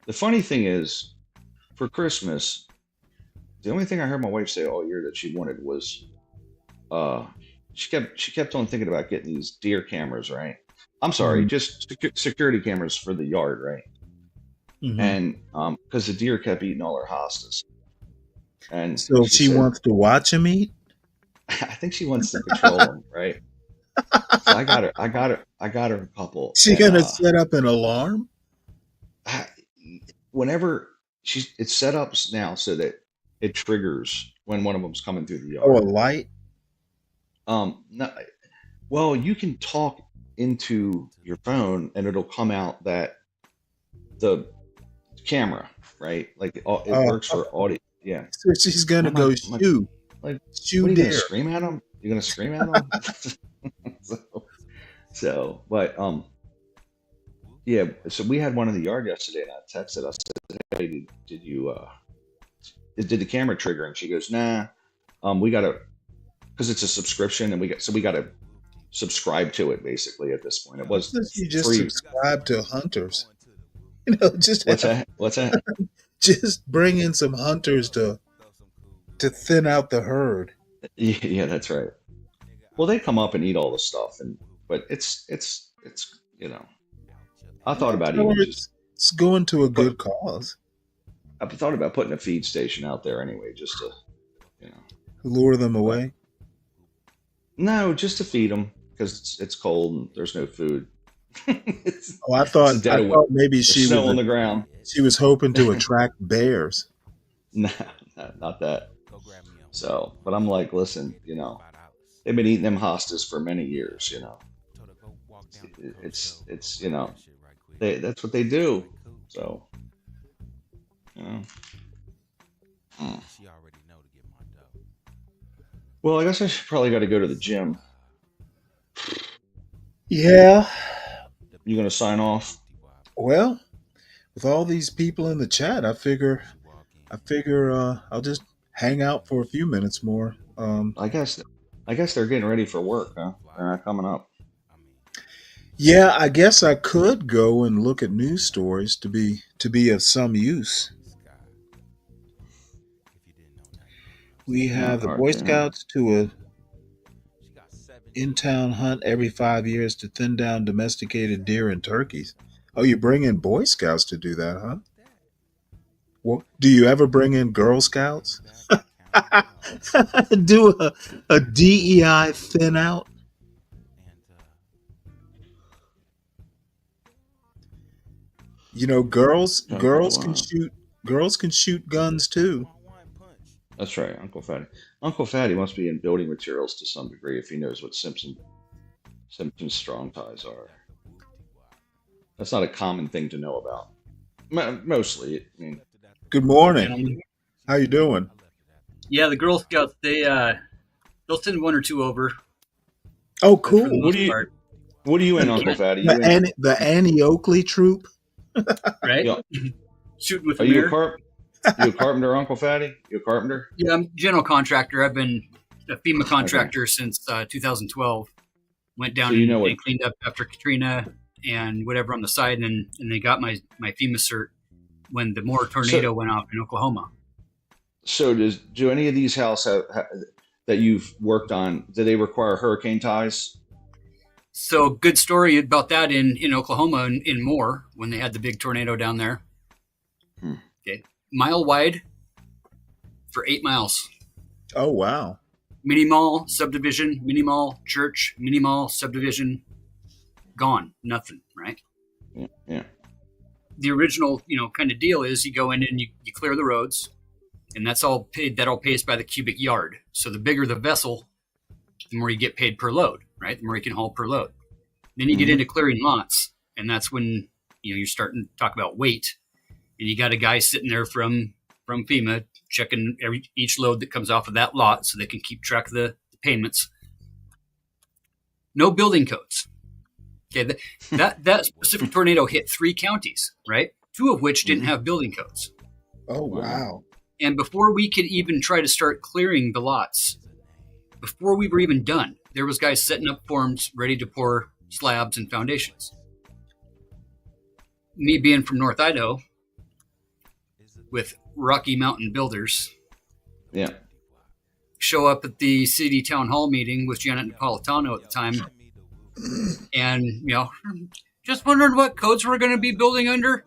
the funny thing is, for Christmas, the only thing I heard my wife say all year that she wanted was, she kept on thinking about getting these deer cameras, right? I'm sorry, just security cameras for the yard, right? Mhm. And because the deer kept eating all her hostas, and So she said, wants to watch them eat? I think she wants to control them, right? So I got her a couple. She and, gonna set up an alarm? whenever it's set up now so that it triggers when one of them's coming through the Oh, a yard. light? No, well, you can talk into your phone and it'll come out that the camera, right? Like it works for audio. Yeah. So she's gonna go shoo. Like, Shoo what are you gonna deer. scream at them? You're gonna scream at them? so, but yeah. So we had one in the yard yesterday, and I texted. I said, "Hey, did you did the camera trigger?" And she goes, "Nah. We gotta, because it's a subscription, and we gotta subscribe to it basically at this point. It was Since you just free. subscribe to hunters, you know, just What's that? What's that? just bring in some hunters to thin out the herd. Yeah, that's right. Well, they come up and eat all the stuff, but it's you know, I thought about Or even just it's going to a good cause. I've thought about putting a feed station out there anyway, just to Lure them away. no, just to feed them because it's cold and there's no food. Oh, I thought maybe There's she snow was on the ground. she was hoping to attract bears. No, not that. So, but I'm like, listen, you know, they've been eating them hostas for many years. You know, it's you know, that's what they do. So, you know. Well, I guess I should probably got to go to the gym. Yeah. You gonna sign off? Well, with all these people in the chat, I figure I'll just hang out for a few minutes more. I guess they're getting ready for work, huh? They're not coming up. Yeah, I guess I could go and look at news stories to be of some use. We have the Boy Scouts to a in-town hunt every 5 years to thin down domesticated deer and turkeys. Oh, you bring in Boy Scouts to do that, huh? Well, do you ever bring in Girl Scouts? Do a DEI thin out? You know, girls can shoot guns too. That's right, Uncle Fatty. Uncle Fatty must be in building materials to some degree if he knows what Simpson's strong ties are. That's not a common thing to know about. Mostly, I mean. Good morning. How you doing? Yeah, the Girl Scouts, they'll send one or two over. Oh, cool. What are you in, Uncle Fatty? The Annie Oakley troop? Right? Yeah. Shooting with Are a you mirror. You a carpenter, Uncle Fatty? You a carpenter? Yeah, I'm a general contractor. I've been a FEMA contractor since 2012. Went down and cleaned up after Katrina and whatever on the side, and they got my FEMA cert when the Moore tornado went off in Oklahoma. So do any of these houses that you've worked on, do they require hurricane ties? So good story about that in Oklahoma in Moore when they had the big tornado down there. Okay, mile wide for 8 miles. Oh wow! Mini mall subdivision, mini mall church, mini mall subdivision, gone, nothing. Right? Yeah. The original, kind of deal is you go in and you clear the roads, and that's all paid. That all pays by the cubic yard. So the bigger the vessel, the more you get paid per load. Right? The more you can haul per load. Then you get into clearing lots, and that's when you're starting to talk about weight. And you got a guy sitting there from FEMA checking each load that comes off of that lot, so they can keep track of the payments. No building codes. Okay, that specific tornado hit 3 counties, right? 2 of which didn't have building codes. Oh wow! And before we could even try to start clearing the lots, before we were even done, there was guys setting up forms ready to pour slabs and foundations. Me being from North Idaho with Rocky Mountain Builders, show up at the city town hall meeting with Janet Napolitano at the time, and just wondering what codes we're going to be building under.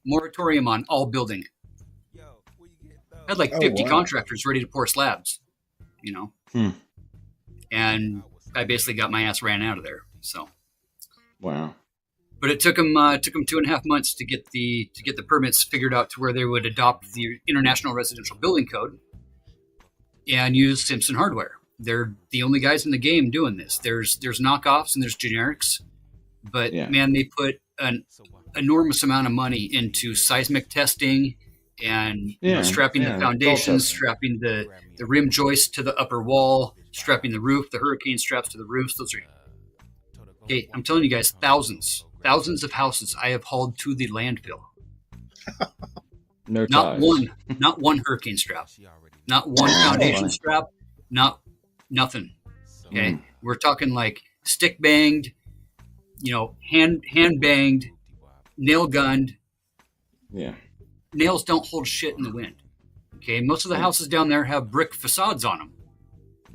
Moratorium on all building. Had like 50 contractors ready to pour slabs. And I basically got my ass ran out of there. So, wow. But it took them 2.5 months to get the permits figured out to where they would adopt the International Residential Building Code and use Simpson hardware. They're the only guys in the game doing this. There's knockoffs and there's generics, but man, they put an enormous amount of money into seismic testing and strapping the foundations, strapping the rim joist to the upper wall, strapping the roof, the hurricane straps to the roofs. Those are, okay, I'm telling you guys, thousands of houses I have hauled to the landfill. Not one hurricane strap, not one foundation strap, nothing. Okay, we're talking like stick banged, hand banged, nail gunned. Yeah. Nails don't hold shit in the wind. Okay, most of the houses down there have brick facades on them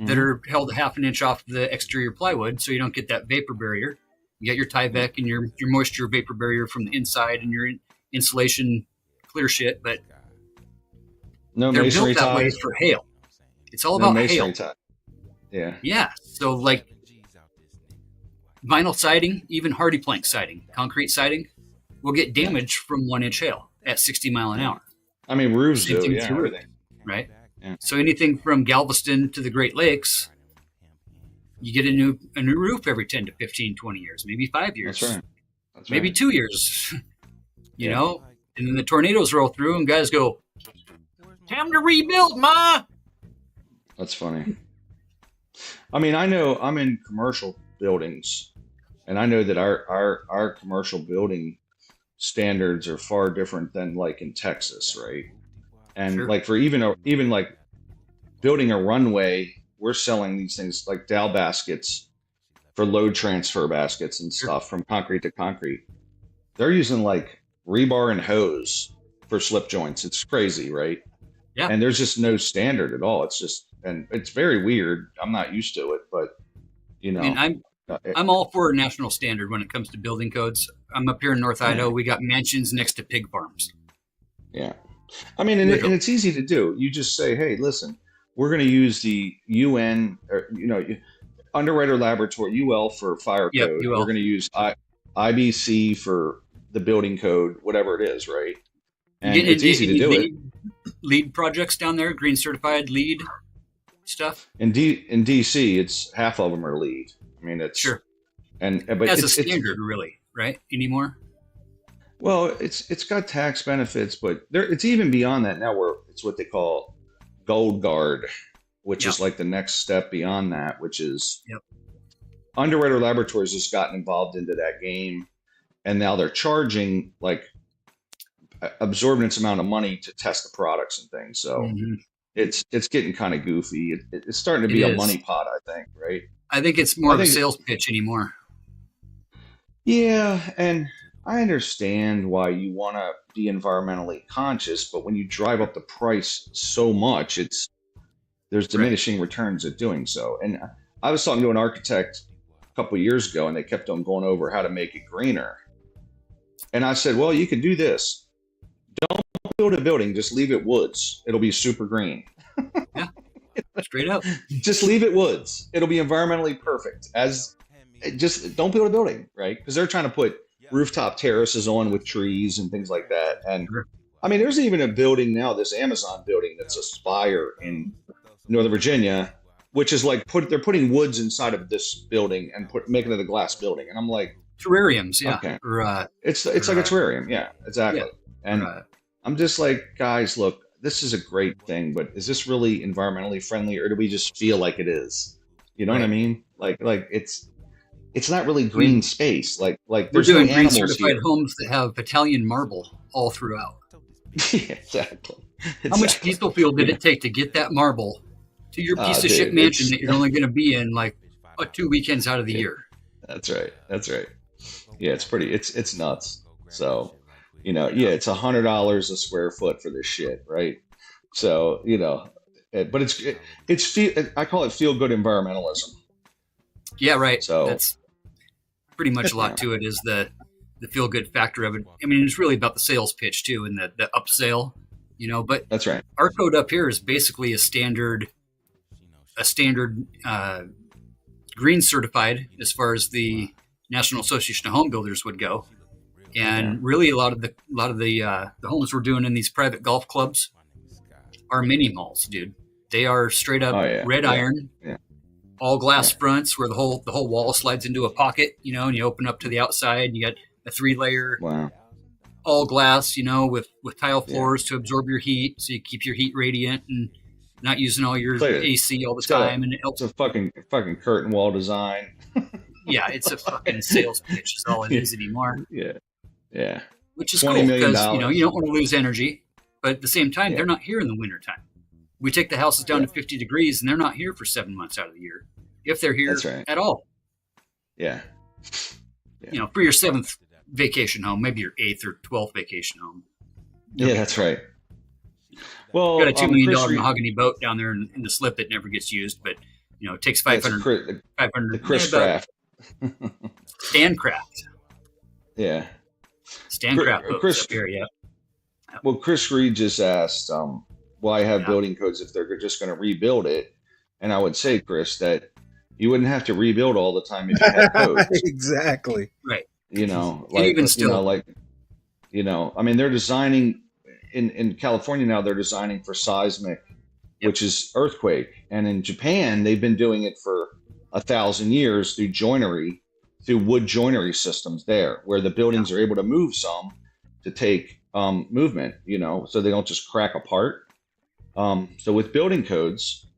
that are held a half an inch off the exterior plywood, so you don't get that vapor barrier. You got your Tyvek and your moisture vapor barrier from the inside, and your insulation clear shit, but no they're masonry built that way ties. for hail. It's all No about masonry hail. tie. Yeah. Yeah, so like vinyl siding, even hardy plank siding, concrete siding, will get damaged from 1 inch hail at 60 mile an hour. I mean, roofs Same do, thing yeah, with your roof, everything. right? Yeah. So anything from Galveston to the Great Lakes, you get a new roof every 10 to 15, 20 years, maybe 5 years. That's right. That's maybe right. 2 years, you know? And then the tornadoes roll through and guys go, time to rebuild, Ma! That's funny. I mean, I know I'm in commercial buildings, and I know that our commercial building standards are far different than like in Texas, right? And Sure. like for even like building a runway, we're selling these things like dowel baskets for load transfer baskets and stuff from concrete to concrete. They're using like rebar and hose for slip joints. It's crazy, right? Yeah. And there's just no standard at all. It's just, and it's very weird. I'm not used to it, but you know, I mean, I'm all for a national standard when it comes to building codes. I'm up here in North Idaho. We got mansions next to pig farms. yeah. I mean, and it's easy to do. You just say, hey, listen, we're going to use the UN, or, Underwriter Laboratory, UL for fire Yep, code. UL. We're going to use IBC for the building code, whatever it is, right? And it's easy to do it. Lead projects down there, green certified lead stuff. In DC, it's half of them are lead. I mean, it's Sure. but As a it's standard, really, right? Anymore? well, it's got tax benefits, but it's even beyond that now. Where it's what they call Gold Guard, which is like the next step beyond that, which is Underwriter Laboratories has gotten involved into that game, and now they're charging like absorbent amount of money to test the products and things. So it's getting kind of goofy. It's starting to be It a is. money pot, I think, right? I think it's more I of a think- sales pitch anymore. Yeah, and I understand why you want to be environmentally conscious, but when you drive up the price so much, there's diminishing returns at doing so. And I was talking to an architect a couple of years ago, and they kept on going over how to make it greener. And I said, well, you can do this. Don't build a building, just leave it woods. It'll be super green. Straight up. Just leave it woods. It'll be environmentally perfect. Just don't build a building, right? Because they're trying to put rooftop terraces on with trees and things like that. And I mean, there's even a building now, this Amazon building that's a spire in Northern Virginia, which is like they're putting woods inside of this building and making it a glass building. And I'm like, terrariums, yeah. okay. Or, It's like a terrarium, yeah, exactly. And I'm just like, guys, look, this is a great thing, but is this really environmentally friendly, or do we just feel like it is? You know what I mean? Like it's not really green space. Like we're there's doing no green animals certified here. homes that have Italian marble all throughout. Exactly. How much diesel fuel did it take to get that marble to your piece of shit dude, mansion it's- that you're only going to be in like 2 weekends out of the year? That's right. Yeah, it's pretty. It's nuts. So, it's $100 a square foot for this shit, right? So, but I call it feel good environmentalism. Yeah, right. So that's pretty much a lot to it, is the feel good factor of it. I mean, it's really about the sales pitch too, and the upsell, but that's right. Our code up here is basically a standard green certified as far as the National Association of Home Builders would go. And really a lot of the homes we're doing in these private golf clubs are mini malls, dude. They are straight up red iron, all glass fronts where the whole wall slides into a pocket, and you open up to the outside and you got a 3-layer all glass, with tile floors to absorb your heat, so you keep your heat radiant and not using all your AC all the time. And it helps. It's a fucking curtain wall design. Yeah, it's a fucking sales pitch is all it is anymore. Yeah. Which is cool $20 million. because, you don't want to lose energy, but at the same time, they're not here in the wintertime. We take the houses down to 50 degrees and they're not here for 7 months out of the year. if they're here That's right. at all. Yeah. You know, for your 7th vacation home, maybe your 8th or 12th vacation home. Yeah, that's right. Well, Got a $2 million Chris Reed- mahogany boat down there in the slip that never gets used, but you know, it takes Yeah, it's 500. the Chris Craft. Stancraft. Yeah. Stancraft boats Chris- up here, yeah. Well, Chris Reed just asked why have building codes if they're just going to rebuild it. And I would say, Chris, that you wouldn't have to rebuild all the time if you had codes. Exactly. Right. You know, And even you still- know, I mean, they're designing in California now. They're designing for seismic, which is earthquake, and in Japan they've been doing it for 1,000 years through wood joinery systems there, where the buildings are able to move some to take movement. You know, so they don't just crack apart. So with building codes,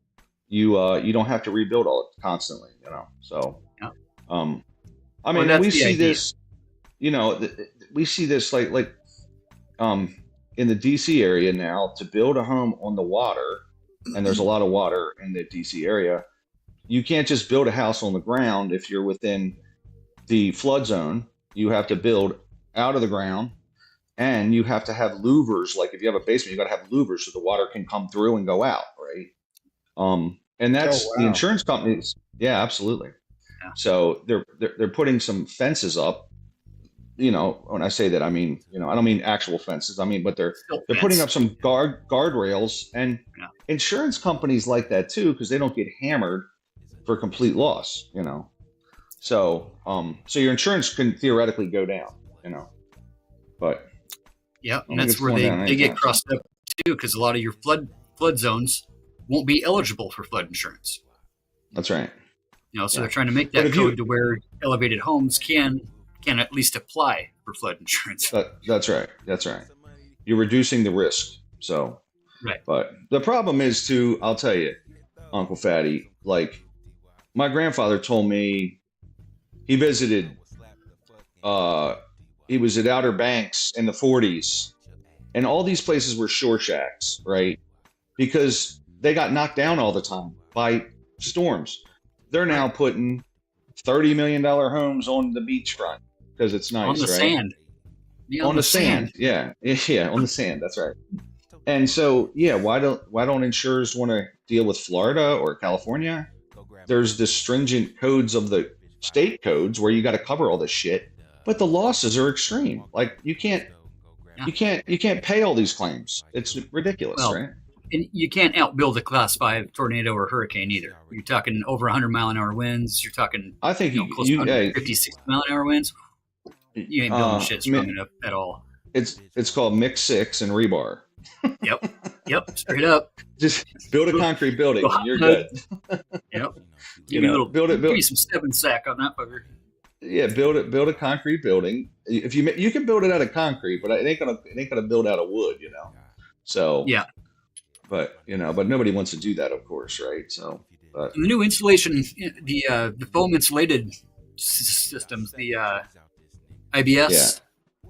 you don't have to rebuild all constantly. You know, so I mean, that's we the see idea. this. You know, we see this like in the DC area now, to build a home on the water, and there's a lot of water in the DC area. You can't just build a house on the ground if you're within the flood zone. You have to build out of the ground, and you have to have louvers. Like if you have a basement, you got to have louvers so the water can come through and go out, right? And that's Oh, the wow. insurance companies. Yeah, absolutely. So they're putting some fences up. You know, when I say that, I mean, you know, I don't mean actual fences. I mean, but they're putting up some guardrails, and insurance companies like that too, because they don't get hammered for complete loss. You know, so so your insurance can theoretically go down. You know, but Yeah, I and think that's it's where going they, down they get anytime. crossed up too, because a lot of your flood zones won't be eligible for flood insurance. That's right. You know, so Yeah. they're trying to make But that if you- code to where elevated homes can at least apply for flood insurance. That's right. That's right. You're reducing the risk. So, Right. But the problem is too, I'll tell you, Uncle Fatty, like my grandfather told me he visited, he was at Outer Banks in the 40s, and all these places were shore shacks, right? Because they got knocked down all the time by storms. They're now putting $30 million homes on the beachfront because it's nice, On the right? sand. Yeah, on the sand. Yeah, on the sand. That's right. And so, yeah, why don't insurers want to deal with Florida or California? There's the stringent codes of the state codes where you got to cover all this shit, but the losses are extreme. Like you can't pay all these claims. It's ridiculous, Well, right? And you can't outbuild a Class 5 tornado or hurricane either. You're talking over 100-mile-an-hour winds. You're talking, I think close to 150, 60-mile-an-hour winds. You ain't building shit strong enough at all. It's called mix 6 and rebar. Yep, straight up. Just build a concrete building and you're good. Yep. You Give me a know, little, build it. give me some step sack on that fucker. Yeah, build a concrete building. If you can build it out of concrete, but it ain't gonna build out of wood, you know. So yeah, but but nobody wants to do that, of course, right? So, but And the new insulation, the foam insulated systems, the IBS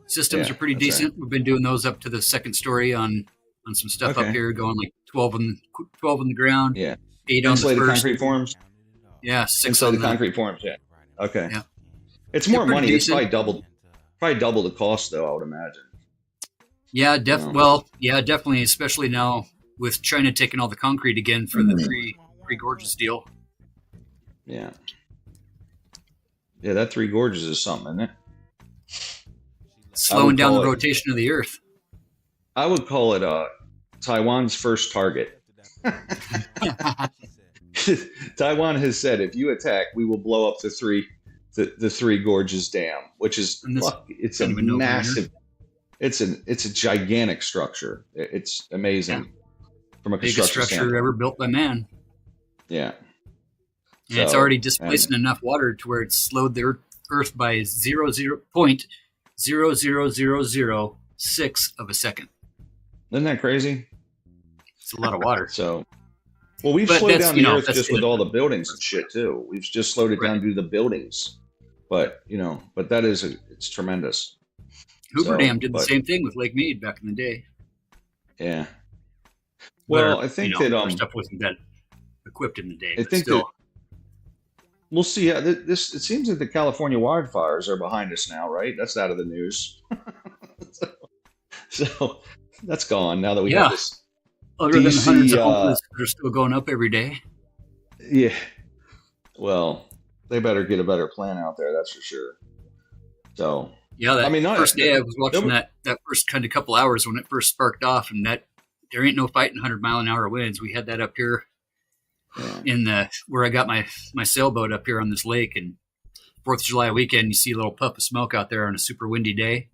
systems Yeah, are pretty that's right. decent. We've been doing those up to the second story on some stuff up Okay. here, going like 12 on the ground. Yeah. 8 on the Insulated first. concrete forms. Yeah, 6 on Insulated the concrete forms. Yeah. Okay. Yeah. It's They're more pretty money. It's decent. probably double the cost, though. I would imagine. Yeah, No. well, yeah, definitely, especially now with China taking all the concrete again for the three gorges deal. Yeah. Yeah, that Three Gorges is something, isn't it? Slowing down the call it- rotation of the earth. I would call it Taiwan's first target. Taiwan has said, if you attack, we will blow up the Three Gorges Dam, which is it's a kind of a no-brainer. massive. It's a gigantic structure. It's amazing from a Biggest construction structure standpoint. ever built by man. Yeah. And it's So, already displacing enough water to where it's slowed the Earth by 0.00006 of a second. Isn't that crazy? It's a lot of water. So, well, we've But slowed that's, down you the know, Earth that's just with all the buildings and shit too. We've just slowed it down due to the buildings, but that is it's tremendous. Hoover So, Dam did the but- same thing with Lake Mead back in the day. Yeah. But Well, I think our that stuff wasn't that equipped in the day. I but think still, that we'll see. This it seems that the California wildfires are behind us now, right? That's out of the news. So that's gone now that we have Yeah. this Other than the hundreds DC. of homeless that are still going up every day. Yeah. Well, they better get a better plan out there. That's for sure. So Yeah, that I mean, not, first day I was watching nobody- that first kind of couple hours when it first sparked off, and that there ain't no fighting 100-mile-an-hour winds. We had that up here in the where I got my sailboat up here on this lake, and 4th of July weekend, you see a little puff of smoke out there on a super windy day.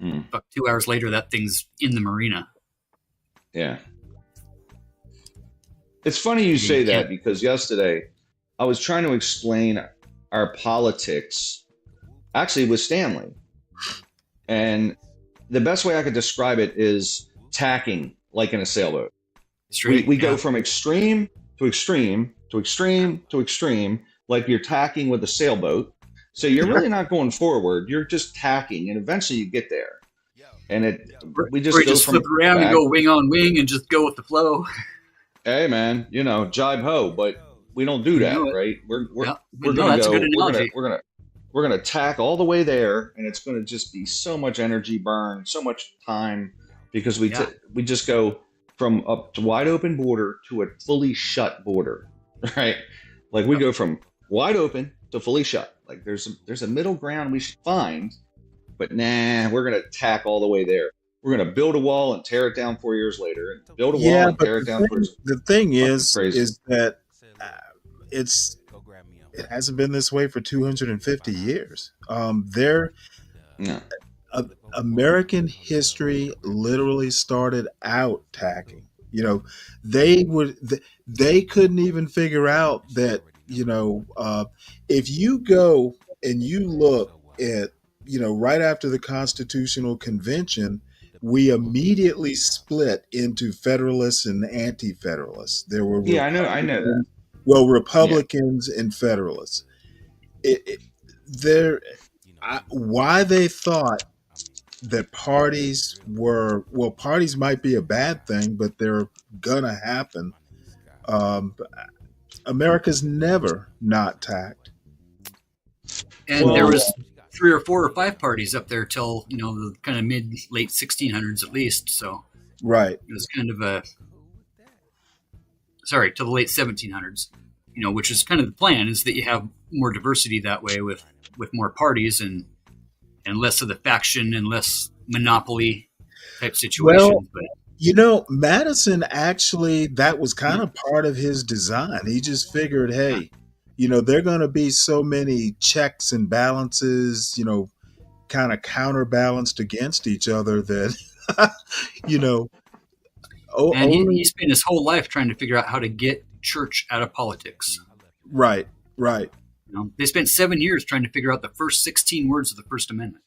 About 2 hours later, that thing's in the marina. Yeah. It's funny you say that because yesterday I was trying to explain our politics actually with Stanley. And the best way I could describe it is tacking like in a sailboat. We go from extreme to extreme to extreme to extreme, like you're tacking with a sailboat. So you're really not going forward. You're just tacking, and eventually you get there. And we just Or you go just from flip around and back- go wing on wing and just go with the flow. Hey man, jibe ho, but we don't do that, know it. right? We're No, gonna that's a go. good analogy. We're gonna tack all the way there, and it's gonna just be so much energy burn, so much time, because we just go from up to wide open border to a fully shut border, right? Like we go from wide open to fully shut. Like there's a middle ground we should find, but nah, we're gonna tack all the way there. We're gonna build a wall and tear it down 4 years later, and build a wall Yeah, and but tear it down 4 years. the thing is crazy. that it hasn't been this way for 250 years. American history literally started out tacking. They couldn't even figure out that, if you go and you look at, right after the Constitutional Convention, we immediately split into Federalists and Anti-Federalists. There were Yeah, I know that. Well, Republicans and Federalists. Why they thought that parties might be a bad thing, but they're gonna happen. America's never not tacked. And there was 3 or 4 or 5 parties up there till the kind of late 1600s at least. So right, it was kind of till the late 1700s. Which is kind of the plan, is that you have more diversity that way with more parties and less of the faction and less monopoly type situations. Well, Madison actually, that was kind of part of his design. He just figured, hey, there are going to be so many checks and balances, kind of counterbalanced against each other that, And he spent his whole life trying to figure out how to get church out of politics. Right. They spent 7 years trying to figure out the first 16 words of the First Amendment.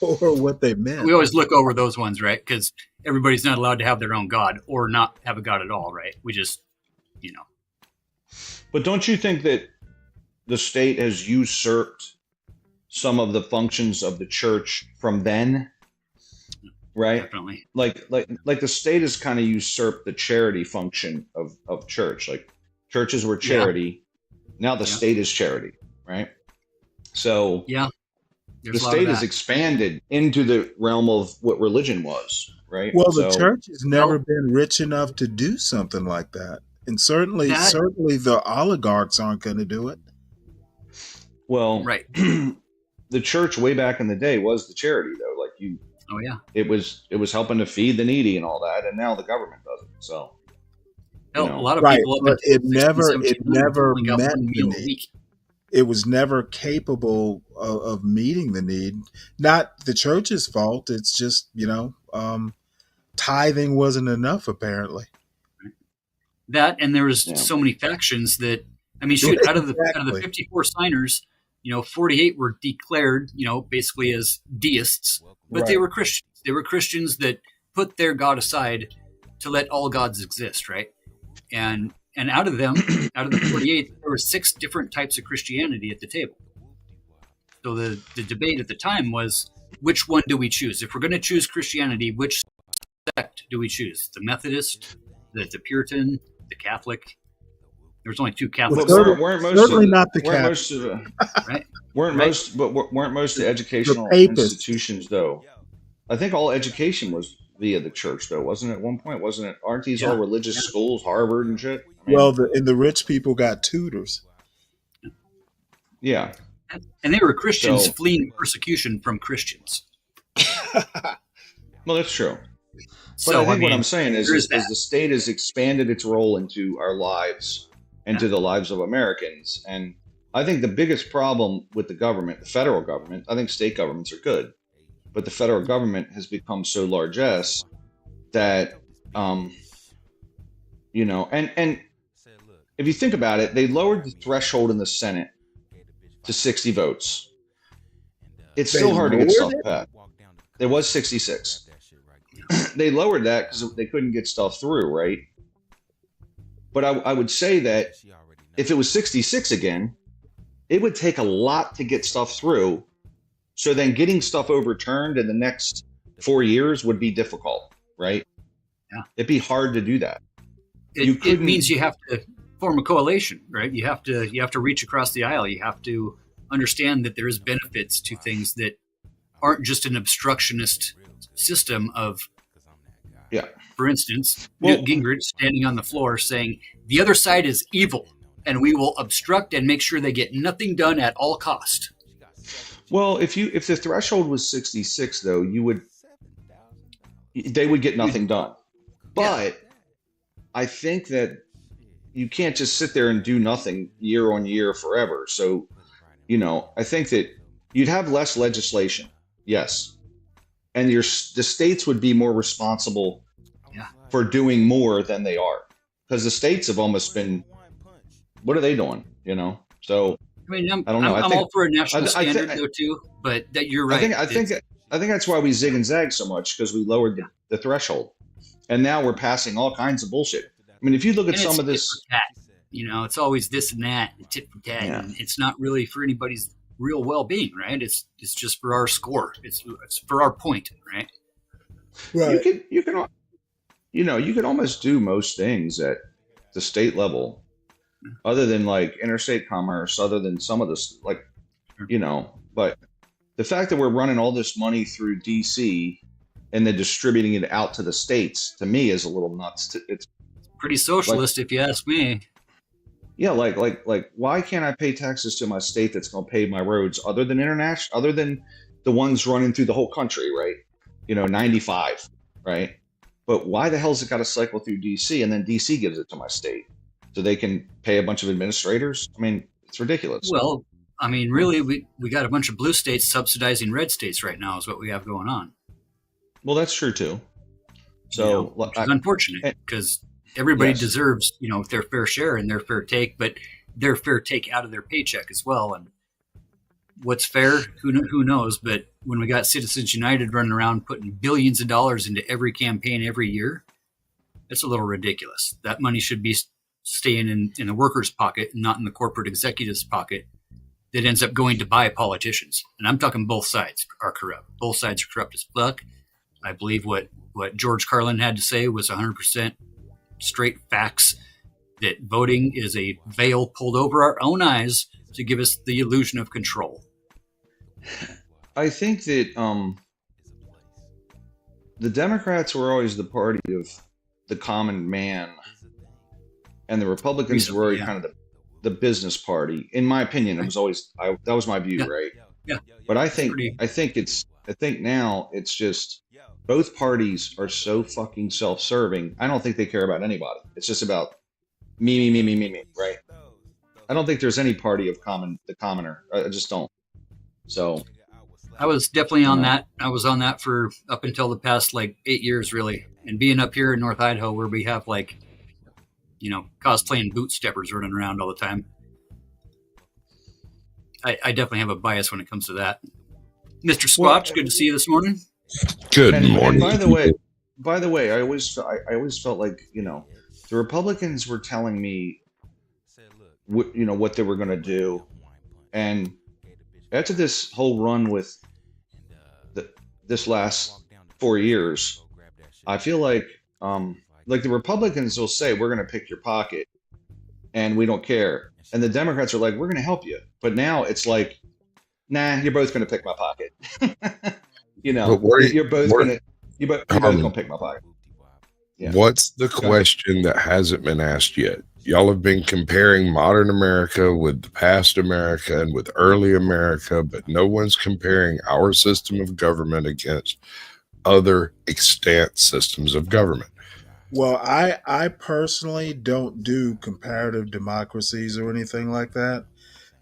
Or what they meant. We always look over those ones, right? Because everybody's not allowed to have their own God or not have a God at all, right? We just, But don't you think that the state has usurped some of the functions of the church from then? Right? Definitely. Like the state has kind of usurped the charity function of church. Like churches were charity. Now the state is charity, right? So the state has expanded into the realm of what religion was, right? Well, the church has never been rich enough to do something like that. And certainly the oligarchs aren't going to do it. Well, right. The church way back in the day was the charity, though. Like oh yeah, it was helping to feed the needy and all that, and now the government does it. So, a lot of people, but it never only got met one the meal a need. week. It was never capable of meeting the need. Not the church's fault. It's just tithing wasn't enough apparently. That, and there was so many factions that, shoot, out of the 54 signers, 48 were declared, basically as deists, but they were Christians. They were Christians that put their God aside to let all gods exist, right? And out of them, out of the 48, there were 6 different types of Christianity at the table. So the debate at the time was, which one do we choose? If we're going to choose Christianity, which sect do we choose? The Methodist, the Puritan, the Catholic? There's only 2 Well, Catholic certainly, schools. Weren't most of certainly the not the weren't Catholic. most of the Right? weren't Right? most but weren't most of the The educational papists. institutions though? I think all education was via the church though, wasn't it? At one point, wasn't it? Aren't these all Yeah. religious Yeah. schools, Harvard and shit? I Well, mean, and the rich people got tutors. yeah. And they were Christians So, fleeing persecution from Christians. well, that's true. But So, I think what I'm mean, saying there is is that. the state has expanded its role into our lives and Yeah. to the lives of Americans. And I think the biggest problem with the government, the federal government, I think state governments are good, but the federal government has become so largesse that, you know, and if you think about it, they lowered the threshold in the Senate to 60 votes. It's They still hard to get lowered stuff it? passed. There was 66. They lowered that because they couldn't get stuff through, right? But I would say that if it was 66 again, it would take a lot to get stuff through. So then getting stuff overturned in the next 4 years would be difficult, right? Yeah. It'd be hard to do that. It, You it couldn't. means you have to form a coalition, right? You have to reach across the aisle. You have to understand that there is benefits to things that aren't just an obstructionist system of, Yeah. for instance, Well, Newt Gingrich standing on the floor saying the other side is evil and we will obstruct and make sure they get nothing done at all cost. Well, if the threshold was 66, though, they would get nothing done. But I think that you can't just sit there and do nothing year on year forever. So, you know, I think that you'd have less legislation, yes, and the states would be more responsible Yeah. for doing more than they are, because the states have almost been, what are they doing? You know, so I mean, I don't know. I'm all for a national I standard though too, but that you're right. I think that's why we zig and zag so much, because we lowered the threshold, and now we're passing all kinds of bullshit. I mean, if you look at And some it's of this, tit for tat. You know, it's always this and that, and tit for tat, Yeah. and it's not really for anybody's real well-being, right? It's just for our score. It's for our point, right? you can you can almost do most things at the state level, other than like interstate commerce, other than some of this, like, you know. But the fact that we're running all this money through DC and then distributing it out to the states, to me, is a little nuts. It's Pretty socialist, if you ask me. yeah, like why can't I pay taxes to my state that's going to pay my roads, other than international, other than the ones running through the whole country, right? You know, 95, right? But why the hell's it got to cycle through DC, and then DC gives it to my state so they can pay a bunch of administrators? I mean, it's ridiculous. Well, I mean, really, we got a bunch of blue states subsidizing red states right now is what we have going on. Well, that's true too. So, You know, which is unfortunate because everybody Yes. deserves, you know, their fair share and their fair take, but their fair take out of their paycheck as well. And what's fair, who knows? But when we got Citizens United running around putting billions of dollars into every campaign every year, it's a little ridiculous. That money should be staying in the workers' pocket and not in the corporate executives' pocket that ends up going to buy politicians. And I'm talking both sides are corrupt. Both sides are corrupt as fuck. I believe what George Carlin had to say was 100% straight facts, that voting is a veil pulled over our own eyes to give us the illusion of control. I think that the Democrats were always the party of the common man, and the Republicans were always kind of the business party. In my opinion, it was always that was my view, right? Yeah. But I think now it's just both parties are so fucking self-serving. I don't think they care about anybody. It's just about me, right? I don't think there's any party of the commoner. I just don't. So I was definitely on that. I was on that for up until the past 8 years, really. And being up here in North Idaho, where we have cosplaying boot steppers running around all the time, I definitely have a bias when it comes to that. Mr. Squatch, good to see you this morning. Good and morning. By the way, I always felt like, the Republicans were telling me what they were going to do, and after this whole run with this last 4 years, I feel like the Republicans will say we're going to pick your pocket, and we don't care. And the Democrats are like, we're going to help you. But now it's like, nah, you're both going to pick my pocket. You know, But where you're both where going to you're both going to pick my pocket. Yeah. what's the Go ahead. question that hasn't been asked yet? Y'all have been comparing modern America with the past America and with early America, but no one's comparing our system of government against other extant systems of government. Well, I personally don't do comparative democracies or anything like that.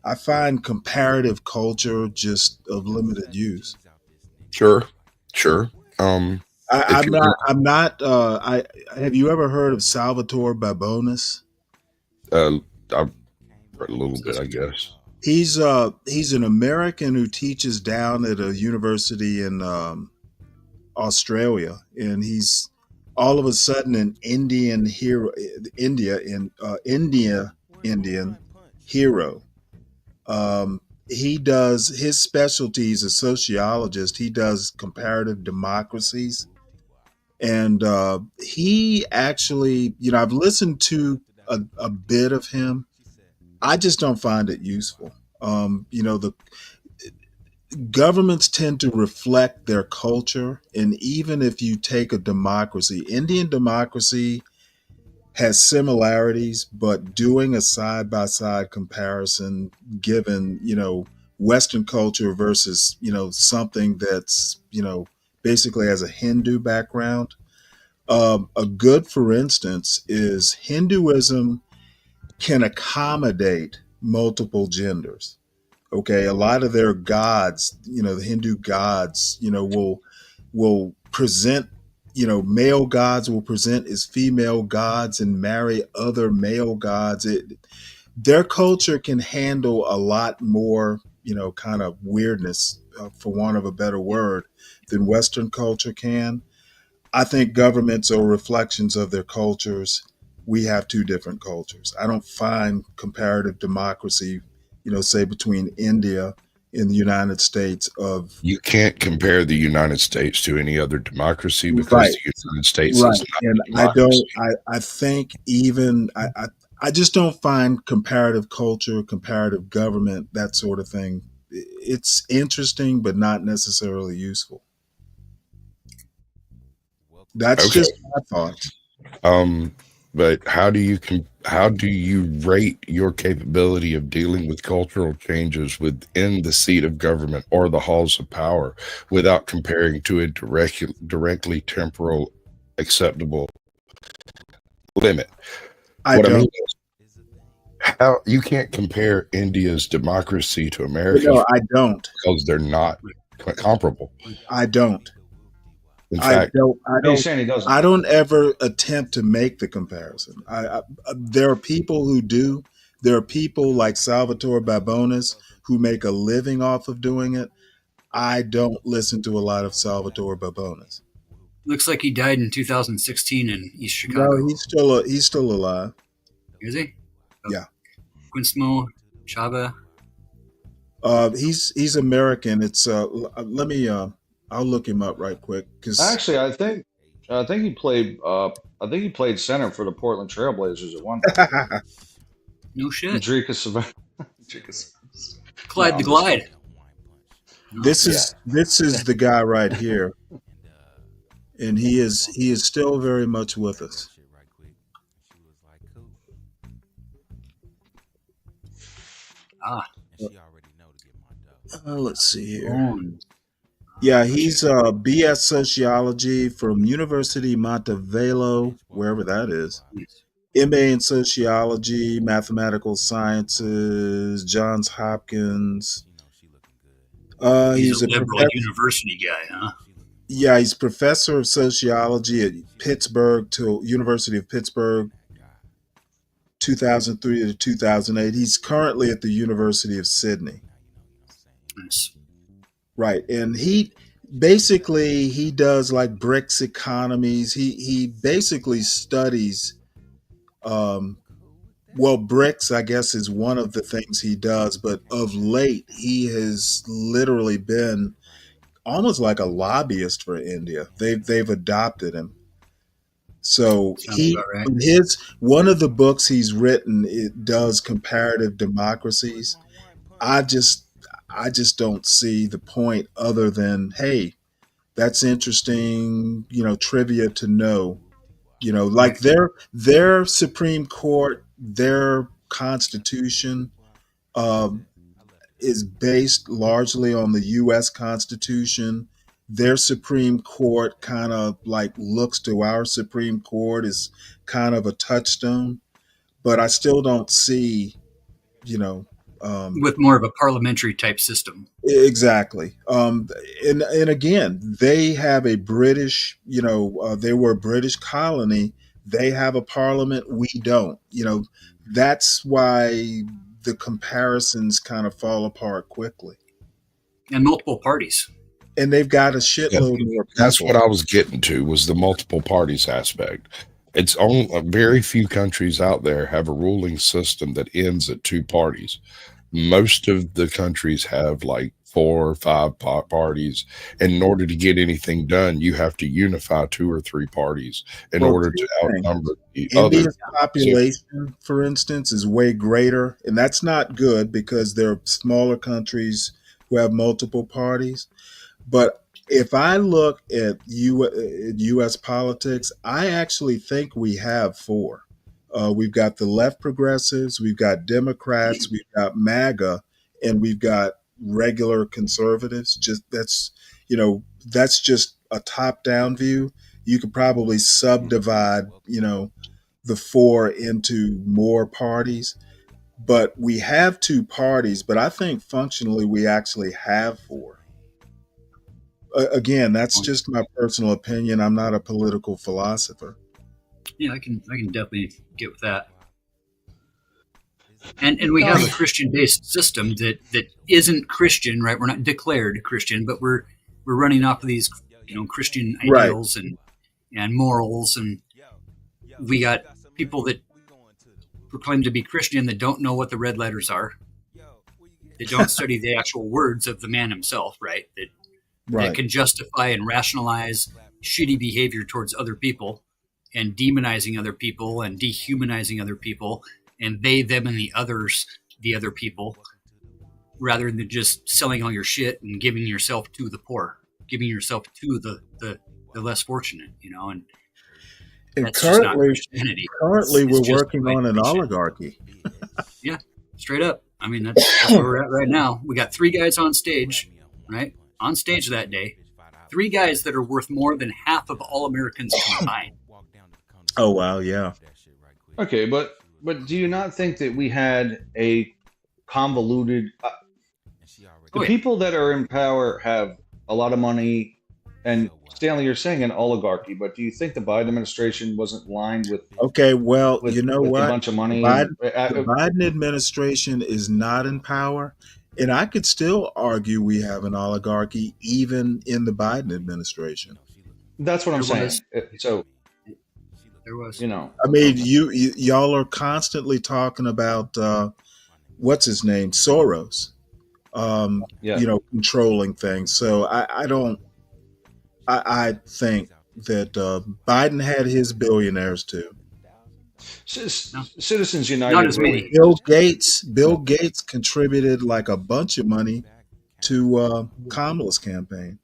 I find comparative culture just of limited use. Sure. I'm not. I have you ever heard of Salvatore Babonis? I've read a little bit, I guess. He's an American who teaches down at a university in Australia, and he's all of a sudden an Indian hero, Indian hero. He does his specialty is a sociologist. He does comparative democracies, and he actually, I've listened to a bit of him. I just don't find it useful. The governments tend to reflect their culture, and even if you take a democracy, Indian democracy has similarities, but doing a side-by-side comparison, given, Western culture versus, something that's, basically has a Hindu background. A good, for instance, is Hinduism can accommodate multiple genders. Okay, a lot of their gods, the Hindu gods, will present, male gods will present as female gods and marry other male gods. Their culture can handle a lot more, kind of weirdness, for want of a better word, than Western culture can. I think governments are reflections of their cultures. We have two different cultures. I don't find comparative democracy, say between India and the United States of. You can't compare the United States to any other democracy because Right. the United States Right. is not And a democracy. I think even, I just don't find comparative culture, comparative government, that sort of thing. It's interesting, but not necessarily useful. That's Okay. just my thoughts. But how do you rate your capability of dealing with cultural changes within the seat of government or the halls of power without comparing to a directly temporal acceptable limit? I What I don't. mean is, how you can't compare India's democracy to America's No, I don't. because they're not comparable. I don't. In I fact, don't. He's saying he doesn't. I don't ever attempt to make the comparison. There are people who do. There are people like Salvatore Babonis who make a living off of doing it. I don't listen to a lot of Salvatore Babonis. Looks like he died in 2016 in East Chicago. No, he's still alive. Is he? Yeah. Quinsmo Chaba. He's American. It's let me I'll look him up right quick because Actually, I think he played. I think he played center for the Portland Trailblazers at one point. No shit. Drika Savannah. Clyde the Glide. this is the guy right here, and he is still very much with us. Let's see here. Yeah, he's BS Sociology from University Montevideo, wherever that is. MA in Sociology, Mathematical Sciences, Johns Hopkins. He's a liberal professor. university guy, huh? Yeah, he's professor of sociology at University of Pittsburgh, 2003 to 2008. He's currently at the University of Sydney. Nice. Right, and he does like BRICS economies. He basically studies. BRICS, I guess, is one of the things he does, but of late he has literally been almost like a lobbyist for India. They've adopted him. So Sounds he about right. in his one of the books he's written, it does comparative democracies. I just don't see the point other than, hey, that's interesting, trivia to know. Like their Supreme Court, their Constitution is based largely on the U.S. Constitution. Their Supreme Court kind of like looks to our Supreme Court as kind of a touchstone, but I still don't see, with more of a parliamentary type system. exactly. And again, they have a British, they were a British colony. They have a parliament. We don't. That's why the comparisons kind of fall apart quickly. And multiple parties. And they've got a shitload more. That's what I was getting to, was the multiple parties aspect. It's only very few countries out there have a ruling system that ends at two parties. Most of the countries have like 4 or 5 parties. And in order to get anything done, you have to unify 2 or 3 parties in order to outnumber the other. India's population, for instance, is way greater, and that's not good because there are smaller countries who have multiple parties. But if I look at U.S. politics, I actually think we have 4. We've got the left progressives, we've got Democrats, we've got MAGA, and we've got regular conservatives. That's just a top-down view. You could probably subdivide, the 4 into more parties. But we have 2 parties, but I think functionally we actually have 4. Again, that's just my personal opinion. I'm not a political philosopher. Yeah, I can definitely get with that. And we have a Christian-based system that isn't Christian, right? We're not declared Christian, but we're running off of these, Christian ideals and morals, and we got people that proclaim to be Christian that don't know what the red letters are. They don't study the actual words of the man himself, right? That can justify and rationalize shitty behavior towards other people and demonizing other people and dehumanizing other people and they, them, and the others, the other people, rather than just selling all your shit and giving yourself to the poor, giving yourself to the less fortunate, and that's currently we're working on an shit. oligarchy. Yeah, straight up. I mean, that's where we're at right now. We got 3 guys on stage, right? On stage that day. 3 guys that are worth more than half of all Americans combined. Oh, wow, yeah. Okay, but do you not think that we had a convoluted... people that are in power have a lot of money, and Stanley, you're saying an oligarchy, but do you think the Biden administration wasn't lined with... Okay, well, with, you know with what? a bunch of money? The Biden administration is not in power, and I could still argue we have an oligarchy even in the Biden administration. That's what I'm saying. So... There was, I mean, y'all are constantly talking about what's his name, Soros, controlling things. So I think that Biden had his billionaires too. Citizens United. Not as many. Bill Gates contributed like a bunch of money to Kamala's campaign.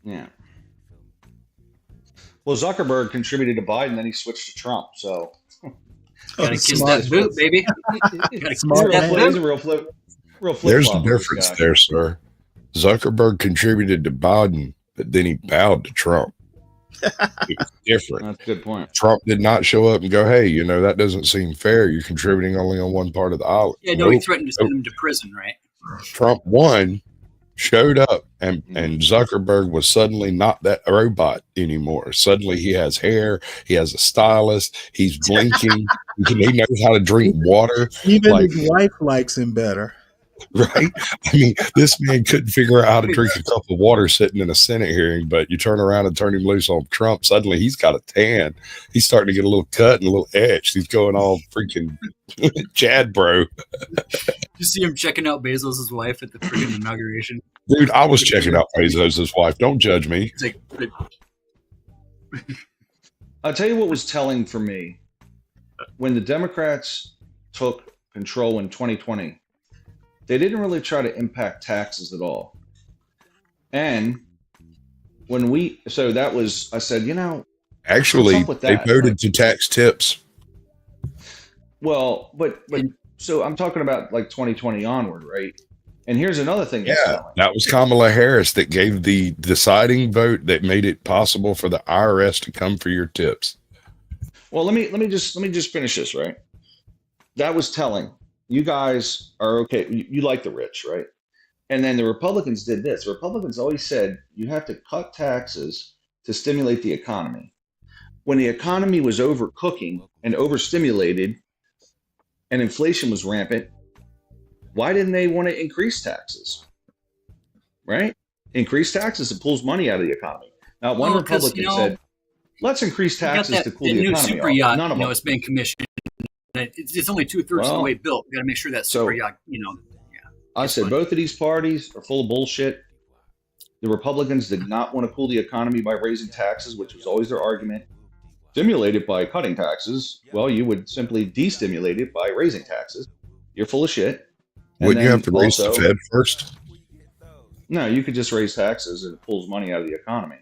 Yeah. Well, Zuckerberg contributed to Biden, then he switched to Trump. So, gotta kiss that boot, baby. There's a difference there, sir. Zuckerberg contributed to Biden, but then he bowed to Trump. It's different. That's a good point. Trump did not show up and go, "Hey, that doesn't seem fair. You're contributing only on one part of the island." Yeah, no, he threatened to send him to prison, right? Trump won. Showed up and Zuckerberg was suddenly not that robot anymore. Suddenly he has hair, he has a stylist, he's blinking, he knows how to drink water. Even his wife likes him better. Right? I mean, this man couldn't figure out how to drink a cup of water sitting in a Senate hearing, but you turn around and turn him loose on Trump, suddenly he's got a tan. He's starting to get a little cut and a little etched. He's going all freaking Chad, bro. You see him checking out Bezos' wife at the freaking inauguration? Dude, I was checking out Bezos' wife. Don't judge me. It's like, I'll tell you what was telling for me. When the Democrats took control in 2020, they didn't really try to impact taxes at all. And so that was, I said, Actually, what's up with they that? voted to tax tips. Well, but so I'm talking about like 2020 onward, right? And here's another thing. Yeah, that was Kamala Harris that gave the deciding vote that made it possible for the IRS to come for your tips. Well, let me just finish this, right? That was telling. You guys are okay. You like the rich, right? And then the Republicans did this. The Republicans always said you have to cut taxes to stimulate the economy. When the economy was overcooking and overstimulated and inflation was rampant, why didn't they want to increase taxes? Right? Increase taxes, it pulls money out of the economy. Not one Republican said, let's increase taxes to cool the economy super off. yacht, None of them. it's been commissioned. It's only 2/3 of the way built. We got to make sure that super yacht, I said both of these parties are full of bullshit. The Republicans did not want to cool the economy by raising taxes, which was always their argument. Stimulate it by cutting taxes. Well, you would simply destimulate it by raising taxes. You're full of shit. Wouldn't you have to raise the Fed first? No, you could just raise taxes and it pulls money out of the economy.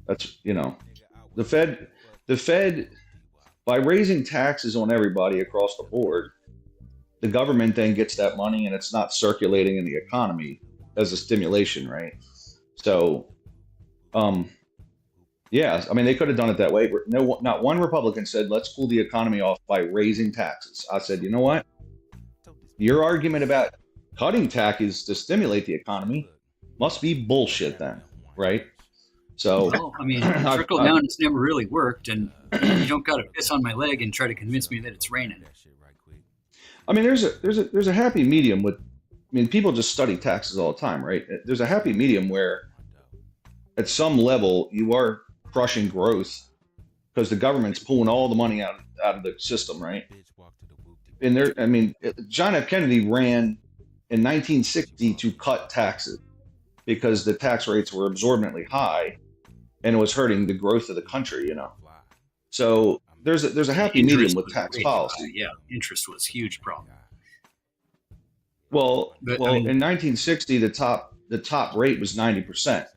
That's, the Fed, by raising taxes on everybody across the board, the government then gets that money and it's not circulating in the economy as a stimulation, right? So, yeah, I mean, they could have done it that way. No, not one Republican said, let's cool the economy off by raising taxes. I said, you know what? Your argument about cutting taxes to stimulate the economy must be bullshit then, right? So, well, I mean, trickle down, it's never really worked, and you don't got to piss on my leg and try to convince me that it's raining. I mean, there's a happy medium with. I mean, people just study taxes all the time, right? There's a happy medium where, at some level, you are crushing growth because the government's pulling all the money out of the system, right? And I mean, John F. Kennedy ran in 1960 to cut taxes because the tax rates were absorbently high, and it was hurting the growth of the country, So there's a happy medium with tax policy. Yeah, interest was a huge problem. Well, in 1960, the top rate was 90%.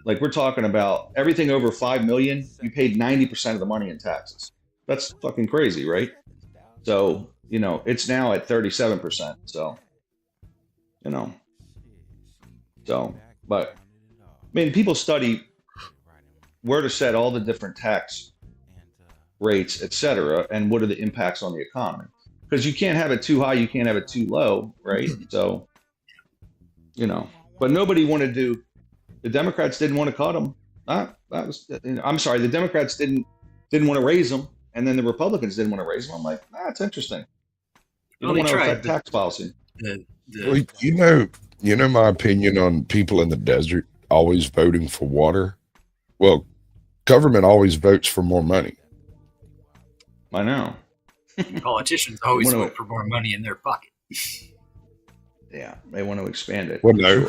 Like we're talking about everything over 5 million, you paid 90% of the money in taxes. That's fucking crazy, right? So, it's now at 37%. So, but I mean, people study where to set all the different tax rates, et cetera, and what are the impacts on the economy. Because you can't have it too high, you can't have it too low, right? So, but nobody wanted to. The Democrats didn't want to cut them. I'm sorry, the Democrats didn't want to raise them, and then the Republicans didn't want to raise them. I'm like, that's interesting. You don't want to affect tax policy. Well, you know my opinion on people in the desert always voting for water. Well, government always votes for more money. I know. Politicians always vote for more money in their pocket. Yeah, they want to expand it. Well, no,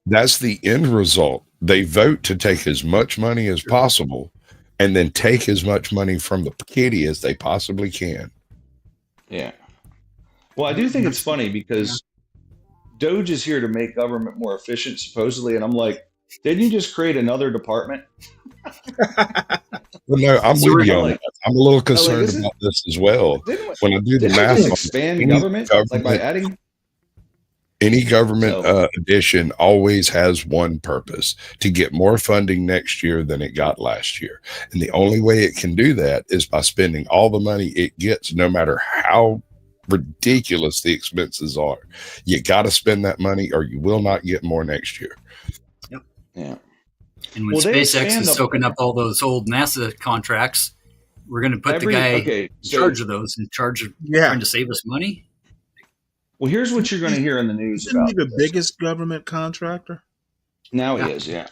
that's the end result. They vote to take as much money as possible and then take as much money from the kitty as they possibly can. Yeah. Well, I do think it's funny because Doge is here to make government more efficient, supposedly. And I'm like, didn't you just create another department? Well, no, I'm with you on that. I'm a little concerned about this as well. When I do the math, expand government like by adding. Any government addition always has one purpose: to get more funding next year than it got last year. And the only way it can do that is by spending all the money it gets, no matter how ridiculous the expenses are. You got to spend that money or you will not get more next year. Yep. Yeah. And when SpaceX is soaking up all those old NASA contracts, we're going to put the guy in charge of those, in charge of trying to save us money. Well, here's what you're going to hear in the news about. Isn't he the biggest government contractor? Now he is, yeah.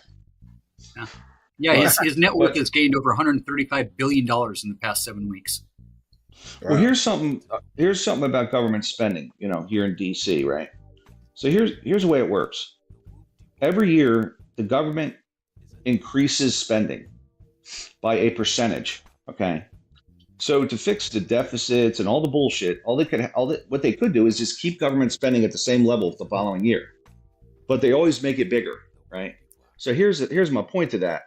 Yeah, his net worth has gained over $135 billion in the past 7 weeks. Well, here's something about government spending, here in DC, right? So here's the way it works. Every year, the government increases spending by a percentage. Okay. So to fix the deficits and all the bullshit, what they could do is just keep government spending at the same level the following year, but they always make it bigger, right? So here's my point to that.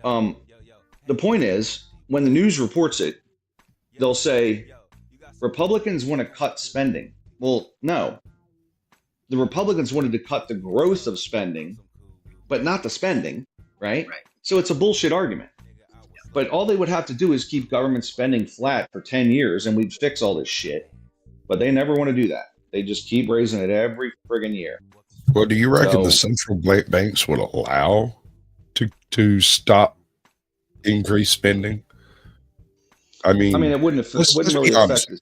The point is, when the news reports it, they'll say Republicans want to cut spending. Well, no, the Republicans wanted to cut the growth of spending, but not the spending, right? So it's a bullshit argument. But all they would have to do is keep government spending flat for 10 years and we'd fix all this shit. But they never want to do that. They just keep raising it every friggin' year. Well, do you reckon the central banks would allow to stop increased spending? I mean, it wouldn't really affect it.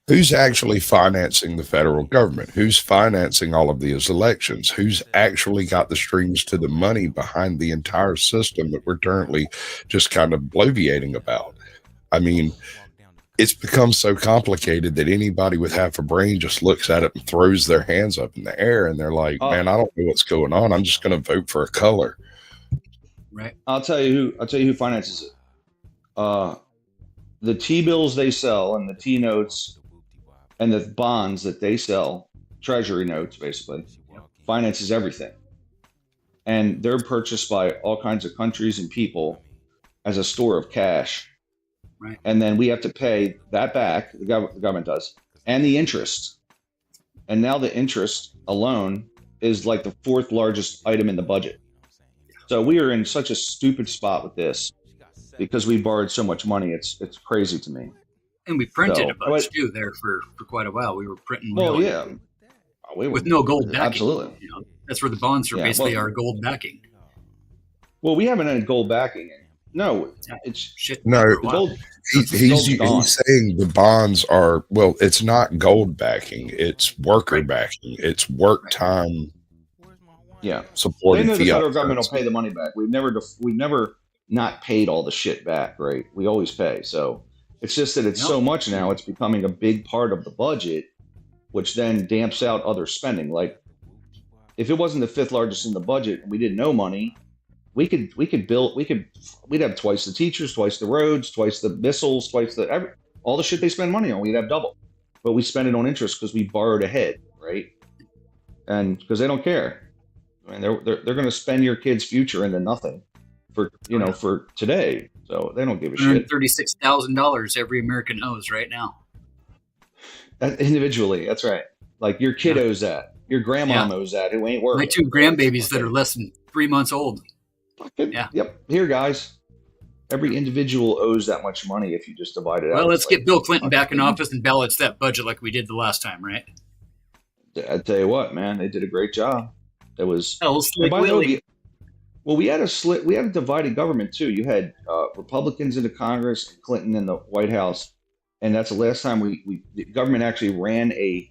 Who's actually financing the federal government? Who's financing all of these elections? Who's actually got the strings to the money behind the entire system that we're currently just kind of bloviating about? I mean, it's become so complicated that anybody with half a brain just looks at it and throws their hands up in the air and they're like, man, I don't know what's going on. I'm just going to vote for a color. Right. I'll tell you who finances it. The T-bills they sell and the T-notes and the bonds that they sell, treasury notes basically, finances everything. And they're purchased by all kinds of countries and people as a store of cash. Right. And then we have to pay that back, the government does, and the interest. And now the interest alone is like the 4th largest item in the budget. So we are in such a stupid spot with this because we borrowed so much money. It's crazy to me. And we printed a bunch too there for quite a while. We were printing. Well, yeah. With no gold backing. Absolutely. You know, that's where the bonds are basically our gold backing. Well, we haven't had gold backing. No, it's shit. No, gold. He's saying the bonds are, well, it's not gold backing, it's worker backing, it's work time. Yeah, supporting they know the fiat federal government currency. will pay the money back. We've never not paid all the shit back, right? We always pay. So it's just that it's so much now, it's becoming a big part of the budget, which then damps out other spending. Like if it wasn't the 5th largest in the budget and we didn't know money, we'd have twice the teachers, twice the roads, twice the missiles, all the shit they spend money on, we'd have double. But we spend it on interest because we borrowed ahead, right? And because they don't care. I mean, they're going to spend your kid's future into nothing for today. So they don't give a shit. $36,000 every American owes right now. Individually, that's right. Like your kid owes that. Your grandma owes that. Who ain't working. My 2 grandbabies that are less than 3 months old. Yeah. Yep. Here, guys. Every individual owes that much money if you just divide it out. Well, let's get Bill Clinton back in office and balance that budget like we did the last time, right? I tell you what, man, they did a great job. It was. We had a divided government too. You had Republicans in the Congress, Clinton in the White House, and that's the last time the government actually ran a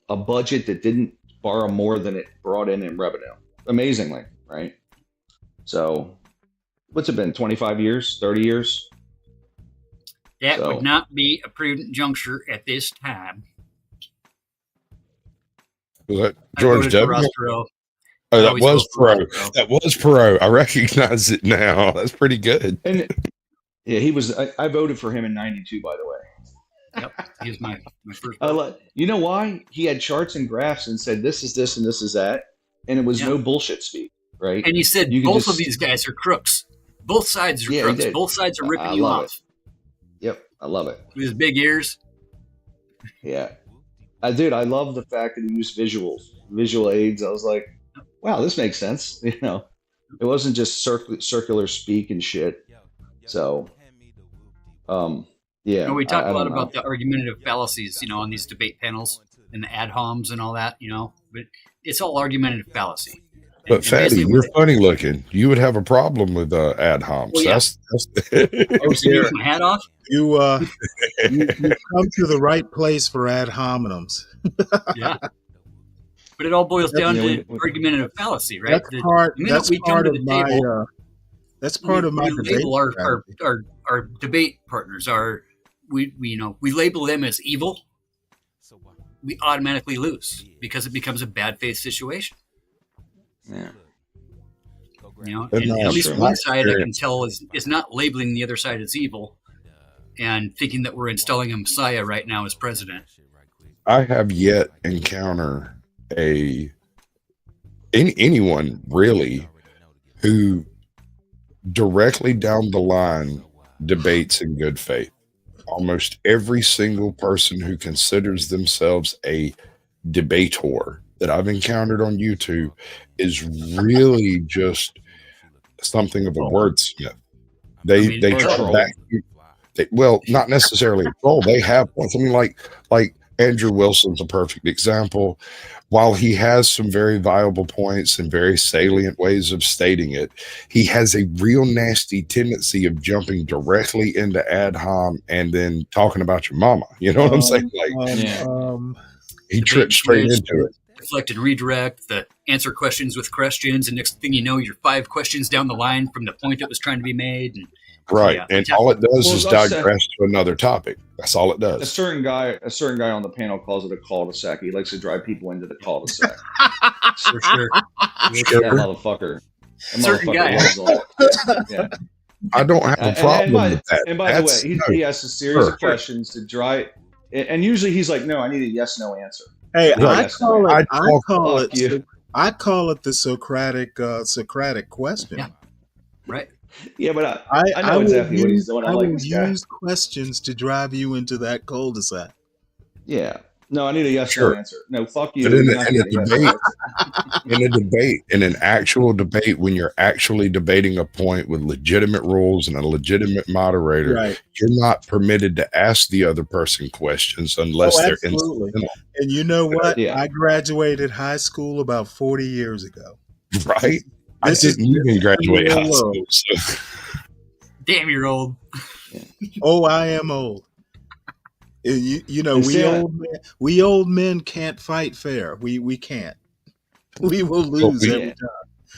budget that didn't borrow more than it brought in revenue. Amazingly, right? So, what's it been? 25 years, 30 years? That would not be a prudent juncture at this time. Was that George W? Oh, that was Perot. That was Perot. I recognize it now. That's pretty good. And yeah, he was. I voted for him in '92, by the way. Yep, he was my first. You know why? He had charts and graphs and said this is this and this is that, and it was no bullshit speak, right? And he said both of these guys are crooks. Both sides are crooks. Both sides are ripping you off. Yep, I love it. With his big ears. Yeah, I love the fact that he used visual aids. I was like, wow, this makes sense. You know, it wasn't just circular speak and shit. So, yeah. We talk a lot about the argumentative fallacies, on these debate panels and the ad homs and all that, but it's all argumentative fallacy. But Fatty, you're funny looking. You would have a problem with ad homs. Well, yeah. That's you take my hat off? You come to the right place for ad hominems. Yeah. But it all boils down to argumentative fallacy, right? That's part of my debate. Our debate partners we label them as evil. We automatically lose because it becomes a bad faith situation. Yeah. You know, And and at that's least true. one My side I can experience- tell is not labeling the other side as evil and thinking that we're installing a messiah right now as president. I have yet encounter anyone really who directly down the line debates in good faith. Almost every single person who considers themselves a debater that I've encountered on YouTube is really just something of a wordsmith. They or try to troll. back you. Well, not necessarily a troll. They have points. I mean, like Andrew Wilson's a perfect example. While he has some very viable points and very salient ways of stating it, he has a real nasty tendency of jumping directly into ad hom and then talking about your mama. You know what I'm saying? Like, he tripped straight into it. Deflect and redirect, the answer questions with questions, and next thing you know, you're 5 questions down the line from the point that was trying to be made. And Right. yeah. And all it does Well, is that's it. digress to another topic. That's all it A does. certain guy on the panel calls it a cul-de-sac. He likes to drive people into the cul-de-sac. For sure. That motherfucker. That Certain motherfucker guy. loves all that. Yeah. I don't have a problem with that. And by That's- the way, no. he asks a series Sure. of questions to drive, and usually he's like, "No, I need a yes/no answer." Hey, Right. I call it. Fuck you. I call it the Socratic question. Yeah. Right. Yeah, but I know exactly what he's doing. I I like will this guy. use questions to drive you into that cul-de-sac. Yeah. No, I need a yes/no Sure. answer. No, fuck you. But in You're a not getting yes/no debate, in an actual debate, when you're actually debating a point with legitimate rules and a legitimate moderator, Right. you're not permitted to ask the other person questions unless they're absolutely. incidental. And you know what? Yeah. I graduated high school about 40 years ago. Right? I This is didn't even graduate high real school. world. So. Damn, you're old. Oh, I am old. You know, And we see, we old men can't fight fair. We can't. We will lose we- every time.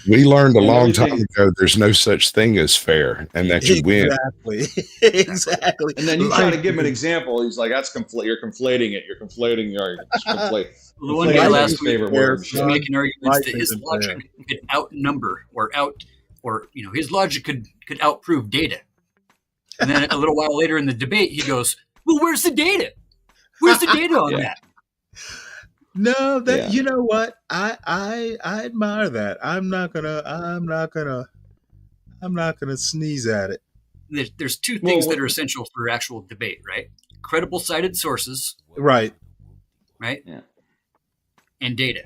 We learned a And long time everything- ago there's no such thing as fair and that you win. Exactly. Exactly. And then you try to Life give him an is- example. He's like, "That's you're conflating it. You're conflating the argument." The one guy Conflating is last his week favorite fair, word. was son. making arguments Life that his isn't logic could outnumber or his logic could outprove data. And then a little while later in the debate, he goes, "Well, where's the data? Where's the data on Yeah. that?" No, that Yeah. you know what? I admire that. I'm not gonna sneeze at it. There's two things Well, that are essential for actual debate, right? Credible cited sources, Right. right? Yeah. And data.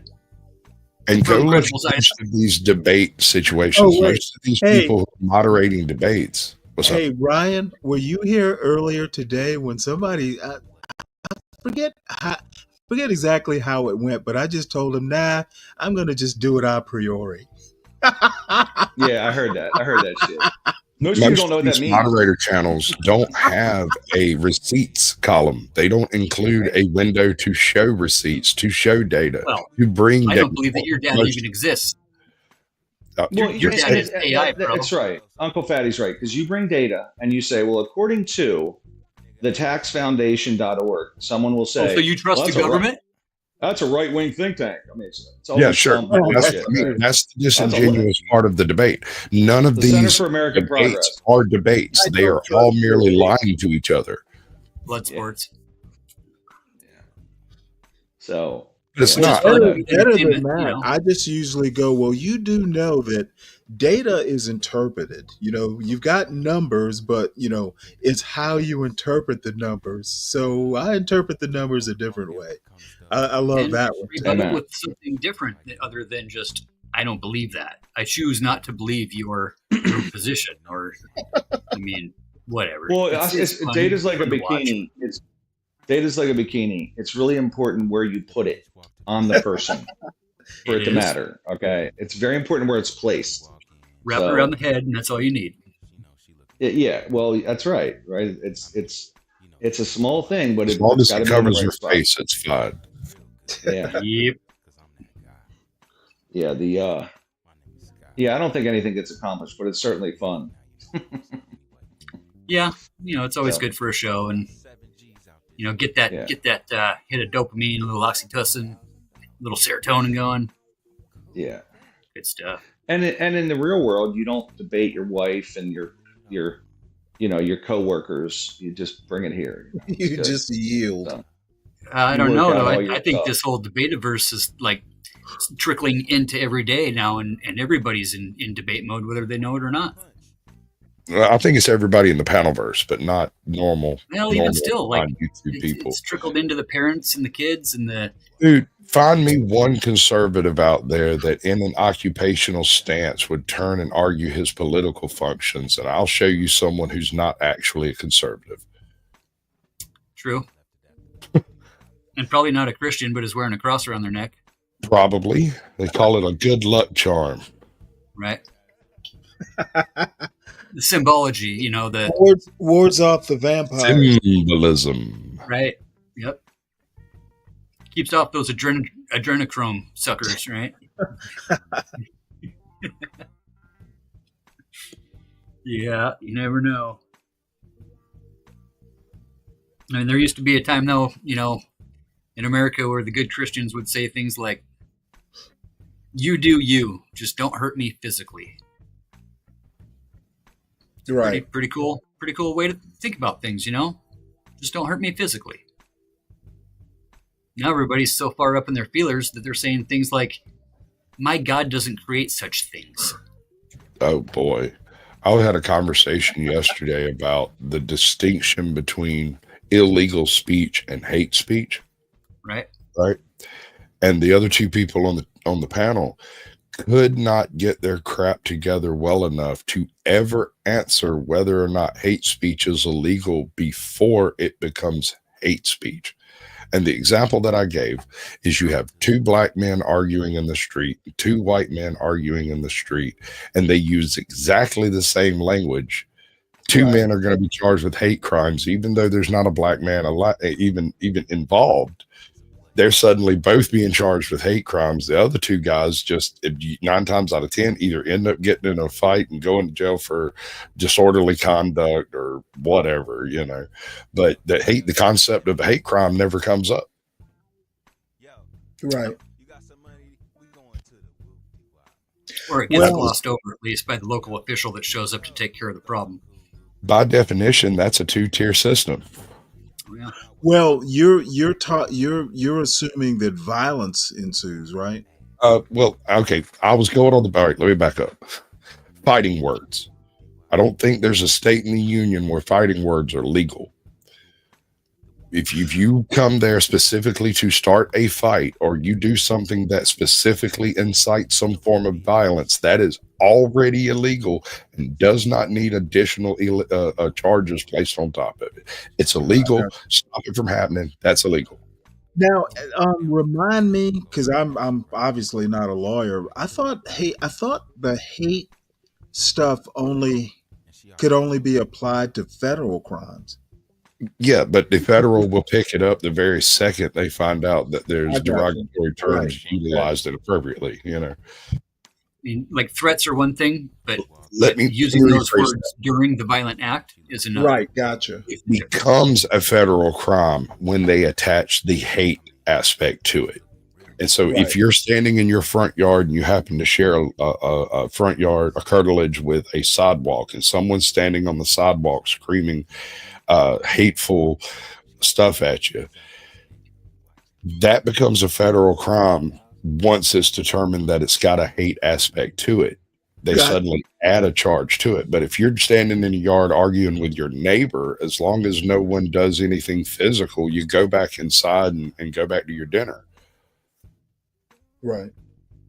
And go From look at credible sites. most of these debate situations. Oh, wait. Most of these Hey. people who are moderating debates. What's Hey, up? Ryan, were you here earlier today when somebody I forget exactly how it went, but I just told him, "Nah, I'm gonna just do it a priori." Yeah, I heard that. I heard that shit. Most people Most don't know of what that these means. moderator channels don't have a receipts column. They don't include a window to show receipts, to show data, Well, to bring I data. don't believe that your data Most- even exists. Well, Your data is AI, bro. That's right. Uncle Fatty's right. Because you bring data and you say, well, according to the taxfoundation.org, someone will say, So you trust well, the that's a right- government? That's a right-wing think tank. I mean, it's all Yeah, this sure. dumb That's, bullshit. that's the That's a disingenuous part of the debate. None of The Center these for American debates Progress. are debates. I They don't are trust all you. merely lying to each other. Blood sports. So But it's yeah. not. Better Entertainment, than you that, know. I just usually go, well, you do know that data is interpreted. You know, you've got numbers, but you know, it's how you interpret the numbers. So I interpret the numbers a different way. I love And that one. too. rebut it Amen. with something different other than just, I don't believe that. I choose not to believe your position, or, I mean, whatever. Well, It's fun, data's like a fun to watch. bikini. Data's like a bikini. It's really important where you put it on the person for it It to is. matter. Okay, it's very important where it's placed. Wrap So- it around the head, and that's all you need. Yeah, well, that's right. Right, it's a small thing, but As long as gotta it be in the covers right your spot. face, it's fine. Yeah, Yep. yeah. I don't think anything gets accomplished, but it's certainly fun. Yeah, it's always So- good for a show, and get that Yeah. hit of dopamine, a little oxytocin, a little serotonin going. Yeah. Good stuff. and in the real world, you don't debate your wife and your your coworkers. You just bring it here. You just yield. So, I you don't work know out though. all I your think stuff. this whole debate-averse is like trickling into every day now, and everybody's in debate mode, whether they know it or not. I think it's everybody in the panelverse, but not normal. Well, even still, like on YouTube people. it's trickled into the parents and the kids and the. Dude, find me one conservative out there that in an occupational stance would turn and argue his political functions, and I'll show you someone who's not actually a conservative. True. And probably not a Christian, but is wearing a cross around their neck. Probably. They call it a good luck charm. Right. The symbology, you know, the wards off the vampire. Symbolism. right. Yep. Keeps off those adrenochrome suckers, right? Yeah, you never know. I mean, there used to be a time, though, you know, in America where the good Christians would say things like, "You do you, just don't hurt me physically." Right. Pretty cool. Pretty cool way to think about things, you know? Just don't hurt me physically. Now everybody's so far up in their feelers that they're saying things like, "My God doesn't create such things." Oh boy. I had a conversation yesterday about the distinction between illegal speech and hate speech. Right? Right. And the other two people on the panel could not get their crap together well enough to ever answer whether or not hate speech is illegal before it becomes hate speech. And the example that I gave is you have two black men arguing in the street, two white men arguing in the street, and they use exactly the same language. Two men are going to be charged with hate crimes, even though there's not a black man even involved. They're suddenly both being charged with hate crimes. The other two guys just 9 times out of 10 either end up getting in a fight and going to jail for disorderly conduct or whatever, you know. But the concept of a hate crime never comes up. Right. Or it gets glossed over, at least by the local official that shows up to take care of the problem. By definition, that's a 2-tier system. Yeah. Well, you're assuming that violence ensues, right? Well, okay. I was going on all right, let me back up. Fighting words. I don't think there's a state in the union where fighting words are legal. If you come there specifically to start a fight or you do something that specifically incites some form of violence, that is already illegal and does not need additional charges placed on top of it. It's illegal. Stop it from happening. That's illegal. Now, remind me, because I'm obviously not a lawyer. I thought the hate stuff could only be applied to federal crimes. Yeah, but the federal will pick it up the very second they find out that there's derogatory terms utilized inappropriately, you know. I mean, like threats are one thing, but Let me using those rephrase words that. during the violent act is another. Right, gotcha. It becomes a federal crime when they attach the hate aspect to it. And so if you're standing in your front yard and you happen to share a front yard, a curtilage with a sidewalk, and someone's standing on the sidewalk screaming hateful stuff at you, that becomes a federal crime once it's determined that it's got a hate aspect to it. They suddenly add a charge to it. But if you're standing in a yard arguing with your neighbor, as long as no one does anything physical, you go back inside and go back to your dinner. Right.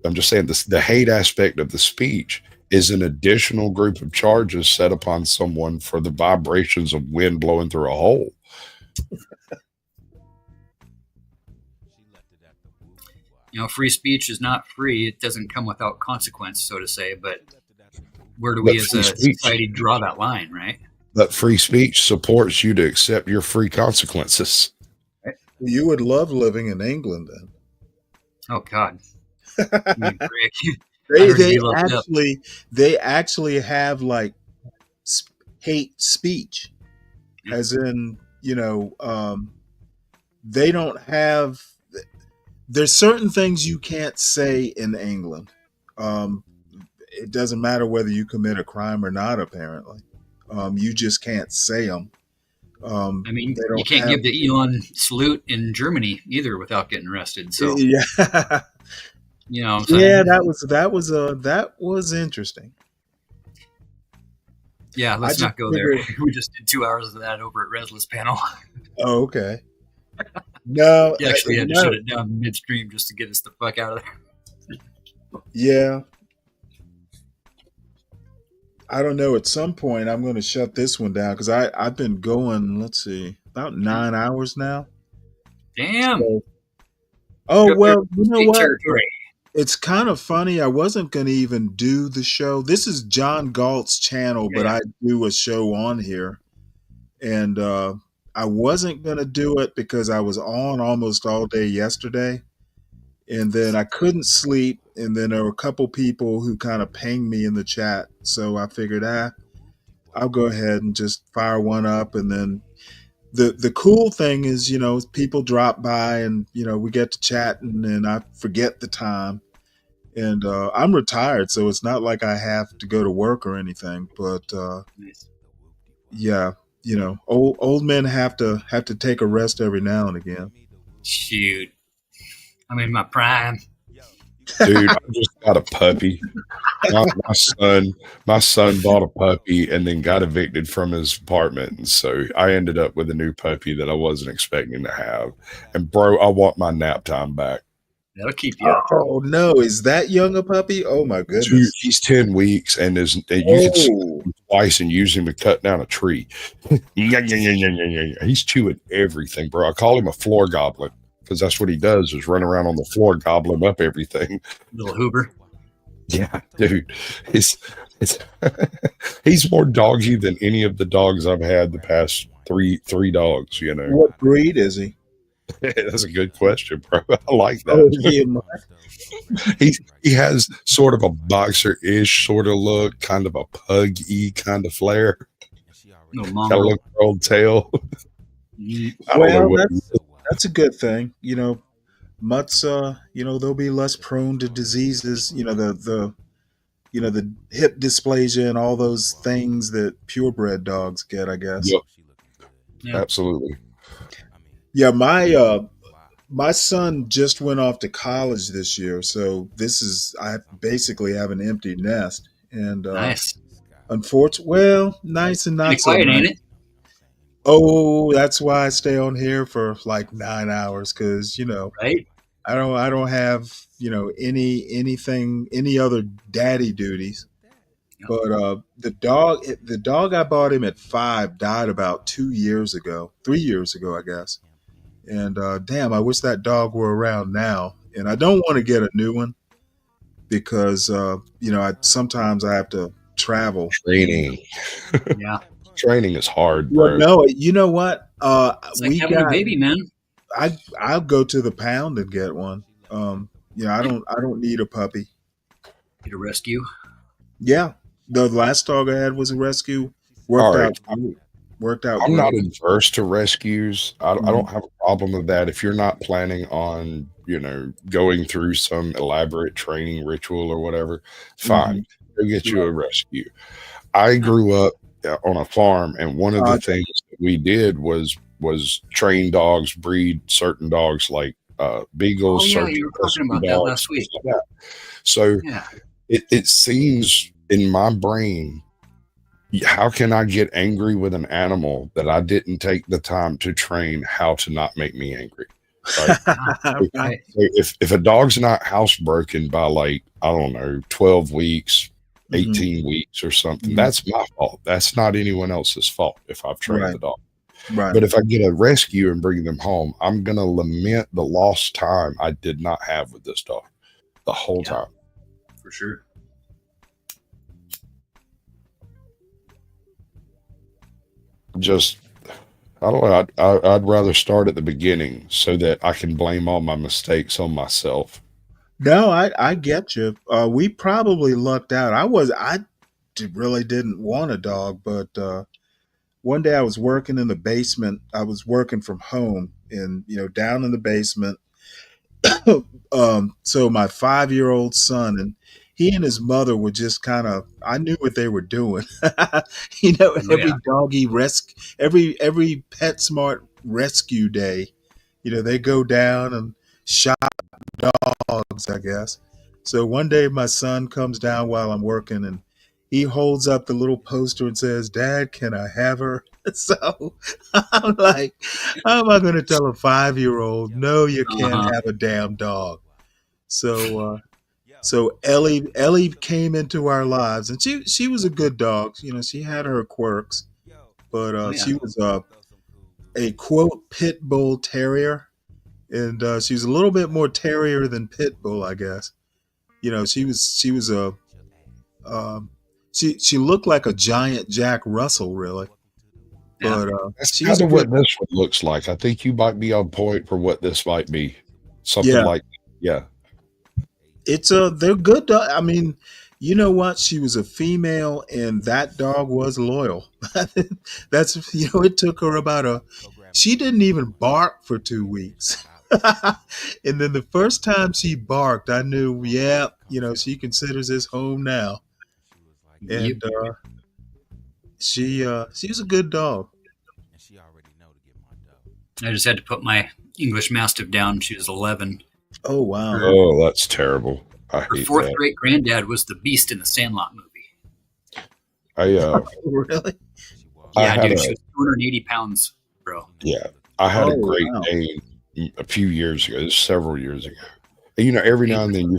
I'm just saying the hate aspect of the speech is an additional group of charges set upon someone for the vibrations of wind blowing through a hole. You know, free speech is not free. It doesn't come without consequence, so to say. But where do we as a society draw that line, right? But free speech supports you to accept your free consequences. You would love living in England then. Oh, God. They actually have like hate speech, as in, you know, they don't have. There's certain things you can't say in England, it doesn't matter whether you commit a crime or not. Apparently, you just can't say them. I mean, They you don't can't have. give the Elon salute in Germany either without getting arrested. So, Yeah, you know what I'm yeah. saying? That was interesting. Yeah, I let's just not go there. figured. We just did 2 hours of that over at Restless Panel. Oh, okay. No, You actually had to no. shut it down midstream just to get us the fuck out of there. Yeah, I don't know. At some point, I'm going to shut this one down because I've been going. Let's see, about 9 hours now. Damn. So, oh You're well, you know state what? territory. It's kind of funny. I wasn't going to even do the show. This is John Galt's channel, but Yeah. I do a show on here, and I wasn't going to do it because I was on almost all day yesterday, and then I couldn't sleep, and then there were a couple people who kind of pinged me in the chat, so I figured, I'll go ahead and just fire one up, and then the cool thing is, people drop by, and we get to chatting, and I forget the time, and I'm retired, so it's not like I have to go to work or anything, but Nice. yeah, old men have to take a rest every now and again. Shoot. I'm in my prime. Dude, I just got a puppy. My son bought a puppy and then got evicted from his apartment, and so I ended up with a new puppy that I wasn't expecting to have. And bro, I want my nap time back. That'll keep you up. Oh no, is that young a puppy? Oh my Dude, goodness. he's 10 weeks and you can see Oh, him twice and use him to cut down a tree. He's chewing everything, bro. I call him a floor goblin because that's what he does, is run around on the floor gobbling up everything. Little Hoover. Yeah, dude. It's he's more doggy than any of the dogs I've had the past three dogs, what breed is he? That's a good question, bro. I like Oh, that. yeah. He has sort of a boxer-ish sort of look, kind of a pug-y kind of flair. No Got a mongrel. little curled tail. I don't know Well, what. that's a good thing. Mutts, they'll be less prone to diseases. The hip dysplasia and all those things that purebred dogs get, I guess. Yep, Yeah. absolutely. Yeah, my son just went off to college this year, so I basically have an empty nest, and Nice. unfortunately, well, nice and Pretty not so quiet, ain't nice. it? Oh, that's why I stay on here for like 9 hours, because Right? I don't have any other daddy duties. But the dog I bought him at 5 died about 3 years ago, I guess. And damn, I wish that dog were around now. And I don't want to get a new one because sometimes I have to travel. Training. Yeah. Training is hard, Well, bro. no, you know what? It's like having a baby, man. I'll go to the pound and get one. I don't need a puppy. Get a rescue. Yeah, the last dog I had was a rescue. All right. Worked out. I'm not great. adverse to rescues. I don't have a problem with that. If you're not planning on, going through some elaborate training ritual or whatever, fine. Go get you a rescue. I grew up on a farm, and one of the things that we did was train dogs, breed certain dogs like beagles. Oh, yeah, certain you were talking about husky that dogs, last week. things like that. So Yeah. it seems in my brain, how can I get angry with an animal that I didn't take the time to train how to not make me angry? Right? Right. So if a dog's not housebroken by like, I don't know, 12 weeks, 18 weeks or something, that's my fault. That's not anyone else's fault if I've trained Right. the dog. Right. But if I get a rescue and bring them home, I'm going to lament the lost time I did not have with this dog the whole time. For sure. Just, I don't know. I'd rather start at the beginning so that I can blame all my mistakes on myself. No, I get you. We probably lucked out. Really didn't want a dog, but one day I was working in the basement. I was working from home, and down in the basement. So my 5-year-old son, and he and his mother were just kind of, I knew what they were doing. You know, every doggy every PetSmart rescue day, you know, they go down and shop dogs, I guess. So one day my son comes down while I'm working and he holds up the little poster and says, "Dad, can I have her?" So I'm like, how am I going to tell a 5-year-old, no, you can't have a damn dog? So, so Ellie came into our lives, and she was a good dog. You know, she had her quirks, but she was a quote pit bull terrier, and she was a little bit more terrier than pit bull, I guess. You know, she was a she looked like a giant Jack Russell, really. But That's she's kind a of what good. this one looks like. I think you might be on point for what this might be. Something Yeah, like, yeah. it's they're good. I mean, you know what? She was a female, and that dog was loyal. That's you know, it took her she didn't even bark for 2 weeks. And then the first time she barked, I knew, yeah, you know, she considers this home now. Yep. And she was a good dog. I just had to put my English Mastiff down. She was 11. Oh wow. Oh, that's terrible. I Her hate fourth that. great granddad was the Beast in the Sandlot movie. Really? I Yeah, had dude, a she was 280 pounds, bro. yeah, I had a Oh Great wow. Dane a few years ago, several years ago. And, you know, every now and then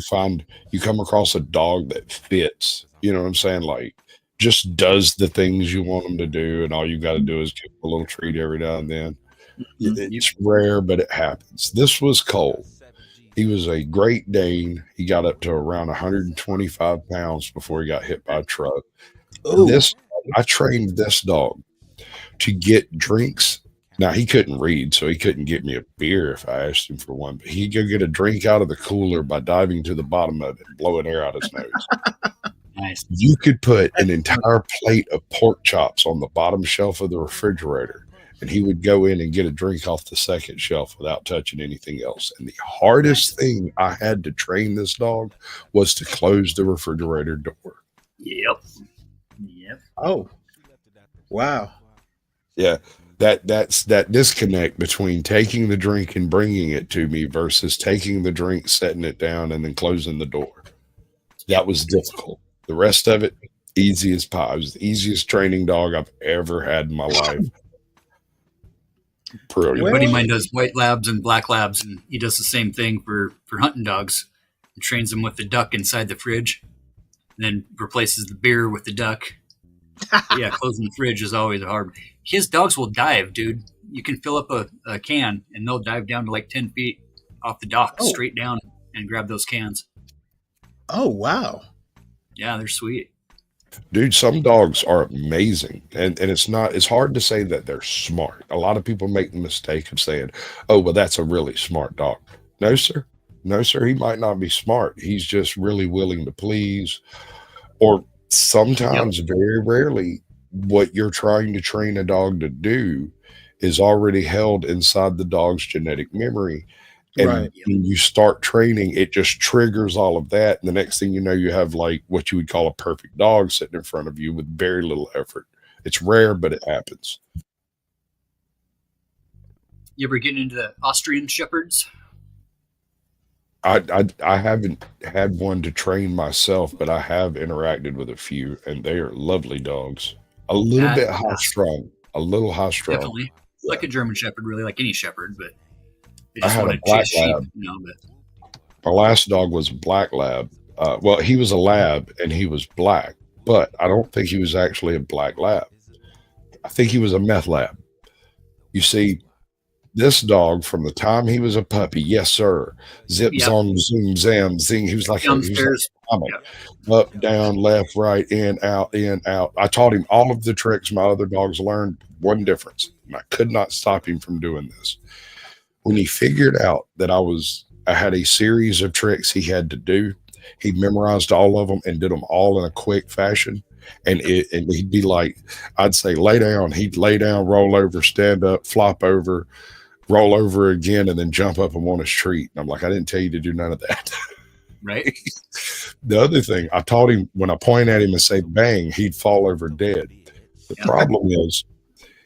you come across a dog that fits. You know what I'm saying? Like, just does the things you want them to do, and all you got to do is give them a little treat every now and then. It's rare, but it happens. This was Cole. He was a Great Dane. He got up to around 125 pounds before he got hit by a truck. Oh. I trained this dog to get drinks. Now, he couldn't read, so he couldn't get me a beer if I asked him for one, but he'd go get a drink out of the cooler by diving to the bottom of it and blowing air out his nose. Nice. You could put an entire plate of pork chops on the bottom shelf of the refrigerator, and he would go in and get a drink off the second shelf without touching anything else. And the hardest thing I had to train this dog was to close the refrigerator door. Yep. Oh. Wow. Yeah. That's that disconnect between taking the drink and bringing it to me versus taking the drink, setting it down, and then closing the door. That was difficult. The rest of it, easy as pie. It was the easiest training dog I've ever had in my life. A buddy of Brilliant. mine does white labs and black labs, and he does the same thing for hunting dogs. He trains them with the duck inside the fridge, and then replaces the beer with the duck. Yeah, closing the fridge is always hard. His dogs will dive, dude. You can fill up a can, and they'll dive down to like 10 feet off the dock, Oh. straight down, and grab those cans. Oh wow. Yeah, they're sweet. Dude, some dogs are amazing. And it's hard to say that they're smart. A lot of people make the mistake of saying, oh, well, that's a really smart dog. No, sir. No, sir. He might not be smart. He's just really willing to please. Or sometimes, very rarely, what you're trying to train a dog to do is already held inside the dog's genetic memory. And Right. when you start training, it just triggers all of that. And the next thing you know, you have like what you would call a perfect dog sitting in front of you with very little effort. It's rare, but it happens. You ever get into the Austrian Shepherds? I haven't had one to train myself, but I have interacted with a few, and they are lovely dogs. A little bit high strung, a little high strung. Definitely. Like a German Shepherd, really, like any Shepherd, but they I just had want a to black chase sheep, lab. you know, but My last dog was a black lab. Well, he was a lab and he was black, but I don't think he was actually a black lab. I think he was a meth lab. You see, this dog from the time he was a puppy, yes, sir. Zip, Yep. zong, zoom, zam, zing. He was like a downstairs. comic. Up, down, left, right, in, out, in, out. I taught him all of the tricks my other dogs learned. One difference, and I could not stop him from doing this. When he figured out that I had a series of tricks he had to do, he memorized all of them and did them all in a quick fashion. And he'd be like, I'd say, lay down. He'd lay down, roll over, stand up, flop over, roll over again, and then jump up and want his treat. And I'm like, I didn't tell you to do none of that. right? The other thing, I taught him when I point at him and say bang, he'd fall over dead. The problem is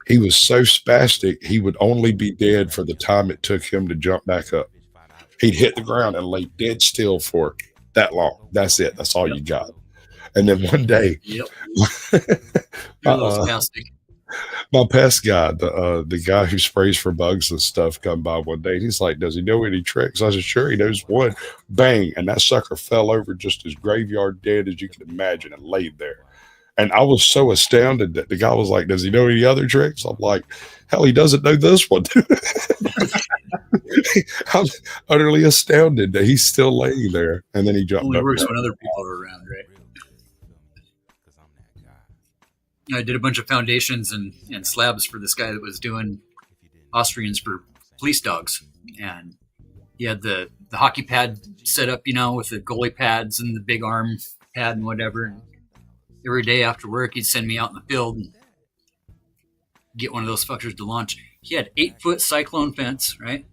he was so spastic, he would only be dead for the time it took him to jump back up. He'd hit the ground and lay dead still for that long. That's it. That's all you got. And then one day, my pest guy, the guy who sprays for bugs and stuff, come by one day. And he's like, "Does he know any tricks?" I said, "Sure, he knows one." Bang, and that sucker fell over just as graveyard dead as you can imagine and laid there. And I was so astounded that the guy was like, "Does he know any other tricks?" I'm like, "Hell, he doesn't know this one." I'm utterly astounded that he's still laying there. And then he jumped Only up. works when other people are around, right? I did a bunch of foundations and slabs for this guy that was doing Austrians for police dogs. And he had the hockey pad set up, with the goalie pads and the big arm pad and whatever. And every day after work, he'd send me out in the field and get one of those fuckers to launch. He had 8-foot cyclone fence, right?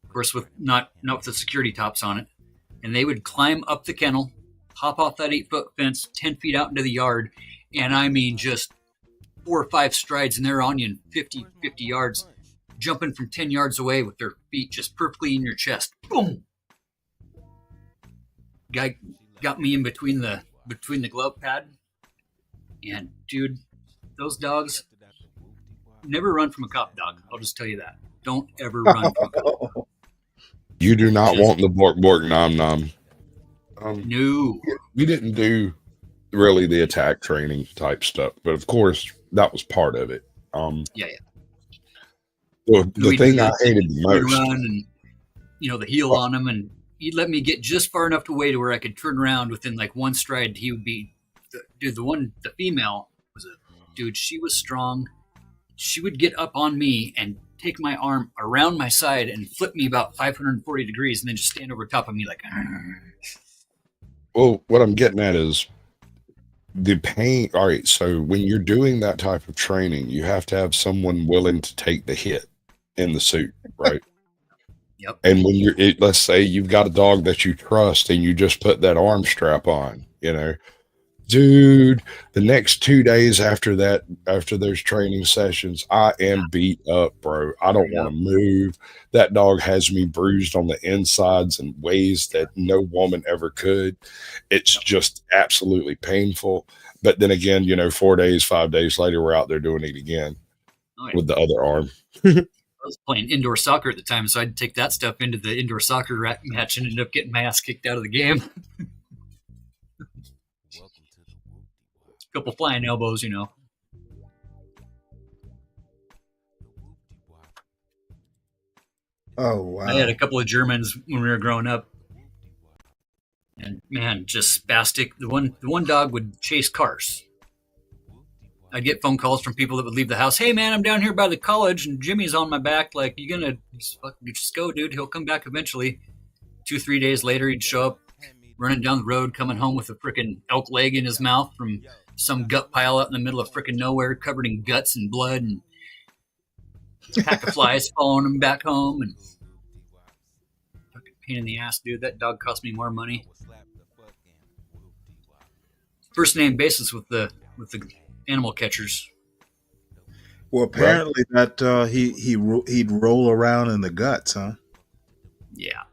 Of course, with not with the security tops on it. And they would climb up the kennel, hop off that 8-foot fence, 10 feet out into the yard. And I mean, just 4 or 5 strides, and they're on you in 50 yards, jumping from 10 yards away with their feet just perfectly in your chest. Boom! Guy got me in between the glove pad. And, dude, those dogs never run from a cop dog. I'll just tell you that. Don't ever run from a cop dog. You do not want the bork bork nom nom. No. We didn't do really the attack training type stuff, but of course that was part of it. Yeah. The thing I hated the most, run and the heel on him, and he'd let me get just far enough away to where I could turn around within like one stride. He would be, the female was she was strong. She would get up on me and take my arm around my side and flip me about 540 degrees, and then just stand over top of me like. Well, what I'm getting at is the pain. All right, so when you're doing that type of training, you have to have someone willing to take the hit in the suit, right? Yep. And when let's say you've got a dog that you trust and you just put that arm strap on, dude, the next 2 days after those training sessions, I am beat up, bro. I don't want to move. That dog has me bruised on the insides in ways that no woman ever could. It's just absolutely painful. But then again, 4 days, 5 days later, we're out there doing it again with the other arm. I was playing indoor soccer at the time, so I'd take that stuff into the indoor soccer match and ended up getting my ass kicked out of the game. Couple flying elbows, Oh wow! I had a couple of Germans when we were growing up, and man, just spastic. The one dog would chase cars. I'd get phone calls from people that would leave the house. "Hey man, I'm down here by the college, and Jimmy's on my back. Like, you gonna just go, dude? He'll come back eventually." 2-3 days later, he'd show up, running down the road, coming home with a freaking elk leg in his mouth from some gut pile out in the middle of freaking nowhere, covered in guts and blood, and a pack of flies following him back home. And fucking pain in the ass, dude. That dog cost me more money. First name basis with the animal catchers. Well, apparently that he'd roll around in the guts, huh? Yeah.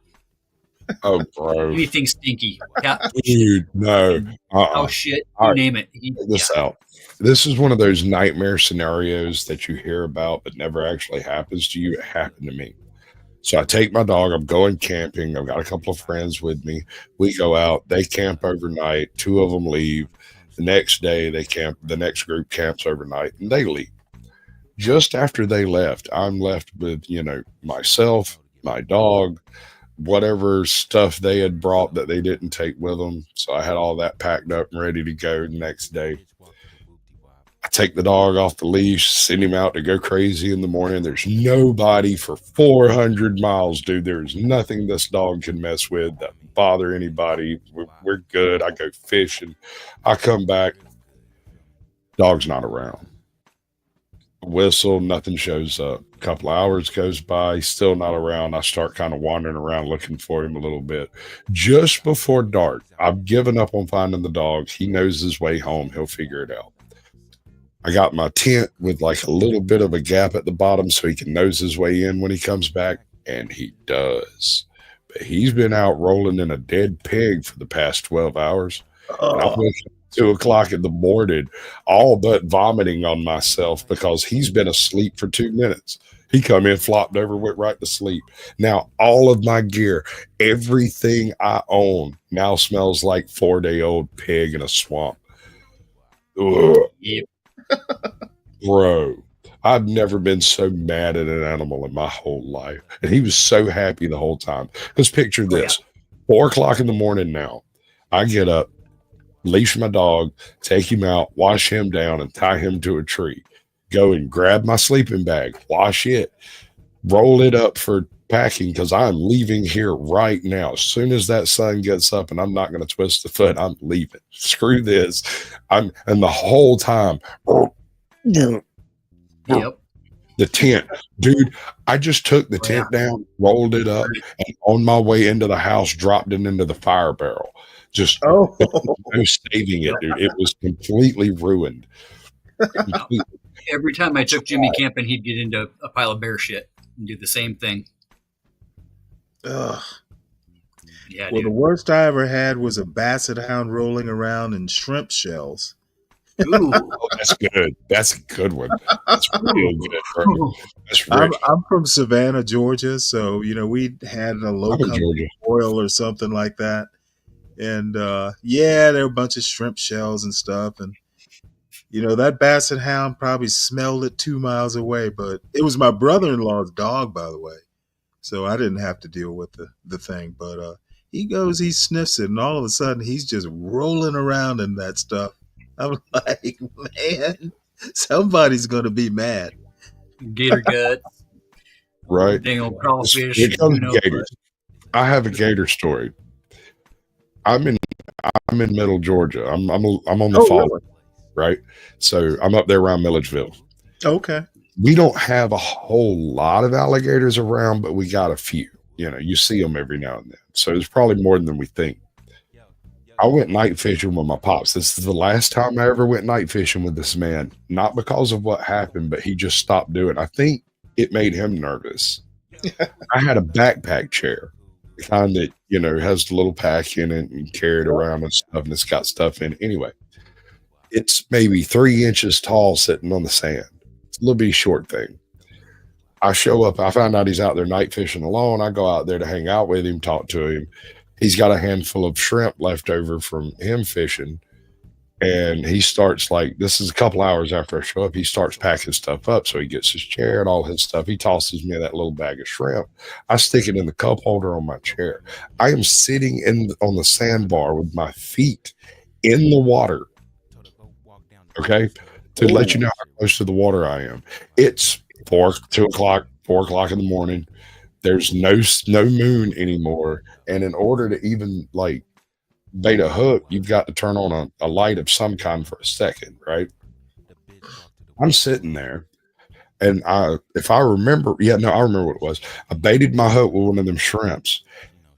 Oh, bro. Anything stinky. Cat, Dude, no. Oh, shit. You name it. Check this out. This is one of those nightmare scenarios that you hear about but never actually happens to you. It happened to me. So I take my dog. I'm going camping. I've got a couple of friends with me. We go out. They camp overnight. 2 of them leave. The next day, they camp. The next group camps overnight, and they leave. Just after they left, I'm left with, myself, my dog, whatever stuff they had brought that they didn't take with them. So I had all that packed up and ready to go the next day. I take the dog off the leash, send him out to go crazy in the morning. There's nobody for 400 miles, dude. There's nothing this dog can mess with that bother anybody. We're good. I go fishing. I come back. Dog's not around. Whistle, nothing shows up. A couple of hours goes by, he's still not around. I start kind of wandering around looking for him a little bit. Just before dark, I've given up on finding the dog. He knows his way home. He'll figure it out. I got my tent with like a little bit of a gap at the bottom so he can nose his way in when he comes back, and he does. But he's been out rolling in a dead pig for the past 12 hours. And I wake up at 2 o'clock in the morning, all but vomiting on myself because he's been asleep for 2 minutes. He come in, flopped over, went right to sleep. Now, all of my gear, everything I own now smells like 4-day-old pig in a swamp. Ugh. Yep. Bro, I've never been so mad at an animal in my whole life. And he was so happy the whole time. Because picture this, 4 o'clock in the morning now, I get up, leash my dog, take him out, wash him down, and tie him to a tree. Go and grab my sleeping bag, wash it, roll it up for packing because I'm leaving here right now. As soon as that sun gets up, and I'm not going to twist the foot, I'm leaving. Screw this. And the whole time, Yep. the tent, dude, I just took the tent down, rolled it up, and on my way into the house, dropped it into the fire barrel. Just no saving it, dude. It was completely ruined. Completely. Every time I took Jimmy camping, he'd get into a pile of bear shit and do the same thing. Ugh. Yeah, Well, dude. the worst I ever had was a basset hound rolling around in shrimp shells. Ooh. Oh, that's good. That's a good one. That's real good, bro. That's I'm, rich. I'm from Savannah, Georgia, so we had a low I'm in country Georgia. oil or something like that, and yeah, there were a bunch of shrimp shells and stuff, and that basset hound probably smelled it 2 miles away, but it was my brother-in-law's dog, by the way, so I didn't have to deal with the thing. But he sniffs it, and all of a sudden he's just rolling around in that stuff. I'm like, man, somebody's gonna be mad. Gator guts, Right. dang old crawfish. Here comes who knows gators. I have a gator story. I'm in Middle Georgia. I'm on the fall, really? right? So I'm up there around Milledgeville. Okay. We don't have a whole lot of alligators around, but we got a few. You see them every now and then. So it's probably more than we think. I went night fishing with my pops. This is the last time I ever went night fishing with this man. Not because of what happened, but he just stopped doing it. I think it made him nervous. I had a backpack chair, the kind that, has the little pack in it and carry it around and stuff, and it's got stuff in it. Anyway, it's maybe 3 inches tall sitting on the sand. It's a little bitty short thing. I show up. I find out he's out there night fishing alone. I go out there to hang out with him, talk to him. He's got a handful of shrimp left over from him fishing. And he starts this is a couple hours after I show up, he starts packing stuff up. So he gets his chair and all his stuff. He tosses me that little bag of shrimp. I stick it in the cup holder on my chair. I am sitting on the sandbar with my feet in the water. Okay. To let you know how close to the water I am. It's 4 o'clock in the morning. There's no moon anymore. And in order to even bait a hook, you've got to turn on a light of some kind for a second, right? I'm sitting there, and I remember what it was. I baited my hook with one of them shrimps,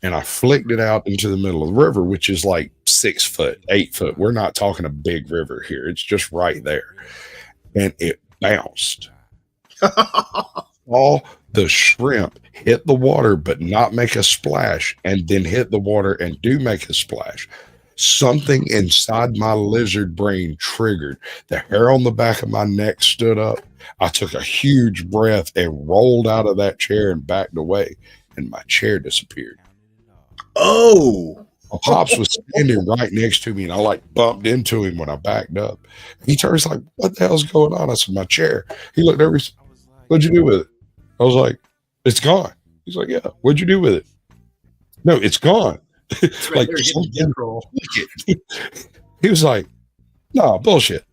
and I flicked it out into the middle of the river, which is like 6 foot, 8 foot. We're not talking a big river here. It's just right there. And it bounced. All the shrimp hit the water but not make a splash, and then hit the water and do make a splash. Something inside my lizard brain triggered. The hair on the back of my neck stood up. I took a huge breath and rolled out of that chair and backed away, and my chair disappeared. Oh, my pops was standing right next to me, and I bumped into him when I backed up. He turns like, "What the hell's going on?" I said, "My chair." He looked over. He said, "What'd you do with it?" I was like, "It's gone." He's like, "Yeah, what'd you do with it?" "No, it's gone." It's right there, getting control. He was like, "No, bullshit."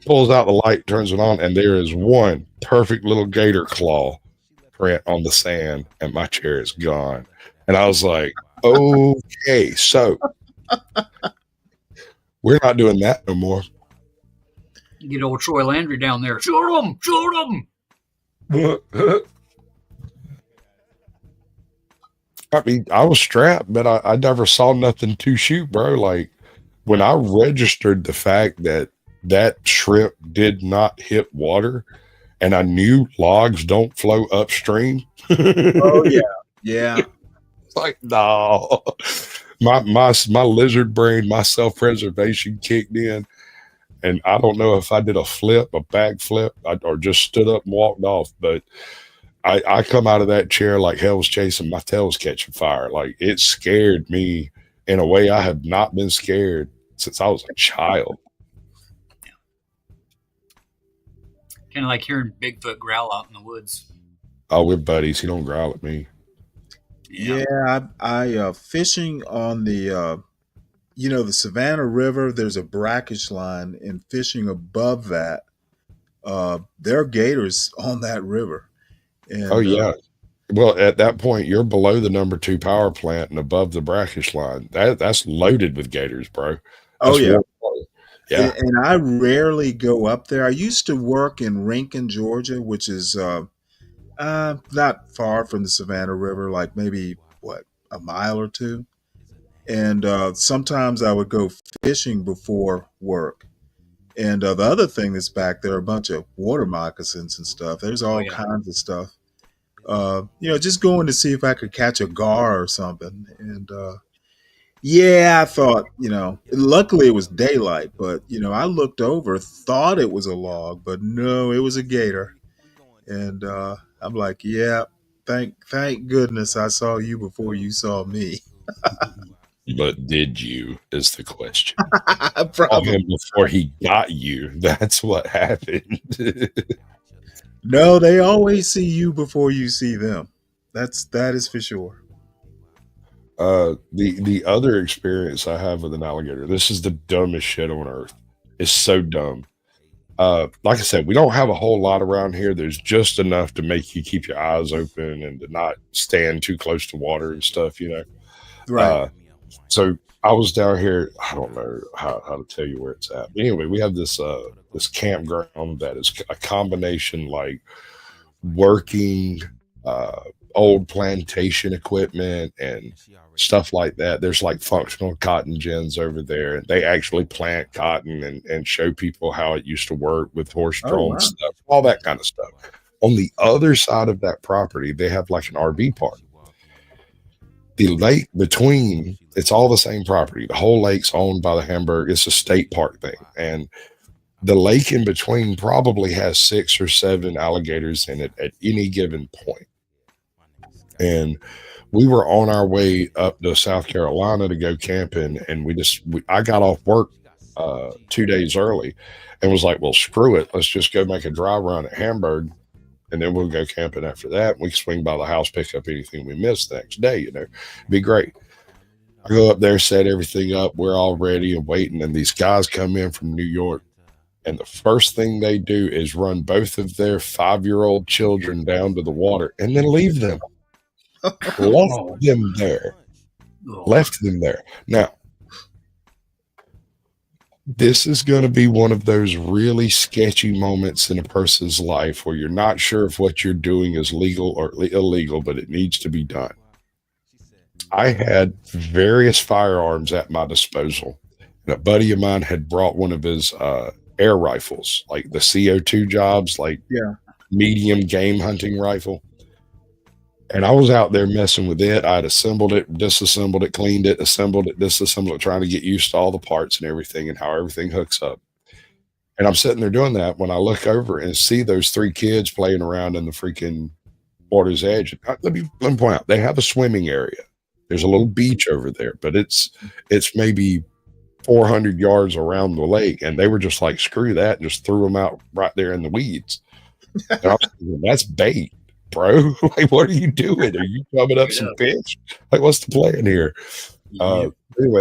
Pulls out the light, turns it on, and there is one perfect little gator claw print on the sand, and my chair is gone. And I was like, okay, so we're not doing that no more. Get old Troy Landry down there. Shoot him! Shoot him! I mean, I was strapped, but I never saw nothing to shoot, bro. Like, when I registered the fact that that shrimp did not hit water, and I knew logs don't flow upstream. Oh yeah, yeah. It's like, no. My lizard brain, my self-preservation kicked in, and I don't know if I did a back flip, or just stood up and walked off, but I come out of that chair like hell was chasing, my tail was catching fire. Like, it scared me in a way I have not been scared since I was a child. Kind of like hearing Bigfoot growl out in the woods. Oh, we're buddies. He don't growl at me. Yeah, I fishing on the the Savannah River. There's a brackish line, and fishing above that, there are gators on that river. And, Oh yeah. Well, at that point, you're below the number 2 power plant and above the brackish line. That's loaded with gators, bro. Oh That's yeah. warm water. Yeah. And I rarely go up there. I used to work in Rankin, Georgia, which is not far from the Savannah River, like maybe a mile or two. And sometimes I would go fishing before work. And the other thing that's back there, a bunch of water moccasins and stuff. There's all kinds of stuff. Just going to see if I could catch a gar or something. And I thought, luckily it was daylight, but I looked over, thought it was a log, but no, it was a gator. And I'm like, yeah, thank goodness I saw you before you saw me. But did you, is the question. Probably. And before he got you, that's what happened. No, they always see you before you see them. That is for sure. The other experience I have with an alligator, this is the dumbest shit on earth. It's so dumb. Like I said, we don't have a whole lot around here. There's just enough to make you keep your eyes open and to not stand too close to water and stuff, Right. So I was down here. I don't know how to tell you where it's at. But anyway, we have this campground that is a combination, like, working old plantation equipment and stuff like that. There's like functional cotton gins over there, and they actually plant cotton and show people how it used to work with horse-drawn stuff, all that kind of stuff. On the other side of that property, they have like an RV park. The lake between, it's all the same property. The whole lake's owned by the Hamburg. It's a state park thing. And the lake in between probably has 6 or 7 alligators in it at any given point. And we were on our way up to South Carolina to go camping, and I got off work 2 days early and was like, well, screw it. Let's just go make a dry run at Hamburg, and then we'll go camping after that. We can swing by the house, pick up anything we missed the next day, It'd be great. I go up there, set everything up. We're all ready and waiting, and these guys come in from New York, and the first thing they do is run both of their 5-year-old children down to the water and then leave them. Left them there. Now, this is going to be one of those really sketchy moments in a person's life where you're not sure if what you're doing is legal or illegal, but it needs to be done. I had various firearms at my disposal, and a buddy of mine had brought one of his air rifles, like the CO2 jobs, like medium game hunting rifle. And I was out there messing with it. I'd assembled it, disassembled it, cleaned it, assembled it, disassembled it, trying to get used to all the parts and everything and how everything hooks up. And I'm sitting there doing that when I look over and see those 3 kids playing around in the freaking water's edge. Let me point out, they have a swimming area. There's a little beach over there, but it's maybe 400 yards around the lake. And they were just like, screw that, and just threw them out right there in the weeds. And I was thinking, that's bait, bro. Like, what are you doing? Are you coming up some fish? Like, what's the plan here? Anyway,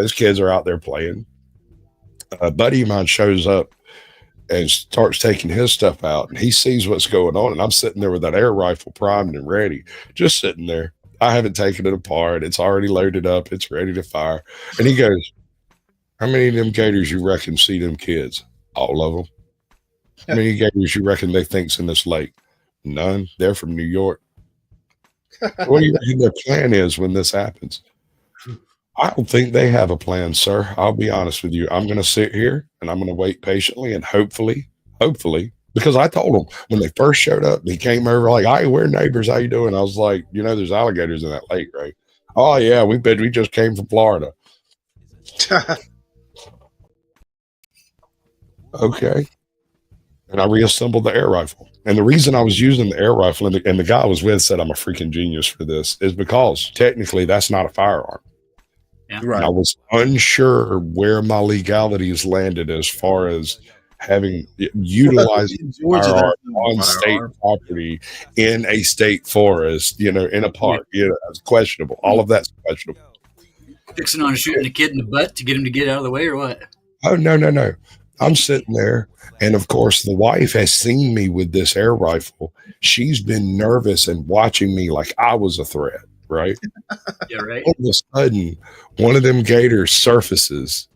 those kids are out there playing. A buddy of mine shows up and starts taking his stuff out, and he sees what's going on, and I'm sitting there with that air rifle primed and ready, just sitting there. I haven't taken it apart. It's already loaded up. It's ready to fire. And he goes, how many of them gators you reckon see them kids? All of them. How many gators you reckon they think's in this lake? None. They're from New York. What do you reckon their plan is when this happens? I don't think they have a plan, sir. I'll be honest with you. I'm going to sit here and I'm going to wait patiently and hopefully, because I told them when they first showed up, they came over like, "Hey, we're neighbors. How you doing?" I was like, there's alligators in that lake, right? "Oh yeah, we just came from Florida." Okay. And I reassembled the air rifle. And the reason I was using the air rifle and the guy I was with said I'm a freaking genius for this is because technically that's not a firearm. Yeah. Right. I was unsure where my legalities landed as far as having utilized Georgia, firearm that's on not a state firearm. property in a state forest, in a park. It's questionable. All of that's questionable. Fixing on shooting a kid in the butt to get him to get out of the way, or what? Oh, no. I'm sitting there, and of course, the wife has seen me with this air rifle. She's been nervous and watching me like I was a threat, right? Yeah, right. All of a sudden, one of them gators surfaces.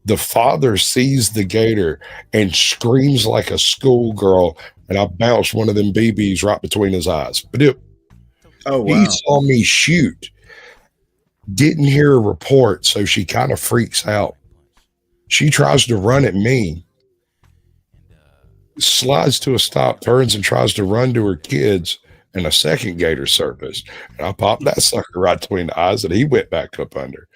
The father sees the gator and screams like a schoolgirl, and I bounced one of them BBs right between his eyes. But Oh, wow. he saw me shoot, didn't hear a report, so she kind of freaks out. She tries to run at me, slides to a stop, turns and tries to run to her kids, and a second gator surfaced. And I popped that sucker right between the eyes, and he went back up under.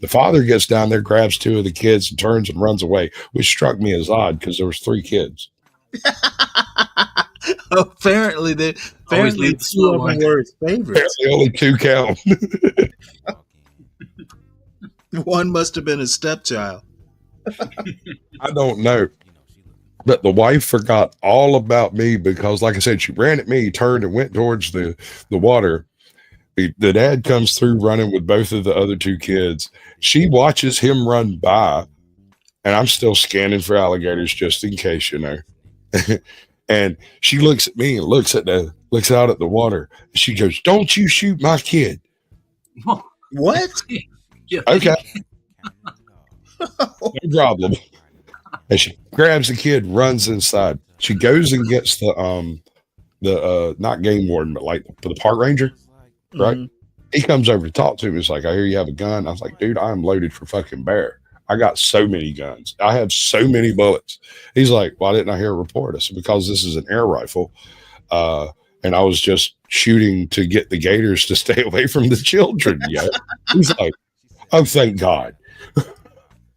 The father gets down there, grabs two of the kids, and turns and runs away, which struck me as odd because there was 3 kids. Apparently, Always apparently leave the 2 slow of them one. were his favorites. Apparently only 2 count. One must have been his stepchild. I don't know. But the wife forgot all about me because, like I said, she ran at me, turned and went towards the water. The dad comes through running with both of the other 2 kids. She watches him run by, and I'm still scanning for alligators just in case, And she looks at me and looks out at the water. She goes, "Don't you shoot my kid." What? Yeah. Okay. No problem. And she grabs the kid, runs inside. She goes and gets the not game warden, but like for the park ranger, right? Mhm. He comes over to talk to me. He's like, "I hear you have a gun." I was like, "Dude, I'm loaded for fucking bear. I got so many guns. I have so many bullets." He's like, "Why didn't I hear a report?" I said, "Because this is an air rifle. And I was just shooting to get the gators to stay away from the children." He's like, "Oh, thank God."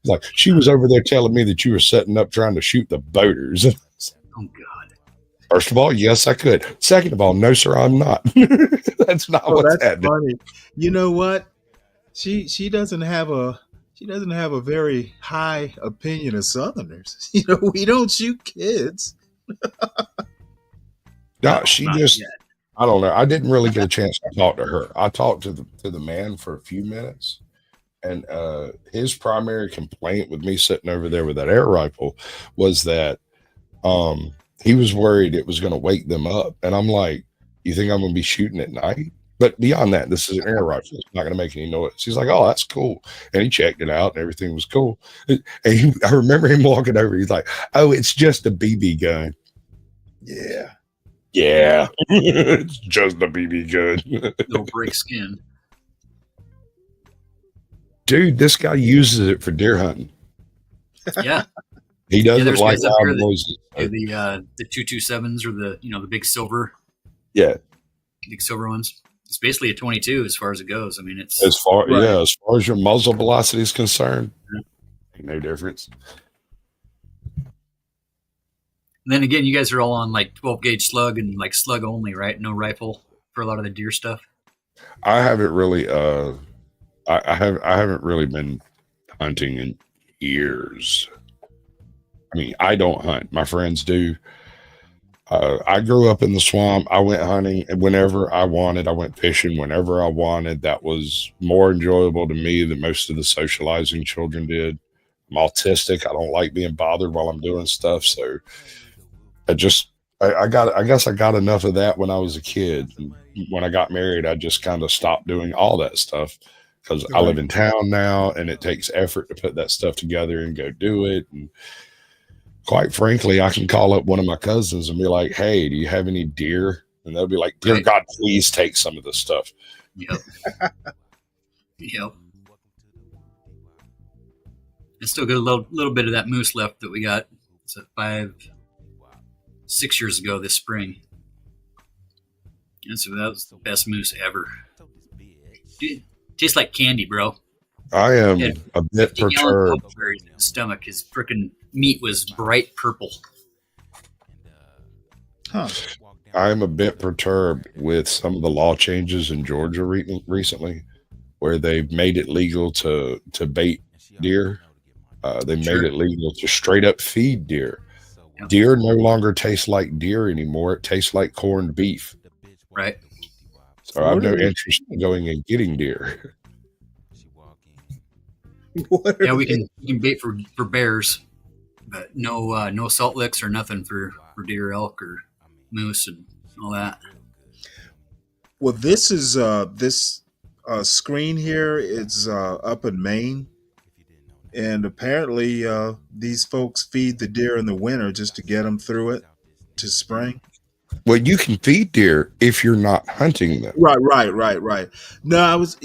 Like, she was over there telling me that you were setting up trying to shoot the boaters. Oh God. First of all, yes, I could. Second of all, no, sir, I'm not. That's not Oh, what's that's happening. funny. You know what? She doesn't have a very high opinion of Southerners. We don't shoot kids. No, she not just, yet. I don't know. I didn't really get a chance to talk to her. I talked to the man for a few minutes, and his primary complaint with me sitting over there with that air rifle was that he was worried it was going to wake them up. And I'm like, "You think I'm going to be shooting at night?" But beyond that, this is an air rifle. It's not going to make any noise. He's like, "Oh, that's cool." And he checked it out and everything was cool. And I remember him walking over. He's like, "Oh, it's just a BB gun." Yeah. It's just a BB gun. They'll break skin. Dude, this guy uses it for deer hunting. Yeah. He doesn't there's like guys up loud here that noises. do the 227s or the big silver ones. It's basically a 22 as far as it goes. I mean, it's As far as your muzzle velocity is concerned, ain't no difference. And then again, you guys are all on like 12 gauge slug and like slug only, right? No rifle for a lot of the deer stuff. I haven't really I haven't really been hunting in years. I mean, I don't hunt. My friends do. I grew up in the swamp. I went hunting whenever I wanted. I went fishing whenever I wanted. That was more enjoyable to me than most of the socializing children did. I'm autistic. I don't like being bothered while I'm doing stuff. So I guess I got enough of that when I was a kid. And when I got married, I just kind of stopped doing all that stuff because I live in town now and it takes effort to put that stuff together and go do it. And quite frankly, I can call up one of my cousins and be like, "Hey, do you have any deer?" And they'll be like, "Dear God, please take some of this stuff." Yep. Yep. I still got a little bit of that moose left that we got. It's 6 years ago this spring. And so that was the best moose ever. Dude, tastes like candy, bro. I am Yeah. a bit 50 gallon perturbed. pulpberries in his stomach. His freaking meat was bright purple. Huh. I'm a bit perturbed with some of the law changes in Georgia recently, where they've made it legal to bait deer. They made it legal to straight up feed deer. Deer no longer tastes like deer anymore. It tastes like corned beef. Right. So I have no interest in going and getting deer. Yeah, we can bait for bears, but no salt licks or nothing for deer, elk, or moose and all that. Well, this is this screen here is up in Maine, and apparently these folks feed the deer in the winter just to get them through it to spring. Well, you can feed deer if you're not hunting them. Right. No, I was,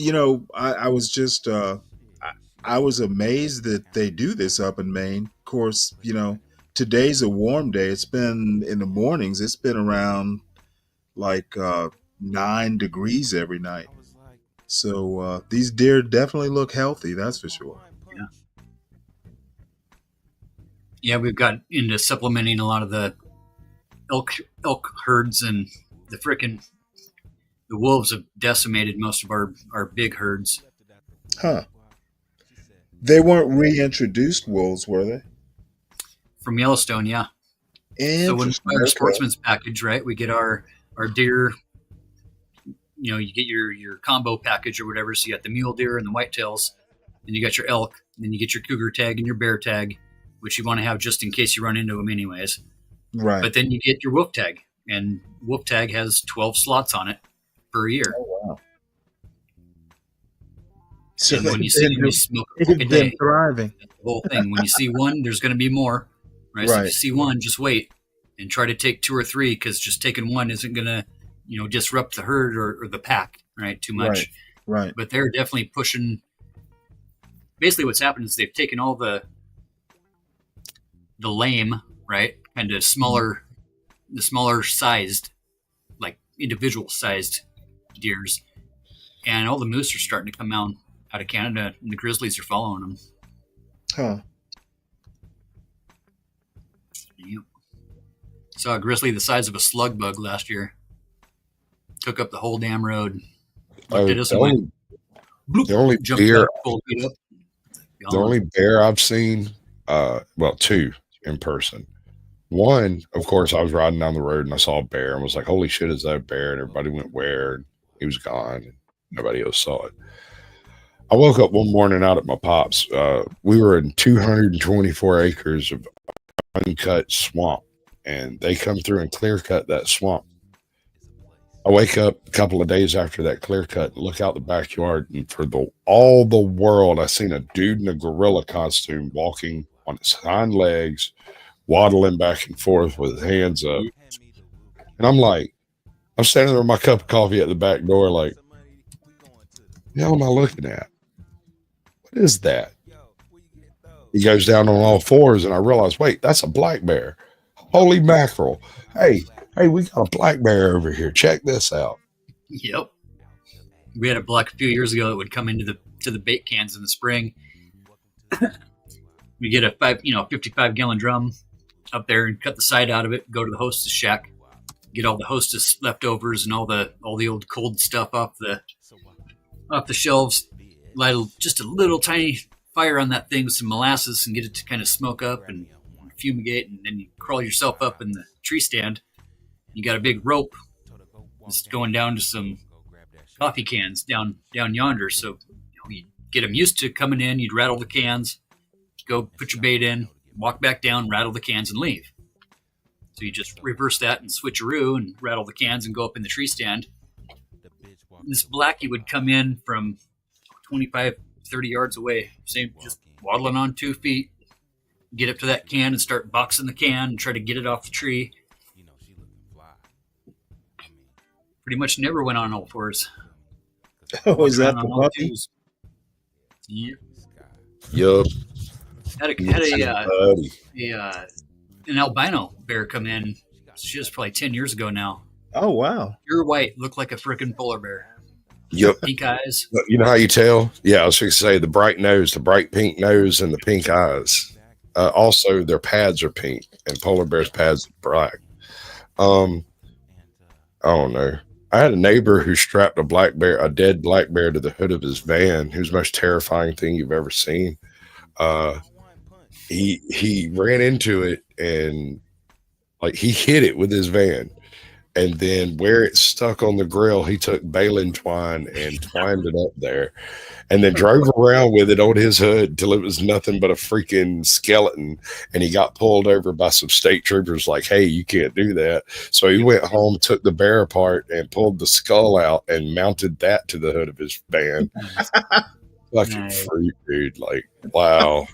I was just, I was amazed that they do this up in Maine. Of course, today's a warm day. It's been in the mornings. It's been around like 9 degrees every night. So these deer definitely look healthy. That's for sure. Yeah, we've got into supplementing a lot of the elk herds, and the wolves have decimated most of our big herds. Huh. They weren't reintroduced wolves, were they? From Yellowstone, yeah. So when we buy our sportsman's package, right, we get our deer, you get your combo package or whatever. So you got the mule deer and the whitetails, then you got your elk, then you get your cougar tag and your bear tag, which you want to have just in case you run into them anyways. Right. But then you get your wolf tag, and wolf tag has 12 slots on it per year. Oh, wow. So and when you see them, you smoke a they've day. been thriving. The whole thing. When you see one, there's going to be more. Right. So if Right. you see one, just wait and try to take 2 or 3, because just taking one isn't going to, disrupt the herd or the pack, right? Too much. Right. But they're definitely pushing. Basically, what's happened is they've taken all the lame, right, kind of the smaller sized, like individual sized deers, and all the moose are starting to come out of Canada, and the grizzlies are following them. Huh. Yep. Saw a grizzly the size of a slug bug last year. Took up the whole damn road. Looked at us and went, bloop, The only jumped beer, up, pulled feet up. the only bear I've seen, well, 2 in person. One, of course, I was riding down the road and I saw a bear and was like, "Holy shit, is that a bear?" And everybody went, "Where?" And he was gone. And nobody else saw it. I woke up one morning out at my pop's. We were in 224 acres of uncut swamp, and they come through and clear cut that swamp. I wake up a couple of days after that clear cut and look out the backyard, and for all the world, I seen a dude in a gorilla costume walking on his hind legs, waddling back and forth with his hands up. And I'm like, I'm standing there with my cup of coffee at the back door, like, the hell am I looking at? What is that? He goes down on all 4s, and I realize, wait, that's a black bear. Holy mackerel. Hey, we got a black bear over here. Check this out. Yep. We had a buck a few years ago that would come into the bait cans in the spring. We get a 55 gallon drum up there and cut the side out of it, go to the hostess shack, get all the hostess leftovers and all the old cold stuff off the shelves, light just a little tiny fire on that thing with some molasses and get it to kind of smoke up and fumigate, and then you crawl yourself up in the tree stand. You got a big rope just going down to some coffee cans down yonder. So you get them used to coming in. You'd rattle the cans, go put your bait in, walk back down, rattle the cans, and leave. So you just reverse that and switcheroo and rattle the cans and go up in the tree stand. This blackie would come in from 25, 30 yards away, same, just waddling on 2 feet, get up to that can and start boxing the can and try to get it off the tree. Pretty much never went on all fours. Oh, is that Went the on all puppy? twos. Yep. Yup. Had an albino bear come in. She was probably 10 years ago now. Oh, wow. Pure white, looked like a freaking polar bear. Yep. Pink eyes. You know how you tell? Yeah, I was going to say the bright nose, the bright pink nose, and the pink eyes. Also, their pads are pink, and polar bears' pads are black. I don't know. I had a neighbor who strapped a dead black bear to the hood of his van. It was the most terrifying thing you've ever seen. He ran into it and he hit it with his van, and then where it stuck on the grill, he took baling twine and twined it up there, and then drove around with it on his hood till it was nothing but a freaking skeleton. And he got pulled over by some state troopers like, hey, you can't do that. So he went home, took the bear apart, and pulled the skull out and mounted that to the hood of his van. Fucking freak, dude. Like, wow.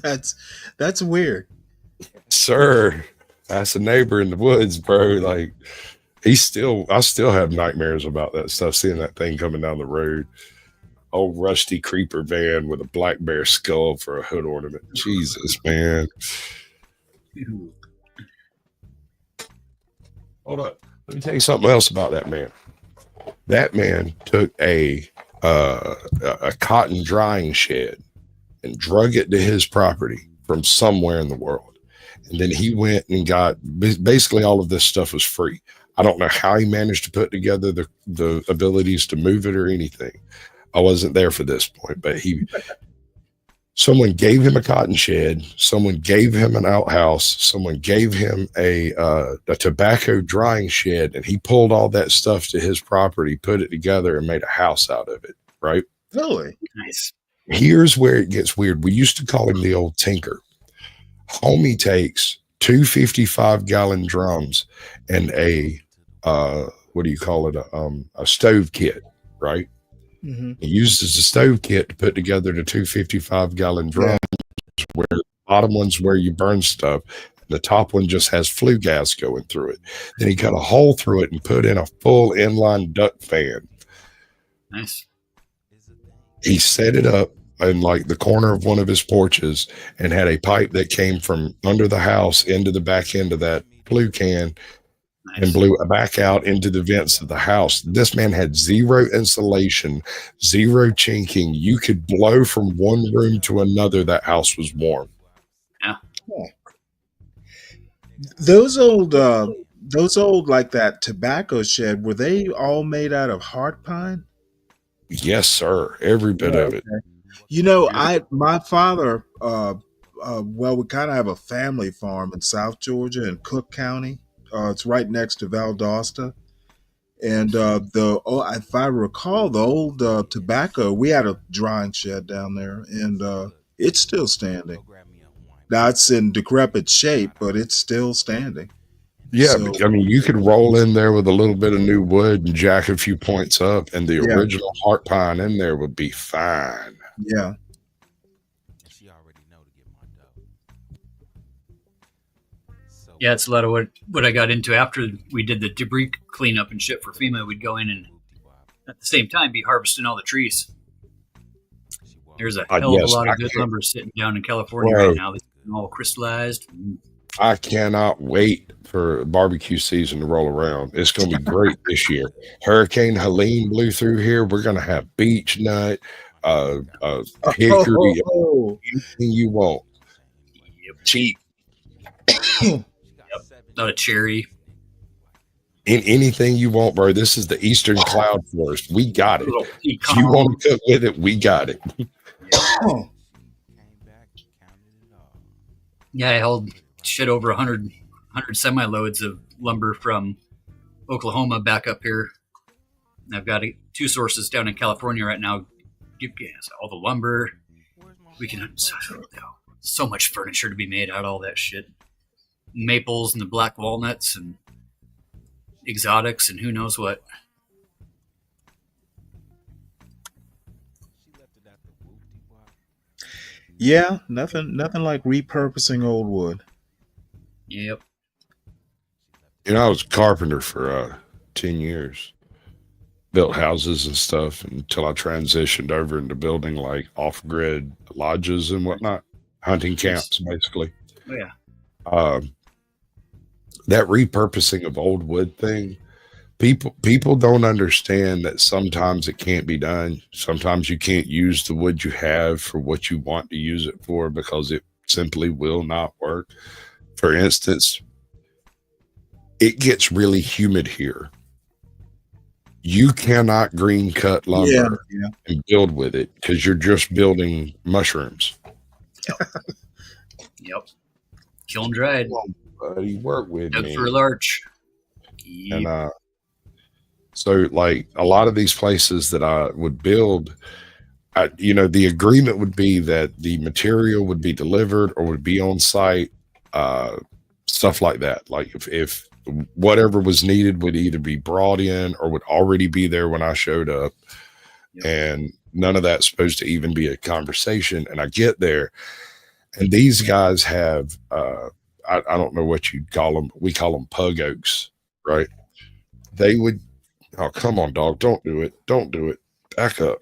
That's weird. Sir, that's a neighbor in the woods, bro. Like, I still have nightmares about that stuff, seeing that thing coming down the road. Old rusty creeper van with a black bear skull for a hood ornament. Jesus, man. Hold up. Let me tell you something else about that man. That man took a cotton drying shed and drug it to his property from somewhere in the world. And then he went and got, basically all of this stuff was free. I don't know how he managed to put together the abilities to move it or anything. I wasn't there for this point, but someone gave him a cotton shed, someone gave him an outhouse, someone gave him a tobacco drying shed, and he pulled all that stuff to his property, put it together, and made a house out of it, right? Really? Nice. Here's where it gets weird. We used to call him the old tinker. Homie takes 2 55-gallon drums and a what do you call it? A stove kit, right? Mm-hmm. He uses a stove kit to put together the 2 55-gallon drums, where the bottom one's where you burn stuff, and the top one just has flue gas going through it. Then he cut a hole through it and put in a full inline duct fan. Nice. He set it up in like the corner of one of his porches and had a pipe that came from under the house into the back end of that flue can. Nice. And blew back out into the vents of the house. This man had zero insulation, zero chinking. You could blow from one room to another. That house was warm. Yeah. Oh. Those old like that tobacco shed, were they all made out of hard pine? Yes, sir. Every bit of it. You know, my father, well, we kind of have a family farm in South Georgia in Cook County. It's right next to Valdosta. And if I recall, the old tobacco, we had a drying shed down there, and it's still standing. Now, it's in decrepit shape, but it's still standing. Yeah, So, I mean, you could roll in there with a little bit of new wood and jack a few points up, and the original heart pine in there would be fine. Yeah. Yeah, it's a lot of what I got into after we did the debris cleanup and shit for FEMA. We'd go in and at the same time be harvesting all the trees. There's a hell of a lot of good lumber sitting down in California right now. It's all crystallized. I cannot wait for barbecue season to roll around. It's going to be great this year. Hurricane Helene blew through here. We're going to have beech nut, hickory, anything you want. Cheap. Not a cherry. In anything you want, bro. This is the Eastern Cloud Forest. We got it. If you want to cook with it, we got it. Yeah, I held shit over 100 semi-loads of lumber from Oklahoma back up here. I've got 2 sources down in California right now. All the lumber. We can so much furniture to be made out of all that shit. Maples and the black walnuts and exotics and who knows what. Yeah, nothing like repurposing old wood. Yep. I was a carpenter for 10 years. Built houses and stuff until I transitioned over into building like off-grid lodges and whatnot, hunting camps, basically. Oh, yeah. That repurposing of old wood thing, people don't understand that sometimes it can't be done. Sometimes you can't use the wood you have for what you want to use it for because it simply will not work. For instance, it gets really humid here. You cannot green cut lumber and build with it because you're just building mushrooms. Yep. Kiln dried. Buddy, work with Doug me. for a larch. And so like a lot of these places that I would build, the agreement would be that the material would be delivered or would be on site, stuff like that. Like if whatever was needed would either be brought in or would already be there when I showed up. Yep. And none of that's supposed to even be a conversation. And I get there and these guys have, I don't know what you'd call them. We call them pug oaks, right? They would, oh, come on, dog. Don't do it. Don't do it. Back up.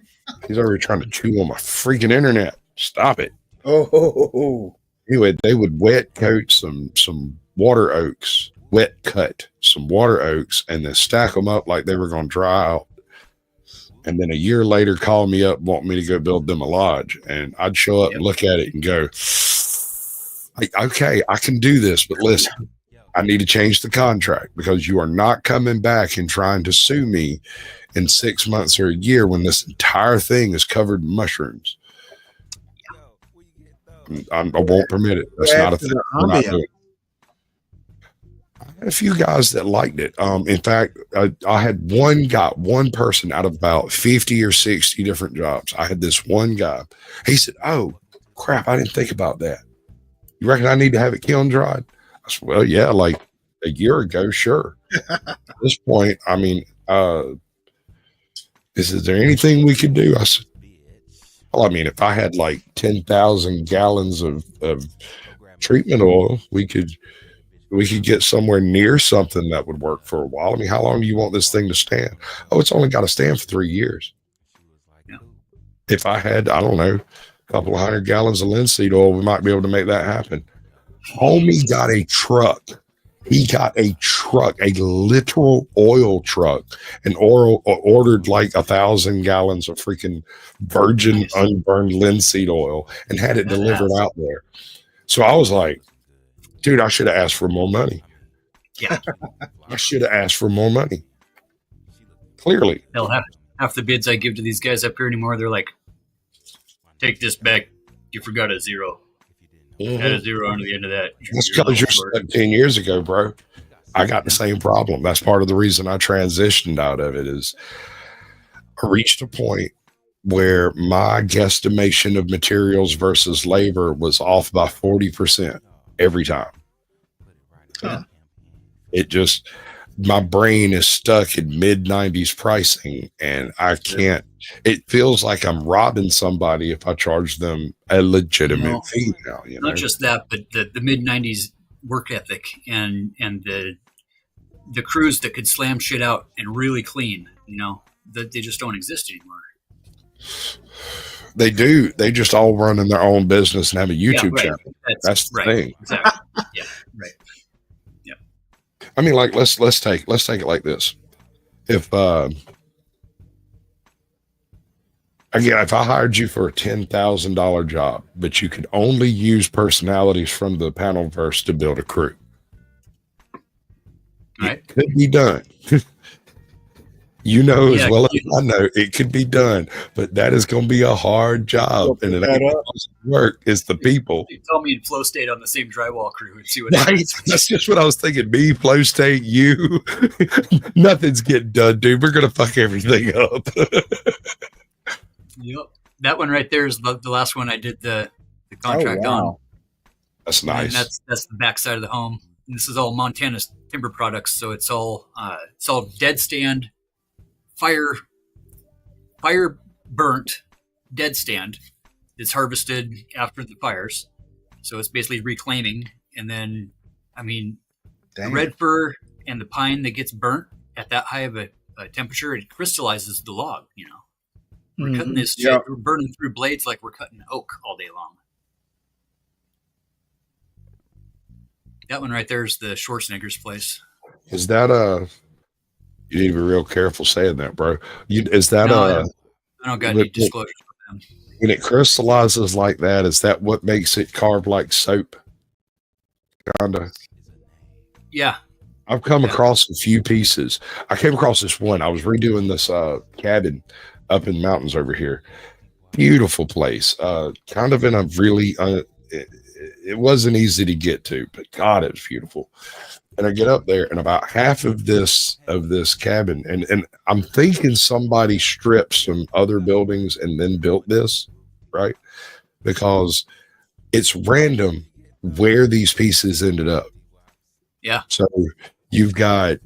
He's already trying to chew on my freaking internet. Stop it. Oh. Anyway, they would wet coat some water oaks, wet cut some water oaks, and then stack them up like they were going to dry out. And then a year later, call me up, want me to go build them a lodge. And I'd show up and look at it and go, okay, I can do this, but listen, I need to change the contract because you are not coming back and trying to sue me in 6 months or a year when this entire thing is covered in mushrooms. I won't permit it. That's not a thing. We're not doing it. A few guys that liked it. In fact, I had one person out of about 50 or 60 different jobs. I had this one guy. He said, "Oh, crap, I didn't think about that. You reckon I need to have it kiln dried?" I said, "Well, yeah, like a year ago, sure." At this point, I mean, is there anything we could do? I said, well, I mean, if I had like 10,000 gallons of treatment oil, we could get somewhere near something that would work for a while. I mean, how long do you want this thing to stand? Oh, it's only got to stand for 3 years. Yeah. If I had, I don't know, a couple of 100 gallons of linseed oil, we might be able to make that happen. Homie got a truck. He got a truck, a literal oil truck, and ordered like 1,000 gallons of freaking virgin unburned linseed oil and had it delivered out there. So I was like, dude, I should have asked for more money. Yeah. I should have asked for more money. Clearly. Hell, half the bids I give to these guys up here anymore, they're like, take this back. You forgot a zero. Add a zero under the end of that. That's because you're stuck 10 years ago, bro. I got the same problem. That's part of the reason I transitioned out of it is I reached a point where my guesstimation of materials versus labor was off by 40% every time. Huh. It just, my brain is stuck in mid-90s pricing and I can't, it feels like I'm robbing somebody if I charge them a legitimate fee now. You know? Not just that, but the mid-90s work ethic and the crews that could slam shit out and really clean, they just don't exist anymore. They do. They just all run in their own business and have a YouTube channel. That's the thing. Exactly. Yeah. Right. Yeah. I mean, like let's take it like this. If if I hired you for a $10,000 job, but you could only use personalities from the Panelverse to build a crew, it could be done. As well as I know, it could be done, but that is going to be a hard job, and it ain't work. It's the people. You tell me in Flow State on the same drywall crew and see what happens. That's just what I was thinking. Me, Flow State, you, nothing's getting done, dude. We're gonna fuck everything up. Yep, that one right there is the last one I did the contract on. That's nice. And that's the back side of the home. And this is all Montana timber products, so it's all dead stand. Fire burnt dead stand is harvested after the fires. So it's basically reclaiming. And then, I mean, the red fir and the pine that gets burnt at that high of a temperature, it crystallizes the log, you know. We're cutting this shit, we're burning through blades like we're cutting oak all day long. That one right there is the Schwarzenegger's place. Is that you need to be real careful saying that, bro. Is that I don't got any disclosures with them. When it crystallizes like that, is that what makes it carved like soap? Kinda. Yeah. I've come across a few pieces. I came across this one. I was redoing this cabin up in the mountains over here. Beautiful place. Kind of in a really it wasn't easy to get to, but God, it was beautiful. And I get up there, and about half of this cabin, and I'm thinking somebody stripped some other buildings and then built this, right? Because it's random where these pieces ended up. Yeah. So you've got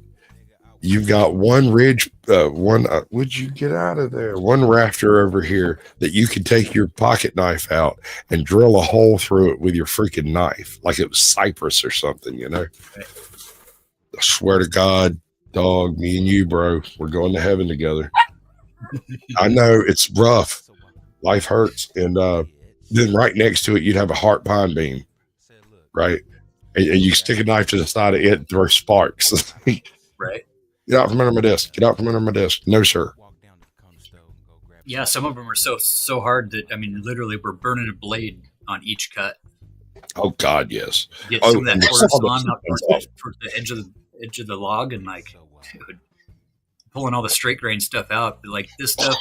one ridge, would you get out of there? One rafter over here that you could take your pocket knife out and drill a hole through it with your freaking knife, like it was cypress or something, you know? I swear to God, dog, me and you, bro, we're going to heaven together. I know it's rough. Life hurts. And then right next to it, you'd have a heart pine beam, right? And you stick a knife to the side of it, throw sparks. Right. Get out from under my desk. Get out from under my desk. No, sir. Yeah, some of them are so hard that, I mean, literally we're burning a blade on each cut. Oh God, yes. Get some of that cortisone up towards the edge of the log, and like, dude, pulling all the straight grain stuff out. Like this stuff,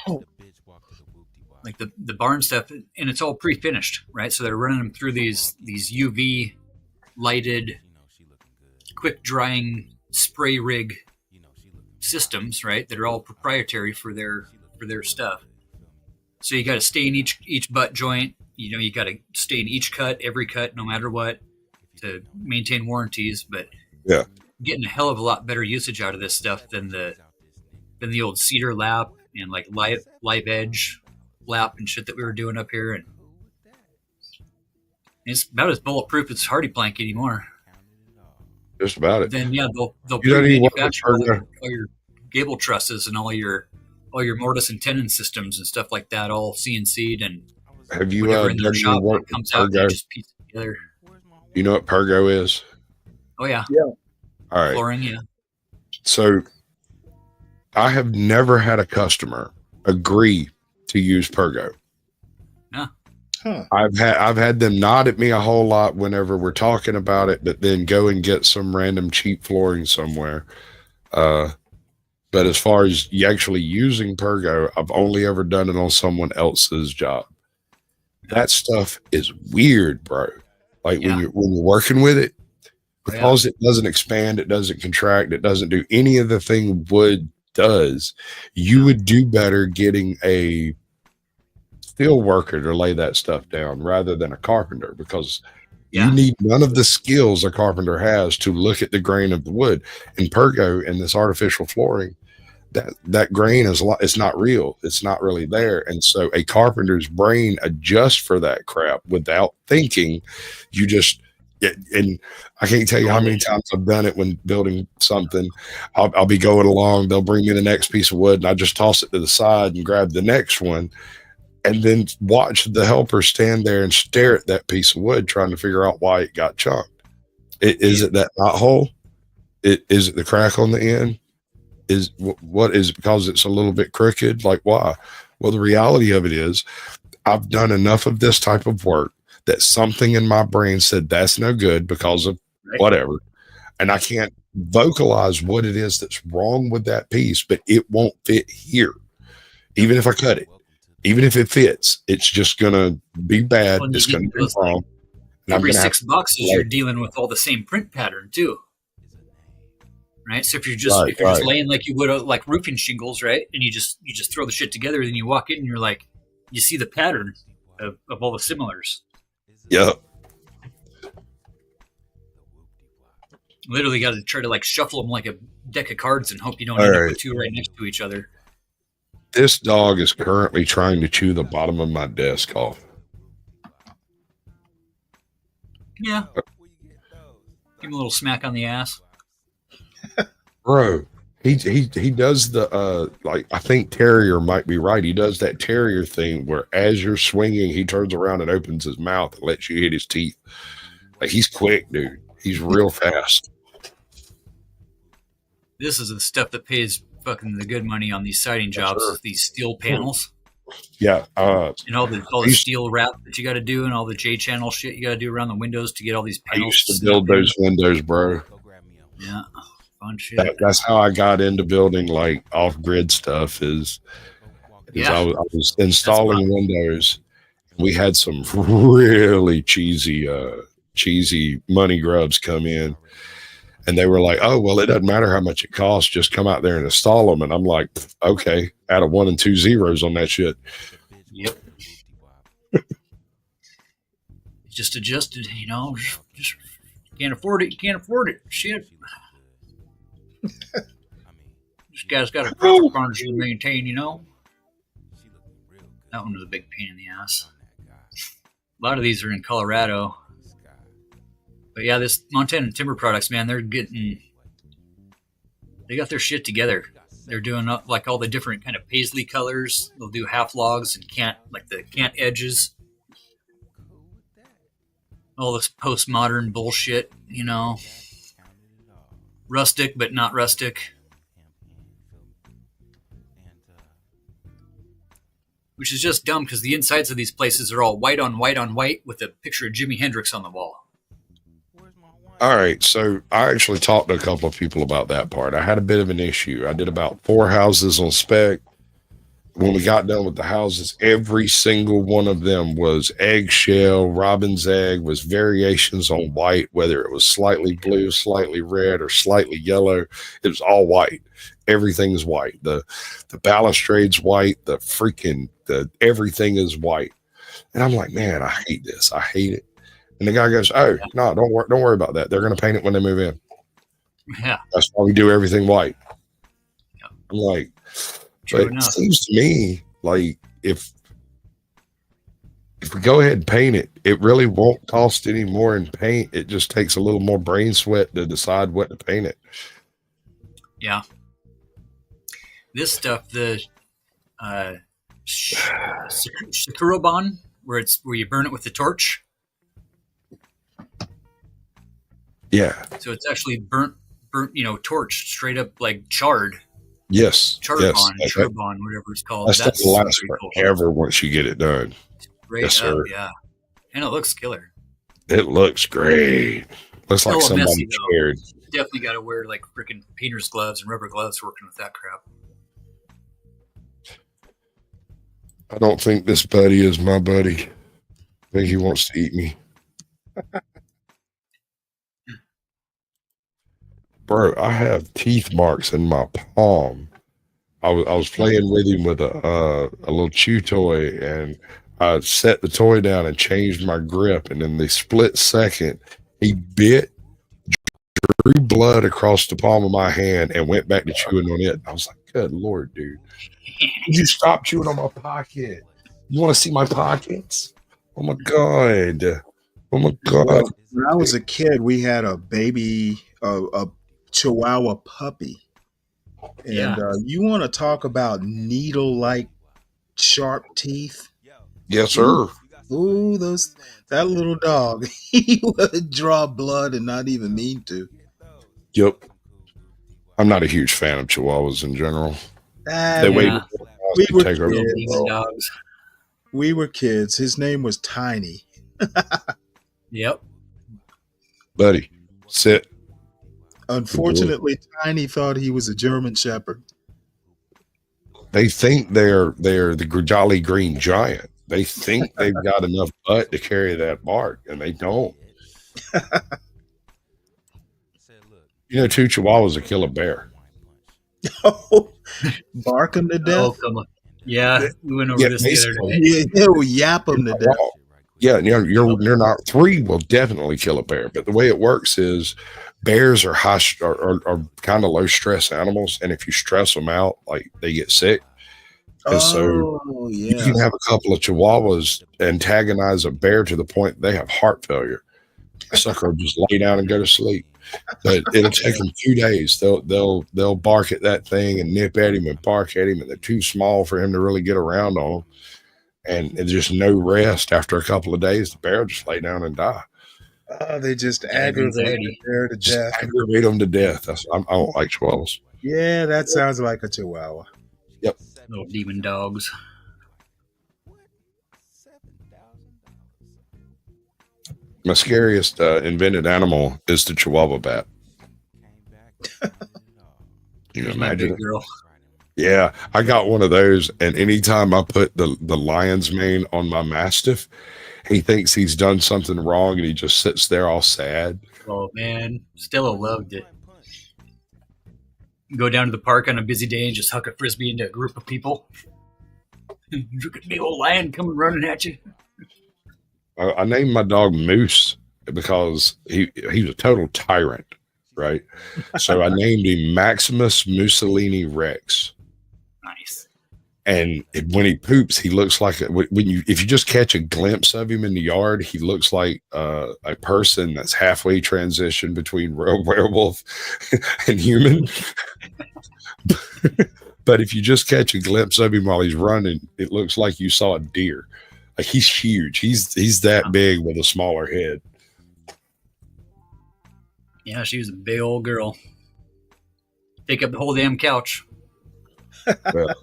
like the barn stuff, and it's all pre-finished, right? So they're running them through these UV lighted, quick drying spray rig systems, right? That are all proprietary for their stuff. So you got to stain each butt joint. You know, you got to stain each cut, every cut, no matter what, to maintain warranties. But yeah, getting a hell of a lot better usage out of this stuff than the old cedar lap and like live edge lap and shit that we were doing up here. And it's about as bulletproof as hardy plank anymore. Just about it. Then yeah, they'll You manufacture all your gable trusses and all your mortise and tenon systems and stuff like that, all CNC'd, and have you whatever in their done shop any work that comes with out, they Pergo? just piece it together. You know what Pergo is? Oh yeah. All right. Flooring, yeah. So I have never had a customer agree to use Pergo. Yeah. I've had them nod at me a whole lot whenever we're talking about it, but then go and get some random cheap flooring somewhere. But as far as you actually using Pergo, I've only ever done it on someone else's job. That stuff is weird, bro. Like when you're working with it, because it doesn't expand, it doesn't contract, it doesn't do any of the thing wood does. You would do better getting a steel worker to lay that stuff down rather than a carpenter, because you need none of the skills a carpenter has to look at the grain of the wood. In Pergo and this artificial flooring, that grain it's not real. It's not really there. And so a carpenter's brain adjusts for that crap without thinking. You just, and I can't tell you how many times I've done it when building something. I'll be going along, they'll bring me the next piece of wood, and I just toss it to the side and grab the next one, and then watch the helper stand there and stare at that piece of wood, trying to figure out why it got chunked. Is it that knot hole? Is it the crack on the end? What is it, because it's a little bit crooked? Like, why? Well, the reality of it is I've done enough of this type of work that something in my brain said that's no good because of whatever. And I can't vocalize what it is that's wrong with that piece, but it won't fit here. Even if I cut it, even if it fits, it's just going to be bad. Well, it's going to be wrong. Every 6 boxes, you're dealing with all the same print pattern too. Right. So if you're just just laying like you would like roofing shingles, right, and you just throw the shit together, then you walk in and you're like, you see the pattern of all the similars. Yep. Literally got to try to like shuffle them like a deck of cards and hope you don't end up with two right next to each other. This dog is currently trying to chew the bottom of my desk off. Yeah. Give him a little smack on the ass. Bro, he does the like, I think Terrier might be right. He does that Terrier thing where as you're swinging, he turns around and opens his mouth and lets you hit his teeth. Like, he's quick, dude. He's real fast. This is the stuff that pays fucking the good money on these siding jobs. Sure. These steel panels. Yeah. And all the steel wrap that you got to do, and all the J channel shit you got to do around the windows to get all these I panels. used to build those windows, bro. Yeah, fun shit. That's how I got into building like off-grid stuff. Is I was installing windows. We had some really cheesy money grubs come in, and they were like, "Oh, well, it doesn't matter how much it costs. Just come out there and install them." And I'm like, "Okay." Out of 1 and 2 zeros on that shit. Yep. Just adjusted, you know. Just can't afford it. You can't afford it. Shit. This guy's got a profit margin to maintain, you know. That one was a big pain in the ass. A lot of these are in Colorado. But yeah, this Montana Timber Products, man, they got their shit together. They're doing like all the different kind of paisley colors. They'll do half logs and the cant edges. All this postmodern bullshit, you know. Rustic, but not rustic. Which is just dumb because the insides of these places are all white on white on white with a picture of Jimi Hendrix on the wall. All right, so I actually talked to a couple of people about that part. I had a bit of an issue. I did about 4 houses on spec. When we got done with the houses, every single one of them was eggshell, robin's egg, was variations on white, whether it was slightly blue, slightly red, or slightly yellow. It was all white. Everything's white. The balustrade's white. The everything is white. And I'm like, man, I hate this. I hate it. And the guy goes, "Oh, no, don't worry about that. They're going to paint it when they move in." Yeah. That's why we do everything white. Yeah. I'm like, True but enough. it seems to me like if we go ahead and paint it, it really won't cost any more in paint. It just takes a little more brain sweat to decide what to paint it. Yeah. This stuff, the Sakurobon, where you burn it with the torch. Yeah. So it's actually burnt, you know, torched straight up like charred. Yes. Charbon, Charbon, whatever it's called. That's the last forever once you get it done. Straight Yes, up, sir. yeah. And it looks killer. It looks great. Looks like Still somebody messy, though. cared. Definitely got to wear like freaking painter's gloves and rubber gloves working with that crap. I don't think this buddy is my buddy. I think he wants to eat me. Bro, I have teeth marks in my palm. I was playing with him with a little chew toy, and I set the toy down and changed my grip, and in the split second, he bit, drew blood across the palm of my hand, and went back to chewing on it. I was like, "Good Lord, dude. Would you stop chewing on my pocket? You want to see my pockets? Oh my God. Oh my God." When I was a kid, we had a baby, a Chihuahua puppy. And Yeah. You want to talk about needle-like sharp teeth? Yes, sir. Ooh, that little dog, he would draw blood and not even mean to. Yep. I'm not a huge fan of Chihuahuas in general. They we wait we to were take over the kids. world. Dogs. We were kids. His name was Tiny. Yep. Buddy, sit. Unfortunately, Tiny thought he was a German Shepherd. They think they're the Jolly Green Giant. They think they've got enough butt to carry that bark, and they don't. You know, 2 Chihuahuas will kill a bear. Bark him to death. Oh, come on. Yeah, we went over Yeah, this the other basically. day. Yeah, he'll yap him to death. Yeah, you're not. 3 will definitely kill a bear, but the way it works is bears are are kind of low stress animals, and if you stress them out, like they get sick. And so you can have a couple of Chihuahuas antagonize a bear to the point they have heart failure Sucker will just lay down and go to sleep. But it'll take them 2 days. They'll bark at that thing and nip at him and bark at him, and they're too small for him to really get around on them. And there's just no rest. After a couple of days, the bear will just lay down and die. They just aggravate the bear to Just death. aggravate them to death. I don't like chihuahuas. Yeah, that sounds like a Chihuahua. Yep. Little demon dogs. My scariest invented animal is the Chihuahua bat. You can My imagine big it? girl. Yeah, I got one of those, and anytime I put the lion's mane on my Mastiff, he thinks he's done something wrong, and he just sits there all sad. Oh man, Stella loved it. Go down to the park on a busy day and just huck a frisbee into a group of people. Look at me, old lion coming running at you. I named my dog Moose because he was a total tyrant, right? So I named him Maximus Mussolini Rex. Nice. And when he poops, he looks like if you just catch a glimpse of him in the yard, he looks like a person that's halfway transitioned between werewolf and human. But if you just catch a glimpse of him while he's running, it looks like you saw a deer. Like he's huge. He's that big with a smaller head. Yeah, she was a big old girl. Take up the whole damn couch. Well,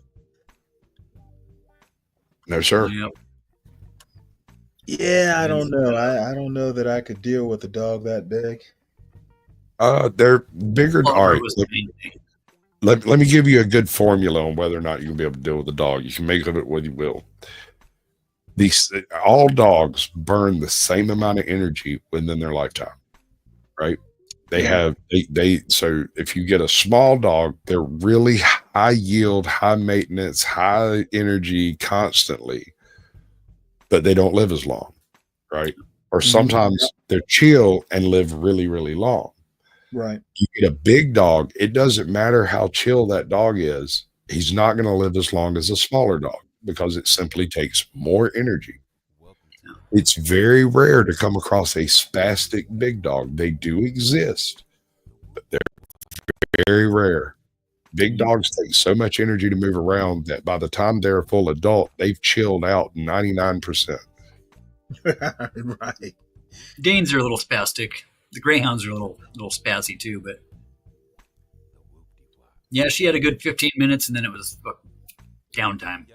no, sir. Yep. Yeah, I don't know. I don't know that I could deal with a dog that big. They're bigger. Well, All right. was the main thing. Let me give you a good formula on whether or not you'll be able to deal with a dog. You can make of it what you will. All dogs burn the same amount of energy within their lifetime, right? So if you get a small dog, they're really high yield, high maintenance, high energy constantly, but they don't live as long, right? Or sometimes they're chill and live really, really long. Right. You get a big dog, it doesn't matter how chill that dog is, he's not going to live as long as a smaller dog because it simply takes more energy. It's very rare to come across a spastic big dog. They do exist, but they're very rare. Big dogs take so much energy to move around that by the time they're a full adult, they've chilled out 99%. Right. Danes are a little spastic. The greyhounds are a little spazzy too, but yeah, she had a good 15 minutes and then it was downtime.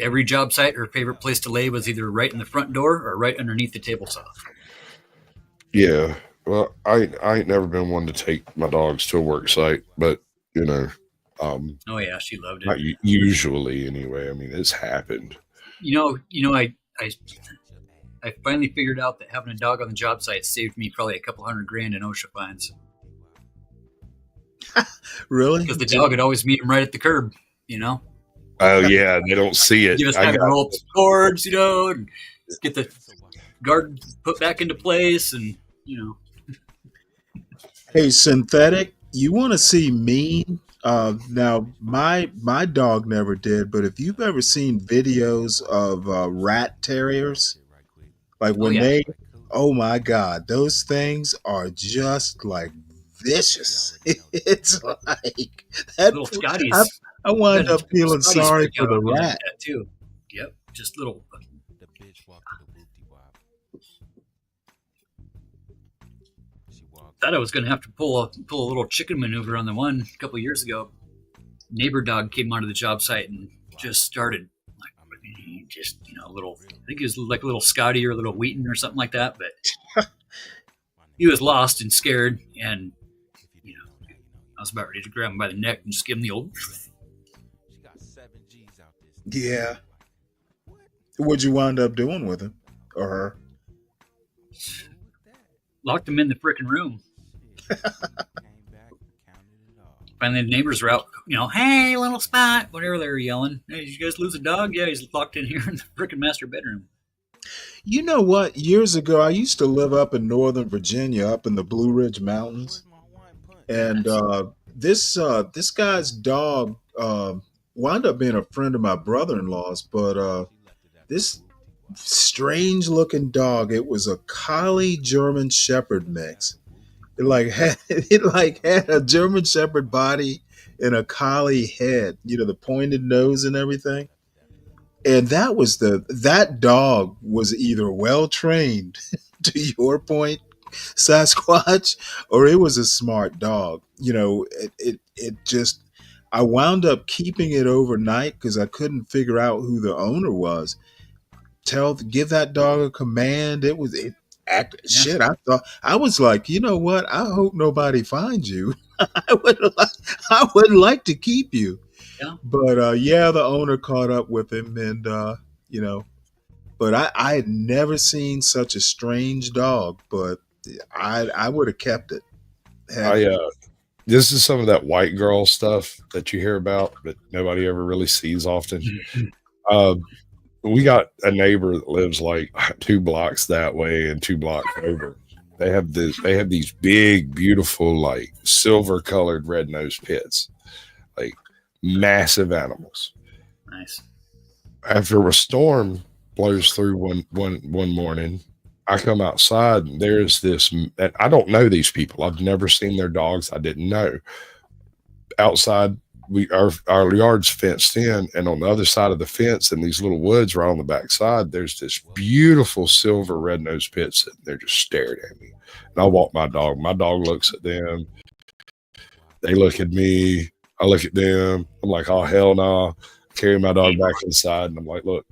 Every job site, her favorite place to lay was either right in the front door or right underneath the table saw. Yeah. Well, I ain't never been one to take my dogs to a work site, but Oh yeah, she loved it. not usually anyway. I mean, it's happened. I finally figured out that having a dog on the job site saved me probably a couple $100,000 in OSHA fines. Really? Because the dog would always meet him right at the curb, you know? Oh yeah, they don't see it. You just I have to got- roll up the cords, and get the guard put back into place, and, Hey, Synthetic, you want to see Mean? Now, my dog never did, but if you've ever seen videos of rat terriers, like when oh my God, those things are just like vicious. It's like that. Little Scotties. I wound Got a up feeling Scotties sorry freak for out the on me like rat. that, too. Yep, just little. Thought I was going to have to pull a little chicken maneuver on the one a couple years ago. Neighbor dog came onto the job site and just started a little. I think he was like a little Scotty or a little Wheaton or something like that, but he was lost and scared, and I was about ready to grab him by the neck and just give him the old. Yeah. What'd you wind up doing with him or her? Locked him in the frickin' room. Finally, the neighbors were out, hey, little spot, whatever they were yelling. Hey, did you guys lose a dog? Yeah, he's locked in here in the frickin' master bedroom. You know what? Years ago, I used to live up in Northern Virginia, up in the Blue Ridge Mountains, and this guy's dog wound up being a friend of my brother-in-law's. But this strange looking dog. It was a collie German Shepherd mix. It had a German Shepherd body and a collie head. The pointed nose and everything. And that dog was either well trained, to your point, Sasquatch, or it was a smart dog. It just, I wound up keeping it overnight because I couldn't figure out who the owner was. Give that dog a command. Shit. I was like, you know what? I hope nobody finds you. I would like to keep you. Yeah. But the owner caught up with him, and but I had never seen such a strange dog. But I would have kept it. This is some of that white girl stuff that you hear about, but nobody ever really sees often. We got a neighbor that lives like 2 blocks that way and 2 blocks over. They have these big, beautiful, like silver colored red-nosed pits, like massive animals. Nice. After a storm blows through one morning, I come outside and there's this, and I don't know these people. I've never seen their dogs. I didn't know. Outside, our yard's fenced in, and on the other side of the fence in these little woods right on the back side, there's this beautiful silver red-nosed pit sitting there just staring at me. And I walk my dog. My dog looks at them. They look at me. I look at them. I'm like, oh, hell no. Carry my dog back inside, and I'm like, look,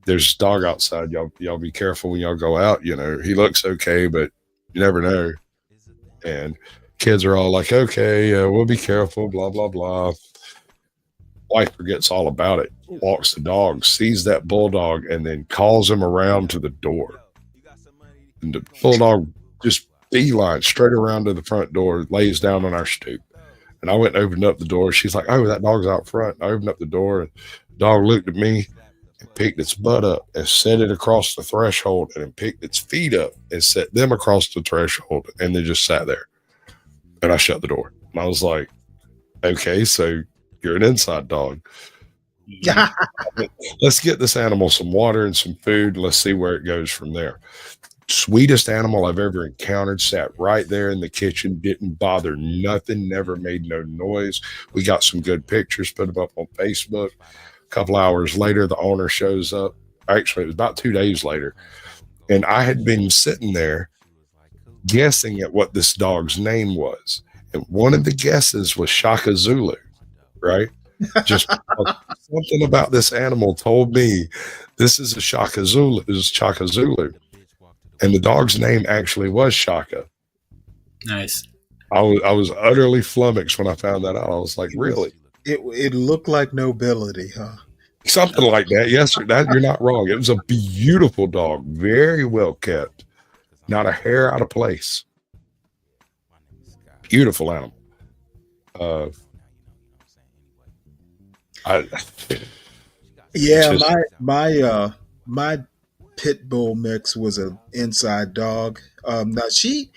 there's a dog outside. Y'all be careful when y'all go out. He looks okay, but you never know. And kids are all like, okay, we'll be careful, blah, blah, blah. Wife forgets all about it, walks the dog, sees that bulldog, and then calls him around to the door. And the bulldog just beeline straight around to the front door, lays down on our stoop. And I went and opened up the door. She's like, oh, that dog's out front. I opened up the door, and the dog looked at me and picked its butt up and set it across the threshold, and then picked its feet up and set them across the threshold, and then just sat there. And I shut the door. And I was like, okay, so you're an inside dog. Let's get this animal some water and some food. Let's see where it goes from there. Sweetest animal I've ever encountered. Sat right there in the kitchen. Didn't bother nothing. Never made no noise. We got some good pictures. Put them up on Facebook. A couple hours later, the owner shows up. Actually, it was about 2 days later. And I had been sitting there guessing at what this dog's name was. And one of the guesses was Shaka Zulu, right? Just something about this animal told me this is a Shaka Zulu. This is Shaka Zulu. And the dog's name actually was Shaka. Nice. I was utterly flummoxed when I found that out. I was like, really? It looked like nobility, huh? Something like that. Yes, sir. You're not wrong. It was a beautiful dog, very well kept. Not a hair out of place. Beautiful animal. My pit bull mix was an inside dog. Now she'd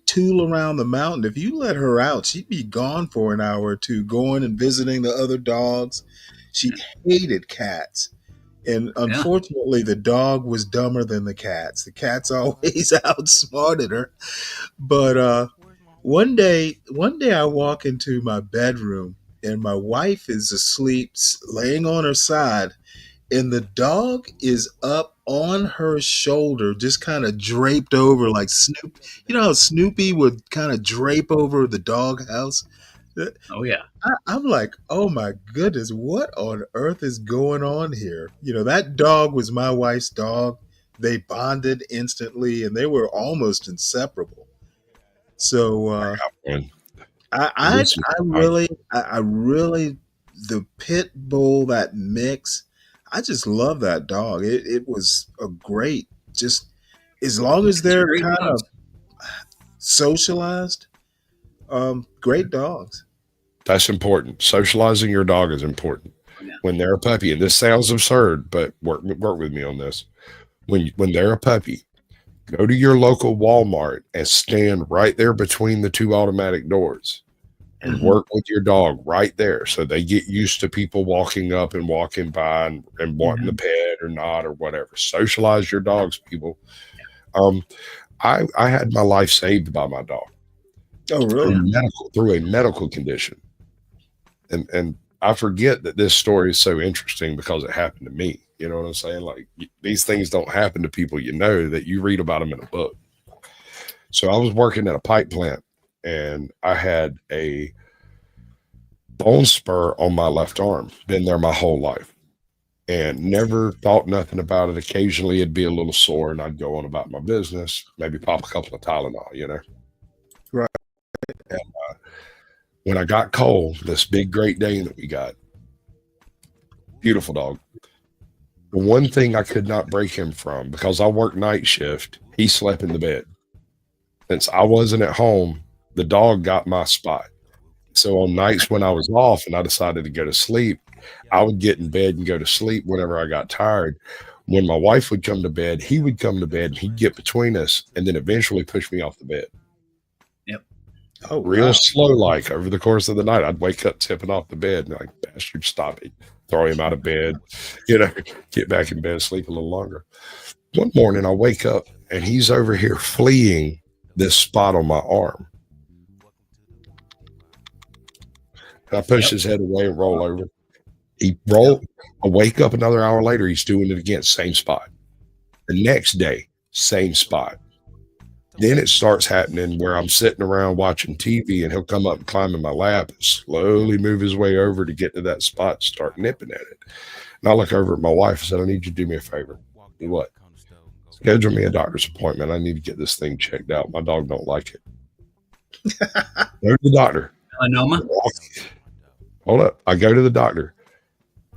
tool around the mountain. If you let her out, she'd be gone for an hour or two, going and visiting the other dogs. She hated cats. And unfortunately, the dog was dumber than the cats. The cats always outsmarted her. But one day I walk into my bedroom and my wife is asleep, laying on her side, and the dog is up on her shoulder, just kind of draped over like Snoopy. You know how Snoopy would kind of drape over the doghouse? Oh, yeah. I'm like, oh my goodness, what on earth is going on here? That dog was my wife's dog. They bonded instantly, and they were almost inseparable. So I really, the pit bull, that mix, I just love that dog. It was a great, just as long as they're kind of socialized, great dogs. That's important. Socializing your dog is important. When they're a puppy, and this sounds absurd, but work with me on this. When they're a puppy, go to your local Walmart and stand right there between the 2 automatic doors and work with your dog right there, so they get used to people walking up and walking by and wanting the pet or not or whatever. Socialize your dogs, people. I had my life saved by my dog. Oh, really? Through a medical condition. And I forget that this story is so interesting because it happened to me. You know what I'm saying? Like, these things don't happen to people, that you read about them in a book. So I was working at a pipe plant, and I had a bone spur on my left arm. Been there my whole life and never thought nothing about it. Occasionally it'd be a little sore and I'd go on about my business, maybe pop a couple of Tylenol, Right. And when I got Cole, this big Great Dane that we got, beautiful dog. The one thing I could not break him from, because I worked night shift, he slept in the bed. Since I wasn't at home, the dog got my spot. So on nights when I was off and I decided to go to sleep, I would get in bed and go to sleep whenever I got tired. When my wife would come to bed, he would come to bed and he'd get between us and then eventually push me off the bed. Yep. Oh, real slow, like over the course of the night, I'd wake up tipping off the bed and like, bastard, stop it. Throw him out of bed, get back in bed, sleep a little longer. One morning I wake up and he's over here fleeing this spot on my arm. I push his head away and roll over. I wake up another hour later, he's doing it again, same spot. The next day, same spot. Then it starts happening where I'm sitting around watching TV and he'll come up and climb in my lap and slowly move his way over to get to that spot and start nipping at it. And I look over at my wife and said, I need you to do me a favor. Do what? Schedule me a doctor's appointment. I need to get this thing checked out. My dog don't like it. Go to the doctor. Melanoma? Hold up. I go to the doctor.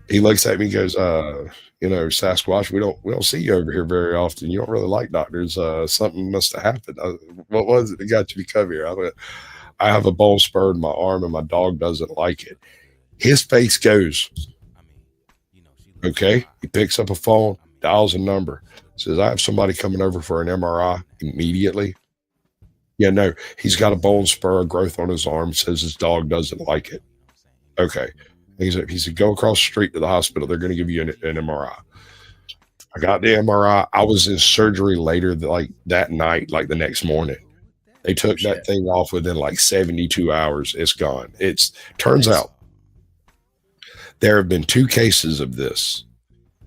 He looks at me and goes, Sasquatch, we don't see you over here very often. You don't really like doctors. Something must have happened. What was it that got you to come here? I have a bone spur in my arm and my dog doesn't like it. His face goes, okay. He picks up a phone, dials a number, says, I have somebody coming over for an MRI immediately. Yeah, no, he's got a bone spur, a growth on his arm, says his dog doesn't like it. Okay. He said, go across the street to the hospital. They're going to give you an MRI. I got the MRI. I was in surgery later, like that night, like the next morning. They took that thing off within like 72 hours. It's gone. Turns out there have been 2 cases of this.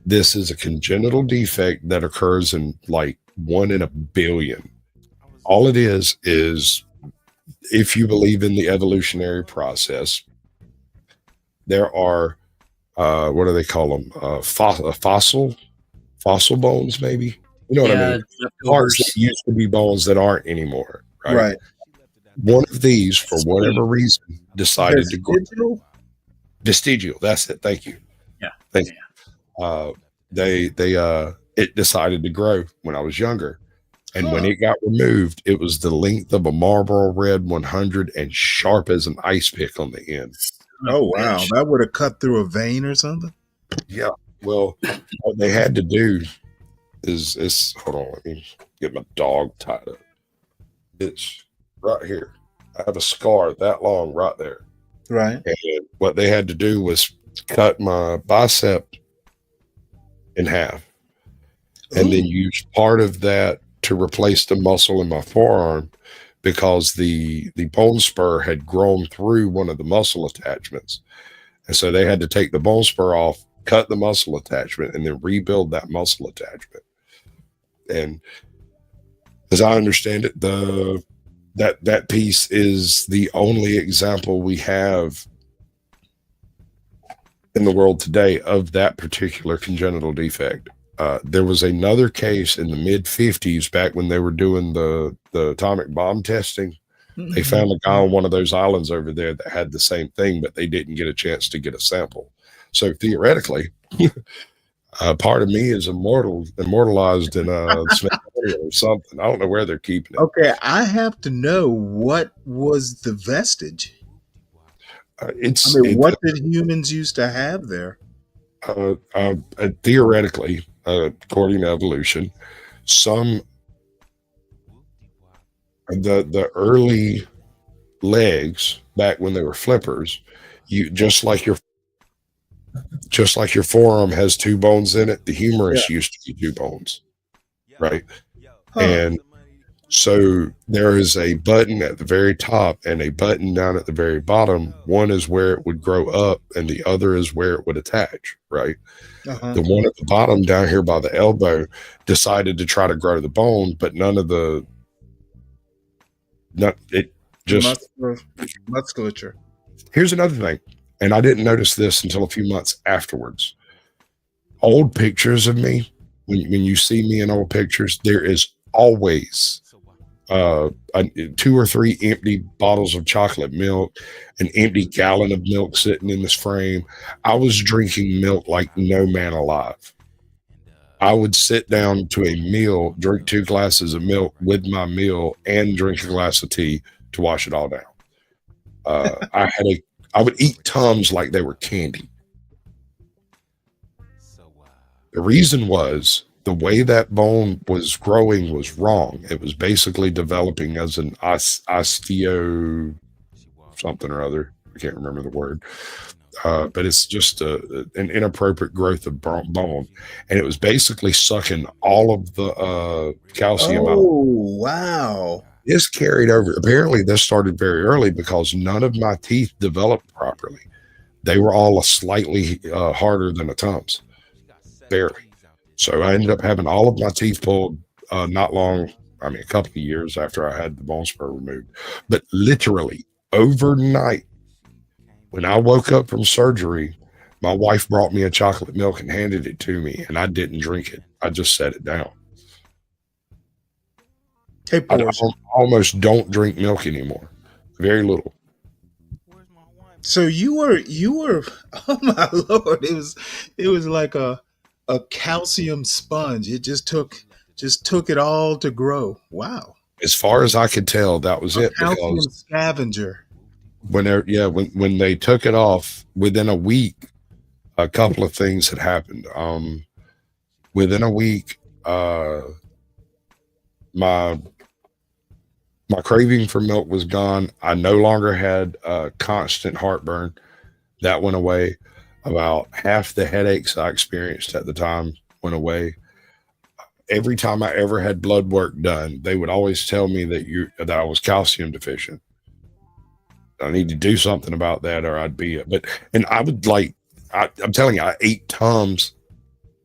This is a congenital defect that occurs in like 1 in a billion. All it is if you believe in the evolutionary process, there are, what do they call them? Fossil bones, maybe. You know what I mean? Parts that used to be bones that aren't anymore. Right. One of these, for whatever reason, decided to grow. Vestigial. That's it. Thank you. Yeah. Thank you. It decided to grow when I was younger. And when it got removed, it was the length of a Marlboro Red 100 and sharp as an ice pick on the end. Oh, wow. That would have cut through a vein or something? Yeah. Well, what they had to do is hold on, let me get my dog tied up. It's right here. I have a scar that long right there. Right. And what they had to do was cut my bicep in half and then use part of that to replace the muscle in my forearm, because the bone spur had grown through one of the muscle attachments. And so they had to take the bone spur off, cut the muscle attachment, and then rebuild that muscle attachment. And as I understand it, that piece is the only example we have in the world today of that particular congenital defect. There was another case in the mid 50s, back when they were doing the atomic bomb testing. They found a guy on one of those islands over there that had the same thing, but they didn't get a chance to get a sample. So theoretically, part of me is immortalized in a Smithsonian or something. I don't know where they're keeping it. Okay, I have to know, what was the vestige? What did humans used to have there? Theoretically, according to evolution, the early legs back when they were flippers, you just like your forearm has two bones in it, the humerus used to be two bones, right? And so there is a button at the very top and a button down at the very bottom. One is where it would grow up and the other is where it would attach, right? The one at the bottom down here by the elbow decided to try to grow the bone, but musculature. Here's another thing, and I didn't notice this until a few months afterwards. Old pictures of me, when you see me in old pictures, there is always 2 or 3 empty bottles of chocolate milk, an empty gallon of milk sitting in this frame. I was drinking milk like no man alive. I would sit down to a meal, drink 2 glasses of milk with my meal, and drink a glass of tea to wash it all down. I would eat Tums like they were candy. The reason was the way that bone was growing was wrong. It was basically developing as an osteo something or other. I can't remember the word. But it's just an inappropriate growth of bone. And it was basically sucking all of the calcium out. Oh, wow. This carried over. Apparently, this started very early because none of my teeth developed properly. They were all slightly harder than a Tums. Barely. So I ended up having all of my teeth pulled a couple of years after I had the bone spur removed. But literally, overnight, when I woke up from surgery, my wife brought me a chocolate milk and handed it to me, and I didn't drink it. I just set it down. Hey, I almost don't drink milk anymore. Very little. So you were oh my Lord, it was like a calcium sponge. It just took it all to grow. Wow. As far as I could tell, that was it. Calcium Because scavenger. when they took it off, within a week, a couple of things had happened. Within a week, my craving for milk was gone. I no longer had constant heartburn. That went away. About half the headaches I experienced at the time went away. Every time I ever had blood work done, they would always tell me that I was calcium deficient. I need to do something about that, or I'd be. And I would I'm telling you, I ate Tums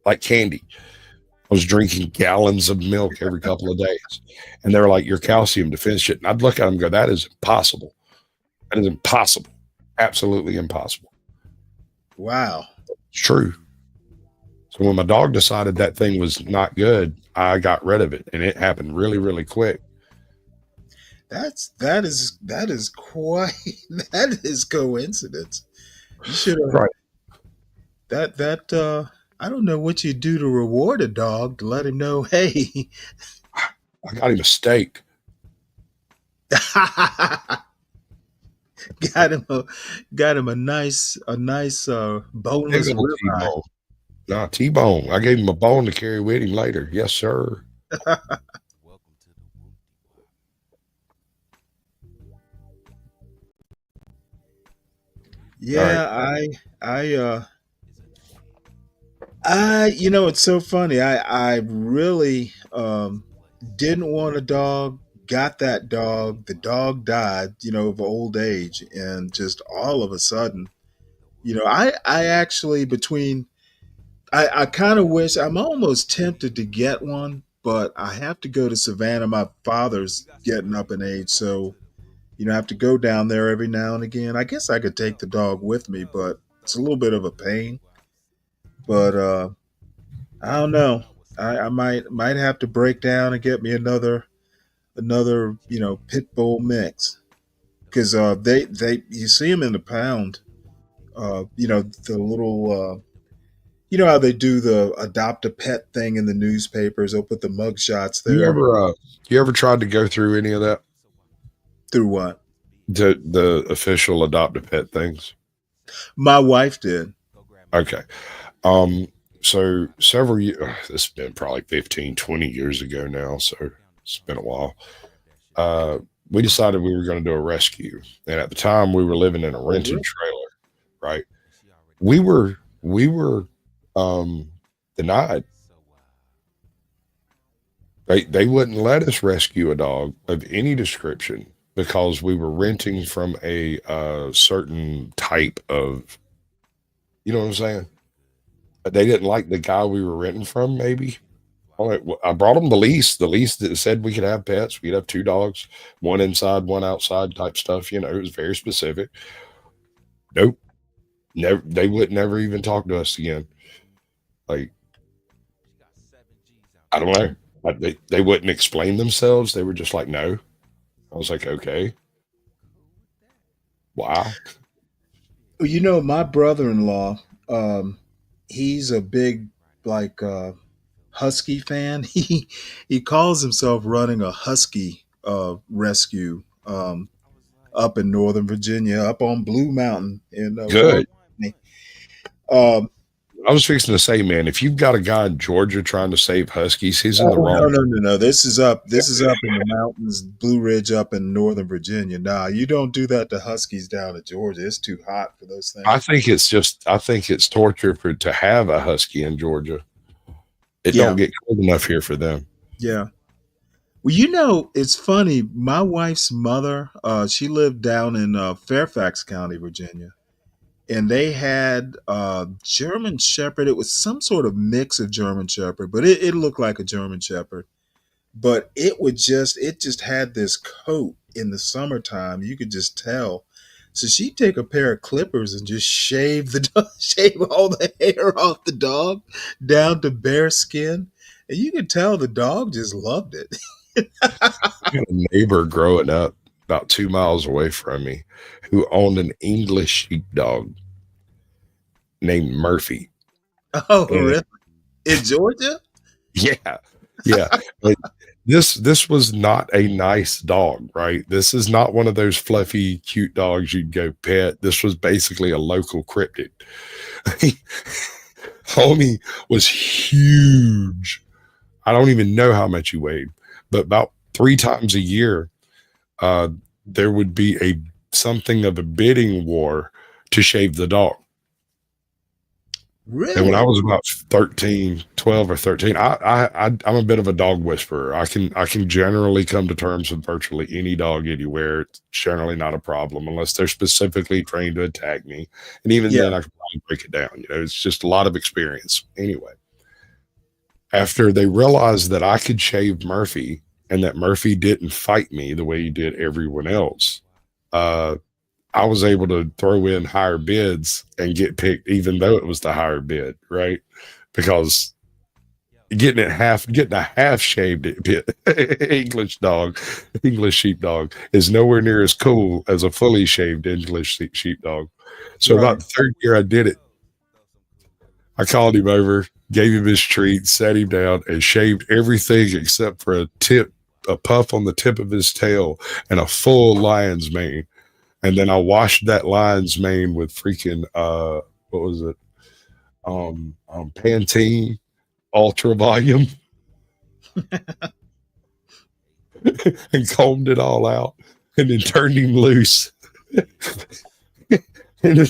like candy. I was drinking gallons of milk every couple of days, and they were like, "You're calcium deficient." And I'd look at them and go, "That is impossible. That is impossible. Absolutely impossible." Wow. It's true. So when my dog decided that thing was not good, I got rid of it, and it happened really, really quick. That is quite that is coincidence. You should have Right. that I don't know what you do to reward a dog to let him know, hey. I got him a steak. got him a nice boneless Big old ribeye. T-bone. Nah, T-bone. I gave him a bone to carry with him later. Yes, sir. Yeah, it's so funny. I really didn't want a dog, got that dog. The dog died, of old age, and just all of a sudden, I actually I kind of wish, I'm almost tempted to get one, but I have to go to Savannah. My father's getting up in age, so I have to go down there every now and again. I guess I could take the dog with me, but it's a little bit of a pain. But I don't know. I might have to break down and get me another pit bull mix, because they you see them in the pound. The little how they do the adopt a pet thing in the newspapers. They'll put the mug shots there. You ever tried to go through any of that? Through what? The official adopt a pet things? My wife did. Okay. So several years, this has been probably 15, 20 years ago now, so it's been a while. we decided we were going to do a rescue, and at the time we were living in a rented really? trailer. Right? We were denied. They wouldn't let us rescue a dog of any description because we were renting from a certain type of, you know what I'm saying? They didn't like the guy we were renting from, maybe. I brought them the lease that said we could have pets. We could have 2 dogs, one inside, one outside type stuff. You know, it was very specific. Nope. Never. They would never even talk to us again. Like, I don't know. They wouldn't explain themselves. They were just like, no. I was like, okay. Wow. Well, you know, my brother-in-law, he's a big like husky fan. He calls himself running a husky rescue up in Northern Virginia, up on Blue Mountain in Good. um, I was fixing to say, man, if you've got a guy in Georgia trying to save huskies, he's in the oh, wrong. no. This is up in the mountains, Blue Ridge up in Northern Virginia. Nah, you don't do that to huskies down in Georgia. It's too hot for those things. I think it's torture to have a husky in Georgia. It Yeah. don't get cold enough here for them. Yeah. Well, you know, it's funny. My wife's mother, she lived down in Fairfax County, Virginia, and they had German Shepherd. It was some sort of mix of German Shepherd, but it looked like a German Shepherd. But it just had this coat in the summertime. You could just tell. So she'd take a pair of clippers and just shave shave all the hair off the dog down to bare skin, and you could tell the dog just loved it. I had a neighbor growing up about 2 miles away from me who owned an English sheepdog named Murphy. Oh, And really? In Georgia? yeah, yeah. But this was not a nice dog, right? This is not one of those fluffy, cute dogs you'd go pet. This was basically a local cryptid. Homie was huge. I don't even know how much he weighed, but about 3 times a year, there would be something of a bidding war to shave the dog. And when Really? I was about 12 or 13, I'm a bit of a dog whisperer. I can generally come to terms with virtually any dog anywhere. It's generally not a problem unless they're specifically trained to attack me. And even Yeah. then, I can probably break it down. You know, it's just a lot of experience. Anyway, after they realized that I could shave Murphy and that Murphy didn't fight me the way he did everyone else, I was able to throw in higher bids and get picked, even though it was the higher bid, right? Because getting a half shaved English sheepdog is nowhere near as cool as a fully shaved English sheepdog. So about the 3rd year I did it, I called him over, gave him his treat, sat him down, and shaved everything except for a puff on the tip of his tail and a full lion's mane. And then I washed that lion's mane with freaking what was it? Pantene Ultra Volume and combed it all out and then turned him loose. And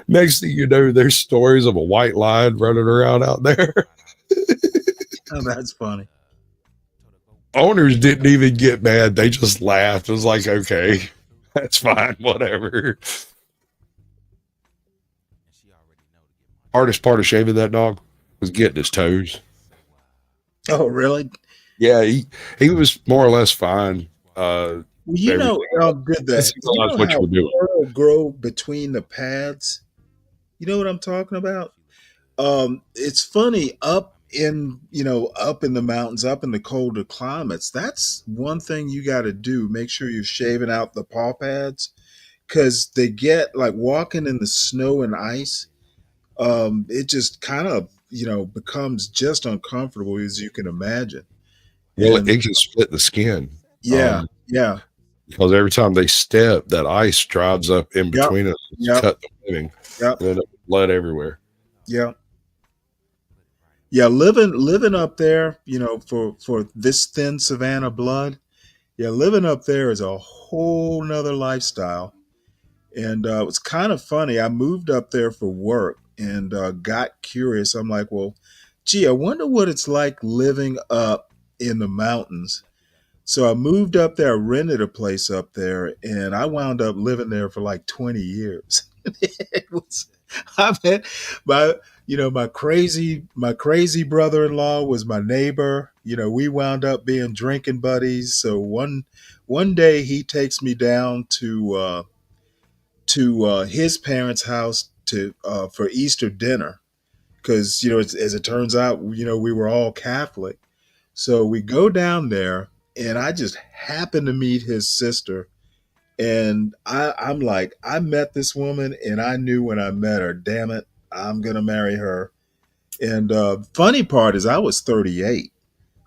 next thing you know, there's stories of a white lion running around out there. Oh, that's funny. Owners didn't even get mad. They just laughed. It was like, okay, that's fine, whatever. Hardest part of shaving that dog was getting his toes. Oh, really? Yeah, he was more or less fine. Well, you know how good that. You know what you how were doing. fur grow between the pads. You know what I'm talking about? It's funny up in the mountains, up in the colder climates. That's one thing you got to do. Make sure you're shaving out the paw pads because they get like walking in the snow and ice. It just kind of becomes just uncomfortable as you can imagine. Well, And it can split the skin. yeah, yeah. Because every time they step, that ice drives up in Yep. between us, Yep. cut the living, Yep. and then blood everywhere. Yeah. Yeah, living up there, for this thin Savannah blood, Yeah, living up there is a whole nother lifestyle. And it was kind of funny. I moved up there for work and got curious. I'm like, well, gee, I wonder what it's like living up in the mountains. So I moved up there, I rented a place up there, and I wound up living there for like 20 years. It was, I mean, my crazy brother-in-law was my neighbor. We wound up being drinking buddies. So one day he takes me down to his parents' house for Easter dinner because as it turns out we were all Catholic. So we go down there, and I just happened to meet his sister, and I'm like, I met this woman, and I knew when I met her, damn it, I'm gonna marry her. And funny part is I was 38.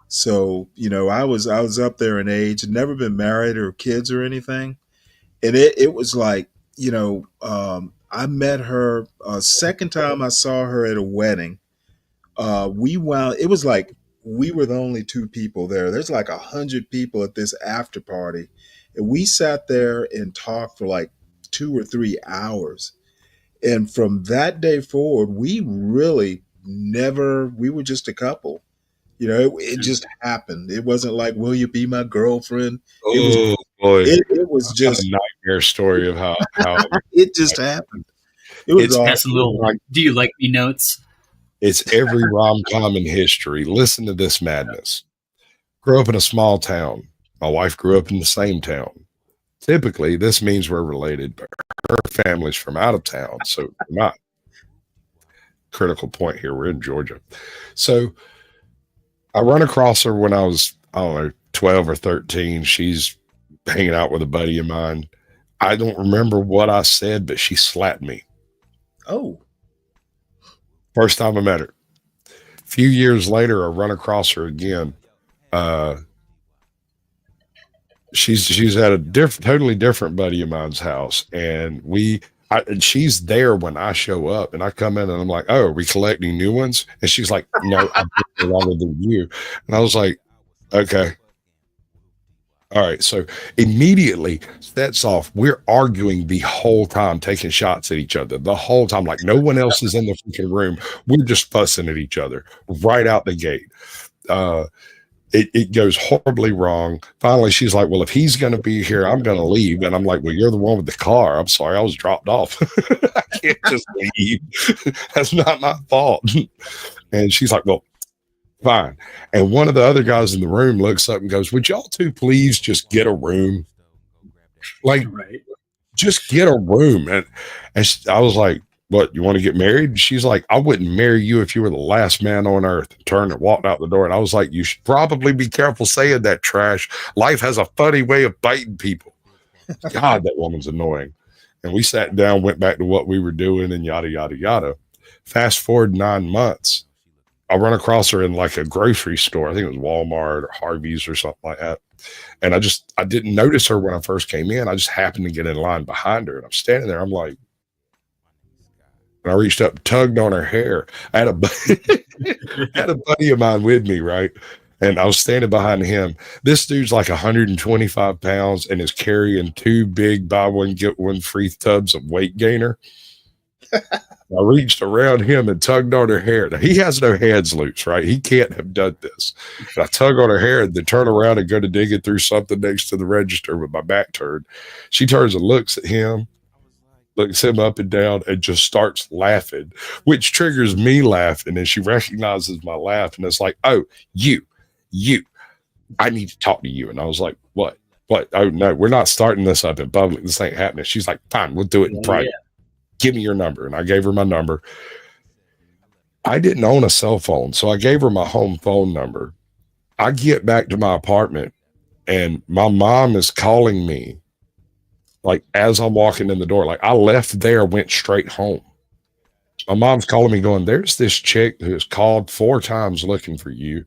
So I was up there in age, had never been married or kids or anything. And it was like, I met her second time I saw her at a wedding. It was like we were the only two people there. There's like 100 people at this after party. And we sat there and talked for like 2 or 3 hours. And from that day forward, we were just a couple. It just happened. It wasn't like, will you be my girlfriend? Oh boy, It was That's just a nightmare story of how it just happened. It was It's all passing little "Do you like me?" notes. it's every rom-com in history. Listen to this madness. Grew up in a small town. My wife grew up in the same town. Typically, this means we're related, but her family's from out of town, so we're not. Critical point here. We're in Georgia. So I run across her when I was, I don't know, 12 or 13. She's hanging out with a buddy of mine. I don't remember what I said, but she slapped me. Oh. First time I met her. A few years later, I run across her again. She's at a totally different buddy of mine's house, and and she's there when I show up, and I come in and I'm like, "Oh, are we collecting new ones?" And she's like, "No, I've been here longer than you." And I was like, "Okay, all right." So immediately that's off. We're arguing the whole time, taking shots at each other the whole time, like no one else is in the freaking room. We're just fussing at each other right out the gate. It goes horribly wrong. Finally, she's like, "Well, if he's going to be here, I'm going to leave." And I'm like, "Well, you're the one with the car. I'm sorry, I was dropped off. I can't just leave. That's not my fault." And she's like, "Well, fine." And one of the other guys in the room looks up and goes, "Would y'all two please just get a room? Like, just get a room." And I was like, "What, you want to get married?" And she's like, "I wouldn't marry you if you were the last man on earth." Turned and walked out the door. And I was like, "You should probably be careful saying that trash. Life has a funny way of biting people." God, that woman's annoying. And we sat down, went back to what we were doing, and yada, yada, yada. Fast forward 9 months. I run across her in like a grocery store. I think it was Walmart or Harvey's or something like that. And I didn't notice her when I first came in. I just happened to get in line behind her. And I'm standing there. I'm like, and I reached up and tugged on her hair. I had a buddy of mine with me, right? And I was standing behind him. This dude's like 125 pounds and is carrying 2 big buy one, get one free tubs of weight gainer. I reached around him and tugged on her hair. Now, he has no hands loose, right? He can't have done this. And I tug on her hair and then turn around and go to digging through something next to the register with my back turned. She turns and looks at him, looks him up and down, and just starts laughing, which triggers me laughing. And she recognizes my laugh, and it's like, "Oh, you, I need to talk to you." And I was like, What? "Oh, no, we're not starting this up in public. This ain't happening." She's like, "Fine, we'll do it in private. Give me your number." And I gave her my number. I didn't own a cell phone, so I gave her my home phone number. I get back to my apartment, and my mom is calling me like as I'm walking in the door. Like I left there, went straight home. My mom's calling me going, "There's this chick who has called 4 times looking for you.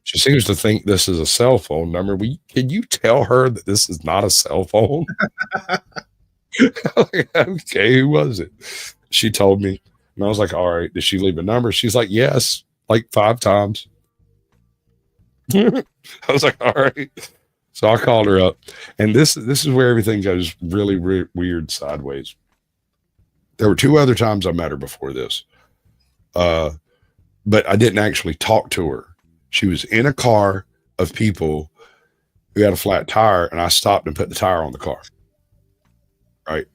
She seems to think this is a cell phone number. Can you tell her that this is not a cell phone?" Okay, who was it? She told me. And I was like, "All right, did she leave a number?" She's like, "Yes, like 5 times." I was like, "All right." So I called her up, and this is where everything goes really weird sideways. There were 2 other times I met her before this, but I didn't actually talk to her. She was in a car of people who had a flat tire, and I stopped and put the tire on the car. Right?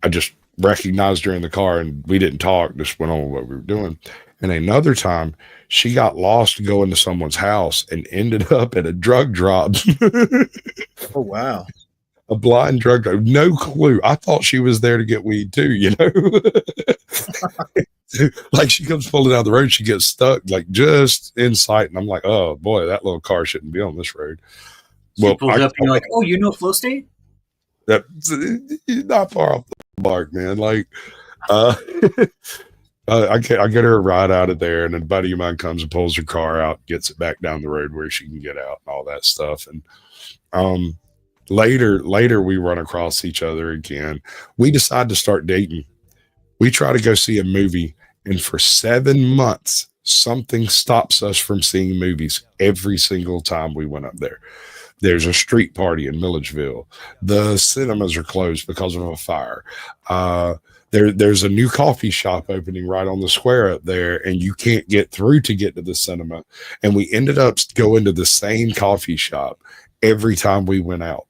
I just recognized her in the car, and we didn't talk, just went on with what we were doing. And another time, she got lost going to someone's house and ended up at a drug drop. Oh, wow. A blind drug drop. No clue. I thought she was there to get weed too, you know? Like she comes pulling down the road, she gets stuck like just in sight. And I'm like, oh boy, that little car shouldn't be on this road. She pulls up and you're like, oh, you know Flow State? That's not far off the mark, man. Like, I get her a ride out of there, and then a buddy of mine comes and pulls her car out, gets it back down the road where she can get out and all that stuff. And later we run across each other again. We decide to start dating. We try to go see a movie, and for 7 months, something stops us from seeing movies every single time we went up there. There's a street party in Milledgeville. The cinemas are closed because of a fire. There's a new coffee shop opening right on the square up there, and you can't get through to get to the cinema. And we ended up going to the same coffee shop every time we went out.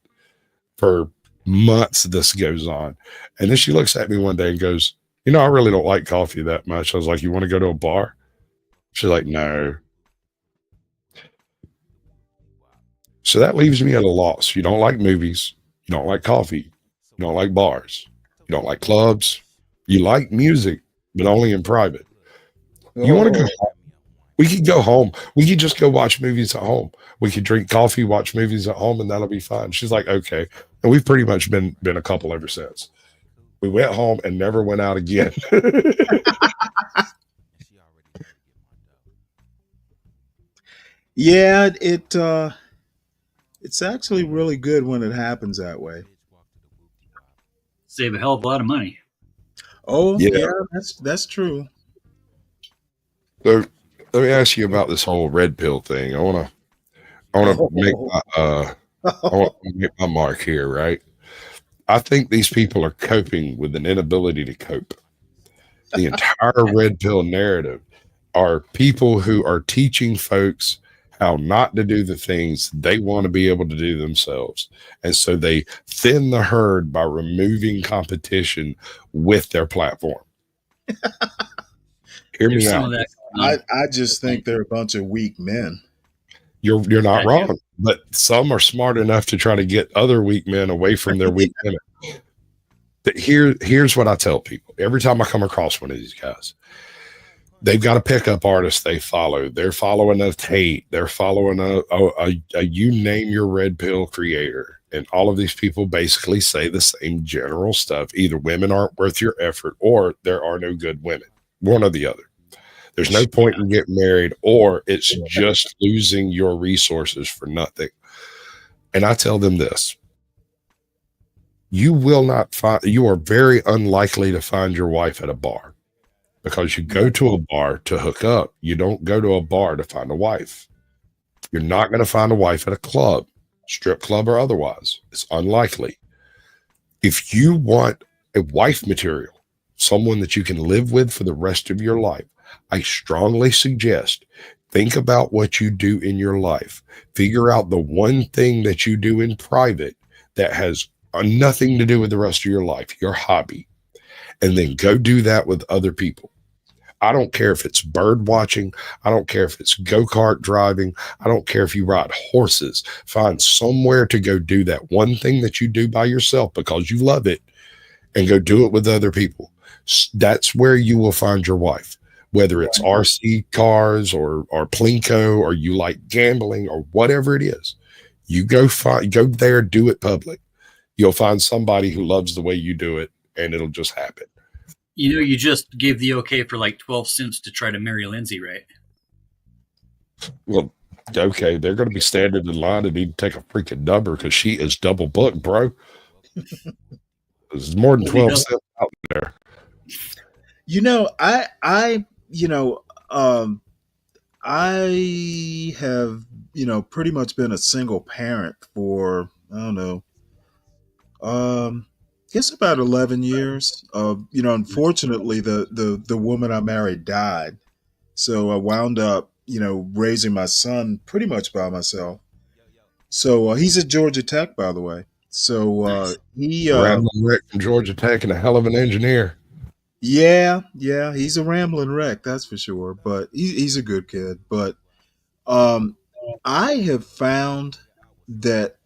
For months, this goes on. And then she looks at me one day and goes, you know, I really don't like coffee that much. I was like, you want to go to a bar? She's like, no. So that leaves me at a loss. You don't like movies. You don't like coffee. You don't like bars. You don't like clubs. You like music, but only in private. You want to go home? We could go home. We could just go watch movies at home. We could drink coffee, watch movies at home, and that'll be fine. She's like, okay. And we've pretty much been a couple ever since. We went home and never went out again. Yeah, it's actually really good when it happens that way. Save a hell of a lot of money. Oh, yeah, that's true. So let me ask you about this whole red pill thing. I want to make my mark here, right? I think these people are coping with an inability to cope. The entire red pill narrative are people who are teaching folks how not to do the things they want to be able to do themselves. And so they thin the herd by removing competition with their platform. Hear me out. I just think they're a bunch of weak men. You're not wrong, but some are smart enough to try to get other weak men away from their weak men. Here's what I tell people every time I come across one of these guys. They've got a pickup artist they follow. They're following a Tate. They're following a you name your red pill creator. And all of these people basically say the same general stuff. Either women aren't worth your effort or there are no good women. One or the other. There's no point in getting married, or it's just losing your resources for nothing. And I tell them this. You are very unlikely to find your wife at a bar. Because you go to a bar to hook up. You don't go to a bar to find a wife. You're not going to find a wife at a club, strip club or otherwise. It's unlikely. If you want a wife material, someone that you can live with for the rest of your life, I strongly suggest think about what you do in your life. Figure out the one thing that you do in private that has nothing to do with the rest of your life, your hobby, and then go do that with other people. I don't care if it's bird watching. I don't care if it's go-kart driving. I don't care if you ride horses. Find somewhere to go do that one thing that you do by yourself because you love it and go do it with other people. That's where you will find your wife, whether it's RC cars or Plinko, or you like gambling or whatever it is. You go there, do it public. You'll find somebody who loves the way you do it, and it'll just happen. You know, you just gave the okay for like 12 cents to try to marry Lindsay, right? Well, okay, they're going to be standing in line and need to take a freaking number because she is double booked, bro. There's more than 12 cents out there. You know, I have pretty much been a single parent for, I don't know, guess about 11 years. Unfortunately, the woman I married died. So I wound up, raising my son pretty much by myself. So he's at Georgia Tech, by the way. So he Rambling Rick from Georgia Tech and a hell of an engineer. yeah, he's a rambling wreck, that's for sure. But he's a good kid. But I have found that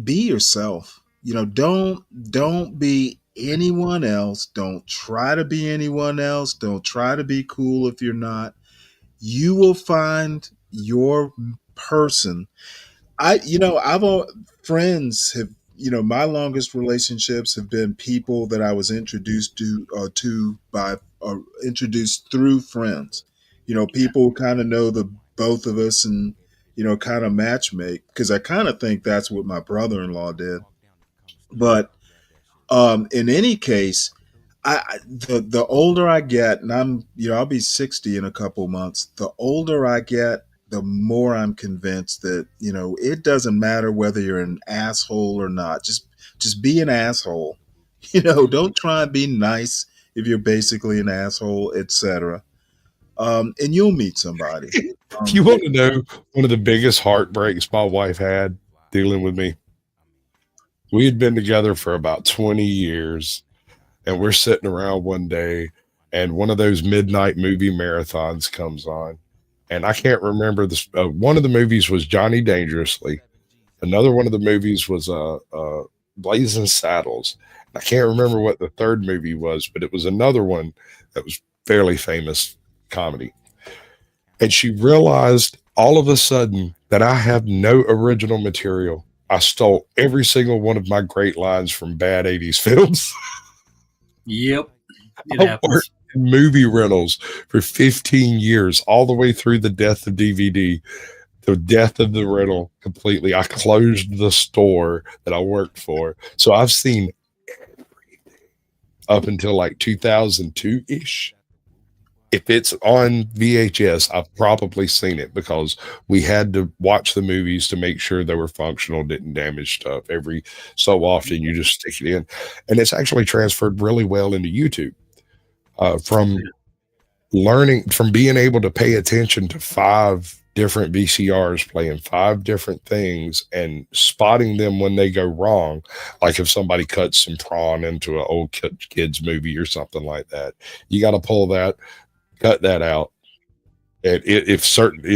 be yourself. Don't be anyone else. Don't try to be anyone else. Don't try to be cool if you're not. You will find your person. Friends have, my longest relationships have been people that I was introduced introduced through friends. People kind of know the both of us and, kind of match make, because I kind of think that's what my brother-in-law did. But in any case, the older I get, and I'll be 60 in a couple months. The older I get, the more I'm convinced that, it doesn't matter whether you're an asshole or not. Just be an asshole. Don't try and be nice if you're basically an asshole, etc. And you'll meet somebody. You want to know one of the biggest heartbreaks my wife had dealing with me? We had been together for about 20 years, and we're sitting around one day, and one of those midnight movie marathons comes on. And I can't remember this. One of the movies was Johnny Dangerously. Another one of the movies was Blazing Saddles. I can't remember what the third movie was, but it was another one that was fairly famous comedy. And she realized all of a sudden that I have no original material. I stole every single one of my great lines from bad 80s films. Yep. It I happens. worked in movie rentals for 15 years, all the way through the death of DVD, the death of the rental completely. I closed the store that I worked for. So I've seen everything up until like 2002-ish. If it's on VHS, I've probably seen it, because we had to watch the movies to make sure they were functional, didn't damage stuff. Every so often, you just stick it in. And it's actually transferred really well into YouTube. From being able to pay attention to 5 different VCRs playing 5 different things and spotting them when they go wrong, like if somebody cuts some prawn into an old kids movie or something like that, you got to pull that, cut that out. And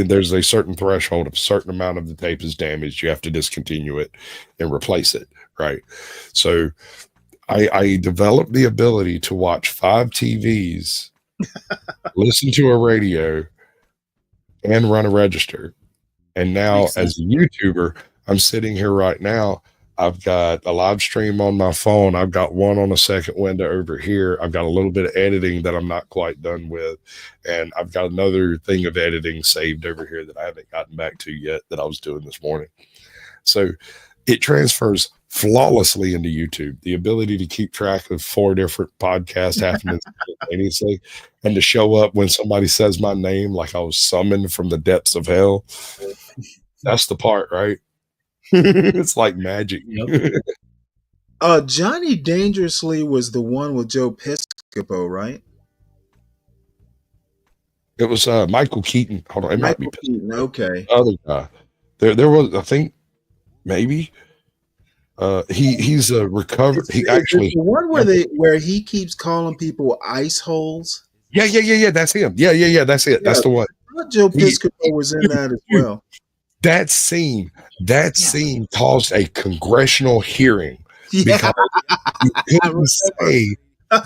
there's a certain threshold, if a certain amount of the tape is damaged, you have to discontinue it and replace it, right? So I developed the ability to watch 5 TVs, listen to a radio, and run a register. And now, as a YouTuber, I'm sitting here right now. I've got a live stream on my phone. I've got one on a second window over here. I've got a little bit of editing that I'm not quite done with. And I've got another thing of editing saved over here that I haven't gotten back to yet that I was doing this morning. So it transfers flawlessly into YouTube. The ability to keep track of 4 different podcasts happening simultaneously, and to show up when somebody says my name like I was summoned from the depths of hell. That's the part, right? It's like magic. Johnny Dangerously was the one with Joe Piscopo, right? It was Michael Keaton. Hold on, it might be Keaton. Okay. Other guy. There was, I think, maybe. He's a recovered. He actually the one where he keeps calling people ice holes. Yeah. That's him. Yeah. That's it. That's the one. I thought Joe Piscopo was in that as well. That scene caused a congressional hearing because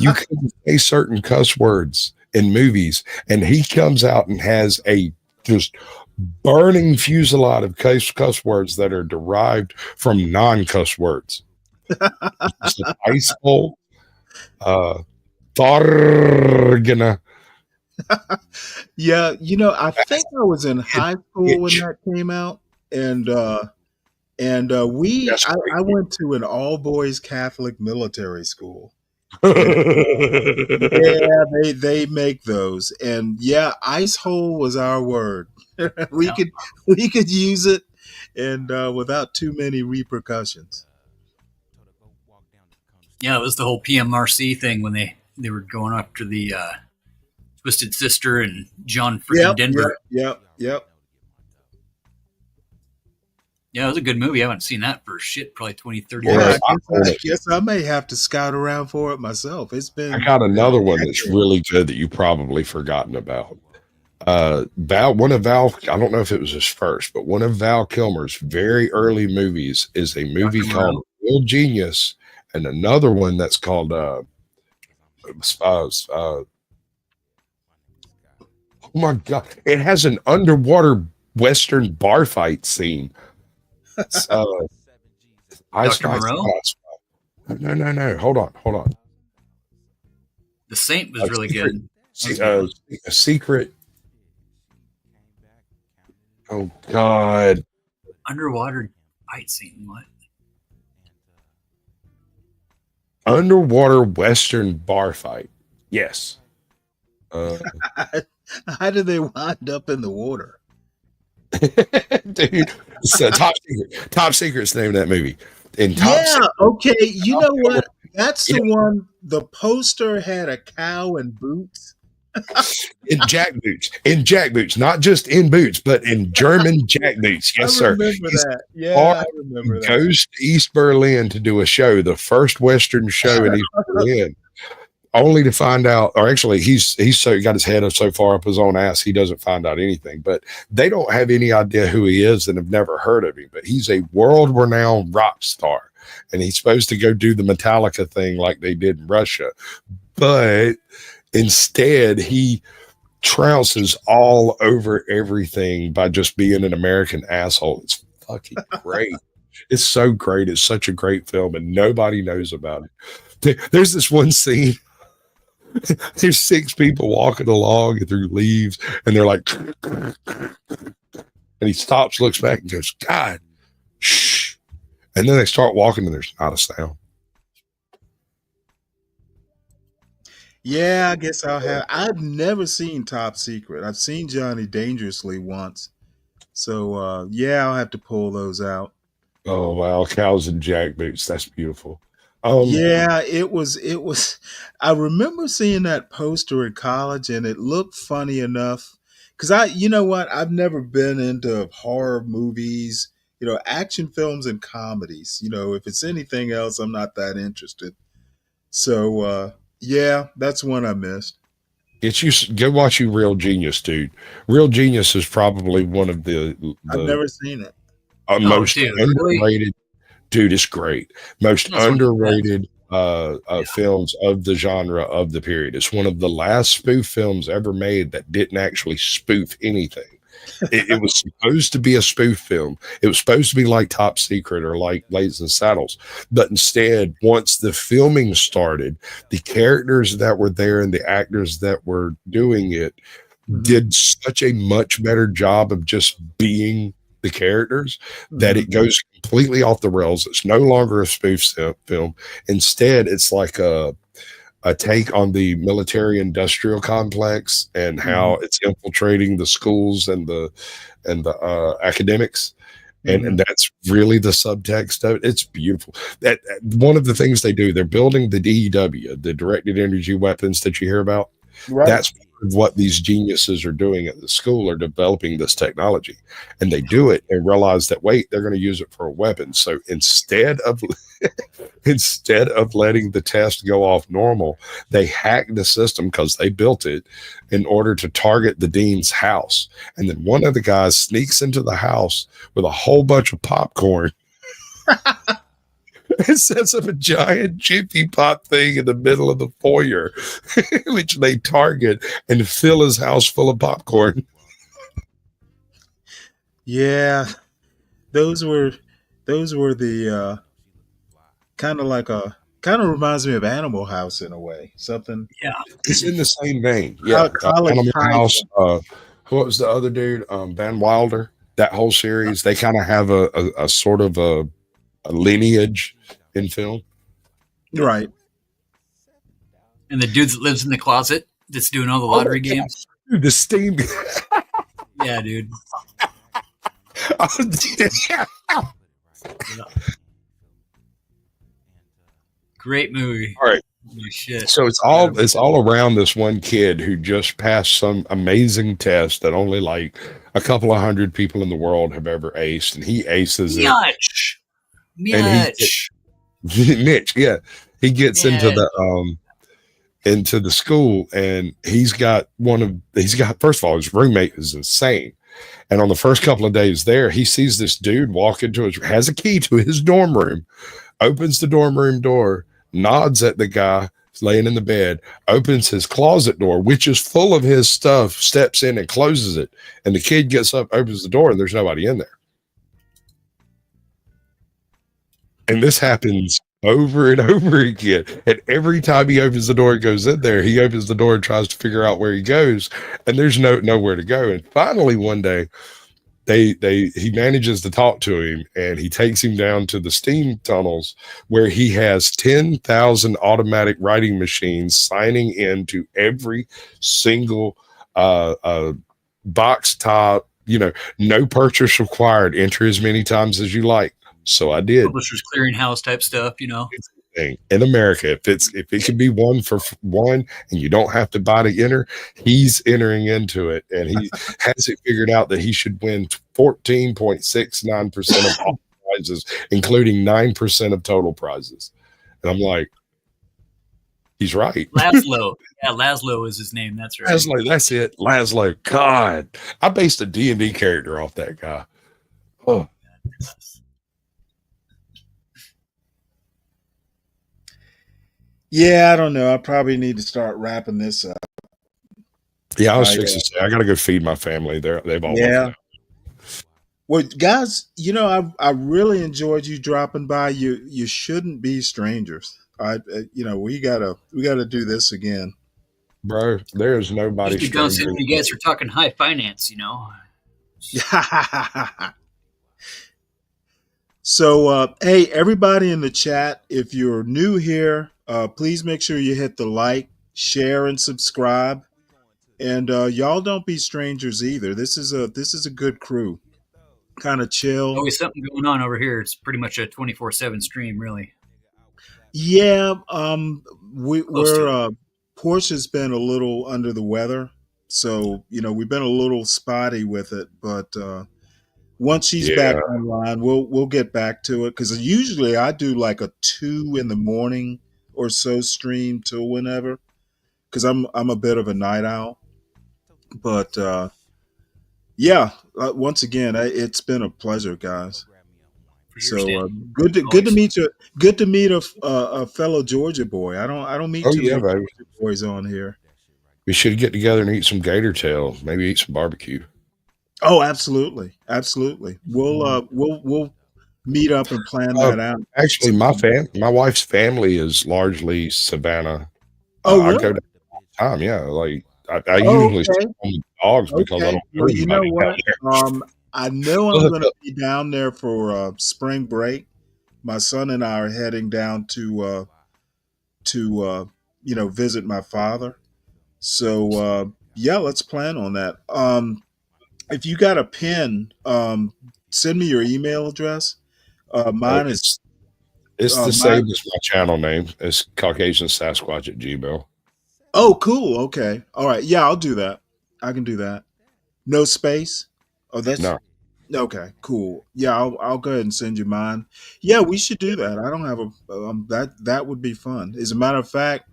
you couldn't say certain cuss words in movies, and he comes out and has a just burning fusillade of cuss words that are derived from non-cuss words. Ice hole, Fargana. Yeah, I think I was in high school when that came out, and I went to an all boys Catholic military school, Yeah, they make those, and yeah, ice hole was our word. we could use it, and without too many repercussions. Yeah, it was the whole PMRC thing when they were going after the Twisted Sister and John freaking Denver. Yep. Yeah, it was a good movie. I haven't seen that for probably 20, 30 Yeah, years. I guess I may have to scout around for it myself. It's been. I got another one that's really good that you probably forgotten about. One of Val, I don't know if it was his first, but one of Val Kilmer's very early movies is a movie called Real Genius, and another one that's called oh my God, it has an underwater Western bar fight scene. Dr. Moreau? No. Hold on. The Saint was really good. A secret. Oh God! Underwater fight scene. What? Underwater Western bar fight. Yes. How did they wind up in the water? Dude, so Top Secret's the name of that movie. Okay. You know what? That's the one. The poster had a cow and boots. In jack boots, not just in boots, but in German jack boots. Yes, sir. I remember that. Yeah, I remember that. Goes to East Berlin to do a show, the first Western show in East Berlin, only to find out, or actually, he's so got his head so far up his own ass, he doesn't find out anything. But they don't have any idea who he is and have never heard of him. But he's a world-renowned rock star, and he's supposed to go do the Metallica thing like they did in Russia, but instead, he trounces all over everything by just being an American asshole. It's fucking great. It's so great. It's such a great film, and nobody knows about it. There's this one scene. There's 6 people walking along through leaves, and they're like, and he stops, looks back, and goes, God, shh. And then they start walking, and there's not a sound. Yeah, I guess I've never seen Top Secret. I've seen Johnny Dangerously once. So, yeah, I'll have to pull those out. Oh, wow. Cows and jack boots. That's beautiful. Yeah, it was. I remember seeing that poster in college, and it looked funny enough. Because you know what? I've never been into horror movies, action films and comedies. If it's anything else, I'm not that interested. So, yeah, that's one I missed. Go watch Real Genius, dude. Real Genius is probably one of the I've never seen it. Most underrated. Dude, it's great. Most underrated films of the genre of the period. It's one of the last spoof films ever made that didn't actually spoof anything. It was supposed to be a spoof film. It was supposed to be like Top Secret or like Blazing Saddles. But instead, once the filming started, the characters that were there and the actors that were doing it did such a much better job of just being the characters that it goes completely off the rails. It's no longer a spoof film. Instead, it's like a take on the military industrial complex and how it's infiltrating the schools and the academics. And that's really the subtext of it. It's beautiful. That one of the things they do, they're building the DEW, the directed energy weapons that you hear about. Right. That's what these geniuses are doing at the school, are developing this technology, and they do it and realize that they're going to use it for a weapon. So instead of letting the test go off normal, they hack the system because they built it in order to target the dean's house. And then one of the guys sneaks into the house with a whole bunch of popcorn. It sets up a giant Jiffy Pop thing in the middle of the foyer, which they target and fill his house full of popcorn. Yeah, those were the kind of reminds me of Animal House in a way. Something. Yeah, it's in the same vein. Yeah, Animal House. What was the other dude? Van Wilder. That whole series. They kind of have a sort of a lineage in film, right? And the dude that lives in the closet that's doing all the lottery games. Dude, the steam. Yeah, dude. Oh, yeah. Great movie. All right. Holy shit. So it's all around this one kid who just passed some amazing test that only like a couple of hundred people in the world have ever aced, and he aces it. Mitch. Mitch, yeah. He gets into the school, and he's got first of all, his roommate is insane. And on the first couple of days there, he sees this dude walk has a key to his dorm room, opens the dorm room door, nods at the guy laying in the bed, opens his closet door, which is full of his stuff, steps in and closes it. And the kid gets up, opens the door, and there's nobody in there. And this happens over and over again. And every time he opens the door and goes in there, he opens the door and tries to figure out where he goes, and there's nowhere to go. And finally one day, he manages to talk to him, and he takes him down to the steam tunnels where he has 10,000 automatic writing machines signing into every single box top, no purchase required, enter as many times as you like. So I did. Publishers Clearinghouse type stuff, In America, if it can be one for one and you don't have to buy to enter, he's entering into it, and he has it figured out that he should win 14.69% of all prizes, including 9% of total prizes. And I'm like, he's right. Laszlo. Yeah, Laszlo is his name. That's right. Laszlo, that's it. Laszlo. God, I based a D&D character off that guy. Oh. Yeah, I don't know. I probably need to start wrapping this up. Yeah, I was fixing to say, I got to go feed my family. They've all Well, guys, I really enjoyed you dropping by. You shouldn't be strangers. We gotta do this again, bro. There's nobody. You guys are talking high finance, So, hey, everybody in the chat, if you're new here, please make sure you hit the like, share, and subscribe. And y'all don't be strangers either. This is a good crew. Kind of chill. Always something going on over here. It's pretty much a 24/7 stream, really. Yeah, Portia's been a little under the weather, so we've been a little spotty with it. But once she's back online, we'll get back to it, because usually I do like a 2 a.m. or so stream till whenever, because I'm a bit of a night owl. But once again, it's been a pleasure, guys. So good to meet you. Good to meet a fellow Georgia boy. I don't meet too many Georgia boys on here. We should get together and eat some gator tail. Maybe eat some barbecue. Oh, absolutely. We'll meet up and plan that out. Actually, my wife's family is largely Savannah. Oh, really? I go down all the time. Yeah, like I usually stay on the dogs because I don't. Well, you know what? I know I'm going to be down there for spring break. My son and I are heading down to visit my father. So let's plan on that. If you got a pen, send me your email address. Mine is. It's the same as my channel name. It's Caucasian Sasquatch at Gmail. Oh, cool. Okay. All right. Yeah, I'll do that. I can do that. No space. Oh, that's no. Okay. Cool. Yeah, I'll go ahead and send you mine. Yeah, we should do that. I don't have that would be fun. As a matter of fact,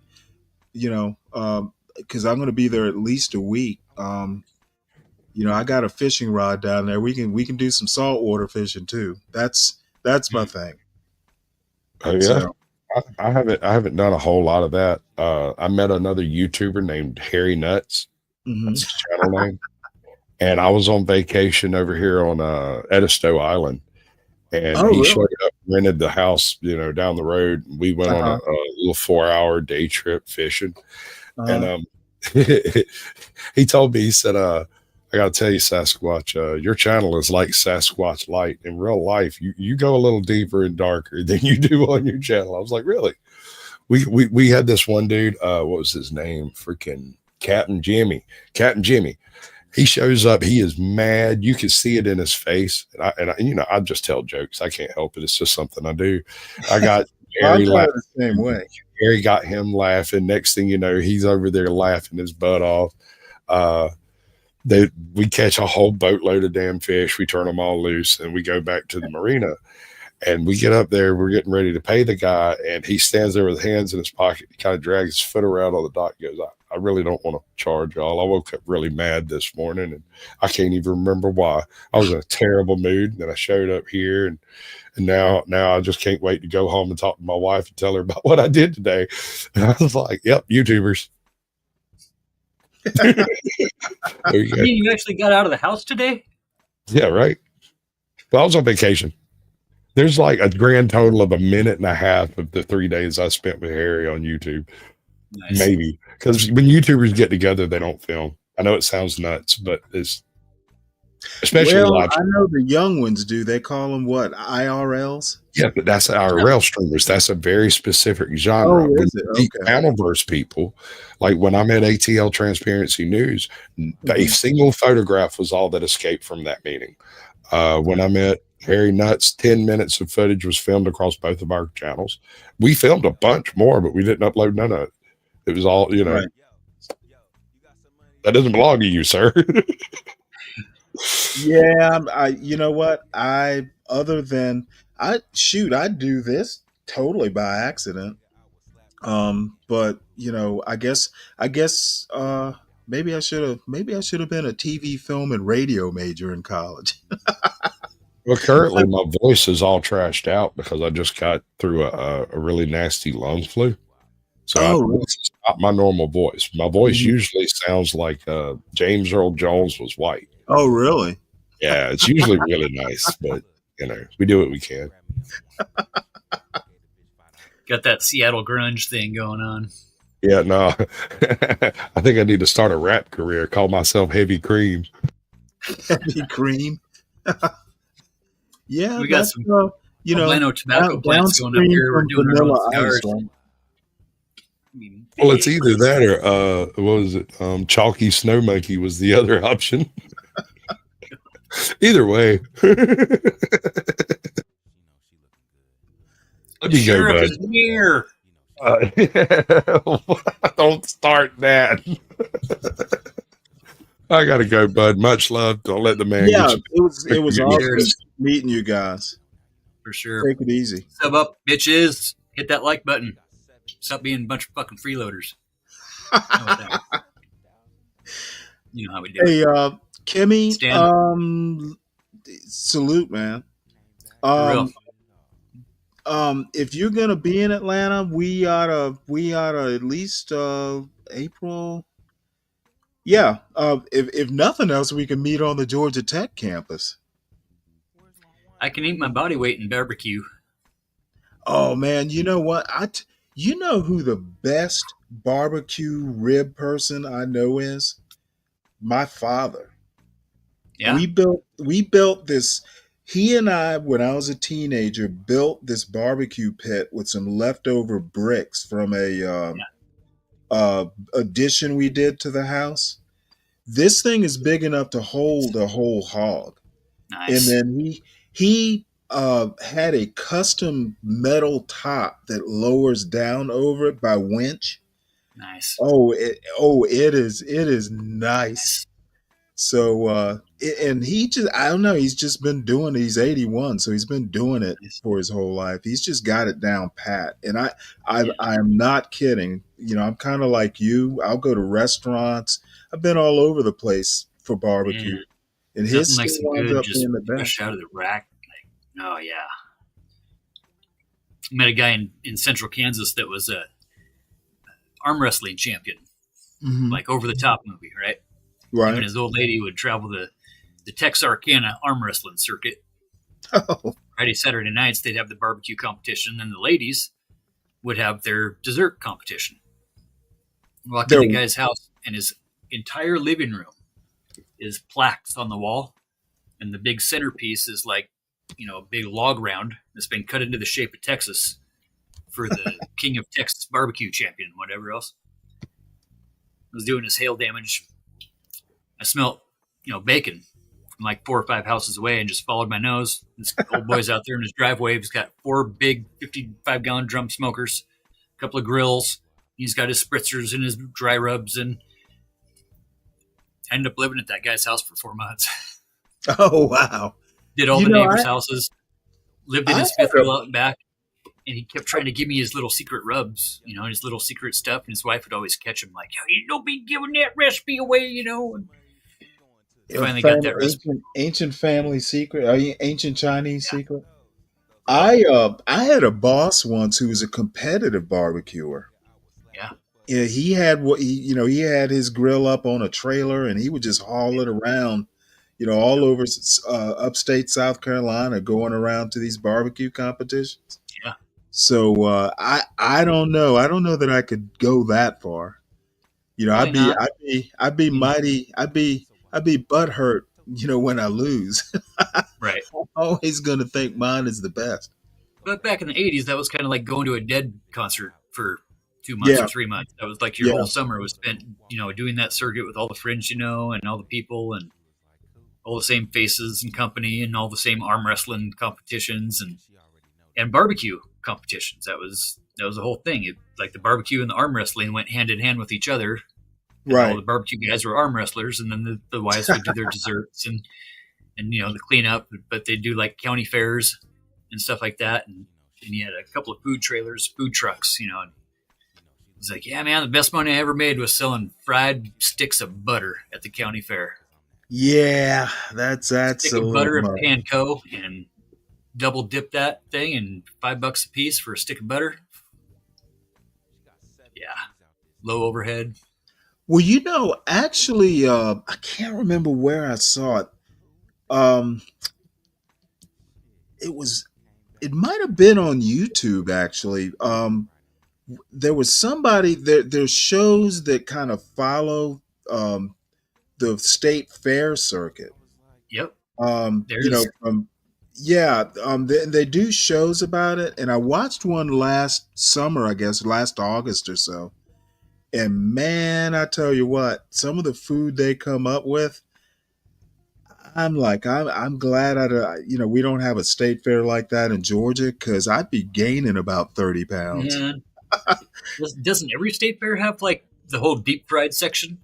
because I'm going to be there at least a week. I got a fishing rod down there. We can do some saltwater fishing too. That's my thing. Oh yeah. So, I haven't done a whole lot of that. I met another YouTuber named Harry Nuts. Mm-hmm. That's his channel name. And I was on vacation over here on Edisto Island, and he showed up, rented the house, down the road. We went on a little 4-hour day trip fishing, and he told me, he said, "I got to tell you, Sasquatch, your channel is like Sasquatch Light. In real life, you go a little deeper and darker than you do on your channel." I was like, "Really?" we had this one dude, what was his name? Freaking Captain Jimmy. Captain Jimmy. He shows up, he is mad. You can see it in his face. And I you know, I just tell jokes. I can't help it. It's just something I do. I got Harry laughing the same way. Harry got him laughing. Next thing you know, he's over there laughing his butt off. We catch a whole boatload of damn fish. We turn them all loose and we go back to the marina. And we get up there, we're getting ready to pay the guy, and he stands there with hands in his pocket. He kind of drags his foot around on the dock. He goes, I really don't want to charge y'all. I woke up really mad this morning, and I can't even remember why. I was in a terrible mood. And then I showed up here, and now I just can't wait to go home and talk to my wife and tell her about what I did today. And I was like, yep, YouTubers. There you go. You actually got out of the house today? Yeah, right. Well, I was on vacation. There's like a grand total of 1.5 minutes of the 3 days I spent with Harry on YouTube. Nice. Maybe. Because when YouTubers get together, they don't film. I know it sounds nuts, but it's especially live. I know the young ones do. They call them what? IRLs? Yeah, but that's IRL streamers. That's a very specific genre. Oh, is it? The Okay. Channelverse people, like when I'm at ATL Transparency News, a single photograph was all that escaped from that meeting. When I'm at Harry Nuts, 10 minutes of footage was filmed across both of our channels. We filmed a bunch more, but we didn't upload none of it. It was all, you know, Right. that doesn't belong to you, sir. Yeah, you know what? I do this totally by accident. But you know, I guess maybe I should have been a TV, film, and radio major in college. Well, currently my voice is all trashed out because I just got through a really nasty lung flu. So it's not my normal voice. My voice usually sounds like James Earl Jones was white. Oh, really? Yeah, it's usually really nice, but you know, we do what we can. Got that Seattle grunge thing going on. Yeah, no. I think I need to start a rap career, call myself Heavy Cream. Heavy Cream. Yeah, We got that's, some you know, Plano tobacco plants going up downstream here. We're from doing our Vanilla own cigars. Ice, right? Well, it's either that or what was it? Chalky Snow Monkey was the other option. Either way. Let me go, Sheriff bud. is near. Don't start that. I gotta go, bud. Much love. Don't let the man Yeah, get you. it was awesome meeting you guys. For sure. Take it easy. Sub up, bitches. Hit that like button. Stop being a bunch of fucking freeloaders. You know how we do Hey, it. Kimmy, Stan. salute, man. For real. If you're gonna be in Atlanta, we oughta at least April. Yeah. If nothing else, we can meet on the Georgia Tech campus. I can eat my body weight in barbecue. Oh man, you know what? You know who the best barbecue rib person I know is? My father. Yeah. We built this. He and I, when I was a teenager, built this barbecue pit with some leftover bricks from a addition we did to the house. This thing is big enough to hold a whole hog. Nice. And then he had a custom metal top that lowers down over it by winch. Nice. It is nice. So and I don't know, he's just been doing it. He's 81, so he's been doing it for his whole life. He's just got it down pat. And I am not kidding. You know, I'm kind of like you. I'll go to restaurants. I've been all over the place for barbecue. And his Nothing like still some winds good, up just being the best. fresh out of the rack. Like, oh yeah. Met a guy in central Kansas that was a arm wrestling champion, Mhm. like Over the Top movie, right? Right. Him and his old lady would travel the Texarkana arm wrestling circuit. Oh. Friday, Saturday nights, they'd have the barbecue competition, and the ladies would have their dessert competition. Walk in the guy's house, and his entire living room is plaques on the wall, and the big centerpiece is like, you know, a big log round that's been cut into the shape of Texas for the King of Texas barbecue champion, whatever else. Was doing his hail damage. I smelled, bacon from like 4 or 5 houses away and just followed my nose. This old boy's out there in his driveway. He's got 4 big 55-gallon drum smokers, a couple of grills. He's got his spritzers and his dry rubs, and I ended up living at that guy's house for 4 months. Oh, wow. Did all the neighbors' houses, lived in his fifth wheel out back, and he kept trying to give me his little secret rubs, his little secret stuff, and his wife would always catch him like, you don't be giving that recipe away, and finally got that recipe. Ancient family secret, ancient Chinese secret. I had a boss once who was a competitive barbecuer. Yeah, he had he had his grill up on a trailer, and he would just haul it around, all over upstate South Carolina, going around to these barbecue competitions. Yeah. So I don't know. I don't know that I could go that far. I'd be butthurt, when I lose. Right. I'm always going to think mine is the best. But back in the 80s, that was kind of like going to a Dead concert for 2 months or 3 months. That was like your whole summer was spent, doing that circuit with all the friends, and all the people and all the same faces and company and all the same arm wrestling competitions and barbecue competitions. That was the whole thing. Like the barbecue and the arm wrestling went hand in hand with each other. Right. All the barbecue guys were arm wrestlers, and then the wives would do their desserts and the cleanup. But they do like county fairs and stuff like that. And you had a couple of food trucks, and it's like, yeah, man, the best money I ever made was selling fried sticks of butter at the county fair. Yeah, that's Stick of butter and panko, and double dip that thing, and $5 a piece for a stick of butter. Yeah, low overhead. Well, actually, I can't remember where I saw it. It might have been on YouTube, actually. There was somebody there's shows that kind of follow the state fair circuit. Yep. They do shows about it, and I watched one last summer, I guess last August or so. And man, I tell you what, some of the food they come up with, I'm glad we don't have a state fair like that in Georgia, because I'd be gaining about 30 pounds. Yeah. Doesn't every state fair have like the whole deep fried section?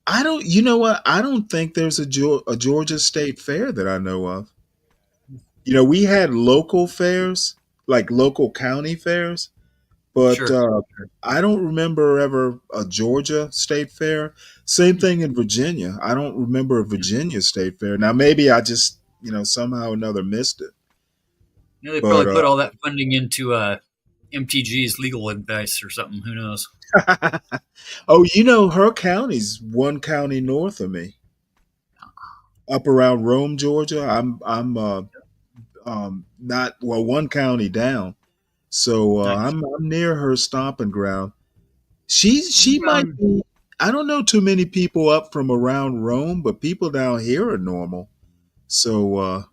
I don't think there's a Georgia state fair that I know of. We had local fairs, like local county fairs, but I don't remember ever a Georgia state fair. Same thing in Virginia. I don't remember a Virginia state fair. Now, maybe I just, somehow or another missed it. They probably put all that funding into MTG's legal advice or something. Who knows? Oh, her county's one county north of me, up around Rome, Georgia. I'm one county down, so Nice. I'm near her stomping ground. She might be. I don't know too many people up from around Rome, but people down here are normal. So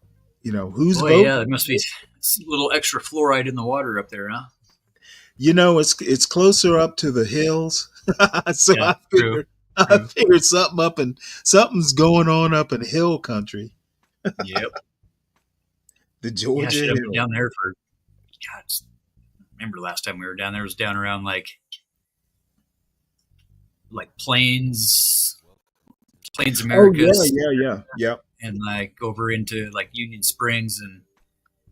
who's Boy, voting? yeah, there must be a little extra fluoride in the water up there, huh? It's closer up to the hills, so Yeah, I figured something's going on up in hill country. Yep. The Yeah, Georgia shit, I've been Hill. down there for, God, remember last time we were down there, it was down around like Plains Americas. Yeah. And like over into like Union Springs and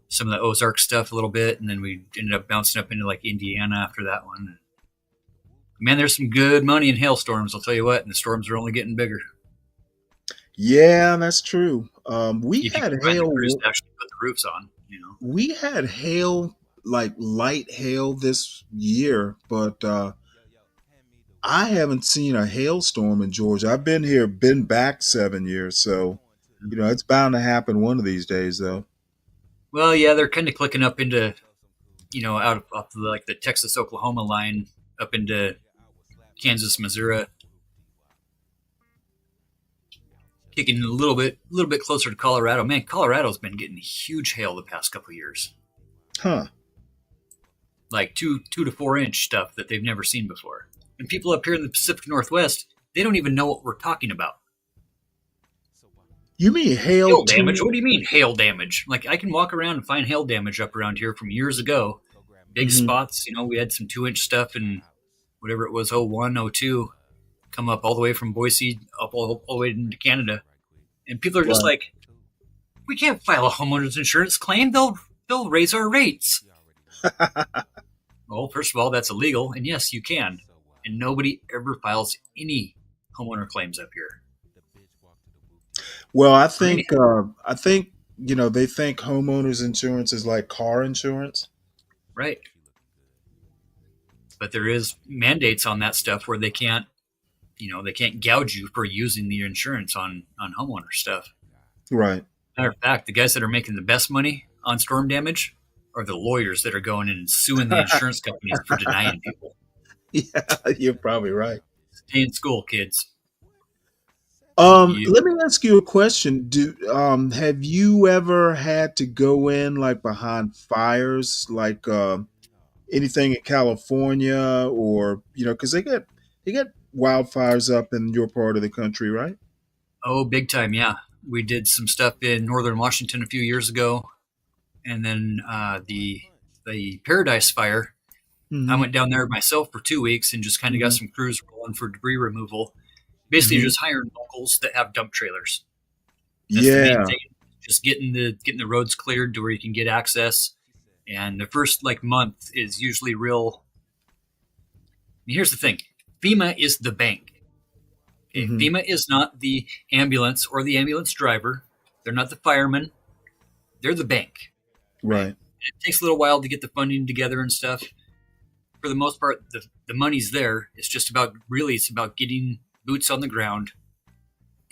some of the Ozark stuff a little bit. And then we ended up bouncing up into like Indiana after that one. Man, there's some good money in hailstorms, I'll tell you what. And the storms are only getting bigger. Yeah, that's true. We If you had can find the hail. crews to actually put the roofs on, We had hail, like light hail this year, but I haven't seen a hailstorm in Georgia. I've been back 7 years, so it's bound to happen one of these days, though. Well, yeah, they're kind of clicking up into, out of like the Texas-Oklahoma line up into Kansas, Missouri. Kicking a little bit closer to Colorado. Man, Colorado's been getting huge hail the past couple of years. Huh. like 2 to 4 inch stuff that they've never seen before. And people up here in the Pacific Northwest, they don't even know what we're talking about. You mean hail damage? What do you mean hail damage? Like, I can walk around and find hail damage up around here from years ago. Big spots. We had some 2-inch stuff in whatever it was, 01, 02, come up all the way from Boise up all the way into Canada. And people are just like, we can't file a homeowner's insurance claim. They'll raise our rates. Well, first of all, that's illegal. And yes, you can. And nobody ever files any homeowner claims up here. Well, I think they think homeowners insurance is like car insurance. Right. But there is mandates on that stuff where they can't gouge you for using the insurance on homeowner stuff. Right. Matter of fact, the guys that are making the best money on storm damage are the lawyers that are going in and suing the insurance companies for denying people. Yeah, you're probably right. Stay in school, kids. Let me ask you a question. Have you ever had to go in like behind fires, like anything in California, or because they get wildfires up in your part of the country, right? Oh, big time, yeah. We did some stuff in northern Washington a few years ago, and then the Paradise Fire. I went down there myself for 2 weeks and just kind of got some crews rolling for debris removal. Basically, just hiring locals that have dump trailers. That's the main thing. Just getting the roads cleared to where you can get access. And the first month is usually real. Here's the thing: FEMA is the bank. Okay? FEMA is not the ambulance or the ambulance driver. They're not the fireman. They're the bank. Right. It takes a little while to get the funding together and stuff. For the most part, the money's there. It's about getting boots on the ground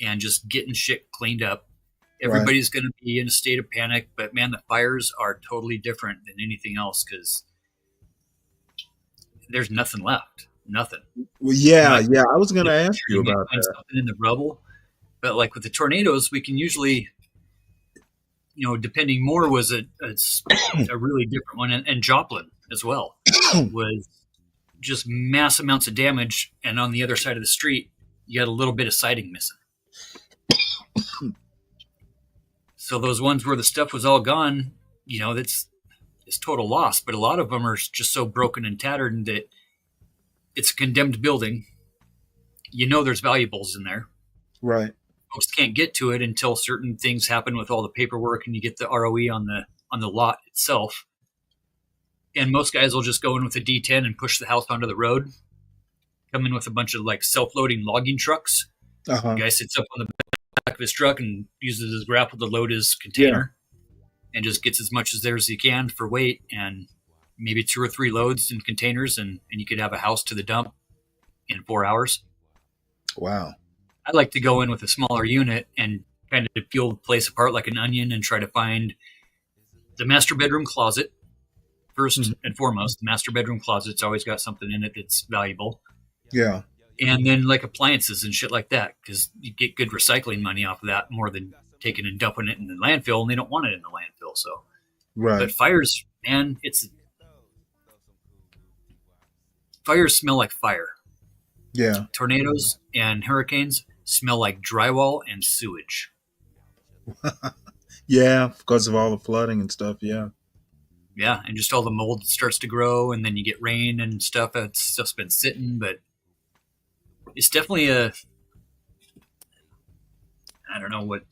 and just getting shit cleaned up. Everybody's going to be in a state of panic, but man, the fires are totally different than anything else because there's nothing left. Nothing. Well, yeah. I was going to ask you about that. Something in the rubble, but like with the tornadoes, we can usually, depending, Moore was a really different one, and Joplin as well was just mass amounts of damage, and on the other side of the street, you had a little bit of siding missing. So those ones where the stuff was all gone, it's total loss. But a lot of them are just so broken and tattered that it's a condemned building. There's valuables in there. Right. Folks can't get to it until certain things happen with all the paperwork and you get the ROE on the lot itself. And most guys will just go in with a D10 and push the house onto the road. Come in with a bunch of self-loading logging trucks. The guy sits up on the back of his truck and uses his grapple to load his container and just gets as much as there as he can for weight and maybe 2 or 3 loads in containers, and you could have a house to the dump in 4 hours. Wow. I like to go in with a smaller unit and kind of peel the place apart like an onion and try to find the master bedroom closet. First and foremost, the master bedroom closet's always got something in it that's valuable. Yeah. And then appliances and shit like that, because you get good recycling money off of that more than taking and dumping it in the landfill, and they don't want it in the landfill. So, right. But fires, man, fires smell like fire. Yeah. Tornadoes and hurricanes smell like drywall and sewage. Yeah, because of all the flooding and stuff. Yeah. Yeah, and just all the mold starts to grow, and then you get rain and stuff. That stuff's been sitting, but it's definitely I don't know what.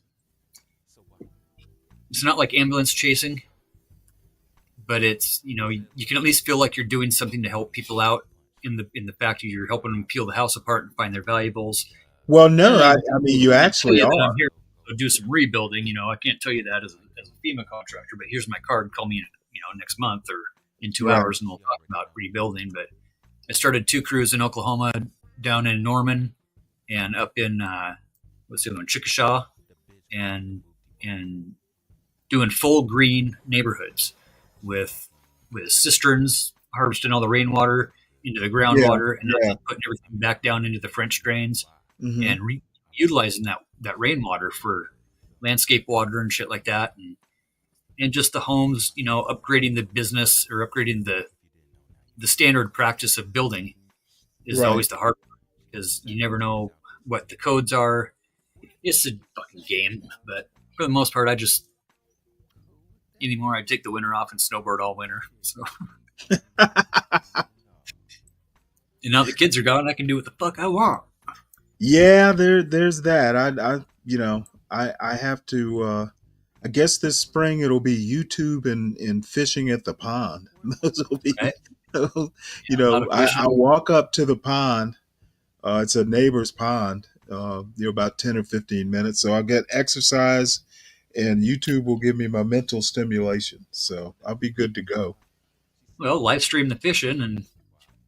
It's not like ambulance chasing, but it's you can at least feel like you're doing something to help people out in the fact that you're helping them peel the house apart and find their valuables. Well, no, I mean you actually are. I'm here to do some rebuilding. I can't tell you that as a FEMA contractor, but here's my card. Call me next month or in 2 hours, and we'll talk about rebuilding. But I started 2 crews in Oklahoma, down in Norman, and up in Chickasha, and doing full green neighborhoods with cisterns, harvesting all the rainwater into the groundwater, and then putting everything back down into the French drains, and utilizing that rainwater for landscape water and shit like that, and just the homes, upgrading the business or upgrading the the standard practice of building is Right. always the hard part because you never know what the codes are. It's a fucking game, but for the most part, anymore I take the winter off and snowboard all winter. So, and now the kids are gone, I can do what the fuck I want. Yeah, there's that. I have to. I guess this spring it'll be YouTube and fishing at the pond. Those will be, Right. I walk up to the pond. It's a neighbor's pond. About 10 or 15 minutes. So I'll get exercise, and YouTube will give me my mental stimulation. So I'll be good to go. Well, live stream the fishing, and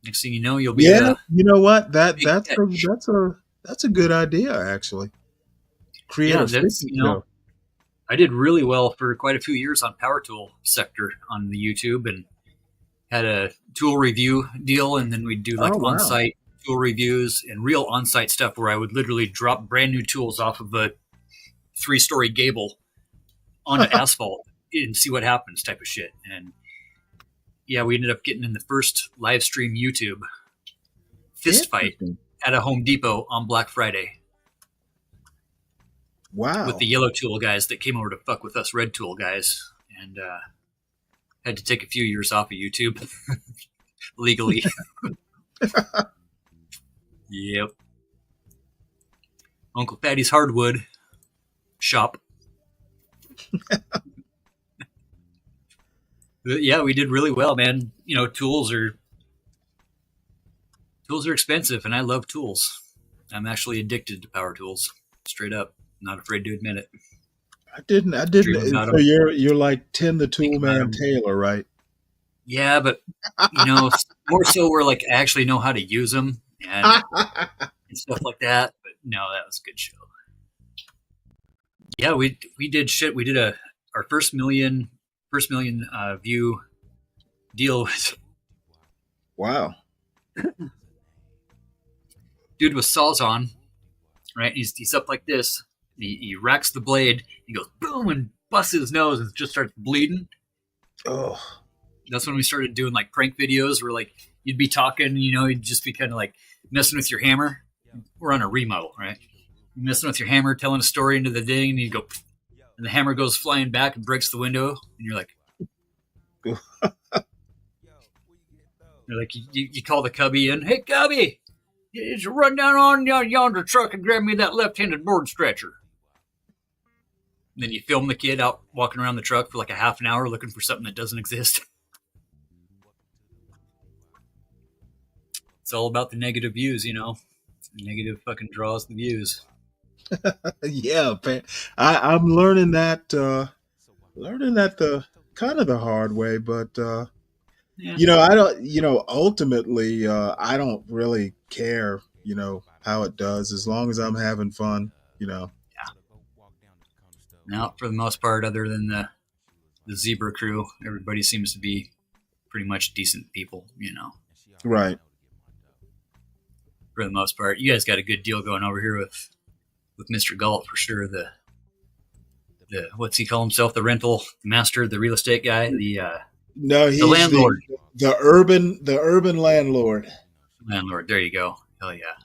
next thing you know, you'll be Yeah, you know what? big That's a good idea actually. Create a fishing show. I did really well for quite a few years on power tool sector on the YouTube, and had a tool review deal, and then we'd do like Oh, wow. on-site tool reviews and real on-site stuff where I would literally drop brand new tools off of a 3-story gable onto asphalt and see what happens type of shit. And yeah, we ended up getting in the first live stream YouTube fist fight at a Home Depot on Black Friday. Wow. With the yellow tool guys that came over to fuck with us red tool guys, and had to take a few years off of YouTube legally. Yep. Uncle Fatty's Hardwood shop. But yeah, we did really well, man. Tools are expensive, and I love tools. I'm actually addicted to power tools, straight up. Not afraid to admit it. I didn't. Dream about So 'em. you're like Tim the Tool Man Taylor, right? Yeah, but more so where like I actually know how to use them and stuff like that. But no, that was a good show. Yeah, we did shit. We did our first million view deal. Wow. Dude with saws on, right? He's up like this. He racks the blade. He goes boom and busts his nose and just starts bleeding. Oh. That's when we started doing like prank videos where like you'd be talking, you'd just be kind of like messing with your hammer. We're on a remodel, right? You're messing with your hammer, telling a story into the thing, and you go, and the hammer goes flying back and breaks the window, and you're like, you call the cubby in, hey cubby, you should run down on yonder truck and grab me that left-handed board stretcher. And then you film the kid out walking around the truck for like a half an hour looking for something that doesn't exist. It's all about the negative views, Negative fucking draws the views. Yeah, man. I'm learning that the kind of the hard way, but Yeah. I don't. Ultimately, I don't really care. How it does, as long as I'm having fun. Now, for the most part, other than the Zebra crew, everybody seems to be pretty much decent people, Right. For the most part. You guys got a good deal going over here with Mr. Galt for sure. The what's he call himself? The rental master, the real estate guy, No, he's the landlord. The urban landlord. Landlord, there you go. Hell yeah.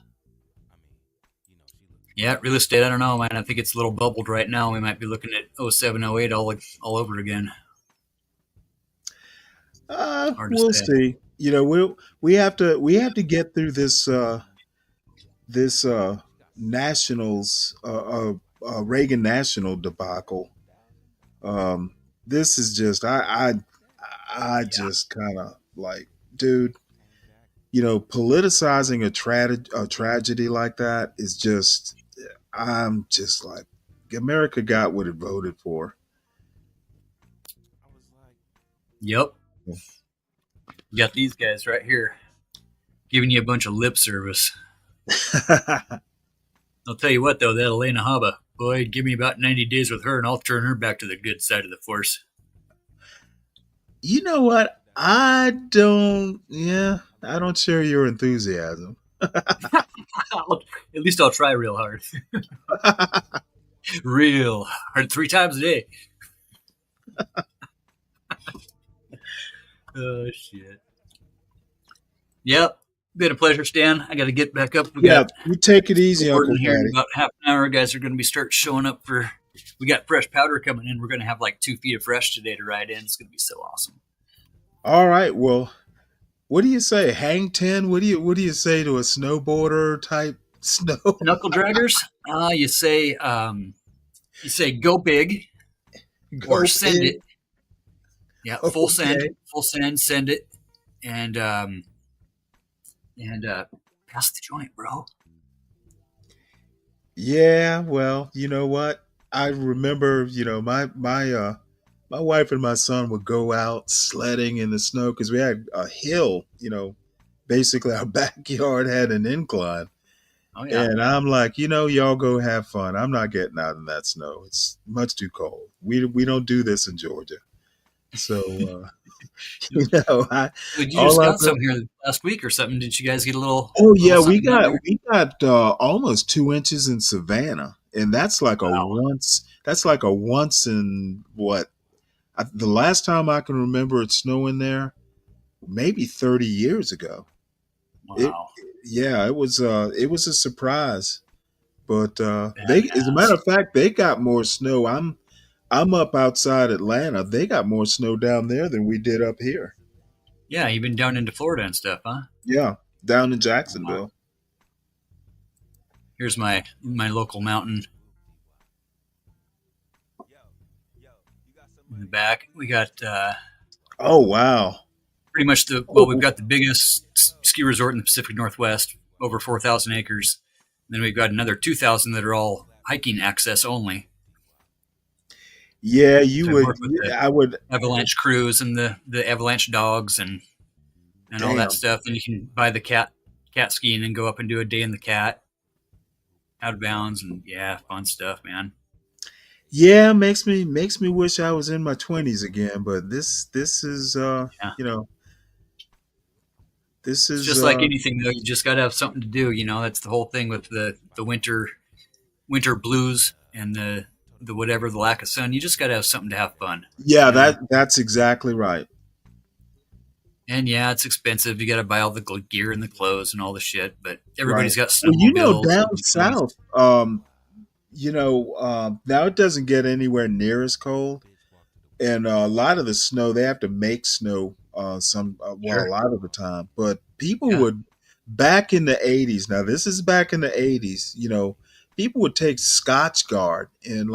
Yeah, real estate, I don't know, man. I think it's a little bubbled right now. We might be looking at 07, 08 all over again. Hard to We'll say. see. We have to get through this Nationals Reagan National debacle. This is just I just kind of like, dude, politicizing a tragedy like that is just, I'm just like, America got what it voted for. Yep. You got these guys right here giving you a bunch of lip service. I'll tell you what, though, that Elena Haba, boy, give me about 90 days with her and I'll turn her back to the good side of the force. You know what? I don't share your enthusiasm. At least I'll try real hard. Real hard 3 times a day. Oh, shit. Yep. Been a pleasure, Stan. I got to get back up. We Yeah, got you take it easy, Uncle recording here in Daddy. about half an hour. Guys are going to be start showing up for. We got fresh powder coming in. We're going to have like 2 feet of fresh today to ride in. It's going to be so awesome. All right. Well, what do you say? Hang 10? What do you say to a snowboarder type snow? Knuckle draggers. You say go big Go or send big. it. Yeah, full send, Okay. send it, and pass the joint, bro. Yeah, well, you know what? I remember, my wife and my son would go out sledding in the snow because we had a hill, basically our backyard had an incline. Oh yeah. And I'm like, y'all go have fun. I'm not getting out in that snow. It's much too cold. We don't do this in Georgia. So, You just all I got some here last week or something. Did you guys get a little? Oh yeah, little we something down got there? we got almost 2 inches in Savannah, and that's like a once. That's like a once in what? The last time I can remember it snowing there, maybe 30 years ago. Wow. It was a surprise, but they, as a matter of fact, they got more snow. I'm up outside Atlanta. They got more snow down there than we did up here. Yeah, you've been down into Florida and stuff, huh? Yeah, down in Jacksonville. Here's my local mountain. In the back, we got Oh wow. pretty much we've got the biggest ski resort in the Pacific Northwest, over 4,000 acres. And then we've got another 2,000 that are all hiking access only. Yeah, So I work with I would. avalanche crews and the avalanche dogs and all Damn. that stuff. Then you can buy the cat ski and then go up and do a day in the cat out of bounds, and yeah, fun stuff, man. Yeah, makes me wish I was in my 20s again. But this is this It's is just like anything though, you just got to have something to do. That's the whole thing with the winter blues and the whatever, the lack of sun. You just got to have something to have fun. yeah, that's exactly right. And yeah, it's expensive. You got to buy all the gear and the clothes and all the shit. But everybody's Right. got Well, snowmobiles. down south, now it doesn't get anywhere near as cold, and a lot of the snow they have to make snow a lot of the time. But people would back in the 80s. Now this is back in the 80s. People would take Scotch Guard and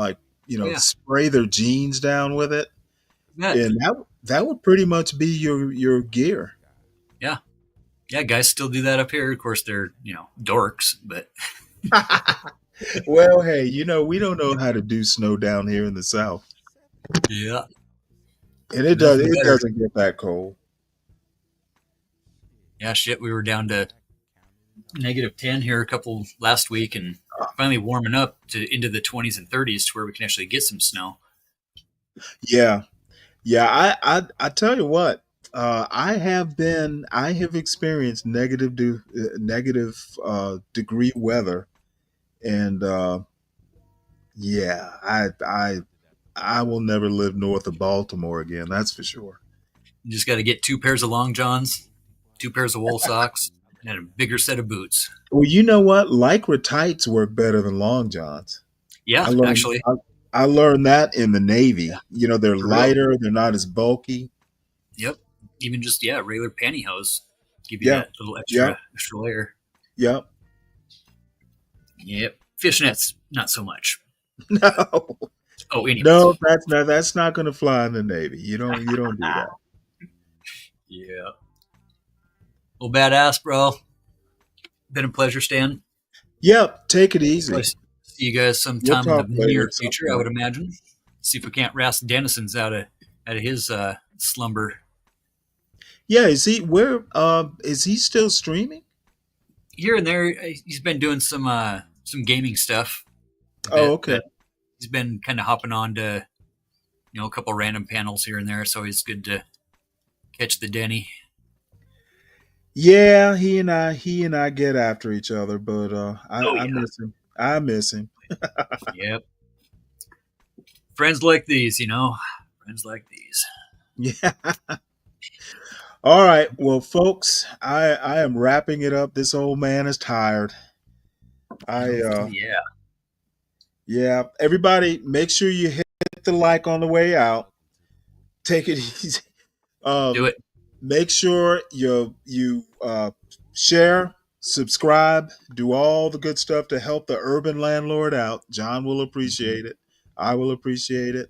spray their jeans down with it, Yeah. and that would pretty much be your gear. Yeah. Yeah, guys still do that up here. Of course, they're, dorks, but Well, hey, we don't know how to do snow down here in the South, yeah. and it Nothing better. doesn't get that cold. Yeah, shit, we were down to -10 here last week and finally warming up into the 20s and 30s to where we can actually get some snow. Yeah, yeah. I tell you what, I have experienced negative degree weather, and yeah, I will never live north of Baltimore again. That's for sure. You just got to get 2 pairs of long johns, 2 pairs of wool socks, and a bigger set of boots. Well, you know what? Lycra tights work better than long johns. Yeah, I learned, actually. I learned that in the Navy. They're For real. lighter. They're not as bulky. Yep. Even just, regular pantyhose give you Yeah. that little Yeah. extra layer. Yep. Yep. Fishnets, not so much. No. Oh, anyways. No, that's not going to fly in the Navy. You don't do that. Yeah. Well, badass, bro. Been a pleasure, Stan. Yep. Take it easy. Probably see you guys sometime We'll talk in the later near at some future, I would point. imagine. See if we can't rasp Dennison's out of his slumber. Yeah. Is he still streaming? Here and there, he's been doing some gaming stuff. Oh, okay. He's been kind of hopping on to, a couple random panels here and there. So it's good to catch the Denny. Yeah, he and I get after each other, but I miss him. I miss him. Yep. Friends like these, Friends like these. Yeah. All right. Well, folks, I am wrapping it up. This old man is tired. Yeah. Yeah. Everybody, make sure you hit the like on the way out. Take it easy. Do it. Make sure you share, subscribe, do all the good stuff to help the urban landlord out. John will appreciate it. I will appreciate it.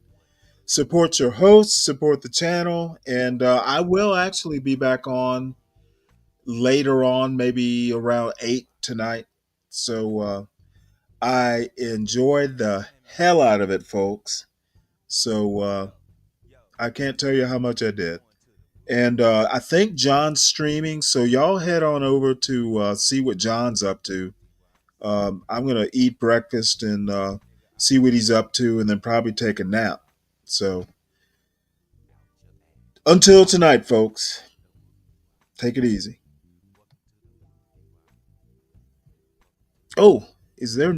Support your hosts, support the channel, and I will actually be back on later on, maybe around 8 tonight. So I enjoyed the hell out of it, folks. So I can't tell you how much I did. And I think John's streaming, so y'all head on over to see what John's up to. I'm going to eat breakfast and see what he's up to and then probably take a nap. So until tonight, folks, take it easy. Oh, is there